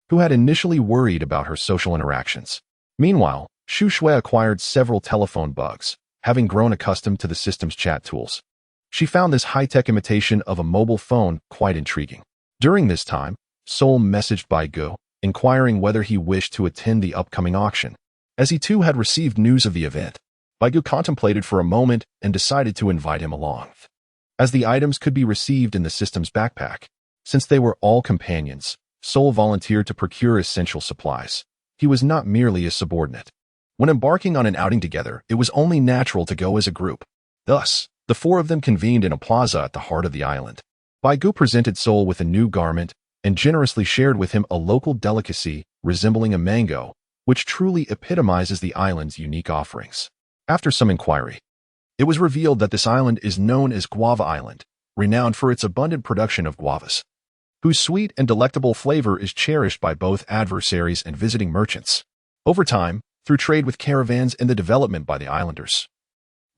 who had initially worried about her social interactions. Meanwhile, Shu Shui acquired several telephone bugs, having grown accustomed to the system's chat tools. She found this high-tech imitation of a mobile phone quite intriguing. During this time, Sol messaged Baigu, inquiring whether he wished to attend the upcoming auction. As he too had received news of the event, Baigu contemplated for a moment and decided to invite him along. As the items could be received in the system's backpack, since they were all companions, Sol volunteered to procure essential supplies. He was not merely a subordinate. When embarking on an outing together, it was only natural to go as a group. Thus, the 4 of them convened in a plaza at the heart of the island. Baigu presented Sol with a new garment and generously shared with him a local delicacy resembling a mango, which truly epitomizes the island's unique offerings. After some inquiry, it was revealed that this island is known as Guava Island, renowned for its abundant production of guavas, whose sweet and delectable flavor is cherished by both adversaries and visiting merchants. Over time, through trade with caravans and the development by the islanders,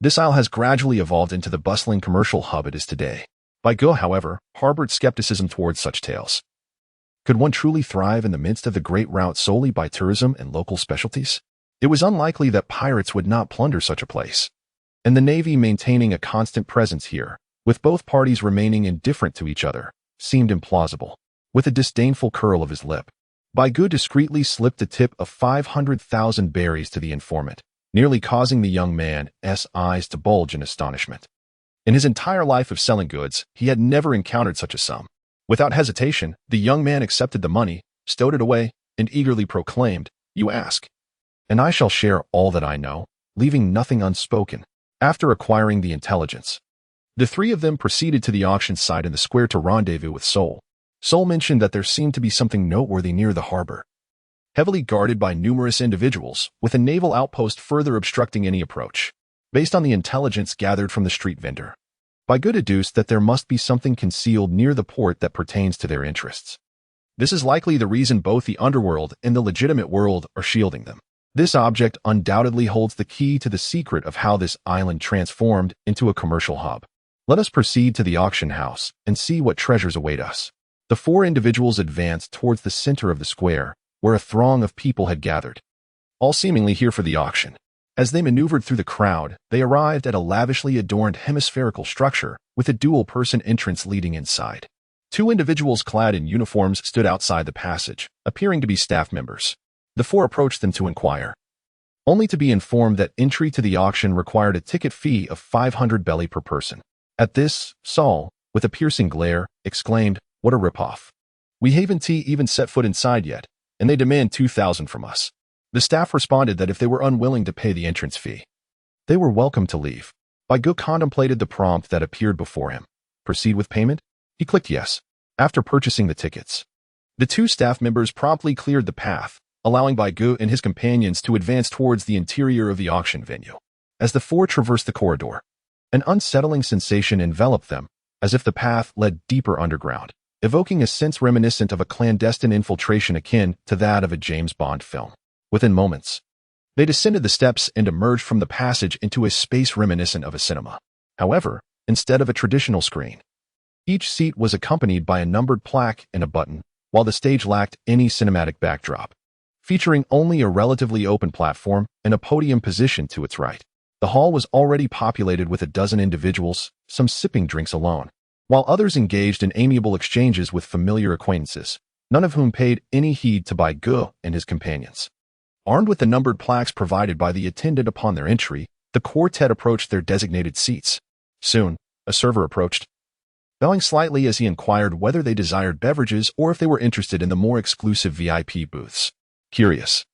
this isle has gradually evolved into the bustling commercial hub it is today. Baigu, however, harbored skepticism towards such tales. Could one truly thrive in the midst of the great route solely by tourism and local specialties? It was unlikely that pirates would not plunder such a place, and the Navy maintaining a constant presence here, with both parties remaining indifferent to each other, seemed implausible. With a disdainful curl of his lip, Baigu discreetly slipped a tip of 500,000 berries to the informant, nearly causing the young man's eyes to bulge in astonishment. In his entire life of selling goods, he had never encountered such a sum. Without hesitation, the young man accepted the money, stowed it away, and eagerly proclaimed, "You ask, and I shall share all that I know, leaving nothing unspoken. After acquiring the intelligence, the three of them proceeded to the auction site in the square to rendezvous with Sol. Sol mentioned that there seemed to be something noteworthy near the harbor, heavily guarded by numerous individuals, with a naval outpost further obstructing any approach. Based on the intelligence gathered from the street vendor, Baigu deduced that there must be something concealed near the port that pertains to their interests. This is likely the reason both the underworld and the legitimate world are shielding them. This object undoubtedly holds the key to the secret of how this island transformed into a commercial hub. Let us proceed to the auction house and see what treasures await us. The four individuals advanced towards the center of the square, where a throng of people had gathered, all seemingly here for the auction. As they maneuvered through the crowd, they arrived at a lavishly adorned hemispherical structure with a dual-person entrance leading inside. Two individuals clad in uniforms stood outside the passage, appearing to be staff members. The four approached them to inquire, only to be informed that entry to the auction required a ticket fee of 500 belly per person. At this, Sol, with a piercing glare, exclaimed, "What a ripoff. We haven't even set foot inside yet, and they demand 2,000 from us." The staff responded that if they were unwilling to pay the entrance fee, they were welcome to leave. Baigu contemplated the prompt that appeared before him. Proceed with payment? He clicked yes. After purchasing the tickets, the two staff members promptly cleared the path, allowing Baigu and his companions to advance towards the interior of the auction venue. As the four traversed the corridor, an unsettling sensation enveloped them, as if the path led deeper underground, evoking a sense reminiscent of a clandestine infiltration akin to that of a James Bond film. Within moments, they descended the steps and emerged from the passage into a space reminiscent of a cinema. However, instead of a traditional screen, each seat was accompanied by a numbered plaque and a button, while the stage lacked any cinematic backdrop, featuring only a relatively open platform and a podium positioned to its right. The hall was already populated with a dozen individuals, some sipping drinks alone, while others engaged in amiable exchanges with familiar acquaintances, none of whom paid any heed to Baigu and his companions. Armed with the numbered plaques provided by the attendant upon their entry, the quartet approached their designated seats. Soon, a server approached, bowing slightly as he inquired whether they desired beverages or if they were interested in the more exclusive VIP booths. Curious,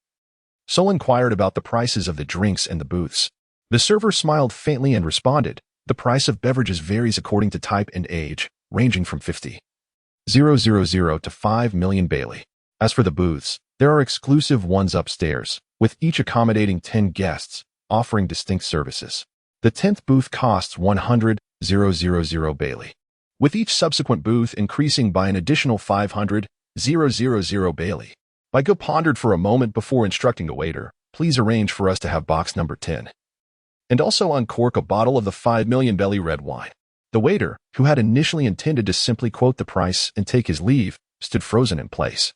Sol inquired about the prices of the drinks and the booths. The server smiled faintly and responded, "The price of beverages varies according to type and age, ranging from 50,000 to 5 million Bailey. As for the booths, there are exclusive ones upstairs, with each accommodating 10 guests, offering distinct services. The 10th booth costs 100,000 Bailey, with each subsequent booth increasing by an additional 500,000 Bailey." Baigu pondered for a moment before instructing a waiter, "Please arrange for us to have box number 10. And also uncork a bottle of the 5 million Belly red wine." The waiter, who had initially intended to simply quote the price and take his leave, stood frozen in place.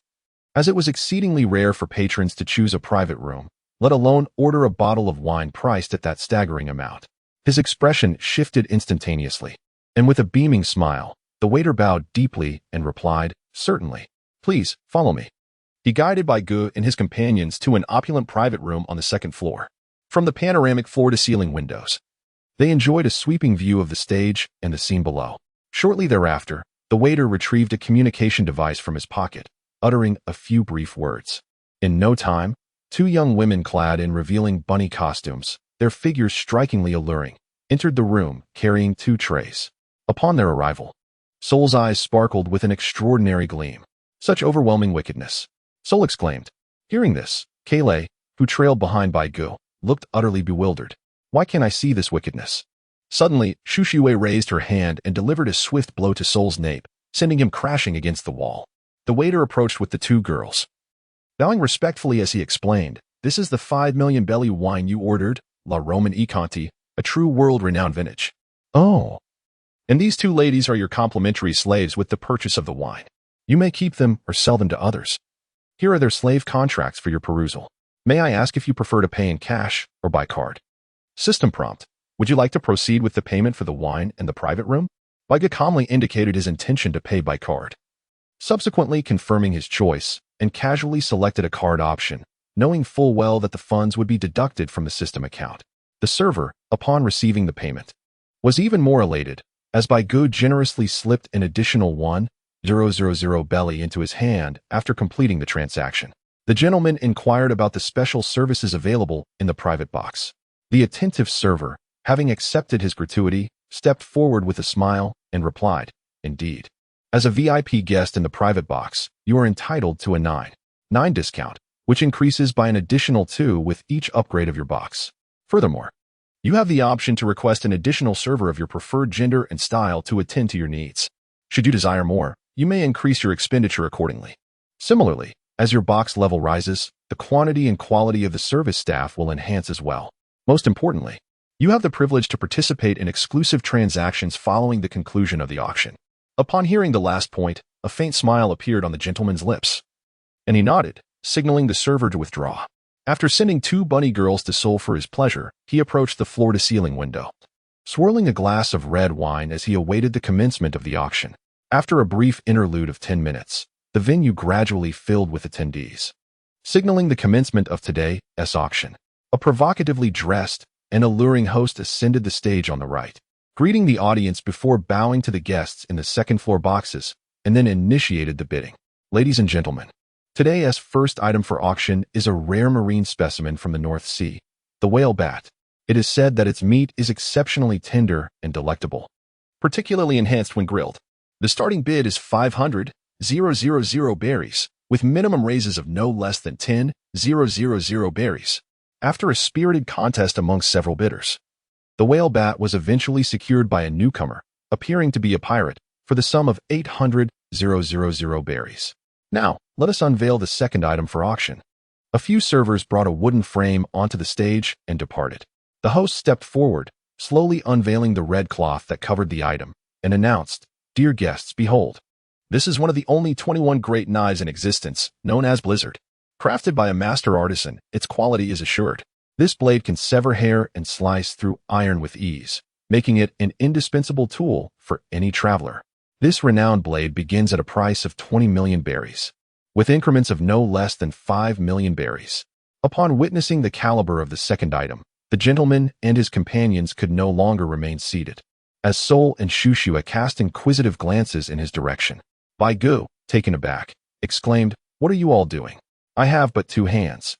As it was exceedingly rare for patrons to choose a private room, let alone order a bottle of wine priced at that staggering amount. His expression shifted instantaneously, and with a beaming smile, the waiter bowed deeply and replied, "Certainly. Please, follow me." He guided Baigu and his companions to an opulent private room on the second floor. From the panoramic floor-to-ceiling windows, they enjoyed a sweeping view of the stage and the scene below. Shortly thereafter, the waiter retrieved a communication device from his pocket, uttering a few brief words. In no time, two young women clad in revealing bunny costumes, their figures strikingly alluring, entered the room carrying 2 trays. Upon their arrival, Sol's eyes sparkled with an extraordinary gleam. "Such overwhelming wickedness!" Sol exclaimed. Hearing this, Kayle, who trailed behind Baigu, looked utterly bewildered. "Why can't I see this wickedness?" Suddenly, Shushui raised her hand and delivered a swift blow to Sol's nape, sending him crashing against the wall. The waiter approached with the 2 girls, bowing respectfully as he explained, "This is the 5 million Belly wine you ordered, La Roman e Conti, a true world-renowned vintage." "Oh. And these 2 ladies are your complimentary slaves with the purchase of the wine. You may keep them or sell them to others. Here are their slave contracts for your perusal. May I ask if you prefer to pay in cash or by card?" System prompt: "Would you like to proceed with the payment for the wine and the private room?" Baigu calmly indicated his intention to pay by card, subsequently confirming his choice, and casually selected a card option, knowing full well that the funds would be deducted from the system account. The server, upon receiving the payment, was even more elated, as Baigu generously slipped an additional 1,000 belly into his hand after completing the transaction. The gentleman inquired about the special services available in the private box. The attentive server, having accepted his gratuity, stepped forward with a smile and replied, "Indeed. As a VIP guest in the private box, you are entitled to a 9 discount, which increases by an additional 2 with each upgrade of your box. Furthermore, you have the option to request an additional server of your preferred gender and style to attend to your needs. Should you desire more, you may increase your expenditure accordingly. Similarly, as your box level rises, the quantity and quality of the service staff will enhance as well. Most importantly, you have the privilege to participate in exclusive transactions following the conclusion of the auction." Upon hearing the last point, a faint smile appeared on the gentleman's lips, and he nodded, signaling the server to withdraw. After sending 2 bunny girls to Seoul for his pleasure, he approached the floor-to-ceiling window, swirling a glass of red wine as he awaited the commencement of the auction. After a brief interlude of 10 minutes, the venue gradually filled with attendees, signaling the commencement of today's auction. A provocatively dressed and alluring host ascended the stage on the right, greeting the audience before bowing to the guests in the second-floor boxes, and then initiated the bidding. "Ladies and gentlemen, today's first item for auction is a rare marine specimen from the North Sea, the whale bat. It is said that its meat is exceptionally tender and delectable, particularly enhanced when grilled. The starting bid is 500,000 berries, with minimum raises of no less than 10,000 berries. After a spirited contest amongst several bidders, the whale bat was eventually secured by a newcomer, appearing to be a pirate, for the sum of 800,000 berries. Now, let us unveil the second item for auction." A few servers brought a wooden frame onto the stage and departed. The host stepped forward, slowly unveiling the red cloth that covered the item, and announced, "Dear guests, behold. This is one of the only 21 great knives in existence, known as Blizzard. Crafted by a master artisan, its quality is assured. This blade can sever hair and slice through iron with ease, making it an indispensable tool for any traveler. This renowned blade begins at a price of 20 million berries, with increments of no less than 5 million berries." Upon witnessing the caliber of the second item, the gentleman and his companions could no longer remain seated, as Sol and Shushua cast inquisitive glances in his direction. Bai Gu, taken aback, exclaimed, "What are you all doing? I have but 2 hands.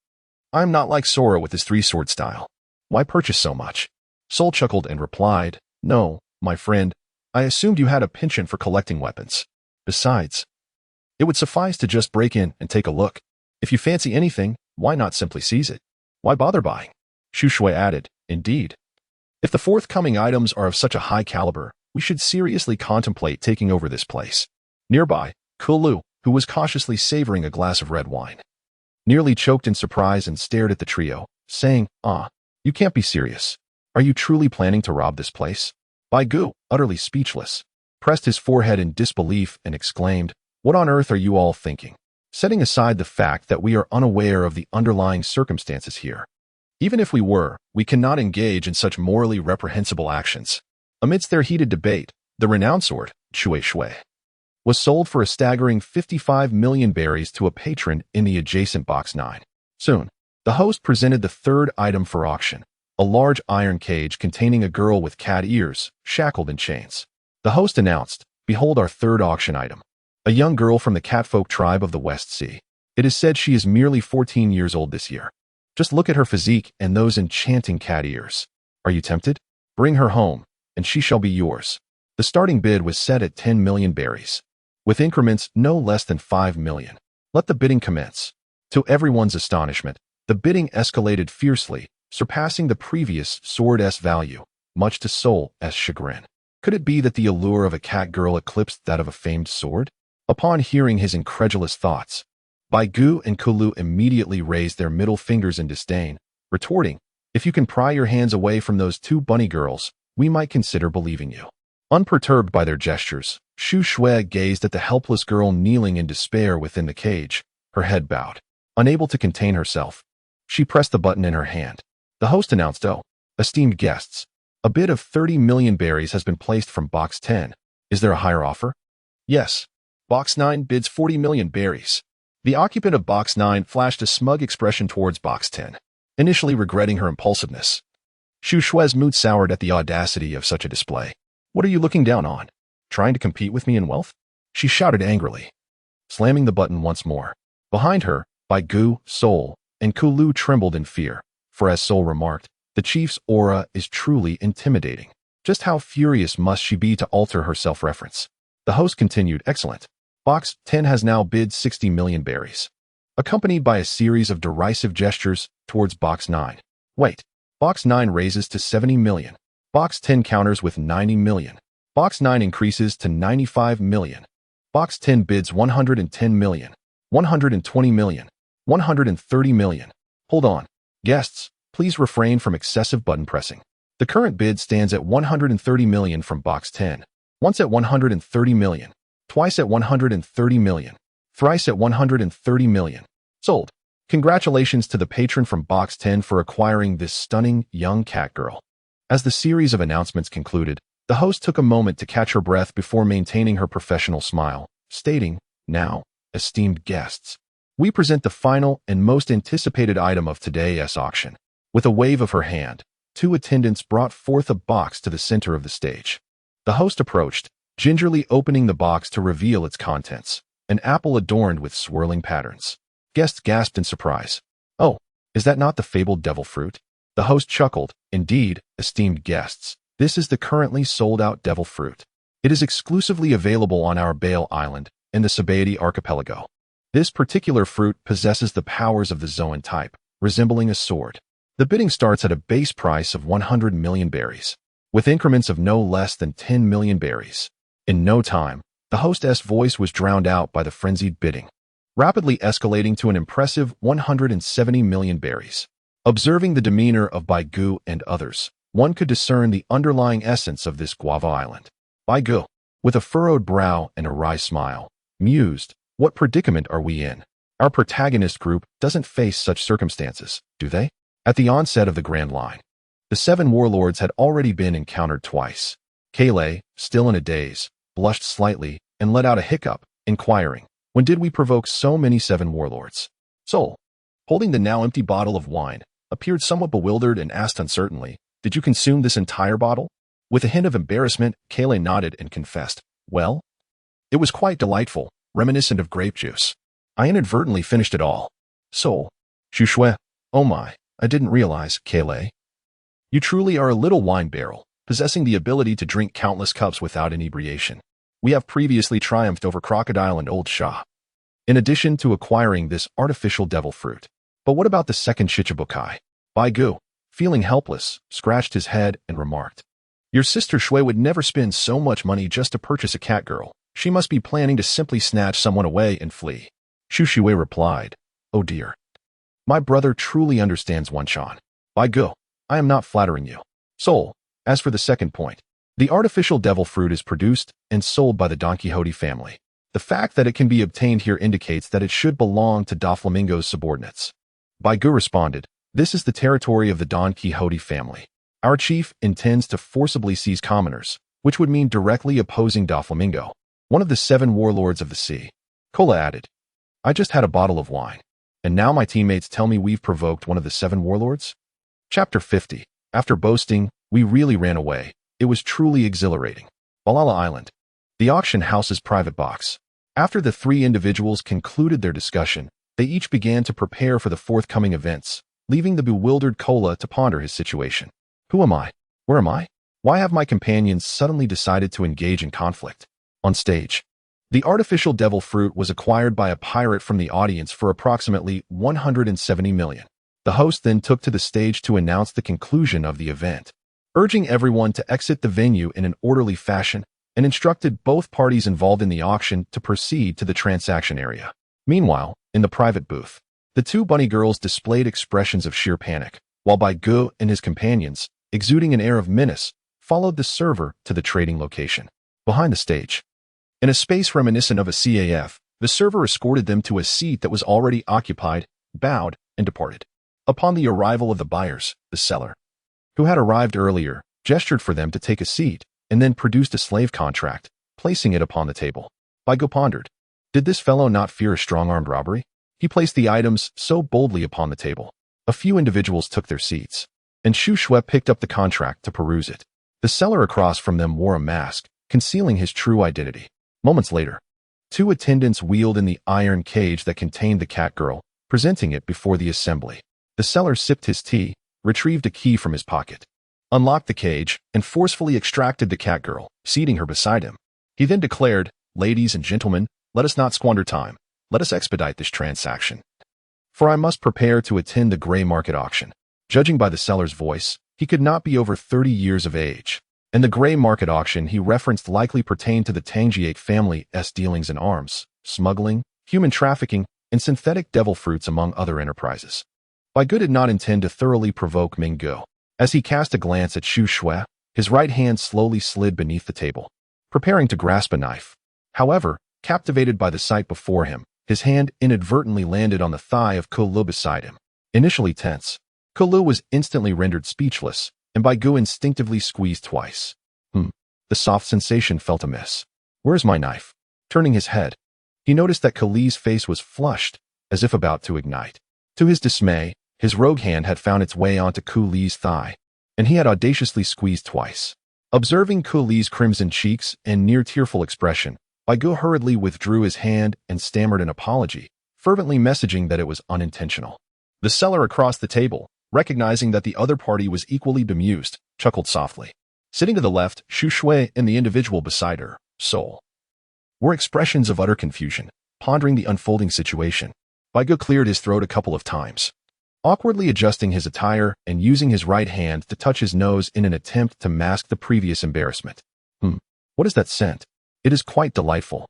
I am not like Sora with his 3-sword style. Why purchase so much?" Sol chuckled and replied, "No, my friend, I assumed you had a penchant for collecting weapons. Besides, it would suffice to just break in and take a look. If you fancy anything, why not simply seize it? Why bother buying?" Shushue added, "Indeed. If the forthcoming items are of such a high caliber, we should seriously contemplate taking over this place." Nearby, Kulu, who was cautiously savoring a glass of red wine, nearly choked in surprise and stared at the trio, saying, "You can't be serious. Are you truly planning to rob this place?" Bai Gu, utterly speechless, pressed his forehead in disbelief and exclaimed, "What on earth are you all thinking? Setting aside the fact that we are unaware of the underlying circumstances here. Even if we were, we cannot engage in such morally reprehensible actions." Amidst their heated debate, the renowned sword, Shui Shui, was sold for a staggering 55 million berries to a patron in the adjacent Box 9. Soon, the host presented the third item for auction, a large iron cage containing a girl with cat ears, shackled in chains. The host announced, "Behold our third auction item, a young girl from the catfolk tribe of the West Sea. It is said she is merely 14 years old this year. Just look at her physique and those enchanting cat ears. Are you tempted? Bring her home, and she shall be yours." The starting bid was set at 10 million berries, with increments no less than 5 million. Let the bidding commence. To everyone's astonishment, the bidding escalated fiercely, surpassing the previous sword's value, much to Sol's chagrin. Could it be that the allure of a cat girl eclipsed that of a famed sword? Upon hearing his incredulous thoughts, Bai Gu and Kulu immediately raised their middle fingers in disdain, retorting, "If you can pry your hands away from those 2 bunny girls, we might consider believing you." Unperturbed by their gestures, Shu Shui gazed at the helpless girl kneeling in despair within the cage, her head bowed. Unable to contain herself, she pressed the button in her hand. The host announced, "Oh, esteemed guests, a bid of 30 million berries has been placed from Box 10. Is there a higher offer?" "Yes. Box 9 bids 40 million berries." The occupant of Box 9 flashed a smug expression towards Box 10, initially regretting her impulsiveness. Shu Shui's mood soured at the audacity of such a display. "What are you looking down on? Trying to compete with me in wealth?" she shouted angrily, slamming the button once more. Behind her, Bai Gu, Sol, and Kulu trembled in fear, for as Sol remarked, the chief's aura is truly intimidating. Just how furious must she be to alter her self-reference? The host continued, excellent. Box 10 has now bid 60 million berries, accompanied by a series of derisive gestures towards Box 9. Wait. Box 9 raises to 70 million. Box 10 counters with 90 million. Box 9 increases to 95 million. Box 10 bids 110 million, 120 million, 130 million. Hold on. Guests, please refrain from excessive button pressing. The current bid stands at 130 million from Box 10. Once at 130 million. Twice at 130 million. Thrice at 130 million. Sold. Congratulations to the patron from Box 10 for acquiring this stunning young cat girl. As the series of announcements concluded, the host took a moment to catch her breath before maintaining her professional smile, stating, now, esteemed guests, we present the final and most anticipated item of today's auction. With a wave of her hand, two attendants brought forth a box to the center of the stage. The host approached, gingerly opening the box to reveal its contents, an apple adorned with swirling patterns. Guests gasped in surprise. Oh, is that not the fabled devil fruit? The host chuckled. Indeed, esteemed guests, this is the currently sold-out devil fruit. It is exclusively available on our Bale Island in the Sabaody archipelago. This particular fruit possesses the powers of the Zoan type, resembling a sword. The bidding starts at a base price of 100 million berries, with increments of no less than 10 million berries. In no time, the hostess' voice was drowned out by the frenzied bidding, rapidly escalating to an impressive 170 million berries. Observing the demeanor of Bai Gu and others, one could discern the underlying essence of this guava island. Bai Gu, with a furrowed brow and a wry smile, mused, what predicament are we in? Our protagonist group doesn't face such circumstances, do they? At the onset of the Grand Line, the 7 warlords had already been encountered twice. Kayleigh, still in a daze, blushed slightly and let out a hiccup, inquiring, when did we provoke so many 7 warlords? Sol, holding the now empty bottle of wine, appeared somewhat bewildered and asked uncertainly, did you consume this entire bottle? With a hint of embarrassment, Kayleigh nodded and confessed, well, it was quite delightful, reminiscent of grape juice. I inadvertently finished it all. Sol, Shushue, oh my, I didn't realize, Kayleigh. You truly are a little wine barrel, possessing the ability to drink countless cups without inebriation. We have previously triumphed over Crocodile and Old Shah, in addition to acquiring this artificial devil fruit. But what about the second Shichibukai? Bai Gu, feeling helpless, scratched his head and remarked, your sister Shui would never spend so much money just to purchase a cat girl. She must be planning to simply snatch someone away and flee. Shu Shui replied, oh dear. My brother truly understands Wanshan. Bai Gu, I am not flattering you. Sol, as for the second point, the artificial devil fruit is produced and sold by the Don Quixote family. The fact that it can be obtained here indicates that it should belong to Doflamingo's subordinates. Bai Gu responded, this is the territory of the Don Quixote family. Our chief intends to forcibly seize commoners, which would mean directly opposing Doflamingo, one of the 7 warlords of the sea. Kola added, I just had a bottle of wine, and now my teammates tell me we've provoked one of the 7 warlords? Chapter 50. After boasting, we really ran away. It was truly exhilarating. Balala Island. The auction house's private box. After the 3 individuals concluded their discussion, they each began to prepare for the forthcoming events, leaving the bewildered Kola to ponder his situation. Who am I? Where am I? Why have my companions suddenly decided to engage in conflict? On stage, the artificial devil fruit was acquired by a pirate from the audience for approximately 170 million. The host then took to the stage to announce the conclusion of the event, urging everyone to exit the venue in an orderly fashion, and instructed both parties involved in the auction to proceed to the transaction area. Meanwhile, in the private booth, the 2 bunny girls displayed expressions of sheer panic, while Bai Gu and his companions, exuding an air of menace, followed the server to the trading location. Behind the stage, in a space reminiscent of a CAF, the server escorted them to a seat that was already occupied, bowed, and departed. Upon the arrival of the buyers, the seller, who had arrived earlier, gestured for them to take a seat, and then produced a slave contract, placing it upon the table. Bai Gu pondered, did this fellow not fear a strong-armed robbery? He placed the items so boldly upon the table. A few individuals took their seats, and Shu Shui picked up the contract to peruse it. The seller across from them wore a mask, concealing his true identity. Moments later, 2 attendants wheeled in the iron cage that contained the cat girl, presenting it before the assembly. The seller sipped his tea, retrieved a key from his pocket, unlocked the cage, and forcefully extracted the cat girl, seating her beside him. He then declared, "Ladies and gentlemen, let us not squander time. Let us expedite this transaction, for I must prepare to attend the gray market auction." Judging by the seller's voice, he could not be over 30 years of age. And the gray market auction he referenced likely pertained to the Tangiake family's dealings in arms, smuggling, human trafficking, and synthetic devil fruits among other enterprises. Baigu did not intend to thoroughly provoke Minggu. As he cast a glance at Xu Shui, his right hand slowly slid beneath the table, preparing to grasp a knife. However, captivated by the sight before him, his hand inadvertently landed on the thigh of Kulu beside him. Initially tense, Kulu was instantly rendered speechless, and Baigu instinctively squeezed twice. The soft sensation felt amiss. "Where's my knife?" Turning his head, he noticed that Kali's face was flushed, as if about to ignite. To his dismay, his rogue hand had found its way onto Kuli's thigh, and he had audaciously squeezed twice. Observing Kuli's crimson cheeks and near-tearful expression, Baigu hurriedly withdrew his hand and stammered an apology, fervently messaging that it was unintentional. The seller across the table, recognizing that the other party was equally bemused, chuckled softly. Sitting to the left, Xu Shui and the individual beside her, Soul, were expressions of utter confusion, pondering the unfolding situation. Baigu cleared his throat a couple of times, awkwardly adjusting his attire and using his right hand to touch his nose in an attempt to mask the previous embarrassment. What is that scent? It is quite delightful.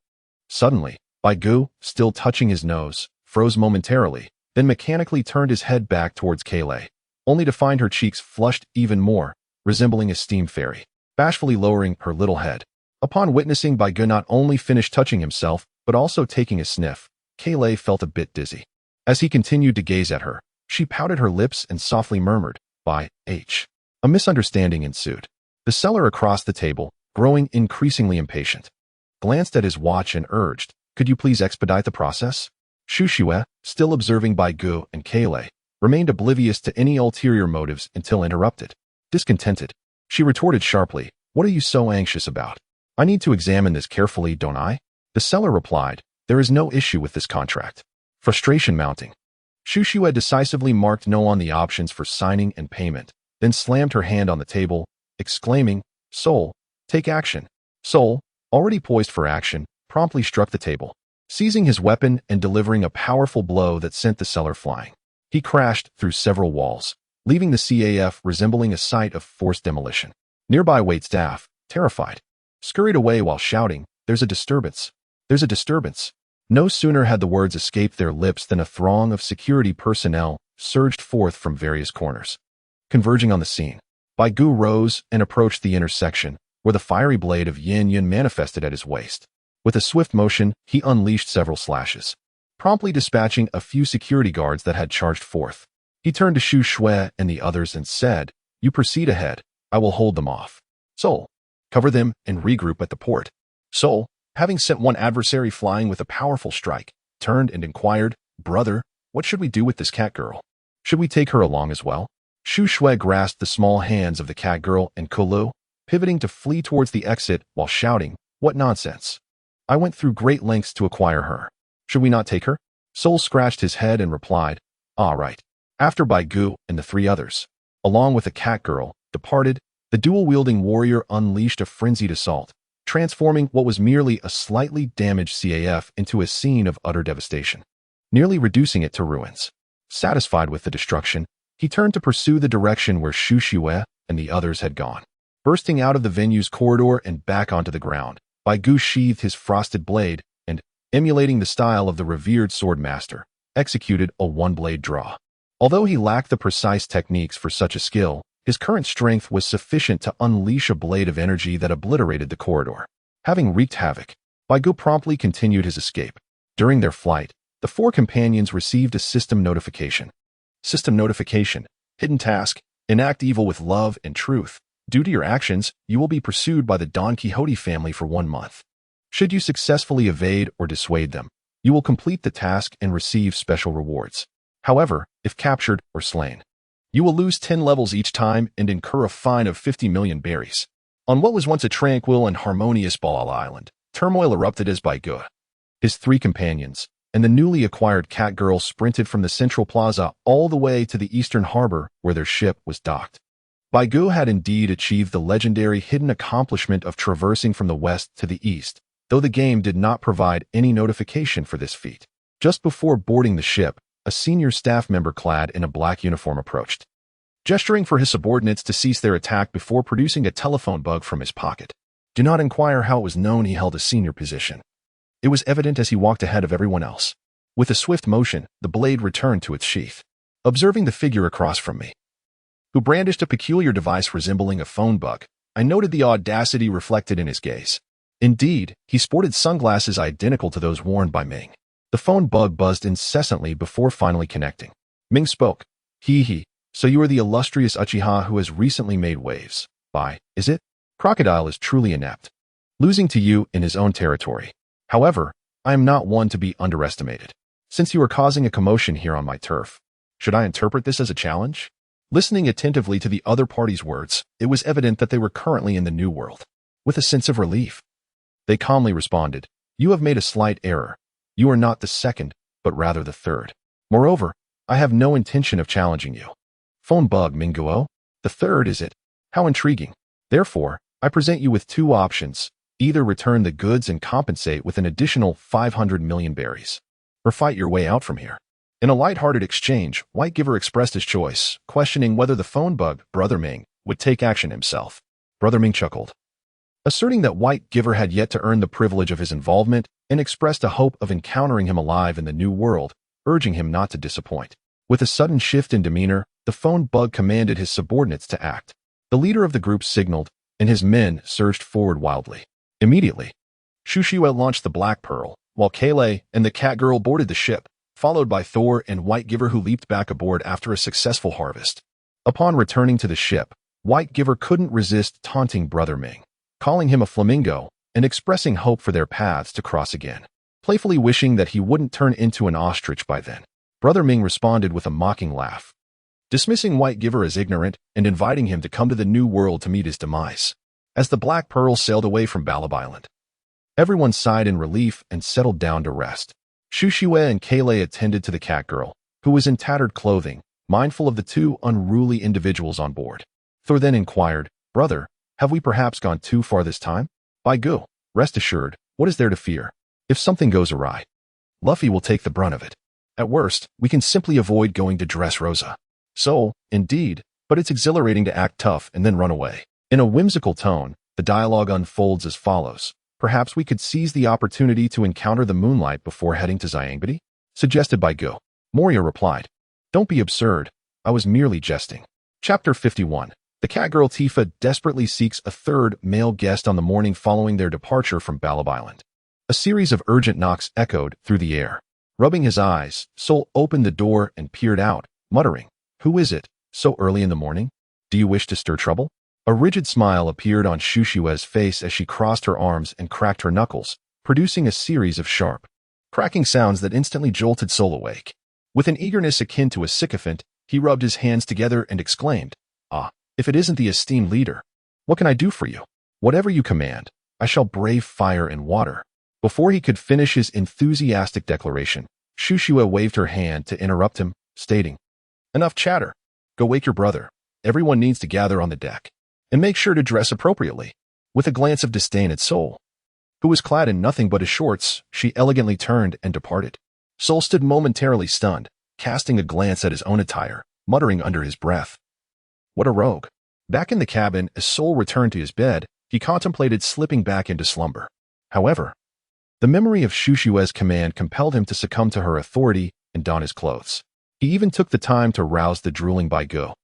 Suddenly, Baigu, still touching his nose, froze momentarily, then mechanically turned his head back towards Kaylay, only to find her cheeks flushed even more, resembling a steam fairy, bashfully lowering her little head. Upon witnessing Baigu not only finish touching himself, but also taking a sniff, Kaylay felt a bit dizzy. As he continued to gaze at her, she pouted her lips and softly murmured, "By H." A misunderstanding ensued. The seller across the table, growing increasingly impatient, glanced at his watch and urged, "Could you please expedite the process?" Xu Shui, still observing Baigu and Kaylay, remained oblivious to any ulterior motives until interrupted. Discontented, she retorted sharply, "What are you so anxious about? I need to examine this carefully, don't I?" The seller replied, "There is no issue with this contract." Frustration mounting, Xu Shui decisively marked no on the options for signing and payment, then slammed her hand on the table, exclaiming, "Soul, take action." Soul, already poised for action, promptly struck the table, seizing his weapon and delivering a powerful blow that sent the seller flying. He crashed through several walls, leaving the CAF resembling a site of forced demolition. Nearby waitstaff, terrified, scurried away while shouting, "There's a disturbance! There's a disturbance!" No sooner had the words escaped their lips than a throng of security personnel surged forth from various corners. Converging on the scene, Baigu rose and approached the intersection, where the fiery blade of Yin Yun manifested at his waist. With a swift motion, he unleashed several slashes, promptly dispatching a few security guards that had charged forth. He turned to Xu Shui and the others and said, "You proceed ahead. I will hold them off. Soul, cover them and regroup at the port." Soul, having sent one adversary flying with a powerful strike, turned and inquired, "Brother, what should we do with this cat girl? Should we take her along as well?" Xu Shui grasped the small hands of the cat girl and Kulu, pivoting to flee towards the exit while shouting, "What nonsense! I went through great lengths to acquire her. Should we not take her?" Soul scratched his head and replied, "All right." After Baigu and the three others, along with the cat girl, departed, the dual-wielding warrior unleashed a frenzied assault, transforming what was merely a slightly damaged CAF into a scene of utter devastation, nearly reducing it to ruins. Satisfied with the destruction, he turned to pursue the direction where Xu Shui and the others had gone. Bursting out of the venue's corridor and back onto the ground, Baigu sheathed his frosted blade and, emulating the style of the revered swordmaster, executed a one-blade draw. Although he lacked the precise techniques for such a skill, his current strength was sufficient to unleash a blade of energy that obliterated the corridor. Having wreaked havoc, Baigu promptly continued his escape. During their flight, the four companions received a system notification. System notification: hidden task, enact evil with love and truth. Due to your actions, you will be pursued by the Don Quixote family for 1 month. Should you successfully evade or dissuade them, you will complete the task and receive special rewards. However, if captured or slain, you will lose 10 levels each time and incur a fine of 50 million berries. On what was once a tranquil and harmonious Ball Island, turmoil erupted as Baigu, his three companions, and the newly acquired cat girl sprinted from the central plaza all the way to the eastern harbor where their ship was docked. Baigu had indeed achieved the legendary hidden accomplishment of traversing from the west to the east, though the game did not provide any notification for this feat. Just before boarding the ship, a senior staff member clad in a black uniform approached, gesturing for his subordinates to cease their attack before producing a telephone bug from his pocket. Do not inquire how it was known he held a senior position. It was evident as he walked ahead of everyone else. With a swift motion, the blade returned to its sheath. Observing the figure across from me, who brandished a peculiar device resembling a phone bug, I noted the audacity reflected in his gaze. Indeed, he sported sunglasses identical to those worn by Ming. The phone bug buzzed incessantly before finally connecting. Ming spoke. He. So you are the illustrious Uchiha who has recently made waves. Is it? Crocodile is truly inept, losing to you in his own territory. However, I am not one to be underestimated. Since you are causing a commotion here on my turf, should I interpret this as a challenge? Listening attentively to the other party's words, it was evident that they were currently in the new world. With a sense of relief, they calmly responded, You have made a slight error. You are not the second, but rather the third. Moreover, I have no intention of challenging you. Phone bug, Minguo? The third, is it? How intriguing. Therefore, I present you with two options. Either return the goods and compensate with an additional 500 million berries, or fight your way out from here. In a light-hearted exchange, White Giver expressed his choice, questioning whether the phone bug, Brother Ming, would take action himself. Brother Ming chuckled, asserting that White Giver had yet to earn the privilege of his involvement and expressed a hope of encountering him alive in the new world, urging him not to disappoint. With a sudden shift in demeanor, the phone bug commanded his subordinates to act. The leader of the group signaled, and his men surged forward wildly. Immediately, Shushue launched the Black Pearl, while Kale and the cat girl boarded the ship, followed by Thor and White Giver who leaped back aboard after a successful harvest. Upon returning to the ship, White Giver couldn't resist taunting Brother Ming, calling him a flamingo and expressing hope for their paths to cross again, playfully wishing that he wouldn't turn into an ostrich by then. Brother Ming responded with a mocking laugh, dismissing White Giver as ignorant and inviting him to come to the new world to meet his demise. As the Black Pearl sailed away from Balab Island, everyone sighed in relief and settled down to rest. Shushue and Kale attended to the cat girl, who was in tattered clothing, mindful of the two unruly individuals on board. Thor then inquired, Brother, have we perhaps gone too far this time? Baigu, rest assured, what is there to fear? If something goes awry, Luffy will take the brunt of it. At worst, we can simply avoid going to Dressrosa. So, indeed, but it's exhilarating to act tough and then run away. In a whimsical tone, the dialogue unfolds as follows. Perhaps we could seize the opportunity to encounter the moonlight before heading to Xiangbidi? Suggested by Go. Moria replied, Don't be absurd. I was merely jesting. Chapter 51. The catgirl Tifa desperately seeks a third male guest on the morning following their departure from Balab Island. A series of urgent knocks echoed through the air. Rubbing his eyes, Sol opened the door and peered out, muttering, Who is it, so early in the morning? Do you wish to stir trouble? A rigid smile appeared on Shushue's face as she crossed her arms and cracked her knuckles, producing a series of sharp, cracking sounds that instantly jolted Sol awake. With an eagerness akin to a sycophant, he rubbed his hands together and exclaimed, if it isn't the esteemed leader, what can I do for you? Whatever you command, I shall brave fire and water. Before he could finish his enthusiastic declaration, Shushue waved her hand to interrupt him, stating, Enough chatter. Go wake your brother. Everyone needs to gather on the deck. And make sure to dress appropriately. With a glance of disdain at Sol, who was clad in nothing but his shorts, she elegantly turned and departed. Sol stood momentarily stunned, casting a glance at his own attire, muttering under his breath, What a rogue. Back in the cabin, as Sol returned to his bed, he contemplated slipping back into slumber. However, the memory of Shushue's command compelled him to succumb to her authority and don his clothes. He even took the time to rouse the drooling Baigu,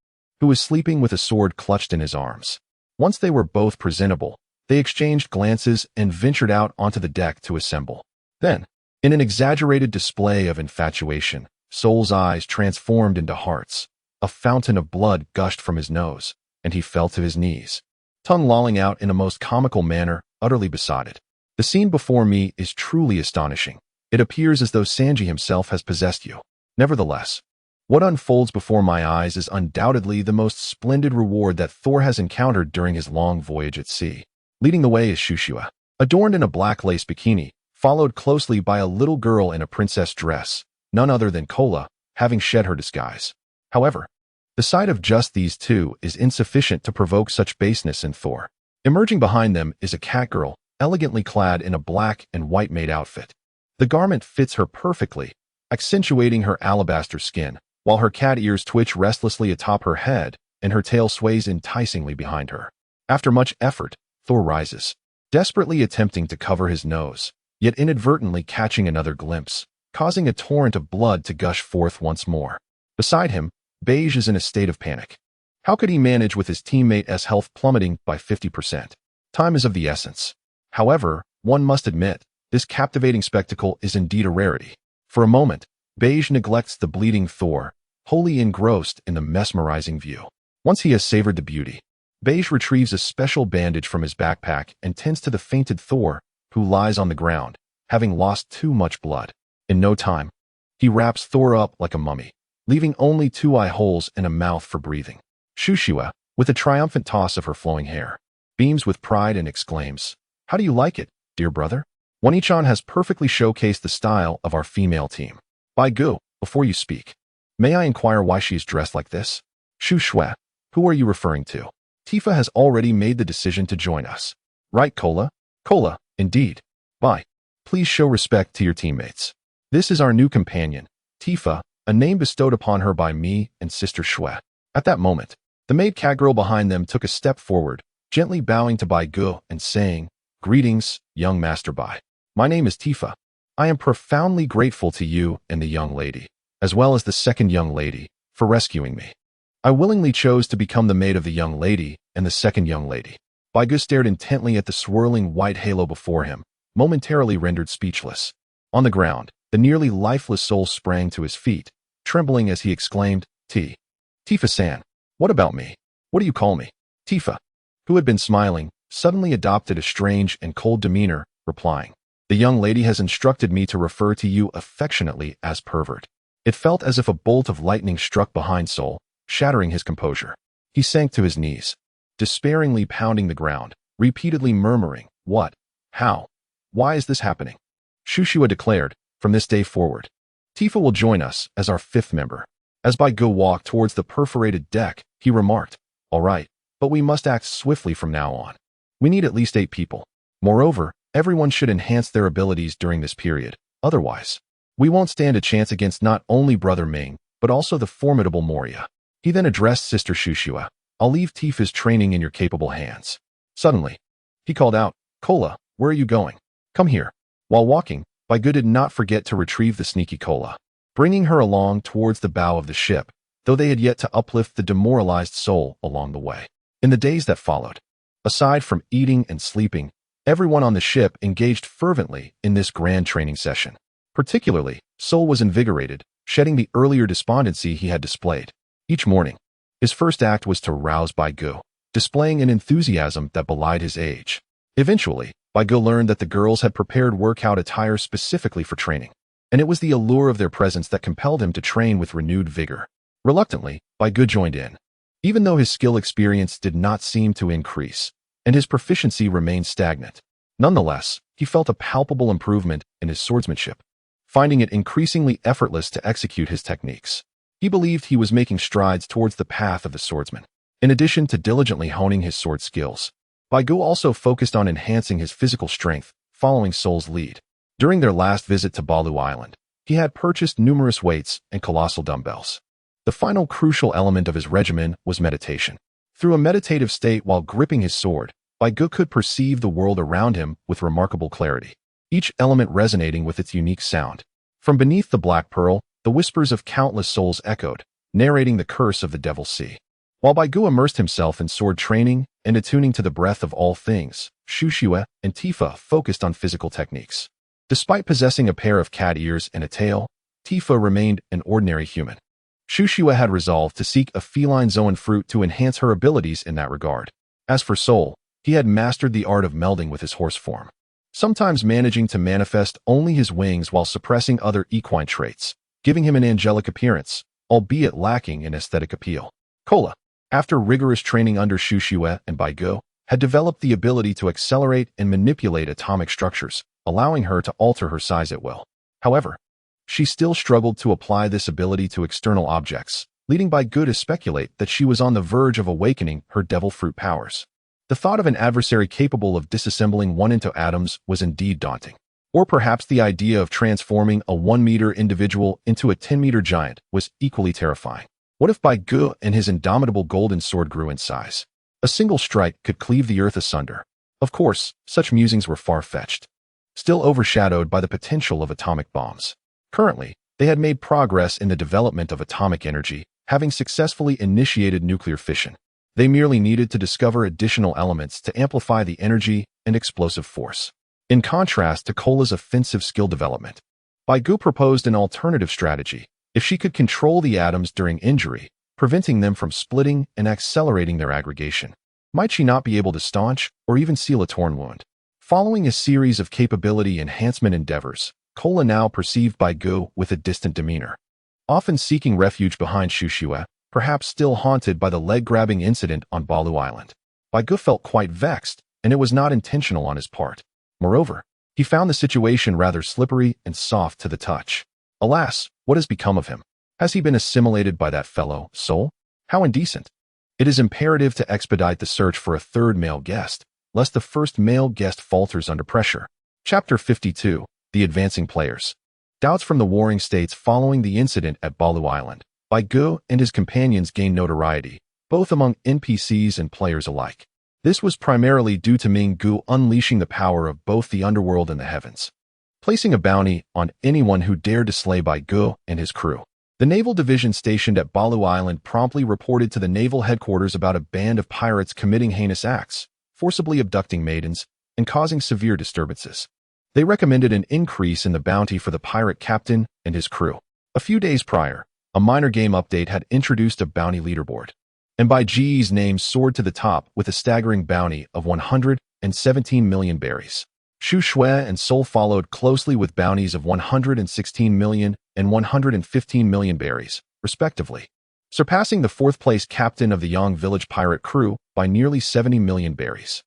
who was sleeping with a sword clutched in his arms. Once they were both presentable, they exchanged glances and ventured out onto the deck to assemble. Then, in an exaggerated display of infatuation, Sol's eyes transformed into hearts. A fountain of blood gushed from his nose, and he fell to his knees, tongue lolling out in a most comical manner, utterly besotted. The scene before me is truly astonishing. It appears as though Sanji himself has possessed you. Nevertheless, what unfolds before my eyes is undoubtedly the most splendid reward that Thor has encountered during his long voyage at sea. Leading the way is Shushue. Adorned in a black lace bikini, followed closely by a little girl in a princess dress, none other than Kola, having shed her disguise. However, the sight of just these two is insufficient to provoke such baseness in Thor. Emerging behind them is a catgirl, elegantly clad in a black and white maid outfit. The garment fits her perfectly, accentuating her alabaster skin, while her cat ears twitch restlessly atop her head and her tail sways enticingly behind her. After much effort, Thor rises, desperately attempting to cover his nose, yet inadvertently catching another glimpse, causing a torrent of blood to gush forth once more. Beside him, Beige is in a state of panic. How could he manage with his teammate's health plummeting by 50%? Time is of the essence. However, one must admit, this captivating spectacle is indeed a rarity. For a moment, Beige neglects the bleeding Thor, wholly engrossed in the mesmerizing view. Once he has savored the beauty, Beige retrieves a special bandage from his backpack and tends to the fainted Thor, who lies on the ground, having lost too much blood. In no time, he wraps Thor up like a mummy, leaving only 2 eye holes and a mouth for breathing. Shushua, with a triumphant toss of her flowing hair, beams with pride and exclaims, "How do you like it, dear brother? Wani-chan has perfectly showcased the style of our female team. By Gu, before you speak, may I inquire why she is dressed like this?" "Shushua, who are you referring to? Tifa has already made the decision to join us. Right, Kola?" "Kola, indeed. Bye. Please show respect to your teammates. This is our new companion, Tifa, a name bestowed upon her by me and Sister Shue." At that moment, the maid catgirl behind them took a step forward, gently bowing to Bai Gu and saying, "Greetings, young Master Bai. My name is Tifa. I am profoundly grateful to you and the young lady, as well as the second young lady, for rescuing me. I willingly chose to become the maid of the young lady and the second young lady." Bai Gu stared intently at the swirling white halo before him, momentarily rendered speechless. On the ground, the nearly lifeless soul sprang to his feet, trembling as he exclaimed, "Tifa-san, what about me? What do you call me?" Tifa, who had been smiling, suddenly adopted a strange and cold demeanor, replying, "The young lady has instructed me to refer to you affectionately as pervert." It felt as if a bolt of lightning struck behind Soul, shattering his composure. He sank to his knees, despairingly pounding the ground, repeatedly murmuring, "What? How? Why is this happening?" Shushua declared, "From this day forward, Tifa will join us as our 5th member." As Bai Gu walked towards the perforated deck, he remarked, "All right, but we must act swiftly from now on. We need at least 8 people. Moreover, everyone should enhance their abilities during this period. Otherwise, we won't stand a chance against not only Brother Ming, but also the formidable Moria." He then addressed Sister Shushua, "I'll leave Tifa's training in your capable hands." Suddenly, he called out, "Kola, where are you going? Come here." While walking, Bai Gu did not forget to retrieve the sneaky Kola, bringing her along towards the bow of the ship, though they had yet to uplift the demoralized soul along the way. In the days that followed, aside from eating and sleeping, everyone on the ship engaged fervently in this grand training session. Particularly, Soul was invigorated, shedding the earlier despondency he had displayed. Each morning, his first act was to rouse Bai Gu, displaying an enthusiasm that belied his age. Eventually, Bai Gu learned that the girls had prepared workout attire specifically for training, and it was the allure of their presence that compelled him to train with renewed vigor. Reluctantly, Bai Gu joined in, even though his skill experience did not seem to increase, and his proficiency remained stagnant. Nonetheless, he felt a palpable improvement in his swordsmanship, finding it increasingly effortless to execute his techniques. He believed he was making strides towards the path of the swordsman. In addition to diligently honing his sword skills, Bai Gu also focused on enhancing his physical strength, following Soul's lead. During their last visit to Balu Island, he had purchased numerous weights and colossal dumbbells. The final crucial element of his regimen was meditation. Through a meditative state while gripping his sword, Bai Gu could perceive the world around him with remarkable clarity, each element resonating with its unique sound. From beneath the Black Pearl, the whispers of countless souls echoed, narrating the curse of the Devil's Sea. While Bai Gu immersed himself in sword training and attuning to the breath of all things, Shushua and Tifa focused on physical techniques. Despite possessing a pair of cat ears and a tail, Tifa remained an ordinary human. Shushua had resolved to seek a feline zoan fruit to enhance her abilities in that regard. As for Soul, he had mastered the art of melding with his horse form, sometimes managing to manifest only his wings while suppressing other equine traits, giving him an angelic appearance, albeit lacking in aesthetic appeal. Kola, after rigorous training under Shushua and Bai Gu, had developed the ability to accelerate and manipulate atomic structures, allowing her to alter her size at will. However, she still struggled to apply this ability to external objects, leading Gu to speculate that she was on the verge of awakening her devil fruit powers. The thought of an adversary capable of disassembling one into atoms was indeed daunting. Or perhaps the idea of transforming a 1-meter individual into a 10-meter giant was equally terrifying. What if Gu and his indomitable golden sword grew in size? A single strike could cleave the earth asunder. Of course, such musings were far-fetched, still overshadowed by the potential of atomic bombs. Currently, they had made progress in the development of atomic energy, having successfully initiated nuclear fission. They merely needed to discover additional elements to amplify the energy and explosive force. In contrast to Cola's offensive skill development, Gu proposed an alternative strategy. If she could control the atoms during injury, preventing them from splitting and accelerating their aggregation, might she not be able to staunch or even seal a torn wound? Following a series of capability enhancement endeavors, Cola now perceived Gu with a distant demeanor, often seeking refuge behind Shushua, perhaps still haunted by the leg-grabbing incident on Balu Island. Gu felt quite vexed, and it was not intentional on his part. Moreover, he found the situation rather slippery and soft to the touch. Alas, what has become of him? Has he been assimilated by that fellow soul? How indecent! It is imperative to expedite the search for a third male guest, lest the first male guest falters under pressure. Chapter 52. The Advancing Players. Doubts from the warring states following the incident at Balu Island. Gu and his companions gained notoriety, both among NPCs and players alike. This was primarily due to Gu unleashing the power of both the underworld and the heavens, placing a bounty on anyone who dared to slay Gu and his crew. The naval division stationed at Balu Island promptly reported to the naval headquarters about a band of pirates committing heinous acts, forcibly abducting maidens, and causing severe disturbances. They recommended an increase in the bounty for the pirate captain and his crew. A few days prior, a minor game update had introduced a bounty leaderboard, and G's name soared to the top with a staggering bounty of 117 million berries. Shu Shui and Sol followed closely with bounties of 116 million and 115 million berries, respectively, surpassing the fourth-place captain of the Yang Village pirate crew by nearly 70 million berries.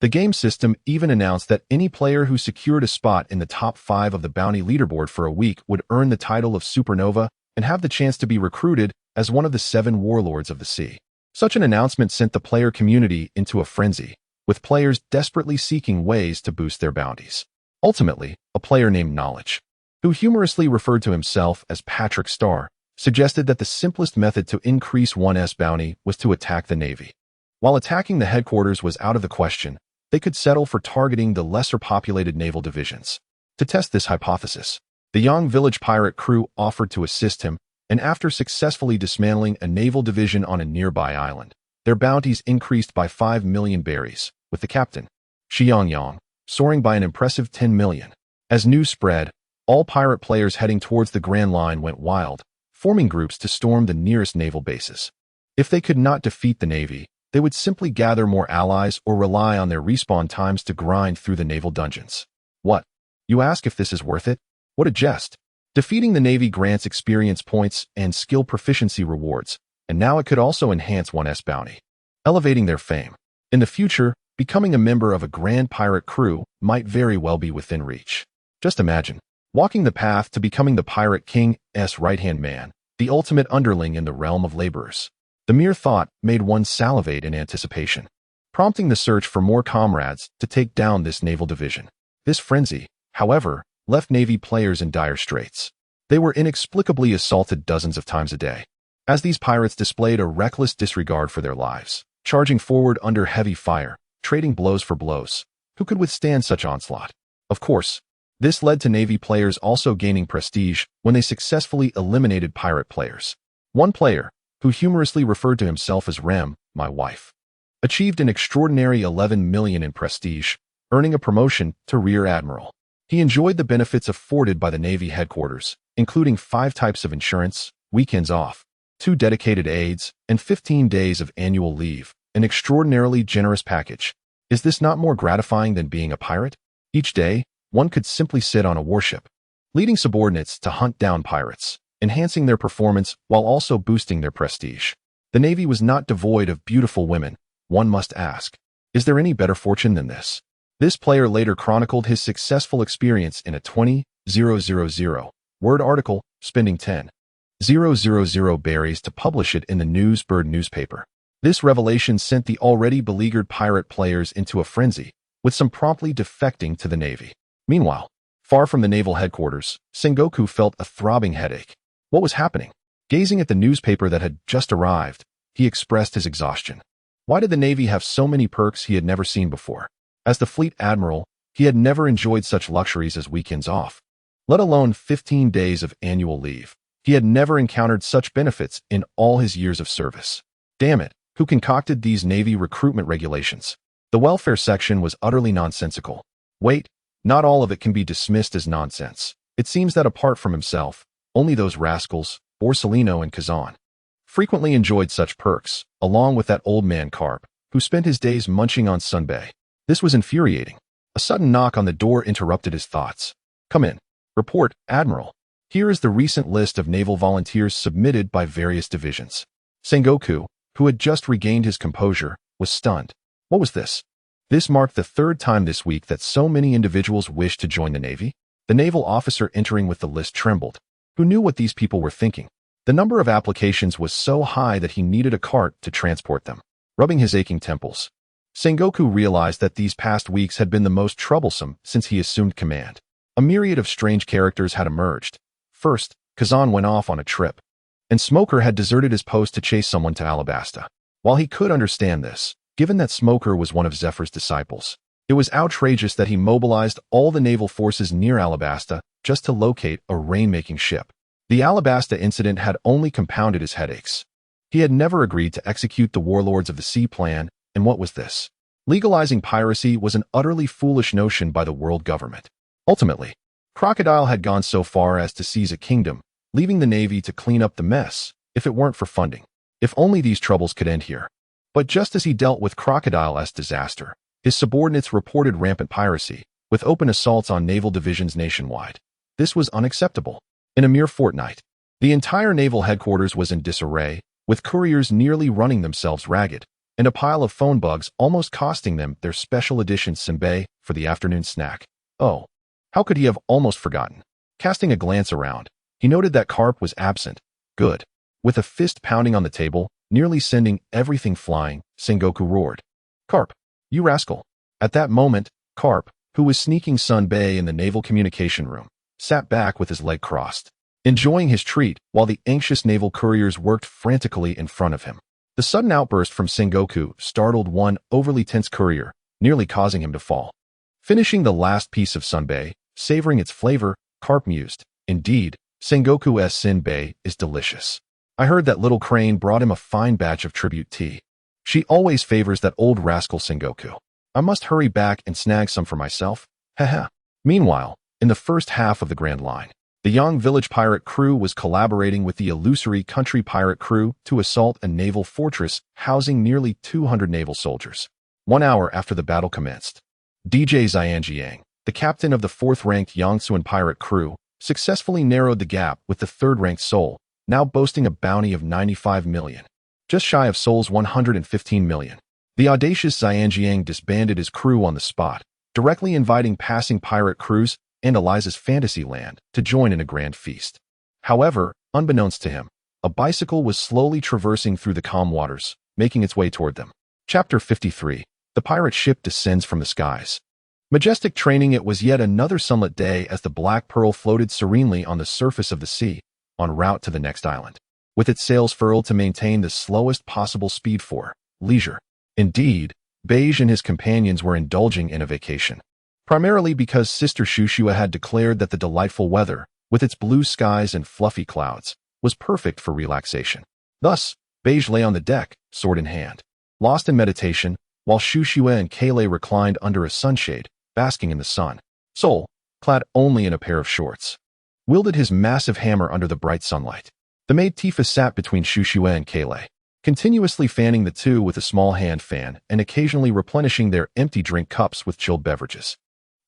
The game system even announced that any player who secured a spot in the top 5 of the bounty leaderboard for a week would earn the title of Supernova and have the chance to be recruited as one of the 7 warlords of the sea. Such an announcement sent the player community into a frenzy, with players desperately seeking ways to boost their bounties. Ultimately, a player named Knowledge, who humorously referred to himself as Patrick Starr, suggested that the simplest method to increase one's bounty was to attack the Navy. While attacking the headquarters was out of the question, they could settle for targeting the lesser-populated naval divisions. To test this hypothesis, the Yang Village pirate crew offered to assist him, and after successfully dismantling a naval division on a nearby island, their bounties increased by 5 million berries, with the captain, Xiang Yang, soaring by an impressive 10 million. As news spread, all pirate players heading towards the Grand Line went wild, forming groups to storm the nearest naval bases. If they could not defeat the Navy, they would simply gather more allies or rely on their respawn times to grind through the naval dungeons. What? You ask if this is worth it? What a jest. Defeating the Navy grants experience points and skill proficiency rewards, and now it could also enhance one's bounty, elevating their fame. In the future, becoming a member of a grand pirate crew might very well be within reach. Just imagine, walking the path to becoming the Pirate King's right-hand man, the ultimate underling in the realm of laborers. The mere thought made one salivate in anticipation, prompting the search for more comrades to take down this naval division. This frenzy, however, left Navy players in dire straits. They were inexplicably assaulted dozens of times a day, as these pirates displayed a reckless disregard for their lives, charging forward under heavy fire, trading blows for blows. Who could withstand such onslaught? Of course, this led to Navy players also gaining prestige when they successfully eliminated pirate players. One player, who humorously referred to himself as Rem, my wife, achieved an extraordinary 11 million in prestige, earning a promotion to Rear Admiral. He enjoyed the benefits afforded by the Navy headquarters, including 5 types of insurance, weekends off, 2 dedicated aides, and 15 days of annual leave, an extraordinarily generous package. Is this not more gratifying than being a pirate? Each day, one could simply sit on a warship, leading subordinates to hunt down pirates, enhancing their performance while also boosting their prestige. The Navy was not devoid of beautiful women, one must ask. Is there any better fortune than this? This player later chronicled his successful experience in a 20,000 word article, spending 10,000 berries to publish it in the Newsbird newspaper. This revelation sent the already beleaguered pirate players into a frenzy, with some promptly defecting to the Navy. Meanwhile, far from the naval headquarters, Sengoku felt a throbbing headache. What was happening? Gazing at the newspaper that had just arrived, he expressed his exhaustion. Why did the Navy have so many perks he had never seen before? As the fleet admiral, he had never enjoyed such luxuries as weekends off, let alone 15 days of annual leave. He had never encountered such benefits in all his years of service. Damn it, who concocted these Navy recruitment regulations? The welfare section was utterly nonsensical. Wait, not all of it can be dismissed as nonsense. It sees that apart from himself, only those rascals, Borsellino and Kazan, frequently enjoyed such perks, along with that old man Carp, who spent his days munching on sunbae. This was infuriating. A sudden knock on the door interrupted his thoughts. Come in. Report, Admiral. Here is the recent list of naval volunteers submitted by various divisions. Sengoku, who had just regained his composure, was stunned. What was this? This marked the third time this week that so many individuals wished to join the Navy. The naval officer entering with the list trembled. Who knew what these people were thinking? The number of applications was so high that he needed a cart to transport them. Rubbing his aching temples, Sengoku realized that these past weeks had been the most troublesome since he assumed command. A myriad of strange characters had emerged. First, Kazan went off on a trip, and Smoker had deserted his post to chase someone to Alabasta. While he could understand this, given that Smoker was one of Zephyr's disciples, it was outrageous that he mobilized all the naval forces near Alabasta just to locate a rain-making ship. The Alabasta incident had only compounded his headaches. He had never agreed to execute the Warlords of the Sea plan, and what was this? Legalizing piracy was an utterly foolish notion by the world government. Ultimately, Crocodile had gone so far as to seize a kingdom, leaving the Navy to clean up the mess, if it weren't for funding. If only these troubles could end here. But just as he dealt with Crocodile's disaster, his subordinates reported rampant piracy, with open assaults on naval divisions nationwide. This was unacceptable. In a mere fortnight, the entire naval headquarters was in disarray, with couriers nearly running themselves ragged, and a pile of phone bugs almost costing them their special edition senbei for the afternoon snack. Oh, how could he have almost forgotten? Casting a glance around, he noted that Carp was absent. Good. With a fist pounding on the table, nearly sending everything flying, Sengoku roared. Carp, you rascal. At that moment, Carp, who was sneaking sunbae in the naval communication room, sat back with his leg crossed, enjoying his treat while the anxious naval couriers worked frantically in front of him. The sudden outburst from Sengoku startled one overly tense courier, nearly causing him to fall. Finishing the last piece of sunbae, savoring its flavor, Carp mused. Indeed, Sengoku's senbei is delicious. I heard that little Crane brought him a fine batch of tribute tea. She always favors that old rascal Sengoku. I must hurry back and snag some for myself. Haha. Meanwhile, in the first half of the Grand Line, the young village pirate crew was collaborating with the illusory country pirate crew to assault a naval fortress housing nearly 200 naval soldiers. 1 hour after the battle commenced, DJ Xianjiang, the captain of the 4th-ranked Yangtzuan pirate crew, successfully narrowed the gap with the 3rd-ranked Seoul, now boasting a bounty of 95 million, just shy of Seoul's 115 million. The audacious Xianjiang disbanded his crew on the spot, directly inviting passing pirate crews and Eliza's Fantasyland to join in a grand feast. However, unbeknownst to him, a bicycle was slowly traversing through the calm waters, making its way toward them. Chapter 53. The pirate ship descends from the skies. Majestic training, it was yet another sunlit day as the Black Pearl floated serenely on the surface of the sea, en route to the next island, with its sails furled to maintain the slowest possible speed for leisure. Indeed, Beige and his companions were indulging in a vacation, primarily because Sister Shushua had declared that the delightful weather, with its blue skies and fluffy clouds, was perfect for relaxation. Thus, Beige lay on the deck, sword in hand, lost in meditation, while Shushua and Kaylee reclined under a sunshade, basking in the sun. Sol, clad only in a pair of shorts, wielded his massive hammer under the bright sunlight. The maid Tifa sat between Shushua and Kaylee, continuously fanning the two with a small hand fan and occasionally replenishing their empty drink cups with chilled beverages.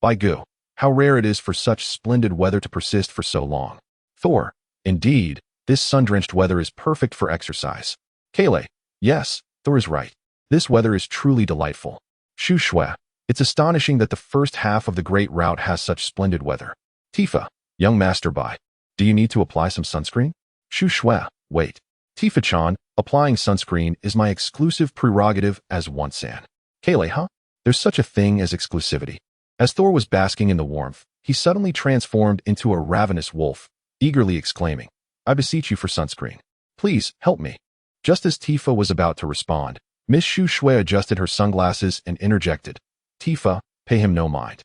By goo, how rare it is for such splendid weather to persist for so long. Thor, indeed, this sun-drenched weather is perfect for exercise. Kaylee, yes, Thor is right. This weather is truly delightful. Shu Shui. It's astonishing that the first half of the Great Route has such splendid weather. Tifa. Young Master Bai. Do you need to apply some sunscreen? Shu Shui. Wait. Tifa-chan, applying sunscreen is my exclusive prerogative as One-san. Kaylee, huh? There's such a thing as exclusivity. As Thor was basking in the warmth, he suddenly transformed into a ravenous wolf, eagerly exclaiming, I beseech you for sunscreen. Please, help me. Just as Tifa was about to respond, Miss Shu Shui adjusted her sunglasses and interjected, Tifa, pay him no mind.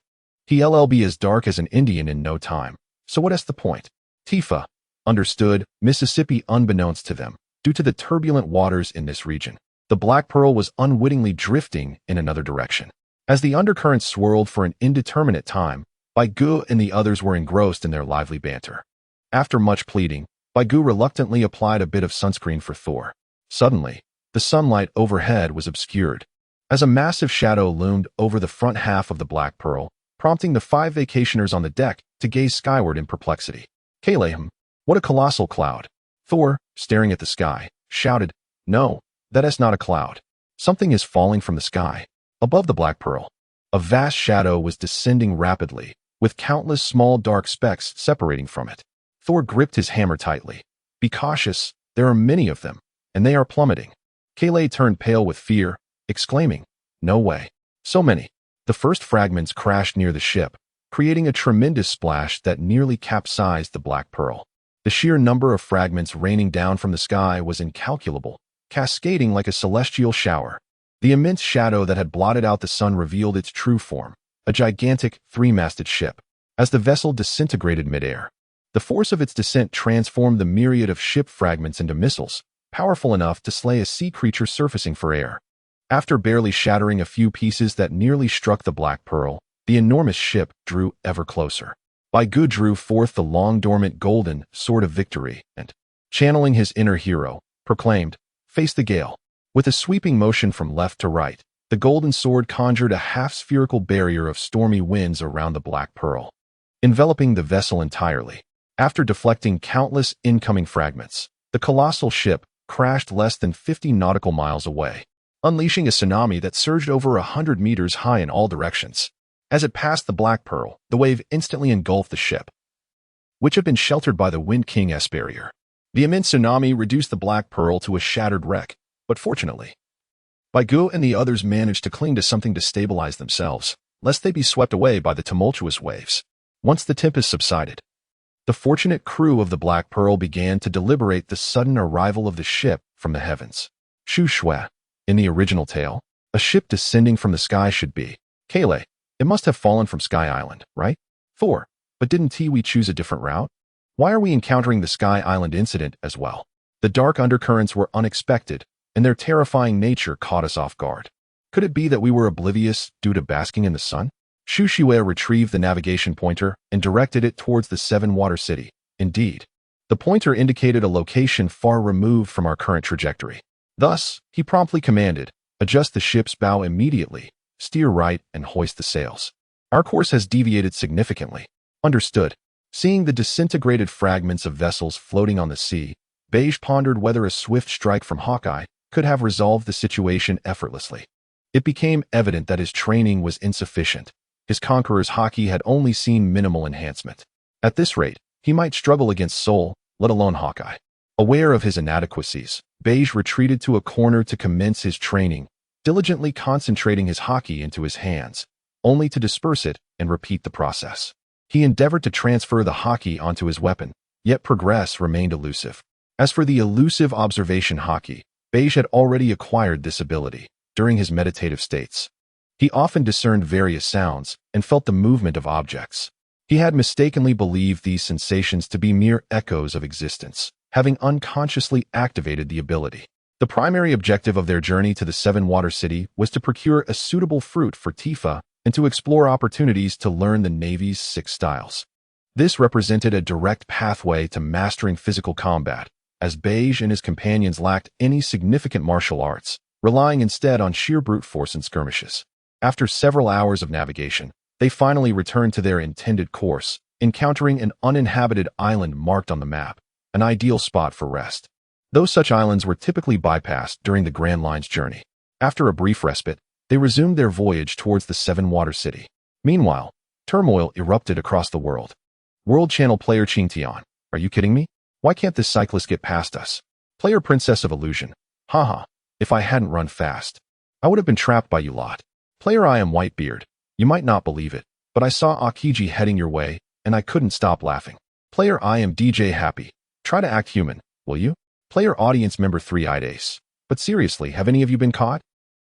He'll be as dark as an Indian in no time. So what is the point? Tifa. Understood, Mississippi unbeknownst to them, due to the turbulent waters in this region. The Black Pearl was unwittingly drifting in another direction. As the undercurrent swirled for an indeterminate time, Bai Gu and the others were engrossed in their lively banter. After much pleading, Bai Gu reluctantly applied a bit of sunscreen for Thor. Suddenly, the sunlight overhead was obscured, as a massive shadow loomed over the front half of the Black Pearl, prompting the 5 vacationers on the deck to gaze skyward in perplexity. Kalehem, what a colossal cloud! Thor, staring at the sky, shouted, No, that is not a cloud. Something is falling from the sky. Above the Black Pearl, a vast shadow was descending rapidly, with countless small dark specks separating from it. Thor gripped his hammer tightly. Be cautious, there are many of them, and they are plummeting. Kaylee turned pale with fear, exclaiming, No way. So many. The first fragments crashed near the ship, creating a tremendous splash that nearly capsized the Black Pearl. The sheer number of fragments raining down from the sky was incalculable, cascading like a celestial shower. The immense shadow that had blotted out the sun revealed its true form, a gigantic, 3-masted ship. As the vessel disintegrated midair, the force of its descent transformed the myriad of ship fragments into missiles, powerful enough to slay a sea creature surfacing for air. After barely shattering a few pieces that nearly struck the Black Pearl, the enormous ship drew ever closer. Bai Gu drew forth the long-dormant golden sword of victory and, channeling his inner hero, proclaimed, Face the gale. With a sweeping motion from left to right, the golden sword conjured a half-spherical barrier of stormy winds around the Black Pearl, enveloping the vessel entirely. After deflecting countless incoming fragments, the colossal ship crashed less than 50 nautical miles away, unleashing a tsunami that surged over 100 meters high in all directions. As it passed the Black Pearl, the wave instantly engulfed the ship, which had been sheltered by the Wind King S barrier. The immense tsunami reduced the Black Pearl to a shattered wreck, but fortunately, Bai Gu and the others managed to cling to something to stabilize themselves, lest they be swept away by the tumultuous waves. Once the tempest subsided, the fortunate crew of the Black Pearl began to deliberate the sudden arrival of the ship from the heavens. Shu Shui. In the original tale, a ship descending from the sky should be. Kaylee. It must have fallen from Sky Island, right? Thor. But didn't Tiwi choose a different route? Why are we encountering the Sky Island incident as well? The dark undercurrents were unexpected, and their terrifying nature caught us off guard. Could it be that we were oblivious due to basking in the sun? Shu Shui retrieved the navigation pointer and directed it towards the Seven-Water City. Indeed, the pointer indicated a location far removed from our current trajectory. Thus, he promptly commanded, adjust the ship's bow immediately, steer right, and hoist the sails. Our course has deviated significantly. Understood. Seeing the disintegrated fragments of vessels floating on the sea, Beige pondered whether a swift strike from Hawkeye could have resolved the situation effortlessly. It became evident that his training was insufficient. His conqueror's haki had only seen minimal enhancement. At this rate, he might struggle against Soul, let alone Hawkeye. Aware of his inadequacies, Beige retreated to a corner to commence his training, diligently concentrating his haki into his hands, only to disperse it and repeat the process. He endeavored to transfer the haki onto his weapon, yet progress remained elusive. As for the elusive observation haki, Beige had already acquired this ability during his meditative states. He often discerned various sounds and felt the movement of objects. He had mistakenly believed these sensations to be mere echoes of existence, having unconsciously activated the ability. The primary objective of their journey to the Seven-Water City was to procure a suitable fruit for Tifa and to explore opportunities to learn the Navy's 6 styles. This represented a direct pathway to mastering physical combat, as Beige and his companions lacked any significant martial arts, relying instead on sheer brute force and skirmishes. After several hours of navigation, they finally returned to their intended course, encountering an uninhabited island marked on the map, an ideal spot for rest. Though such islands were typically bypassed during the Grand Line's journey. After a brief respite, They resumed their voyage towards the Seven-Water City. Meanwhile, turmoil erupted across the world. World Channel player Qingtian, are you kidding me? Why can't this cyclist get past us? Player Princess of Illusion, haha, if I hadn't run fast, I would have been trapped by you lot. Player I am Whitebeard, you might not believe it, but I saw Akiji heading your way, and I couldn't stop laughing. Player I am DJ Happy, try to act human, will you? Player Audience Member 3-Eyed Ace, but seriously, have any of you been caught?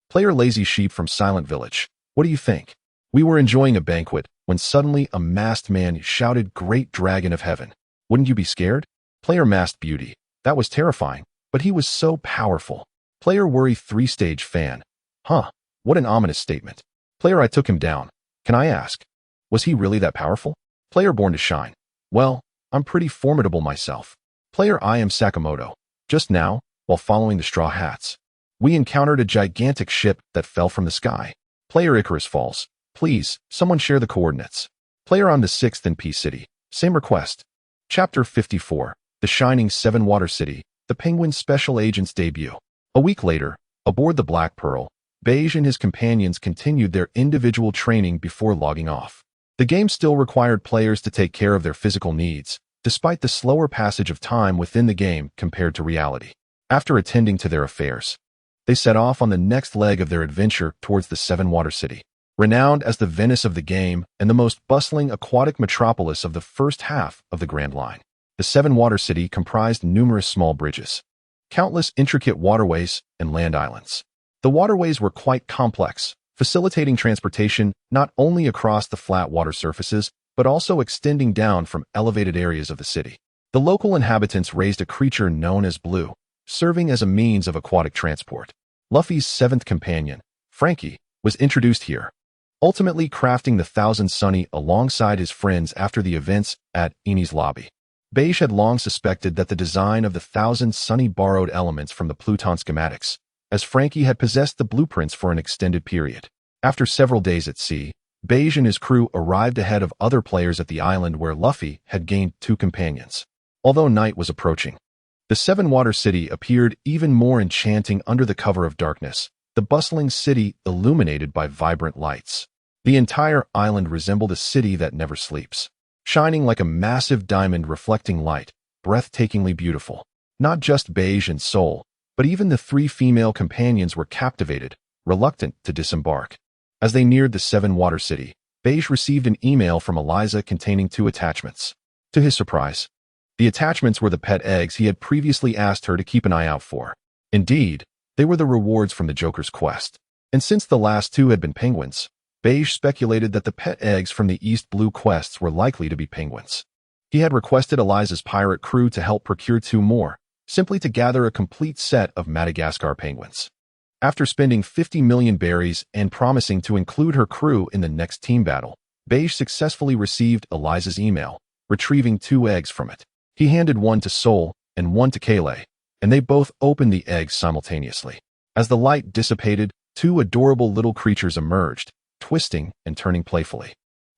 Player Lazy Sheep from Silent Village, what do you think? We were enjoying a banquet, when suddenly a masked man shouted, "Great Dragon of Heaven." Wouldn't you be scared? Player Masked Beauty, that was terrifying, but he was so powerful. Player Worry 3-Stage Fan, huh, what an ominous statement. Player I took him down, can I ask, was he really that powerful? Player Born to Shine, well, I'm pretty formidable myself. Player I am Sakamoto, just now, while following the Straw Hats, we encountered a gigantic ship that fell from the sky. Player Icarus Falls, please, someone share the coordinates. Player on the 6th in Peace City, same request. Chapter 54, The Shining Seven-Water City, the Penguin Special Agent's debut. A week later, aboard the Black Pearl, Beige and his companions continued their individual training before logging off. The game still required players to take care of their physical needs, despite the slower passage of time within the game compared to reality. After attending to their affairs, they set off on the next leg of their adventure towards the Seven-Water City. Renowned as the Venice of the game and the most bustling aquatic metropolis of the first half of the Grand Line, the Seven-Water City comprised numerous small bridges, countless intricate waterways, and land islands. The waterways were quite complex, facilitating transportation not only across the flat water surfaces, but also extending down from elevated areas of the city. The local inhabitants raised a creature known as Blue, serving as a means of aquatic transport. Luffy's seventh companion, Frankie, was introduced here, ultimately crafting the Thousand Sunny alongside his friends after the events at Eni's lobby. Beige had long suspected that the design of the Thousand Sunny borrowed elements from the Pluton schematics, as Frankie had possessed the blueprints for an extended period. After several days at sea, Beige and his crew arrived ahead of other players at the island where Luffy had gained 2 companions. Although night was approaching, the Seven-Water City appeared even more enchanting under the cover of darkness, the bustling city illuminated by vibrant lights. The entire island resembled a city that never sleeps, shining like a massive diamond reflecting light, breathtakingly beautiful. Not just Beige and Soul, but even the 3 female companions were captivated, reluctant to disembark. As they neared the Seven-Water City, Beige received an email from Eliza containing 2 attachments. To his surprise, the attachments were the pet eggs he had previously asked her to keep an eye out for. Indeed, they were the rewards from the Joker's quest. And since the last 2 had been penguins, Beige speculated that the pet eggs from the East Blue quests were likely to be penguins. He had requested Eliza's pirate crew to help procure 2 more, simply to gather a complete set of Madagascar penguins. After spending 50 million berries and promising to include her crew in the next team battle, Beige successfully received Eliza's email, retrieving 2 eggs from it. He handed one to Soul and one to Kayleigh, and they both opened the eggs simultaneously. As the light dissipated, 2 adorable little creatures emerged, twisting and turning playfully.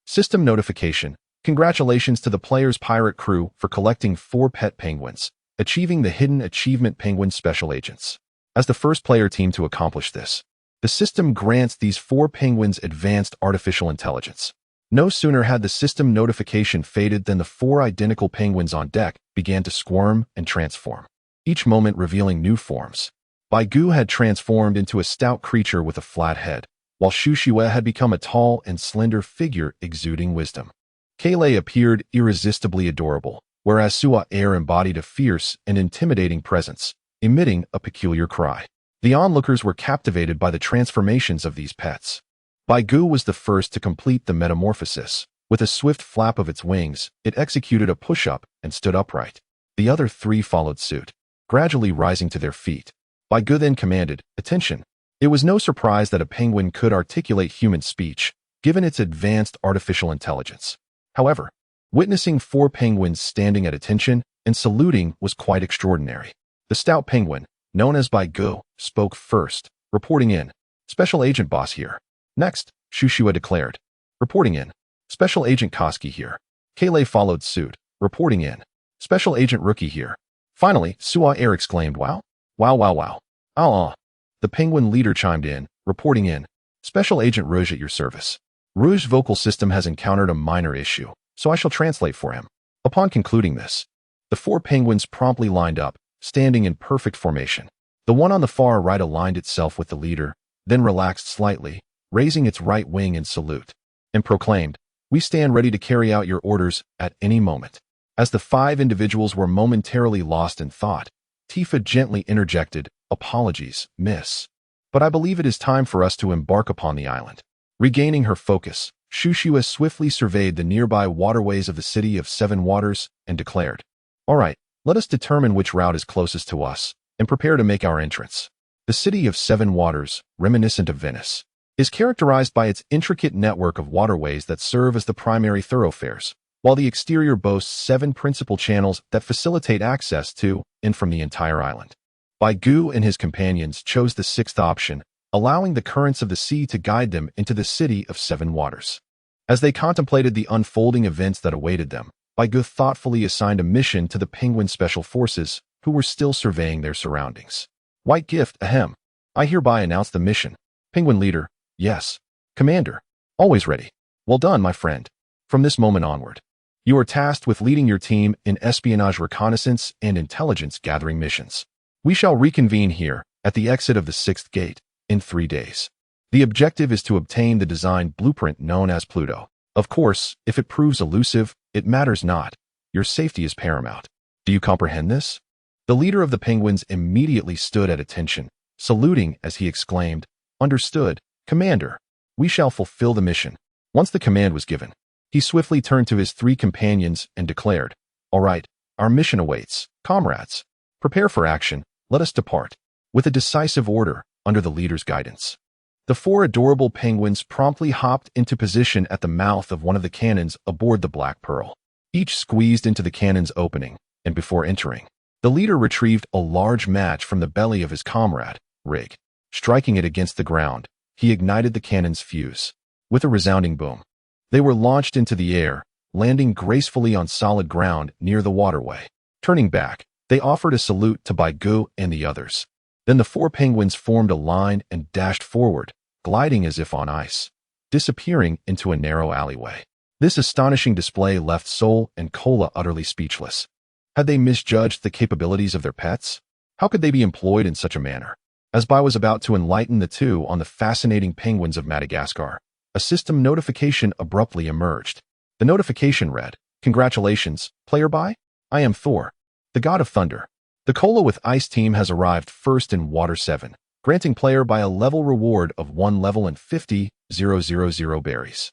System notification. Congratulations to the player's pirate crew for collecting 4 pet penguins, achieving the Hidden Achievement Penguin Special Agents. As the first player team to accomplish this, the system grants these 4 penguins advanced artificial intelligence. No sooner had the system notification faded than the 4 identical penguins on deck began to squirm and transform, each moment revealing new forms. Baigu had transformed into a stout creature with a flat head, while Shushue had become a tall and slender figure exuding wisdom. Kayleigh appeared irresistibly adorable, whereas Sua Air embodied a fierce and intimidating presence, emitting a peculiar cry. The onlookers were captivated by the transformations of these pets. Baigu was the first to complete the metamorphosis. With a swift flap of its wings, it executed a push-up and stood upright. The other 3 followed suit, gradually rising to their feet. Baigu then commanded, "Attention." It was no surprise that a penguin could articulate human speech, given its advanced artificial intelligence. However, witnessing 4 penguins standing at attention and saluting was quite extraordinary. The stout penguin, known as Baigu, spoke first, reporting in. "Special Agent Boss here." Next, Shushua declared, "Reporting in. Special Agent Koski here." Kayleigh followed suit, reporting in. "Special Agent Rookie here." Finally, Sua Air exclaimed, "Wow? Wow, wow, wow. The penguin leader chimed in, reporting in. Special Agent Rouge at your service. Rouge's vocal system has encountered a minor issue, so I shall translate for him. Upon concluding this, the four penguins promptly lined up, standing in perfect formation. The one on the far right aligned itself with the leader, then relaxed slightly, raising its right wing in salute, and proclaimed, "We stand ready to carry out your orders at any moment." As the five individuals were momentarily lost in thought, Tifa gently interjected, "Apologies, miss. But I believe it is time for us to embark upon the island." Regaining her focus, Shushua swiftly surveyed the nearby waterways of the City of Seven Waters and declared, "All right, let us determine which route is closest to us and prepare to make our entrance." The City of Seven Waters, reminiscent of Venice, is characterized by its intricate network of waterways that serve as the primary thoroughfares, while the exterior boasts 7 principal channels that facilitate access to and from the entire island. Baigu and his companions chose the 6th option, allowing the currents of the sea to guide them into the City of Seven Waters. As they contemplated the unfolding events that awaited them, Baigu thoughtfully assigned a mission to the Penguin Special Forces, who were still surveying their surroundings. "White Gift, ahem. I hereby announce the mission." Penguin Leader, "Yes. Commander. Always ready." "Well done, my friend. From this moment onward, you are tasked with leading your team in espionage reconnaissance and intelligence gathering missions. We shall reconvene here, at the exit of the 6th gate, in 3 days. The objective is to obtain the design blueprint known as Pluto. Of course, if it proves elusive, it matters not. Your safety is paramount. Do you comprehend this?" The leader of the penguins immediately stood at attention, saluting as he exclaimed, "Understood, Commander. We shall fulfill the mission." Once the command was given, he swiftly turned to his 3 companions and declared, "All right, our mission awaits. Comrades, prepare for action. Let us depart." With a decisive order, under the leader's guidance, the 4 adorable penguins promptly hopped into position at the mouth of one of the cannons aboard the Black Pearl. Each squeezed into the cannon's opening, and before entering, the leader retrieved a large match from the belly of his comrade, Rig. Striking it against the ground, he ignited the cannon's fuse. With a resounding boom, they were launched into the air, landing gracefully on solid ground near the waterway. Turning back, they offered a salute to Baigu and the others. Then the 4 penguins formed a line and dashed forward, gliding as if on ice, disappearing into a narrow alleyway. This astonishing display left Sol and Kola utterly speechless. Had they misjudged the capabilities of their pets? How could they be employed in such a manner? As Bai was about to enlighten the 2 on the fascinating penguins of Madagascar, a system notification abruptly emerged. The notification read, "Congratulations, player Bai. I am Thor, the god of thunder. The Cola with Ice team has arrived first in Water 7, granting player by a level reward of 1 level and 50,000 berries.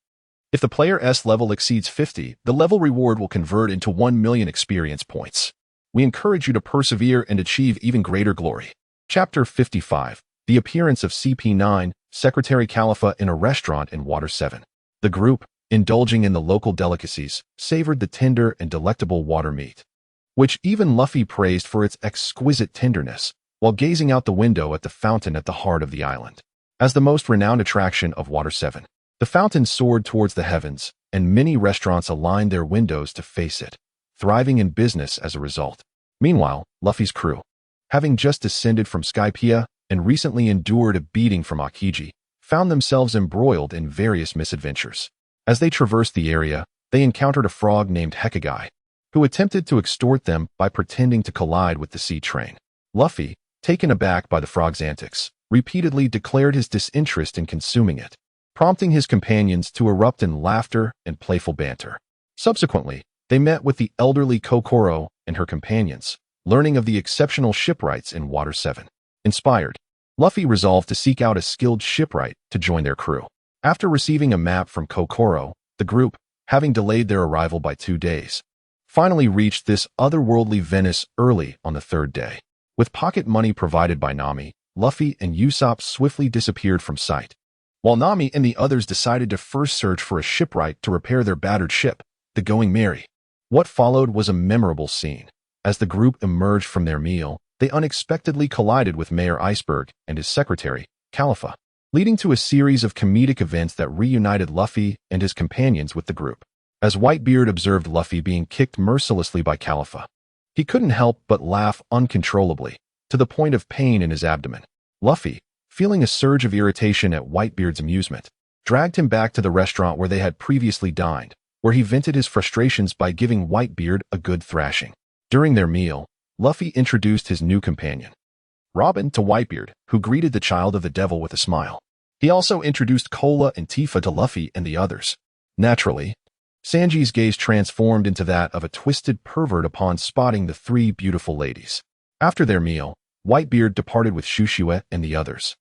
If the player's level exceeds 50, the level reward will convert into 1 million experience points. We encourage you to persevere and achieve even greater glory." Chapter 55. The appearance of CP9, Secretary Khalifa in a restaurant in Water 7. The group, indulging in the local delicacies, savored the tender and delectable water meat, which even Luffy praised for its exquisite tenderness, while gazing out the window at the fountain at the heart of the island. As the most renowned attraction of Water 7, the fountain soared towards the heavens, and many restaurants aligned their windows to face it, thriving in business as a result. Meanwhile, Luffy's crew, having just descended from Skypiea and recently endured a beating from Akiji, found themselves embroiled in various misadventures. As they traversed the area, they encountered a frog named Hekagai, who attempted to extort them by pretending to collide with the sea train. Luffy, taken aback by the frog's antics, repeatedly declared his disinterest in consuming it, prompting his companions to erupt in laughter and playful banter. Subsequently, they met with the elderly Kokoro and her companions, learning of the exceptional shipwrights in Water 7. Inspired, Luffy resolved to seek out a skilled shipwright to join their crew. After receiving a map from Kokoro, the group, having delayed their arrival by 2 days, finally reached this otherworldly Venice early on the 3rd day. With pocket money provided by Nami, Luffy and Usopp swiftly disappeared from sight, while Nami and the others decided to first search for a shipwright to repair their battered ship, the Going Merry. What followed was a memorable scene. As the group emerged from their meal, they unexpectedly collided with Mayor Iceberg and his secretary, Khalifa, leading to a series of comedic events that reunited Luffy and his companions with the group. As Whitebeard observed Luffy being kicked mercilessly by Khalifa, he couldn't help but laugh uncontrollably, to the point of pain in his abdomen. Luffy, feeling a surge of irritation at Whitebeard's amusement, dragged him back to the restaurant where they had previously dined, where he vented his frustrations by giving Whitebeard a good thrashing. During their meal, Luffy introduced his new companion, Robin, to Whitebeard, who greeted the child of the devil with a smile. He also introduced Cola and Tifa to Luffy and the others. Naturally, Sanji's gaze transformed into that of a twisted pervert upon spotting the three beautiful ladies. After their meal, Whitebeard departed with Shushue and the others,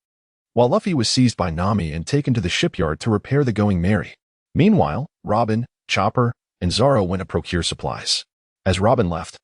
while Luffy was seized by Nami and taken to the shipyard to repair the Going Merry. Meanwhile, Robin, Chopper, and Zoro went to procure supplies. As Robin left,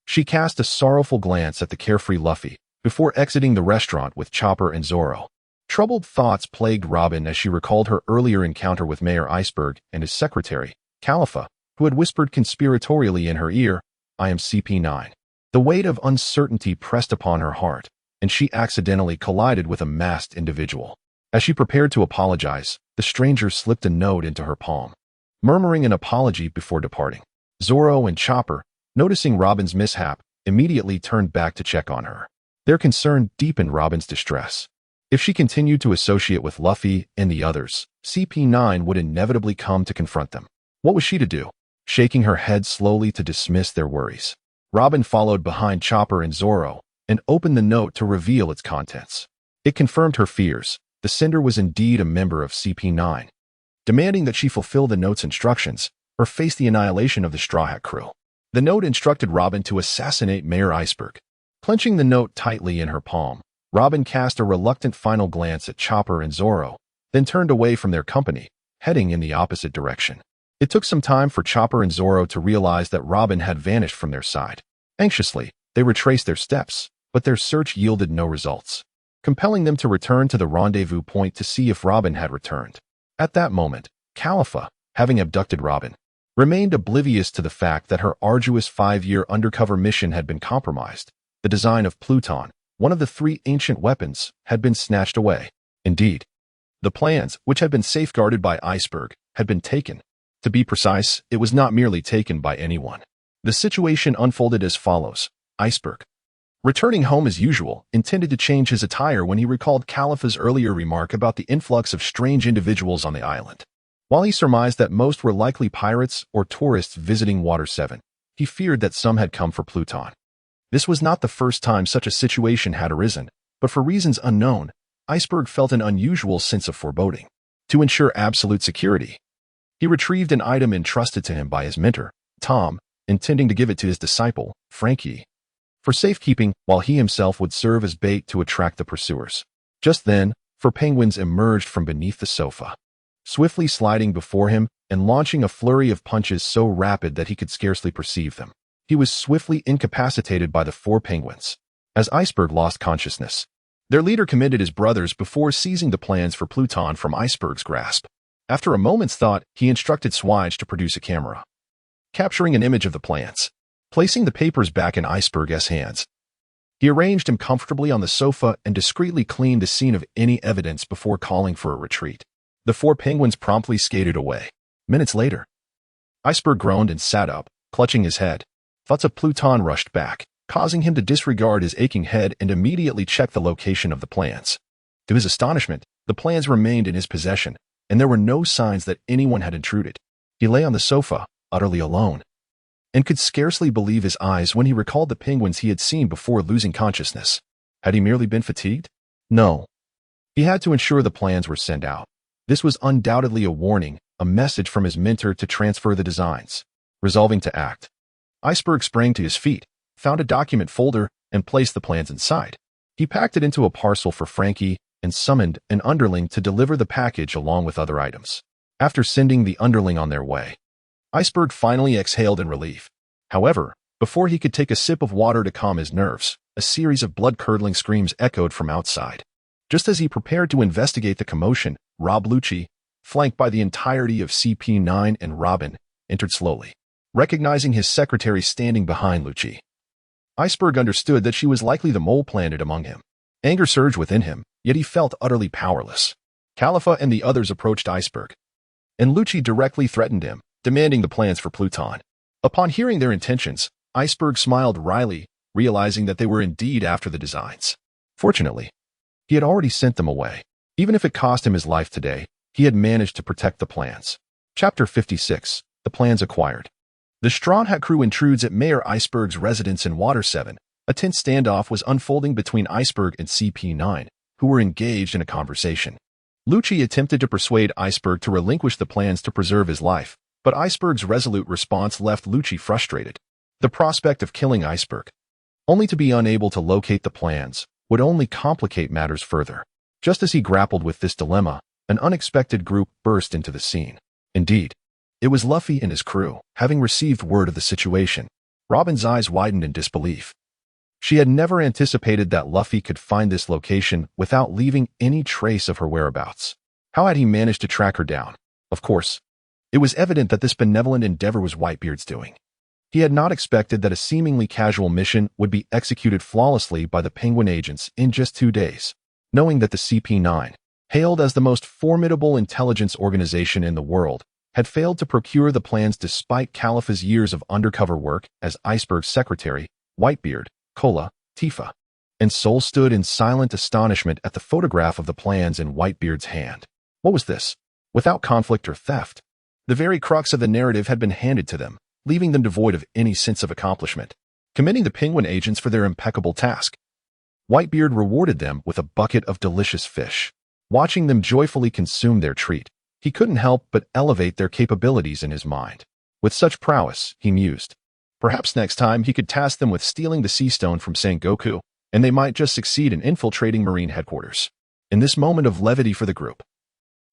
she cast a sorrowful glance at the carefree Luffy before exiting the restaurant with Chopper and Zoro. Troubled thoughts plagued Robin as she recalled her earlier encounter with Mayor Iceberg and his secretary, Califa, who had whispered conspiratorially in her ear, "I am CP9. The weight of uncertainty pressed upon her heart, and she accidentally collided with a masked individual. As she prepared to apologize, the stranger slipped a note into her palm, murmuring an apology before departing. Zoro and Chopper, noticing Robin's mishap, immediately turned back to check on her. Their concern deepened Robin's distress. If she continued to associate with Luffy and the others, CP9 would inevitably come to confront them. What was she to do? Shaking her head slowly to dismiss their worries, Robin followed behind Chopper and Zoro and opened the note to reveal its contents. It confirmed her fears. The sender was indeed a member of CP9, demanding that she fulfill the note's instructions or face the annihilation of the Straw Hat crew. The note instructed Robin to assassinate Mayor Iceberg. Clenching the note tightly in her palm, Robin cast a reluctant final glance at Chopper and Zoro, then turned away from their company, heading in the opposite direction. It took some time for Chopper and Zoro to realize that Robin had vanished from their side. Anxiously, they retraced their steps, but their search yielded no results, compelling them to return to the rendezvous point to see if Robin had returned. At that moment, Califa, having abducted Robin, remained oblivious to the fact that her arduous 5-year undercover mission had been compromised. The design of Pluton, one of the 3 ancient weapons, had been snatched away. Indeed, the plans, which had been safeguarded by Iceberg, had been taken. To be precise, it was not merely taken by anyone. The situation unfolded as follows. Iceberg, returning home as usual, intended to change his attire when he recalled Califa's earlier remark about the influx of strange individuals on the island. While he surmised that most were likely pirates or tourists visiting Water 7, he feared that some had come for Pluton. This was not the first time such a situation had arisen, but for reasons unknown, Iceberg felt an unusual sense of foreboding. To ensure absolute security, he retrieved an item entrusted to him by his mentor, Tom, intending to give it to his disciple, Frankie, for safekeeping, while he himself would serve as bait to attract the pursuers. Just then, 4 penguins emerged from beneath the sofa, swiftly sliding before him and launching a flurry of punches so rapid that he could scarcely perceive them. He was swiftly incapacitated by the 4 penguins. As Iceberg lost consciousness, their leader commended his brothers before seizing the plans for Pluton from Iceberg's grasp. After a moment's thought, he instructed Swige to produce a camera, capturing an image of the plans. Placing the papers back in Iceberg's hands, he arranged him comfortably on the sofa and discreetly cleaned the scene of any evidence before calling for a retreat. The 4 penguins promptly skated away. Minutes later, Iceberg groaned and sat up, clutching his head. Thoughts of Pluton rushed back, causing him to disregard his aching head and immediately check the location of the plans. To his astonishment, the plans remained in his possession, and there were no signs that anyone had intruded. He lay on the sofa, utterly alone, and could scarcely believe his eyes when he recalled the penguins he had seen before losing consciousness. Had he merely been fatigued? No. He had to ensure the plans were sent out. This was undoubtedly a warning, a message from his mentor to transfer the designs. Resolving to act, Iceberg sprang to his feet, found a document folder, and placed the plans inside. He packed it into a parcel for Frankie and summoned an underling to deliver the package along with other items. After sending the underling on their way, Iceberg finally exhaled in relief. However, before he could take a sip of water to calm his nerves, a series of blood-curdling screams echoed from outside. Just as he prepared to investigate the commotion, Rob Lucci, flanked by the entirety of CP9 and Robin, entered slowly. Recognizing his secretary standing behind Lucci, Iceberg understood that she was likely the mole planted among him. Anger surged within him, yet he felt utterly powerless. Califa and the others approached Iceberg, and Lucci directly threatened him, demanding the plans for Pluton. Upon hearing their intentions, Iceberg smiled wryly, realizing that they were indeed after the designs. Fortunately, He had already sent them away. Even if it cost him his life today, he had managed to protect the plans. Chapter 56. The plans acquired. The Straw Hat crew intrudes at Mayor Iceberg's residence in Water 7. A tense standoff was unfolding between Iceberg and CP9, who were engaged in a conversation. Lucci attempted to persuade Iceberg to relinquish the plans to preserve his life, but Iceberg's resolute response left Lucci frustrated. The prospect of killing Iceberg, only to be unable to locate the plans, would only complicate matters further. Just as he grappled with this dilemma, an unexpected group burst into the scene. Indeed, it was Luffy and his crew, having received word of the situation. Robin's eyes widened in disbelief. She had never anticipated that Luffy could find this location without leaving any trace of her whereabouts. How had he managed to track her down? Of course, it was evident that this benevolent endeavor was Whitebeard's doing. He had not expected that a seemingly casual mission would be executed flawlessly by the Penguin agents in just 2 days. Knowing that the CP9, hailed as the most formidable intelligence organization in the world, had failed to procure the plans despite Caliph's years of undercover work as Iceberg's secretary, Whitebeard, Cola, Tifa, and Soul stood in silent astonishment at the photograph of the plans in Whitebeard's hand. What was this? Without conflict or theft, the very crux of the narrative had been handed to them, leaving them devoid of any sense of accomplishment, commending the Penguin agents for their impeccable task. Whitebeard rewarded them with a bucket of delicious fish. Watching them joyfully consume their treat, he couldn't help but elevate their capabilities in his mind. With such prowess, he mused, perhaps next time he could task them with stealing the Sea Stone from Sengoku, and they might just succeed in infiltrating Marine headquarters. In this moment of levity for the group,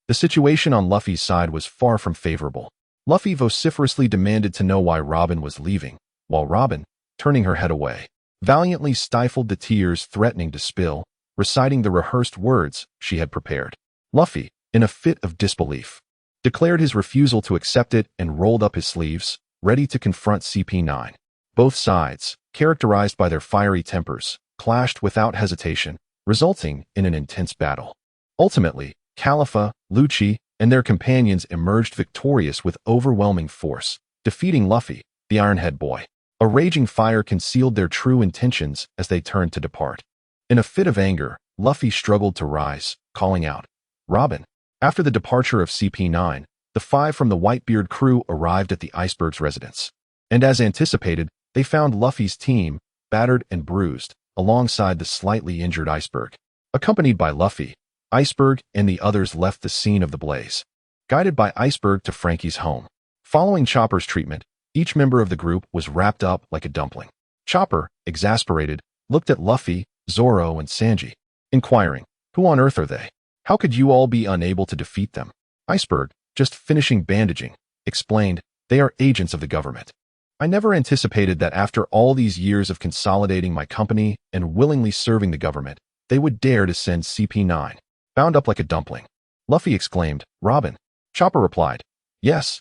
the situation on Luffy's side was far from favorable. Luffy vociferously demanded to know why Robin was leaving, while Robin, turning her head away, valiantly stifled the tears threatening to spill, reciting the rehearsed words she had prepared. Luffy, in a fit of disbelief, declared his refusal to accept it and rolled up his sleeves, ready to confront CP9. Both sides, characterized by their fiery tempers, clashed without hesitation, resulting in an intense battle. Ultimately, Califa, Lucci, and their companions emerged victorious with overwhelming force, defeating Luffy, the Ironhead boy. A raging fire concealed their true intentions as they turned to depart. In a fit of anger, Luffy struggled to rise, calling out, "Robin!" After the departure of CP9, the 5 from the Whitebeard crew arrived at the Iceberg's residence. And as anticipated, they found Luffy's team, battered and bruised, alongside the slightly injured Iceberg. Accompanied by Luffy, Iceberg and the others left the scene of the blaze, guided by Iceberg to Franky's home. Following Chopper's treatment, each member of the group was wrapped up like a dumpling. Chopper, exasperated, looked at Luffy, Zoro, and Sanji, inquiring, "Who on earth are they? How could you all be unable to defeat them?" Iceberg, just finishing bandaging, explained, "They are agents of the government. I never anticipated that after all these years of consolidating my company and willingly serving the government, they would dare to send CP9, bound up like a dumpling." Luffy exclaimed, "Robin." Chopper replied, Yes,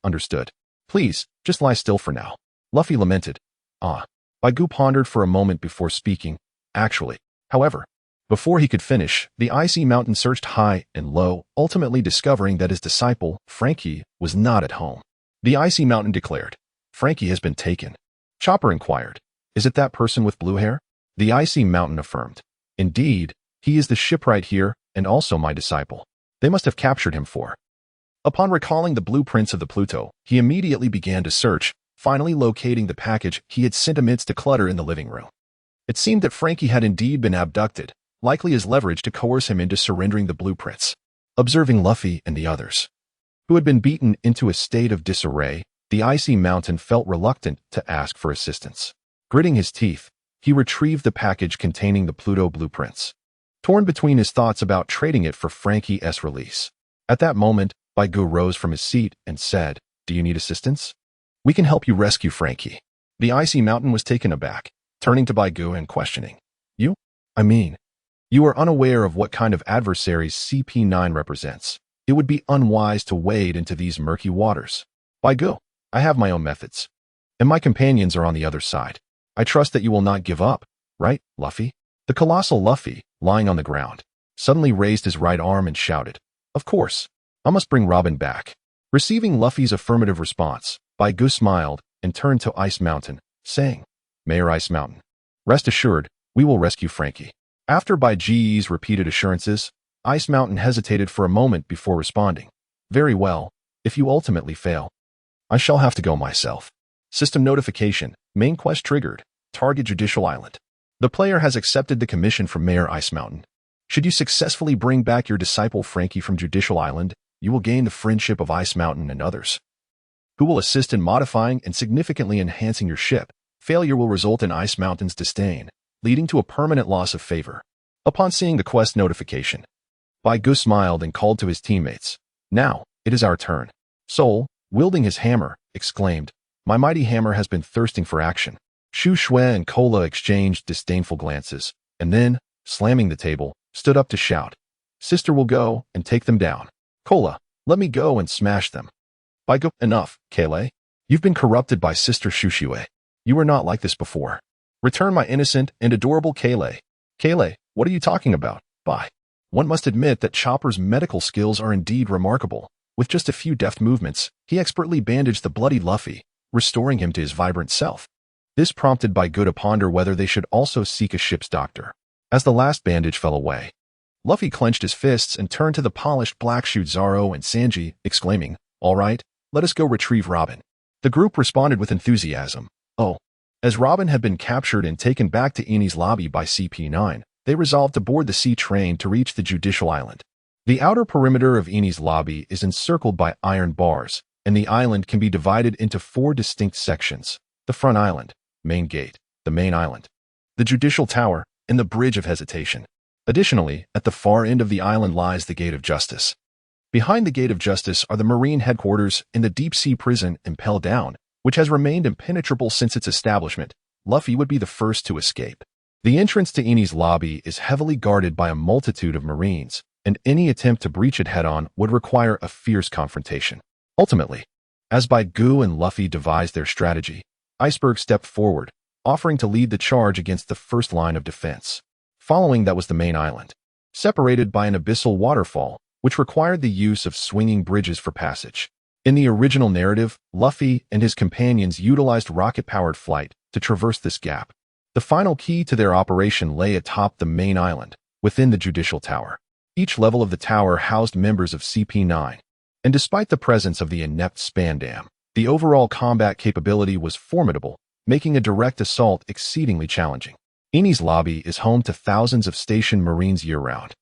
understood. Please, just lie still for now." Luffy lamented, Baigu pondered for a moment before speaking, "Actually, however." Before he could finish, the icy mountain searched high and low, ultimately discovering that his disciple, Franky, was not at home. The icy mountain declared, "Franky has been taken." Chopper inquired, "Is it that person with blue hair?" The icy mountain affirmed, "Indeed, he is the shipwright here and also my disciple. They must have captured him for." Upon recalling the blueprints of the Pluto, he immediately began to search, finally locating the package he had sent amidst the clutter in the living room. It seemed that Franky had indeed been abducted, likely as leverage to coerce him into surrendering the blueprints. Observing Luffy and the others, who had been beaten into a state of disarray, the icy mountain felt reluctant to ask for assistance. Gritting his teeth, he retrieved the package containing the Pluto blueprints, torn between his thoughts about trading it for Franky's release. At that moment, Baigu rose from his seat and said, "Do you need assistance? We can help you rescue Franky." The icy mountain was taken aback, turning to Baigu and questioning, You are unaware of what kind of adversaries CP9 represents. It would be unwise to wade into these murky waters." "Baigu, I have my own methods, and my companions are on the other side. I trust that you will not give up, right, Luffy?" The colossal Luffy, lying on the ground, suddenly raised his right arm and shouted, "Of course, I must bring Robin back." Receiving Luffy's affirmative response, Baigu smiled and turned to Ice Mountain, saying, "Mayor Ice Mountain, rest assured, we will rescue Franky." After Bai Ji's repeated assurances, Ice Mountain hesitated for a moment before responding. Very well, if you ultimately fail, I shall have to go myself. System notification, main quest triggered, target Judicial Island. The player has accepted the commission from Mayor Ice Mountain. Should you successfully bring back your disciple Frankie from Judicial Island, you will gain the friendship of Ice Mountain and others, who will assist in modifying and significantly enhancing your ship. Failure will result in Ice Mountain's disdain, leading to a permanent loss of favor. Upon seeing the quest notification, Bai Gu smiled and called to his teammates. Now, it is our turn. Sol, wielding his hammer, exclaimed, my mighty hammer has been thirsting for action. Shu Shui and Kola exchanged disdainful glances, and then, slamming the table, stood up to shout. Sister will go and take them down. Kola, let me go and smash them. Bai Gu, enough, Kale. You've been corrupted by Sister Shu Shui. You were not like this before. Return my innocent and adorable Kale. Kale, what are you talking about? Bai. One must admit that Chopper's medical skills are indeed remarkable. With just a few deft movements, he expertly bandaged the bloody Luffy, restoring him to his vibrant self. This prompted Bai Gu to ponder whether they should also seek a ship's doctor. As the last bandage fell away, Luffy clenched his fists and turned to the polished black-shoed Zoro and Sanji, exclaiming, all right, let us go retrieve Robin. The group responded with enthusiasm. Oh. As Robin had been captured and taken back to Enies lobby by CP9, they resolved to board the sea train to reach the Judicial Island. The outer perimeter of Enies lobby is encircled by iron bars, and the island can be divided into 4 distinct sections: the front island, main gate, the main island, the Judicial Tower, and the Bridge of Hesitation. Additionally, at the far end of the island lies the Gate of Justice. Behind the Gate of Justice are the Marine headquarters and the deep-sea prison Impel Down, which has remained impenetrable since its establishment. Luffy would be the first to escape. The entrance to Enies lobby is heavily guarded by a multitude of Marines, and any attempt to breach it head-on would require a fierce confrontation. Ultimately, as Bai Gu and Luffy devised their strategy, Iceberg stepped forward, offering to lead the charge against the first line of defense. Following that was the main island, separated by an abyssal waterfall, which required the use of swinging bridges for passage. In the original narrative, Luffy and his companions utilized rocket-powered flight to traverse this gap. The final key to their operation lay atop the main island, within the Judicial Tower. Each level of the tower housed members of CP9, and despite the presence of the inept Spandam, the overall combat capability was formidable, making a direct assault exceedingly challenging. Enies lobby is home to thousands of stationed Marines year-round.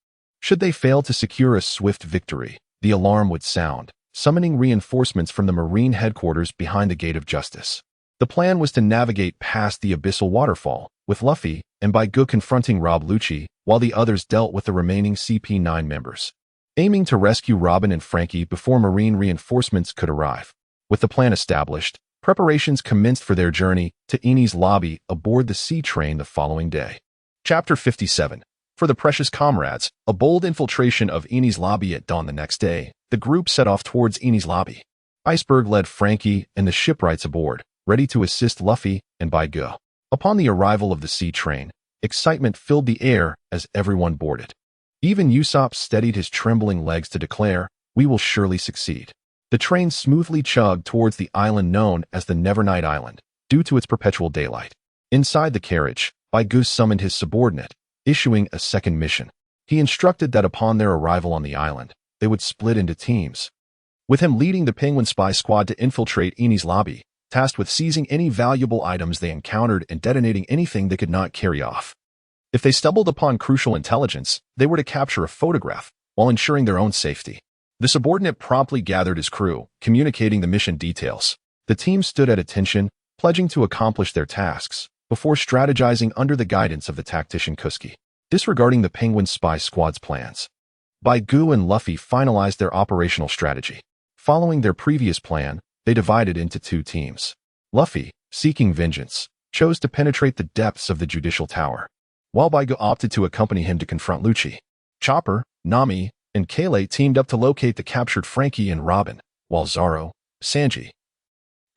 Should they fail to secure a swift victory, the alarm would sound, summoning reinforcements from the Marine headquarters behind the Gate of Justice. The plan was to navigate past the abyssal waterfall, with Luffy and Bai Gu confronting Rob Lucci, while the others dealt with the remaining CP9 members, aiming to rescue Robin and Frankie before Marine reinforcements could arrive. With the plan established, preparations commenced for their journey to Enies lobby aboard the sea train the following day. Chapter 57. For the precious comrades, a bold infiltration of Enies lobby at dawn the next day, the group set off towards Enies lobby. Iceberg led Frankie and the shipwrights aboard, ready to assist Luffy and Bai Gu. Upon the arrival of the sea train, excitement filled the air as everyone boarded. Even Usopp steadied his trembling legs to declare, we will surely succeed. The train smoothly chugged towards the island known as the Nevernight Island, due to its perpetual daylight. Inside the carriage, Bai Gu summoned his subordinate, issuing a second mission. He instructed that upon their arrival on the island, they would split into teams, with him leading the Penguin Spy Squad to infiltrate Enies lobby, tasked with seizing any valuable items they encountered and detonating anything they could not carry off. If they stumbled upon crucial intelligence, they were to capture a photograph, while ensuring their own safety. The subordinate promptly gathered his crew, communicating the mission details. The team stood at attention, pledging to accomplish their tasks, before strategizing under the guidance of the tactician Kusuke. Disregarding the Penguin Spy Squad's plans, Bai Gu and Luffy finalized their operational strategy. Following their previous plan, they divided into 2 teams. Luffy, seeking vengeance, chose to penetrate the depths of the Judicial Tower, while Bai Gu opted to accompany him to confront Lucci. Chopper, Nami, and Kale teamed up to locate the captured Frankie and Robin, while Zoro, Sanji,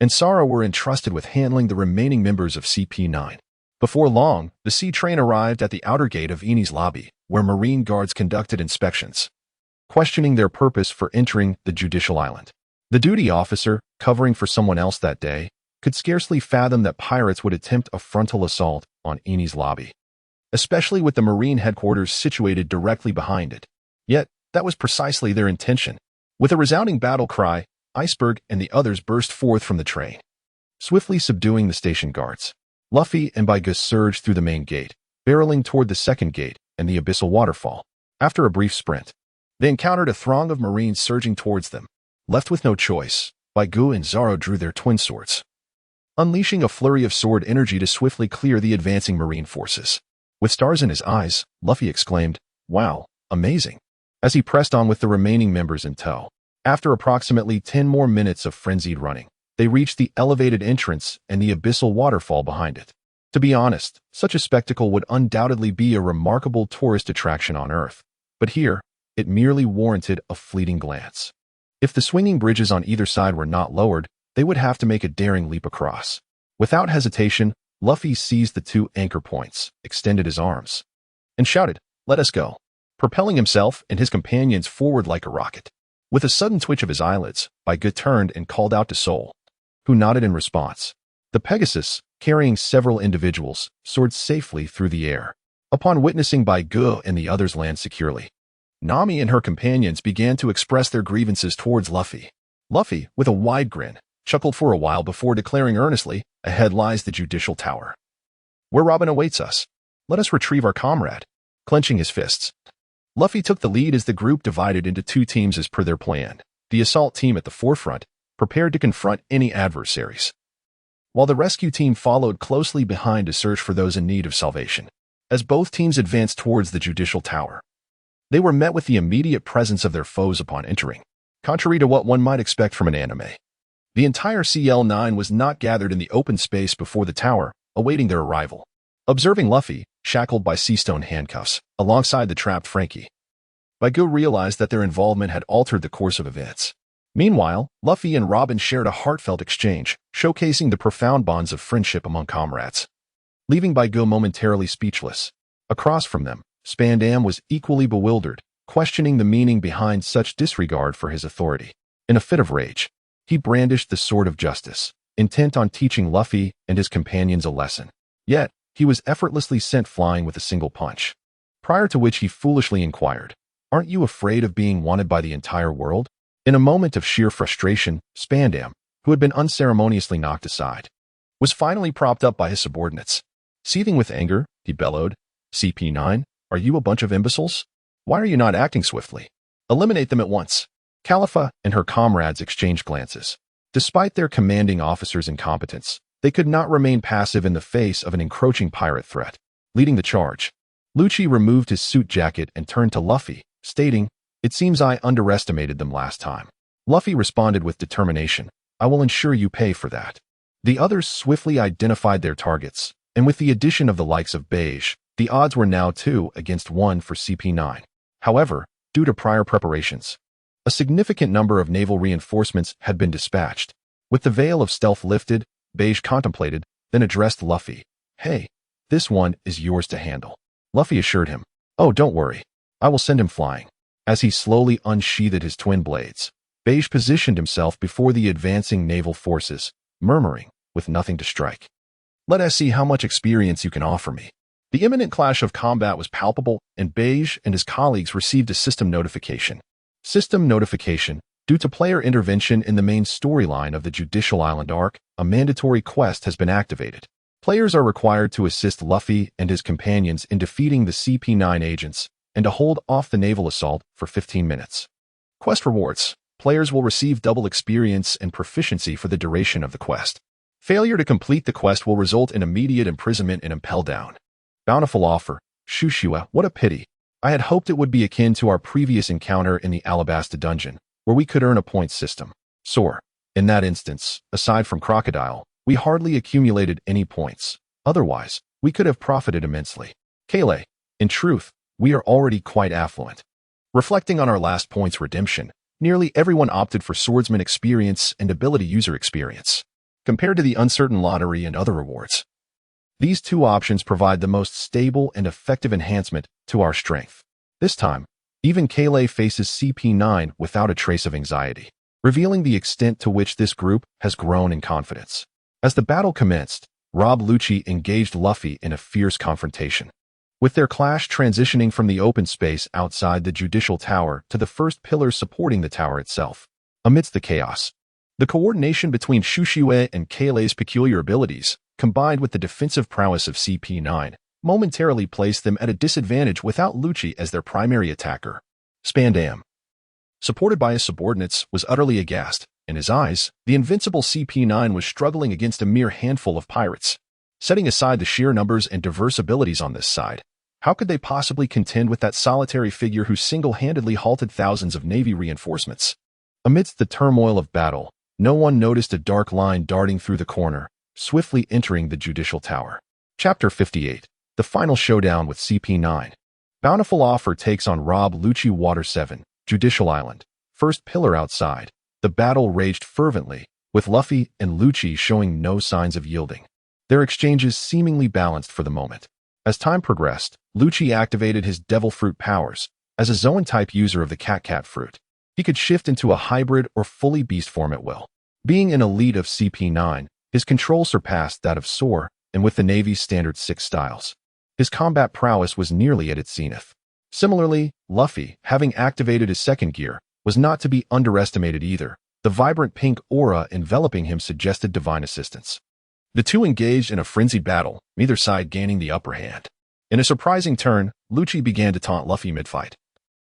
and Sara were entrusted with handling the remaining members of CP9. Before long, the sea train arrived at the outer gate of Enies lobby, where Marine guards conducted inspections, questioning their purpose for entering the Judicial Island. The duty officer, covering for someone else that day, could scarcely fathom that pirates would attempt a frontal assault on Enies lobby. especially with the Marine headquarters situated directly behind it. Yet, that was precisely their intention. With a resounding battle cry, Iceberg and the others burst forth from the train, swiftly subduing the station guards. Luffy and Baiga surged through the main gate, barreling toward the second gate and the abyssal waterfall. After a brief sprint, they encountered a throng of Marines surging towards them. Left with no choice, Baigu and Zoro drew their twin swords, unleashing a flurry of sword energy to swiftly clear the advancing Marine forces. With stars in his eyes, Luffy exclaimed, "Wow, amazing," as he pressed on with the remaining members in tow. After approximately 10 more minutes of frenzied running, they reached the elevated entrance and the abyssal waterfall behind it. To be honest, such a spectacle would undoubtedly be a remarkable tourist attraction on Earth, but here, it merely warranted a fleeting glance. If the swinging bridges on either side were not lowered, they would have to make a daring leap across. Without hesitation, Luffy seized the 2 anchor points, extended his arms, and shouted, "Let us go," propelling himself and his companions forward like a rocket. With a sudden twitch of his eyelids, Baiga turned and called out to Sol, who nodded in response. The Pegasus, carrying several individuals, soared safely through the air. Upon witnessing Baiga and the others land securely, Nami and her companions began to express their grievances towards Luffy. Luffy, with a wide grin, chuckled for a while before declaring earnestly, "Ahead lies the Judicial Tower, where Robin awaits us. Let us retrieve our comrade." Clenching his fists, Luffy took the lead as the group divided into 2 teams as per their plan. The assault team at the forefront, prepared to confront any adversaries, while the rescue team followed closely behind to search for those in need of salvation. As both teams advanced towards the Judicial Tower, they were met with the immediate presence of their foes upon entering. Contrary to what one might expect from an anime, the entire CL9 was not gathered in the open space before the tower, awaiting their arrival. Observing Luffy, shackled by sea-stone handcuffs, alongside the trapped Frankie, Baigu realized that their involvement had altered the course of events. Meanwhile, Luffy and Robin shared a heartfelt exchange, showcasing the profound bonds of friendship among comrades, leaving Baigu momentarily speechless. Across from them, Spandam was equally bewildered, questioning the meaning behind such disregard for his authority. In a fit of rage, he brandished the sword of justice, intent on teaching Luffy and his companions a lesson. Yet, he was effortlessly sent flying with a single punch. Prior to which he foolishly inquired, "Aren't you afraid of being wanted by the entire world?" In a moment of sheer frustration, Spandam, who had been unceremoniously knocked aside, was finally propped up by his subordinates. Seething with anger, he bellowed, "CP9, are you a bunch of imbeciles? Why are you not acting swiftly? Eliminate them at once." Khalifa and her comrades exchanged glances. Despite their commanding officer's incompetence, they could not remain passive in the face of an encroaching pirate threat. Leading the charge, Lucci removed his suit jacket and turned to Luffy, stating, "It seems I underestimated them last time." Luffy responded with determination, "I will ensure you pay for that." The others swiftly identified their targets, and with the addition of the likes of Beige, the odds were now 2 against 1 for CP9. However, due to prior preparations, a significant number of naval reinforcements had been dispatched. With the veil of stealth lifted, Beige contemplated, then addressed Luffy. "Hey, this one is yours to handle." Luffy assured him, "Oh, don't worry. I will send him flying." As he slowly unsheathed his twin blades, Beige positioned himself before the advancing naval forces, murmuring, with nothing to strike, "Let us see how much experience you can offer me." The imminent clash of combat was palpable, and Beige and his colleagues received a system notification. System notification. Due to player intervention in the main storyline of the Judicial Island arc, a mandatory quest has been activated. Players are required to assist Luffy and his companions in defeating the CP9 agents and to hold off the naval assault for 15 minutes. Quest rewards. Players will receive double experience and proficiency for the duration of the quest. Failure to complete the quest will result in immediate imprisonment and impel down. Bountiful offer. Shushua, what a pity. I had hoped it would be akin to our previous encounter in the Alabasta dungeon, where we could earn a point system. Sore. In that instance, aside from Crocodile, we hardly accumulated any points. Otherwise, we could have profited immensely. Kale, in truth, we are already quite affluent. Reflecting on our last point's redemption, nearly everyone opted for swordsman experience and ability user experience. Compared to the uncertain lottery and other rewards, these 2 options provide the most stable and effective enhancement to our strength. This time, even Kale faces CP9 without a trace of anxiety, revealing the extent to which this group has grown in confidence. As the battle commenced, Rob Lucci engaged Luffy in a fierce confrontation. with their clash transitioning from the open space outside the judicial tower to the first pillar supporting the tower itself. Amidst the chaos, the coordination between Shushue and Keilei's peculiar abilities, combined with the defensive prowess of CP9, momentarily placed them at a disadvantage without Lucci as their primary attacker. Spandam, supported by his subordinates, was utterly aghast. In his eyes, the invincible CP9 was struggling against a mere handful of pirates. Setting aside the sheer numbers and diverse abilities on this side, how could they possibly contend with that solitary figure who single-handedly halted thousands of Navy reinforcements? Amidst the turmoil of battle, no one noticed a dark line darting through the corner, swiftly entering the judicial tower. Chapter 58. The Final Showdown with CP9. Bountiful Offer takes on Rob Lucci. Water 7, Judicial Island. First pillar outside. The battle raged fervently, with Luffy and Lucci showing no signs of yielding. Their exchanges seemingly balanced for the moment. As time progressed, Lucci activated his Devil Fruit powers. As a Zoan-type user of the Cat fruit, he could shift into a hybrid or fully beast form at will. Being an elite of CP9, his control surpassed that of Soar, and with the Navy's standard 6 styles, his combat prowess was nearly at its zenith. Similarly, Luffy, having activated his second gear, was not to be underestimated either. The vibrant pink aura enveloping him suggested divine assistance. The two engaged in a frenzied battle, neither side gaining the upper hand. In a surprising turn, Lucci began to taunt Luffy mid-fight,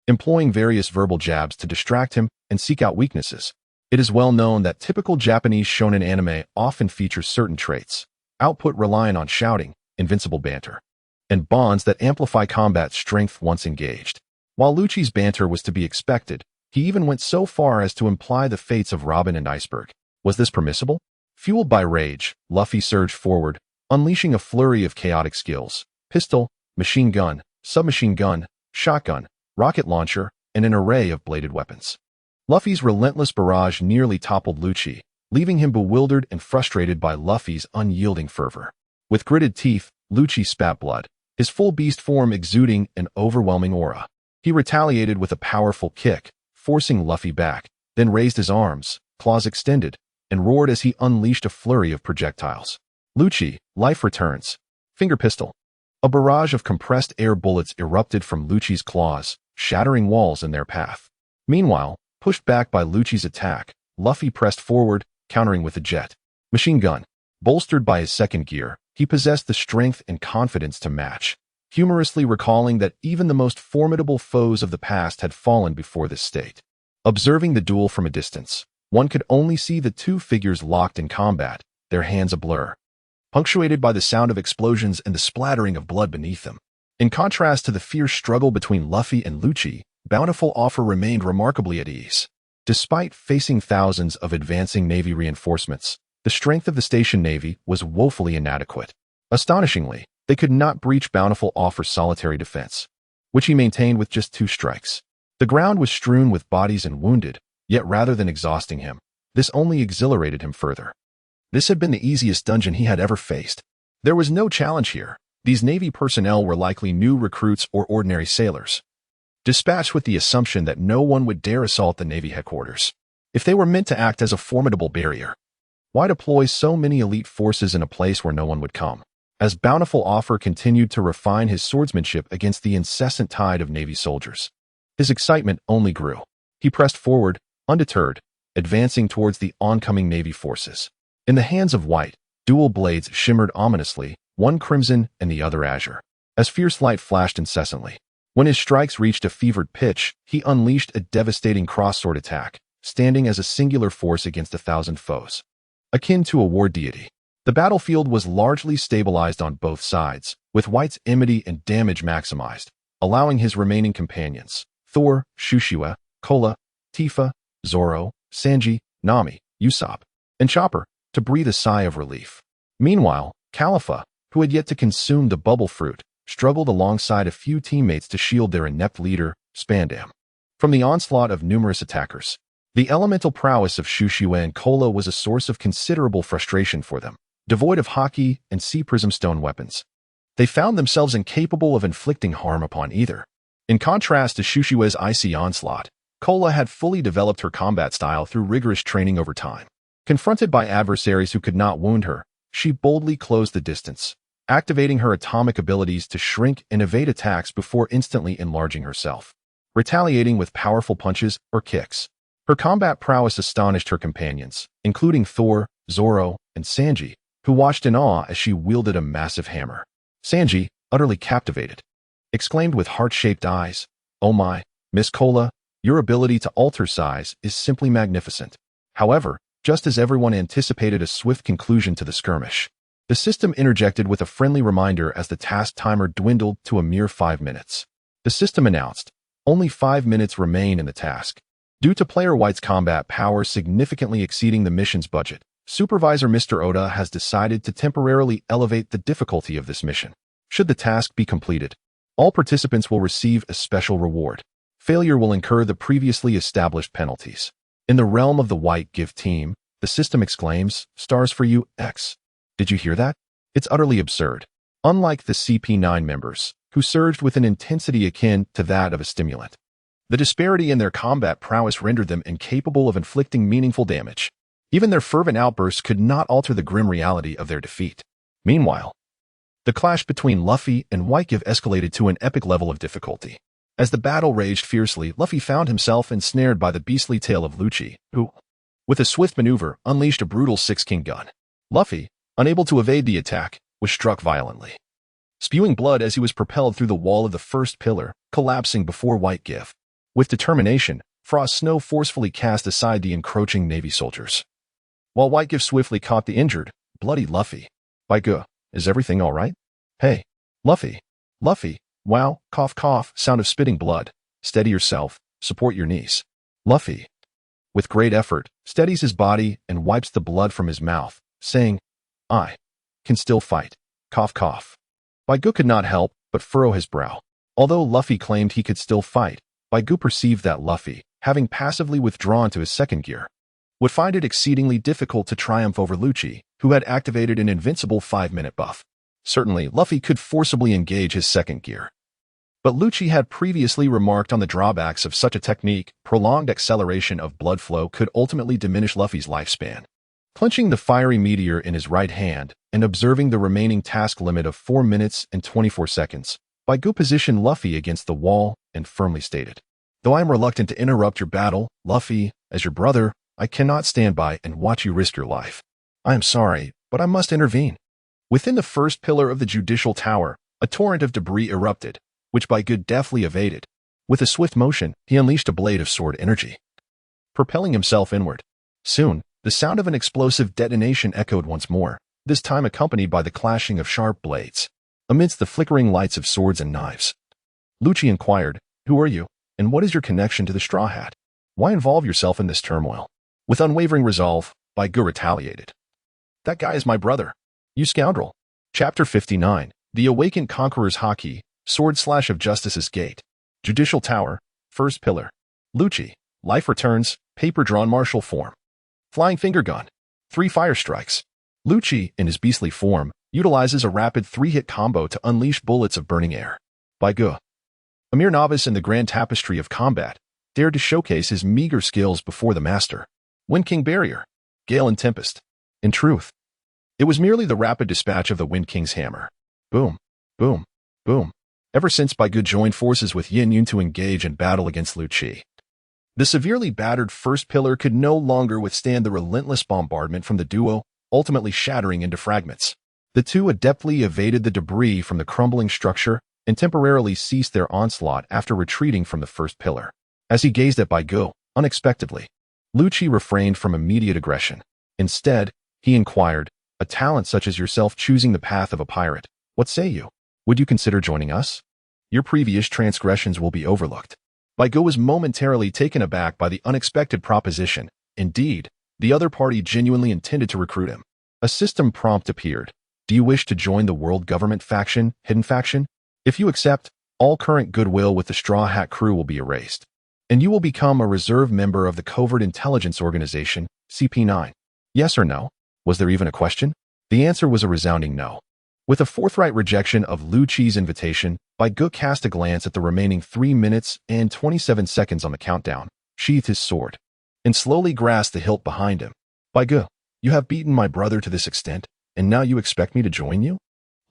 employing various verbal jabs to distract him and seek out weaknesses. It is well known that typical Japanese shonen anime often features certain traits, output relying on shouting, invincible banter, and bonds that amplify combat strength once engaged. While Lucci's banter was to be expected, he even went so far as to imply the fates of Robin and Iceberg. Was this permissible? Fueled by rage, Luffy surged forward, unleashing a flurry of chaotic skills: pistol, machine gun, submachine gun, shotgun, rocket launcher, and an array of bladed weapons. Luffy's relentless barrage nearly toppled Lucci, leaving him bewildered and frustrated by Luffy's unyielding fervor. With gritted teeth, Lucci spat blood, his full beast form exuding an overwhelming aura. He retaliated with a powerful kick, forcing Luffy back, then raised his arms, claws extended, and roared as he unleashed a flurry of projectiles. Lucci, life returns. Finger pistol. A barrage of compressed air bullets erupted from Lucci's claws, shattering walls in their path. Meanwhile, pushed back by Lucci's attack, Luffy pressed forward, countering with a jet machine gun. Bolstered by his second gear, he possessed the strength and confidence to match, humorously recalling that even the most formidable foes of the past had fallen before this state. Observing the duel from a distance, one could only see the two figures locked in combat, their hands a blur, punctuated by the sound of explosions and the splattering of blood beneath them. In contrast to the fierce struggle between Luffy and Lucci, Bountiful Offer remained remarkably at ease. Despite facing thousands of advancing Navy reinforcements, the strength of the station Navy was woefully inadequate. Astonishingly, they could not breach Bountiful Offer's solitary defense, which he maintained with just 2 strikes. The ground was strewn with bodies and wounded, yet rather than exhausting him, this only exhilarated him further. This had been the easiest dungeon he had ever faced. There was no challenge here. These Navy personnel were likely new recruits or ordinary sailors, dispatched with the assumption that no one would dare assault the Navy headquarters. If they were meant to act as a formidable barrier, why deploy so many elite forces in a place where no one would come? As Bountiful Offer continued to refine his swordsmanship against the incessant tide of Navy soldiers, his excitement only grew. He pressed forward, undeterred, advancing towards the oncoming Navy forces. In the hands of White, dual blades shimmered ominously, one crimson and the other azure, as fierce light flashed incessantly. When his strikes reached a fevered pitch, he unleashed a devastating cross-sword attack, standing as a singular force against 1,000 foes. Akin to a war deity, the battlefield was largely stabilized on both sides, with White's enmity and damage maximized, allowing his remaining companions, Thor, Shushua, Kola, Tifa, Zoro, Sanji, Nami, Usopp, and Chopper, to breathe a sigh of relief. Meanwhile, Califa, who had yet to consume the bubble fruit, struggled alongside a few teammates to shield their inept leader, Spandam, from the onslaught of numerous attackers. The elemental prowess of Shushua and Kola was a source of considerable frustration for them. Devoid of Haki and Sea Prism Stone weapons, they found themselves incapable of inflicting harm upon either. In contrast to Shushua's icy onslaught, Kola had fully developed her combat style through rigorous training over time. Confronted by adversaries who could not wound her, she boldly closed the distance, activating her atomic abilities to shrink and evade attacks before instantly enlarging herself, retaliating with powerful punches or kicks. Her combat prowess astonished her companions, including Thor, Zoro, and Sanji, who watched in awe as she wielded a massive hammer. Sanji, utterly captivated, exclaimed with heart-shaped eyes, "Oh my, Miss Cola, your ability to alter size is simply magnificent." However, just as everyone anticipated a swift conclusion to the skirmish, the system interjected with a friendly reminder as the task timer dwindled to a mere 5 minutes. The system announced, "Only 5 minutes remain in the task." Due to Player White's combat power significantly exceeding the mission's budget, Supervisor Mr. Oda has decided to temporarily elevate the difficulty of this mission. Should the task be completed, all participants will receive a special reward. Failure will incur the previously established penalties. In the realm of the White Give team, the system exclaims, "Stars for you, X." Did you hear that? It's utterly absurd. Unlike the CP9 members, who surged with an intensity akin to that of a stimulant, the disparity in their combat prowess rendered them incapable of inflicting meaningful damage. Even their fervent outbursts could not alter the grim reality of their defeat. Meanwhile, the clash between Luffy and Whitegive escalated to an epic level of difficulty. As the battle raged fiercely, Luffy found himself ensnared by the beastly tail of Lucci, who, with a swift maneuver, unleashed a brutal six-king gun. Luffy, unable to evade the attack, was struck violently, spewing blood as he was propelled through the wall of the first pillar, collapsing before Whitegive. With determination, Frost Snow forcefully cast aside the encroaching Navy soldiers, while Whitegive swiftly caught the injured, bloody Luffy. "Baigu, is everything all right? Hey, Luffy, Luffy, wow, cough cough, sound of spitting blood. Steady yourself, support your knees." Luffy, with great effort, steadies his body and wipes the blood from his mouth, saying, "I can still fight. Cough cough." Baigu could not help but furrow his brow. Although Luffy claimed he could still fight, Baigu perceived that Luffy, having passively withdrawn to his second gear, would find it exceedingly difficult to triumph over Lucci, who had activated an invincible 5-minute buff. Certainly, Luffy could forcibly engage his second gear. But Lucci had previously remarked on the drawbacks of such a technique. Prolonged acceleration of blood flow could ultimately diminish Luffy's lifespan. Clenching the fiery meteor in his right hand and observing the remaining task limit of 4 minutes and 24 seconds, Baigu positioned Luffy against the wall and firmly stated, "Though I am reluctant to interrupt your battle, Luffy, as your brother, I cannot stand by and watch you risk your life. I am sorry, but I must intervene." Within the first pillar of the judicial tower, a torrent of debris erupted, which Baigu deftly evaded. With a swift motion, he unleashed a blade of sword energy, propelling himself inward. Soon, the sound of an explosive detonation echoed once more, this time accompanied by the clashing of sharp blades. Amidst the flickering lights of swords and knives, Lucci inquired, "Who are you, and what is your connection to the Straw Hat? Why involve yourself in this turmoil?" With unwavering resolve, Baigu retaliated, "That guy is my brother, you scoundrel." Chapter 59, The Awakened Conqueror's Haki, Sword/of Justice's Gate. Judicial Tower, First Pillar. Lucci, Life Returns, Paper-Drawn Martial Form. Flying Finger Gun, 3 Fire Strikes. Lucci, in his beastly form, utilizes a rapid 3-hit combo to unleash bullets of burning air. Baigu, a mere novice in the grand tapestry of combat, dared to showcase his meager skills before the master. Wind King Barrier, Gale and Tempest. In truth, it was merely the rapid dispatch of the Wind King's hammer. Boom, boom, boom. Ever since Baigu joined forces with Yin Yun to engage in battle against Lucci, the severely battered first pillar could no longer withstand the relentless bombardment from the duo, ultimately shattering into fragments. The two adeptly evaded the debris from the crumbling structure and temporarily ceased their onslaught after retreating from the first pillar. As he gazed at Baigu, unexpectedly, Lucci refrained from immediate aggression. Instead, he inquired, "A talent such as yourself choosing the path of a pirate, what say you? Would you consider joining us? Your previous transgressions will be overlooked." Baigu was momentarily taken aback by the unexpected proposition. Indeed, the other party genuinely intended to recruit him. A system prompt appeared. "Do you wish to join the World Government faction, Hidden Faction? If you accept, all current goodwill with the Straw Hat crew will be erased, and you will become a reserve member of the Covert Intelligence Organization, CP9. Yes or no?" Was there even a question? The answer was a resounding no. With a forthright rejection of Lucci's invitation, Baigu cast a glance at the remaining 3 minutes and 27 seconds on the countdown, sheathed his sword, and slowly grasped the hilt behind him. "Baigu, you have beaten my brother to this extent, and now you expect me to join you?"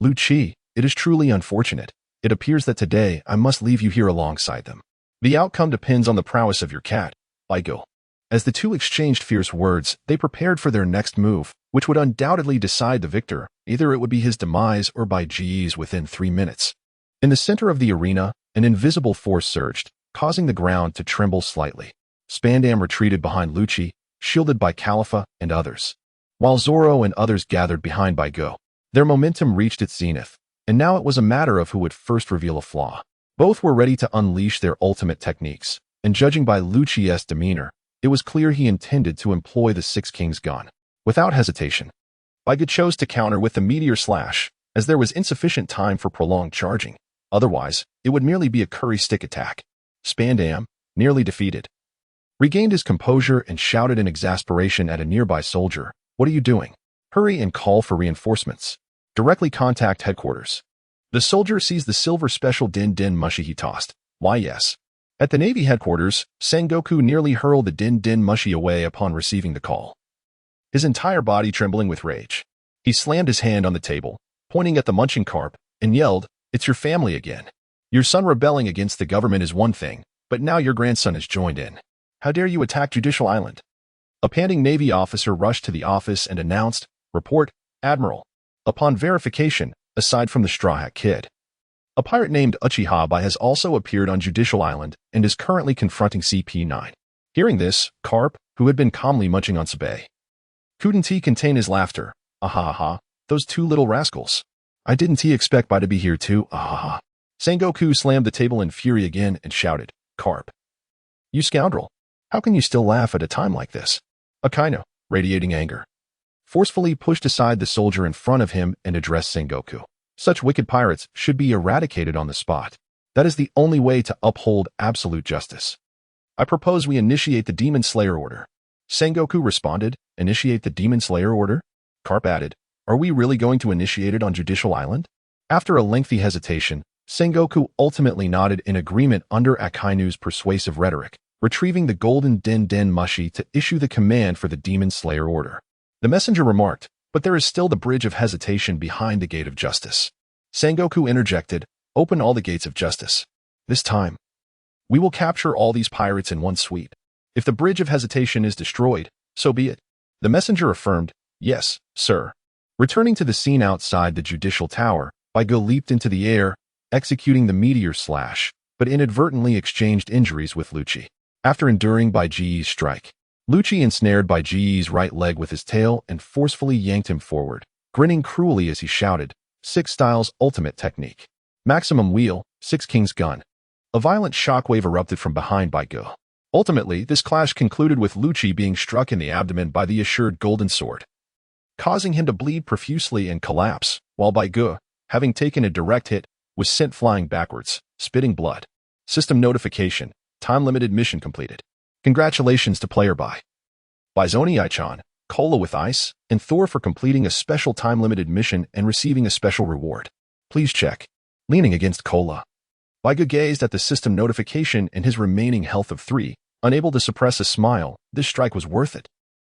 Lucci, it is truly unfortunate. It appears that today I must leave you here alongside them. The outcome depends on the prowess of your cat, Igo. As the two exchanged fierce words, they prepared for their next move, which would undoubtedly decide the victor. Either it would be his demise or by G's within 3 minutes. In the center of the arena, an invisible force surged, causing the ground to tremble slightly. Spandam retreated behind Lucci, shielded by Khalifa and others, while Zoro and others gathered behind by Go. Their momentum reached its zenith, and now it was a matter of who would first reveal a flaw. Both were ready to unleash their ultimate techniques, and judging by Lucci's demeanor, it was clear he intended to employ the Six Kings gun. Without hesitation, Baiga chose to counter with the meteor slash, as there was insufficient time for prolonged charging. Otherwise, it would merely be a curry stick attack. Spandam, nearly defeated, regained his composure and shouted in exasperation at a nearby soldier, "What are you doing? Hurry and call for reinforcements. Directly contact headquarters." The soldier seized the silver special Din Din Mushi he tossed. Why yes. At the Navy headquarters, Sengoku nearly hurled the Din Din Mushi away upon receiving the call, his entire body trembling with rage. He slammed his hand on the table, pointing at the munching carp, and yelled, "It's your family again. Your son rebelling against the government is one thing, but now your grandson has joined in. How dare you attack Judicial Island?" A panting Navy officer rushed to the office and announced, "Report, Admiral." Upon verification, aside from the Straw Hat Kid, a pirate named Uchiha has also appeared on Judicial Island and is currently confronting CP9. Hearing this, Carp, who had been calmly munching on Sabe, couldn't he contain his laughter. "Ahaha, those two little rascals. I didn't expect Bai to be here too, ahaha." Sengoku slammed the table in fury again and shouted, "Carp, you scoundrel. How can you still laugh at a time like this?" Akaino, radiating anger, forcefully pushed aside the soldier in front of him and addressed Sengoku. "Such wicked pirates should be eradicated on the spot. That is the only way to uphold absolute justice. I propose we initiate the Demon Slayer Order." Sengoku responded, "Initiate the Demon Slayer Order?" Carp added, "Are we really going to initiate it on Judicial Island?" After a lengthy hesitation, Sengoku ultimately nodded in agreement under Akainu's persuasive rhetoric, retrieving the golden Din Din Mushi to issue the command for the Demon Slayer Order. The messenger remarked, "But there is still the bridge of hesitation behind the Gate of Justice." Sengoku interjected, "Open all the gates of justice. This time, we will capture all these pirates in one sweep. If the bridge of hesitation is destroyed, so be it." The messenger affirmed, "Yes, sir." Returning to the scene outside the Judicial Tower, Baigo leaped into the air, executing the meteor slash, but inadvertently exchanged injuries with Lucci. After enduring Bai Ji's strike, Lucci ensnared Bai Ji's right leg with his tail and forcefully yanked him forward, grinning cruelly as he shouted, "Six Styles Ultimate Technique. Maximum Wheel, Six Kings Gun." A violent shockwave erupted from behind Baigo. Ultimately, this clash concluded with Lucci being struck in the abdomen by the assured golden sword, causing him to bleed profusely and collapse, while Baigo, having taken a direct hit, was sent flying backwards, spitting blood. System notification. Time-limited mission completed. Congratulations to player Bai Zoni Ichan, Cola with Ice, and Thor for completing a special time-limited mission and receiving a special reward. Please check. Leaning against Cola, Baiga gazed at the system notification and his remaining health of 3, unable to suppress a smile. This strike was worth it.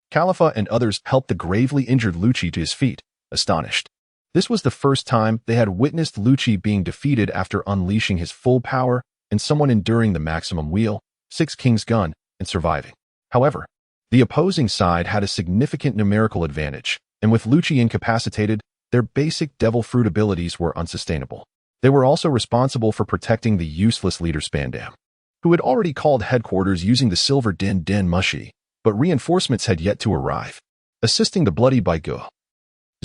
Khalifa and others helped the gravely injured Lucci to his feet, astonished. This was the first time they had witnessed Lucci being defeated after unleashing his full power and someone enduring the maximum wheel, Six Kings Gun, and surviving. However, the opposing side had a significant numerical advantage, and with Lucci incapacitated, their basic devil fruit abilities were unsustainable. They were also responsible for protecting the useless leader Spandam, who had already called headquarters using the silver Din Din Mushi, but reinforcements had yet to arrive. Assisting the bloody Baigo,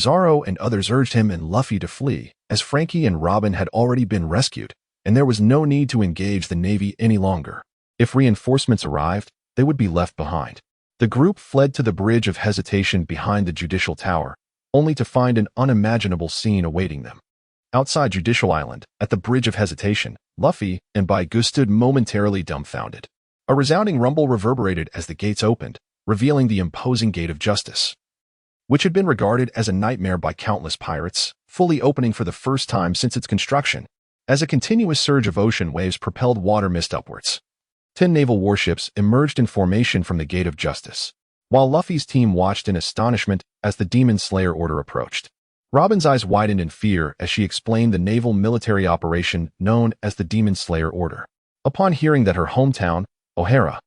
Zoro and others urged him and Luffy to flee, as Frankie and Robin had already been rescued, and there was no need to engage the Navy any longer. If reinforcements arrived, they would be left behind. The group fled to the bridge of hesitation behind the Judicial Tower, only to find an unimaginable scene awaiting them. Outside Judicial Island, at the bridge of hesitation, Luffy and Baigu stood momentarily dumbfounded. A resounding rumble reverberated as the gates opened, revealing the imposing Gate of Justice, which had been regarded as a nightmare by countless pirates, fully opening for the first time since its construction. As a continuous surge of ocean waves propelled water mist upwards, 10 naval warships emerged in formation from the Gate of Justice, while Luffy's team watched in astonishment as the Demon Slayer Order approached. Robin's eyes widened in fear as she explained the naval military operation known as the Demon Slayer Order. Upon hearing that her hometown, O'Hara,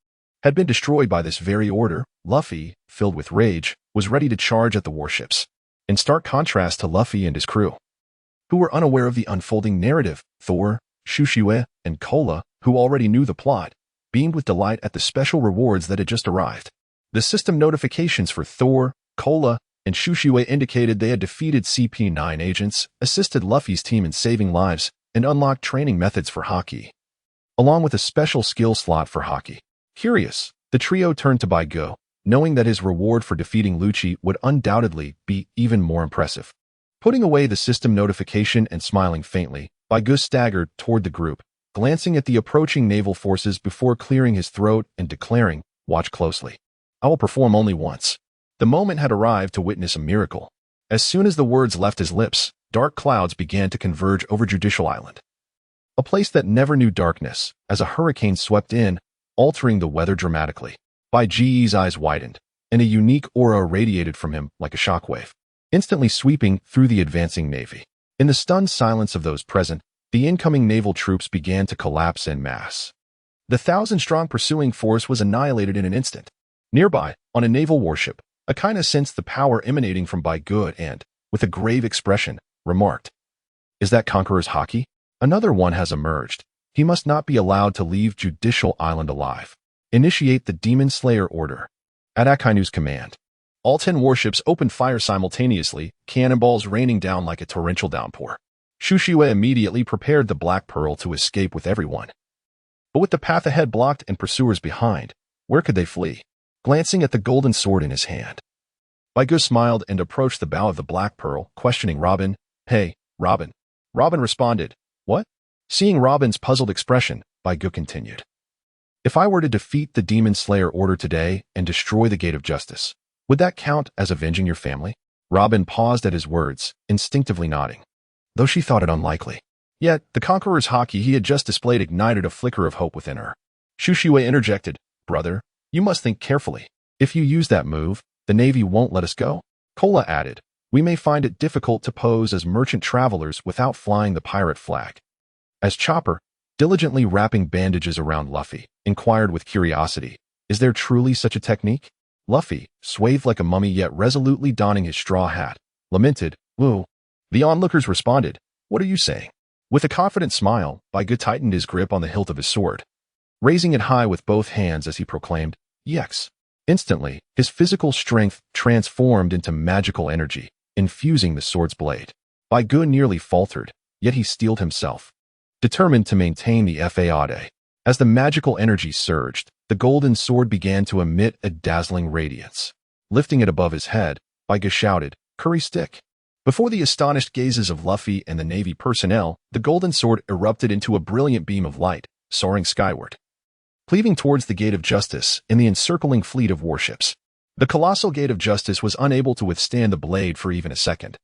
had been destroyed by this very order, Luffy, filled with rage, was ready to charge at the warships. In stark contrast to Luffy and his crew, who were unaware of the unfolding narrative, Thor, Shushiwe, and Kola, who already knew the plot, beamed with delight at the special rewards that had just arrived. The system notifications for Thor, Kola, and Shushiwe indicated they had defeated CP9 agents, assisted Luffy's team in saving lives, and unlocked training methods for Haki, along with a special skill slot for Haki. Curious, the trio turned to Baigo, knowing that his reward for defeating Lucci would undoubtedly be even more impressive. Putting away the system notification and smiling faintly, Baigo staggered toward the group, glancing at the approaching naval forces before clearing his throat and declaring, "Watch closely. I will perform only once." The moment had arrived to witness a miracle. As soon as the words left his lips, dark clouds began to converge over Judicial Island, a place that never knew darkness, as a hurricane swept in, altering the weather dramatically. Baiji's eyes widened, and a unique aura radiated from him like a shockwave, instantly sweeping through the advancing navy. In the stunned silence of those present, the incoming naval troops began to collapse en masse. The 1,000-strong pursuing force was annihilated in an instant. Nearby, on a naval warship, Akaina sensed the power emanating from Baigo and, with a grave expression, remarked, "Is that Conqueror's Haki? Another one has emerged. He must not be allowed to leave Judicial Island alive. Initiate the Demon Slayer Order." At Akainu's command, all 10 warships opened fire simultaneously, cannonballs raining down like a torrential downpour. Shushiwe immediately prepared the Black Pearl to escape with everyone. But with the path ahead blocked and pursuers behind, where could they flee? Glancing at the golden sword in his hand, Baigo smiled and approached the bow of the Black Pearl, questioning Robin. "Hey, Robin." Robin responded, "What?" Seeing Robin's puzzled expression, Baigo continued, "If I were to defeat the Demon Slayer Order today and destroy the Gate of Justice, would that count as avenging your family?" Robin paused at his words, instinctively nodding, though she thought it unlikely. Yet, the Conqueror's Haki he had just displayed ignited a flicker of hope within her. Shushiwe interjected, "Brother, you must think carefully. If you use that move, the Navy won't let us go." Kola added, "We may find it difficult to pose as merchant travelers without flying the pirate flag." As Chopper, diligently wrapping bandages around Luffy, inquired with curiosity, "Is there truly such a technique?" Luffy, swathed like a mummy yet resolutely donning his straw hat, lamented, "Woo." The onlookers responded, "What are you saying?" With a confident smile, Baigo tightened his grip on the hilt of his sword, raising it high with both hands as he proclaimed, "Yex." Instantly, his physical strength transformed into magical energy, infusing the sword's blade. Baigo nearly faltered, yet he steeled himself, determined to maintain the Fade. As the magical energy surged, the golden sword began to emit a dazzling radiance. Lifting it above his head, Baigo shouted, "Curry stick." Before the astonished gazes of Luffy and the Navy personnel, the golden sword erupted into a brilliant beam of light, soaring skyward, cleaving towards the Gate of Justice and the encircling fleet of warships. The colossal Gate of Justice was unable to withstand the blade for even a second,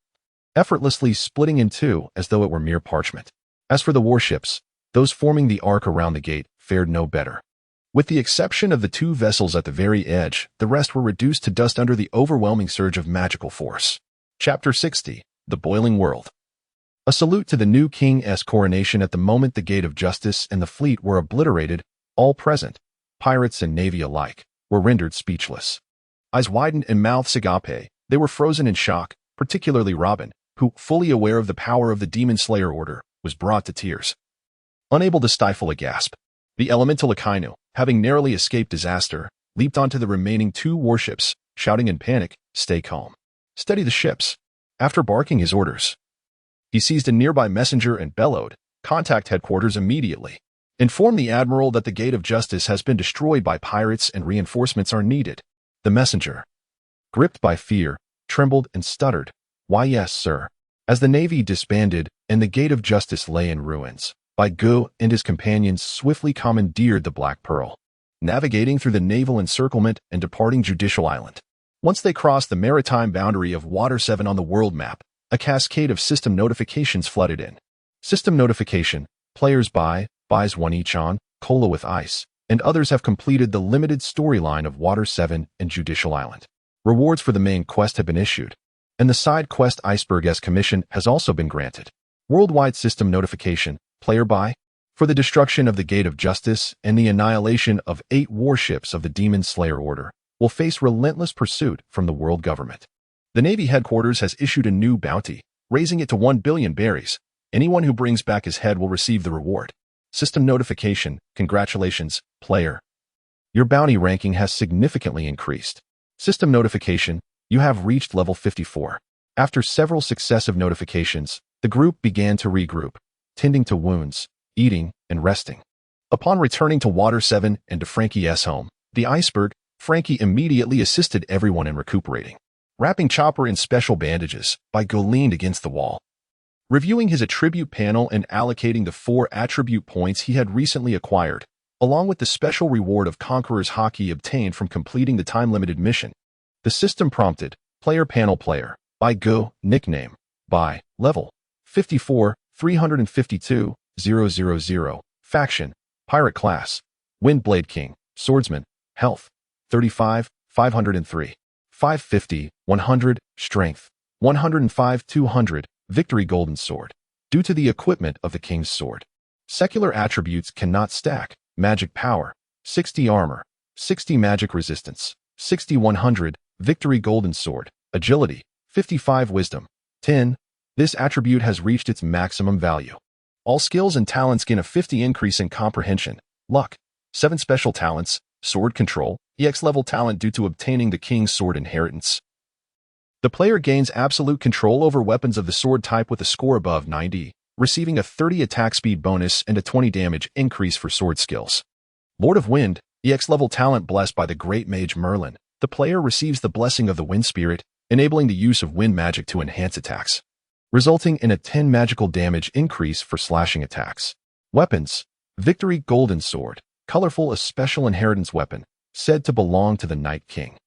effortlessly splitting in two as though it were mere parchment. As for the warships, those forming the arc around the gate fared no better. With the exception of the 2 vessels at the very edge, the rest were reduced to dust under the overwhelming surge of magical force. Chapter 60, The Boiling World. A salute to the new king's coronation. At the moment the Gate of Justice and the fleet were obliterated, all present, pirates and navy alike, were rendered speechless. Eyes widened and mouths agape, they were frozen in shock, particularly Robin, who, fully aware of the power of the Demon Slayer Order, was brought to tears. Unable to stifle a gasp, the elemental Akainu, having narrowly escaped disaster, leaped onto the remaining 2 warships, shouting in panic, "Stay calm. Steady the ships." After barking his orders, he seized a nearby messenger and bellowed, "Contact headquarters immediately. Inform the Admiral that the Gate of Justice has been destroyed by pirates and reinforcements are needed." The messenger, gripped by fear, trembled and stuttered, "Why yes, sir." As the Navy disbanded and the Gate of Justice lay in ruins, Baigo and his companions swiftly commandeered the Black Pearl, navigating through the naval encirclement and departing Judicial Island. Once they crossed the maritime boundary of Water 7 on the world map, a cascade of system notifications flooded in. System notification, players buys 1 each on, Kola with ice, and others have completed the limited storyline of Water 7 and Judicial Island. Rewards for the main quest have been issued. and the side quest Iceberg-esque commission has also been granted. Worldwide system notification, player by, for the destruction of the Gate of Justice and the annihilation of 8 warships of the Demon Slayer Order, will face relentless pursuit from the world government. The Navy headquarters has issued a new bounty, raising it to 1 billion berries. Anyone who brings back his head will receive the reward. System notification, congratulations, player. Your bounty ranking has significantly increased. System notification, you have reached level 54. After several successive notifications, the group began to regroup, tending to wounds, eating, and resting. Upon returning to Water 7 and to Frankie's home, the Iceberg, Frankie immediately assisted everyone in recuperating. Wrapping Chopper in special bandages, Go leaned against the wall. Reviewing his attribute panel and allocating the 4 attribute points he had recently acquired, along with the special reward of Conqueror's Hockey obtained from completing the time-limited mission, the system prompted, player panel player, Go, nickname, level, 54, 352, 000, faction, pirate class, Windblade King, swordsman, health, 35, 503, 550, 100, strength, 105, 200, victory golden sword. Due to the equipment of the king's sword, secular attributes cannot stack, magic power, 60 armor, 60 magic resistance, 60, 100, victory golden sword, agility, 55 wisdom, 10. This attribute has reached its maximum value. All skills and talents gain a 50 increase in comprehension, luck, 7 special talents, sword control, EX level talent due to obtaining the king's sword inheritance. The player gains absolute control over weapons of the sword type with a score above 90, receiving a 30 attack speed bonus and a 20 damage increase for sword skills. Lord of Wind, EX level talent blessed by the Great Mage Merlin. The player receives the blessing of the Wind Spirit, enabling the use of wind magic to enhance attacks, resulting in a 10 magical damage increase for slashing attacks. Weapons, Victory Golden Sword, colorful a special inheritance weapon, said to belong to the Night King.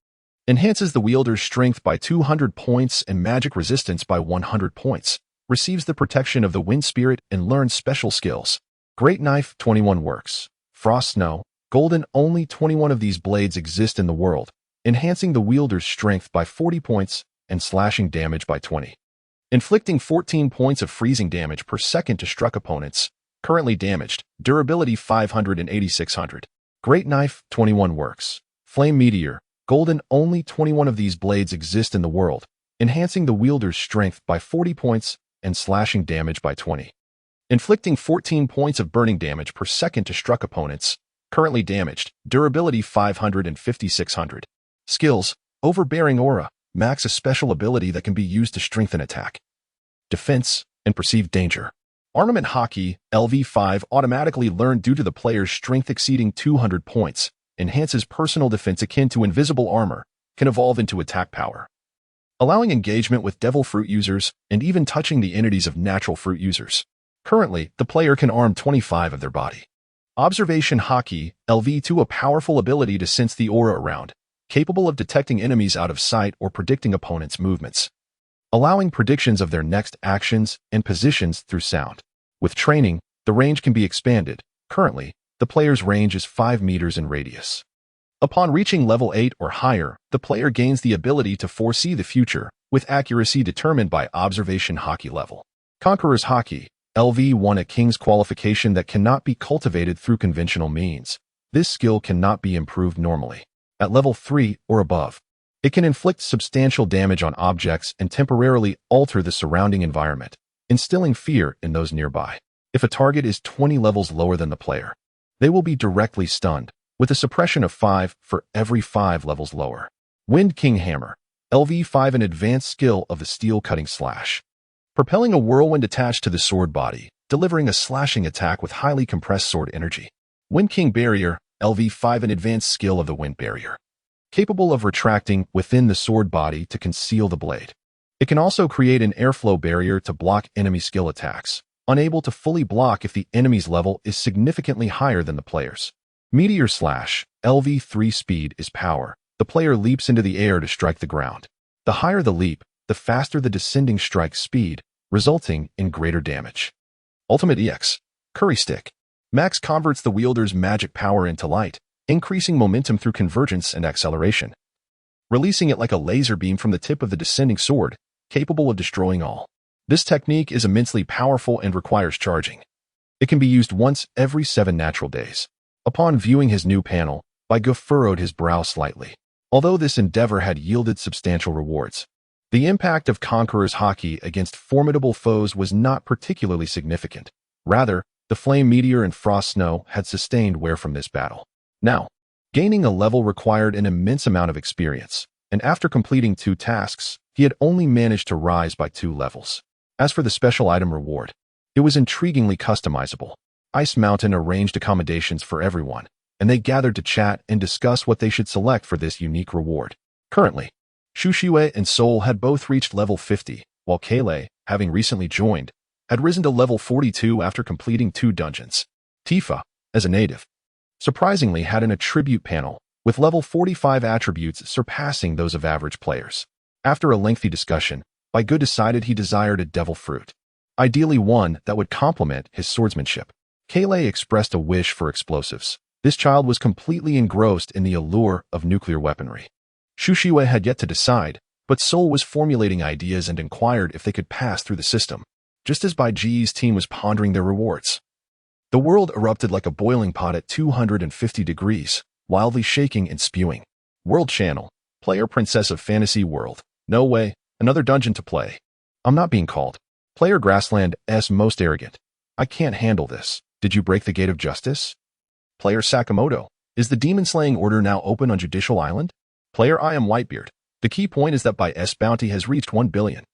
Enhances the wielder's strength by 200 points and magic resistance by 100 points. Receives the protection of the Wind Spirit and learns special skills. Great Knife, 21 works. Frost Snow, golden, only 21 of these blades exist in the world, enhancing the wielder's strength by 40 points and slashing damage by 20. Inflicting 14 points of freezing damage per second to struck opponents, currently damaged, durability 500 and 8600. Great Knife, 21 works. Flame Meteor, golden, only 21 of these blades exist in the world, enhancing the wielder's strength by 40 points and slashing damage by 20. Inflicting 14 points of burning damage per second to struck opponents, currently damaged, durability 500 and 5600. Skills, Overbearing Aura, max a special ability that can be used to strengthen attack, defense, and perceived danger. Armament Hockey, LV5 automatically learned due to the player's strength exceeding 200 points, enhances personal defense akin to invisible armor, can evolve into attack power, allowing engagement with devil fruit users and even touching the entities of natural fruit users. Currently, the player can arm 25 of their body. Observation Hockey, LV2 a powerful ability to sense the aura around, capable of detecting enemies out of sight or predicting opponents' movements, allowing predictions of their next actions and positions through sound. With training, the range can be expanded. Currently, the player's range is 5 meters in radius. Upon reaching level 8 or higher, the player gains the ability to foresee the future, with accuracy determined by Observation Hockey level. Conqueror's Hockey, LV1 a king's qualification that cannot be cultivated through conventional means. This skill cannot be improved normally. At level 3 or above, it can inflict substantial damage on objects and temporarily alter the surrounding environment, instilling fear in those nearby. If a target is 20 levels lower than the player, they will be directly stunned, with a suppression of 5 for every 5 levels lower. Wind King Hammer, LV5 an advanced skill of the steel cutting slash, propelling a whirlwind attached to the sword body, delivering a slashing attack with highly compressed sword energy. Wind King Barrier, LV5 an advanced skill of the wind barrier, capable of retracting within the sword body to conceal the blade. It can also create an airflow barrier to block enemy skill attacks, unable to fully block if the enemy's level is significantly higher than the player's. Meteor Slash, LV3 speed is power. The player leaps into the air to strike the ground. The higher the leap, the faster the descending strike speed, resulting in greater damage. Ultimate EX, Curry Stick. Max converts the wielder's magic power into light, increasing momentum through convergence and acceleration. Releasing it like a laser beam from the tip of the descending sword, capable of destroying all. This technique is immensely powerful and requires charging. It can be used once every 7 natural days. Upon viewing his new panel, Baigu furrowed his brow slightly. Although this endeavor had yielded substantial rewards, the impact of Conqueror's Haki against formidable foes was not particularly significant. Rather, the Flame Meteor and Frost Snow had sustained wear from this battle. Now, gaining a level required an immense amount of experience, and after completing 2 tasks, he had only managed to rise by 2 levels. As for the special item reward, it was intriguingly customizable. Ice Mountain arranged accommodations for everyone, and they gathered to chat and discuss what they should select for this unique reward. Currently, Shushiwei and Sol had both reached level 50, while Kele, having recently joined, had risen to level 42 after completing 2 dungeons. Tifa, as a native, surprisingly had an attribute panel, with level 45 attributes surpassing those of average players. After a lengthy discussion, Baigu decided he desired a devil fruit, ideally one that would complement his swordsmanship. Kele expressed a wish for explosives. This child was completely engrossed in the allure of nuclear weaponry. Shushiwei had yet to decide, but Sol was formulating ideas and inquired if they could pass through the system, just as Baiji's team was pondering their rewards. The world erupted like a boiling pot at 250 degrees, wildly shaking and spewing. World Channel, player Princess of Fantasy World. No way, another dungeon to play. I'm not being called. Player Grassland S most arrogant. I can't handle this. Did you break the gate of justice? Player Sakamoto, is the demon-slaying order now open on Judicial Island? Player I am Whitebeard. The key point is that by S bounty has reached 1 billion.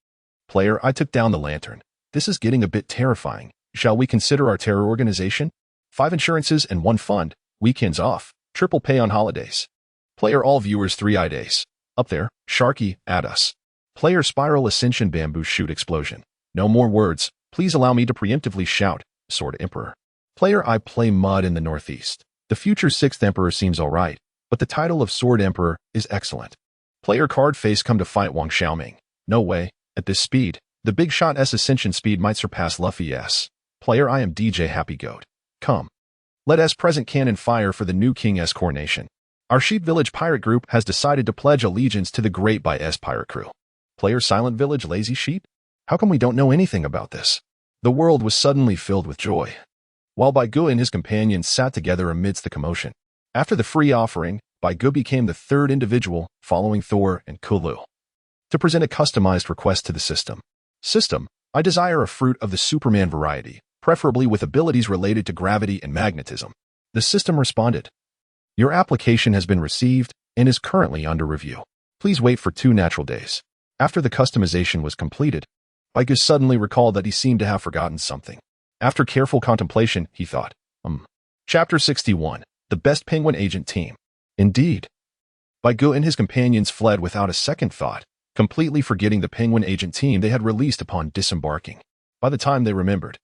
Player I took down the lantern. This is getting a bit terrifying. Shall we consider our terror organization? 5 insurances and 1 fund. Weekends off. Triple pay on holidays. Player all viewers 3 days. Up there, Sharky, at us. Player Spiral Ascension Bamboo Shoot Explosion. No more words. Please allow me to preemptively shout. Sword Emperor. Player I play Mud in the Northeast. The future 6th Emperor seems alright, but the title of Sword Emperor is excellent. Player Card Face come to fight Wang Xiaoming. No way. At this speed, the Big Shot S Ascension speed might surpass Luffy S. Player I am DJ Happy Goat. Come. Let S present cannon fire for the new King S coronation. Our Sheep Village Pirate Group has decided to pledge allegiance to the Great by S Pirate Crew. Player Silent Village Lazy Sheep? How come we don't know anything about this? The world was suddenly filled with joy, while Baigu and his companions sat together amidst the commotion. After the free offering, Baigu became the 3rd individual, following Thor and Kulu, to present a customized request to the system. System, I desire a fruit of the Superman variety, preferably with abilities related to gravity and magnetism. The system responded. Your application has been received and is currently under review. Please wait for 2 natural days. After the customization was completed, Baigu suddenly recalled that he seemed to have forgotten something. After careful contemplation, he thought, Chapter 61, The Best Penguin Agent Team. Indeed. Baigu and his companions fled without a second thought, completely forgetting the Penguin Agent team they had released upon disembarking. By the time they remembered,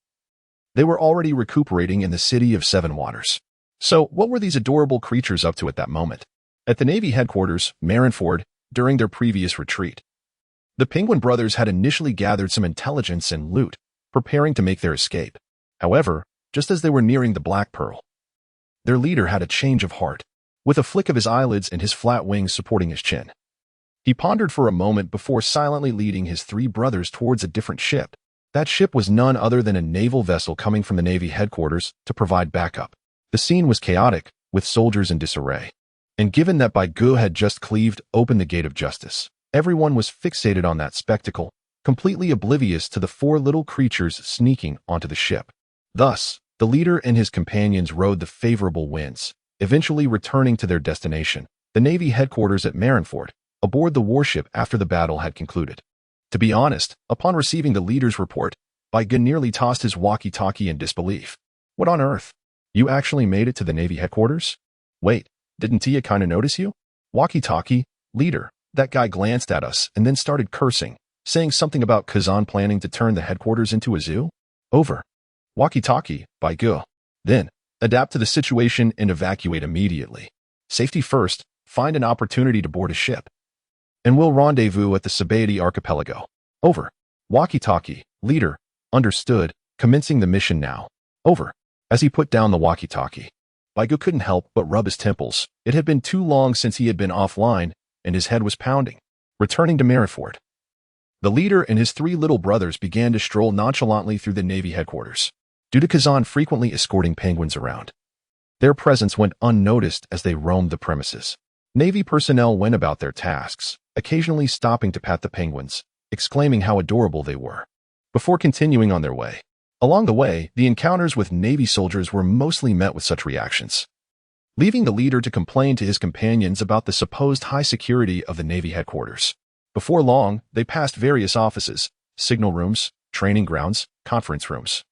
they were already recuperating in the city of 7 Waters. So, what were these adorable creatures up to at that moment? At the Navy headquarters, Marineford, during their previous retreat, the Penguin brothers had initially gathered some intelligence and loot, preparing to make their escape. However, just as they were nearing the Black Pearl, their leader had a change of heart, with a flick of his eyelids and his flat wings supporting his chin. He pondered for a moment before silently leading his 3 brothers towards a different ship. That ship was none other than a naval vessel coming from the Navy headquarters to provide backup. The scene was chaotic, with soldiers in disarray. And given that Baigu had just cleaved open the gate of justice, everyone was fixated on that spectacle, completely oblivious to the 4 little creatures sneaking onto the ship. Thus, the leader and his companions rode the favorable winds, eventually returning to their destination, the Navy headquarters at Marineford, aboard the warship after the battle had concluded. To be honest, upon receiving the leader's report, Baigu nearly tossed his walkie-talkie in disbelief. What on earth? You actually made it to the Navy headquarters? Wait, didn't Tia kinda notice you? Walkie-talkie, leader. That guy glanced at us and then started cursing, saying something about Kazan planning to turn the headquarters into a zoo? Over. Walkie-talkie, Baigu. Then, adapt to the situation and evacuate immediately. Safety first, find an opportunity to board a ship. And we'll rendezvous at the Sabaody archipelago. Over. Walkie-talkie, leader. Understood, commencing the mission now. Over. As he put down the walkie-talkie, Baigu couldn't help but rub his temples. It had been too long since he had been offline, and his head was pounding. Returning to Marineford, The leader and his three little brothers began to stroll nonchalantly through the Navy headquarters, due to Kazan frequently escorting penguins around. Their presence went unnoticed as they roamed the premises. Navy personnel went about their tasks, occasionally stopping to pat the penguins, exclaiming how adorable they were, before continuing on their way. Along the way, the encounters with Navy soldiers were mostly met with such reactions, leaving the leader to complain to his companions about the supposed high security of the Navy headquarters. Before long, they passed various offices, signal rooms, training grounds, conference rooms,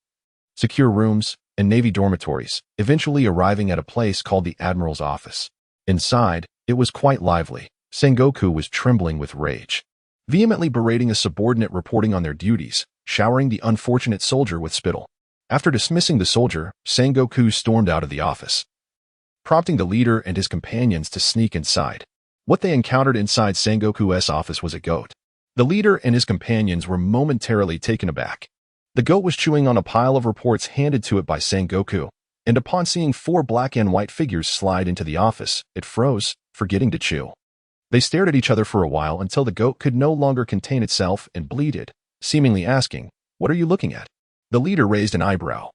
secure rooms, and Navy dormitories, eventually arriving at a place called the Admiral's office. Inside, it was quite lively. Sengoku was trembling with rage, vehemently berating a subordinate reporting on their duties, showering the unfortunate soldier with spittle. After dismissing the soldier, Sengoku stormed out of the office, prompting the leader and his companions to sneak inside. What they encountered inside Sengoku's office was a goat. The leader and his companions were momentarily taken aback. The goat was chewing on a pile of reports handed to it by Sengoku, and upon seeing four black and white figures slide into the office, it froze, forgetting to chew. They stared at each other for a while until the goat could no longer contain itself and bleated, seemingly asking, "What are you looking at?" The leader raised an eyebrow,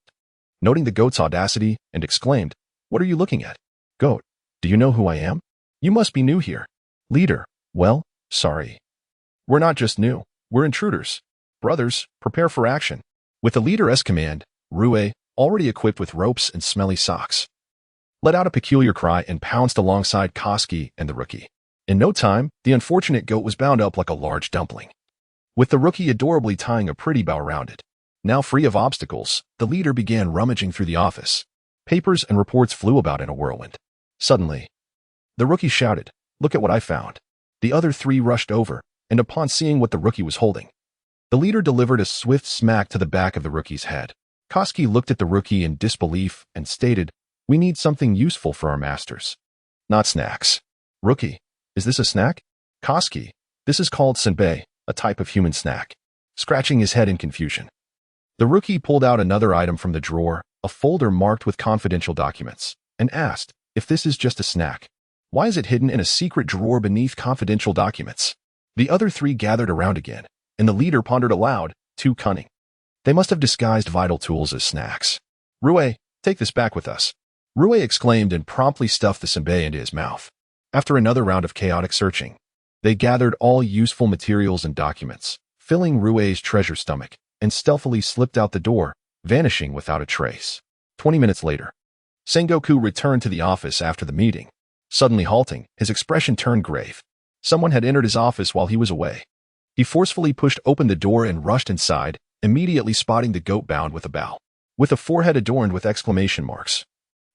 noting the goat's audacity, and exclaimed, "What are you looking at? Goat, do you know who I am? You must be new here." Leader, "Well, sorry. We're not just new, we're intruders. Brothers, prepare for action." With the leader's command, Rue, already equipped with ropes and smelly socks, let out a peculiar cry and pounced alongside Koski and the rookie. In no time, the unfortunate goat was bound up like a large dumpling, with the rookie adorably tying a pretty bow around it. Now free of obstacles, the leader began rummaging through the office. Papers and reports flew about in a whirlwind. Suddenly, the rookie shouted, "Look at what I found." The other three rushed over, and upon seeing what the rookie was holding, the leader delivered a swift smack to the back of the rookie's head. Koski looked at the rookie in disbelief and stated, "We need something useful for our masters, not snacks." "Rookie, is this a snack?" "Koski, this is called senbei, a type of human snack." Scratching his head in confusion, the rookie pulled out another item from the drawer, a folder marked with confidential documents, and asked, "If this is just a snack, why is it hidden in a secret drawer beneath confidential documents?" The other three gathered around again, and the leader pondered aloud, "Too cunning. They must have disguised vital tools as snacks." "Rue, take this back with us." Rue exclaimed and promptly stuffed the senbei into his mouth. After another round of chaotic searching, they gathered all useful materials and documents, filling Rue's treasure stomach, and stealthily slipped out the door, vanishing without a trace. 20 minutes later, Sengoku returned to the office after the meeting. Suddenly halting, his expression turned grave. Someone had entered his office while he was away. He forcefully pushed open the door and rushed inside, immediately spotting the goat bound with a bow, with a forehead adorned with exclamation marks.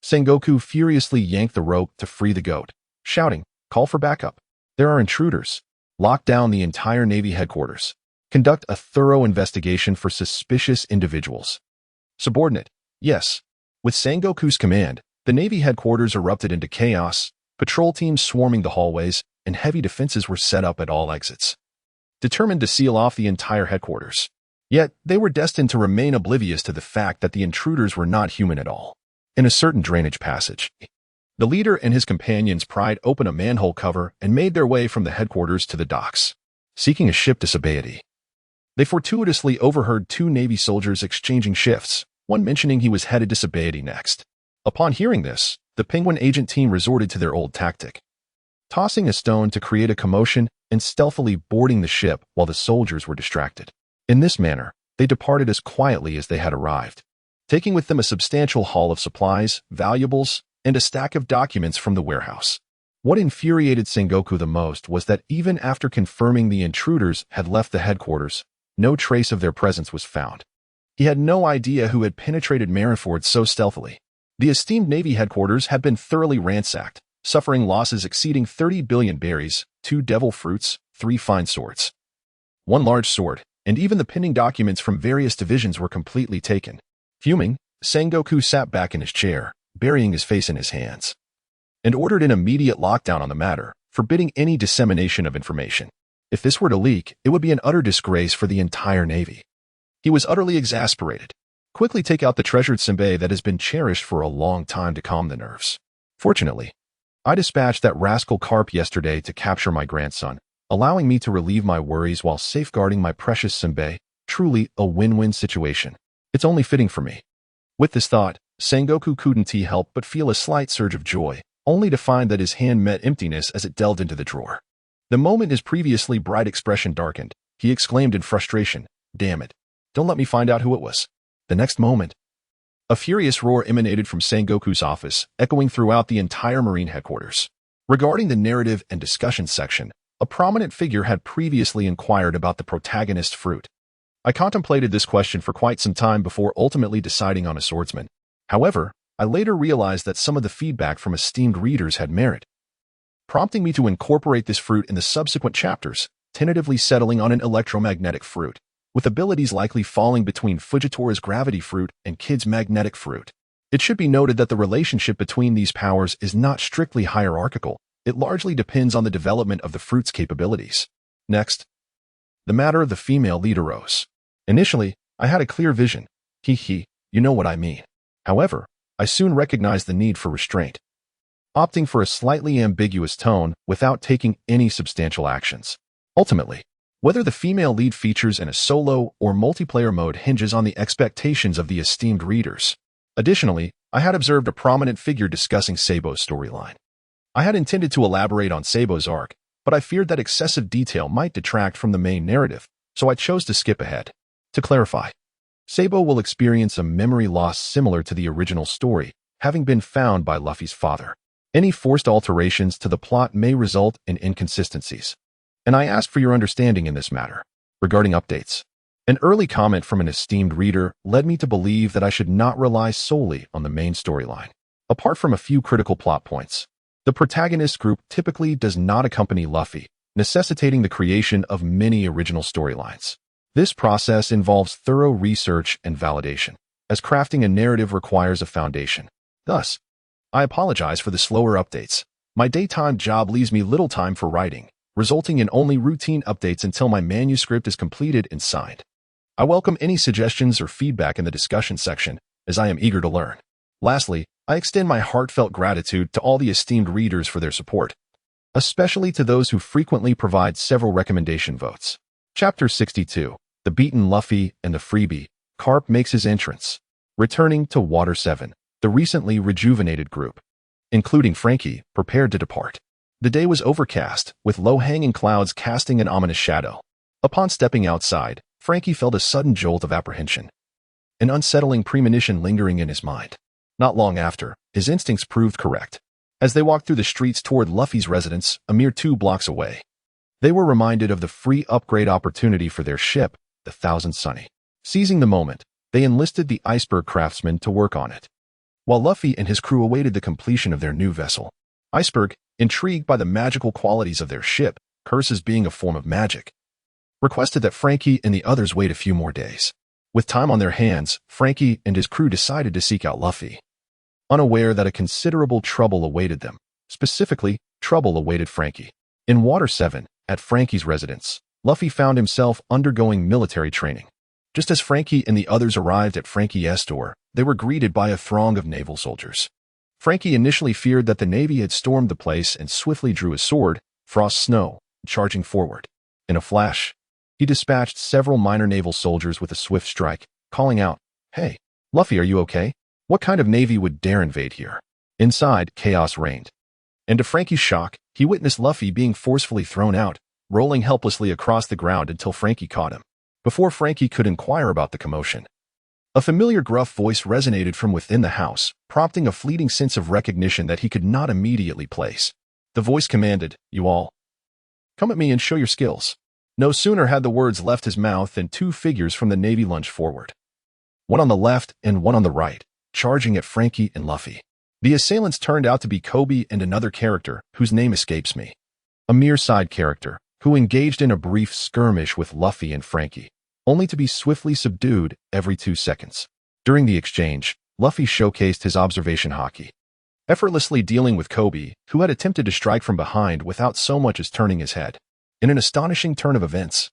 Sengoku furiously yanked the rope to free the goat, shouting, "Call for backup. There are intruders. Lock down the entire Navy headquarters. Conduct a thorough investigation for suspicious individuals." Subordinate, yes. With Sengoku's command, the Navy headquarters erupted into chaos, patrol teams swarming the hallways, and heavy defenses were set up at all exits, determined to seal off the entire headquarters. Yet, they were destined to remain oblivious to the fact that the intruders were not human at all. In a certain drainage passage, the leader and his companions pried open a manhole cover and made their way from the headquarters to the docks, seeking a ship to Sabaody. They fortuitously overheard two Navy soldiers exchanging shifts, one mentioning he was headed to Sabaody next. Upon hearing this, the Penguin agent team resorted to their old tactic, tossing a stone to create a commotion and stealthily boarding the ship while the soldiers were distracted. In this manner, they departed as quietly as they had arrived, taking with them a substantial haul of supplies, valuables, and a stack of documents from the warehouse. What infuriated Sengoku the most was that even after confirming the intruders had left the headquarters, no trace of their presence was found. He had no idea who had penetrated Marineford so stealthily. The esteemed Navy headquarters had been thoroughly ransacked, suffering losses exceeding 30 billion berries, 2 devil fruits, 3 fine swords, 1 large sword, and even the pending documents from various divisions were completely taken. Fuming, Sengoku sat back in his chair, burying his face in his hands, and ordered an immediate lockdown on the matter, forbidding any dissemination of information. If this were to leak, it would be an utter disgrace for the entire Navy. He was utterly exasperated. Quickly take out the treasured senbei that has been cherished for a long time to calm the nerves. Fortunately, I dispatched that rascal Carp yesterday to capture my grandson. allowing me to relieve my worries while safeguarding my precious Senbei. Truly a win-win situation. It's only fitting for me. With this thought, Sengoku couldn't help but feel a slight surge of joy, only to find that his hand met emptiness as it delved into the drawer. The moment his previously bright expression darkened, he exclaimed in frustration, "Damn it. Don't let me find out who it was." The next moment, a furious roar emanated from Sengoku's office, echoing throughout the entire Marine headquarters. Regarding the narrative and discussion section, a prominent figure had previously inquired about the protagonist's fruit. I contemplated this question for quite some time before ultimately deciding on a swordsman. However, I later realized that some of the feedback from esteemed readers had merit, prompting me to incorporate this fruit in the subsequent chapters, tentatively settling on an electromagnetic fruit, with abilities likely falling between Fujitora's gravity fruit and Kid's magnetic fruit. It should be noted that the relationship between these powers is not strictly hierarchical. It largely depends on the development of the fruit's capabilities. Next, the matter of the female lead arose. Initially, I had a clear vision. You know what I mean. However, I soon recognized the need for restraint, opting for a slightly ambiguous tone without taking any substantial actions. Ultimately, whether the female lead features in a solo or multiplayer mode hinges on the expectations of the esteemed readers. Additionally, I had observed a prominent figure discussing Seibo's storyline. I had intended to elaborate on Seibo's arc, but I feared that excessive detail might detract from the main narrative, so I chose to skip ahead. To clarify, Seibo will experience a memory loss similar to the original story, having been found by Luffy's father. Any forced alterations to the plot may result in inconsistencies, and I ask for your understanding in this matter. Regarding updates, an early comment from an esteemed reader led me to believe that I should not rely solely on the main storyline. Apart from a few critical plot points, the protagonist group typically does not accompany Luffy, necessitating the creation of many original storylines. This process involves thorough research and validation, as crafting a narrative requires a foundation. Thus, I apologize for the slower updates. My daytime job leaves me little time for writing, resulting in only routine updates until my manuscript is completed and signed. I welcome any suggestions or feedback in the discussion section, as I am eager to learn. Lastly, I extend my heartfelt gratitude to all the esteemed readers for their support, especially to those who frequently provide several recommendation votes. Chapter 62, The Beaten Luffy and the Freebie. Carp makes his entrance. Returning to Water 7, the recently rejuvenated group, including Frankie, prepared to depart. The day was overcast, with low-hanging clouds casting an ominous shadow. Upon stepping outside, Frankie felt a sudden jolt of apprehension, an unsettling premonition lingering in his mind. Not long after, his instincts proved correct. As they walked through the streets toward Luffy's residence, a mere 2 blocks away, they were reminded of the free upgrade opportunity for their ship, the Thousand Sunny. Seizing the moment, they enlisted the iceberg craftsman to work on it, while Luffy and his crew awaited the completion of their new vessel. Iceberg, intrigued by the magical qualities of their ship, curses being a form of magic, requested that Frankie and the others wait a few more days. With time on their hands, Frankie and his crew decided to seek out Luffy, unaware that a considerable trouble awaited them. Specifically, trouble awaited Frankie. In Water 7, at Frankie's residence, Luffy found himself undergoing military training. Just as Frankie and the others arrived at Frankie's store, they were greeted by a throng of naval soldiers. Frankie initially feared that the Navy had stormed the place and swiftly drew his sword, Frost Snow, charging forward. In a flash, he dispatched several minor naval soldiers with a swift strike, calling out, "Hey, Luffy, are you okay? What kind of navy would dare invade here?" Inside, chaos reigned. And to Frankie's shock, he witnessed Luffy being forcefully thrown out, rolling helplessly across the ground until Frankie caught him. Before Frankie could inquire about the commotion, a familiar gruff voice resonated from within the house, prompting a fleeting sense of recognition that he could not immediately place. The voice commanded, "You all, come at me and show your skills." No sooner had the words left his mouth than 2 figures from the Navy lunged forward, one on the left and one on the right, charging at Frankie and Luffy. The assailants turned out to be Kobe and another character, whose name escapes me, a mere side character, who engaged in a brief skirmish with Luffy and Frankie, only to be swiftly subdued every 2 seconds. During the exchange, Luffy showcased his observation haki, effortlessly dealing with Kobe, who had attempted to strike from behind without so much as turning his head. In an astonishing turn of events,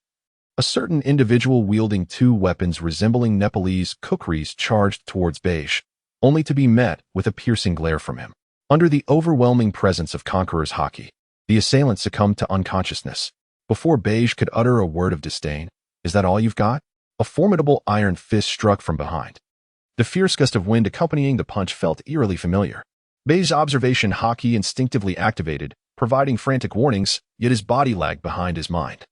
a certain individual wielding 2 weapons resembling Nepalese kukris charged towards Beige, only to be met with a piercing glare from him. Under the overwhelming presence of Conqueror's haki, the assailant succumbed to unconsciousness. Before Beige could utter a word of disdain, "Is that all you've got?" a formidable iron fist struck from behind. The fierce gust of wind accompanying the punch felt eerily familiar. Beige's observation hockey instinctively activated, providing frantic warnings, yet his body lagged behind his mind,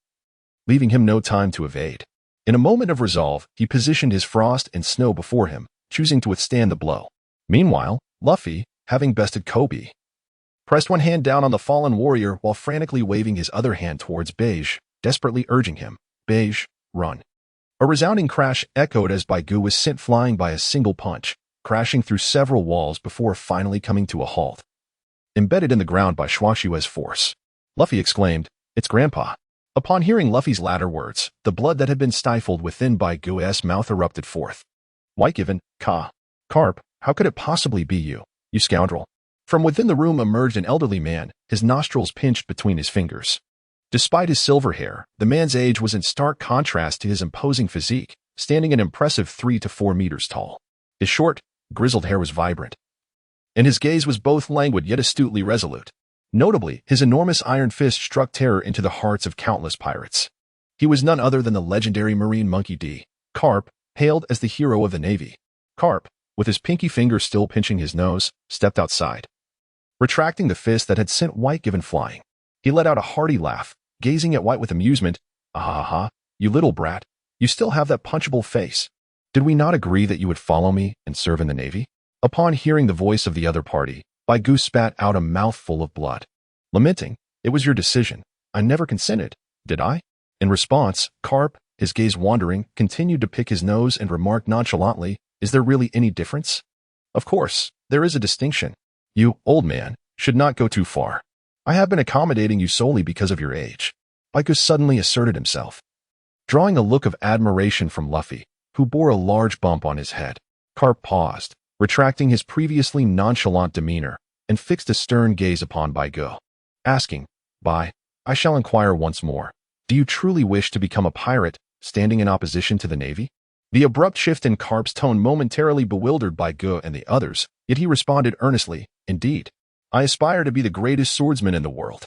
leaving him no time to evade. In a moment of resolve, he positioned his frost and snow before him, choosing to withstand the blow. Meanwhile, Luffy, having bested Kobe, pressed one hand down on the fallen warrior while frantically waving his other hand towards Beige, desperately urging him, "Beige, run." A resounding crash echoed as Baigu was sent flying by a single punch, crashing through several walls before finally coming to a halt, embedded in the ground by Shuashua's force. Luffy exclaimed, "It's Grandpa." Upon hearing Luffy's latter words, the blood that had been stifled within Baigu's mouth erupted forth. "White given, Carp, how could it possibly be you, you scoundrel?" From within the room emerged an elderly man, his nostrils pinched between his fingers. Despite his silver hair, the man's age was in stark contrast to his imposing physique, standing an impressive 3 to 4 meters tall. His short, grizzled hair was vibrant, and his gaze was both languid yet astutely resolute. Notably, his enormous iron fist struck terror into the hearts of countless pirates. He was none other than the legendary marine monkey D. Carp, hailed as the hero of the Navy. Carp, with his pinky finger still pinching his nose, stepped outside. Retracting the fist that had sent White given flying, he let out a hearty laugh, gazing at White with amusement. "Ah, you little brat, you still have that punchable face. Did we not agree that you would follow me and serve in the Navy?" Upon hearing the voice of the other party, Baigu spat out a mouthful of blood, lamenting, "It was your decision. I never consented, did I?" In response, Carp, his gaze wandering, continued to pick his nose and remarked nonchalantly, "Is there really any difference?" "Of course, there is a distinction. You, old man, should not go too far. I have been accommodating you solely because of your age." Baigu suddenly asserted himself, drawing a look of admiration from Luffy, who bore a large bump on his head. Carp paused, retracting his previously nonchalant demeanor, and fixed a stern gaze upon Baigu, asking, "I shall inquire once more. Do you truly wish to become a pirate, standing in opposition to the Navy?" The abrupt shift in Carp's tone momentarily bewildered Baigu and the others, yet he responded earnestly, "Indeed, I aspire to be the greatest swordsman in the world."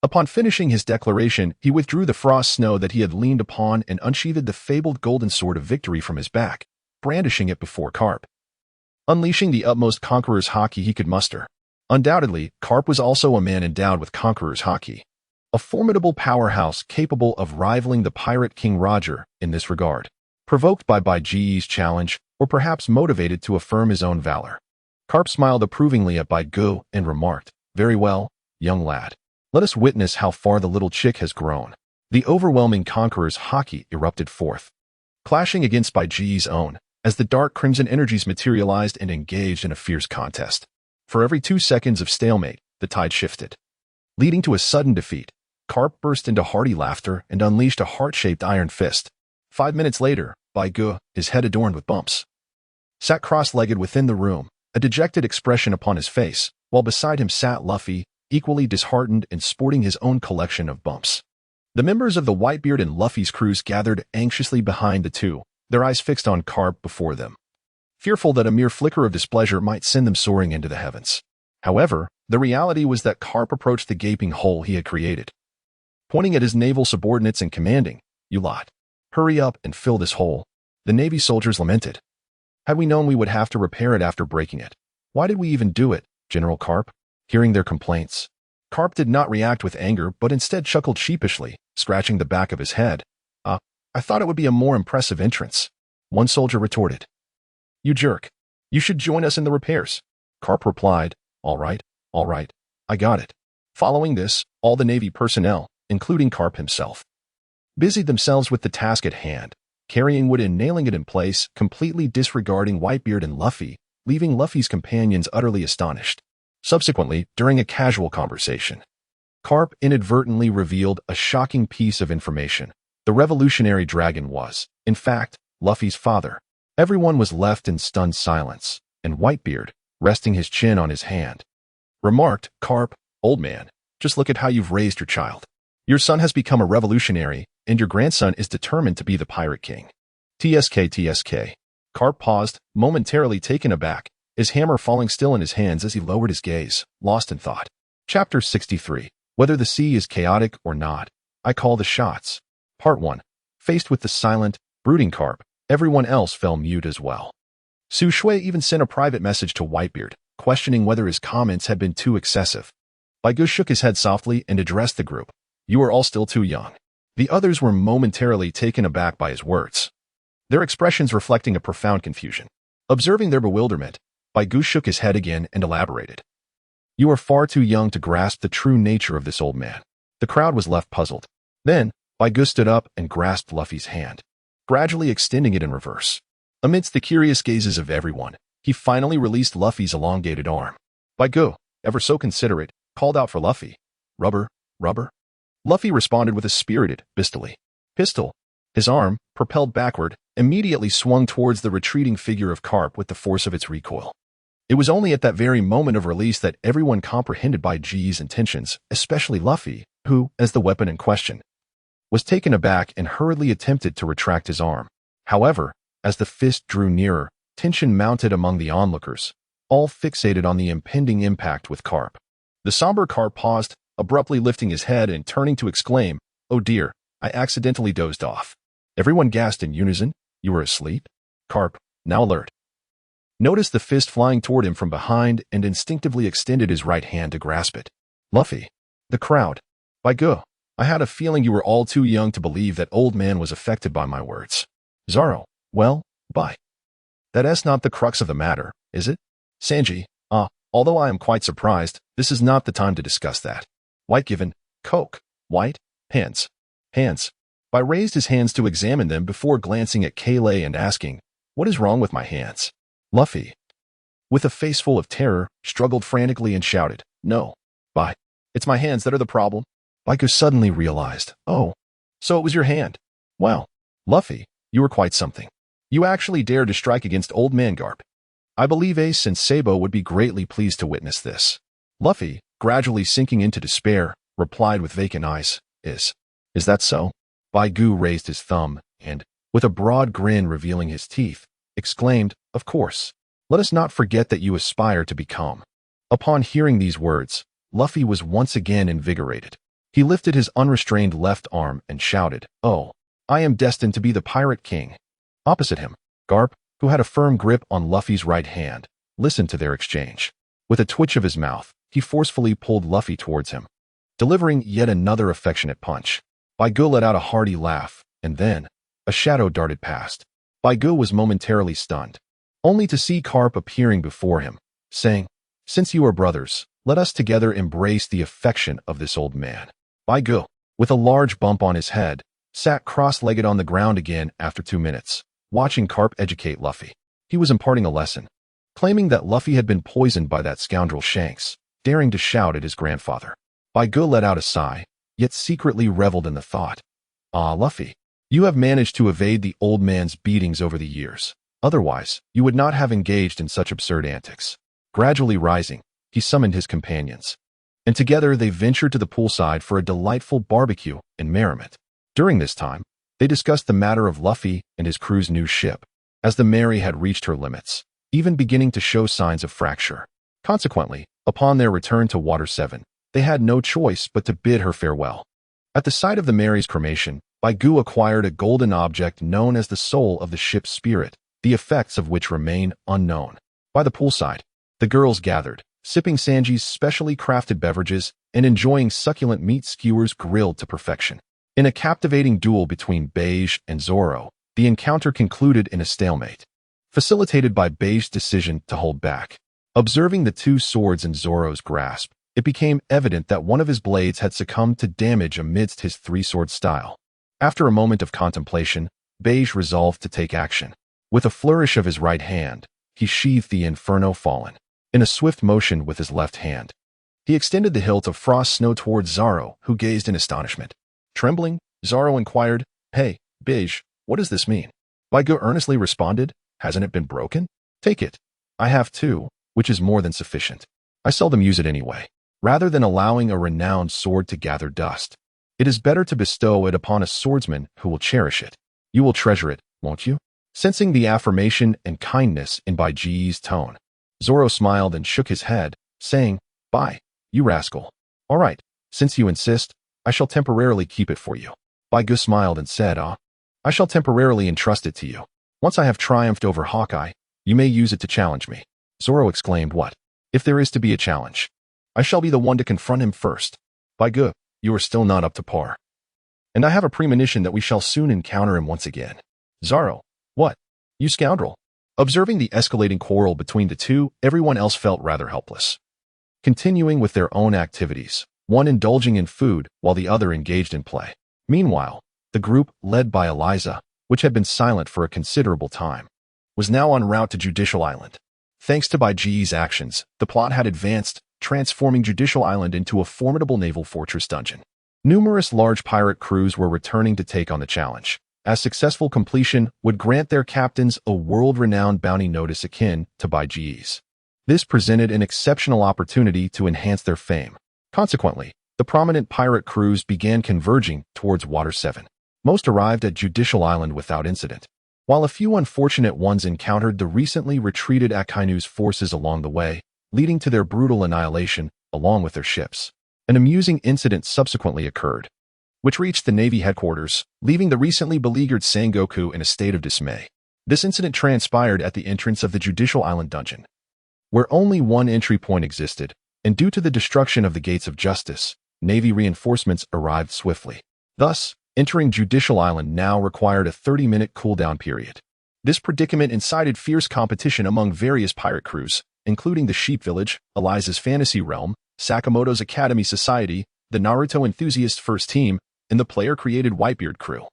Upon finishing his declaration, he withdrew the frost snow that he had leaned upon and unsheathed the fabled golden sword of victory from his back, brandishing it before Carp, unleashing the utmost conqueror's haki he could muster. Undoubtedly, Carp was also a man endowed with conqueror's haki, a formidable powerhouse capable of rivaling the pirate King Roger in this regard. Provoked by Baiji's challenge, or perhaps motivated to affirm his own valor, Carp smiled approvingly at Baigu and remarked, "Very well, young lad. Let us witness how far the little chick has grown." The overwhelming conqueror's haki erupted forth, clashing against Baiji's own, as the dark crimson energies materialized and engaged in a fierce contest. For every 2 seconds of stalemate, the tide shifted, leading to a sudden defeat. Carp burst into hearty laughter and unleashed a heart-shaped iron fist. 5 minutes later, Baigu, his head adorned with bumps, sat cross-legged within the room, a dejected expression upon his face, while beside him sat Luffy, equally disheartened and sporting his own collection of bumps. The members of the Whitebeard and Luffy's crews gathered anxiously behind the two, their eyes fixed on Carp before them, fearful that a mere flicker of displeasure might send them soaring into the heavens. However, the reality was that Carp approached the gaping hole he had created, pointing at his naval subordinates and commanding, "You lot, hurry up and fill this hole." The Navy soldiers lamented, "Had we known we would have to repair it after breaking it, why did we even do it, General Carp?" Hearing their complaints, Carp did not react with anger but instead chuckled sheepishly, scratching the back of his head. I thought it would be a more impressive entrance." One soldier retorted, "You jerk. You should join us in the repairs." Carp replied, all right, I got it." Following this, all the Navy personnel, including Carp himself, busied themselves with the task at hand, carrying wood and nailing it in place, completely disregarding Whitebeard and Luffy, leaving Luffy's companions utterly astonished. Subsequently, during a casual conversation, Carp inadvertently revealed a shocking piece of information. The revolutionary dragon was, in fact, Luffy's father. Everyone was left in stunned silence, and Whitebeard, resting his chin on his hand, remarked, "Carp, old man, just look at how you've raised your child. Your son has become a revolutionary, and your grandson is determined to be the pirate king." TSK. Carp paused, momentarily taken aback, his hammer falling still in his hands as he lowered his gaze, lost in thought. Chapter 63. Whether the sea is chaotic or not, I call the shots. Part 1. Faced with the silent, brooding carp, everyone else fell mute as well. Su Shui even sent a private message to Whitebeard, questioning whether his comments had been too excessive. Bai Gu shook his head softly and addressed the group. You are all still too young. The others were momentarily taken aback by his words, their expressions reflecting a profound confusion. Observing their bewilderment, Bai Gu shook his head again and elaborated. You are far too young to grasp the true nature of this old man. The crowd was left puzzled. Then, Bai Gu stood up and grasped Luffy's hand, gradually extending it in reverse. Amidst the curious gazes of everyone, he finally released Luffy's elongated arm. Bai Gu, ever so considerate, called out for Luffy. Rubber, rubber. Luffy responded with a spirited, pistol. His arm, propelled backward, immediately swung towards the retreating figure of Carp with the force of its recoil. It was only at that very moment of release that everyone comprehended Bai Ji's intentions, especially Luffy, who, as the weapon in question, was taken aback and hurriedly attempted to retract his arm. However, as the fist drew nearer, tension mounted among the onlookers, all fixated on the impending impact with Carp. The somber Carp paused, abruptly lifting his head and turning to exclaim, "Oh dear, I accidentally dozed off." Everyone gasped in unison. You were asleep? Carp, now alert, noticed the fist flying toward him from behind and instinctively extended his right hand to grasp it. Luffy. The crowd. Bai Gu, I had a feeling you were all too young to believe that old man was affected by my words. Zoro. Well, bye. That's not the crux of the matter, is it? Sanji. Although I am quite surprised, this is not the time to discuss that. White given, Coke. White, hands. Bai raised his hands to examine them before glancing at Kayleigh and asking, what is wrong with my hands? Luffy, with a face full of terror, struggled frantically and shouted, No, Bai, it's my hands that are the problem. Bai Gu suddenly realized, oh, so it was your hand. Wow, Luffy, you were quite something. You actually dared to strike against old man Garp. I believe Ace and Sabo would be greatly pleased to witness this. Luffy, gradually sinking into despair, replied with vacant eyes, Is that so? Bai Gu raised his thumb and, with a broad grin revealing his teeth, exclaimed, Of course. Let us not forget that you aspire to become. Upon hearing these words, Luffy was once again invigorated. He lifted his unrestrained left arm and shouted, Oh, I am destined to be the Pirate King. Opposite him, Garp, who had a firm grip on Luffy's right hand, listened to their exchange. With a twitch of his mouth, he forcefully pulled Luffy towards him, delivering yet another affectionate punch. Bai Gu let out a hearty laugh, and then, a shadow darted past. Bai Gu was momentarily stunned, only to see Carp appearing before him, saying, Since you are brothers, let us together embrace the affection of this old man. Bai Gu, with a large bump on his head, sat cross-legged on the ground again after 2 minutes, watching Carp educate Luffy. He was imparting a lesson, claiming that Luffy had been poisoned by that scoundrel Shanks, daring to shout at his grandfather. Bai Gu let out a sigh, yet secretly reveled in the thought. Ah, Luffy, you have managed to evade the old man's beatings over the years. Otherwise, you would not have engaged in such absurd antics. Gradually rising, he summoned his companions, and together they ventured to the poolside for a delightful barbecue and merriment. During this time, they discussed the matter of Luffy and his crew's new ship, as the Mary had reached her limits, even beginning to show signs of fracture. Consequently, upon their return to Water 7, they had no choice but to bid her farewell. At the site of the Mary's cremation, Bai Gu acquired a golden object known as the soul of the ship's spirit, the effects of which remain unknown. By the poolside, the girls gathered, sipping Sanji's specially crafted beverages and enjoying succulent meat skewers grilled to perfection. In a captivating duel between Beige and Zoro, the encounter concluded in a stalemate, facilitated by Beige's decision to hold back. Observing the two swords in Zoro's grasp, it became evident that one of his blades had succumbed to damage amidst his three-sword style. After a moment of contemplation, Beige resolved to take action. With a flourish of his right hand, he sheathed the Inferno Fallen. In a swift motion with his left hand, he extended the hilt of Frost Snow towards Zoro, who gazed in astonishment. Trembling, Zoro inquired, Hey, Beige, what does this mean? Bai Gu earnestly responded, Hasn't it been broken? Take it. I have two, which is more than sufficient. I seldom use it anyway. Rather than allowing a renowned sword to gather dust, it is better to bestow it upon a swordsman who will cherish it. You will treasure it, won't you? Sensing the affirmation and kindness in Bai Ji's tone, Zoro smiled and shook his head, saying, Bai, you rascal. All right, since you insist, I shall temporarily keep it for you. Baigu smiled and said, I shall temporarily entrust it to you. Once I have triumphed over Hawkeye, you may use it to challenge me. Zoro exclaimed, what? If there is to be a challenge, I shall be the one to confront him first. Baigu, you are still not up to par. And I have a premonition that we shall soon encounter him once again. Zoro, what? You scoundrel. Observing the escalating quarrel between the two, everyone else felt rather helpless. Continuing with their own activities, one indulging in food while the other engaged in play. Meanwhile, the group, led by Eliza, which had been silent for a considerable time, was now en route to Judicial Island. Thanks to Baiji's actions, the plot had advanced, transforming Judicial Island into a formidable naval fortress dungeon. Numerous large pirate crews were returning to take on the challenge, as successful completion would grant their captains a world-renowned bounty notice akin to Baiji's. This presented an exceptional opportunity to enhance their fame. Consequently, the prominent pirate crews began converging towards Water 7. Most arrived at Judicial Island without incident, while a few unfortunate ones encountered the recently retreated Akainu's forces along the way, leading to their brutal annihilation along with their ships. An amusing incident subsequently occurred, which reached the Navy headquarters, leaving the recently beleaguered Sengoku in a state of dismay. This incident transpired at the entrance of the Judicial Island dungeon, where only one entry point existed, and due to the destruction of the gates of justice, Navy reinforcements arrived swiftly. Thus, entering Judicial Island now required a 30-minute cooldown period. This predicament incited fierce competition among various pirate crews, including the Sheep Village, Eliza's Fantasy Realm, Sakamoto's Academy Society, the Naruto Enthusiast First Team, and the player-created Whitebeard crew.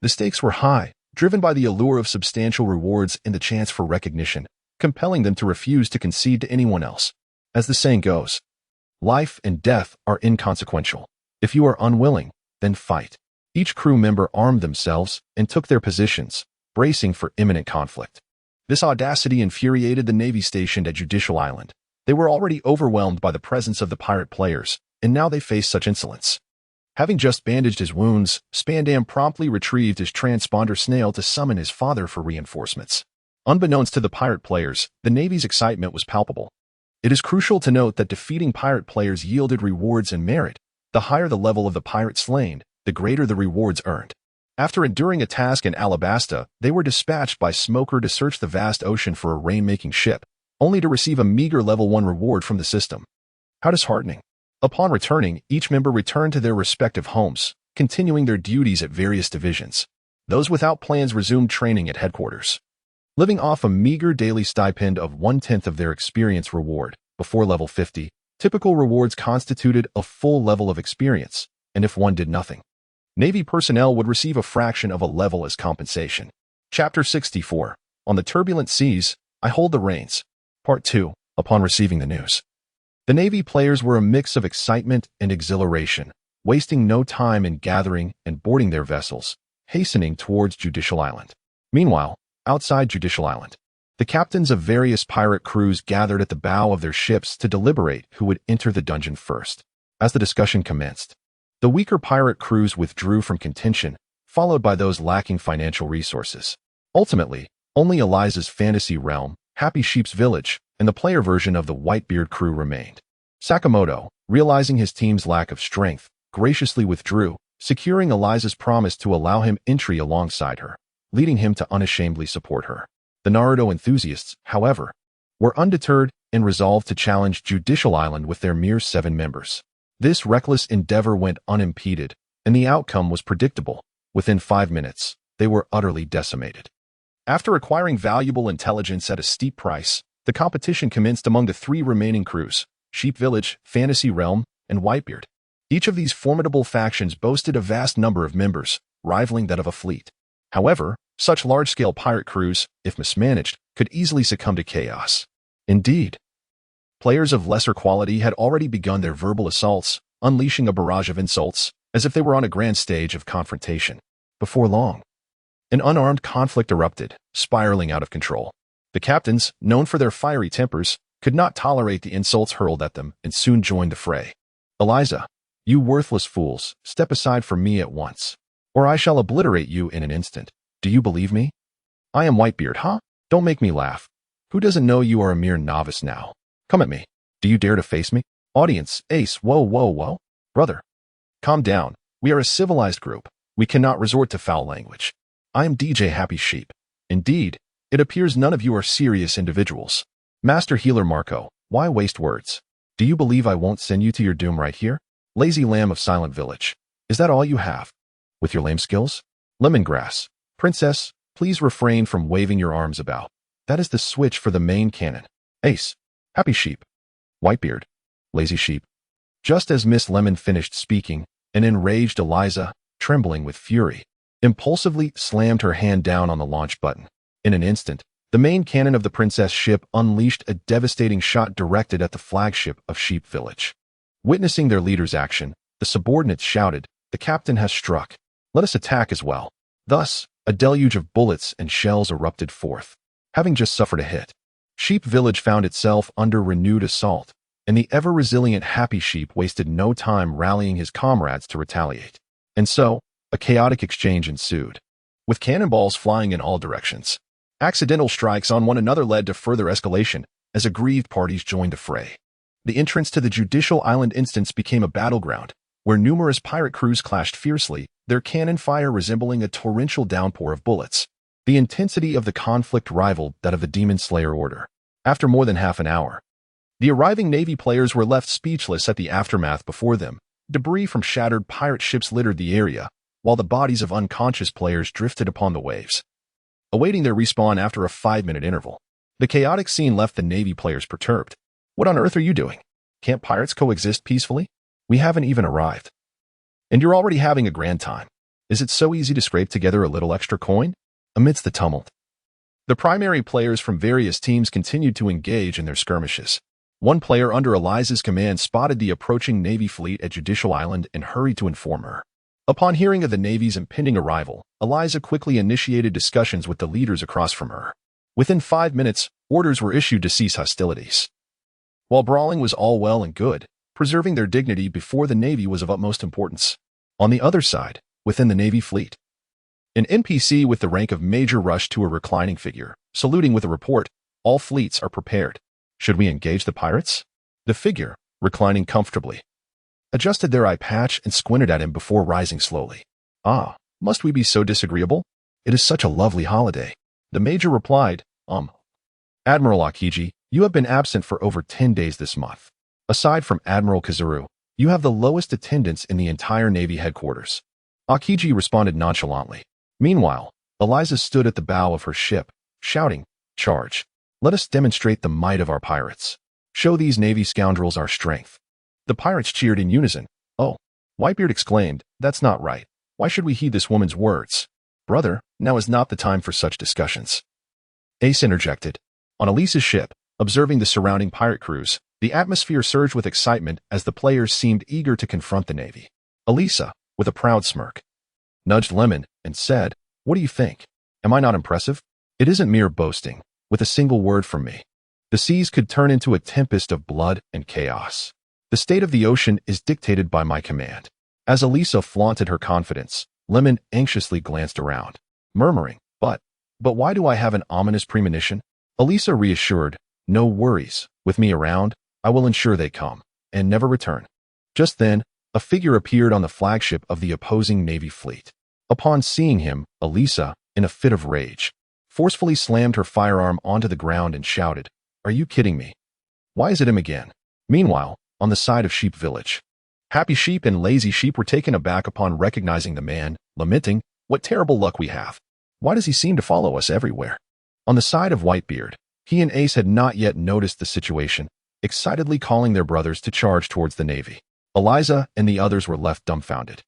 The stakes were high, driven by the allure of substantial rewards and the chance for recognition, compelling them to refuse to concede to anyone else. As the saying goes, life and death are inconsequential. If you are unwilling, then fight. Each crew member armed themselves and took their positions, bracing for imminent conflict. This audacity infuriated the Navy stationed at Judicial Island. They were already overwhelmed by the presence of the pirate players, and now they faced such insolence. Having just bandaged his wounds, Spandam promptly retrieved his transponder snail to summon his father for reinforcements. Unbeknownst to the pirate players, the Navy's excitement was palpable. It is crucial to note that defeating pirate players yielded rewards and merit. The higher the level of the pirate slain, the greater the rewards earned. After enduring a task in Alabasta, they were dispatched by Smoker to search the vast ocean for a rain-making ship, only to receive a meager level 1 reward from the system. How disheartening. Upon returning, each member returned to their respective homes, continuing their duties at various divisions. Those without plans resumed training at headquarters, living off a meager daily stipend of 1/10 of their experience reward. Before level 50, typical rewards constituted a full level of experience, and if one did nothing, Navy personnel would receive a fraction of a level as compensation. Chapter 64. On the Turbulent Seas, I Hold the Reins. Part 2. Upon receiving the news, the Navy players were a mix of excitement and exhilaration, wasting no time in gathering and boarding their vessels, hastening towards Judicial Island. Meanwhile, outside Judicial Island, the captains of various pirate crews gathered at the bow of their ships to deliberate who would enter the dungeon first. As the discussion commenced, the weaker pirate crews withdrew from contention, followed by those lacking financial resources. Ultimately, only Eliza's Fantasy Realm, Happy Sheep's Village, and the player version of the Whitebeard crew remained. Sakamoto, realizing his team's lack of strength, graciously withdrew, securing Eliza's promise to allow him entry alongside her, leading him to unashamedly support her. The Naruto enthusiasts, however, were undeterred and resolved to challenge Judicial Island with their mere 7 members. This reckless endeavor went unimpeded, and the outcome was predictable. Within 5 minutes, they were utterly decimated. After acquiring valuable intelligence at a steep price, the competition commenced among the 3 remaining crews, Sheep Village, Fantasy Realm, and Whitebeard. Each of these formidable factions boasted a vast number of members, rivaling that of a fleet. However, such large-scale pirate crews, if mismanaged, could easily succumb to chaos. Indeed, players of lesser quality had already begun their verbal assaults, unleashing a barrage of insults, as if they were on a grand stage of confrontation. Before long, an unarmed conflict erupted, spiraling out of control. The captains, known for their fiery tempers, could not tolerate the insults hurled at them and soon joined the fray. Eliza, you worthless fools, step aside from me at once, or I shall obliterate you in an instant. Do you believe me? I am Whitebeard, huh? Don't make me laugh. Who doesn't know you are a mere novice now? Come at me. Do you dare to face me? Audience, Ace, whoa, whoa, whoa. Brother, Calm down. We are a civilized group. We cannot resort to foul language. I am DJ Happy Sheep. Indeed, it appears none of you are serious individuals. Master Healer Marco, why waste words? Do you believe I won't send you to your doom right here? Lazy Lamb of Silent Village. Is that all you have? With your lame skills? Lemongrass. Princess, please refrain from waving your arms about. That is the switch for the main cannon. Ace. Happy Sheep. Whitebeard. Lazy Sheep. Just as Miss Lemon finished speaking, an enraged Eliza, trembling with fury, impulsively slammed her hand down on the launch button. In an instant, the main cannon of the princess ship unleashed a devastating shot directed at the flagship of Sheep Village. Witnessing their leader's action, the subordinates shouted, "The captain has struck. Let us attack as well." Thus, a deluge of bullets and shells erupted forth. Having just suffered a hit, Sheep Village found itself under renewed assault, and the ever-resilient Happy Sheep wasted no time rallying his comrades to retaliate. And so, a chaotic exchange ensued, with cannonballs flying in all directions. Accidental strikes on one another led to further escalation as aggrieved parties joined the fray. The entrance to the Judicial Island instance became a battleground, where numerous pirate crews clashed fiercely, their cannon fire resembling a torrential downpour of bullets. The intensity of the conflict rivaled that of the Demon Slayer Order. After more than half an hour, the arriving Navy players were left speechless at the aftermath before them. Debris from shattered pirate ships littered the area, while the bodies of unconscious players drifted upon the waves, awaiting their respawn after a 5-minute interval. The chaotic scene left the Navy players perturbed. What on earth are you doing? Can't pirates coexist peacefully? We haven't even arrived. And you're already having a grand time. Is it so easy to scrape together a little extra coin? Amidst the tumult, the primary players from various teams continued to engage in their skirmishes. One player under Eliza's command spotted the approaching Navy fleet at Judicial Island and hurried to inform her. Upon hearing of the Navy's impending arrival, Eliza quickly initiated discussions with the leaders across from her. Within 5 minutes, orders were issued to cease hostilities. While brawling was all well and good, preserving their dignity before the Navy was of utmost importance. On the other side, within the Navy fleet, an NPC with the rank of Major rushed to a reclining figure, saluting with a report, "All fleets are prepared. Should we engage the pirates?" The figure, reclining comfortably, adjusted their eye patch and squinted at him before rising slowly. "Ah, must we be so disagreeable? It is such a lovely holiday." The Major replied, Admiral Akiji, you have been absent for over 10 days this month. Aside from Admiral Kazuru, you have the lowest attendance in the entire Navy headquarters." Akiji responded nonchalantly. Meanwhile, Eliza stood at the bow of her ship, shouting, "Charge! Let us demonstrate the might of our pirates. Show these Navy scoundrels our strength." The pirates cheered in unison. "Oh," Whitebeard exclaimed, "that's not right. Why should we heed this woman's words? Brother, now is not the time for such discussions." Ace interjected. On Elisa's ship, observing the surrounding pirate crews, the atmosphere surged with excitement as the players seemed eager to confront the Navy. Elisa, with a proud smirk, nudged Lemon and said, "What do you think? Am I not impressive? It isn't mere boasting. With a single word from me, the seas could turn into a tempest of blood and chaos. The state of the ocean is dictated by my command." As Elisa flaunted her confidence, Lemon anxiously glanced around, murmuring, But why do I have an ominous premonition?" Elisa reassured, "No worries. With me around, I will ensure they come, and never return." Just then, a figure appeared on the flagship of the opposing Navy fleet. Upon seeing him, Elisa, in a fit of rage, forcefully slammed her firearm onto the ground and shouted, "Are you kidding me? Why is it him again?" Meanwhile, on the side of Sheep Village, Happy Sheep and Lazy Sheep were taken aback upon recognizing the man, lamenting, "What terrible luck we have. Why does he seem to follow us everywhere?" On the side of Whitebeard, he and Ace had not yet noticed the situation, excitedly calling their brothers to charge towards the Navy. Eliza and the others were left dumbfounded,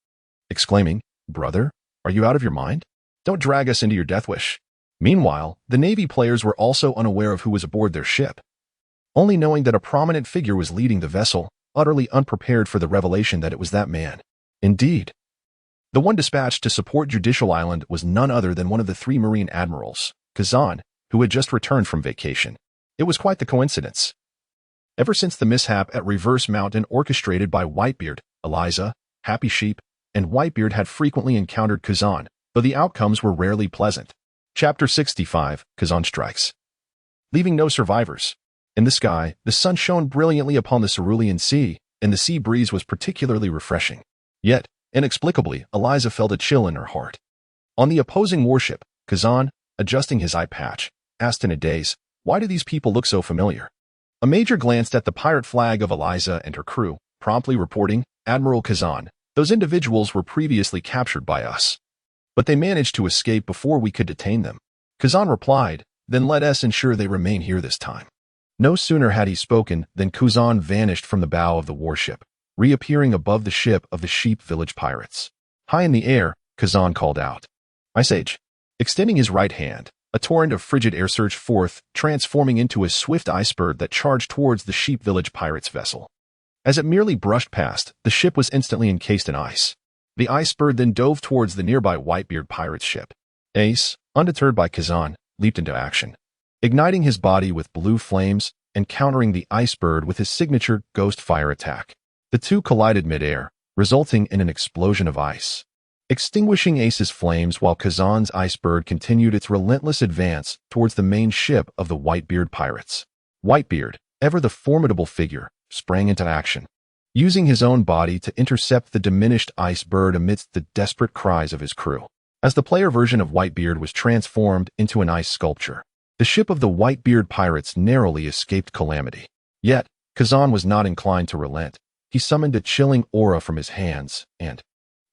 exclaiming, "Brother, are you out of your mind? Don't drag us into your death wish." Meanwhile, the Navy players were also unaware of who was aboard their ship, only knowing that a prominent figure was leading the vessel, utterly unprepared for the revelation that it was that man. Indeed, the one dispatched to support Judicial Island was none other than one of the 3 Marine admirals, Kazan, who had just returned from vacation. It was quite the coincidence. Ever since the mishap at Reverse Mountain orchestrated by Whitebeard, Eliza, Happy Sheep, and Whitebeard had frequently encountered Kazan, though the outcomes were rarely pleasant. Chapter 65, Kazan Strikes. Leaving no survivors. In the sky, the sun shone brilliantly upon the Cerulean Sea, and the sea breeze was particularly refreshing. Yet, inexplicably, Eliza felt a chill in her heart. On the opposing warship, Kazan, adjusting his eye patch, asked in a daze, "Why do these people look so familiar?" A major glanced at the pirate flag of Eliza and her crew, promptly reporting, "Admiral Kazan, those individuals were previously captured by us. But they managed to escape before we could detain them." Kazan replied, "Then let us ensure they remain here this time." No sooner had he spoken than Kazan vanished from the bow of the warship, reappearing above the ship of the Sheep Village pirates. High in the air, Kazan called out, "Ice Age." Extending his right hand, a torrent of frigid air surged forth, transforming into a swift iceberg that charged towards the Sheep Village pirates' vessel. As it merely brushed past, the ship was instantly encased in ice. The iceberg then dove towards the nearby Whitebeard pirate's ship. Ace, undeterred by Kazan, leaped into action, igniting his body with blue flames and countering the iceberg with his signature ghost fire attack. The two collided mid-air, resulting in an explosion of ice, extinguishing Ace's flames while Kazan's iceberg continued its relentless advance towards the main ship of the Whitebeard pirates. Whitebeard, ever the formidable figure, sprang into action, using his own body to intercept the diminished iceberg amidst the desperate cries of his crew. As the player version of Whitebeard was transformed into an ice sculpture, the ship of the Whitebeard pirates narrowly escaped calamity. Yet, Kazan was not inclined to relent. He summoned a chilling aura from his hands and,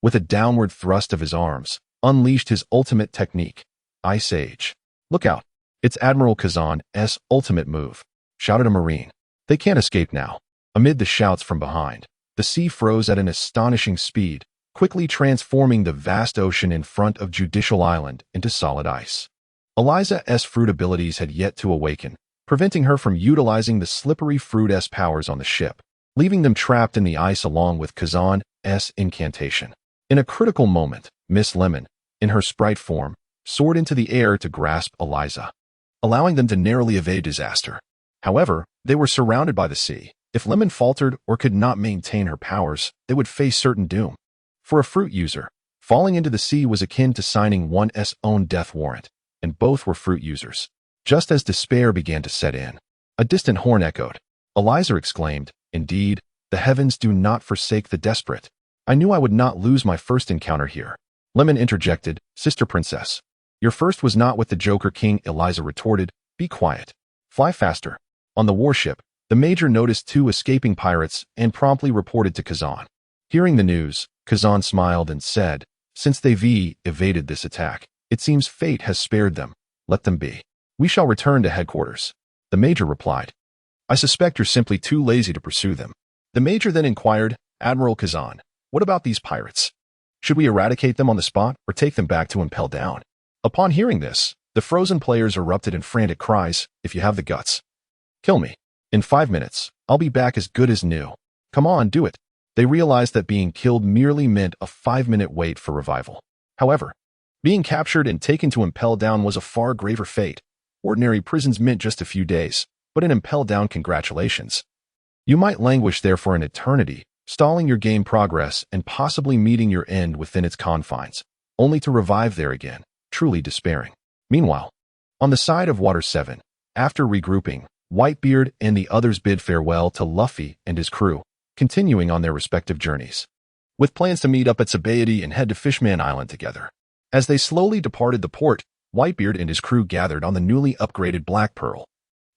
with a downward thrust of his arms, unleashed his ultimate technique, Ice Age. "Look out! It's Admiral Kazan's ultimate move," shouted a marine. "They can't escape now." Amid the shouts from behind, the sea froze at an astonishing speed, quickly transforming the vast ocean in front of Judicial Island into solid ice. Eliza's fruit abilities had yet to awaken, preventing her from utilizing the slippery fruit's powers on the ship, leaving them trapped in the ice along with Kazan's incantation. In a critical moment, Miss Lemon, in her sprite form, soared into the air to grasp Eliza, allowing them to narrowly evade disaster. However, they were surrounded by the sea. If Lemon faltered or could not maintain her powers, they would face certain doom. For a fruit user, falling into the sea was akin to signing one's own death warrant, and both were fruit users. Just as despair began to set in, a distant horn echoed. Eliza exclaimed, "Indeed, the heavens do not forsake the desperate. I knew I would not lose my first encounter here." Lemon interjected, "Sister Princess, your first was not with the Joker King." Eliza retorted, "Be quiet. Fly faster." On the warship, the Major noticed two escaping pirates and promptly reported to Kazan. Hearing the news, Kazan smiled and said, "Since they've evaded this attack, it seems fate has spared them. Let them be. We shall return to headquarters." The Major replied, "I suspect you're simply too lazy to pursue them." The Major then inquired, "Admiral Kazan, what about these pirates? Should we eradicate them on the spot or take them back to Impel Down?" Upon hearing this, the frozen players erupted in frantic cries, "If you have the guts, kill me. In 5 minutes, I'll be back as good as new. Come on, do it." They realized that being killed merely meant a 5-minute wait for revival. However, being captured and taken to Impel Down was a far graver fate. Ordinary prisons meant just a few days, but in Impel Down, congratulations. You might languish there for an eternity, stalling your game progress and possibly meeting your end within its confines, only to revive there again, truly despairing. Meanwhile, on the side of Water 7, after regrouping, Whitebeard and the others bid farewell to Luffy and his crew, continuing on their respective journeys, with plans to meet up at Sabaody and head to Fishman Island together. As they slowly departed the port, Whitebeard and his crew gathered on the newly upgraded Black Pearl,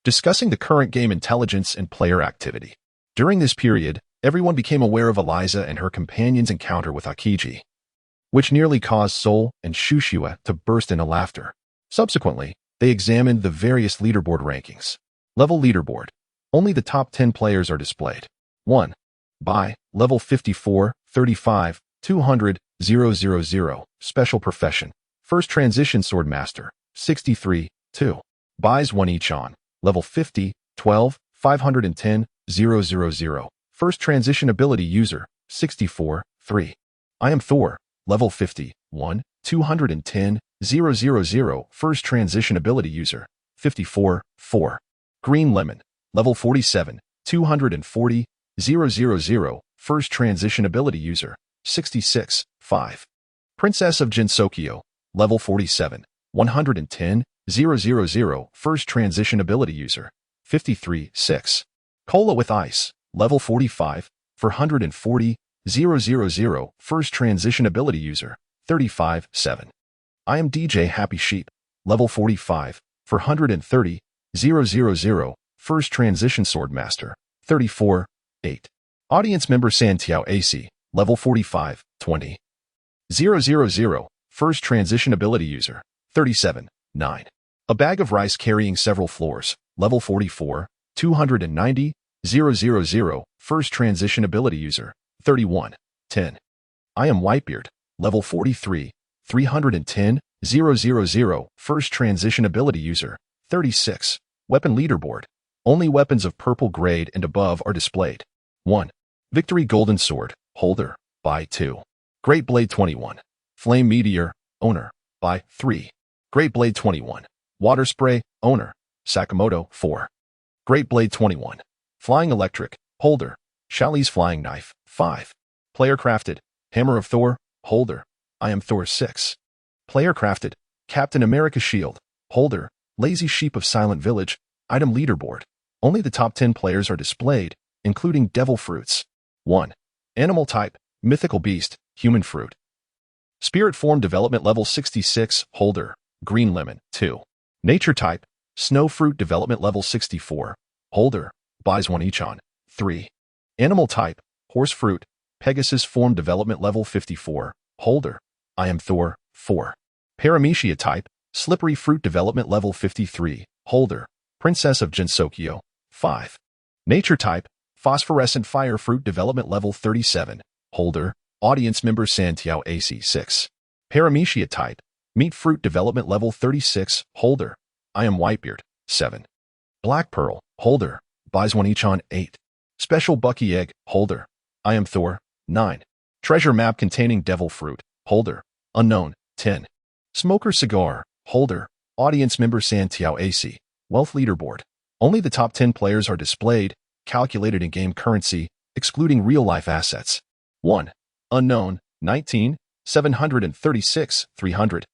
discussing the current game intelligence and player activity. During this period, everyone became aware of Eliza and her companion's encounter with Akiji, which nearly caused Sol and Shushua to burst into laughter. Subsequently, they examined the various leaderboard rankings. Level leaderboard. Only the top 10 players are displayed. 1. By level 54, 35, 200, 000, special profession. First transition swordmaster, 63, 2. Buys 1 each on level 50, 12, 510, 000. First transition ability user, 64, 3. I am Thor, level 50, 1, 210, 000. First transition ability user, 54, 4. Green Lemon, level 47, 240, 000. First transition ability user, 66, 5. Princess of Jinsokyo, level 47, 110, 000. First transition ability user, 53, 6. Cola with Ice, level 45, 440, 000, first transition ability user, 35-7. I am DJ Happy Sheep, level 45, for 130, 000, first transition swordmaster, 34-8. Audience member Santiao AC, level 45, 20. 000, first transition ability user, 37-9. A bag of rice carrying several floors, level 44, 290, 000, first transition ability user, 31-10. I am Whitebeard, level 43, 310, 000, first transition ability user, 36. Weapon leaderboard. Only weapons of purple grade and above are displayed. 1. Victory Golden Sword, holder, by 2. Great Blade 21. Flame Meteor, owner, by 3. Great Blade 21. Water Spray, owner, Sakamoto, 4. Great Blade 21. Flying Electric, holder, Shali's Flying Knife, 5. Player Crafted, Hammer of Thor, holder, I am Thor, 6. Player Crafted, Captain America Shield, holder, Lazy Sheep of Silent Village, item leaderboard. Only the top 10 players are displayed, including Devil Fruits. 1. Animal type, Mythical Beast, Human Fruit. Spirit Form Development Level 66, holder, Green Lemon, 2. Nature type, Snow Fruit Development Level 64, holder, buys 1 each on, 3. Animal type, Horse Fruit, Pegasus Form Development Level 54, holder, I am Thor, 4. Paramecia type, Slippery Fruit Development Level 53, holder, Princess of Jinsokyo, 5. Nature type, Phosphorescent Fire Fruit Development Level 37, holder, audience member Santiao AC, 6. Paramecia type, Meat Fruit Development Level 36, holder, I am Whitebeard, 7. Black Pearl, holder, buys 1 each on, 8. Special Bucky Egg, holder, I am Thor, 9. Treasure Map containing Devil Fruit, holder, unknown, 10. Smoker Cigar, holder, audience member Santiao AC, wealth leaderboard. Only the top 10 players are displayed, calculated in game currency, excluding real-life assets. 1. Unknown, 19, 736, 300.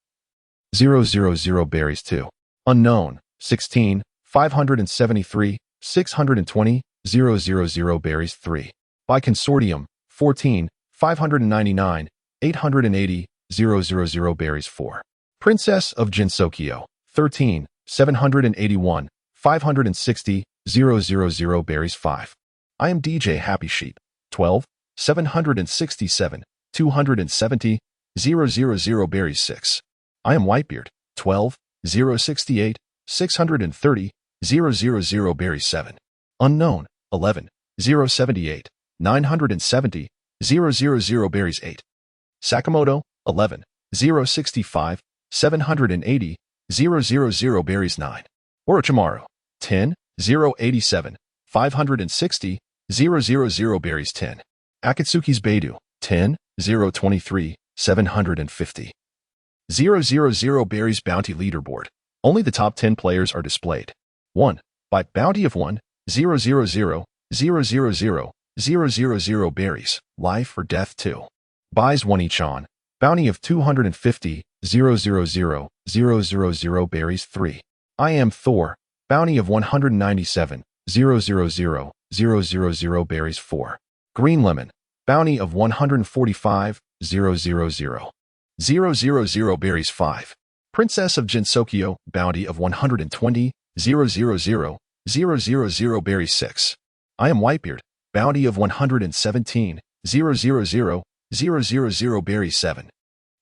000 berries. 2. Unknown, 16, 573, 620, 000 berries. 3. By consortium, 14, 599, 880, 000 berries. 4. Princess of Jinsokyo, 13, 781, 560, 000 berries. 5. I am DJ Happy Sheep, 12, 767, 270, 000 berries. 6. I am Whitebeard, 12, 068, 630, 000 berries. 7. Unknown, 11, 078, 970, 000 berries. 8. Sakamoto, 11, 065, 780, 000 berries. 9. Orochimaru, 10, 087, 560, 000 berries. 10. Akatsuki's Beidou, 10, 023, 750. 000 berries bounty leaderboard. Only the top 10 players are displayed. 1. By bounty of 1, 000, 000, 000 berries, life or death. 2. Buys 1 each on, bounty of 250, 000, 000 berries. 3. I am Thor, bounty of 197, 000, 000 berries. 4. Green Lemon, bounty of 145, 000, 000 berries. 5. Princess of Jinsokyo, bounty of 120, 000, 000 berries. 6. I am Whitebeard, bounty of 117, 000, 000 berries. 7.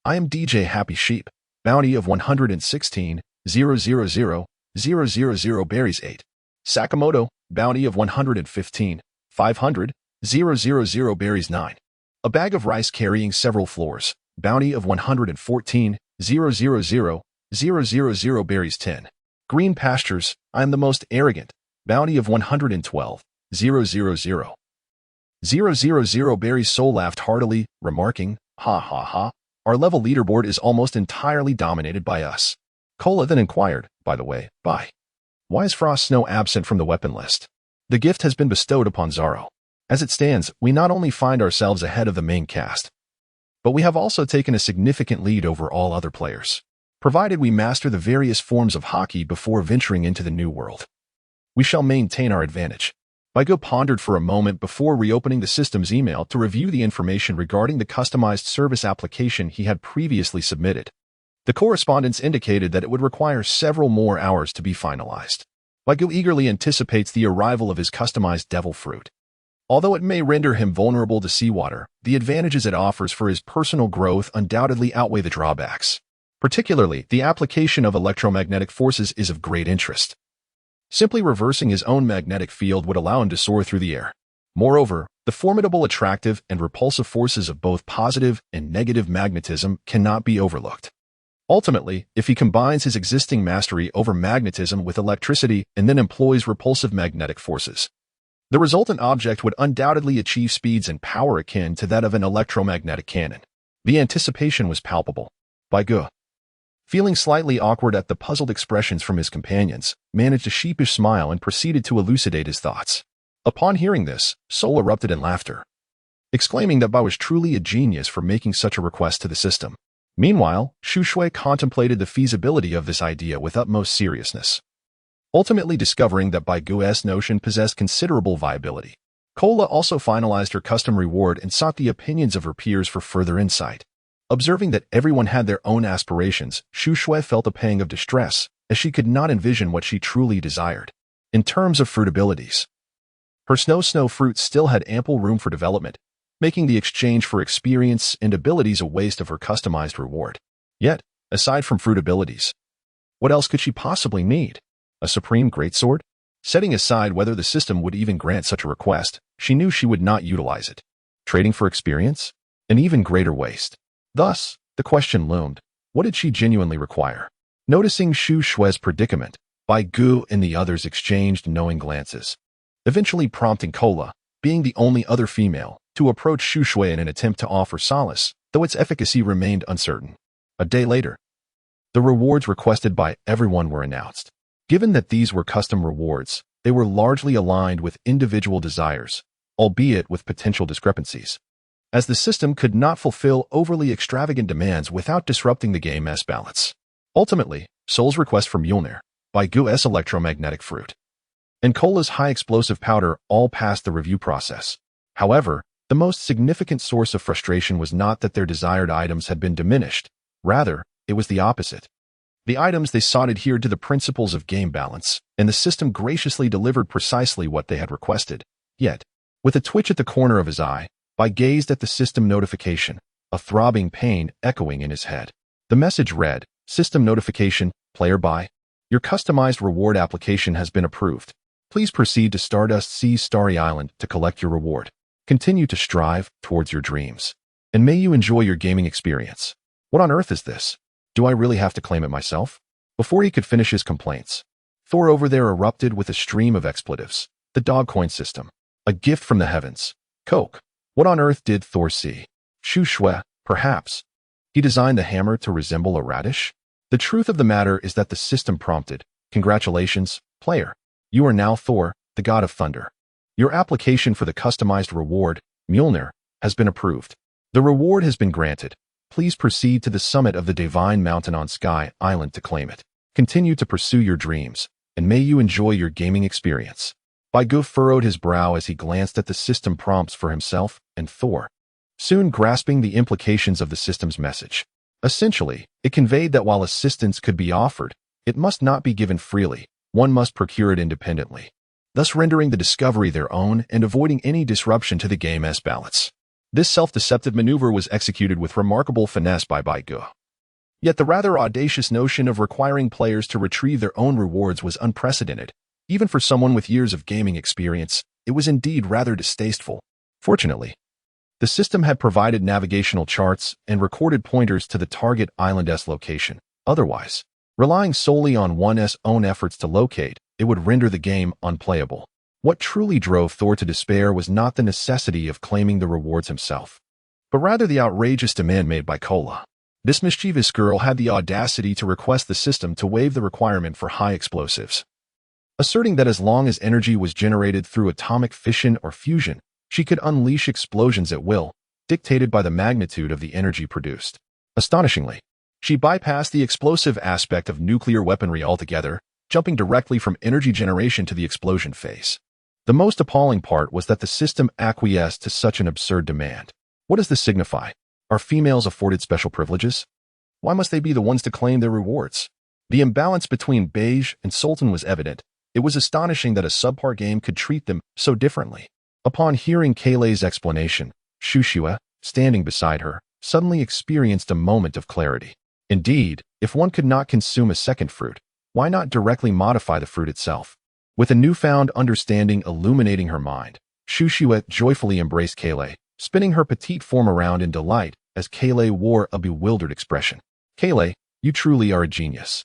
I am DJ Happy Sheep, bounty of 116, 000, 000 berries. 8. Sakamoto, bounty of 115, 500, 000 berries. 9. A bag of rice carrying several floors, bounty of 114, 000, 000 berries. 10. Green Pastures, I am the most arrogant, bounty of 112, 000. 000 berries. Soul laughed heartily, remarking, ha ha ha, our level leaderboard is almost entirely dominated by us. Cola then inquired, by the way, why is Frost Snow absent from the weapon list? The gift has been bestowed upon Zaro. As it stands, we not only find ourselves ahead of the main cast, but we have also taken a significant lead over all other players, provided we master the various forms of hockey before venturing into the new world. We shall maintain our advantage. Baigu pondered for a moment before reopening the system's email to review the information regarding the customized service application he had previously submitted. The correspondence indicated that it would require several more hours to be finalized. Baigu eagerly anticipates the arrival of his customized devil fruit. Although it may render him vulnerable to seawater, the advantages it offers for his personal growth undoubtedly outweigh the drawbacks. Particularly, the application of electromagnetic forces is of great interest. Simply reversing his own magnetic field would allow him to soar through the air. Moreover, the formidable attractive and repulsive forces of both positive and negative magnetism cannot be overlooked. Ultimately, if he combines his existing mastery over magnetism with electricity and then employs repulsive magnetic forces, the resultant object would undoubtedly achieve speeds and power akin to that of an electromagnetic cannon. The anticipation was palpable. Baigu, feeling slightly awkward at the puzzled expressions from his companions, managed a sheepish smile and proceeded to elucidate his thoughts. Upon hearing this, Sol erupted in laughter, exclaiming that Bai was truly a genius for making such a request to the system. Meanwhile, Xu Shui contemplated the feasibility of this idea with utmost seriousness, ultimately discovering that Baigu's notion possessed considerable viability. Kola also finalized her custom reward and sought the opinions of her peers for further insight. Observing that everyone had their own aspirations, Xu Shui felt a pang of distress, as she could not envision what she truly desired. In terms of fruit abilities, her snow fruit still had ample room for development, making the exchange for experience and abilities a waste of her customized reward. Yet, aside from fruit abilities, what else could she possibly need? A supreme greatsword? Setting aside whether the system would even grant such a request, she knew she would not utilize it. Trading for experience? An even greater waste. Thus, the question loomed, what did she genuinely require? Noticing Xu Shui's predicament, Baigu and the others exchanged knowing glances, eventually prompting Kola, being the only other female, to approach Xu Shui in an attempt to offer solace, though its efficacy remained uncertain. A day later, the rewards requested by everyone were announced. Given that these were custom rewards, they were largely aligned with individual desires, albeit with potential discrepancies, as the system could not fulfill overly extravagant demands without disrupting the game's balance. Ultimately, Sol's request for Mjolnir, Baigu's electromagnetic fruit, and Kola's high-explosive powder all passed the review process. However, the most significant source of frustration was not that their desired items had been diminished. Rather, it was the opposite. The items they sought adhered to the principles of game balance, and the system graciously delivered precisely what they had requested. Yet, with a twitch at the corner of his eye, Bai gazed at the system notification, a throbbing pain echoing in his head. The message read, System notification, Player Bai. Your customized reward application has been approved. Please proceed to Stardust Sea's Starry Island to collect your reward. Continue to strive towards your dreams. And may you enjoy your gaming experience. What on earth is this? Do I really have to claim it myself? Before he could finish his complaints, Thor over there erupted with a stream of expletives. The dog coin system. A gift from the heavens. Coke. What on earth did Thor see? Xu Shui, perhaps. He designed the hammer to resemble a radish? The truth of the matter is that the system prompted, Congratulations, player. You are now Thor, the god of thunder. Your application for the customized reward, Mjolnir, has been approved. The reward has been granted. Please proceed to the summit of the divine mountain on Sky Island to claim it. Continue to pursue your dreams, and may you enjoy your gaming experience. Baigu furrowed his brow as he glanced at the system prompts for himself and Thor, soon grasping the implications of the system's message. Essentially, it conveyed that while assistance could be offered, it must not be given freely. One must procure it independently, thus rendering the discovery their own and avoiding any disruption to the game's balance. This self-deceptive maneuver was executed with remarkable finesse by Baigu. Yet the rather audacious notion of requiring players to retrieve their own rewards was unprecedented. Even for someone with years of gaming experience, it was indeed rather distasteful. Fortunately, the system had provided navigational charts and recorded pointers to the target island's location. Otherwise, relying solely on one's own efforts to locate, it would render the game unplayable. What truly drove Thor to despair was not the necessity of claiming the rewards himself, but rather the outrageous demand made by Kola. This mischievous girl had the audacity to request the system to waive the requirement for high explosives, asserting that as long as energy was generated through atomic fission or fusion, she could unleash explosions at will, dictated by the magnitude of the energy produced. Astonishingly, she bypassed the explosive aspect of nuclear weaponry altogether, jumping directly from energy generation to the explosion phase. The most appalling part was that the system acquiesced to such an absurd demand. What does this signify? Are females afforded special privileges? Why must they be the ones to claim their rewards? The imbalance between Beige and Sultan was evident. It was astonishing that a subpar game could treat them so differently. Upon hearing Kayleigh's explanation, Shushua, standing beside her, suddenly experienced a moment of clarity. Indeed, if one could not consume a second fruit, why not directly modify the fruit itself? With a newfound understanding illuminating her mind, Shushua joyfully embraced Kayleigh, spinning her petite form around in delight as Kayleigh wore a bewildered expression. Kayleigh, you truly are a genius.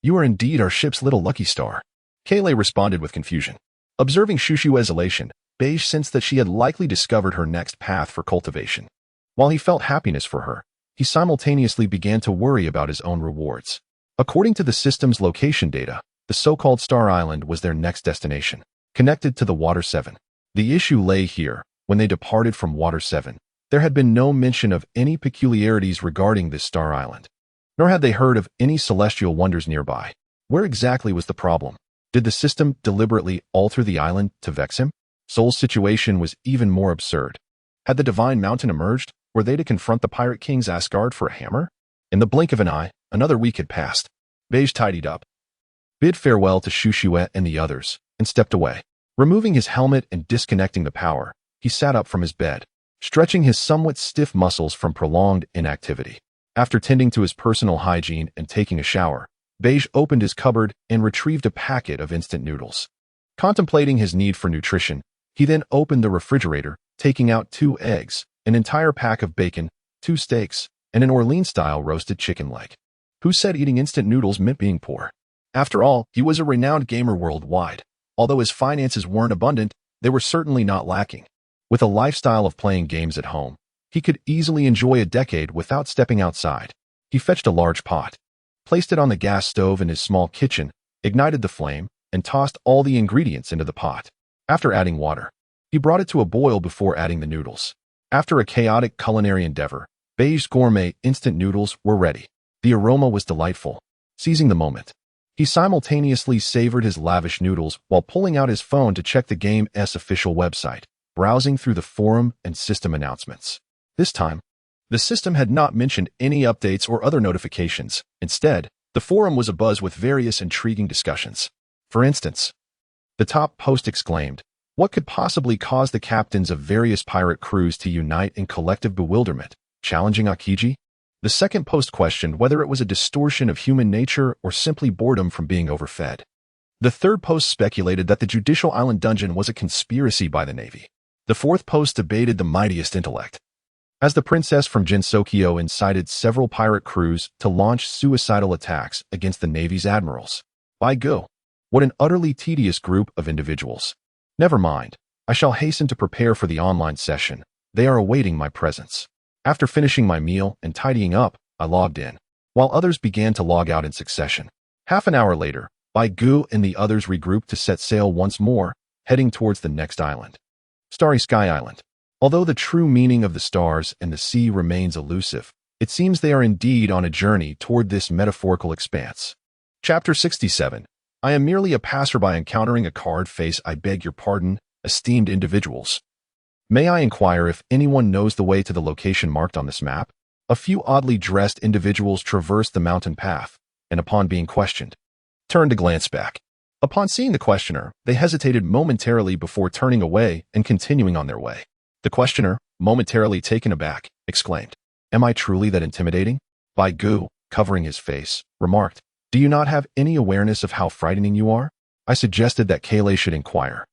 You are indeed our ship's little lucky star. Kayleigh responded with confusion. Observing Shushua's elation, Beige sensed that she had likely discovered her next path for cultivation. While he felt happiness for her, he simultaneously began to worry about his own rewards. According to the system's location data, the so-called Star Island was their next destination, connected to the Water 7. The issue lay here. When they departed from Water 7, there had been no mention of any peculiarities regarding this Star Island, nor had they heard of any celestial wonders nearby. Where exactly was the problem? Did the system deliberately alter the island to vex him? Soul's situation was even more absurd. Had the Divine Mountain emerged? Were they to confront the Pirate King's Asgard for a hammer? In the blink of an eye, another week had passed. Beige tidied up, bid farewell to Shushua and the others, and stepped away. Removing his helmet and disconnecting the power, he sat up from his bed, stretching his somewhat stiff muscles from prolonged inactivity. After tending to his personal hygiene and taking a shower, Beige opened his cupboard and retrieved a packet of instant noodles. Contemplating his need for nutrition, he then opened the refrigerator, taking out 2 eggs, an entire pack of bacon, 2 steaks, and an Orleans-style roasted chicken leg. Who said eating instant noodles meant being poor? After all, he was a renowned gamer worldwide. Although his finances weren't abundant, they were certainly not lacking. With a lifestyle of playing games at home, he could easily enjoy a decade without stepping outside. He fetched a large pot, placed it on the gas stove in his small kitchen, ignited the flame, and tossed all the ingredients into the pot. After adding water, he brought it to a boil before adding the noodles. After a chaotic culinary endeavor, Beige gourmet instant noodles were ready. The aroma was delightful. Seizing the moment, he simultaneously savored his lavish noodles while pulling out his phone to check the game's official website, browsing through the forum and system announcements. This time, the system had not mentioned any updates or other notifications. Instead, the forum was abuzz with various intriguing discussions. For instance, the top post exclaimed, "What could possibly cause the captains of various pirate crews to unite in collective bewilderment, challenging Akiji?" The second post questioned whether it was a distortion of human nature or simply boredom from being overfed. The third post speculated that the Judicial Island dungeon was a conspiracy by the Navy. The fourth post debated the mightiest intellect. As the princess from Jinsokyo incited several pirate crews to launch suicidal attacks against the Navy's admirals. By go! What an utterly tedious group of individuals. Never mind, I shall hasten to prepare for the online session. They are awaiting my presence. After finishing my meal and tidying up, I logged in, while others began to log out in succession. Half an hour later, Bai Gu and the others regrouped to set sail once more, heading towards the next island. Starry Sky Island. Although the true meaning of the stars and the sea remains elusive, it seems they are indeed on a journey toward this metaphorical expanse. Chapter 67. I am merely a passerby encountering a card face. I beg your pardon, esteemed individuals. May I inquire if anyone knows the way to the location marked on this map? A few oddly dressed individuals traversed the mountain path, and upon being questioned, turned to glance back. Upon seeing the questioner, they hesitated momentarily before turning away and continuing on their way. The questioner, momentarily taken aback, exclaimed, "Am I truly that intimidating?" Bai Gu, covering his face, remarked, "Do you not have any awareness of how frightening you are?" I suggested that Kayleigh should inquire.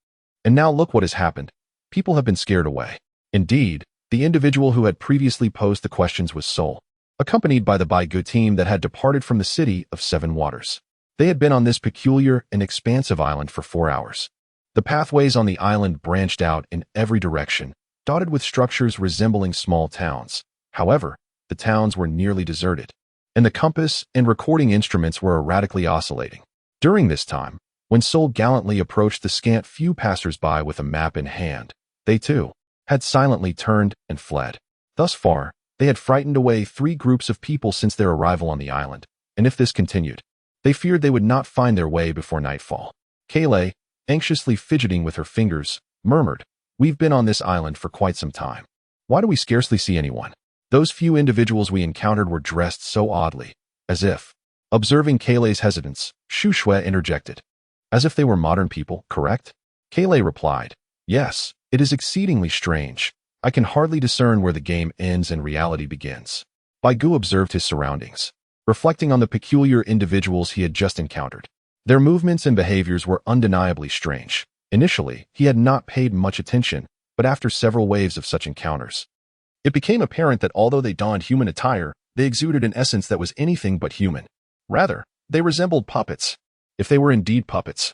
And now look what has happened. People have been scared away. Indeed, the individual who had previously posed the questions was Soul, accompanied by the Bai Gu team that had departed from the city of Seven Waters. They had been on this peculiar and expansive island for 4 hours. The pathways on the island branched out in every direction, dotted with structures resembling small towns. However, the towns were nearly deserted, and the compass and recording instruments were erratically oscillating. During this time, when Soul gallantly approached the scant few passers-by with a map in hand, they too had silently turned and fled. Thus far, they had frightened away 3 groups of people since their arrival on the island, and if this continued, they feared they would not find their way before nightfall. Kayleigh, anxiously fidgeting with her fingers, murmured, "We've been on this island for quite some time. Why do we scarcely see anyone? Those few individuals we encountered were dressed so oddly, as if..." Observing Kayleigh's hesitance, Shu Shui interjected. "As if they were modern people, correct?" Kayleigh replied, "Yes, it is exceedingly strange. I can hardly discern where the game ends and reality begins." Bai Gu observed his surroundings, reflecting on the peculiar individuals he had just encountered. Their movements and behaviors were undeniably strange. Initially, he had not paid much attention, but after several waves of such encounters, it became apparent that although they donned human attire, they exuded an essence that was anything but human. Rather, they resembled puppets. If they were indeed puppets,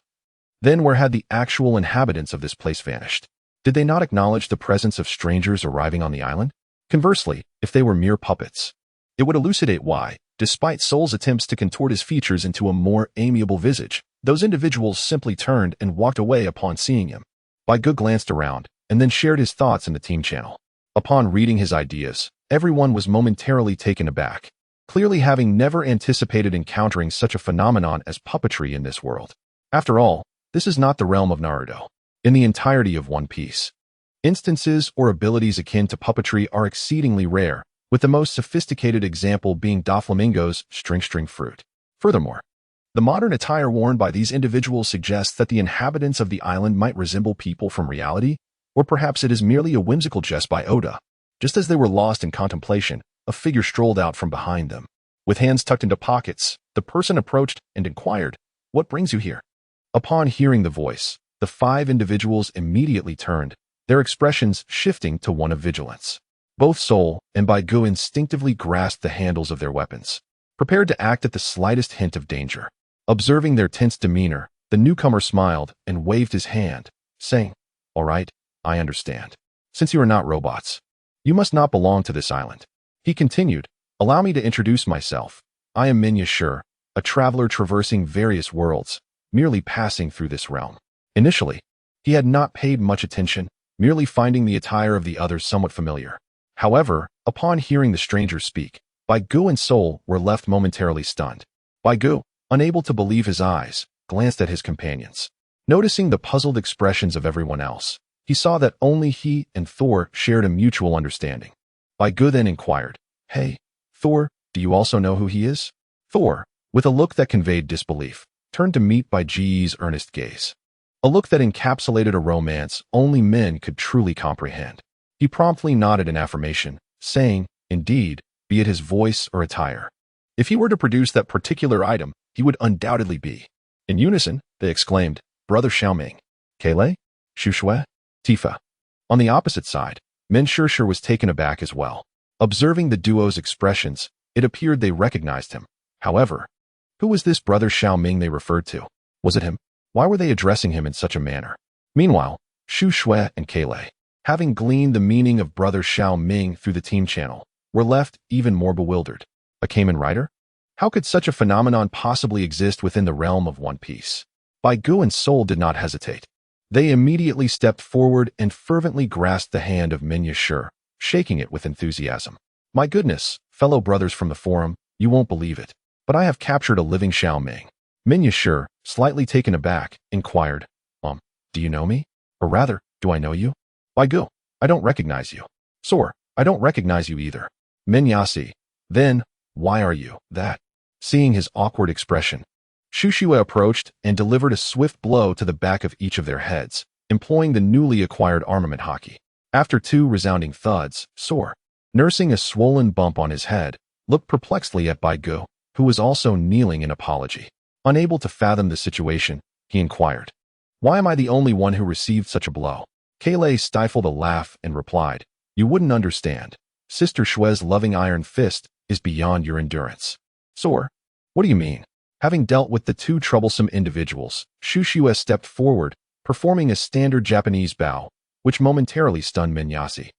then where had the actual inhabitants of this place vanished? Did they not acknowledge the presence of strangers arriving on the island? Conversely, if they were mere puppets, it would elucidate why, despite Soul's attempts to contort his features into a more amiable visage, those individuals simply turned and walked away upon seeing him. Bai Gu glanced around, and then shared his thoughts in the team channel. Upon reading his ideas, everyone was momentarily taken aback, clearly having never anticipated encountering such a phenomenon as puppetry in this world. After all, this is not the realm of Naruto. In the entirety of One Piece, instances or abilities akin to puppetry are exceedingly rare, with the most sophisticated example being Doflamingo's string fruit. Furthermore, the modern attire worn by these individuals suggests that the inhabitants of the island might resemble people from reality, or perhaps it is merely a whimsical jest by Oda. Just as they were lost in contemplation, a figure strolled out from behind them. With hands tucked into pockets, the person approached and inquired, "What brings you here?" Upon hearing the voice, the 5 individuals immediately turned, their expressions shifting to one of vigilance. Both Soul and Bai Gu instinctively grasped the handles of their weapons, prepared to act at the slightest hint of danger. Observing their tense demeanor, the newcomer smiled and waved his hand, saying, "All right, I understand. Since you are not robots, you must not belong to this island." He continued, "Allow me to introduce myself. I am Minya Shur, a traveler traversing various worlds, merely passing through this realm." Initially, he had not paid much attention, merely finding the attire of the others somewhat familiar. However, upon hearing the stranger speak, Bai Gu and Soul were left momentarily stunned. Bai Gu, unable to believe his eyes, glanced at his companions. Noticing the puzzled expressions of everyone else, he saw that only he and Thor shared a mutual understanding. Bai Gu then inquired, "Hey, Thor, do you also know who he is?" Thor, with a look that conveyed disbelief, turned to meet Bai Ji's earnest gaze. A look that encapsulated a romance only men could truly comprehend. He promptly nodded in affirmation, saying, "Indeed, be it his voice or attire. If he were to produce that particular item, he would undoubtedly be." In unison, they exclaimed, "Brother Xiaoming, Kayleigh, Shu Shui, Tifa." On the opposite side, Min Shirshir was taken aback as well. Observing the duo's expressions, it appeared they recognized him. However, who was this Brother Xiaoming they referred to? Was it him? Why were they addressing him in such a manner? Meanwhile, Shu Shui and Kayleigh, having gleaned the meaning of Brother Xiaoming through the team channel, were left even more bewildered. A Kamen Rider? How could such a phenomenon possibly exist within the realm of One Piece? Bai Gu and Soul did not hesitate. They immediately stepped forward and fervently grasped the hand of Minya Shur, shaking it with enthusiasm. "My goodness, fellow brothers from the forum, you won't believe it, but I have captured a living Xiaoming." Minya Shur, slightly taken aback, inquired, "Do you know me? Or rather, do I know you?" "Bai Gu, I don't recognize you." "Sor, I don't recognize you either." "Minyasi, then, why are you that?" Seeing his awkward expression, Shu Shui approached and delivered a swift blow to the back of each of their heads, employing the newly acquired armament hockey. After 2 resounding thuds, Sor, nursing a swollen bump on his head, looked perplexedly at Bai Gu, who was also kneeling in apology. Unable to fathom the situation, he inquired, "Why am I the only one who received such a blow?" Kayleigh stifled a laugh and replied, "You wouldn't understand. Sister Shue's loving iron fist is beyond your endurance." "Sor, what do you mean?" Having dealt with the 2 troublesome individuals, Shu Shui stepped forward, performing a standard Japanese bow, which momentarily stunned Minyasi,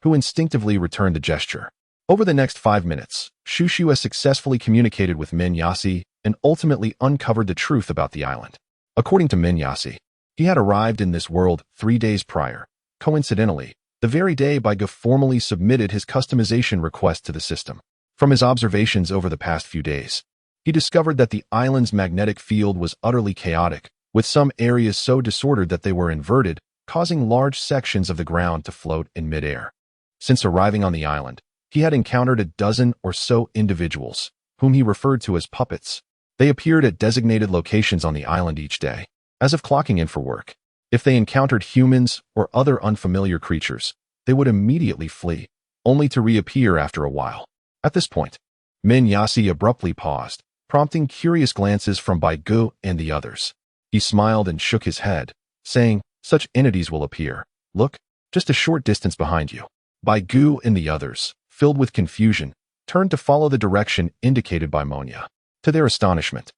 who instinctively returned the gesture. Over the next 5 minutes, Shu Shui successfully communicated with Minyasi and ultimately uncovered the truth about the island. According to Minyasi, he had arrived in this world 3 days prior. Coincidentally, the very day Bai Gu formally submitted his customization request to the system. From his observations over the past few days, he discovered that the island's magnetic field was utterly chaotic, with some areas so disordered that they were inverted, causing large sections of the ground to float in midair. Since arriving on the island, he had encountered a dozen or so individuals, whom he referred to as puppets. They appeared at designated locations on the island each day, as if clocking in for work. If they encountered humans or other unfamiliar creatures, they would immediately flee, only to reappear after a while. At this point, Min Yasi abruptly paused, prompting curious glances from Bai Gu and the others. He smiled and shook his head, saying, "Such entities will appear. Look, just a short distance behind you." Bai Gu and the others, filled with confusion, turned to follow the direction indicated by Monya. To their astonishment,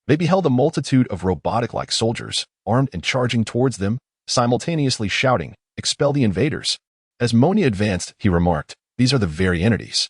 they beheld a multitude of robotic-like soldiers, armed and charging towards them, simultaneously shouting, "Expel the invaders." As Monya advanced, he remarked, "These are the very entities.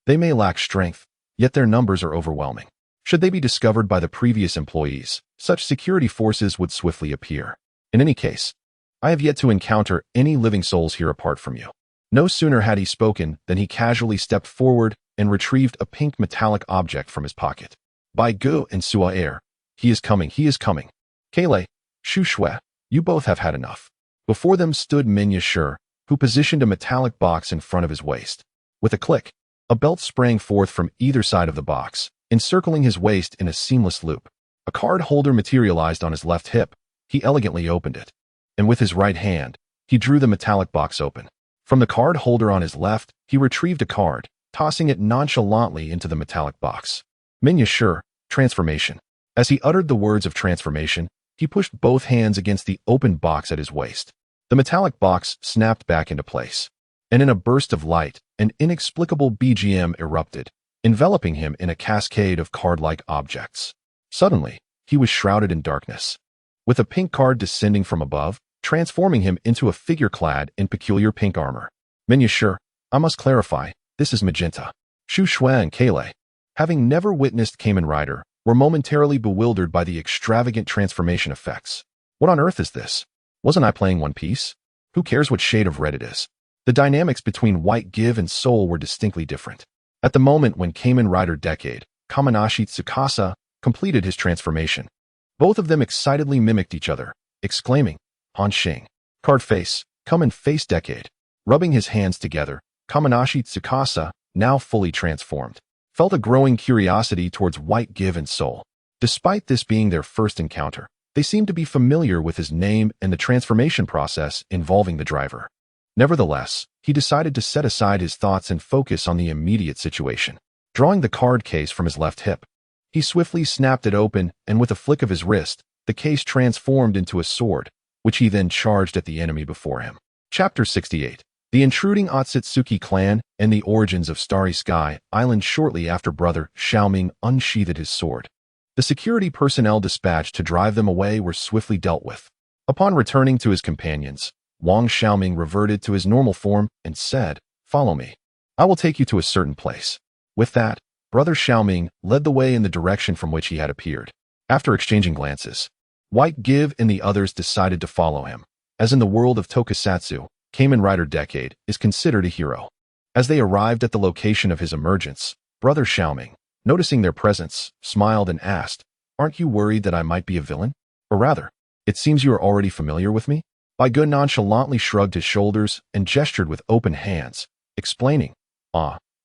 They may lack strength, yet their numbers are overwhelming. Should they be discovered by the previous employees, such security forces would swiftly appear. In any case, I have yet to encounter any living souls here apart from you." No sooner had he spoken than he casually stepped forward and retrieved a pink metallic object from his pocket. "Bai Gu and Sua Air, he is coming, he is coming. Kele, Shu Shui, you both have had enough." Before them stood Min Yashur, who positioned a metallic box in front of his waist. With a click, a belt sprang forth from either side of the box, encircling his waist in a seamless loop. A card holder materialized on his left hip. He elegantly opened it, and with his right hand, he drew the metallic box open. From the card holder on his left, he retrieved a card, tossing it nonchalantly into the metallic box. Min Yashur, transformation. As he uttered the words of transformation, he pushed both hands against the open box at his waist. The metallic box snapped back into place, and in a burst of light, an inexplicable BGM erupted, enveloping him in a cascade of card-like objects. Suddenly, he was shrouded in darkness, with a pink card descending from above, transforming him into a figure clad in peculiar pink armor. Min Yashur, I must clarify, this is Magenta. Shu Shui and Kele, having never witnessed Kamen Rider, were momentarily bewildered by the extravagant transformation effects. What on earth is this? Wasn't I playing One Piece? Who cares what shade of red it is? The dynamics between White Give and Soul were distinctly different. At the moment when Kamen Rider Decade, Kamanashi Tsukasa, completed his transformation, both of them excitedly mimicked each other, exclaiming, "Han Xing, card face, come and face Decade." Rubbing his hands together, Kamanashi Tsukasa, now fully transformed, felt a growing curiosity towards White Give and Soul. Despite this being their first encounter, they seemed to be familiar with his name and the transformation process involving the driver. Nevertheless, he decided to set aside his thoughts and focus on the immediate situation. Drawing the card case from his left hip, he swiftly snapped it open, and with a flick of his wrist, the case transformed into a sword, which he then charged at the enemy before him. Chapter 68. The intruding Otsutsuki clan and the origins of Starry Sky Island. Shortly after Brother Xiaoming unsheathed his sword, the security personnel dispatched to drive them away were swiftly dealt with. Upon returning to his companions, Wang Xiaoming reverted to his normal form and said, "Follow me. I will take you to a certain place." With that, Brother Xiaoming led the way in the direction from which he had appeared. After exchanging glances, White Give and the others decided to follow him. As in the world of Tokusatsu, Kamen Rider Decade is considered a hero. As they arrived at the location of his emergence, Brother Xiaoming, noticing their presence, smiled and asked, "Aren't you worried that I might be a villain? Or rather, it seems you are already familiar with me?" Bai Gu nonchalantly shrugged his shoulders and gestured with open hands, explaining,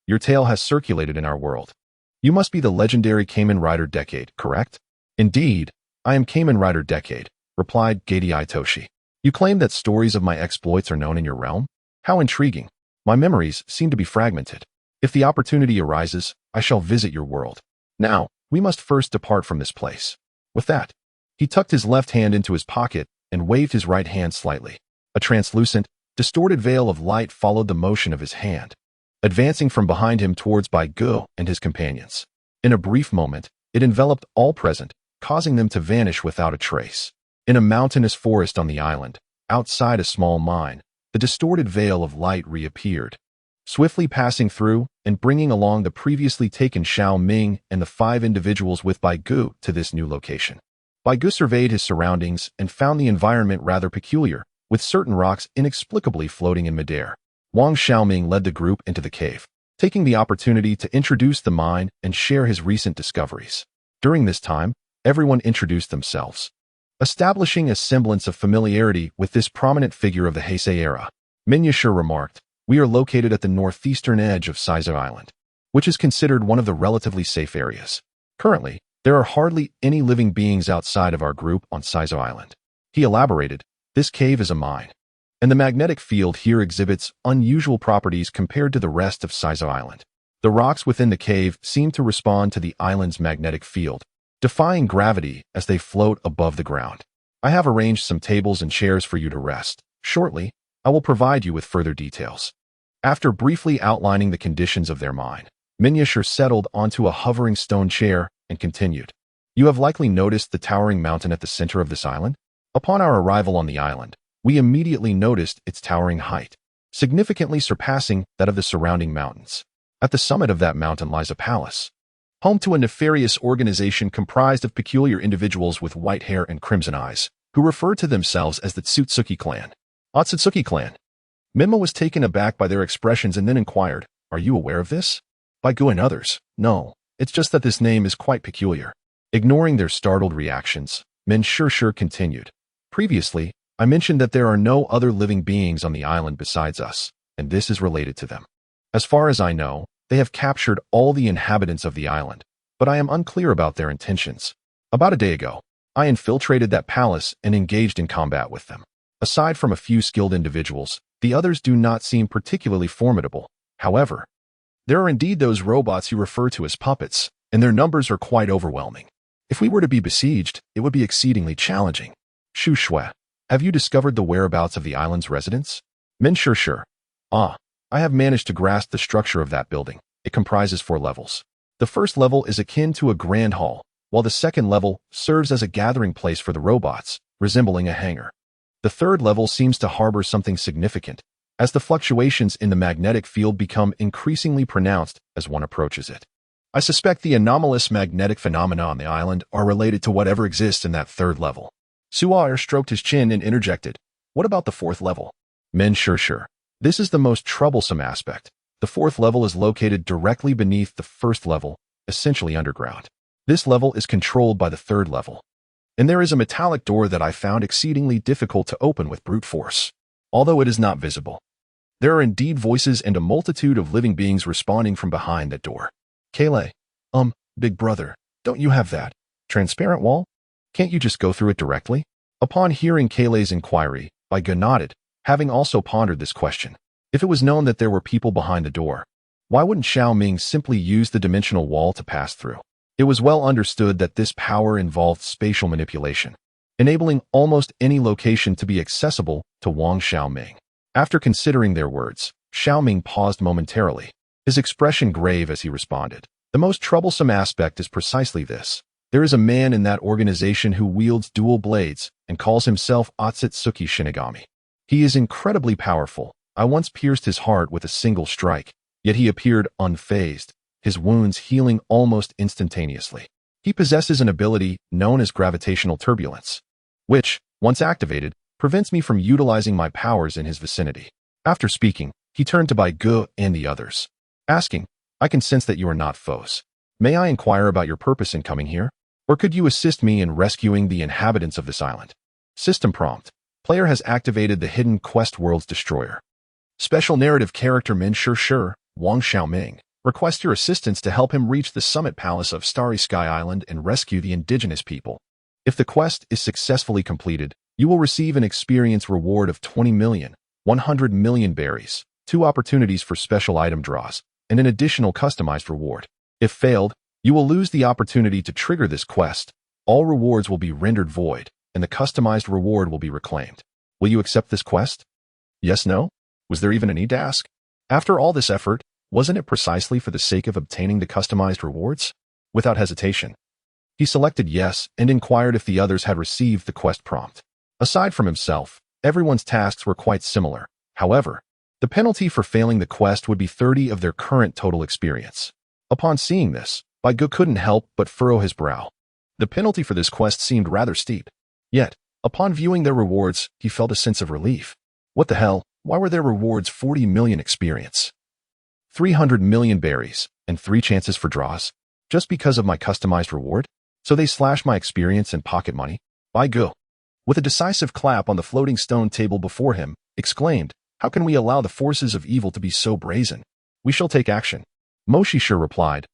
Your tale has circulated in our world. You must be the legendary Kamen Rider Decade, correct?" "Indeed, I am Kamen Rider Decade," replied Gady Itoshi. "You claim that stories of my exploits are known in your realm? How intriguing. My memories seem to be fragmented. If the opportunity arises, I shall visit your world. Now, we must first depart from this place." With that, he tucked his left hand into his pocket and waved his right hand slightly. A translucent, distorted veil of light followed the motion of his hand, advancing from behind him towards Bai Gu and his companions. In a brief moment, it enveloped all present, causing them to vanish without a trace. In a mountainous forest on the island, outside a small mine, the distorted veil of light reappeared, swiftly passing through and bringing along the previously taken Xiao Ming and the 5 individuals with Bai Gu to this new location. Bai Gu surveyed his surroundings and found the environment rather peculiar, with certain rocks inexplicably floating in midair. Wang Xiaoming led the group into the cave, taking the opportunity to introduce the mine and share his recent discoveries. During this time, everyone introduced themselves. Establishing a semblance of familiarity with this prominent figure of the Heisei era, Minyashur remarked, "We are located at the northeastern edge of Saizo Island, which is considered one of the relatively safe areas. Currently, there are hardly any living beings outside of our group on Saizo Island." He elaborated, "This cave is a mine, and the magnetic field here exhibits unusual properties compared to the rest of Saizo Island. The rocks within the cave seem to respond to the island's magnetic field, defying gravity as they float above the ground. I have arranged some tables and chairs for you to rest. Shortly, I will provide you with further details." After briefly outlining the conditions of their mine, Minyashur settled onto a hovering stone chair and continued, "You have likely noticed the towering mountain at the center of this island? Upon our arrival on the island, we immediately noticed its towering height, significantly surpassing that of the surrounding mountains. At the summit of that mountain lies a palace, home to a nefarious organization comprised of peculiar individuals with white hair and crimson eyes, who refer to themselves as the Tsutsuki clan." Otsutsuki clan. Minmo was taken aback by their expressions and then inquired, "Are you aware of this?" By Gu and others, "No, it's just that this name is quite peculiar." Ignoring their startled reactions, Min Shur continued, "Previously, I mentioned that there are no other living beings on the island besides us, and this is related to them. As far as I know, they have captured all the inhabitants of the island, but I am unclear about their intentions. About a day ago, I infiltrated that palace and engaged in combat with them. Aside from a few skilled individuals, the others do not seem particularly formidable. However, there are indeed those robots you refer to as puppets, and their numbers are quite overwhelming. If we were to be besieged, it would be exceedingly challenging. Shu Shui, have you discovered the whereabouts of the island's residents?" Min Shur. "Ah, I have managed to grasp the structure of that building. It comprises 4 levels. The first level is akin to a grand hall, while the second level serves as a gathering place for the robots, resembling a hangar. The third level seems to harbor something significant, as the fluctuations in the magnetic field become increasingly pronounced as one approaches it. I suspect the anomalous magnetic phenomena on the island are related to whatever exists in that third level." Suair stroked his chin and interjected, "What about the 4th level?" Min Shur. "This is the most troublesome aspect. The 4th level is located directly beneath the 1st level, essentially underground. This level is controlled by the 3rd level. And there is a metallic door that I found exceedingly difficult to open with brute force, although it is not visible. There are indeed voices and a multitude of living beings responding from behind that door." Kaylee, big brother, don't you have that transparent wall? Can't you just go through it directly?" Upon hearing Kaylee's inquiry, Bai Ge nodded, having also pondered this question. If it was known that there were people behind the door, why wouldn't Xiao Ming simply use the dimensional wall to pass through? It was well understood that this power involved spatial manipulation, enabling almost any location to be accessible to Wang Xiaoming. After considering their words, Xiaoming paused momentarily, his expression grave as he responded, "The most troublesome aspect is precisely this. There is a man in that organization who wields dual blades and calls himself Otsutsuki Shinigami. He is incredibly powerful. I once pierced his heart with a single strike, yet he appeared unfazed, his wounds healing almost instantaneously. He possesses an ability known as gravitational turbulence, which, once activated, prevents me from utilizing my powers in his vicinity." After speaking, he turned to Bai Ge and the others, asking, "I can sense that you are not foes. May I inquire about your purpose in coming here? Or could you assist me in rescuing the inhabitants of this island?" System prompt. Player has activated the hidden quest World's Destroyer. Special narrative character Min Shur, Wang Xiaoming, requests your assistance to help him reach the summit palace of Starry Sky Island and rescue the indigenous people. If the quest is successfully completed, you will receive an experience reward of 20 million, 100 million berries, 2 opportunities for special item draws, and an additional customized reward. If failed, you will lose the opportunity to trigger this quest. All rewards will be rendered void, and the customized reward will be reclaimed. Will you accept this quest? Yes, no? Was there even a need to ask? After all this effort, wasn't it precisely for the sake of obtaining the customized rewards? Without hesitation, he selected yes and inquired if the others had received the quest prompt. Aside from himself, everyone's tasks were quite similar. However, the penalty for failing the quest would be 30 of their current total experience. Upon seeing this, Bai Ge couldn't help but furrow his brow. The penalty for this quest seemed rather steep. Yet, upon viewing their rewards, he felt a sense of relief. What the hell? Why were their rewards 40 million experience, 300 million berries, and 3 chances for draws? Just because of my customized reward? So they slash my experience and pocket money? Bai Ge, with a decisive clap on the floating stone table before him, exclaimed, "How can we allow the forces of evil to be so brazen? We shall take action." Moshisha replied,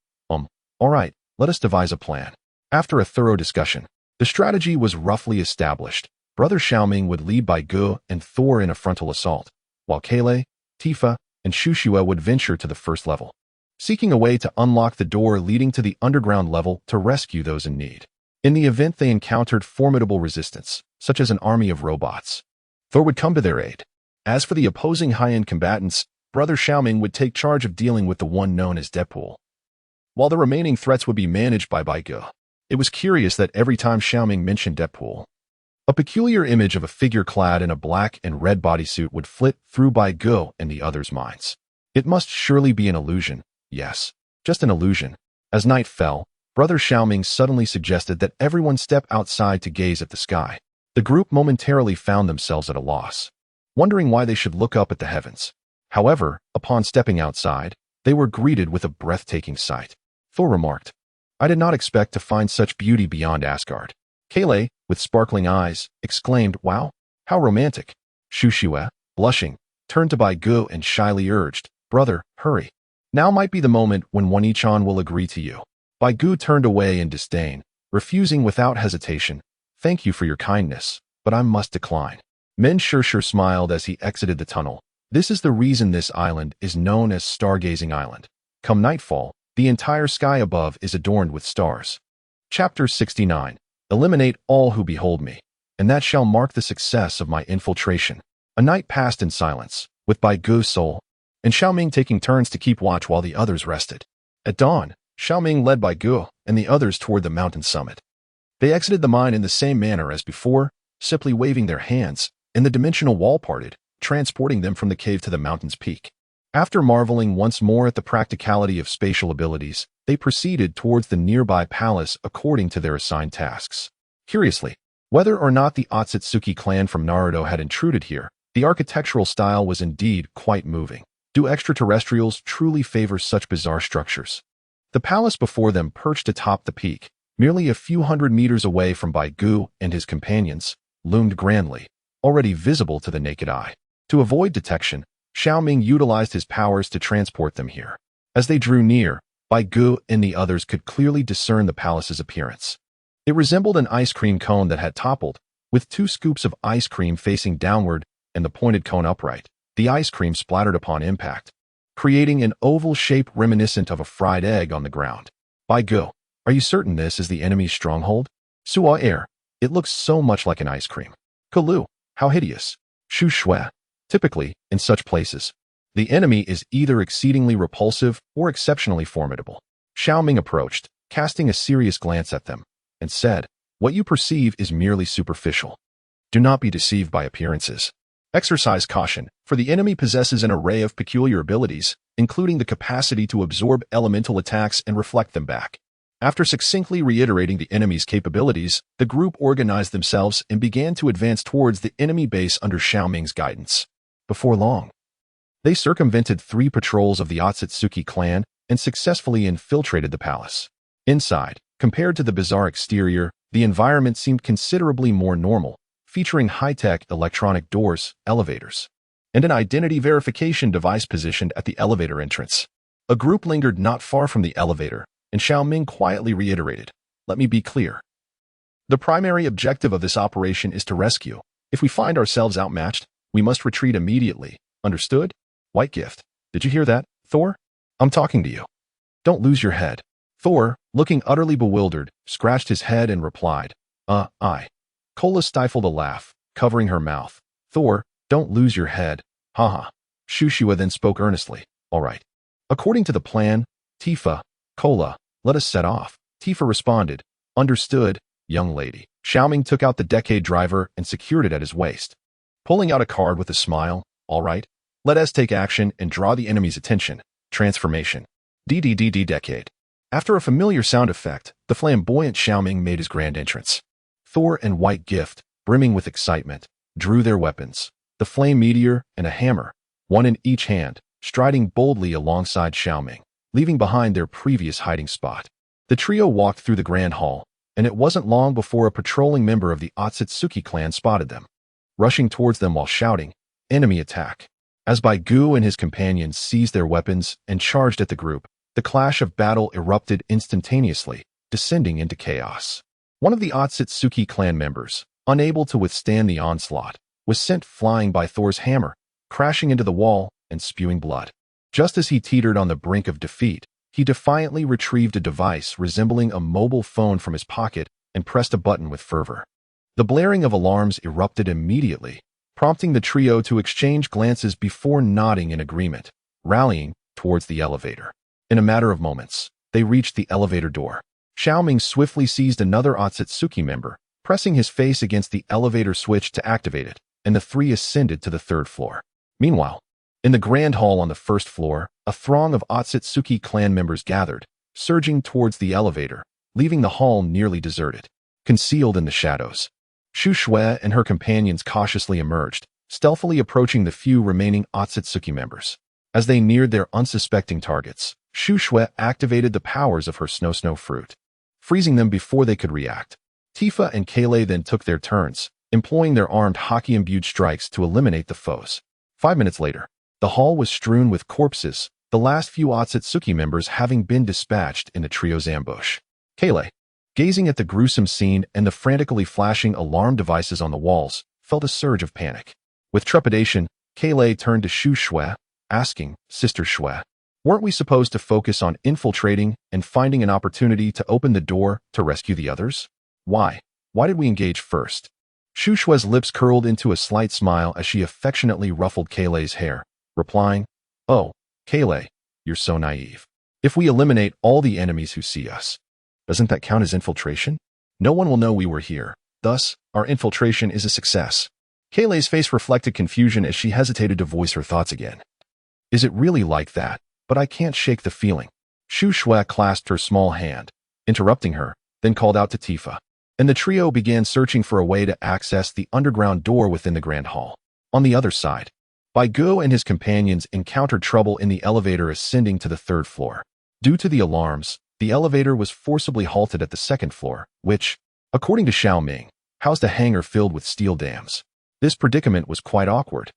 all right, let us devise a plan. After a thorough discussion, the strategy was roughly established. Brother Xiaoming would lead by Gu and Thor in a frontal assault, while Kale, Tifa, and Shushua would venture to the first level, seeking a way to unlock the door leading to the underground level to rescue those in need. In the event they encountered formidable resistance, such as an army of robots, Thor would come to their aid. As for the opposing high-end combatants, Brother Xiaoming would take charge of dealing with the one known as Deadpool, while the remaining threats would be managed by Baigu. It was curious that every time Xiaoming mentioned Deadpool, a peculiar image of a figure clad in a black and red bodysuit would flit through Baigu and the others' minds. It must surely be an illusion. Yes, just an illusion. As night fell, Brother Xiaoming suddenly suggested that everyone step outside to gaze at the sky. The group momentarily found themselves at a loss, wondering why they should look up at the heavens. However, upon stepping outside, they were greeted with a breathtaking sight. Thor remarked, "I did not expect to find such beauty beyond Asgard." Kale, with sparkling eyes, exclaimed, "Wow, how romantic." Shushua, blushing, turned to Baigu and shyly urged, "Brother, hurry. Now might be the moment when One-chan will agree to you." Baigu turned away in disdain, refusing without hesitation, "Thank you for your kindness, but I must decline." Men Sure smiled as he exited the tunnel. This is the reason this island is known as Stargazing Island. Come nightfall, the entire sky above is adorned with stars. Chapter 69. Eliminate all who behold me, and that shall mark the success of my infiltration. A night passed in silence, with Baigu's soul and Xiaoming taking turns to keep watch while the others rested. At dawn, Xiaoming led Baigu and the others toward the mountain summit. They exited the mine in the same manner as before, simply waving their hands, and the dimensional wall parted, transporting them from the cave to the mountain's peak. After marveling once more at the practicality of spatial abilities, they proceeded towards the nearby palace according to their assigned tasks. Curiously, whether or not the Otsutsuki clan from Naruto had intruded here, the architectural style was indeed quite moving. Do extraterrestrials truly favor such bizarre structures? The palace before them perched atop the peak, merely a few hundred meters away from Baigu and his companions, loomed grandly, already visible to the naked eye. To avoid detection, Xiaoming utilized his powers to transport them here. As they drew near, Baigu and the others could clearly discern the palace's appearance. It resembled an ice cream cone that had toppled, with two scoops of ice cream facing downward and the pointed cone upright. The ice cream splattered upon impact, creating an oval shape reminiscent of a fried egg on the ground. Baigu, are you certain this is the enemy's stronghold? Sua Air, it looks so much like an ice cream. Kalu, how hideous. Shu Shui, typically, in such places, the enemy is either exceedingly repulsive or exceptionally formidable. Xiaoming approached, casting a serious glance at them, and said, "What you perceive is merely superficial. Do not be deceived by appearances. Exercise caution, for the enemy possesses an array of peculiar abilities, including the capacity to absorb elemental attacks and reflect them back." After succinctly reiterating the enemy's capabilities, the group organized themselves and began to advance towards the enemy base under Xiaoming's guidance. Before long, they circumvented 3 patrols of the Otsutsuki clan and successfully infiltrated the palace. Inside, compared to the bizarre exterior, the environment seemed considerably more normal, featuring high-tech electronic doors, elevators, and an identity verification device positioned at the elevator entrance. A group lingered not far from the elevator, and Xiaoming quietly reiterated, "Let me be clear. The primary objective of this operation is to rescue. If we find ourselves outmatched, we must retreat immediately. Understood? White Gift, did you hear that, Thor? I'm talking to you. Don't lose your head." Thor, looking utterly bewildered, scratched his head and replied, I. Kola stifled a laugh, covering her mouth. "Thor, don't lose your head. Haha." Shushua then spoke earnestly, "All right. According to the plan, Tifa, Kola, let us set off." Tifa responded, "Understood, young lady." Xiaoming took out the decade driver and secured it at his waist, pulling out a card with a smile. "All right. Let us take action and draw the enemy's attention. Transformation. DDDD decade." After a familiar sound effect, the flamboyant Xiaoming made his grand entrance. Thor and White Gift, brimming with excitement, drew their weapons, the flame meteor and a hammer, one in each hand, striding boldly alongside Xiaoming, leaving behind their previous hiding spot. The trio walked through the grand hall, and it wasn't long before a patrolling member of the Otsutsuki clan spotted them, rushing towards them while shouting, "Enemy attack!" As Baigu and his companions seized their weapons and charged at the group, the clash of battle erupted instantaneously, descending into chaos. One of the Otsutsuki clan members, unable to withstand the onslaught, was sent flying by Thor's hammer, crashing into the wall and spewing blood. Just as he teetered on the brink of defeat, he defiantly retrieved a device resembling a mobile phone from his pocket and pressed a button with fervor. The blaring of alarms erupted immediately, prompting the trio to exchange glances before nodding in agreement, rallying towards the elevator. In a matter of moments, they reached the elevator door. Xiaoming swiftly seized another Otsutsuki member, pressing his face against the elevator switch to activate it, and the three ascended to the third floor. Meanwhile, in the grand hall on the first floor, a throng of Otsutsuki clan members gathered, surging towards the elevator, leaving the hall nearly deserted. Concealed in the shadows, Shu Shui and her companions cautiously emerged, stealthily approaching the few remaining Otsutsuki members. As they neared their unsuspecting targets, Shu Shui activated the powers of her snow fruit, freezing them before they could react. Tifa and Kaylee then took their turns, employing their armed hockey-imbued strikes to eliminate the foes. 5 minutes later, the hall was strewn with corpses, the last few Otsutsuki members having been dispatched in the trio's ambush. Kaylee, gazing at the gruesome scene and the frantically flashing alarm devices on the walls, felt a surge of panic. With trepidation, Kaylee turned to Shu Shui, asking, "Sister Shui, weren't we supposed to focus on infiltrating and finding an opportunity to open the door to rescue the others? Why? Why did we engage first?" Shu Shui's lips curled into a slight smile as she affectionately ruffled Kaylee's hair, replying, "Oh, Kaylee, you're so naive. If we eliminate all the enemies who see us, doesn't that count as infiltration? No one will know we were here. Thus, our infiltration is a success." Kaylee's face reflected confusion as she hesitated to voice her thoughts again. "Is it really like that? But I can't shake the feeling." Shu Shui clasped her small hand, interrupting her, then called out to Tifa, and the trio began searching for a way to access the underground door within the grand hall. On the other side, Baigu and his companions encountered trouble in the elevator ascending to the third floor. Due to the alarms, the elevator was forcibly halted at the second floor, which, according to Xiaoming, housed a hangar filled with steel dams. This predicament was quite awkward,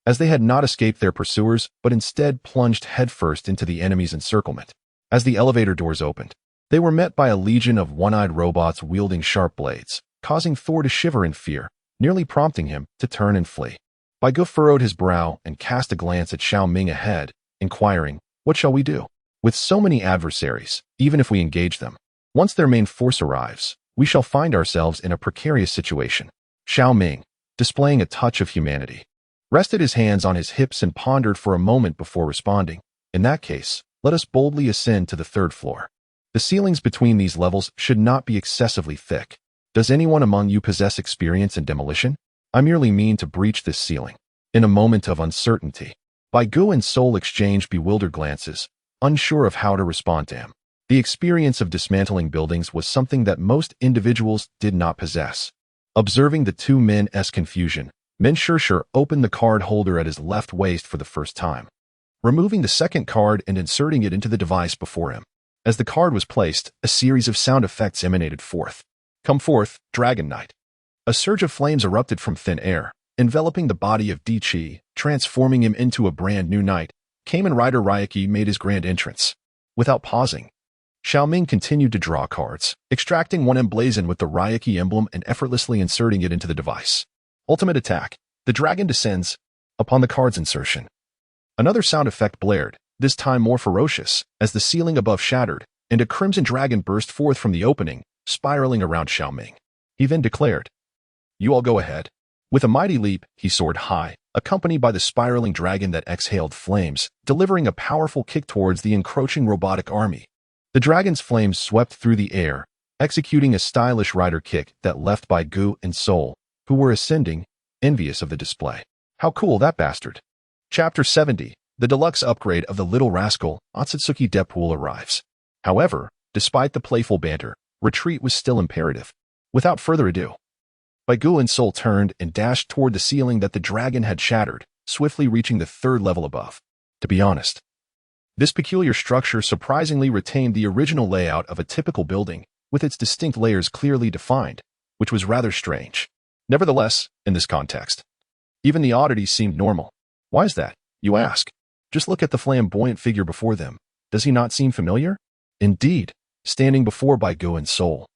as they had not escaped their pursuers but instead plunged headfirst into the enemy's encirclement. As the elevator doors opened, they were met by a legion of one-eyed robots wielding sharp blades, causing Thor to shiver in fear, nearly prompting him to turn and flee. Baigu furrowed his brow and cast a glance at Xiaoming ahead, inquiring, "What shall we do? With so many adversaries, even if we engage them, once their main force arrives, we shall find ourselves in a precarious situation." Xiaoming, displaying a touch of humanity, rested his hands on his hips and pondered for a moment before responding, "In that case, let us boldly ascend to the third floor. The ceilings between these levels should not be excessively thick. Does anyone among you possess experience in demolition? I merely mean to breach this ceiling." In a moment of uncertainty, Baigu and Sol exchanged bewildered glances, unsure of how to respond to him. The experience of dismantling buildings was something that most individuals did not possess. Observing the two men's confusion, Min Shishir opened the card holder at his left waist for the first time, removing the second card and inserting it into the device before him. As the card was placed, a series of sound effects emanated forth. "Come forth, Dragon Knight." A surge of flames erupted from thin air, enveloping the body of Di-Chi, transforming him into a brand new knight. Kamen Rider Ryuki made his grand entrance. Without pausing, Xiaoming continued to draw cards, extracting one emblazoned with the Ryuki emblem and effortlessly inserting it into the device. Ultimate attack. The dragon descends. Upon the card's insertion, another sound effect blared, this time more ferocious, as the ceiling above shattered, and a crimson dragon burst forth from the opening, spiraling around Xiaoming. He then declared, "You all go ahead." With a mighty leap, he soared high, accompanied by the spiraling dragon that exhaled flames, delivering a powerful kick towards the encroaching robotic army. The dragon's flames swept through the air, executing a stylish rider kick that left Baigu and Sol, who were ascending, envious of the display. How cool that bastard. Chapter 70. The deluxe upgrade of the Little Rascal, Otsutsuki Deadpool arrives. However, despite the playful banter, retreat was still imperative. Without further ado, Baigu and Sol turned and dashed toward the ceiling that the dragon had shattered, swiftly reaching the third level above. To be honest, this peculiar structure surprisingly retained the original layout of a typical building, with its distinct layers clearly defined, which was rather strange. Nevertheless, in this context, even the oddities seemed normal. Why is that, you ask? Just look at the flamboyant figure before them. Does he not seem familiar? Indeed, standing before Baigu and Sol,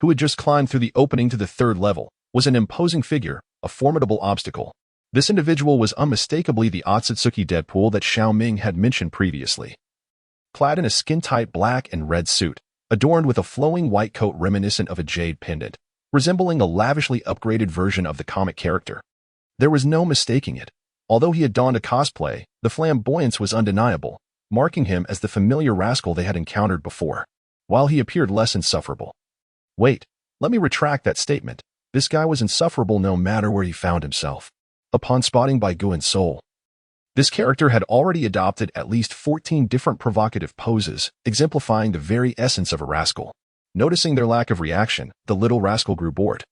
who had just climbed through the opening to the third level, was an imposing figure, a formidable obstacle. This individual was unmistakably the Otsutsuki Deadpool that Xiao Ming had mentioned previously. Clad in a skin-tight black and red suit, adorned with a flowing white coat reminiscent of a jade pendant, resembling a lavishly upgraded version of the comic character. There was no mistaking it. Although he had donned a cosplay, the flamboyance was undeniable, marking him as the familiar rascal they had encountered before, while he appeared less insufferable. Wait, let me retract that statement. This guy was insufferable no matter where he found himself. Upon spotting Baigu and Sol, this character had already adopted at least 14 different provocative poses, exemplifying the very essence of a rascal. Noticing their lack of reaction, the little rascal grew bored.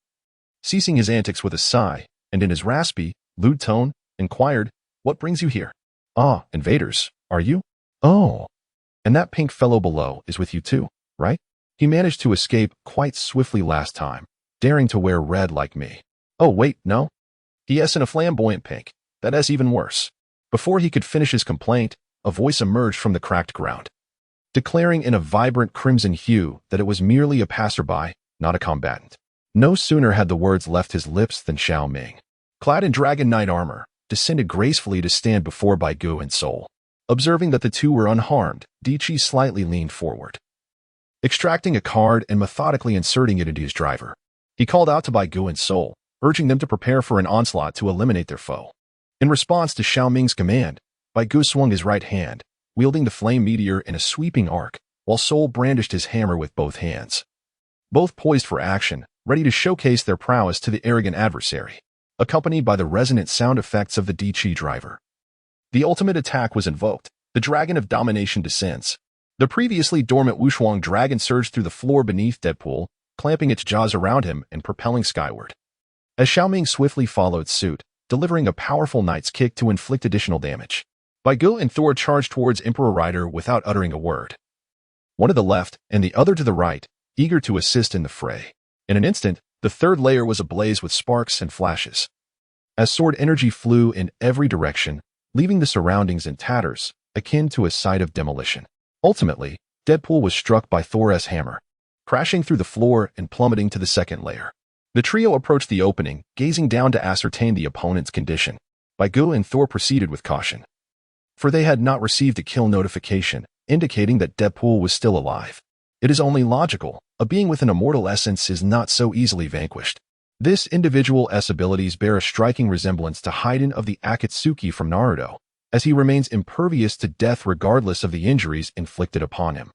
Ceasing his antics with a sigh, and in his raspy, lewd tone, inquired, "What brings you here?" "Ah, invaders, are you? Oh, and that pink fellow below is with you too, right? He managed to escape quite swiftly last time, daring to wear red like me. Oh wait, no? Yes, in a flamboyant pink. That is even worse." Before he could finish his complaint, a voice emerged from the cracked ground, declaring in a vibrant crimson hue that it was merely a passerby, not a combatant. No sooner had the words left his lips than Xiao Ming, clad in dragon knight armor, descended gracefully to stand before Baigu and Sol. Observing that the two were unharmed, Dichi slightly leaned forward, extracting a card and methodically inserting it into his driver. He called out to Baigu and Sol, urging them to prepare for an onslaught to eliminate their foe. In response to Xiao Ming's command, Baigu swung his right hand, wielding the flame meteor in a sweeping arc, while Sol brandished his hammer with both hands. Both poised for action, ready to showcase their prowess to the arrogant adversary, accompanied by the resonant sound effects of the Dichi driver. The ultimate attack was invoked. The Dragon of Domination descends. The previously dormant Wushuang dragon surged through the floor beneath Deadpool, clamping its jaws around him and propelling skyward. As Xiao Ming swiftly followed suit, delivering a powerful knight's kick to inflict additional damage, Baigu and Thor charged towards Emperor Rider without uttering a word. One to the left and the other to the right, eager to assist in the fray. In an instant, the third layer was ablaze with sparks and flashes, as sword energy flew in every direction, leaving the surroundings in tatters, akin to a site of demolition. Ultimately, Deadpool was struck by Thor's hammer, crashing through the floor and plummeting to the second layer. The trio approached the opening, gazing down to ascertain the opponent's condition. Baigu and Thor proceeded with caution, for they had not received a kill notification, indicating that Deadpool was still alive. It is only logical. A being with an immortal essence is not so easily vanquished. This individual's abilities bear a striking resemblance to Haiden of the Akatsuki from Naruto, as he remains impervious to death regardless of the injuries inflicted upon him,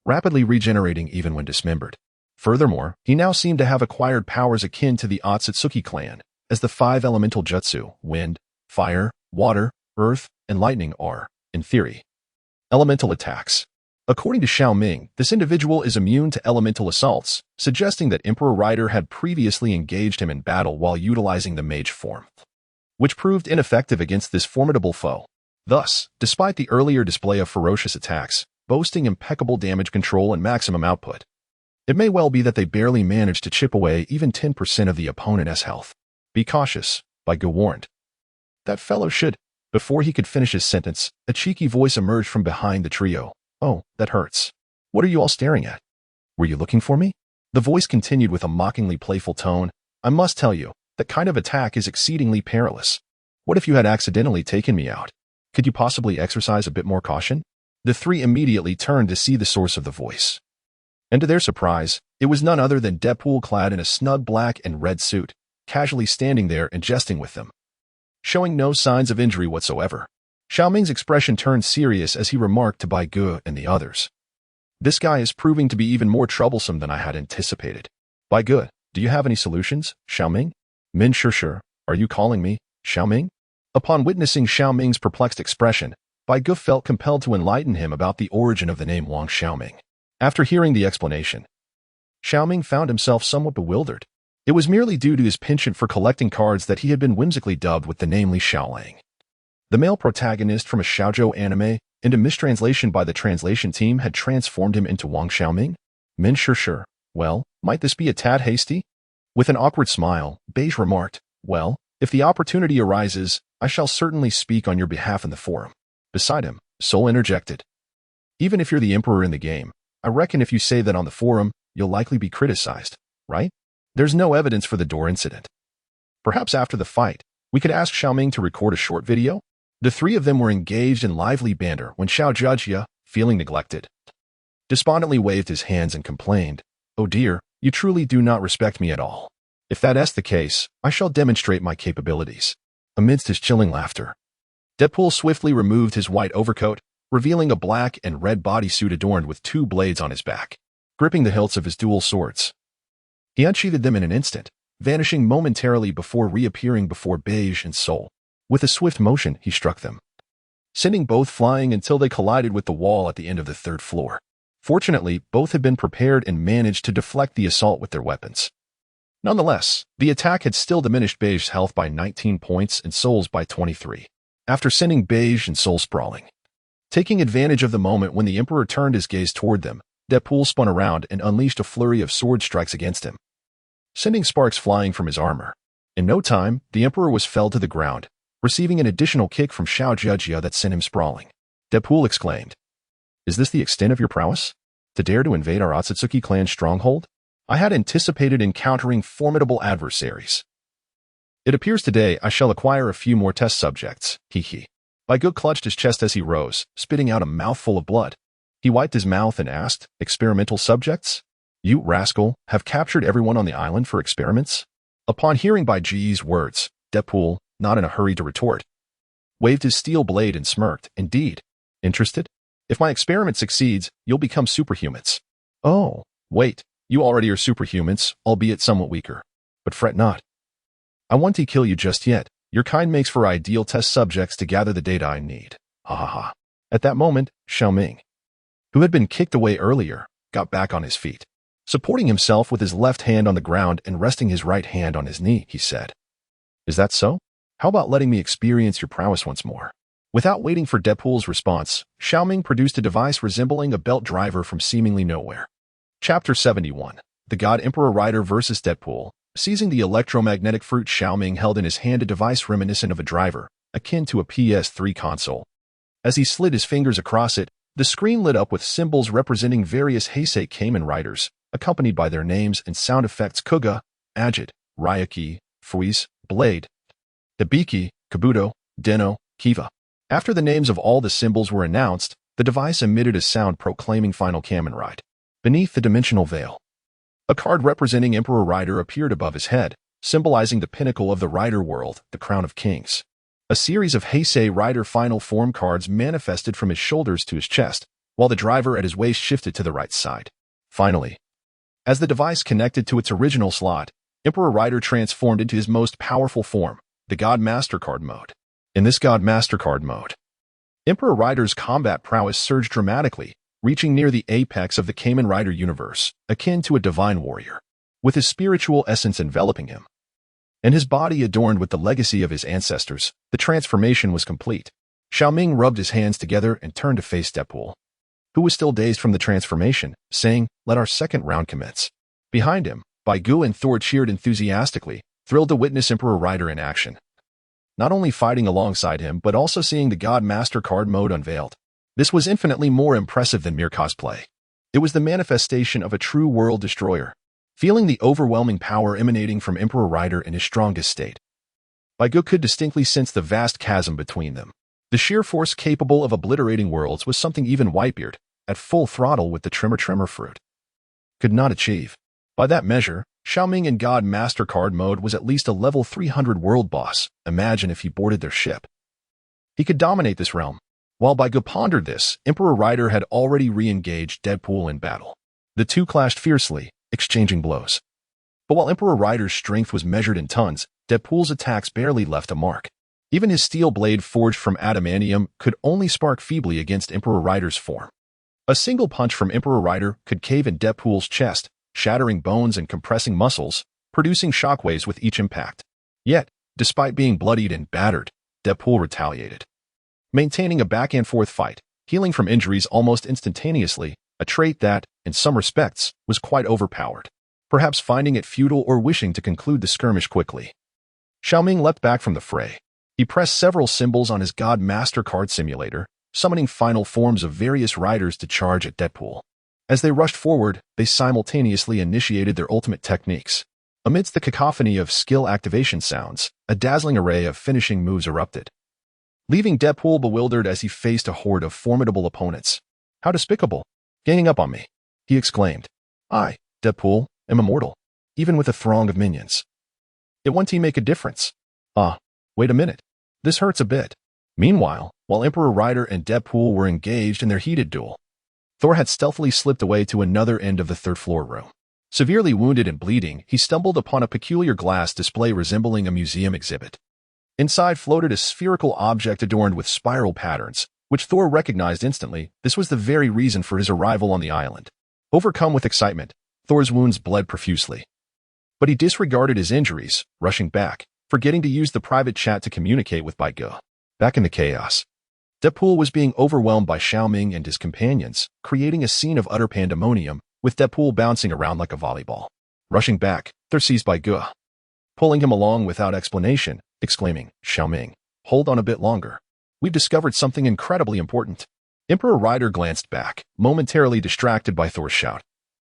rapidly regenerating even when dismembered. Furthermore, he now seemed to have acquired powers akin to the Otsutsuki clan, as the 5 elemental jutsu, wind, fire, water, earth, and lightning are, in theory, elemental attacks. According to Xiao Ming, this individual is immune to elemental assaults, suggesting that Emperor Rider had previously engaged him in battle while utilizing the mage form, which proved ineffective against this formidable foe. Thus, despite the earlier display of ferocious attacks, boasting impeccable damage control and maximum output, it may well be that they barely managed to chip away even 10% of the opponent's health. Be cautious, Baigu warned. That fellow should. Before he could finish his sentence, a cheeky voice emerged from behind the trio. "Oh, that hurts. What are you all staring at? Were you looking for me?" The voice continued with a mockingly playful tone. "I must tell you, that kind of attack is exceedingly perilous. What if you had accidentally taken me out? Could you possibly exercise a bit more caution?" The three immediately turned to see the source of the voice. And to their surprise, it was none other than Deadpool clad in a snug black and red suit, casually standing there and jesting with them, showing no signs of injury whatsoever. Xiao Ming's expression turned serious as he remarked to Baigu and the others. "This guy is proving to be even more troublesome than I had anticipated. Baigu, do you have any solutions, Xiao Ming?" "Min sure, are you calling me, Xiao Ming?" Upon witnessing Xiao Ming's perplexed expression, Baigu felt compelled to enlighten him about the origin of the name Wang Xiaoming. After hearing the explanation, Xiao Ming found himself somewhat bewildered. It was merely due to his penchant for collecting cards that he had been whimsically dubbed with the name Li Xiaolang. The male protagonist from a shoujo anime, into mistranslation by the translation team, had transformed him into Wang Xiaoming. "Min sure, Well, might this be a tad hasty? With an awkward smile, Beige remarked, well, if the opportunity arises, I shall certainly speak on your behalf in the forum. Beside him, Sol interjected. Even if you're the emperor in the game, I reckon if you say that on the forum, you'll likely be criticized, right? There's no evidence for the door incident. Perhaps after the fight, we could ask Xiaoming to record a short video? The three of them were engaged in lively banter when Xiao Zhejia, feeling neglected, despondently waved his hands and complained, oh dear, you truly do not respect me at all. If that's the case, I shall demonstrate my capabilities. Amidst his chilling laughter, Deadpool swiftly removed his white overcoat, revealing a black and red bodysuit adorned with two blades on his back, gripping the hilts of his dual swords. He unsheathed them in an instant, vanishing momentarily before reappearing before Beige and Sol. With a swift motion, he struck them, sending both flying until they collided with the wall at the end of the third floor. Fortunately, both had been prepared and managed to deflect the assault with their weapons. Nonetheless, the attack had still diminished Beige's health by 19 points and Sol's by 23, after sending Beige and Sol sprawling. Taking advantage of the moment when the Emperor turned his gaze toward them, Deadpool spun around and unleashed a flurry of sword strikes against him, sending sparks flying from his armor. In no time, the Emperor was felled to the ground, receiving an additional kick from Xiao Zhejia that sent him sprawling. Deadpool exclaimed, is this the extent of your prowess? To dare to invade our Otsutsuki clan's stronghold? I had anticipated encountering formidable adversaries. It appears today I shall acquire a few more test subjects, hee. Baigu clutched his chest as he rose, spitting out a mouthful of blood. He wiped his mouth and asked, experimental subjects? You, rascal, have captured everyone on the island for experiments? Upon hearing Baiji's words, Deadpool, not in a hurry to retort, waved his steel blade and smirked, indeed. Interested? If my experiment succeeds, you'll become superhumans. Oh, wait. You already are superhumans, albeit somewhat weaker. But fret not. I won't kill you just yet. Your kind makes for ideal test subjects to gather the data I need. Ha ha ha. At that moment, Xiaoming, who had been kicked away earlier, got back on his feet. Supporting himself with his left hand on the ground and resting his right hand on his knee, he said, is that so? How about letting me experience your prowess once more? Without waiting for Deadpool's response, Xiaoming produced a device resembling a belt driver from seemingly nowhere. Chapter 71. The God Emperor Rider vs. Deadpool. Seizing the electromagnetic fruit, Xiaoming held in his hand a device reminiscent of a driver, akin to a PS3 console. As he slid his fingers across it, the screen lit up with symbols representing various Heisei Kamen riders, accompanied by their names and sound effects: Kuga, Agit, Ryuki, Fuise, Blade, Hibiki, Kabuto, Deno, Kiva. After the names of all the symbols were announced, the device emitted a sound proclaiming Final Kamen Ride. Beneath the dimensional veil, a card representing Emperor Rider appeared above his head, symbolizing the pinnacle of the Rider world, the Crown of Kings. A series of Heisei Rider final form cards manifested from his shoulders to his chest, while the driver at his waist shifted to the right side. Finally, as the device connected to its original slot, Emperor Rider transformed into his most powerful form, the God Master Card mode. In this God Master Card mode, Emperor Rider's combat prowess surged dramatically, reaching near the apex of the Kamen Rider universe, akin to a divine warrior, with his spiritual essence enveloping him, and his body adorned with the legacy of his ancestors. The transformation was complete. Xiaoming rubbed his hands together and turned to face Deadpool, who was still dazed from the transformation, saying, let our second round commence. Behind him, Baigu and Thor cheered enthusiastically, thrilled to witness Emperor Rider in action. Not only fighting alongside him, but also seeing the God Master Card mode unveiled. This was infinitely more impressive than mere cosplay. It was the manifestation of a true world destroyer. Feeling the overwhelming power emanating from Emperor Rider in his strongest state, Baigu could distinctly sense the vast chasm between them. The sheer force capable of obliterating worlds was something even Whitebeard, at full throttle with the Tremor fruit, could not achieve. By that measure, Xiaoming in God Master Card mode was at least a level 300 world boss. Imagine if he boarded their ship. He could dominate this realm. While Baigu pondered this, Emperor Rider had already re-engaged Deadpool in battle. The two clashed fiercely, exchanging blows. But while Emperor Rider's strength was measured in tons, Deadpool's attacks barely left a mark. Even his steel blade forged from adamantium could only spark feebly against Emperor Rider's form. A single punch from Emperor Rider could cave in Deadpool's chest, shattering bones and compressing muscles, producing shockwaves with each impact. Yet, despite being bloodied and battered, Deadpool retaliated. Maintaining a back-and-forth fight, healing from injuries almost instantaneously, a trait that, in some respects, was quite overpowered, perhaps finding it futile or wishing to conclude the skirmish quickly. Xiaoming leapt back from the fray. He pressed several symbols on his God Master card simulator, summoning final forms of various riders to charge at Deadpool. As they rushed forward, they simultaneously initiated their ultimate techniques. Amidst the cacophony of skill activation sounds, a dazzling array of finishing moves erupted, leaving Deadpool bewildered as he faced a horde of formidable opponents. "How despicable! Ganging up on me!" he exclaimed. "I, Deadpool, am immortal, even with a throng of minions. It one team make a difference. Wait a minute. This hurts a bit." Meanwhile, while Emperor Ryder and Deadpool were engaged in their heated duel, Thor had stealthily slipped away to another end of the third-floor room. Severely wounded and bleeding, he stumbled upon a peculiar glass display resembling a museum exhibit. Inside floated a spherical object adorned with spiral patterns, which Thor recognized instantly. This was the very reason for his arrival on the island. Overcome with excitement, Thor's wounds bled profusely. But he disregarded his injuries, rushing back, forgetting to use the private chat to communicate with Baigu. Back in the chaos, Deadpool was being overwhelmed by Xiaoming and his companions, creating a scene of utter pandemonium, with Deadpool bouncing around like a volleyball. Rushing back, Thor seized Baigu, pulling him along without explanation, exclaiming, "Xiaoming, hold on a bit longer. We've discovered something incredibly important." Emperor Ryder glanced back, momentarily distracted by Thor's shout,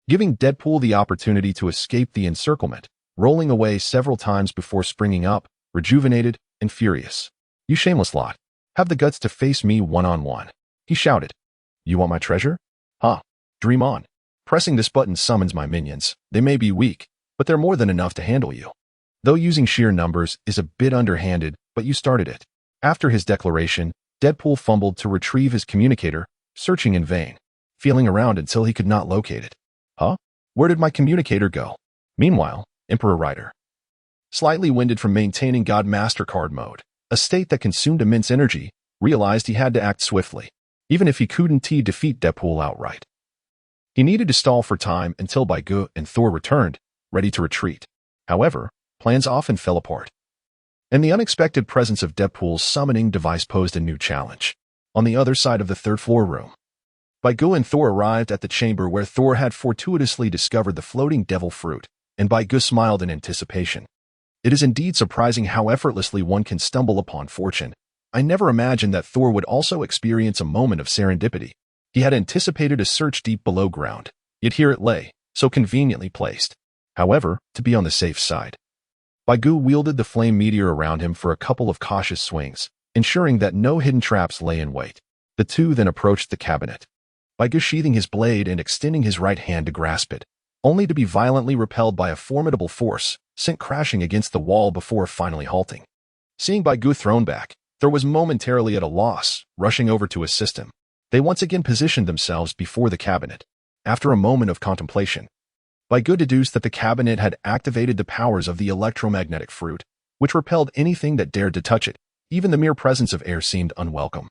giving Deadpool the opportunity to escape the encirclement, rolling away several times before springing up, rejuvenated and furious. "You shameless lot. Have the guts to face me one-on-one," he shouted. "You want my treasure? Dream on. Pressing this button summons my minions. They may be weak, but they're more than enough to handle you. Though using sheer numbers is a bit underhanded, but you started it." After his declaration, Deadpool fumbled to retrieve his communicator, searching in vain, feeling around until he could not locate it. Where did my communicator go?" Meanwhile, Emperor Ryder, slightly winded from maintaining God Master card mode, a state that consumed immense energy, realized he had to act swiftly, even if he couldn't defeat Deadpool outright. He needed to stall for time until Baigu and Thor returned, ready to retreat. However, plans often fell apart, and the unexpected presence of Deadpool's summoning device posed a new challenge. On the other side of the third-floor room, Baigu and Thor arrived at the chamber where Thor had fortuitously discovered the floating devil fruit, and Baigu smiled in anticipation. "It is indeed surprising how effortlessly one can stumble upon fortune. I never imagined that Thor would also experience a moment of serendipity." He had anticipated a search deep below ground, yet here it lay, so conveniently placed. However, to be on the safe side, Baigu wielded the flame meteor around him for a couple of cautious swings, ensuring that no hidden traps lay in wait. The two then approached the cabinet, Baigu sheathing his blade and extending his right hand to grasp it, only to be violently repelled by a formidable force, sent crashing against the wall before finally halting. Seeing Baigu thrown back, Thor was momentarily at a loss, rushing over to assist him. They once again positioned themselves before the cabinet. After a moment of contemplation, Baigu deduced that the cabinet had activated the powers of the electromagnetic fruit, which repelled anything that dared to touch it. Even the mere presence of air seemed unwelcome.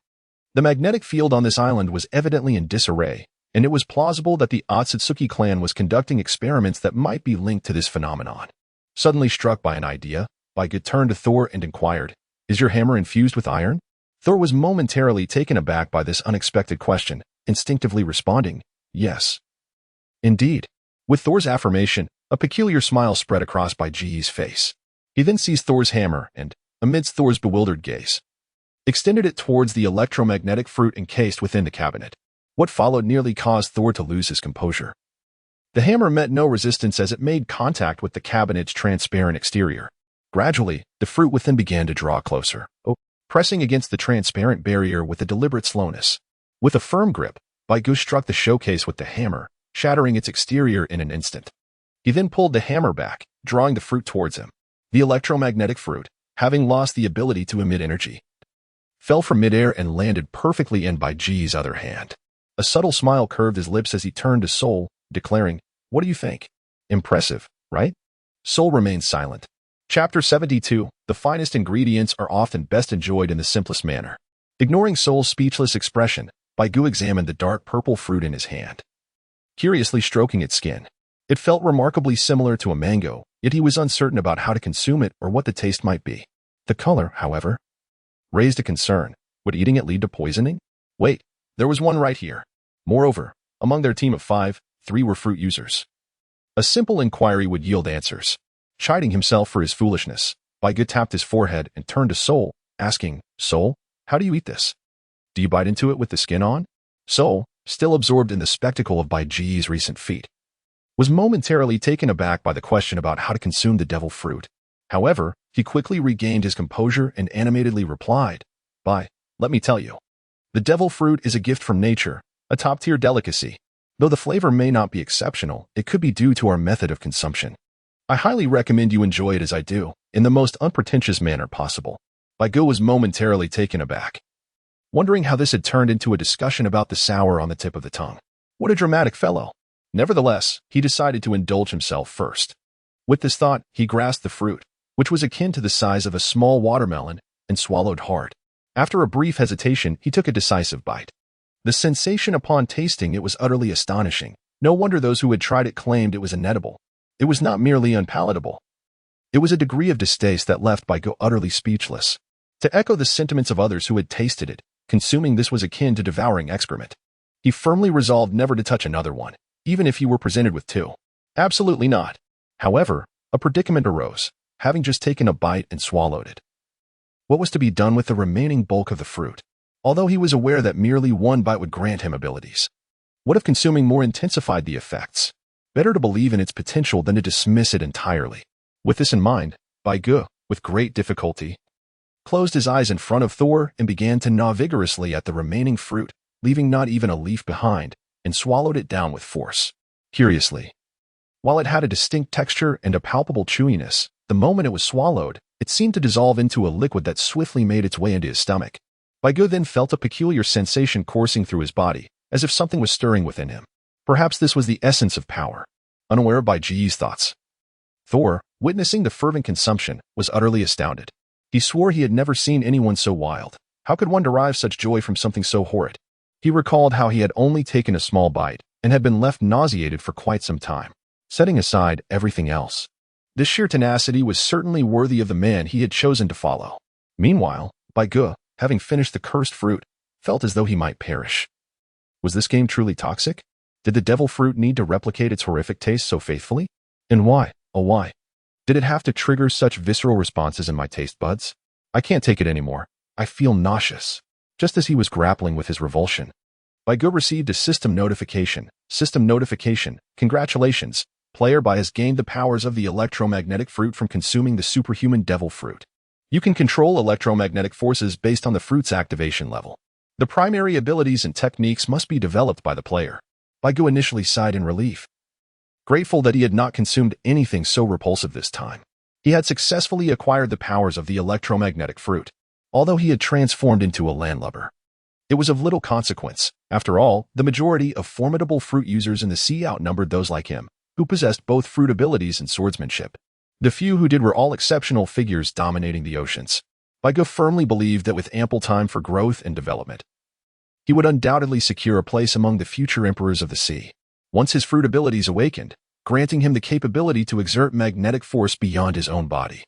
The magnetic field on this island was evidently in disarray, and it was plausible that the Otsutsuki clan was conducting experiments that might be linked to this phenomenon. Suddenly struck by an idea, Baigu turned to Thor and inquired, "Is your hammer infused with iron?" Thor was momentarily taken aback by this unexpected question, instinctively responding, "Yes." Indeed. With Thor's affirmation, a peculiar smile spread across Baiji's face. He then seized Thor's hammer and, amidst Thor's bewildered gaze, extended it towards the electromagnetic fruit encased within the cabinet. What followed nearly caused Thor to lose his composure. The hammer met no resistance as it made contact with the cabinet's transparent exterior. Gradually, the fruit within began to draw closer, pressing against the transparent barrier with a deliberate slowness. With a firm grip, Baigu struck the showcase with the hammer, shattering its exterior in an instant. He then pulled the hammer back, drawing the fruit towards him. The electromagnetic fruit, having lost the ability to emit energy, fell from midair and landed perfectly in Baiji's other hand. A subtle smile curved his lips as he turned to Sol, declaring, "What do you think? Impressive, right?" Sol remained silent. Chapter 72. The finest ingredients are often best enjoyed in the simplest manner. Ignoring Sol's speechless expression, Baigu examined the dark purple fruit in his hand, curiously stroking its skin. It felt remarkably similar to a mango, yet he was uncertain about how to consume it or what the taste might be. The color, however, raised a concern. Would eating it lead to poisoning? Wait, there was one right here. Moreover, Among their team of 5, 3 were fruit users. A simple inquiry would yield answers. Chiding himself for his foolishness, Baigu tapped his forehead and turned to Sol, asking, "Sol, how do you eat this? Do you bite into it with the skin on?" Sol, still absorbed in the spectacle of Baiji's recent feat, was momentarily taken aback by the question about how to consume the devil fruit. However, he quickly regained his composure and animatedly replied, "Let me tell you. The devil fruit is a gift from nature, a top-tier delicacy. Though the flavor may not be exceptional, it could be due to our method of consumption. I highly recommend you enjoy it as I do, in the most unpretentious manner possible." Baigu was momentarily taken aback, wondering how this had turned into a discussion about the sour on the tip of the tongue. What a dramatic fellow. Nevertheless, he decided to indulge himself first. With this thought, he grasped the fruit, which was akin to the size of a small watermelon, and swallowed hard. After a brief hesitation, he took a decisive bite. The sensation upon tasting it was utterly astonishing. No wonder those who had tried it claimed it was inedible. It was not merely unpalatable. It was a degree of distaste that left Baigu utterly speechless. To echo the sentiments of others who had tasted it, consuming this was akin to devouring excrement. He firmly resolved never to touch another one, even if he were presented with 2. Absolutely not. However, a predicament arose, having just taken a bite and swallowed it. What was to be done with the remaining bulk of the fruit? Although he was aware that merely one bite would grant him abilities, what if consuming more intensified the effects? Better to believe in its potential than to dismiss it entirely. With this in mind, Baigu, with great difficulty, closed his eyes in front of Thor and began to gnaw vigorously at the remaining fruit, leaving not even a leaf behind, and swallowed it down with force. Curiously, while it had a distinct texture and a palpable chewiness, the moment it was swallowed, it seemed to dissolve into a liquid that swiftly made its way into his stomach. Baigu then felt a peculiar sensation coursing through his body, as if something was stirring within him. Perhaps this was the essence of power. Unaware of Baiji's thoughts, Thor, witnessing the fervent consumption, was utterly astounded. He swore he had never seen anyone so wild. How could one derive such joy from something so horrid? He recalled how he had only taken a small bite and had been left nauseated for quite some time, setting aside everything else. This sheer tenacity was certainly worthy of the man he had chosen to follow. Meanwhile, Baigu, having finished the cursed fruit, felt as though he might perish. Was this game truly toxic? Did the devil fruit need to replicate its horrific taste so faithfully? And why, oh why, did it have to trigger such visceral responses in my taste buds? I can't take it anymore. I feel nauseous. Just as he was grappling with his revulsion, Baigu received a system notification. System notification. Congratulations. Player Bai has gained the powers of the electromagnetic fruit from consuming the superhuman devil fruit. You can control electromagnetic forces based on the fruit's activation level. The primary abilities and techniques must be developed by the player. Baigu initially sighed in relief, grateful that he had not consumed anything so repulsive this time. He had successfully acquired the powers of the electromagnetic fruit, although he had transformed into a landlubber. It was of little consequence. After all, the majority of formidable fruit users in the sea outnumbered those like him, who possessed both fruit abilities and swordsmanship. The few who did were all exceptional figures dominating the oceans. Baigu firmly believed that with ample time for growth and development, he would undoubtedly secure a place among the future emperors of the sea, once his fruit abilities awakened, granting him the capability to exert magnetic force beyond his own body.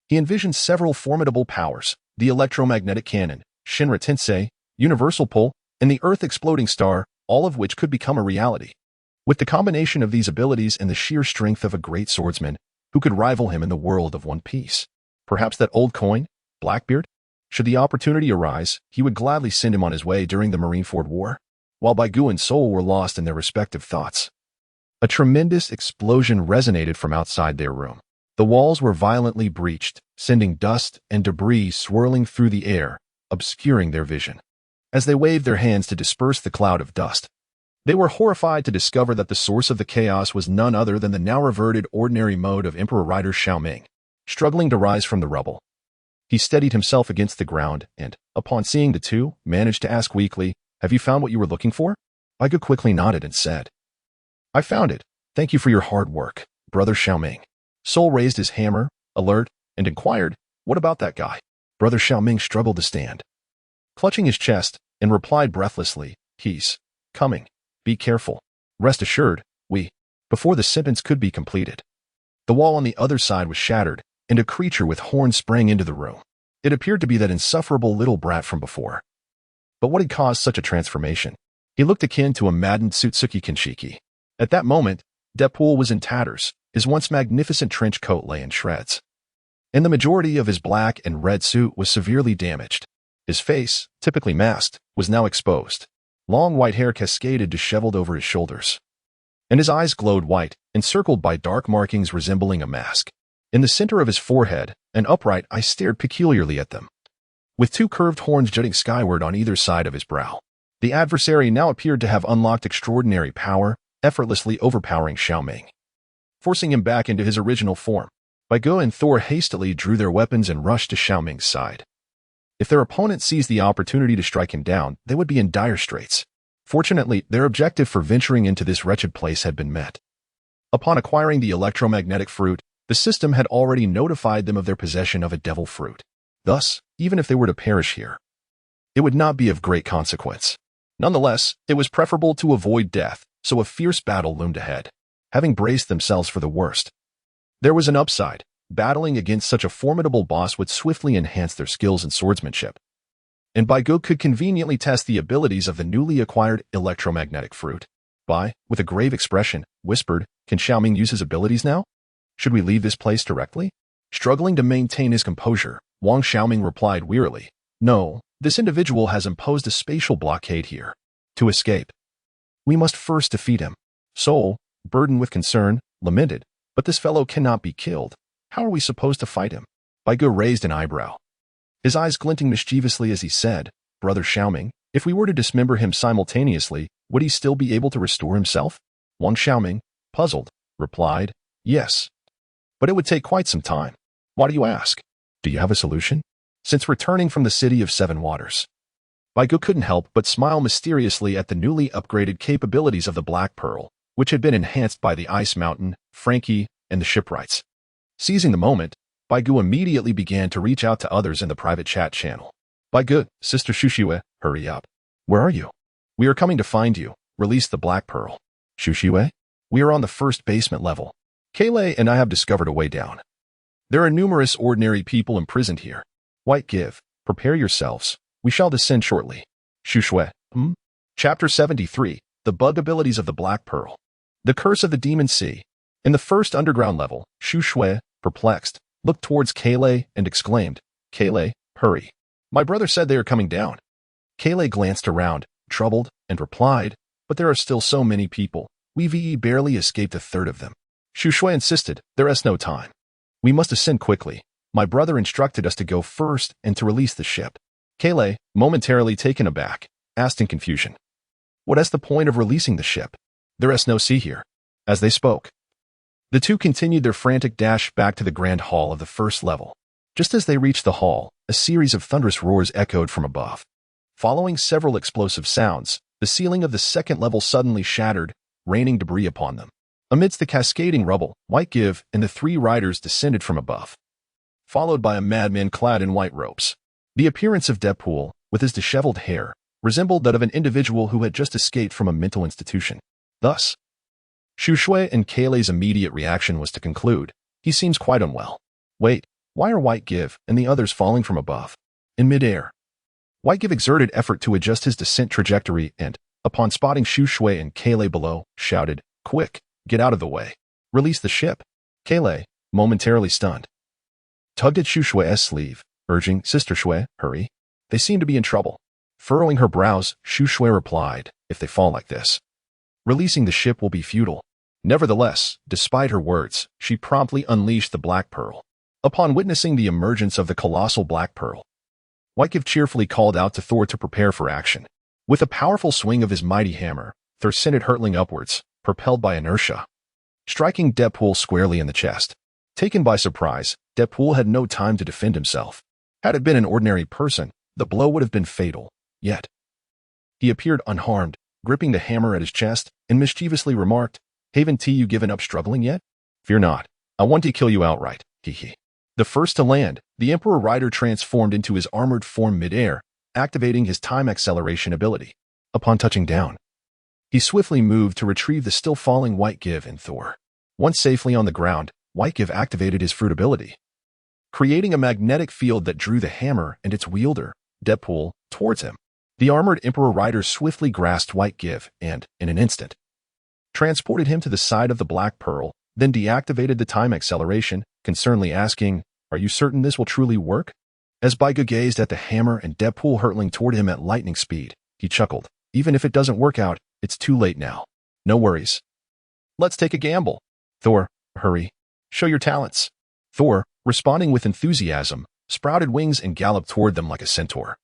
He envisioned several formidable powers: the electromagnetic cannon, Shinra Tensei, universal pull, and the earth-exploding star, all of which could become a reality. With the combination of these abilities and the sheer strength of a great swordsman, who could rival him in the world of One Piece? Perhaps that old coin, Blackbeard? Should the opportunity arise, he would gladly send him on his way during the Marineford War. While Baigu and Sol were lost in their respective thoughts, a tremendous explosion resonated from outside their room. The walls were violently breached, sending dust and debris swirling through the air, obscuring their vision. As they waved their hands to disperse the cloud of dust, they were horrified to discover that the source of the chaos was none other than the now reverted ordinary mode of Emperor Rider Xiaoming. Struggling to rise from the rubble, he steadied himself against the ground and, upon seeing the two, managed to ask weakly, "Have you found what you were looking for?" Baigu quickly nodded and said, "I found it. Thank you for your hard work, Brother Xiaoming." Sol raised his hammer, alert, and inquired, "What about that guy?" Brother Xiaoming struggled to stand, clutching his chest, and replied breathlessly, "He's coming. Be careful. Rest assured, we..." Before the sentence could be completed, the wall on the other side was shattered, and a creature with horns sprang into the room. It appeared to be that insufferable little brat from before. But what had caused such a transformation? He looked akin to a maddened Tsutsuki Kinshiki. At that moment, Deadpool was in tatters. His once magnificent trench coat lay in shreds, and the majority of his black and red suit was severely damaged. His face, typically masked, was now exposed. Long white hair cascaded disheveled over his shoulders, and his eyes glowed white, encircled by dark markings resembling a mask. In the center of his forehead, an upright eye stared peculiarly at them, with two curved horns jutting skyward on either side of his brow. The adversary now appeared to have unlocked extraordinary power, effortlessly overpowering Xiaoming, forcing him back into his original form. Baigu and Thor hastily drew their weapons and rushed to Xiaoming's side. If their opponent seized the opportunity to strike him down, they would be in dire straits. Fortunately, their objective for venturing into this wretched place had been met. Upon acquiring the electromagnetic fruit, the system had already notified them of their possession of a devil fruit. Thus, even if they were to perish here, it would not be of great consequence. Nonetheless, it was preferable to avoid death, so a fierce battle loomed ahead. Having braced themselves for the worst, there was an upside. Battling against such a formidable boss would swiftly enhance their skills in swordsmanship, and Baigu could conveniently test the abilities of the newly acquired electromagnetic fruit. Bai, with a grave expression, whispered, "Can Xiaoming use his abilities now? Should we leave this place directly?" Struggling to maintain his composure, Wang Xiaoming replied wearily, "No, this individual has imposed a spatial blockade here. To escape, we must first defeat him." Soul, burdened with concern, lamented, "But this fellow cannot be killed. How are we supposed to fight him?" Baigu raised an eyebrow, his eyes glinting mischievously as he said, "Brother Xiaoming, if we were to dismember him simultaneously, would he still be able to restore himself?" Wang Xiaoming, puzzled, replied, "Yes, but it would take quite some time." "Why do you ask? Do you have a solution?" Since returning from the City of Seven Waters, Baigu couldn't help but smile mysteriously at the newly upgraded capabilities of the Black Pearl, which had been enhanced by the Ice Mountain, Frankie, and the shipwrights. Seizing the moment, Baigu immediately began to reach out to others in the private chat channel. "Baigu, Sister Shushiwe, hurry up. Where are you? We are coming to find you. Release the Black Pearl." "Shushiwe? We are on the first basement level. Kayle and I have discovered a way down. There are numerous ordinary people imprisoned here. White Give, prepare yourselves. We shall descend shortly." Shushiwe, Chapter 73, The Bug Abilities of the Black Pearl. The Curse of the Demon Sea. In the first underground level, Shushiwe, perplexed, looked towards Kayle and exclaimed, "Kayle, hurry. My brother said they are coming down." Kayle glanced around, troubled, and replied, "But there are still so many people. We barely escaped a third of them." Shushiwe insisted, "There is no time. We must ascend quickly. My brother instructed us to go first and to release the ship." Kayle, momentarily taken aback, asked in confusion, "What is the point of releasing the ship? There is no sea here." As they spoke, the two continued their frantic dash back to the grand hall of the first level. Just as they reached the hall, a series of thunderous roars echoed from above. Following several explosive sounds, the ceiling of the second level suddenly shattered, raining debris upon them. Amidst the cascading rubble, White Give and the three riders descended from above, followed by a madman clad in white robes. The appearance of Deadpool, with his disheveled hair, resembled that of an individual who had just escaped from a mental institution. Thus, Shushiwe and Kayle's immediate reaction was to conclude, "He seems quite unwell." Wait, why are White Give and the others falling from above? In midair, White Give exerted effort to adjust his descent trajectory and, upon spotting Shushiwe and Kayle below, shouted, "Quick, get out of the way. Release the ship." Kayle, momentarily stunned, tugged at Shushiwe's sleeve, urging, "Sister Shui, hurry. They seem to be in trouble." Furrowing her brows, Shushiwe replied, "If they fall like this, releasing the ship will be futile." Nevertheless, despite her words, she promptly unleashed the Black Pearl. Upon witnessing the emergence of the colossal Black Pearl, White Give cheerfully called out to Thor to prepare for action. With a powerful swing of his mighty hammer, Thor sent it hurtling upwards, propelled by inertia, striking Deadpool squarely in the chest. Taken by surprise, Deadpool had no time to defend himself. Had it been an ordinary person, the blow would have been fatal. Yet, he appeared unharmed, gripping the hammer at his chest, and mischievously remarked, "Haven't you given up struggling yet? Fear not. I want to kill you outright, hee." The first to land, the Emperor Rider transformed into his armored form midair, activating his time acceleration ability. Upon touching down, he swiftly moved to retrieve the still falling White Give and Thor. Once safely on the ground, White Give activated his fruit ability, creating a magnetic field that drew the hammer and its wielder, Deadpool, towards him. The armored Emperor Rider swiftly grasped White Give and, in an instant, transported him to the side of the Black Pearl, then deactivated the time acceleration, concernedly asking, "Are you certain this will truly work?" As Baiga gazed at the hammer and Deadpool hurtling toward him at lightning speed, he chuckled. "Even if it doesn't work out, it's too late now. No worries. Let's take a gamble." Thor, hurry. Show your talents. Thor, responding with enthusiasm, sprouted wings and galloped toward them like a centaur,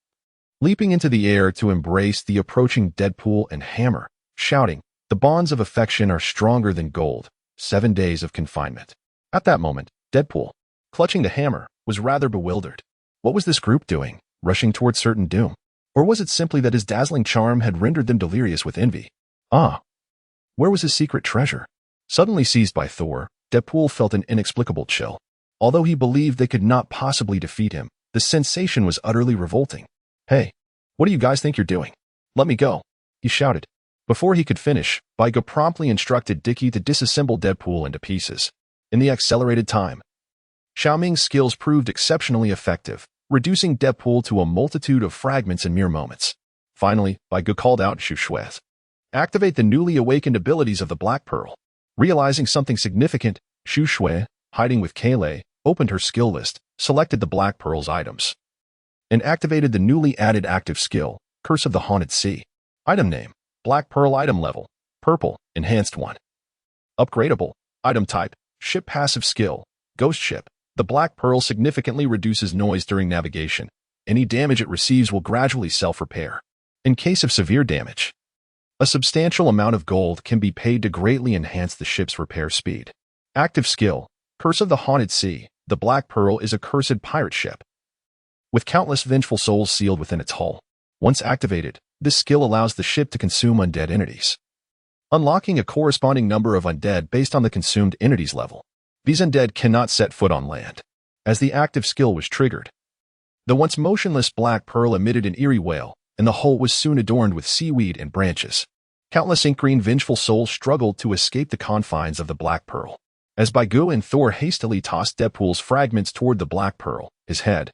leaping into the air to embrace the approaching Deadpool and hammer, shouting, "The bonds of affection are stronger than gold. 7 days of confinement." At that moment, Deadpool, clutching the hammer, was rather bewildered. What was this group doing, rushing toward certain doom? Or was it simply that his dazzling charm had rendered them delirious with envy? Where was his secret treasure? Suddenly seized by Thor, Deadpool felt an inexplicable chill. Although he believed they could not possibly defeat him, the sensation was utterly revolting. "Hey, what do you guys think you're doing? Let me go," he shouted. Before he could finish, Baiga promptly instructed Dicky to disassemble Deadpool into pieces. In the accelerated time, Xiaoming's skills proved exceptionally effective, reducing Deadpool to a multitude of fragments in mere moments. Finally, Baiga called out Shu Shui. "Activate the newly awakened abilities of the Black Pearl." Realizing something significant, Shu Shui, hiding with Kayle, opened her skill list, selected the Black Pearl's items, and activated the newly added active skill, Curse of the Haunted Sea. Item name, Black Pearl. Item level, Purple, Enhanced 1. Upgradable. Item type, Ship. Passive skill, Ghost Ship. The Black Pearl significantly reduces noise during navigation. Any damage it receives will gradually self-repair. In case of severe damage, a substantial amount of gold can be paid to greatly enhance the ship's repair speed. Active skill, Curse of the Haunted Sea. The Black Pearl is a cursed pirate ship with countless vengeful souls sealed within its hull. Once activated, this skill allows the ship to consume undead entities, unlocking a corresponding number of undead based on the consumed entity's level. These undead cannot set foot on land. As the active skill was triggered, the once motionless Black Pearl emitted an eerie wail, and the hull was soon adorned with seaweed and branches. Countless ink-green vengeful souls struggled to escape the confines of the Black Pearl. As Baigu and Thor hastily tossed Deadpool's fragments toward the Black Pearl, his head,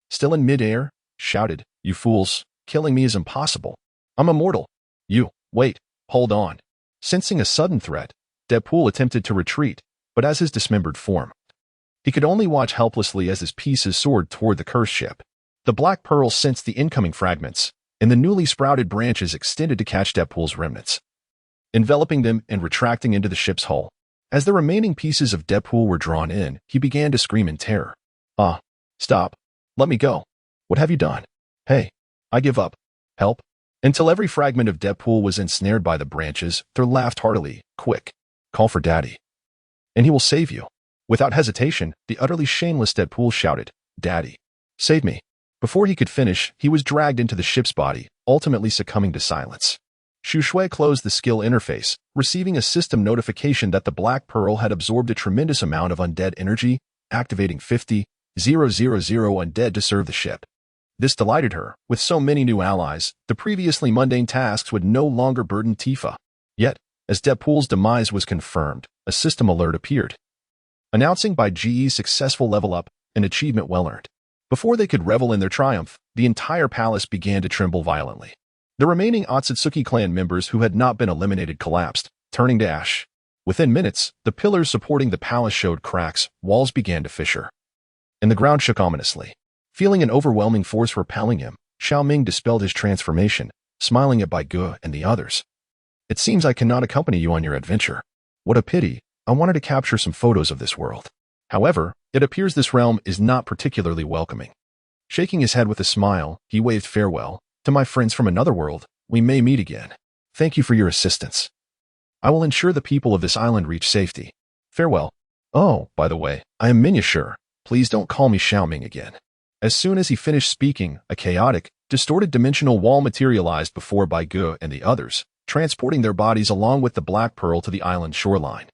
still in midair, shouted, "You fools, killing me is impossible. I'm immortal. Wait, hold on." Sensing a sudden threat, Deadpool attempted to retreat, but as his dismembered form, he could only watch helplessly as his pieces soared toward the cursed ship. The Black Pearl sensed the incoming fragments, and the newly sprouted branches extended to catch Deadpool's remnants, enveloping them and retracting into the ship's hull. As the remaining pieces of Deadpool were drawn in, he began to scream in terror. Stop. Let me go. What have you done? Hey, I give up. Help." Until every fragment of Deadpool was ensnared by the branches, Thor laughed heartily. "Quick, call for Daddy, and he will save you." Without hesitation, the utterly shameless Deadpool shouted, "Daddy, save me." Before he could finish, he was dragged into the ship's body, ultimately succumbing to silence. Shu Shui closed the skill interface, receiving a system notification that the Black Pearl had absorbed a tremendous amount of undead energy, activating 50,000 undead to serve the ship. This delighted her. With so many new allies, the previously mundane tasks would no longer burden Tifa. Yet, as Deadpool's demise was confirmed, a system alert appeared, announcing by GE's successful level up, an achievement well earned. Before they could revel in their triumph, the entire palace began to tremble violently. The remaining Otsutsuki clan members who had not been eliminated collapsed, turning to ash. Within minutes, the pillars supporting the palace showed cracks, walls began to fissure, and the ground shook ominously. Feeling an overwhelming force repelling him, Xiaoming dispelled his transformation, smiling at Baigu and the others. "It seems I cannot accompany you on your adventure. What a pity. I wanted to capture some photos of this world. However, it appears this realm is not particularly welcoming." Shaking his head with a smile, he waved farewell. "To my friends from another world, we may meet again. Thank you for your assistance. I will ensure the people of this island reach safety. Farewell. Oh, by the way, I am Minyashur. Please don't call me Xiaoming again." As soon as he finished speaking, a chaotic, distorted dimensional wall materialized before Baigu and the others, transporting their bodies along with the Black Pearl to the island shoreline.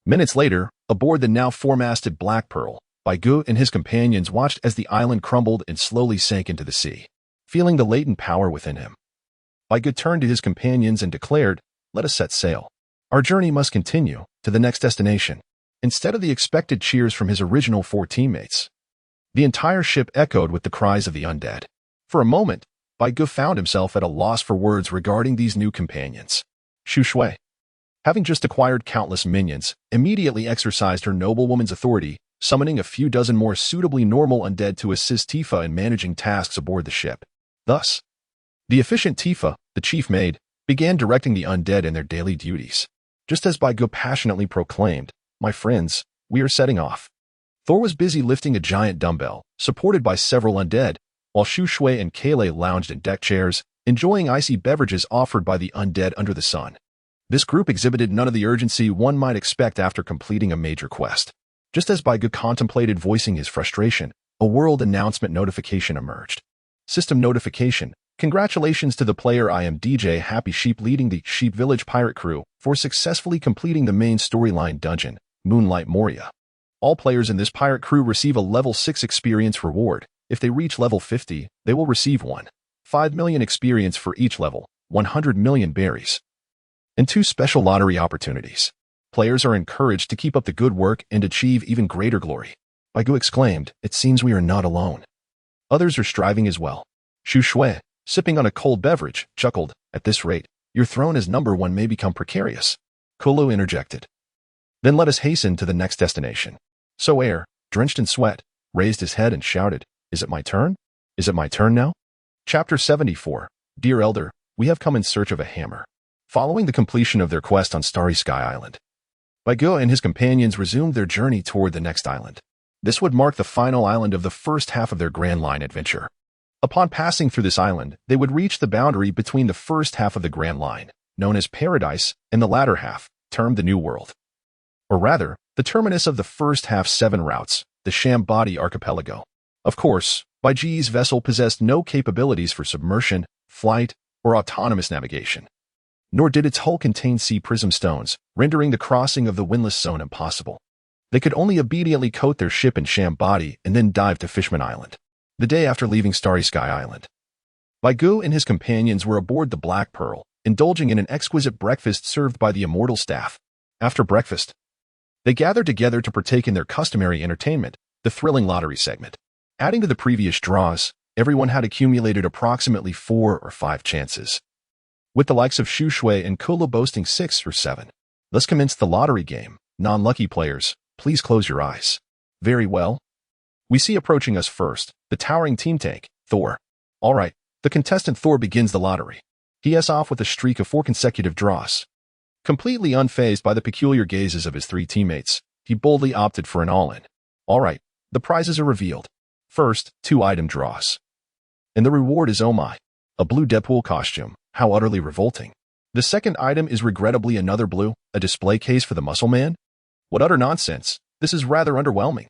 Minutes later, aboard the now four-masted Black Pearl, Baigu and his companions watched as the island crumbled and slowly sank into the sea. Feeling the latent power within him, Baigu turned to his companions and declared, "Let us set sail. Our journey must continue to the next destination." Instead of the expected cheers from his original 4 teammates, the entire ship echoed with the cries of the undead. For a moment, Bai Ge found himself at a loss for words regarding these new companions. Xu Shui, having just acquired countless minions, immediately exercised her noblewoman's authority, summoning a few dozen more suitably normal undead to assist Tifa in managing tasks aboard the ship. Thus, the efficient Tifa, the chief maid, began directing the undead in their daily duties. Just as Bai Ge passionately proclaimed, "My friends, we are setting off." Thor was busy lifting a giant dumbbell, supported by several undead, while Xu Shui and Kaylee lounged in deck chairs, enjoying icy beverages offered by the undead under the sun. This group exhibited none of the urgency one might expect after completing a major quest. Just as Bai Ge contemplated voicing his frustration, a world announcement notification emerged. System notification: congratulations to the player I am DJ Happy Sheep leading the Sheep Village Pirate Crew for successfully completing the main storyline dungeon, Moonlight Moria. All players in this pirate crew receive a level 6 experience reward. If they reach level 50, they will receive 1.5 million experience for each level, 100 million berries, and 2 special lottery opportunities. Players are encouraged to keep up the good work and achieve even greater glory. Bai Ge exclaimed, "It seems we are not alone. Others are striving as well." Xu Shui, sipping on a cold beverage, chuckled, "At this rate, your throne as number 1 may become precarious." Kulu interjected, "Then let us hasten to the next destination." So Air, drenched in sweat, raised his head and shouted, "Is it my turn? Is it my turn now?" Chapter 74. Dear Elder, we have come in search of a hammer. Following the completion of their quest on Starry Sky Island, Bai Ge and his companions resumed their journey toward the next island. This would mark the final island of the first half of their Grand Line adventure. Upon passing through this island, they would reach the boundary between the first half of the Grand Line, known as Paradise, and the latter half, termed the New World. Or rather, the terminus of the first half's 7 routes, the Shambadi Archipelago. Of course, Bai Ge's vessel possessed no capabilities for submersion, flight, or autonomous navigation. Nor did its hull contain sea prism stones, rendering the crossing of the windless zone impossible. They could only obediently coat their ship in Shambadi and then dive to Fishman Island. The day after leaving Starry Sky Island, Bai Ge and his companions were aboard the Black Pearl, indulging in an exquisite breakfast served by the immortal staff. After breakfast, they gathered together to partake in their customary entertainment, the thrilling lottery segment. Adding to the previous draws, everyone had accumulated approximately 4 or 5 chances, with the likes of Xu Shui and Kulu boasting 6 or 7. Thus commenced the lottery game. Non-lucky players, please close your eyes. Very well. We see approaching us first, the towering team tank, Thor. All right, the contestant Thor begins the lottery. He is off with a streak of 4 consecutive draws. Completely unfazed by the peculiar gazes of his 3 teammates, he boldly opted for an all-in. All right, the prizes are revealed. First, 2 item draws. And the reward is, oh my, a blue Deadpool costume. How utterly revolting. The second item is regrettably another blue, a display case for the Muscle Man? What utter nonsense. This is rather underwhelming.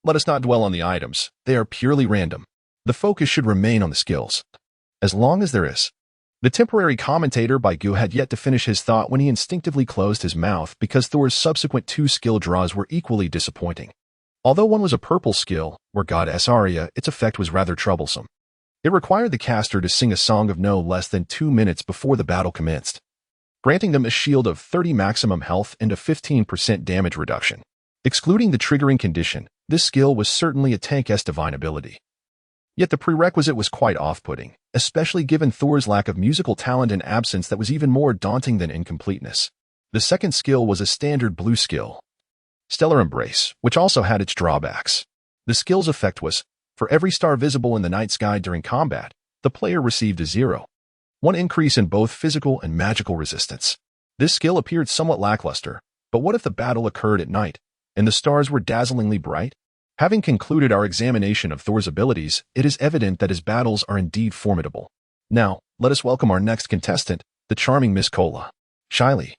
Let us not dwell on the items. They are purely random. The focus should remain on the skills. As long as there is. The temporary commentator Bai Ge had yet to finish his thought when he instinctively closed his mouth because Thor's subsequent 2 skill draws were equally disappointing. Although one was a purple skill, where Goddess Arya, its effect was rather troublesome. It required the caster to sing a song of no less than 2 minutes before the battle commenced, granting them a shield of 30 maximum health and a 15% damage reduction. Excluding the triggering condition, this skill was certainly a tank-esque divine ability. Yet the prerequisite was quite off-putting, especially given Thor's lack of musical talent and absence that was even more daunting than incompleteness. The second skill was a standard blue skill, Stellar Embrace, which also had its drawbacks. The skill's effect was, for every star visible in the night sky during combat, the player received a 0.1 increase in both physical and magical resistance. This skill appeared somewhat lackluster, but what if the battle occurred at night, and the stars were dazzlingly bright? Having concluded our examination of Thor's abilities, it is evident that his battles are indeed formidable. Now, let us welcome our next contestant, the charming Miss Kola. Shyly,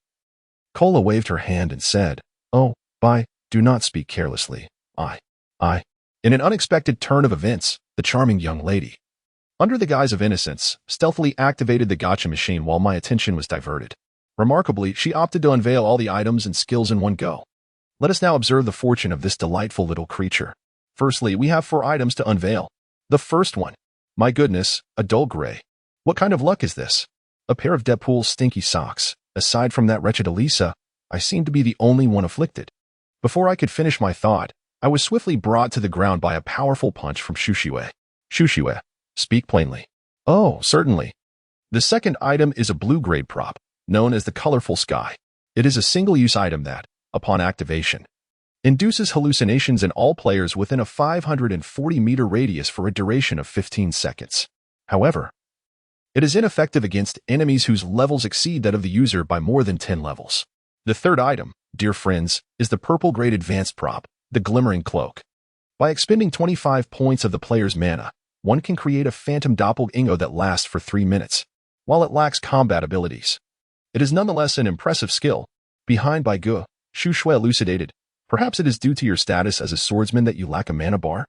Kola waved her hand and said, "Oh, Bai, do not speak carelessly. I. In an unexpected turn of events, the charming young lady, under the guise of innocence, stealthily activated the gotcha machine while my attention was diverted. Remarkably, she opted to unveil all the items and skills in one go. Let us now observe the fortune of this delightful little creature. Firstly, we have 4 items to unveil. The first one. My goodness, a dull gray. What kind of luck is this? A pair of Deadpool's stinky socks. Aside from that wretched Elisa, I seem to be the only one afflicted. Before I could finish my thought, I was swiftly brought to the ground by a powerful punch from Xu Shui. Xu Shui, speak plainly. Oh, certainly. The second item is a blue-grade prop, known as the colorful sky. It is a single-use item that, upon activation, induces hallucinations in all players within a 540-meter radius for a duration of 15 seconds. However, it is ineffective against enemies whose levels exceed that of the user by more than 10 levels. The third item, dear friends, is the purple-grade advanced prop, the glimmering cloak. By expending 25 points of the player's mana, one can create a phantom doppelganger that lasts for 3 minutes. While it lacks combat abilities, it is nonetheless an impressive skill. Behind by Gu, Shu Shui elucidated. Perhaps it is due to your status as a swordsman that you lack a mana bar?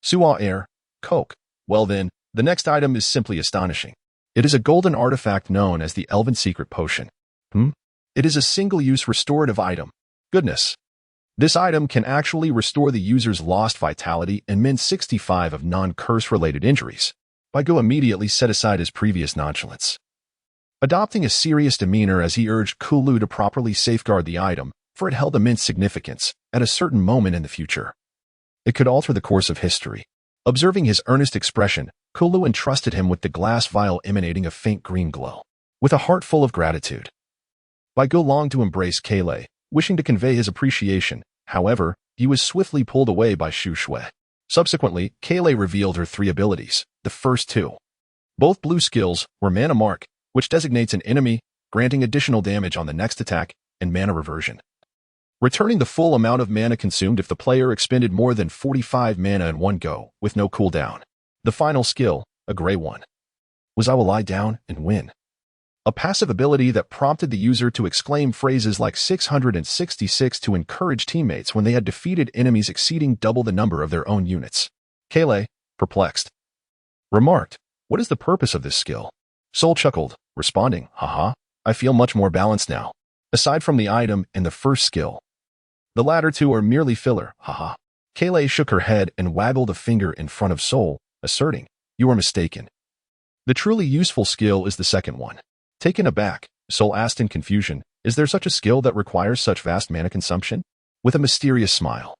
Suwa Air, Coke. Well then, the next item is simply astonishing. It is a golden artifact known as the Elven Secret Potion. It is a single-use restorative item. Goodness. This item can actually restore the user's lost vitality and mend 65 of non-curse-related injuries. Baigu immediately set aside his previous nonchalance, adopting a serious demeanor as he urged Kulu to properly safeguard the item, for it held immense significance at a certain moment in the future. It could alter the course of history. Observing his earnest expression, Kulu entrusted him with the glass vial emanating a faint green glow. With a heart full of gratitude, Baigu longed to embrace Kele, wishing to convey his appreciation. However, he was swiftly pulled away by Shu Shui. Subsequently, Kele revealed her 3 abilities. The first 2, both blue skills, were Mana Mark, which designates an enemy, granting additional damage on the next attack, and Mana Reversion, returning the full amount of mana consumed if the player expended more than 45 mana in one go, with no cooldown. The final skill, a gray one, was I will lie down and win, a passive ability that prompted the user to exclaim phrases like 666 to encourage teammates when they had defeated enemies exceeding double the number of their own units. Kele, perplexed, remarked, "What is the purpose of this skill?" Soul chuckled, responding, "Haha, I feel much more balanced now. Aside from the item and the first skill, the latter 2 are merely filler, haha." Kele shook her head and waggled a finger in front of Soul, asserting, "You are mistaken. The truly useful skill is the second one." Taken aback, Soul asked in confusion, "Is there such a skill that requires such vast mana consumption?" With a mysterious smile,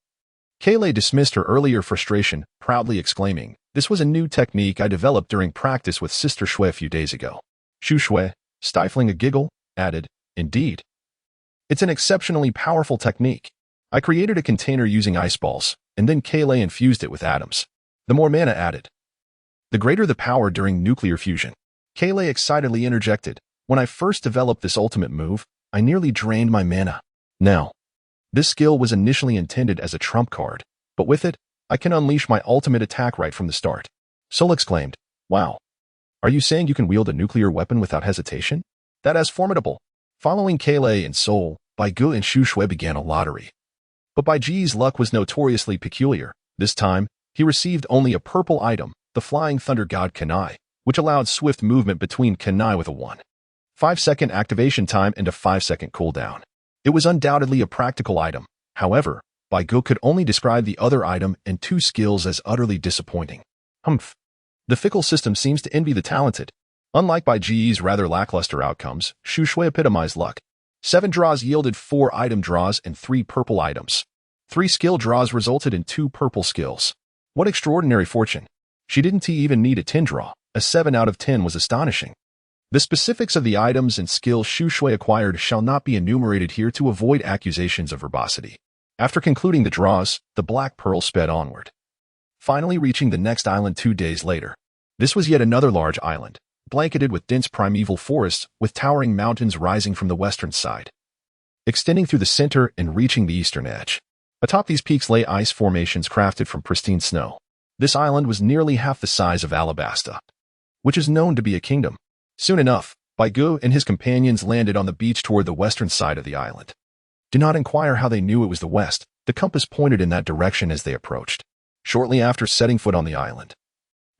Kele dismissed her earlier frustration, proudly exclaiming, "This was a new technique I developed during practice with Sister Shui a few days ago." Shu Shui, stifling a giggle, added, "Indeed. It's an exceptionally powerful technique. I created a container using ice balls, and then Kele infused it with atoms. The more mana added, the greater the power during nuclear fusion." Kele excitedly interjected, "When I first developed this ultimate move, I nearly drained my mana. Now, this skill was initially intended as a trump card, but with it, I can unleash my ultimate attack right from the start." Soul exclaimed, "Wow. Are you saying you can wield a nuclear weapon without hesitation? That is formidable." Following Kele and Soul, Baigu and Shu Shui began a lottery. But Baiji's luck was notoriously peculiar. This time, he received only a purple item, the Flying Thunder God Kanai, which allowed swift movement between Kanai with a 1.5-second activation time and a 5-second cooldown. It was undoubtedly a practical item. However, Baigu could only describe the other item and 2 skills as utterly disappointing. The fickle system seems to envy the talented. Unlike Baiji's rather lackluster outcomes, Shu Shui epitomized luck. 7 draws yielded 4 item draws and 3 purple items. 3 skill draws resulted in 2 purple skills. What extraordinary fortune. She didn't even need a 10 draw. A 7 out of 10 was astonishing. The specifics of the items and skills Shu Shui acquired shall not be enumerated here to avoid accusations of verbosity. After concluding the draws, the Black Pearl sped onward, finally reaching the next island 2 days later. This was yet another large island, blanketed with dense primeval forests with towering mountains rising from the western side, extending through the center and reaching the eastern edge. Atop these peaks lay ice formations crafted from pristine snow. This island was nearly half the size of Alabasta, which is known to be a kingdom. Soon enough, Baigu and his companions landed on the beach toward the western side of the island. Do not inquire how they knew it was the west. The compass pointed in that direction as they approached. Shortly after setting foot on the island,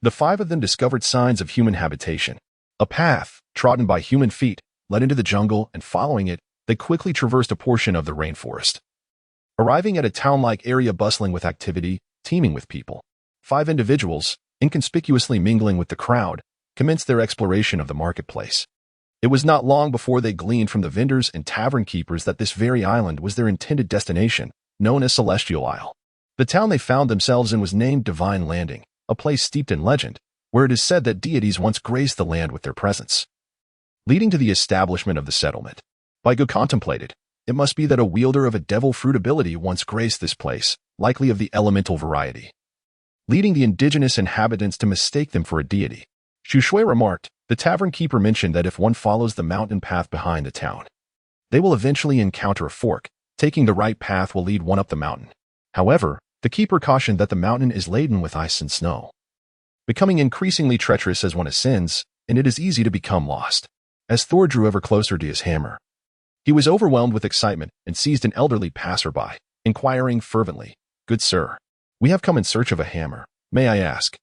the 5 of them discovered signs of human habitation. A path, trodden by human feet, led into the jungle, and following it, they quickly traversed a portion of the rainforest, arriving at a town-like area bustling with activity, teeming with people. 5 individuals, inconspicuously mingling with the crowd, commenced their exploration of the marketplace. It was not long before they gleaned from the vendors and tavern keepers that this very island was their intended destination, known as Celestial Isle. The town they found themselves in was named Divine Landing, a place steeped in legend, where it is said that deities once graced the land with their presence, leading to the establishment of the settlement. Baigu contemplated, it must be that a wielder of a devil fruit ability once graced this place, likely of the elemental variety, leading the indigenous inhabitants to mistake them for a deity. Xu Shui remarked, the tavern keeper mentioned that if one follows the mountain path behind the town, they will eventually encounter a fork. Taking the right path will lead one up the mountain. However, the keeper cautioned that the mountain is laden with ice and snow, becoming increasingly treacherous as one ascends, and it is easy to become lost. As Thor drew ever closer to his hammer, he was overwhelmed with excitement and seized an elderly passerby, inquiring fervently, "Good sir, we have come in search of a hammer. May I ask?"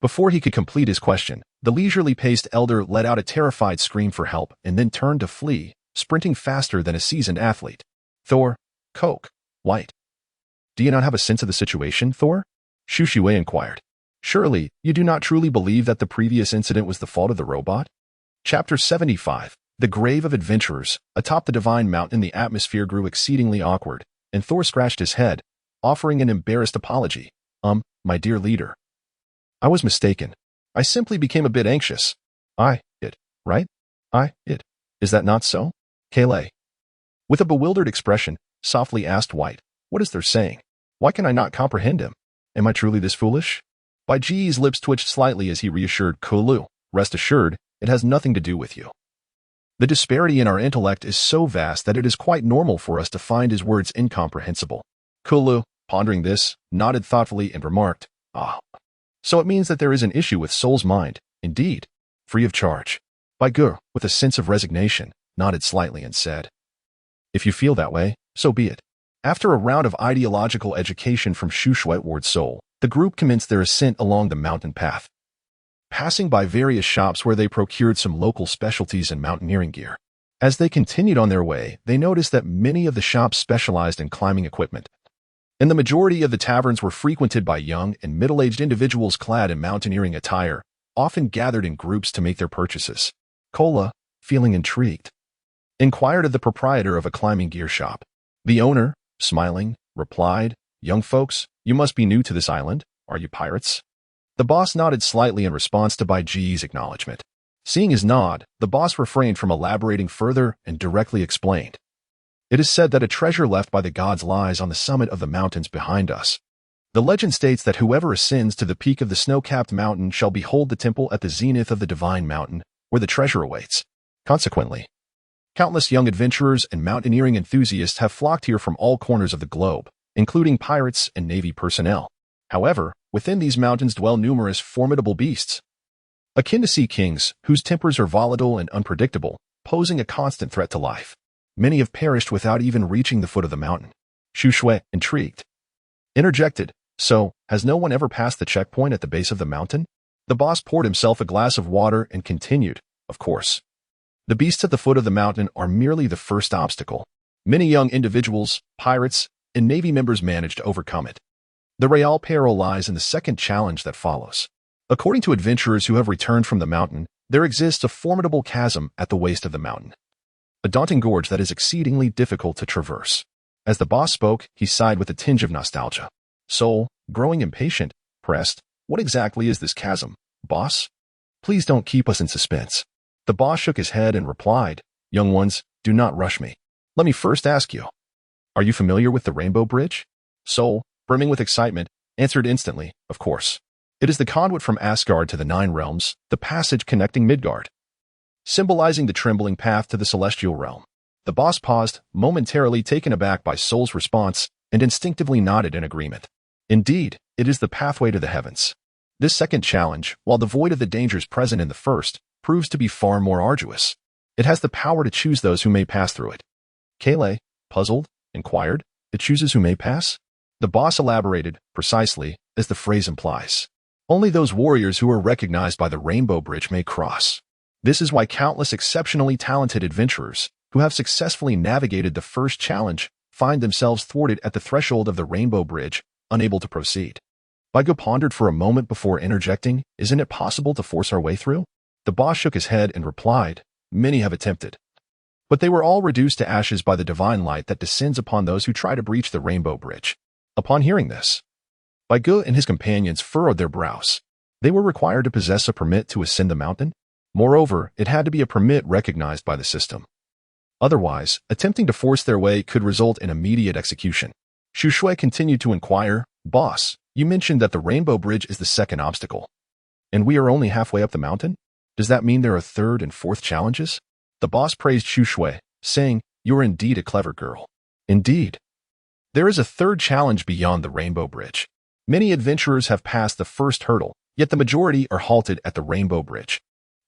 Before he could complete his question, the leisurely paced elder let out a terrified scream for help and then turned to flee, sprinting faster than a seasoned athlete. Thor, Coke, White. Do you not have a sense of the situation, Thor? Xu Shui inquired. Surely, you do not truly believe that the previous incident was the fault of the robot? Chapter 75. The Grave of Adventurers. Atop the divine mountain, the atmosphere grew exceedingly awkward, and Thor scratched his head, offering an embarrassed apology. My dear leader. I was mistaken. I simply became a bit anxious. Right? Is that not so? Kayleigh. With a bewildered expression, softly asked White, what is there saying? Why can I not comprehend him? Am I truly this foolish? Bai Ji's lips twitched slightly as he reassured Kulu, rest assured, it has nothing to do with you. The disparity in our intellect is so vast that it is quite normal for us to find his words incomprehensible. Kulu, pondering this, nodded thoughtfully and remarked, so it means that there is an issue with Soul's mind, indeed, free of charge. Baigu, with a sense of resignation, nodded slightly and said, if you feel that way, so be it. After a round of ideological education from Xu Shui toward Soul, the group commenced their ascent along the mountain path, passing by various shops where they procured some local specialties and mountaineering gear. As they continued on their way, they noticed that many of the shops specialized in climbing equipment, and the majority of the taverns were frequented by young and middle-aged individuals clad in mountaineering attire, often gathered in groups to make their purchases. Kola, feeling intrigued, inquired of the proprietor of a climbing gear shop. The owner, smiling, replied, young folks, you must be new to this island. Are you pirates? The boss nodded slightly in response to Bai Ji's acknowledgement. Seeing his nod, the boss refrained from elaborating further and directly explained. It is said that a treasure left by the gods lies on the summit of the mountains behind us. The legend states that whoever ascends to the peak of the snow-capped mountain shall behold the temple at the zenith of the divine mountain, where the treasure awaits. Consequently, countless young adventurers and mountaineering enthusiasts have flocked here from all corners of the globe, including pirates and navy personnel. However, within these mountains dwell numerous formidable beasts, akin to sea kings, whose tempers are volatile and unpredictable, posing a constant threat to life. Many have perished without even reaching the foot of the mountain. Xu Shui, intrigued, interjected, so, has no one ever passed the checkpoint at the base of the mountain? The boss poured himself a glass of water and continued, of course. The beasts at the foot of the mountain are merely the first obstacle. Many young individuals, pirates, and navy members manage to overcome it. The real peril lies in the second challenge that follows. According to adventurers who have returned from the mountain, there exists a formidable chasm at the waist of the mountain, a daunting gorge that is exceedingly difficult to traverse. As the boss spoke, he sighed with a tinge of nostalgia. Soul, growing impatient, pressed, what exactly is this chasm, boss? Please don't keep us in suspense. The boss shook his head and replied, young ones, do not rush me. Let me first ask you, are you familiar with the Rainbow Bridge? Soul, brimming with excitement, answered instantly, of course. It is the conduit from Asgard to the Nine Realms, the passage connecting Midgard, symbolizing the trembling path to the celestial realm. The boss paused, momentarily taken aback by Soul's response, and instinctively nodded in agreement. Indeed, it is the pathway to the heavens. This second challenge, while devoid of the dangers present in the first, proves to be far more arduous. It has the power to choose those who may pass through it. Kayleigh, puzzled, inquired, it chooses who may pass? The boss elaborated, precisely, as the phrase implies. Only those warriors who are recognized by the Rainbow Bridge may cross. This is why countless exceptionally talented adventurers, who have successfully navigated the first challenge, find themselves thwarted at the threshold of the Rainbow Bridge, unable to proceed. Baigu pondered for a moment before interjecting, isn't it possible to force our way through? The boss shook his head and replied, many have attempted, but they were all reduced to ashes by the divine light that descends upon those who try to breach the Rainbow Bridge. Upon hearing this, Baigu and his companions furrowed their brows. They were required to possess a permit to ascend the mountain. Moreover, it had to be a permit recognized by the system. Otherwise, attempting to force their way could result in immediate execution. Xu Shui continued to inquire, "Boss, you mentioned that the Rainbow Bridge is the second obstacle. And we are only halfway up the mountain? Does that mean there are third and fourth challenges?" The boss praised Xu Shui, saying, "You are indeed a clever girl." Indeed. There is a third challenge beyond the Rainbow Bridge. Many adventurers have passed the first hurdle, yet the majority are halted at the Rainbow Bridge.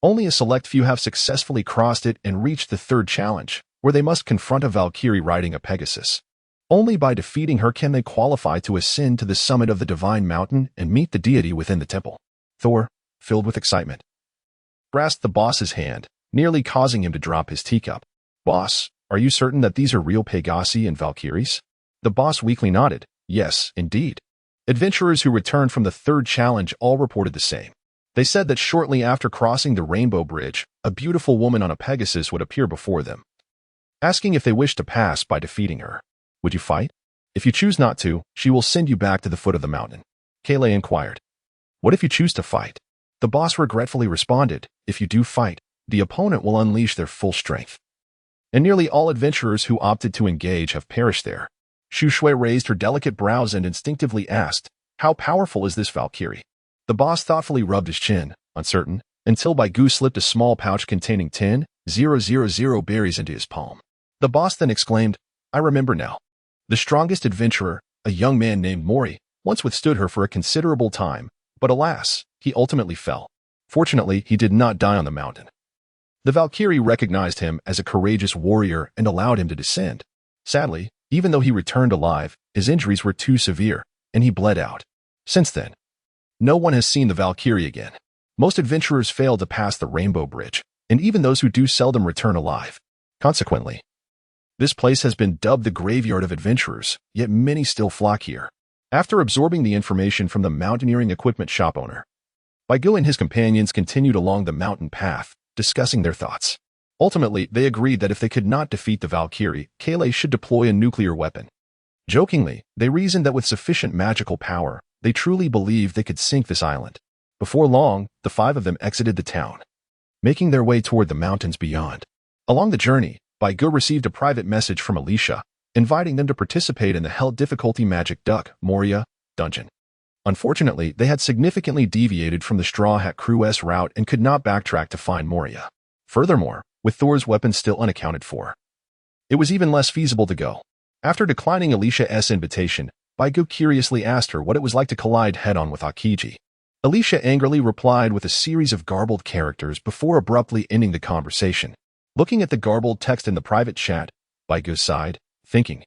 Only a select few have successfully crossed it and reached the third challenge, where they must confront a Valkyrie riding a Pegasus. Only by defeating her can they qualify to ascend to the summit of the divine mountain and meet the deity within the temple. Thor, filled with excitement, grasped the boss's hand, nearly causing him to drop his teacup. "Boss, are you certain that these are real Pegasi and Valkyries?" The boss weakly nodded. "Yes, indeed." Adventurers who returned from the third challenge all reported the same. They said that shortly after crossing the Rainbow Bridge, a beautiful woman on a Pegasus would appear before them, asking if they wished to pass by defeating her. "Would you fight? If you choose not to, she will send you back to the foot of the mountain." Kayleigh inquired. "What if you choose to fight?" The boss regretfully responded, "If you do fight, the opponent will unleash their full strength." And nearly all adventurers who opted to engage have perished there. Xu Shui raised her delicate brows and instinctively asked, "How powerful is this Valkyrie?" The boss thoughtfully rubbed his chin, uncertain, until Bai Gu slipped a small pouch containing 10,000 berries into his palm. The boss then exclaimed, "I remember now. The strongest adventurer, a young man named Mori, once withstood her for a considerable time, but alas, he ultimately fell. Fortunately, he did not die on the mountain." The Valkyrie recognized him as a courageous warrior and allowed him to descend. Sadly, even though he returned alive, his injuries were too severe, and he bled out. Since then, no one has seen the Valkyrie again. Most adventurers fail to pass the Rainbow Bridge, and even those who do seldom return alive. Consequently, this place has been dubbed the graveyard of adventurers, yet many still flock here. After absorbing the information from the mountaineering equipment shop owner, Bai Gu and his companions continued along the mountain path, discussing their thoughts. Ultimately, they agreed that if they could not defeat the Valkyrie, Kayleigh should deploy a nuclear weapon. Jokingly, they reasoned that with sufficient magical power, they truly believed they could sink this island. Before long, the five of them exited the town, making their way toward the mountains beyond. Along the journey, Bai Gu received a private message from Alicia, inviting them to participate in the Hell Difficulty Magic Duck Moria dungeon. Unfortunately, they had significantly deviated from the Straw Hat Crew's route and could not backtrack to find Moria. Furthermore, with Thor's weapon still unaccounted for, it was even less feasible to go. After declining Alicia's invitation, Bai Gu curiously asked her what it was like to collide head-on with Akiji. Alicia angrily replied with a series of garbled characters before abruptly ending the conversation. Looking at the garbled text in the private chat, Bai Gu sighed, thinking,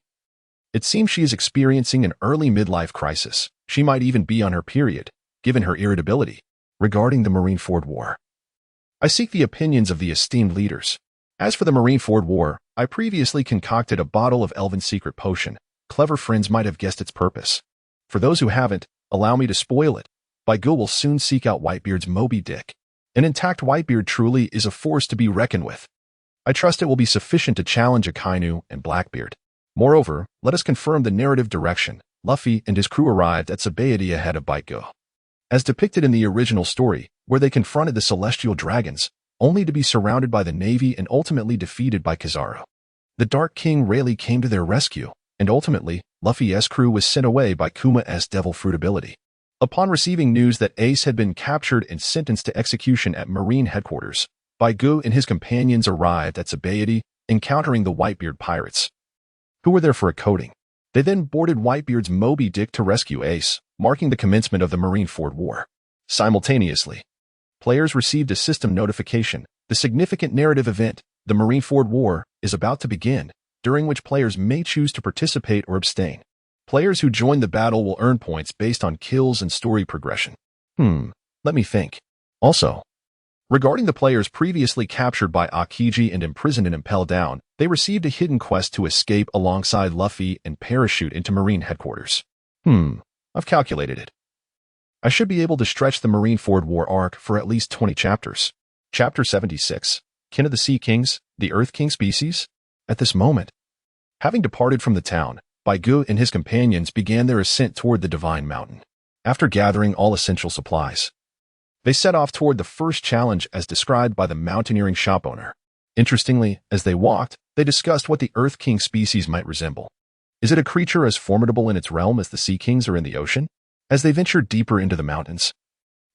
"It seems she is experiencing an early midlife crisis. She might even be on her period, given her irritability. Regarding the Marineford War, I seek the opinions of the esteemed leaders. As for the Marineford War, I previously concocted a bottle of Elven secret potion. Clever friends might have guessed its purpose. For those who haven't, allow me to spoil it. Bai Gu will soon seek out Whitebeard's Moby Dick. An intact Whitebeard truly is a force to be reckoned with. I trust it will be sufficient to challenge Akainu and Blackbeard. Moreover, let us confirm the narrative direction. Luffy and his crew arrived at Sabaody ahead of Bai Gu, as depicted in the original story, where they confronted the celestial dragons, only to be surrounded by the navy and ultimately defeated by Kizaru. The Dark King Rayleigh came to their rescue, and ultimately, Luffy's crew was sent away by Kuma's devil fruit ability. Upon receiving news that Ace had been captured and sentenced to execution at Marine headquarters, Bai Gu and his companions arrived at Sabaody, encountering the Whitebeard pirates, who were there for a coating. They then boarded Whitebeard's Moby Dick to rescue Ace, marking the commencement of the Marineford War. Simultaneously, players received a system notification. The significant narrative event, the Marineford War, is about to begin, during which players may choose to participate or abstain. Players who join the battle will earn points based on kills and story progression. Let me think. Also, regarding the players previously captured by Akiji and imprisoned in Impel Down, they received a hidden quest to escape alongside Luffy and parachute into Marine headquarters. I've calculated it. I should be able to stretch the Marineford War arc for at least 20 chapters. Chapter 76, Kin of the Sea Kings, the Earth King species? At this moment, having departed from the town, Bai Gu and his companions began their ascent toward the Divine Mountain. After gathering all essential supplies, They set off toward the first challenge as described by the mountaineering shop owner. Interestingly, as they walked, they discussed what the Earth King species might resemble. Is it a creature as formidable in its realm as the Sea Kings are in the ocean? As they ventured deeper into the mountains,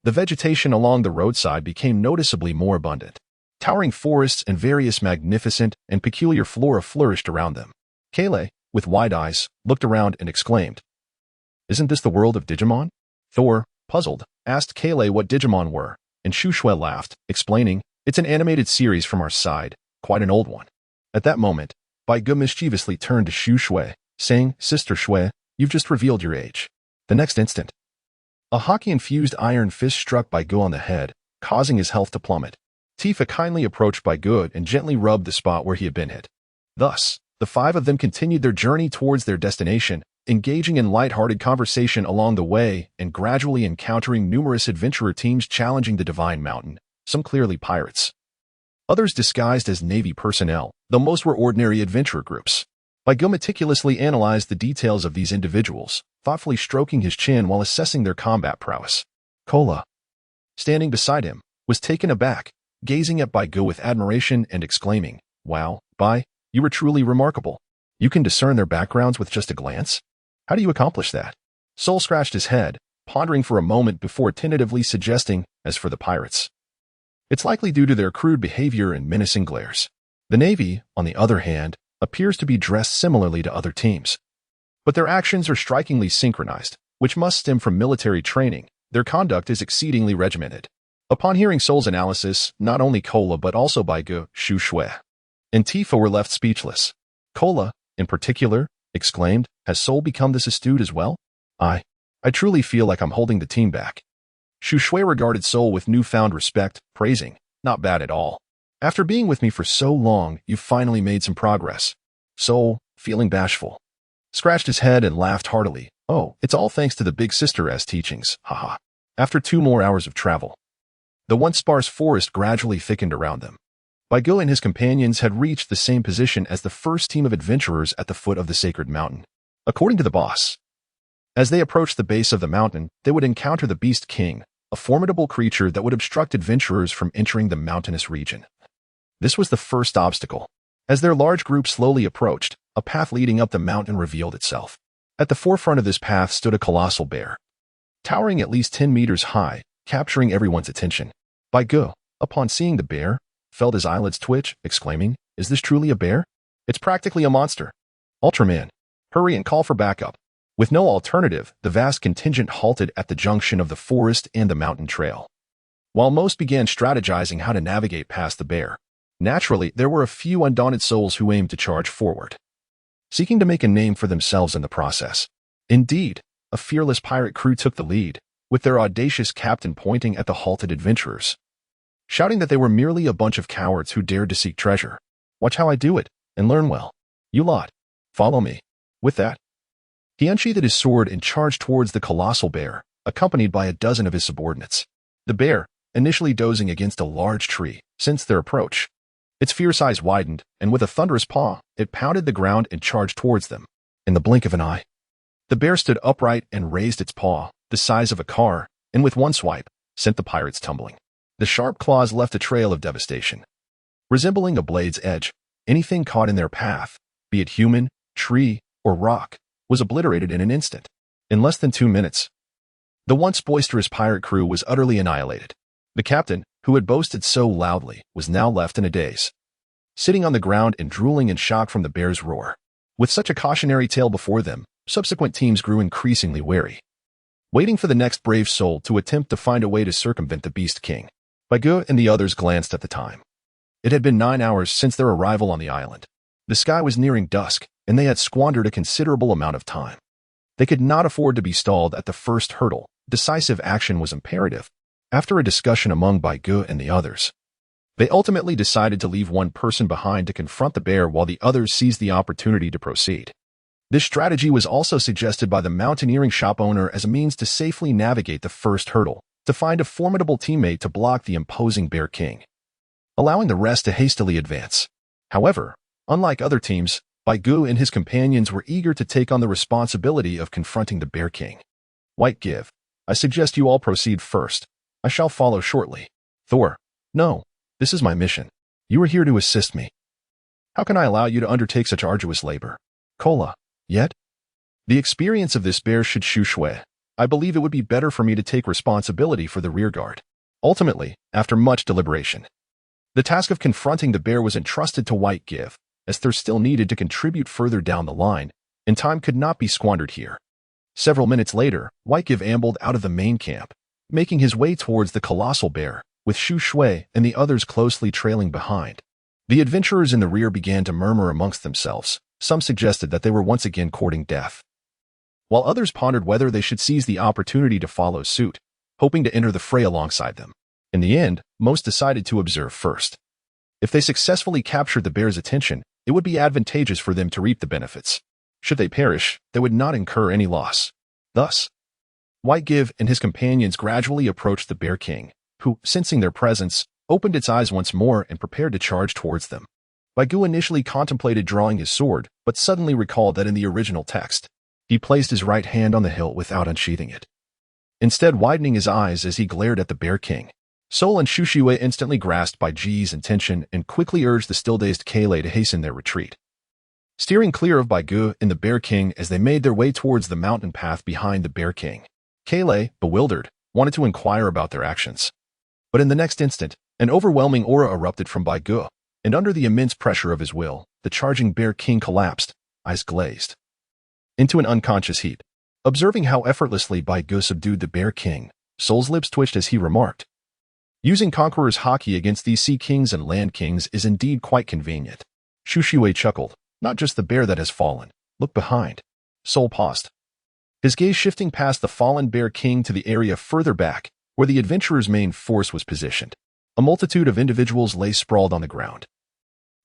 the vegetation along the roadside became noticeably more abundant. Towering forests and various magnificent and peculiar flora flourished around them. Kale, with wide eyes, looked around and exclaimed, "Isn't this the world of Digimon?" Thor, puzzled, asked Kale what Digimon were, and Shushue laughed, explaining, "It's an animated series from our side, quite an old one." At that moment, Baigu mischievously turned to Shushue, saying, "Sister Shui, you've just revealed your age." The next instant, a hockey-infused iron fist struck Baigu on the head, causing his health to plummet. Tifa kindly approached Baigu and gently rubbed the spot where he had been hit. Thus, the five of them continued their journey towards their destination, engaging in light-hearted conversation along the way and gradually encountering numerous adventurer teams challenging the Divine Mountain, some clearly pirates, others disguised as Navy personnel, though most were ordinary adventurer groups. Baigu meticulously analyzed the details of these individuals, thoughtfully stroking his chin while assessing their combat prowess. Kola, standing beside him, was taken aback, gazing at Baigu with admiration and exclaiming, "Wow, Bai, you are truly remarkable. You can discern their backgrounds with just a glance? How do you accomplish that?" Sol scratched his head, pondering for a moment before tentatively suggesting, "As for the pirates, it's likely due to their crude behavior and menacing glares. The Navy, on the other hand, appears to be dressed similarly to other teams. But their actions are strikingly synchronized, which must stem from military training. Their conduct is exceedingly regimented." Upon hearing Sol's analysis, not only Kola but also Baigu, Shu Shui, and Tifa were left speechless. Kola, in particular, exclaimed, "Has Sol become this astute as well? I truly feel like I'm holding the team back." Shu Shui regarded Sol with newfound respect, praising, "Not bad at all. After being with me for so long, you've finally made some progress." Sol, feeling bashful, scratched his head and laughed heartily. "Oh, it's all thanks to the Big Sister-S teachings, haha." After 2 more hours of travel, the once sparse forest gradually thickened around them. Baigu and his companions had reached the same position as the first team of adventurers at the foot of the sacred mountain. According to the boss, as they approached the base of the mountain, they would encounter the Beast King, a formidable creature that would obstruct adventurers from entering the mountainous region. This was the first obstacle. As their large group slowly approached, a path leading up the mountain revealed itself. At the forefront of this path stood a colossal bear, towering at least 10 meters high, capturing everyone's attention. Baigu, upon seeing the bear, felt his eyelids twitch, exclaiming, "Is this truly a bear? It's practically a monster. Ultraman, hurry and call for backup." With no alternative, the vast contingent halted at the junction of the forest and the mountain trail. While most began strategizing how to navigate past the bear, naturally, there were a few undaunted souls who aimed to charge forward, seeking to make a name for themselves in the process. Indeed, a fearless pirate crew took the lead, with their audacious captain pointing at the halted adventurers, shouting that they were merely a bunch of cowards who dared to seek treasure. "Watch how I do it, and learn well. You lot, follow me." With that, he unsheathed his sword and charged towards the colossal bear, accompanied by a dozen of his subordinates. The bear, initially dozing against a large tree, sensed their approach. Its fierce eyes widened, and with a thunderous paw, it pounded the ground and charged towards them. In the blink of an eye, the bear stood upright and raised its paw, the size of a car, and with one swipe, sent the pirates tumbling. The sharp claws left a trail of devastation. Resembling a blade's edge, anything caught in their path, be it human, tree, or rock, was obliterated in an instant. In less than 2 minutes, the once boisterous pirate crew was utterly annihilated. The captain, who had boasted so loudly, was now left in a daze, sitting on the ground and drooling in shock from the bear's roar. With such a cautionary tale before them, subsequent teams grew increasingly wary, waiting for the next brave soul to attempt to find a way to circumvent the Beast King. Baigu and the others glanced at the time. It had been 9 hours since their arrival on the island. The sky was nearing dusk, and they had squandered a considerable amount of time. They could not afford to be stalled at the first hurdle. Decisive action was imperative. After a discussion among Baigu and the others, they ultimately decided to leave one person behind to confront the bear while the others seized the opportunity to proceed. This strategy was also suggested by the mountaineering shop owner as a means to safely navigate the first hurdle, to find a formidable teammate to block the imposing Bear King, allowing the rest to hastily advance. However, unlike other teams, Baigu and his companions were eager to take on the responsibility of confronting the Bear King. "White Give, I suggest you all proceed first. I shall follow shortly. Thor. No, this is my mission. You are here to assist me. How can I allow you to undertake such arduous labor? Kola. Yet? The experience of this bear should Shu Shui. I believe it would be better for me to take responsibility for the rearguard. Ultimately, after much deliberation, the task of confronting the bear was entrusted to White Give, as Thor still needed to contribute further down the line, and time could not be squandered here. Several minutes later, White Give ambled out of the main camp, making his way towards the colossal bear, with Shu Shui and the others closely trailing behind. The adventurers in the rear began to murmur amongst themselves. Some suggested that they were once again courting death, while others pondered whether they should seize the opportunity to follow suit, hoping to enter the fray alongside them. In the end, most decided to observe first. If they successfully captured the bear's attention, it would be advantageous for them to reap the benefits. Should they perish, they would not incur any loss. Thus, White Give and his companions gradually approached the Bear King, who, sensing their presence, opened its eyes once more and prepared to charge towards them. Baigu initially contemplated drawing his sword, but suddenly recalled that in the original text, he placed his right hand on the hilt without unsheathing it, instead widening his eyes as he glared at the Bear King. Sol and Shu Shui instantly grasped Bai Ji's intention and quickly urged the still-dazed Kayle to hasten their retreat, steering clear of Baigu and the Bear King as they made their way towards the mountain path behind the Bear King. Kayle, bewildered, wanted to inquire about their actions. But in the next instant, an overwhelming aura erupted from Baigu, and under the immense pressure of his will, the charging Bear King collapsed, eyes glazed, into an unconscious heap. Observing how effortlessly Baigu subdued the Bear King, Sol's lips twitched as he remarked, "Using Conqueror's Haki against these Sea Kings and Land Kings is indeed quite convenient." Shu Shui chuckled. "Not just the bear that has fallen. Look behind." Sol paused, his gaze shifting past the fallen Bear King to the area further back, where the adventurers' main force was positioned. A multitude of individuals lay sprawled on the ground,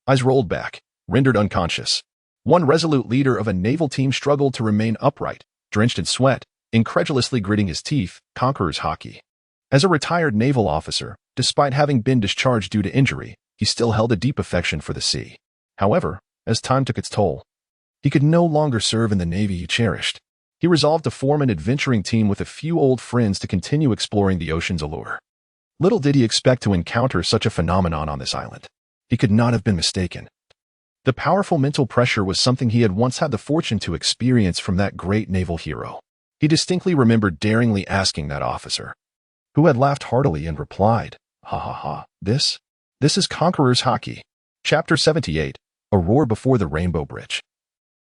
eyes rolled back, rendered unconscious. One resolute leader of a naval team struggled to remain upright, drenched in sweat, incredulously gritting his teeth. Conqueror's Haki. As a retired naval officer, despite having been discharged due to injury, he still held a deep affection for the sea. However, as time took its toll, he could no longer serve in the navy he cherished. He resolved to form an adventuring team with a few old friends to continue exploring the ocean's allure. Little did he expect to encounter such a phenomenon on this island. He could not have been mistaken. The powerful mental pressure was something he had once had the fortune to experience from that great naval hero. He distinctly remembered daringly asking that officer, who had laughed heartily and replied, "Ha ha ha, this is Conqueror's Haki." Chapter 78, A Roar Before the Rainbow Bridge.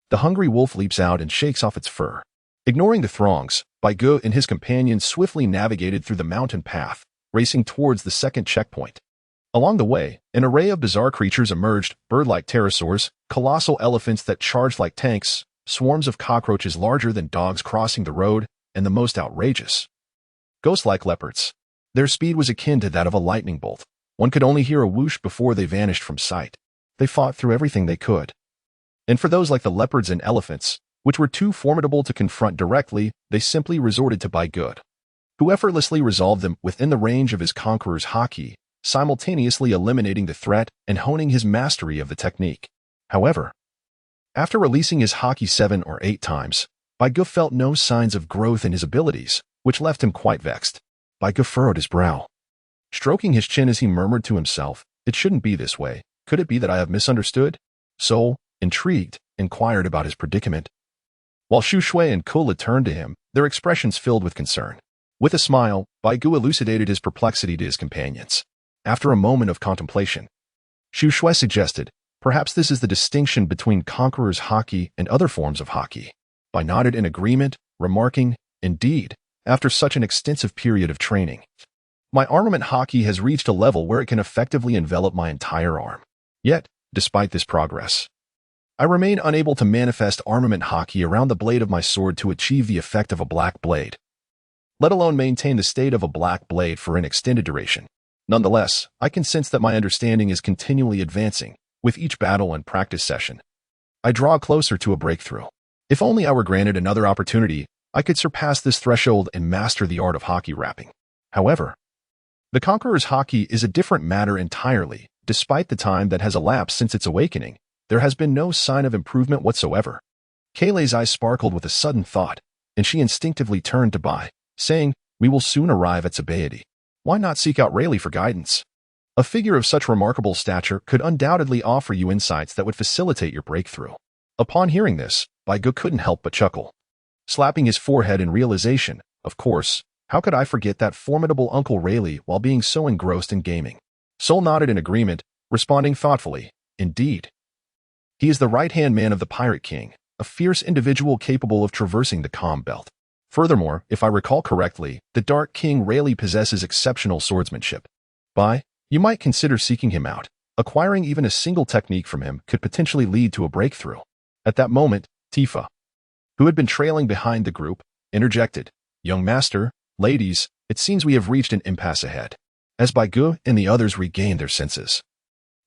The hungry wolf leaps out and shakes off its fur. Ignoring the throngs, Baigu and his companions swiftly navigated through the mountain path, racing towards the second checkpoint. Along the way, an array of bizarre creatures emerged, bird-like pterosaurs, colossal elephants that charged like tanks, swarms of cockroaches larger than dogs crossing the road, and the most outrageous, ghost-like leopards. Their speed was akin to that of a lightning bolt. One could only hear a whoosh before they vanished from sight. They fought through everything they could. And for those like the leopards and elephants, which were too formidable to confront directly, they simply resorted to Baigu, who effortlessly resolved them within the range of his Conqueror's Haki, simultaneously eliminating the threat and honing his mastery of the technique. However, after releasing his Haki 7 or 8 times, Baigu felt no signs of growth in his abilities, which left him quite vexed. Baigu furrowed his brow, stroking his chin as he murmured to himself, "It shouldn't be this way. Could it be that I have misunderstood?" Sol, intrigued, inquired about his predicament, while Shu Shui and Kula turned to him, their expressions filled with concern. With a smile, Baigu elucidated his perplexity to his companions. After a moment of contemplation, Shu Shui suggested, "Perhaps this is the distinction between Conqueror's Haki and other forms of Haki." Bai nodded in agreement, remarking, "Indeed, after such an extensive period of training, my armament Haki has reached a level where it can effectively envelop my entire arm. Yet, despite this progress, I remain unable to manifest armament Haki around the blade of my sword to achieve the effect of a black blade, let alone maintain the state of a black blade for an extended duration. Nonetheless, I can sense that my understanding is continually advancing. With each battle and practice session, I draw closer to a breakthrough. If only I were granted another opportunity, I could surpass this threshold and master the art of Haki wrapping." However, the Conqueror's Haki is a different matter entirely. Despite the time that has elapsed since its awakening, there has been no sign of improvement whatsoever. Kayle's eyes sparkled with a sudden thought, and she instinctively turned to Bai, saying, "We will soon arrive at Sabaody." why not seek out Rayleigh for guidance? A figure of such remarkable stature could undoubtedly offer you insights that would facilitate your breakthrough. Upon hearing this, Baigu couldn't help but chuckle. Slapping his forehead in realization, of course, how could I forget that formidable Uncle Rayleigh while being so engrossed in gaming? Sol nodded in agreement, responding thoughtfully, indeed. He is the right-hand man of the Pirate King, a fierce individual capable of traversing the calm belt. Furthermore, if I recall correctly, the Dark King Rayleigh possesses exceptional swordsmanship. You might consider seeking him out. Acquiring even a single technique from him could potentially lead to a breakthrough. At that moment, Tifa, who had been trailing behind the group, interjected, Young master, ladies, it seems we have reached an impasse ahead. As Baigu and the others regained their senses,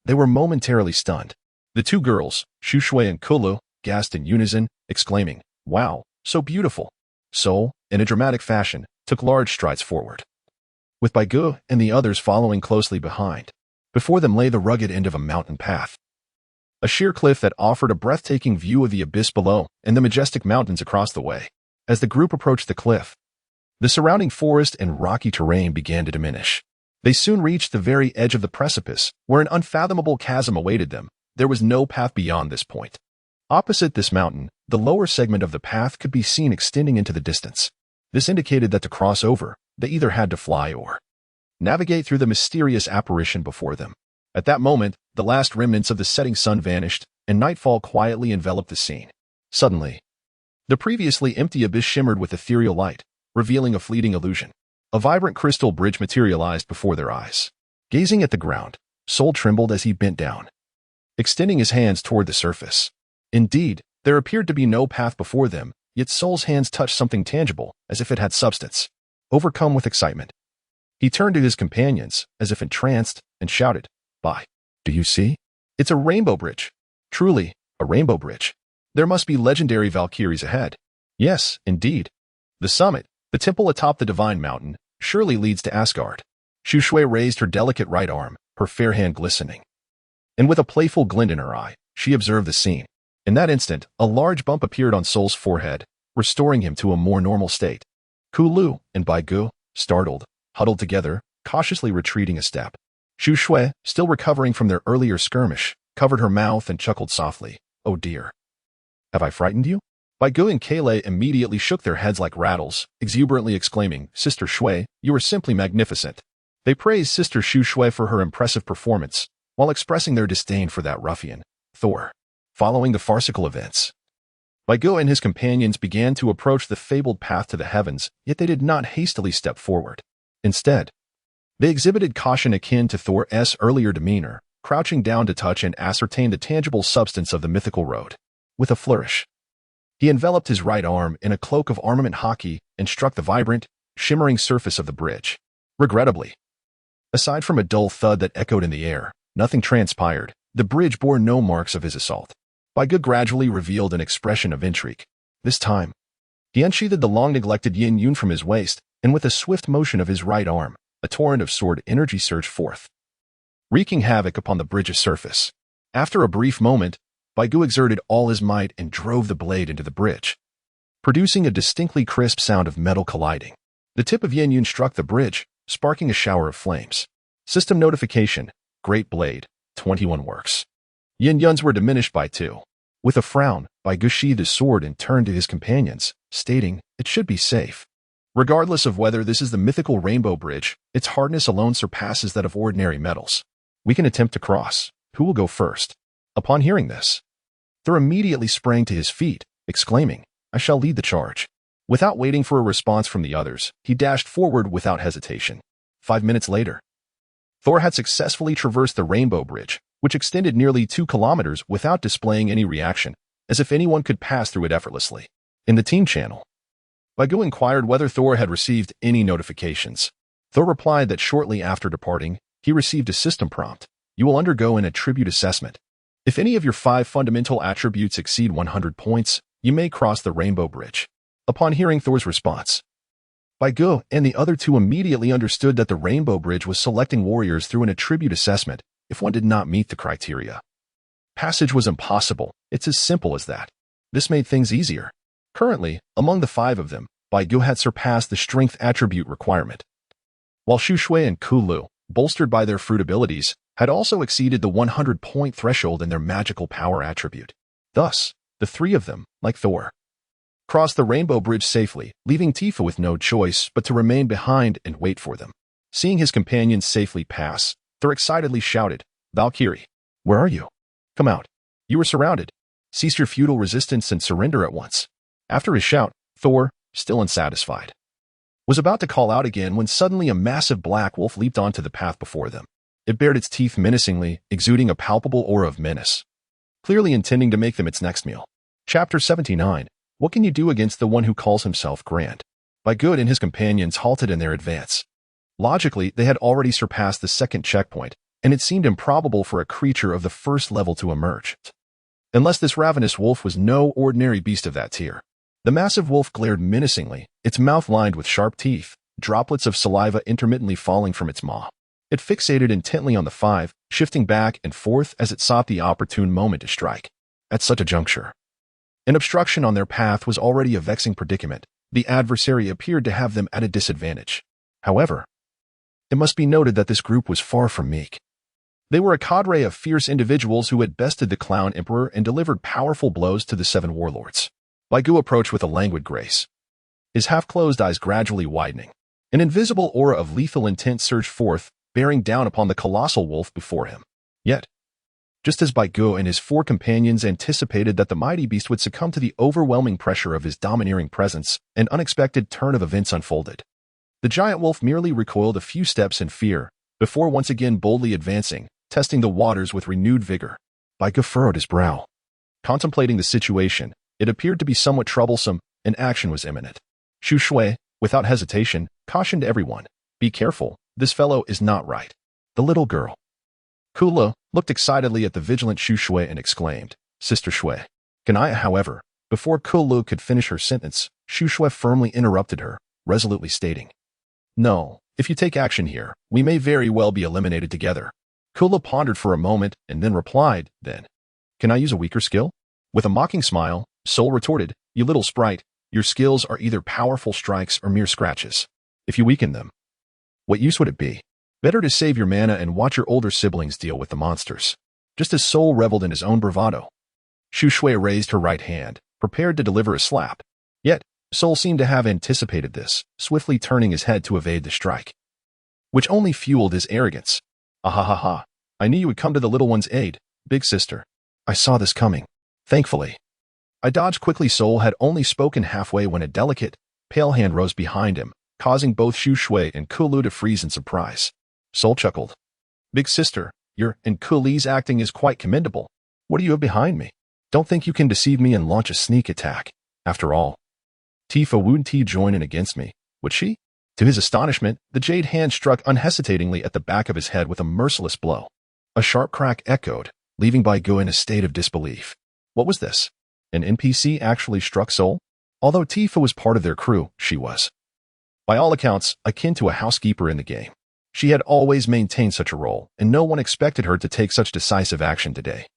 they were momentarily stunned. The two girls, Shushui and Kulu, gasped in unison, exclaiming, Wow, so beautiful. Sol, in a dramatic fashion, took large strides forward, with Baigu and the others following closely behind. Before them lay the rugged end of a mountain path, a sheer cliff that offered a breathtaking view of the abyss below and the majestic mountains across the way. As the group approached the cliff, the surrounding forest and rocky terrain began to diminish. They soon reached the very edge of the precipice, where an unfathomable chasm awaited them. There was no path beyond this point. Opposite this mountain, the lower segment of the path could be seen extending into the distance. This indicated that to cross over, they either had to fly or navigate through the mysterious apparition before them. At that moment, the last remnants of the setting sun vanished, and nightfall quietly enveloped the scene. Suddenly, the previously empty abyss shimmered with ethereal light, revealing a fleeting illusion. A vibrant crystal bridge materialized before their eyes. Gazing at the ground, Sol trembled as he bent down, extending his hands toward the surface. Indeed, there appeared to be no path before them, yet Sol's hands touched something tangible, as if it had substance. Overcome with excitement, he turned to his companions, as if entranced, and shouted, Do you see? It's a rainbow bridge. Truly, a rainbow bridge. There must be legendary Valkyries ahead. Yes, indeed. The summit, the temple atop the divine mountain, surely leads to Asgard. Shushui raised her delicate right arm, her fair hand glistening. And with a playful glint in her eye, she observed the scene. In that instant, a large bump appeared on Sol's forehead, restoring him to a more normal state. Kulu and Baigu, startled, huddled together, cautiously retreating a step. Shushui, still recovering from their earlier skirmish, covered her mouth and chuckled softly. Oh dear. Have I frightened you? Baigu and Kale immediately shook their heads like rattles, exuberantly exclaiming, Sister Shui, you are simply magnificent. They praised Sister Shushui for her impressive performance, while expressing their disdain for that ruffian, Thor. Following the farcical events, Baigu and his companions began to approach the fabled path to the heavens, yet they did not hastily step forward. Instead, they exhibited caution akin to Thor's earlier demeanor, crouching down to touch and ascertain the tangible substance of the mythical road. With a flourish, he enveloped his right arm in a cloak of armament hockey and struck the vibrant, shimmering surface of the bridge. Regrettably, aside from a dull thud that echoed in the air, nothing transpired. The bridge bore no marks of his assault. Baigu gradually revealed an expression of intrigue. This time, he unsheathed the long-neglected yin yun from his waist, and with a swift motion of his right arm, a torrent of sword energy surged forth, wreaking havoc upon the bridge's surface. After a brief moment, Baigu exerted all his might and drove the blade into the bridge, producing a distinctly crisp sound of metal colliding. The tip of yin yun struck the bridge, sparking a shower of flames. System notification, Great Blade, 21 works. Yin yuns were diminished by 2. With a frown, Baigu sheathed his sword and turned to his companions, stating, It should be safe. Regardless of whether this is the mythical rainbow bridge, its hardness alone surpasses that of ordinary metals. We can attempt to cross. Who will go first? Upon hearing this, Thor immediately sprang to his feet, exclaiming, I shall lead the charge. Without waiting for a response from the others, he dashed forward without hesitation. 5 minutes later, Thor had successfully traversed the rainbow bridge, which extended nearly 2 kilometers without displaying any reaction, as if anyone could pass through it effortlessly. In the team channel, Baigu inquired whether Thor had received any notifications. Thor replied that shortly after departing, he received a system prompt. You will undergo an attribute assessment. If any of your 5 fundamental attributes exceed 100 points, you may cross the rainbow bridge. Upon hearing Thor's response, Baigu and the other 2 immediately understood that the rainbow bridge was selecting warriors through an attribute assessment if one did not meet the criteria. Passage was impossible. It's as simple as that. This made things easier. Currently, among the 5 of them, Baigu had surpassed the strength attribute requirement, while Xu Shui and Kulu, bolstered by their fruit abilities, had also exceeded the 100-point threshold in their magical power attribute. Thus, the three of them, like Thor, crossed the Rainbow Bridge safely, leaving Tifa with no choice but to remain behind and wait for them. Seeing his companions safely pass, Thor excitedly shouted, "Valkyrie, where are you? Come out. You are surrounded. Cease your futile resistance and surrender at once." After his shout, Thor, still unsatisfied, was about to call out again when suddenly a massive black wolf leaped onto the path before them. It bared its teeth menacingly, exuding a palpable aura of menace, clearly intending to make them its next meal. Chapter 79. What can you do against the one who calls himself grand? By Good and his companions halted in their advance. Logically, they had already surpassed the second checkpoint, and it seemed improbable for a creature of the first level to emerge, unless this ravenous wolf was no ordinary beast of that tier. The massive wolf glared menacingly, its mouth lined with sharp teeth, droplets of saliva intermittently falling from its maw. It fixated intently on the five, shifting back and forth as it sought the opportune moment to strike. At such a juncture, an obstruction on their path was already a vexing predicament. The adversary appeared to have them at a disadvantage. However, it must be noted that this group was far from meek. They were a cadre of fierce individuals who had bested the Clown Emperor and delivered powerful blows to the seven warlords. Baigu approached with a languid grace, his half-closed eyes gradually widening. An invisible aura of lethal intent surged forth, bearing down upon the colossal wolf before him. Yet, just as Baigu and his four companions anticipated that the mighty beast would succumb to the overwhelming pressure of his domineering presence, an unexpected turn of events unfolded. The giant wolf merely recoiled a few steps in fear, before once again boldly advancing, testing the waters with renewed vigor. Baigu furrowed his brow. Contemplating the situation, it appeared to be somewhat troublesome, and action was imminent. Xu Shui, without hesitation, cautioned everyone, "Be careful, this fellow is not right." The little girl, Kula, looked excitedly at the vigilant Xu Shui and exclaimed, "Sister Shui, can I?" However, before Kulu could finish her sentence, Xu Shui firmly interrupted her, resolutely stating, "No, if you take action here, we may very well be eliminated together." Kula pondered for a moment and then replied, "Then, can I use a weaker skill?" With a mocking smile, Sol retorted, "You little sprite, your skills are either powerful strikes or mere scratches. If you weaken them, what use would it be? Better to save your mana and watch your older siblings deal with the monsters." Just as Sol reveled in his own bravado, Xu Shui raised her right hand, prepared to deliver a slap. Yet, Sol seemed to have anticipated this, swiftly turning his head to evade the strike, which only fueled his arrogance. "Ah, I knew you would come to the little one's aid, big sister. I saw this coming. Thankfully, I dodged quickly." Sol had only spoken halfway when a delicate, pale hand rose behind him, causing both Xu Shui and Kulu to freeze in surprise. Sol chuckled. "Big sister, your and Kuli's acting is quite commendable. What do you have behind me? Don't think you can deceive me and launch a sneak attack. After all, Tifa wouldn't join in against me, would she?" To his astonishment, the jade hand struck unhesitatingly at the back of his head with a merciless blow. A sharp crack echoed, leaving Baigu in a state of disbelief. What was this? An NPC actually struck Sol? Although Tifa was part of their crew, she was, by all accounts, akin to a housekeeper in the game. She had always maintained such a role, and no one expected her to take such decisive action today,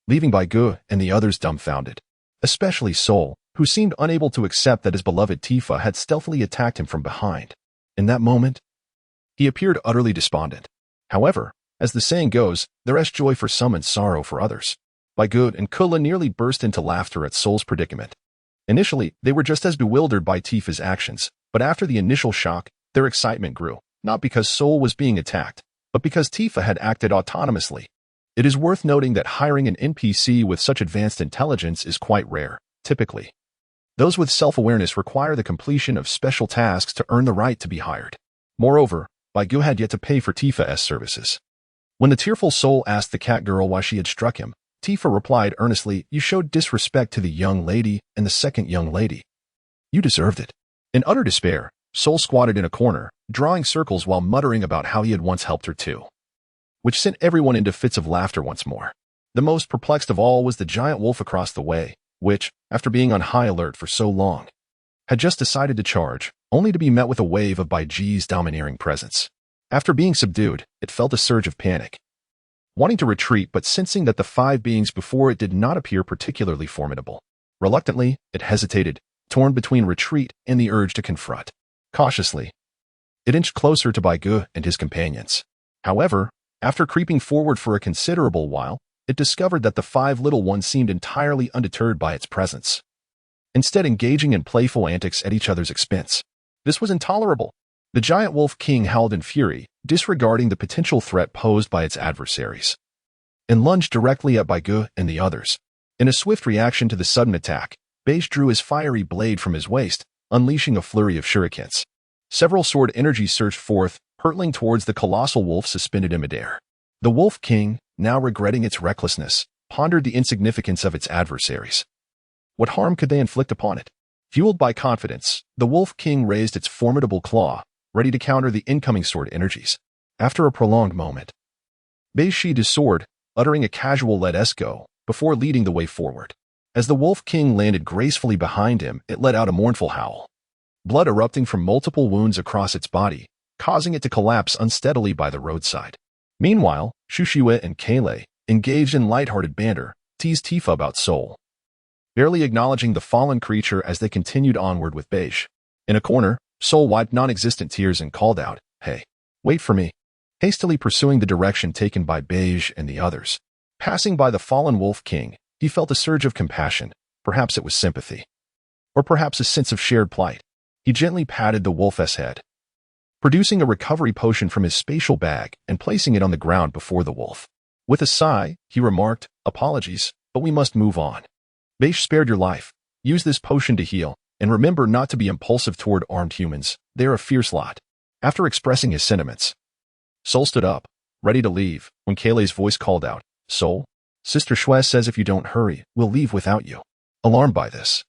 leaving Baigu and the others dumbfounded, especially Sol, who seemed unable to accept that his beloved Tifa had stealthily attacked him from behind. In that moment, he appeared utterly despondent. However, as the saying goes, there is joy for some and sorrow for others. Baigu and Kula nearly burst into laughter at Sol's predicament. Initially, they were just as bewildered by Tifa's actions, but after the initial shock, their excitement grew, not because Sol was being attacked, but because Tifa had acted autonomously. It is worth noting that hiring an NPC with such advanced intelligence is quite rare. Typically, those with self-awareness require the completion of special tasks to earn the right to be hired. Moreover, Baigu had yet to pay for Tifa's services. When the tearful Sol asked the cat girl why she had struck him, Tifa replied earnestly, "You showed disrespect to the young lady and the second young lady. You deserved it." In utter despair, Sol squatted in a corner, drawing circles while muttering about how he had once helped her too, which sent everyone into fits of laughter once more. The most perplexed of all was the giant wolf across the way, which, after being on high alert for so long, had just decided to charge, only to be met with a wave of Baiji's domineering presence. After being subdued, it felt a surge of panic, wanting to retreat but sensing that the five beings before it did not appear particularly formidable. Reluctantly, it hesitated, torn between retreat and the urge to confront. Cautiously, It inched closer to Baigu and his companions. However, after creeping forward for a considerable while, it discovered that the 5 little ones seemed entirely undeterred by its presence, instead engaging in playful antics at each other's expense. This was intolerable. The giant wolf king howled in fury, disregarding the potential threat posed by its adversaries, and lunged directly at Baigu and the others. In a swift reaction to the sudden attack, Beige drew his fiery blade from his waist, unleashing a flurry of shurikens. Several sword energies surged forth, hurtling towards the colossal wolf suspended in midair. The Wolf King, now regretting its recklessness, pondered the insignificance of its adversaries. What harm could they inflict upon it? Fueled by confidence, the Wolf King raised its formidable claw, ready to counter the incoming sword energies. After a prolonged moment, Beige sheathed his sword, uttering a casual "let's go," before leading the way forward. As the Wolf King landed gracefully behind him, it let out a mournful howl, blood erupting from multiple wounds across its body, causing it to collapse unsteadily by the roadside. Meanwhile, Shushiwe and Kale, engaged in lighthearted banter, teased Tifa about Sol, barely acknowledging the fallen creature as they continued onward with Beige. In a corner, Sol wiped non-existent tears and called out, "Hey, wait for me," hastily pursuing the direction taken by Beige and the others. Passing by the fallen Wolf King, he felt a surge of compassion. Perhaps it was sympathy, or perhaps a sense of shared plight. He gently patted the wolf's head, producing a recovery potion from his spatial bag and placing it on the ground before the wolf. With a sigh, he remarked, "Apologies, but we must move on. Beige spared your life. Use this potion to heal, and remember not to be impulsive toward armed humans. They're a fierce lot." After expressing his sentiments, Sol stood up, ready to leave, when Kayleigh's voice called out, "Sol, Sister Shue says if you don't hurry, we'll leave without you." Alarmed by this,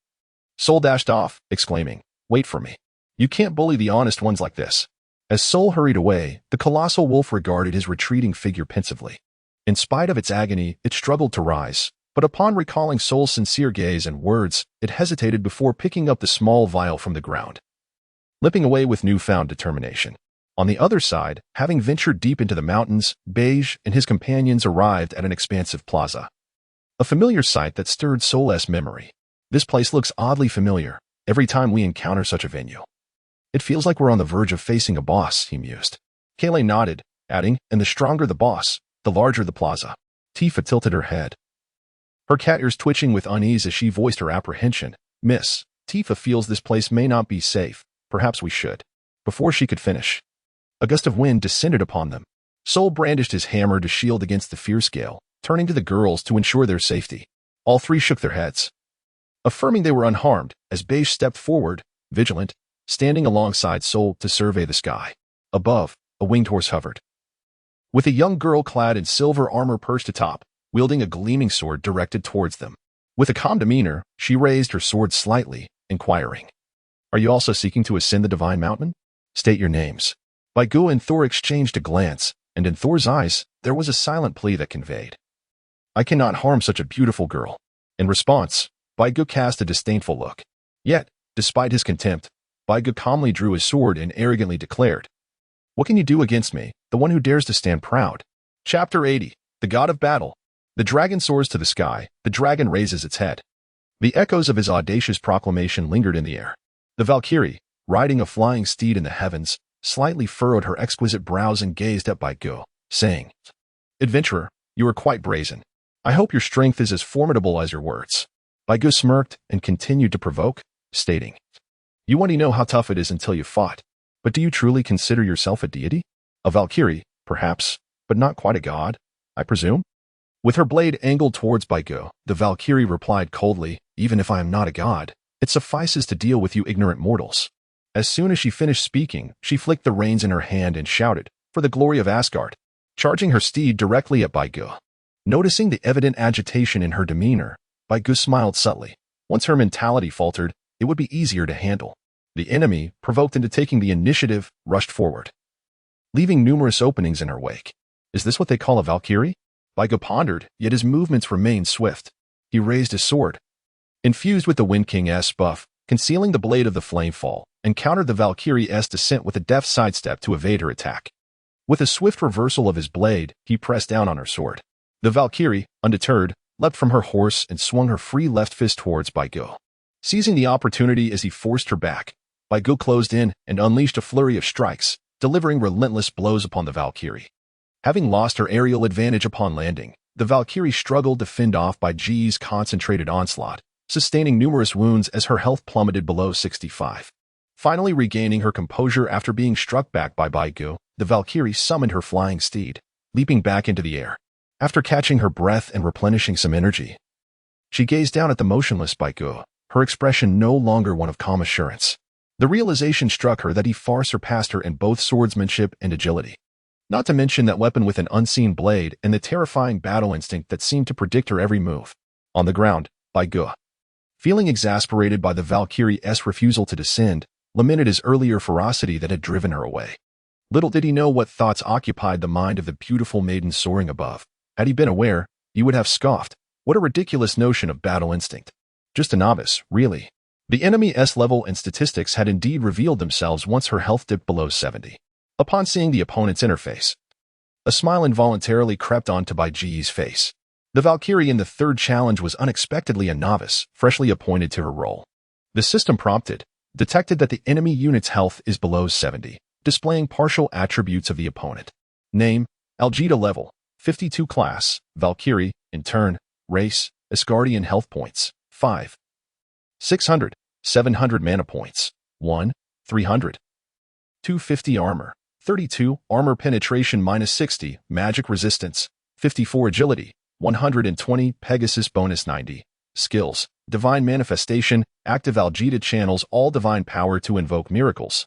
Sol dashed off, exclaiming, "Wait for me. You can't bully the honest ones like this." As Sol hurried away, the colossal wolf regarded his retreating figure pensively. In spite of its agony, it struggled to rise, but upon recalling Sol's sincere gaze and words, it hesitated before picking up the small vial from the ground, limping away with newfound determination. On the other side, having ventured deep into the mountains, Beige and his companions arrived at an expansive plaza, a familiar sight that stirred Sol's memory. "This place looks oddly familiar every time we encounter such a venue. It feels like we're on the verge of facing a boss," he mused. Kayleigh nodded, adding, "And the stronger the boss, the larger the plaza." Tifa tilted her head, her cat ears twitching with unease as she voiced her apprehension. "Miss, Tifa feels this place may not be safe. Perhaps we should." Before she could finish, a gust of wind descended upon them. Sol brandished his hammer to shield against the fierce gale, turning to the girls to ensure their safety. All 3 shook their heads, affirming they were unharmed, as Beige stepped forward, vigilant, standing alongside Sol to survey the sky. Above, a winged horse hovered, with a young girl clad in silver armor perched atop, wielding a gleaming sword directed towards them. With a calm demeanor, she raised her sword slightly, inquiring, "Are you also seeking to ascend the Divine Mountain? State your names." Baigu and Thor exchanged a glance, and in Thor's eyes, there was a silent plea that conveyed, "I cannot harm such a beautiful girl." In response, Baigu cast a disdainful look. Yet, despite his contempt, Baigu calmly drew his sword and arrogantly declared, "What can you do against me, the one who dares to stand proud?" Chapter 80. The God of Battle. The dragon soars to the sky, the dragon raises its head. The echoes of his audacious proclamation lingered in the air. The Valkyrie, riding a flying steed in the heavens, slightly furrowed her exquisite brows and gazed at Baigu, saying, "Adventurer, you are quite brazen. I hope your strength is as formidable as your words." Baigu smirked and continued to provoke, stating, "You want to know how tough it is until you've fought. But do you truly consider yourself a deity? A Valkyrie, perhaps, but not quite a god, I presume?" With her blade angled towards Baigu, the Valkyrie replied coldly, "Even if I am not a god, it suffices to deal with you ignorant mortals." As soon as she finished speaking, she flicked the reins in her hand and shouted, "For the glory of Asgard," charging her steed directly at Baigu. Noticing the evident agitation in her demeanor, Baigu smiled subtly. Once her mentality faltered, it would be easier to handle. The enemy, provoked into taking the initiative, rushed forward, leaving numerous openings in her wake. Is this what they call a Valkyrie? Baigu pondered, yet his movements remained swift. He raised his sword, infused with the Wind King's buff, concealing the blade of the flame fall, and countered the Valkyrie's descent with a deft sidestep to evade her attack. With a swift reversal of his blade, he pressed down on her sword. The Valkyrie, undeterred, leapt from her horse and swung her free left fist towards Baigu. Seizing the opportunity as he forced her back, Baigu closed in and unleashed a flurry of strikes, delivering relentless blows upon the Valkyrie. Having lost her aerial advantage upon landing, the Valkyrie struggled to fend off Bai Ji's concentrated onslaught, sustaining numerous wounds as her health plummeted below 65. Finally regaining her composure after being struck back by Bai Gu, the Valkyrie summoned her flying steed, leaping back into the air. After catching her breath and replenishing some energy, she gazed down at the motionless Bai Gu, her expression no longer one of calm assurance. The realization struck her that he far surpassed her in both swordsmanship and agility. Not to mention that weapon with an unseen blade and the terrifying battle instinct that seemed to predict her every move. On the ground, Bai Gu, feeling exasperated by the Valkyrie's refusal to descend, lamented his earlier ferocity that had driven her away. Little did he know what thoughts occupied the mind of the beautiful maiden soaring above. Had he been aware, he would have scoffed. What a ridiculous notion of battle instinct. Just a novice, really. The enemy's level and statistics had indeed revealed themselves once her health dipped below 70. Upon seeing the opponent's interface, a smile involuntarily crept onto Bai Ji's face. The Valkyrie in the third challenge was unexpectedly a novice, freshly appointed to her role. The system detected that the enemy unit's health is below 70, displaying partial attributes of the opponent. Name, Algeta level, 52 class, Valkyrie, in turn, race, Asgardian health points, 5. 600, 700 mana points, 1, 300. 250 armor, 32, armor penetration -60, magic resistance, 54 agility, 120, Pegasus bonus 90. Skills, divine manifestation, active Algeta channels all divine power to invoke miracles,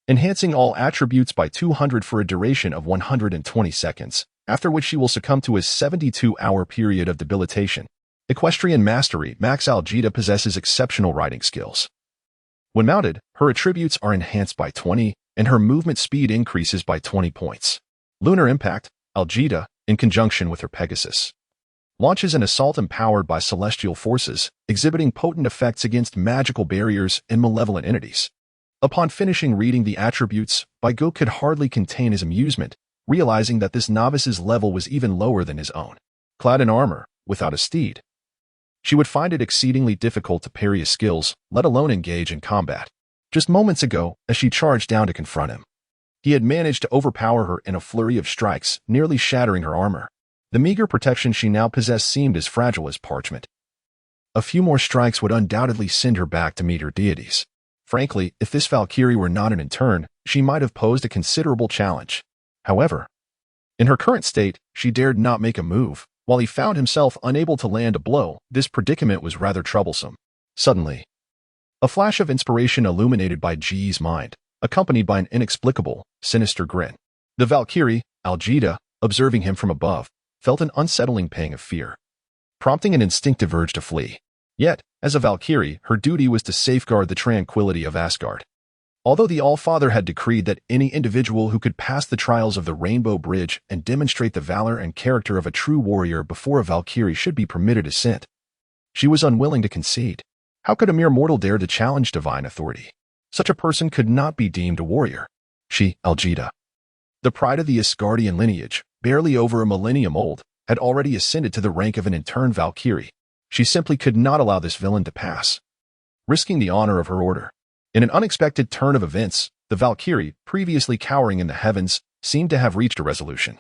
enhancing all attributes by 200 for a duration of 120 seconds, after which she will succumb to a 72-hour period of debilitation. Equestrian mastery, Max Algeta possesses exceptional riding skills. When mounted, her attributes are enhanced by 20, and her movement speed increases by 20 points. Lunar impact, Algeta, in conjunction with her Pegasus, launches an assault empowered by celestial forces, exhibiting potent effects against magical barriers and malevolent entities. Upon finishing reading the attributes, Bai Gu could hardly contain his amusement, realizing that this novice's level was even lower than his own. Clad in armor, without a steed, she would find it exceedingly difficult to parry his skills, let alone engage in combat. Just moments ago, as she charged down to confront him, he had managed to overpower her in a flurry of strikes, nearly shattering her armor. The meager protection she now possessed seemed as fragile as parchment. A few more strikes would undoubtedly send her back to meet her deities. Frankly, if this Valkyrie were not an intern, she might have posed a considerable challenge. However, in her current state, she dared not make a move. While he found himself unable to land a blow, this predicament was rather troublesome. Suddenly, a flash of inspiration illuminated Bai Ji's mind, accompanied by an inexplicable, sinister grin. The Valkyrie, Algeta, observing him from above, felt an unsettling pang of fear, prompting an instinctive urge to flee. Yet, as a Valkyrie, her duty was to safeguard the tranquility of Asgard. Although the Allfather had decreed that any individual who could pass the trials of the Rainbow Bridge and demonstrate the valor and character of a true warrior before a Valkyrie should be permitted ascent, she was unwilling to concede. How could a mere mortal dare to challenge divine authority? Such a person could not be deemed a warrior. She, Algeta, the pride of the Asgardian lineage, barely over a millennium old, had already ascended to the rank of an intern Valkyrie. She simply could not allow this villain to pass, risking the honor of her order. In an unexpected turn of events, the Valkyrie, previously cowering in the heavens, seemed to have reached a resolution,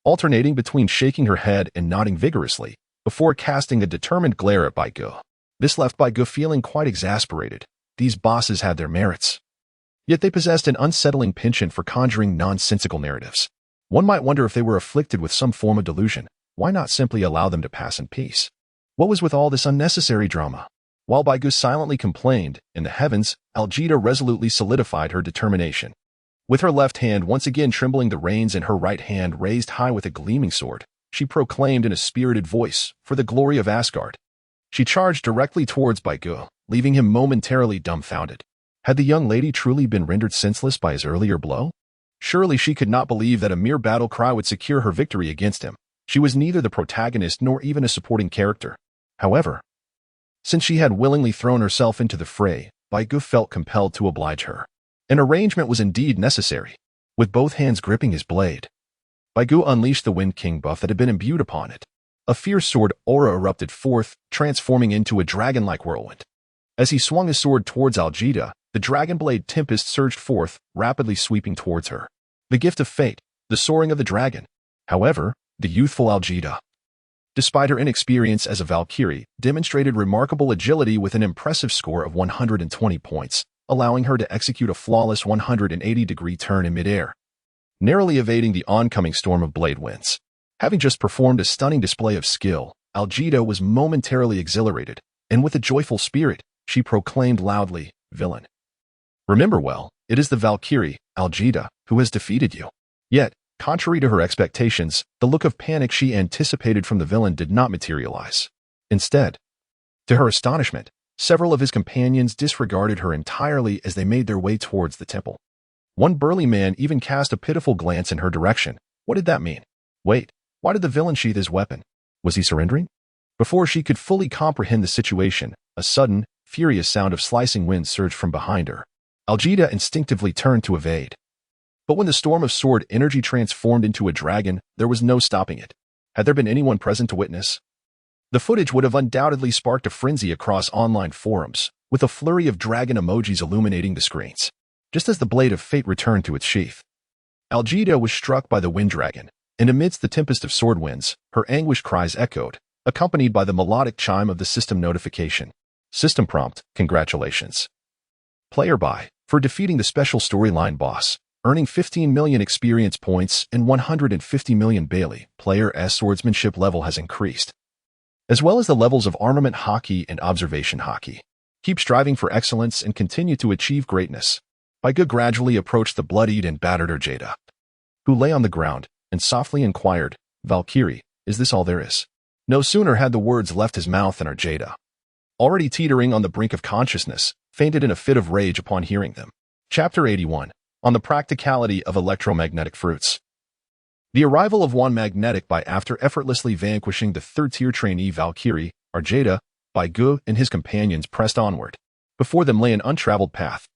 alternating between shaking her head and nodding vigorously, before casting a determined glare at Bai Gu. This left Bai Gu feeling quite exasperated. These bosses had their merits, yet they possessed an unsettling penchant for conjuring nonsensical narratives. One might wonder if they were afflicted with some form of delusion. Why not simply allow them to pass in peace? What was with all this unnecessary drama? While Bai Gu silently complained, in the heavens, Algeta resolutely solidified her determination. With her left hand once again trembling the reins and her right hand raised high with a gleaming sword, she proclaimed in a spirited voice, "For the glory of Asgard." She charged directly towards Bai Gu, leaving him momentarily dumbfounded. Had the young lady truly been rendered senseless by his earlier blow? Surely she could not believe that a mere battle cry would secure her victory against him. She was neither the protagonist nor even a supporting character. However, since she had willingly thrown herself into the fray, Bai Gu felt compelled to oblige her. An arrangement was indeed necessary. With both hands gripping his blade, Bai Gu unleashed the Wind King buff that had been imbued upon it. A fierce sword aura erupted forth, transforming into a dragon-like whirlwind. As he swung his sword towards Algeta, the the dragon blade tempest surged forth, rapidly sweeping towards her. The gift of fate, the soaring of the dragon. However, the youthful Algida, despite her inexperience as a Valkyrie, demonstrated remarkable agility with an impressive score of 120 points, allowing her to execute a flawless 180-degree turn in midair, narrowly evading the oncoming storm of blade winds. Having just performed a stunning display of skill, Algida was momentarily exhilarated, and with a joyful spirit, she proclaimed loudly, "Villain, remember well, it is the Valkyrie, Algida, who has defeated you." Yet, contrary to her expectations, the look of panic she anticipated from the villain did not materialize. Instead, to her astonishment, several of his companions disregarded her entirely as they made their way towards the temple. One burly man even cast a pitiful glance in her direction. What did that mean? Wait, why did the villain sheath his weapon? Was he surrendering? Before she could fully comprehend the situation, a sudden, furious sound of slicing wind surged from behind her. Algida instinctively turned to evade. But when the storm of sword energy transformed into a dragon, there was no stopping it. Had there been anyone present to witness? The footage would have undoubtedly sparked a frenzy across online forums, with a flurry of dragon emojis illuminating the screens. Just as the blade of fate returned to its sheath, Algida was struck by the wind dragon, and amidst the tempest of sword winds, her anguished cries echoed, accompanied by the melodic chime of the system notification. System prompt, congratulations, player for defeating the special storyline boss, earning 15 million experience points and 150 million Bailey. Player's swordsmanship level has increased, as well as the levels of armament hockey and observation hockey. Keep striving for excellence and continue to achieve greatness. Baigu gradually approached the bloodied and battered Arjada, who lay on the ground, and softly inquired, "Valkyrie, is this all there is?" No sooner had the words left his mouth than Arjada, already teetering on the brink of consciousness, fainted in a fit of rage upon hearing them. Chapter 81. On the practicality of electromagnetic fruits. The arrival of one magnetic after effortlessly vanquishing the third-tier trainee Valkyrie, Arjada, Baigu and his companions pressed onward. Before them lay an untraveled path,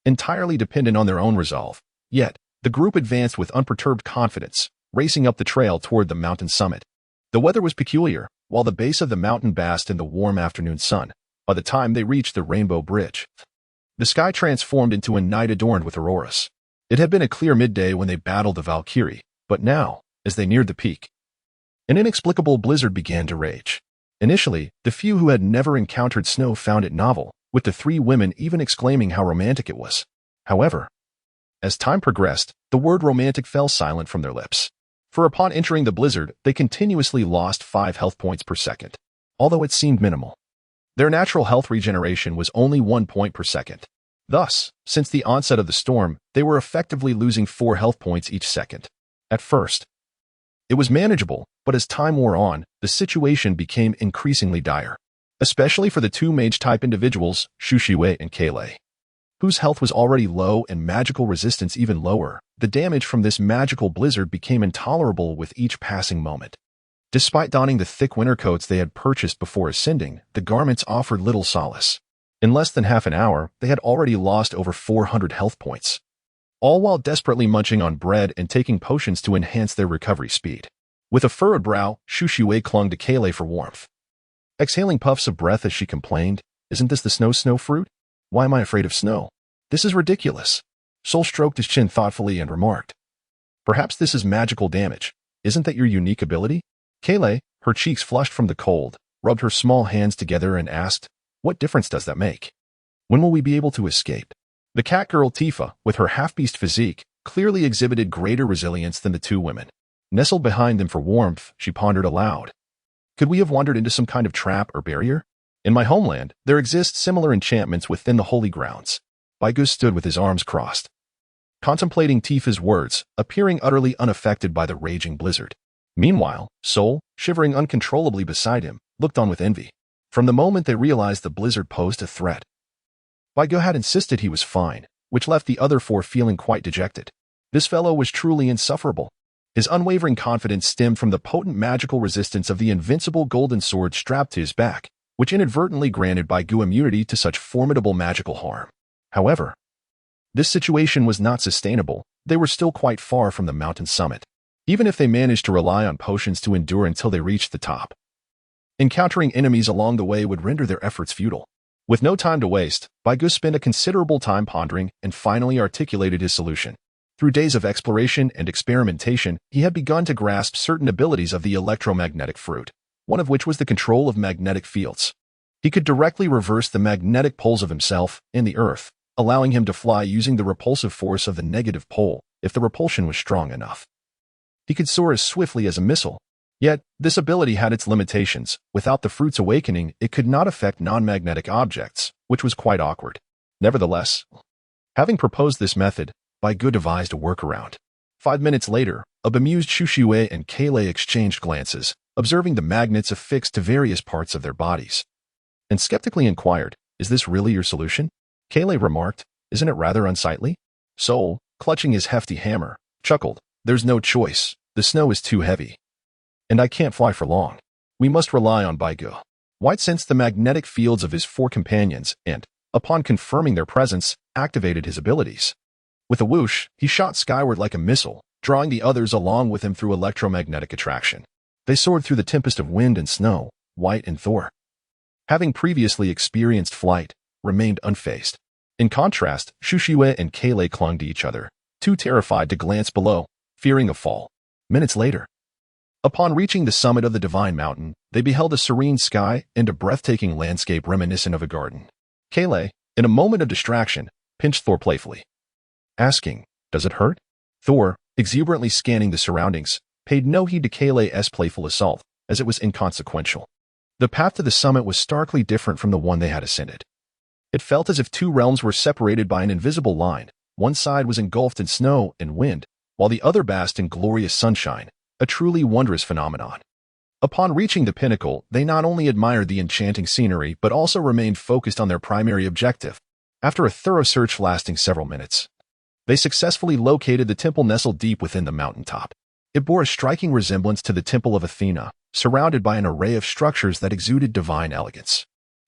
entirely dependent on their own resolve. Yet, the group advanced with unperturbed confidence, racing up the trail toward the mountain summit. The weather was peculiar, while the base of the mountain basked in the warm afternoon sun. By the time they reached the Rainbow Bridge, the sky transformed into a night adorned with auroras. It had been a clear midday when they battled the Valkyrie, but now, as they neared the peak, an inexplicable blizzard began to rage. Initially, the few who had never encountered snow found it novel, with the three women even exclaiming how romantic it was. However, as time progressed, the word romantic fell silent from their lips. For upon entering the blizzard, they continuously lost 5 health points per second, although it seemed minimal. Their natural health regeneration was only 1 point per second. Thus, since the onset of the storm, they were effectively losing 4 health points each second. At first, it was manageable, but as time wore on, the situation became increasingly dire, especially for the two mage-type individuals, Shushiwei and Kale, whose health was already low and magical resistance even lower. The damage from this magical blizzard became intolerable with each passing moment. Despite donning the thick winter coats they had purchased before ascending, the garments offered little solace. In less than half an hour, they had already lost over 400 health points, all while desperately munching on bread and taking potions to enhance their recovery speed. With a furrowed brow, Shushiwei clung to Kale for warmth, exhaling puffs of breath as she complained, "Isn't this the snow fruit? Why am I afraid of snow? This is ridiculous." Sol stroked his chin thoughtfully and remarked, "Perhaps this is magical damage. Isn't that your unique ability?" Kale, her cheeks flushed from the cold, rubbed her small hands together and asked, "What difference does that make? When will we be able to escape?" The cat girl Tifa, with her half-beast physique, clearly exhibited greater resilience than the two women. Nestled behind them for warmth, she pondered aloud. Could we have wandered into some kind of trap or barrier? In my homeland, there exist similar enchantments within the holy grounds. Baigu stood with his arms crossed, contemplating Tifa's words, appearing utterly unaffected by the raging blizzard. Meanwhile, Sol, shivering uncontrollably beside him, looked on with envy. From the moment they realized the blizzard posed a threat, Baigu had insisted he was fine, which left the other 4 feeling quite dejected. This fellow was truly insufferable. His unwavering confidence stemmed from the potent magical resistance of the invincible golden sword strapped to his back, which inadvertently granted Baigu immunity to such formidable magical harm. However, this situation was not sustainable. They were still quite far from the mountain summit, even if they managed to rely on potions to endure until they reached the top. Encountering enemies along the way would render their efforts futile. With no time to waste, Baigu spent a considerable time pondering and finally articulated his solution. Through days of exploration and experimentation, he had begun to grasp certain abilities of the electromagnetic fruit, one of which was the control of magnetic fields. He could directly reverse the magnetic poles of himself and the Earth, allowing him to fly using the repulsive force of the negative pole if the repulsion was strong enough. He could soar as swiftly as a missile. Yet, this ability had its limitations. Without the fruit's awakening, it could not affect non-magnetic objects, which was quite awkward. Nevertheless, having proposed this method, Baigu devised a workaround. 5 minutes later, a bemused Shushiwei and Keilei exchanged glances, observing the magnets affixed to various parts of their bodies, and skeptically inquired, "Is this really your solution?" Keilei remarked, "Isn't it rather unsightly?" Sol, clutching his hefty hammer, chuckled, "There's no choice. The snow is too heavy. And I can't fly for long. We must rely on Baigu." White sensed the magnetic fields of his 4 companions and, upon confirming their presence, activated his abilities. With a whoosh, he shot skyward like a missile, drawing the others along with him through electromagnetic attraction. They soared through the tempest of wind and snow. White and Thor, having previously experienced flight, remained unfazed. In contrast, Shushiwei and Keilei clung to each other, too terrified to glance below, fearing a fall. Minutes later, upon reaching the summit of the Divine Mountain, they beheld a serene sky and a breathtaking landscape reminiscent of a garden. Keilei, in a moment of distraction, pinched Thor playfully, asking, "Does it hurt?" Thor, exuberantly scanning the surroundings, paid no heed to Keilei's playful assault, as it was inconsequential. The path to the summit was starkly different from the one they had ascended. It felt as if 2 realms were separated by an invisible line. One side was engulfed in snow and wind, while the other basked in glorious sunshine, a truly wondrous phenomenon. Upon reaching the pinnacle, they not only admired the enchanting scenery but also remained focused on their primary objective. After a thorough search lasting several minutes, they successfully located the temple nestled deep within the mountaintop. It bore a striking resemblance to the Temple of Athena, surrounded by an array of structures that exuded divine elegance.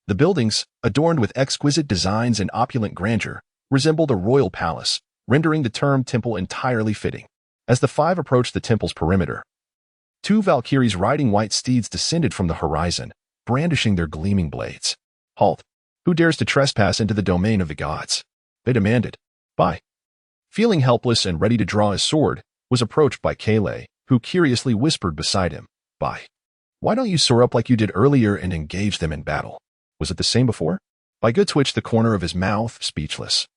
The buildings, adorned with exquisite designs and opulent grandeur, resembled a royal palace, rendering the term temple entirely fitting. As the 5 approached the temple's perimeter, 2 Valkyries riding white steeds descended from the horizon, brandishing their gleaming blades. "Halt! Who dares to trespass into the domain of the gods?" they demanded. Bai, feeling helpless and ready to draw his sword, was approached by Keilei, who curiously whispered beside him, "Bai, why don't you soar up like you did earlier and engage them in battle? Was it the same before?" Baigu twitched the corner of his mouth, speechless,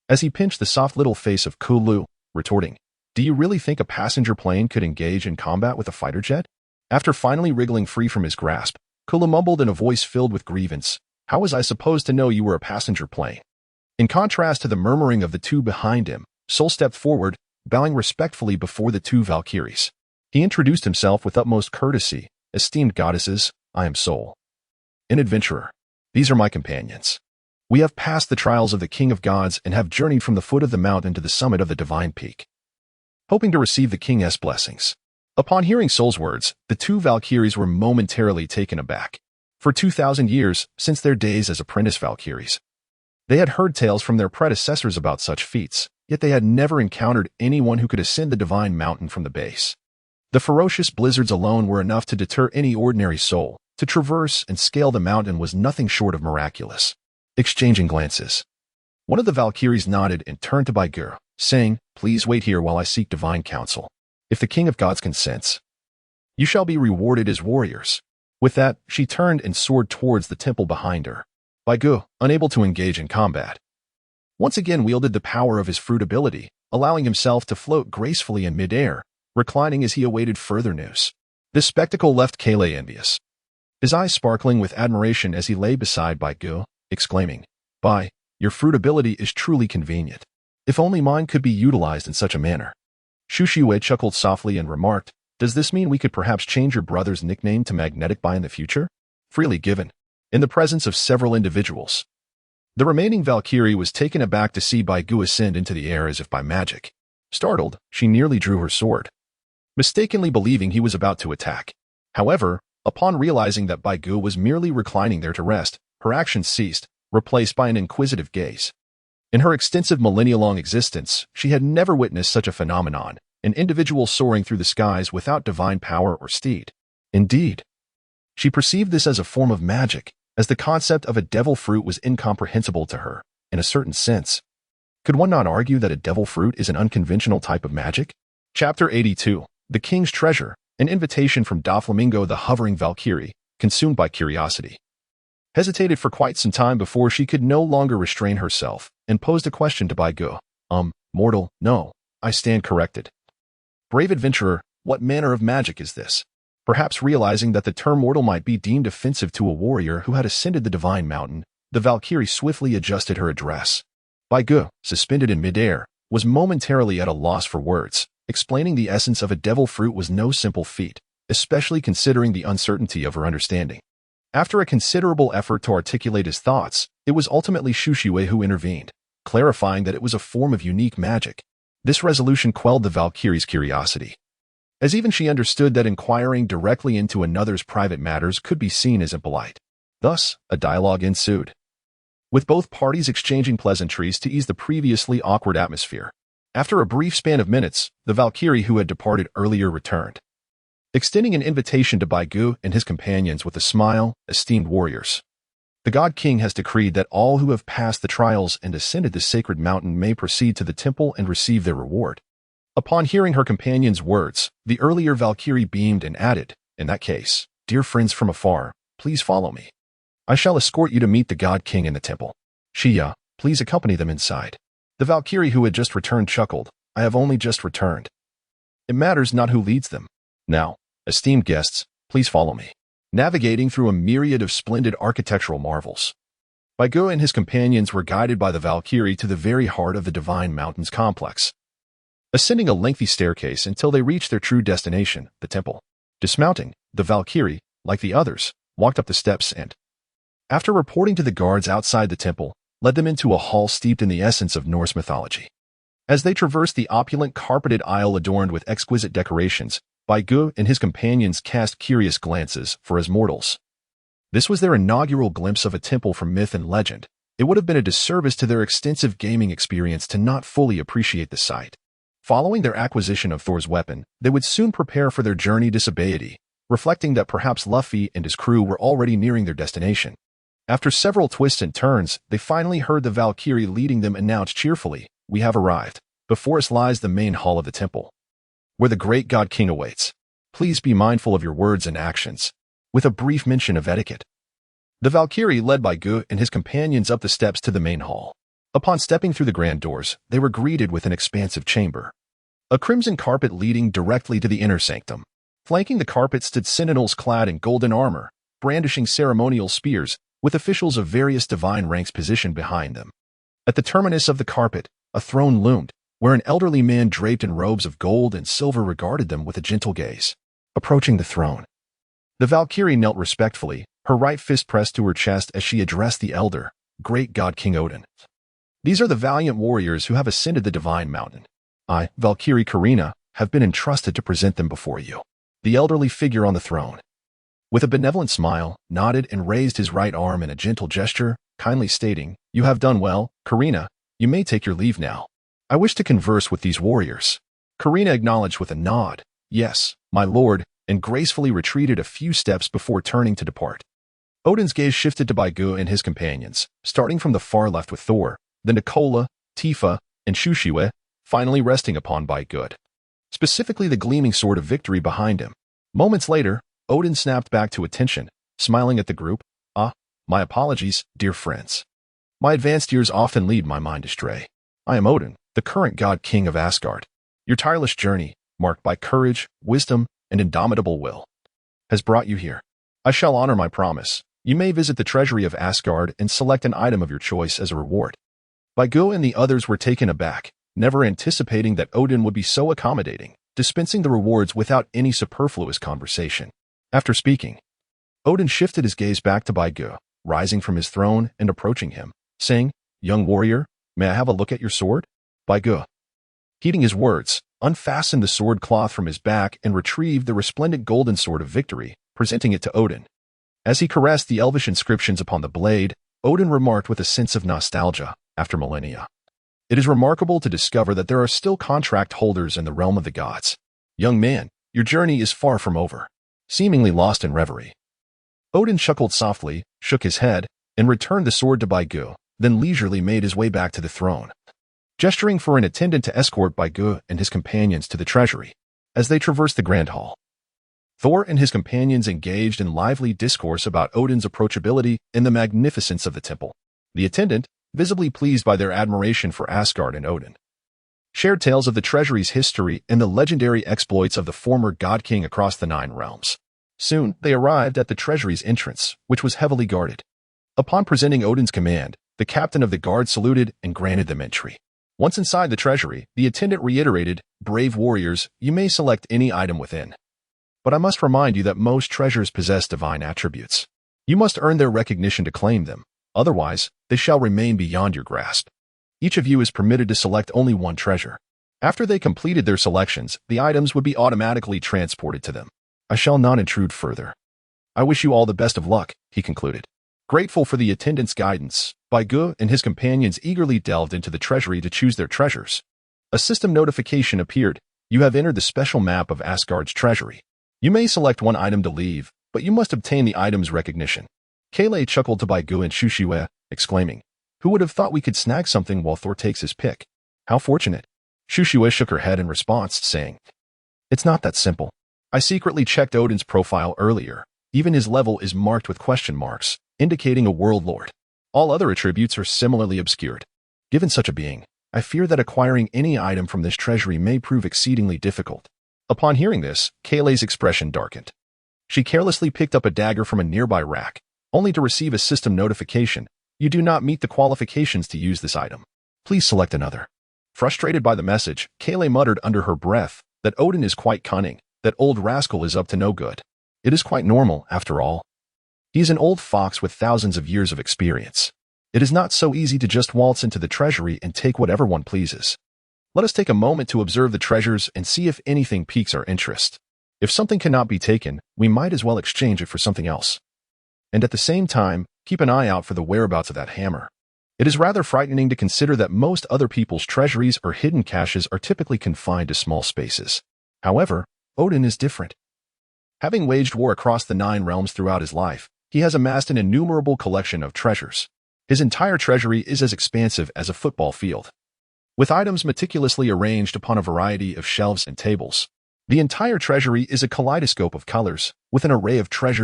as he pinched the soft little face of Kulu, retorting, "Do you really think a passenger plane could engage in combat with a fighter jet?" After finally wriggling free from his grasp, Kulu mumbled in a voice filled with grievance, "How was I supposed to know you were a passenger plane?" In contrast to the murmuring of the 2 behind him, Sol stepped forward, bowing respectfully before the 2 Valkyries. He introduced himself with utmost courtesy, "Esteemed goddesses, I am Sol, an adventurer. These are my companions. We have passed the trials of the King of Gods and have journeyed from the foot of the mountain to the summit of the divine peak, hoping to receive the King's blessings." Upon hearing Sol's words, the 2 Valkyries were momentarily taken aback. For 2,000 years, since their days as apprentice Valkyries, they had heard tales from their predecessors about such feats, yet they had never encountered anyone who could ascend the divine mountain from the base. The ferocious blizzards alone were enough to deter any ordinary soul. To traverse and scale the mountain was nothing short of miraculous. Exchanging glances, one of the Valkyries nodded and turned to Baigu, saying, "Please wait here while I seek divine counsel. If the King of Gods consents, you shall be rewarded as warriors." With that, she turned and soared towards the temple behind her. Baigu, unable to engage in combat, once again wielded the power of his fruit ability, allowing himself to float gracefully in midair, reclining as he awaited further news. This spectacle left Keilei envious, his eyes sparkling with admiration as he lay beside Baigu, exclaiming, "Bai, your fruit ability is truly convenient. If only mine could be utilized in such a manner." Shushiwei chuckled softly and remarked, "Does this mean we could perhaps change your brother's nickname to Magnetic Bai in the future?" Freely given, in the presence of several individuals. The remaining Valkyrie was taken aback to see Baigu ascend into the air as if by magic. Startled, she nearly drew her sword, mistakenly believing he was about to attack. However, upon realizing that Baigu was merely reclining there to rest, her action ceased, replaced by an inquisitive gaze. In her extensive millennia-long existence, she had never witnessed such a phenomenon, an individual soaring through the skies without divine power or steed. Indeed, she perceived this as a form of magic, as the concept of a devil fruit was incomprehensible to her, in a certain sense. Could one not argue that a devil fruit is an unconventional type of magic? Chapter 82. The King's Treasure, an invitation from Doflamingo the hovering Valkyrie, consumed by curiosity. Hesitated for quite some time before she could no longer restrain herself, and posed a question to Baigu. Mortal, no, I stand corrected. Brave adventurer, what manner of magic is this? Perhaps realizing that the term mortal might be deemed offensive to a warrior who had ascended the divine mountain, the Valkyrie swiftly adjusted her address. Baigu, suspended in midair, was momentarily at a loss for words. Explaining the essence of a devil fruit was no simple feat, especially considering the uncertainty of her understanding. After a considerable effort to articulate his thoughts, it was ultimately Shushiwei who intervened, clarifying that it was a form of unique magic. This resolution quelled the Valkyrie's curiosity, as even she understood that inquiring directly into another's private matters could be seen as impolite. Thus, a dialogue ensued, with both parties exchanging pleasantries to ease the previously awkward atmosphere. After a brief span of minutes, the Valkyrie who had departed earlier returned, extending an invitation to Baigu and his companions with a smile. Esteemed warriors, the God King has decreed that all who have passed the trials and ascended the sacred mountain may proceed to the temple and receive their reward. Upon hearing her companion's words, the earlier Valkyrie beamed and added, in that case, dear friends from afar, please follow me. I shall escort you to meet the God King in the temple. Shiya, please accompany them inside. The Valkyrie who had just returned chuckled, I have only just returned. It matters not who leads them. Now, esteemed guests, please follow me. Navigating through a myriad of splendid architectural marvels, Baigu and his companions were guided by the Valkyrie to the very heart of the Divine Mountains complex, ascending a lengthy staircase until they reached their true destination, the temple. Dismounting, the Valkyrie, like the others, walked up the steps and, after reporting to the guards outside the temple, led them into a hall steeped in the essence of Norse mythology. As they traversed the opulent carpeted aisle adorned with exquisite decorations, Baigu and his companions cast curious glances, for as mortals, this was their inaugural glimpse of a temple from myth and legend. It would have been a disservice to their extensive gaming experience to not fully appreciate the sight. Following their acquisition of Thor's weapon, they would soon prepare for their journey to Sabaody, reflecting that perhaps Luffy and his crew were already nearing their destination. After several twists and turns, they finally heard the Valkyrie leading them announce cheerfully, we have arrived. Before us lies the main hall of the temple, where the great God King awaits. Please be mindful of your words and actions. With a brief mention of etiquette, the Valkyrie led Baigu and his companions up the steps to the main hall. Upon stepping through the grand doors, they were greeted with an expansive chamber, a crimson carpet leading directly to the inner sanctum. Flanking the carpet stood sentinels clad in golden armor, brandishing ceremonial spears, with officials of various divine ranks positioned behind them. At the terminus of the carpet, a throne loomed, where an elderly man draped in robes of gold and silver regarded them with a gentle gaze. Approaching the throne, the Valkyrie knelt respectfully, her right fist pressed to her chest as she addressed the elder, great God King Odin. These are the valiant warriors who have ascended the divine mountain. I, Valkyrie Karina, have been entrusted to present them before you. The elderly figure on the throne, with a benevolent smile, nodded and raised his right arm in a gentle gesture, kindly stating, you have done well, Karina, you may take your leave now. I wish to converse with these warriors. Karina acknowledged with a nod, yes, my lord, and gracefully retreated a few steps before turning to depart. Odin's gaze shifted to Baigu and his companions, starting from the far left with Thor, then to Kola, Tifa, and Shushiwei, finally resting upon Baigu, specifically the gleaming sword of victory behind him. Moments later, Odin snapped back to attention, smiling at the group. My apologies, dear friends. My advanced years often lead my mind astray. I am Odin, the current God King of Asgard. Your tireless journey, marked by courage, wisdom, and indomitable will, has brought you here. I shall honor my promise. You may visit the treasury of Asgard and select an item of your choice as a reward. Baigu and the others were taken aback, never anticipating that Odin would be so accommodating, dispensing the rewards without any superfluous conversation. After speaking, Odin shifted his gaze back to Baigu, rising from his throne and approaching him, saying, young warrior, may I have a look at your sword? Baigu, heeding his words, unfastened the sword cloth from his back and retrieved the resplendent golden sword of victory, presenting it to Odin. As he caressed the elvish inscriptions upon the blade, Odin remarked with a sense of nostalgia, after millennia, it is remarkable to discover that there are still contract holders in the realm of the gods. Young man, your journey is far from over. Seemingly lost in reverie, Odin chuckled softly, shook his head, and returned the sword to Baigu, then leisurely made his way back to the throne, gesturing for an attendant to escort Baigu and his companions to the treasury. As they traversed the grand hall, Thor and his companions engaged in lively discourse about Odin's approachability and the magnificence of the temple. The attendant, visibly pleased by their admiration for Asgard and Odin, shared tales of the treasury's history and the legendary exploits of the former god king across the 9 realms. Soon, they arrived at the treasury's entrance, which was heavily guarded. Upon presenting Odin's command, the captain of the guard saluted and granted them entry. Once inside the treasury, the attendant reiterated, "Brave warriors, you may select any item within. But I must remind you that most treasures possess divine attributes. You must earn their recognition to claim them, otherwise, they shall remain beyond your grasp. Each of you is permitted to select only one treasure. After they completed their selections, the items would be automatically transported to them. I shall not intrude further. I wish you all the best of luck," he concluded. Grateful for the attendant's guidance, Baigu and his companions eagerly delved into the treasury to choose their treasures. A system notification appeared. "You have entered the special map of Asgard's treasury. You may select one item to leave, but you must obtain the item's recognition." Kale chuckled to Baigu and Shushiwe, exclaiming, "Who would have thought we could snag something while Thor takes his pick? How fortunate." Shushiwe shook her head in response, saying, "It's not that simple. I secretly checked Odin's profile earlier. Even his level is marked with question marks, indicating a world lord. All other attributes are similarly obscured. Given such a being, I fear that acquiring any item from this treasury may prove exceedingly difficult." Upon hearing this, Kayle's expression darkened. She carelessly picked up a dagger from a nearby rack, only to receive a system notification. "You do not meet the qualifications to use this item. Please select another." Frustrated by the message, Kayle muttered under her breath that Odin is quite cunning, that old rascal is up to no good. It is quite normal, after all. He is an old fox with thousands of years of experience. It is not so easy to just waltz into the treasury and take whatever one pleases. Let us take a moment to observe the treasures and see if anything piques our interest. If something cannot be taken, we might as well exchange it for something else. And at the same time, keep an eye out for the whereabouts of that hammer. It is rather frightening to consider that most other people's treasuries or hidden caches are typically confined to small spaces. However, Odin is different. Having waged war across the 9 realms throughout his life, he has amassed an innumerable collection of treasures. His entire treasury is as expansive as a football field, with items meticulously arranged upon a variety of shelves and tables. The entire treasury is a kaleidoscope of colors, with an array of treasures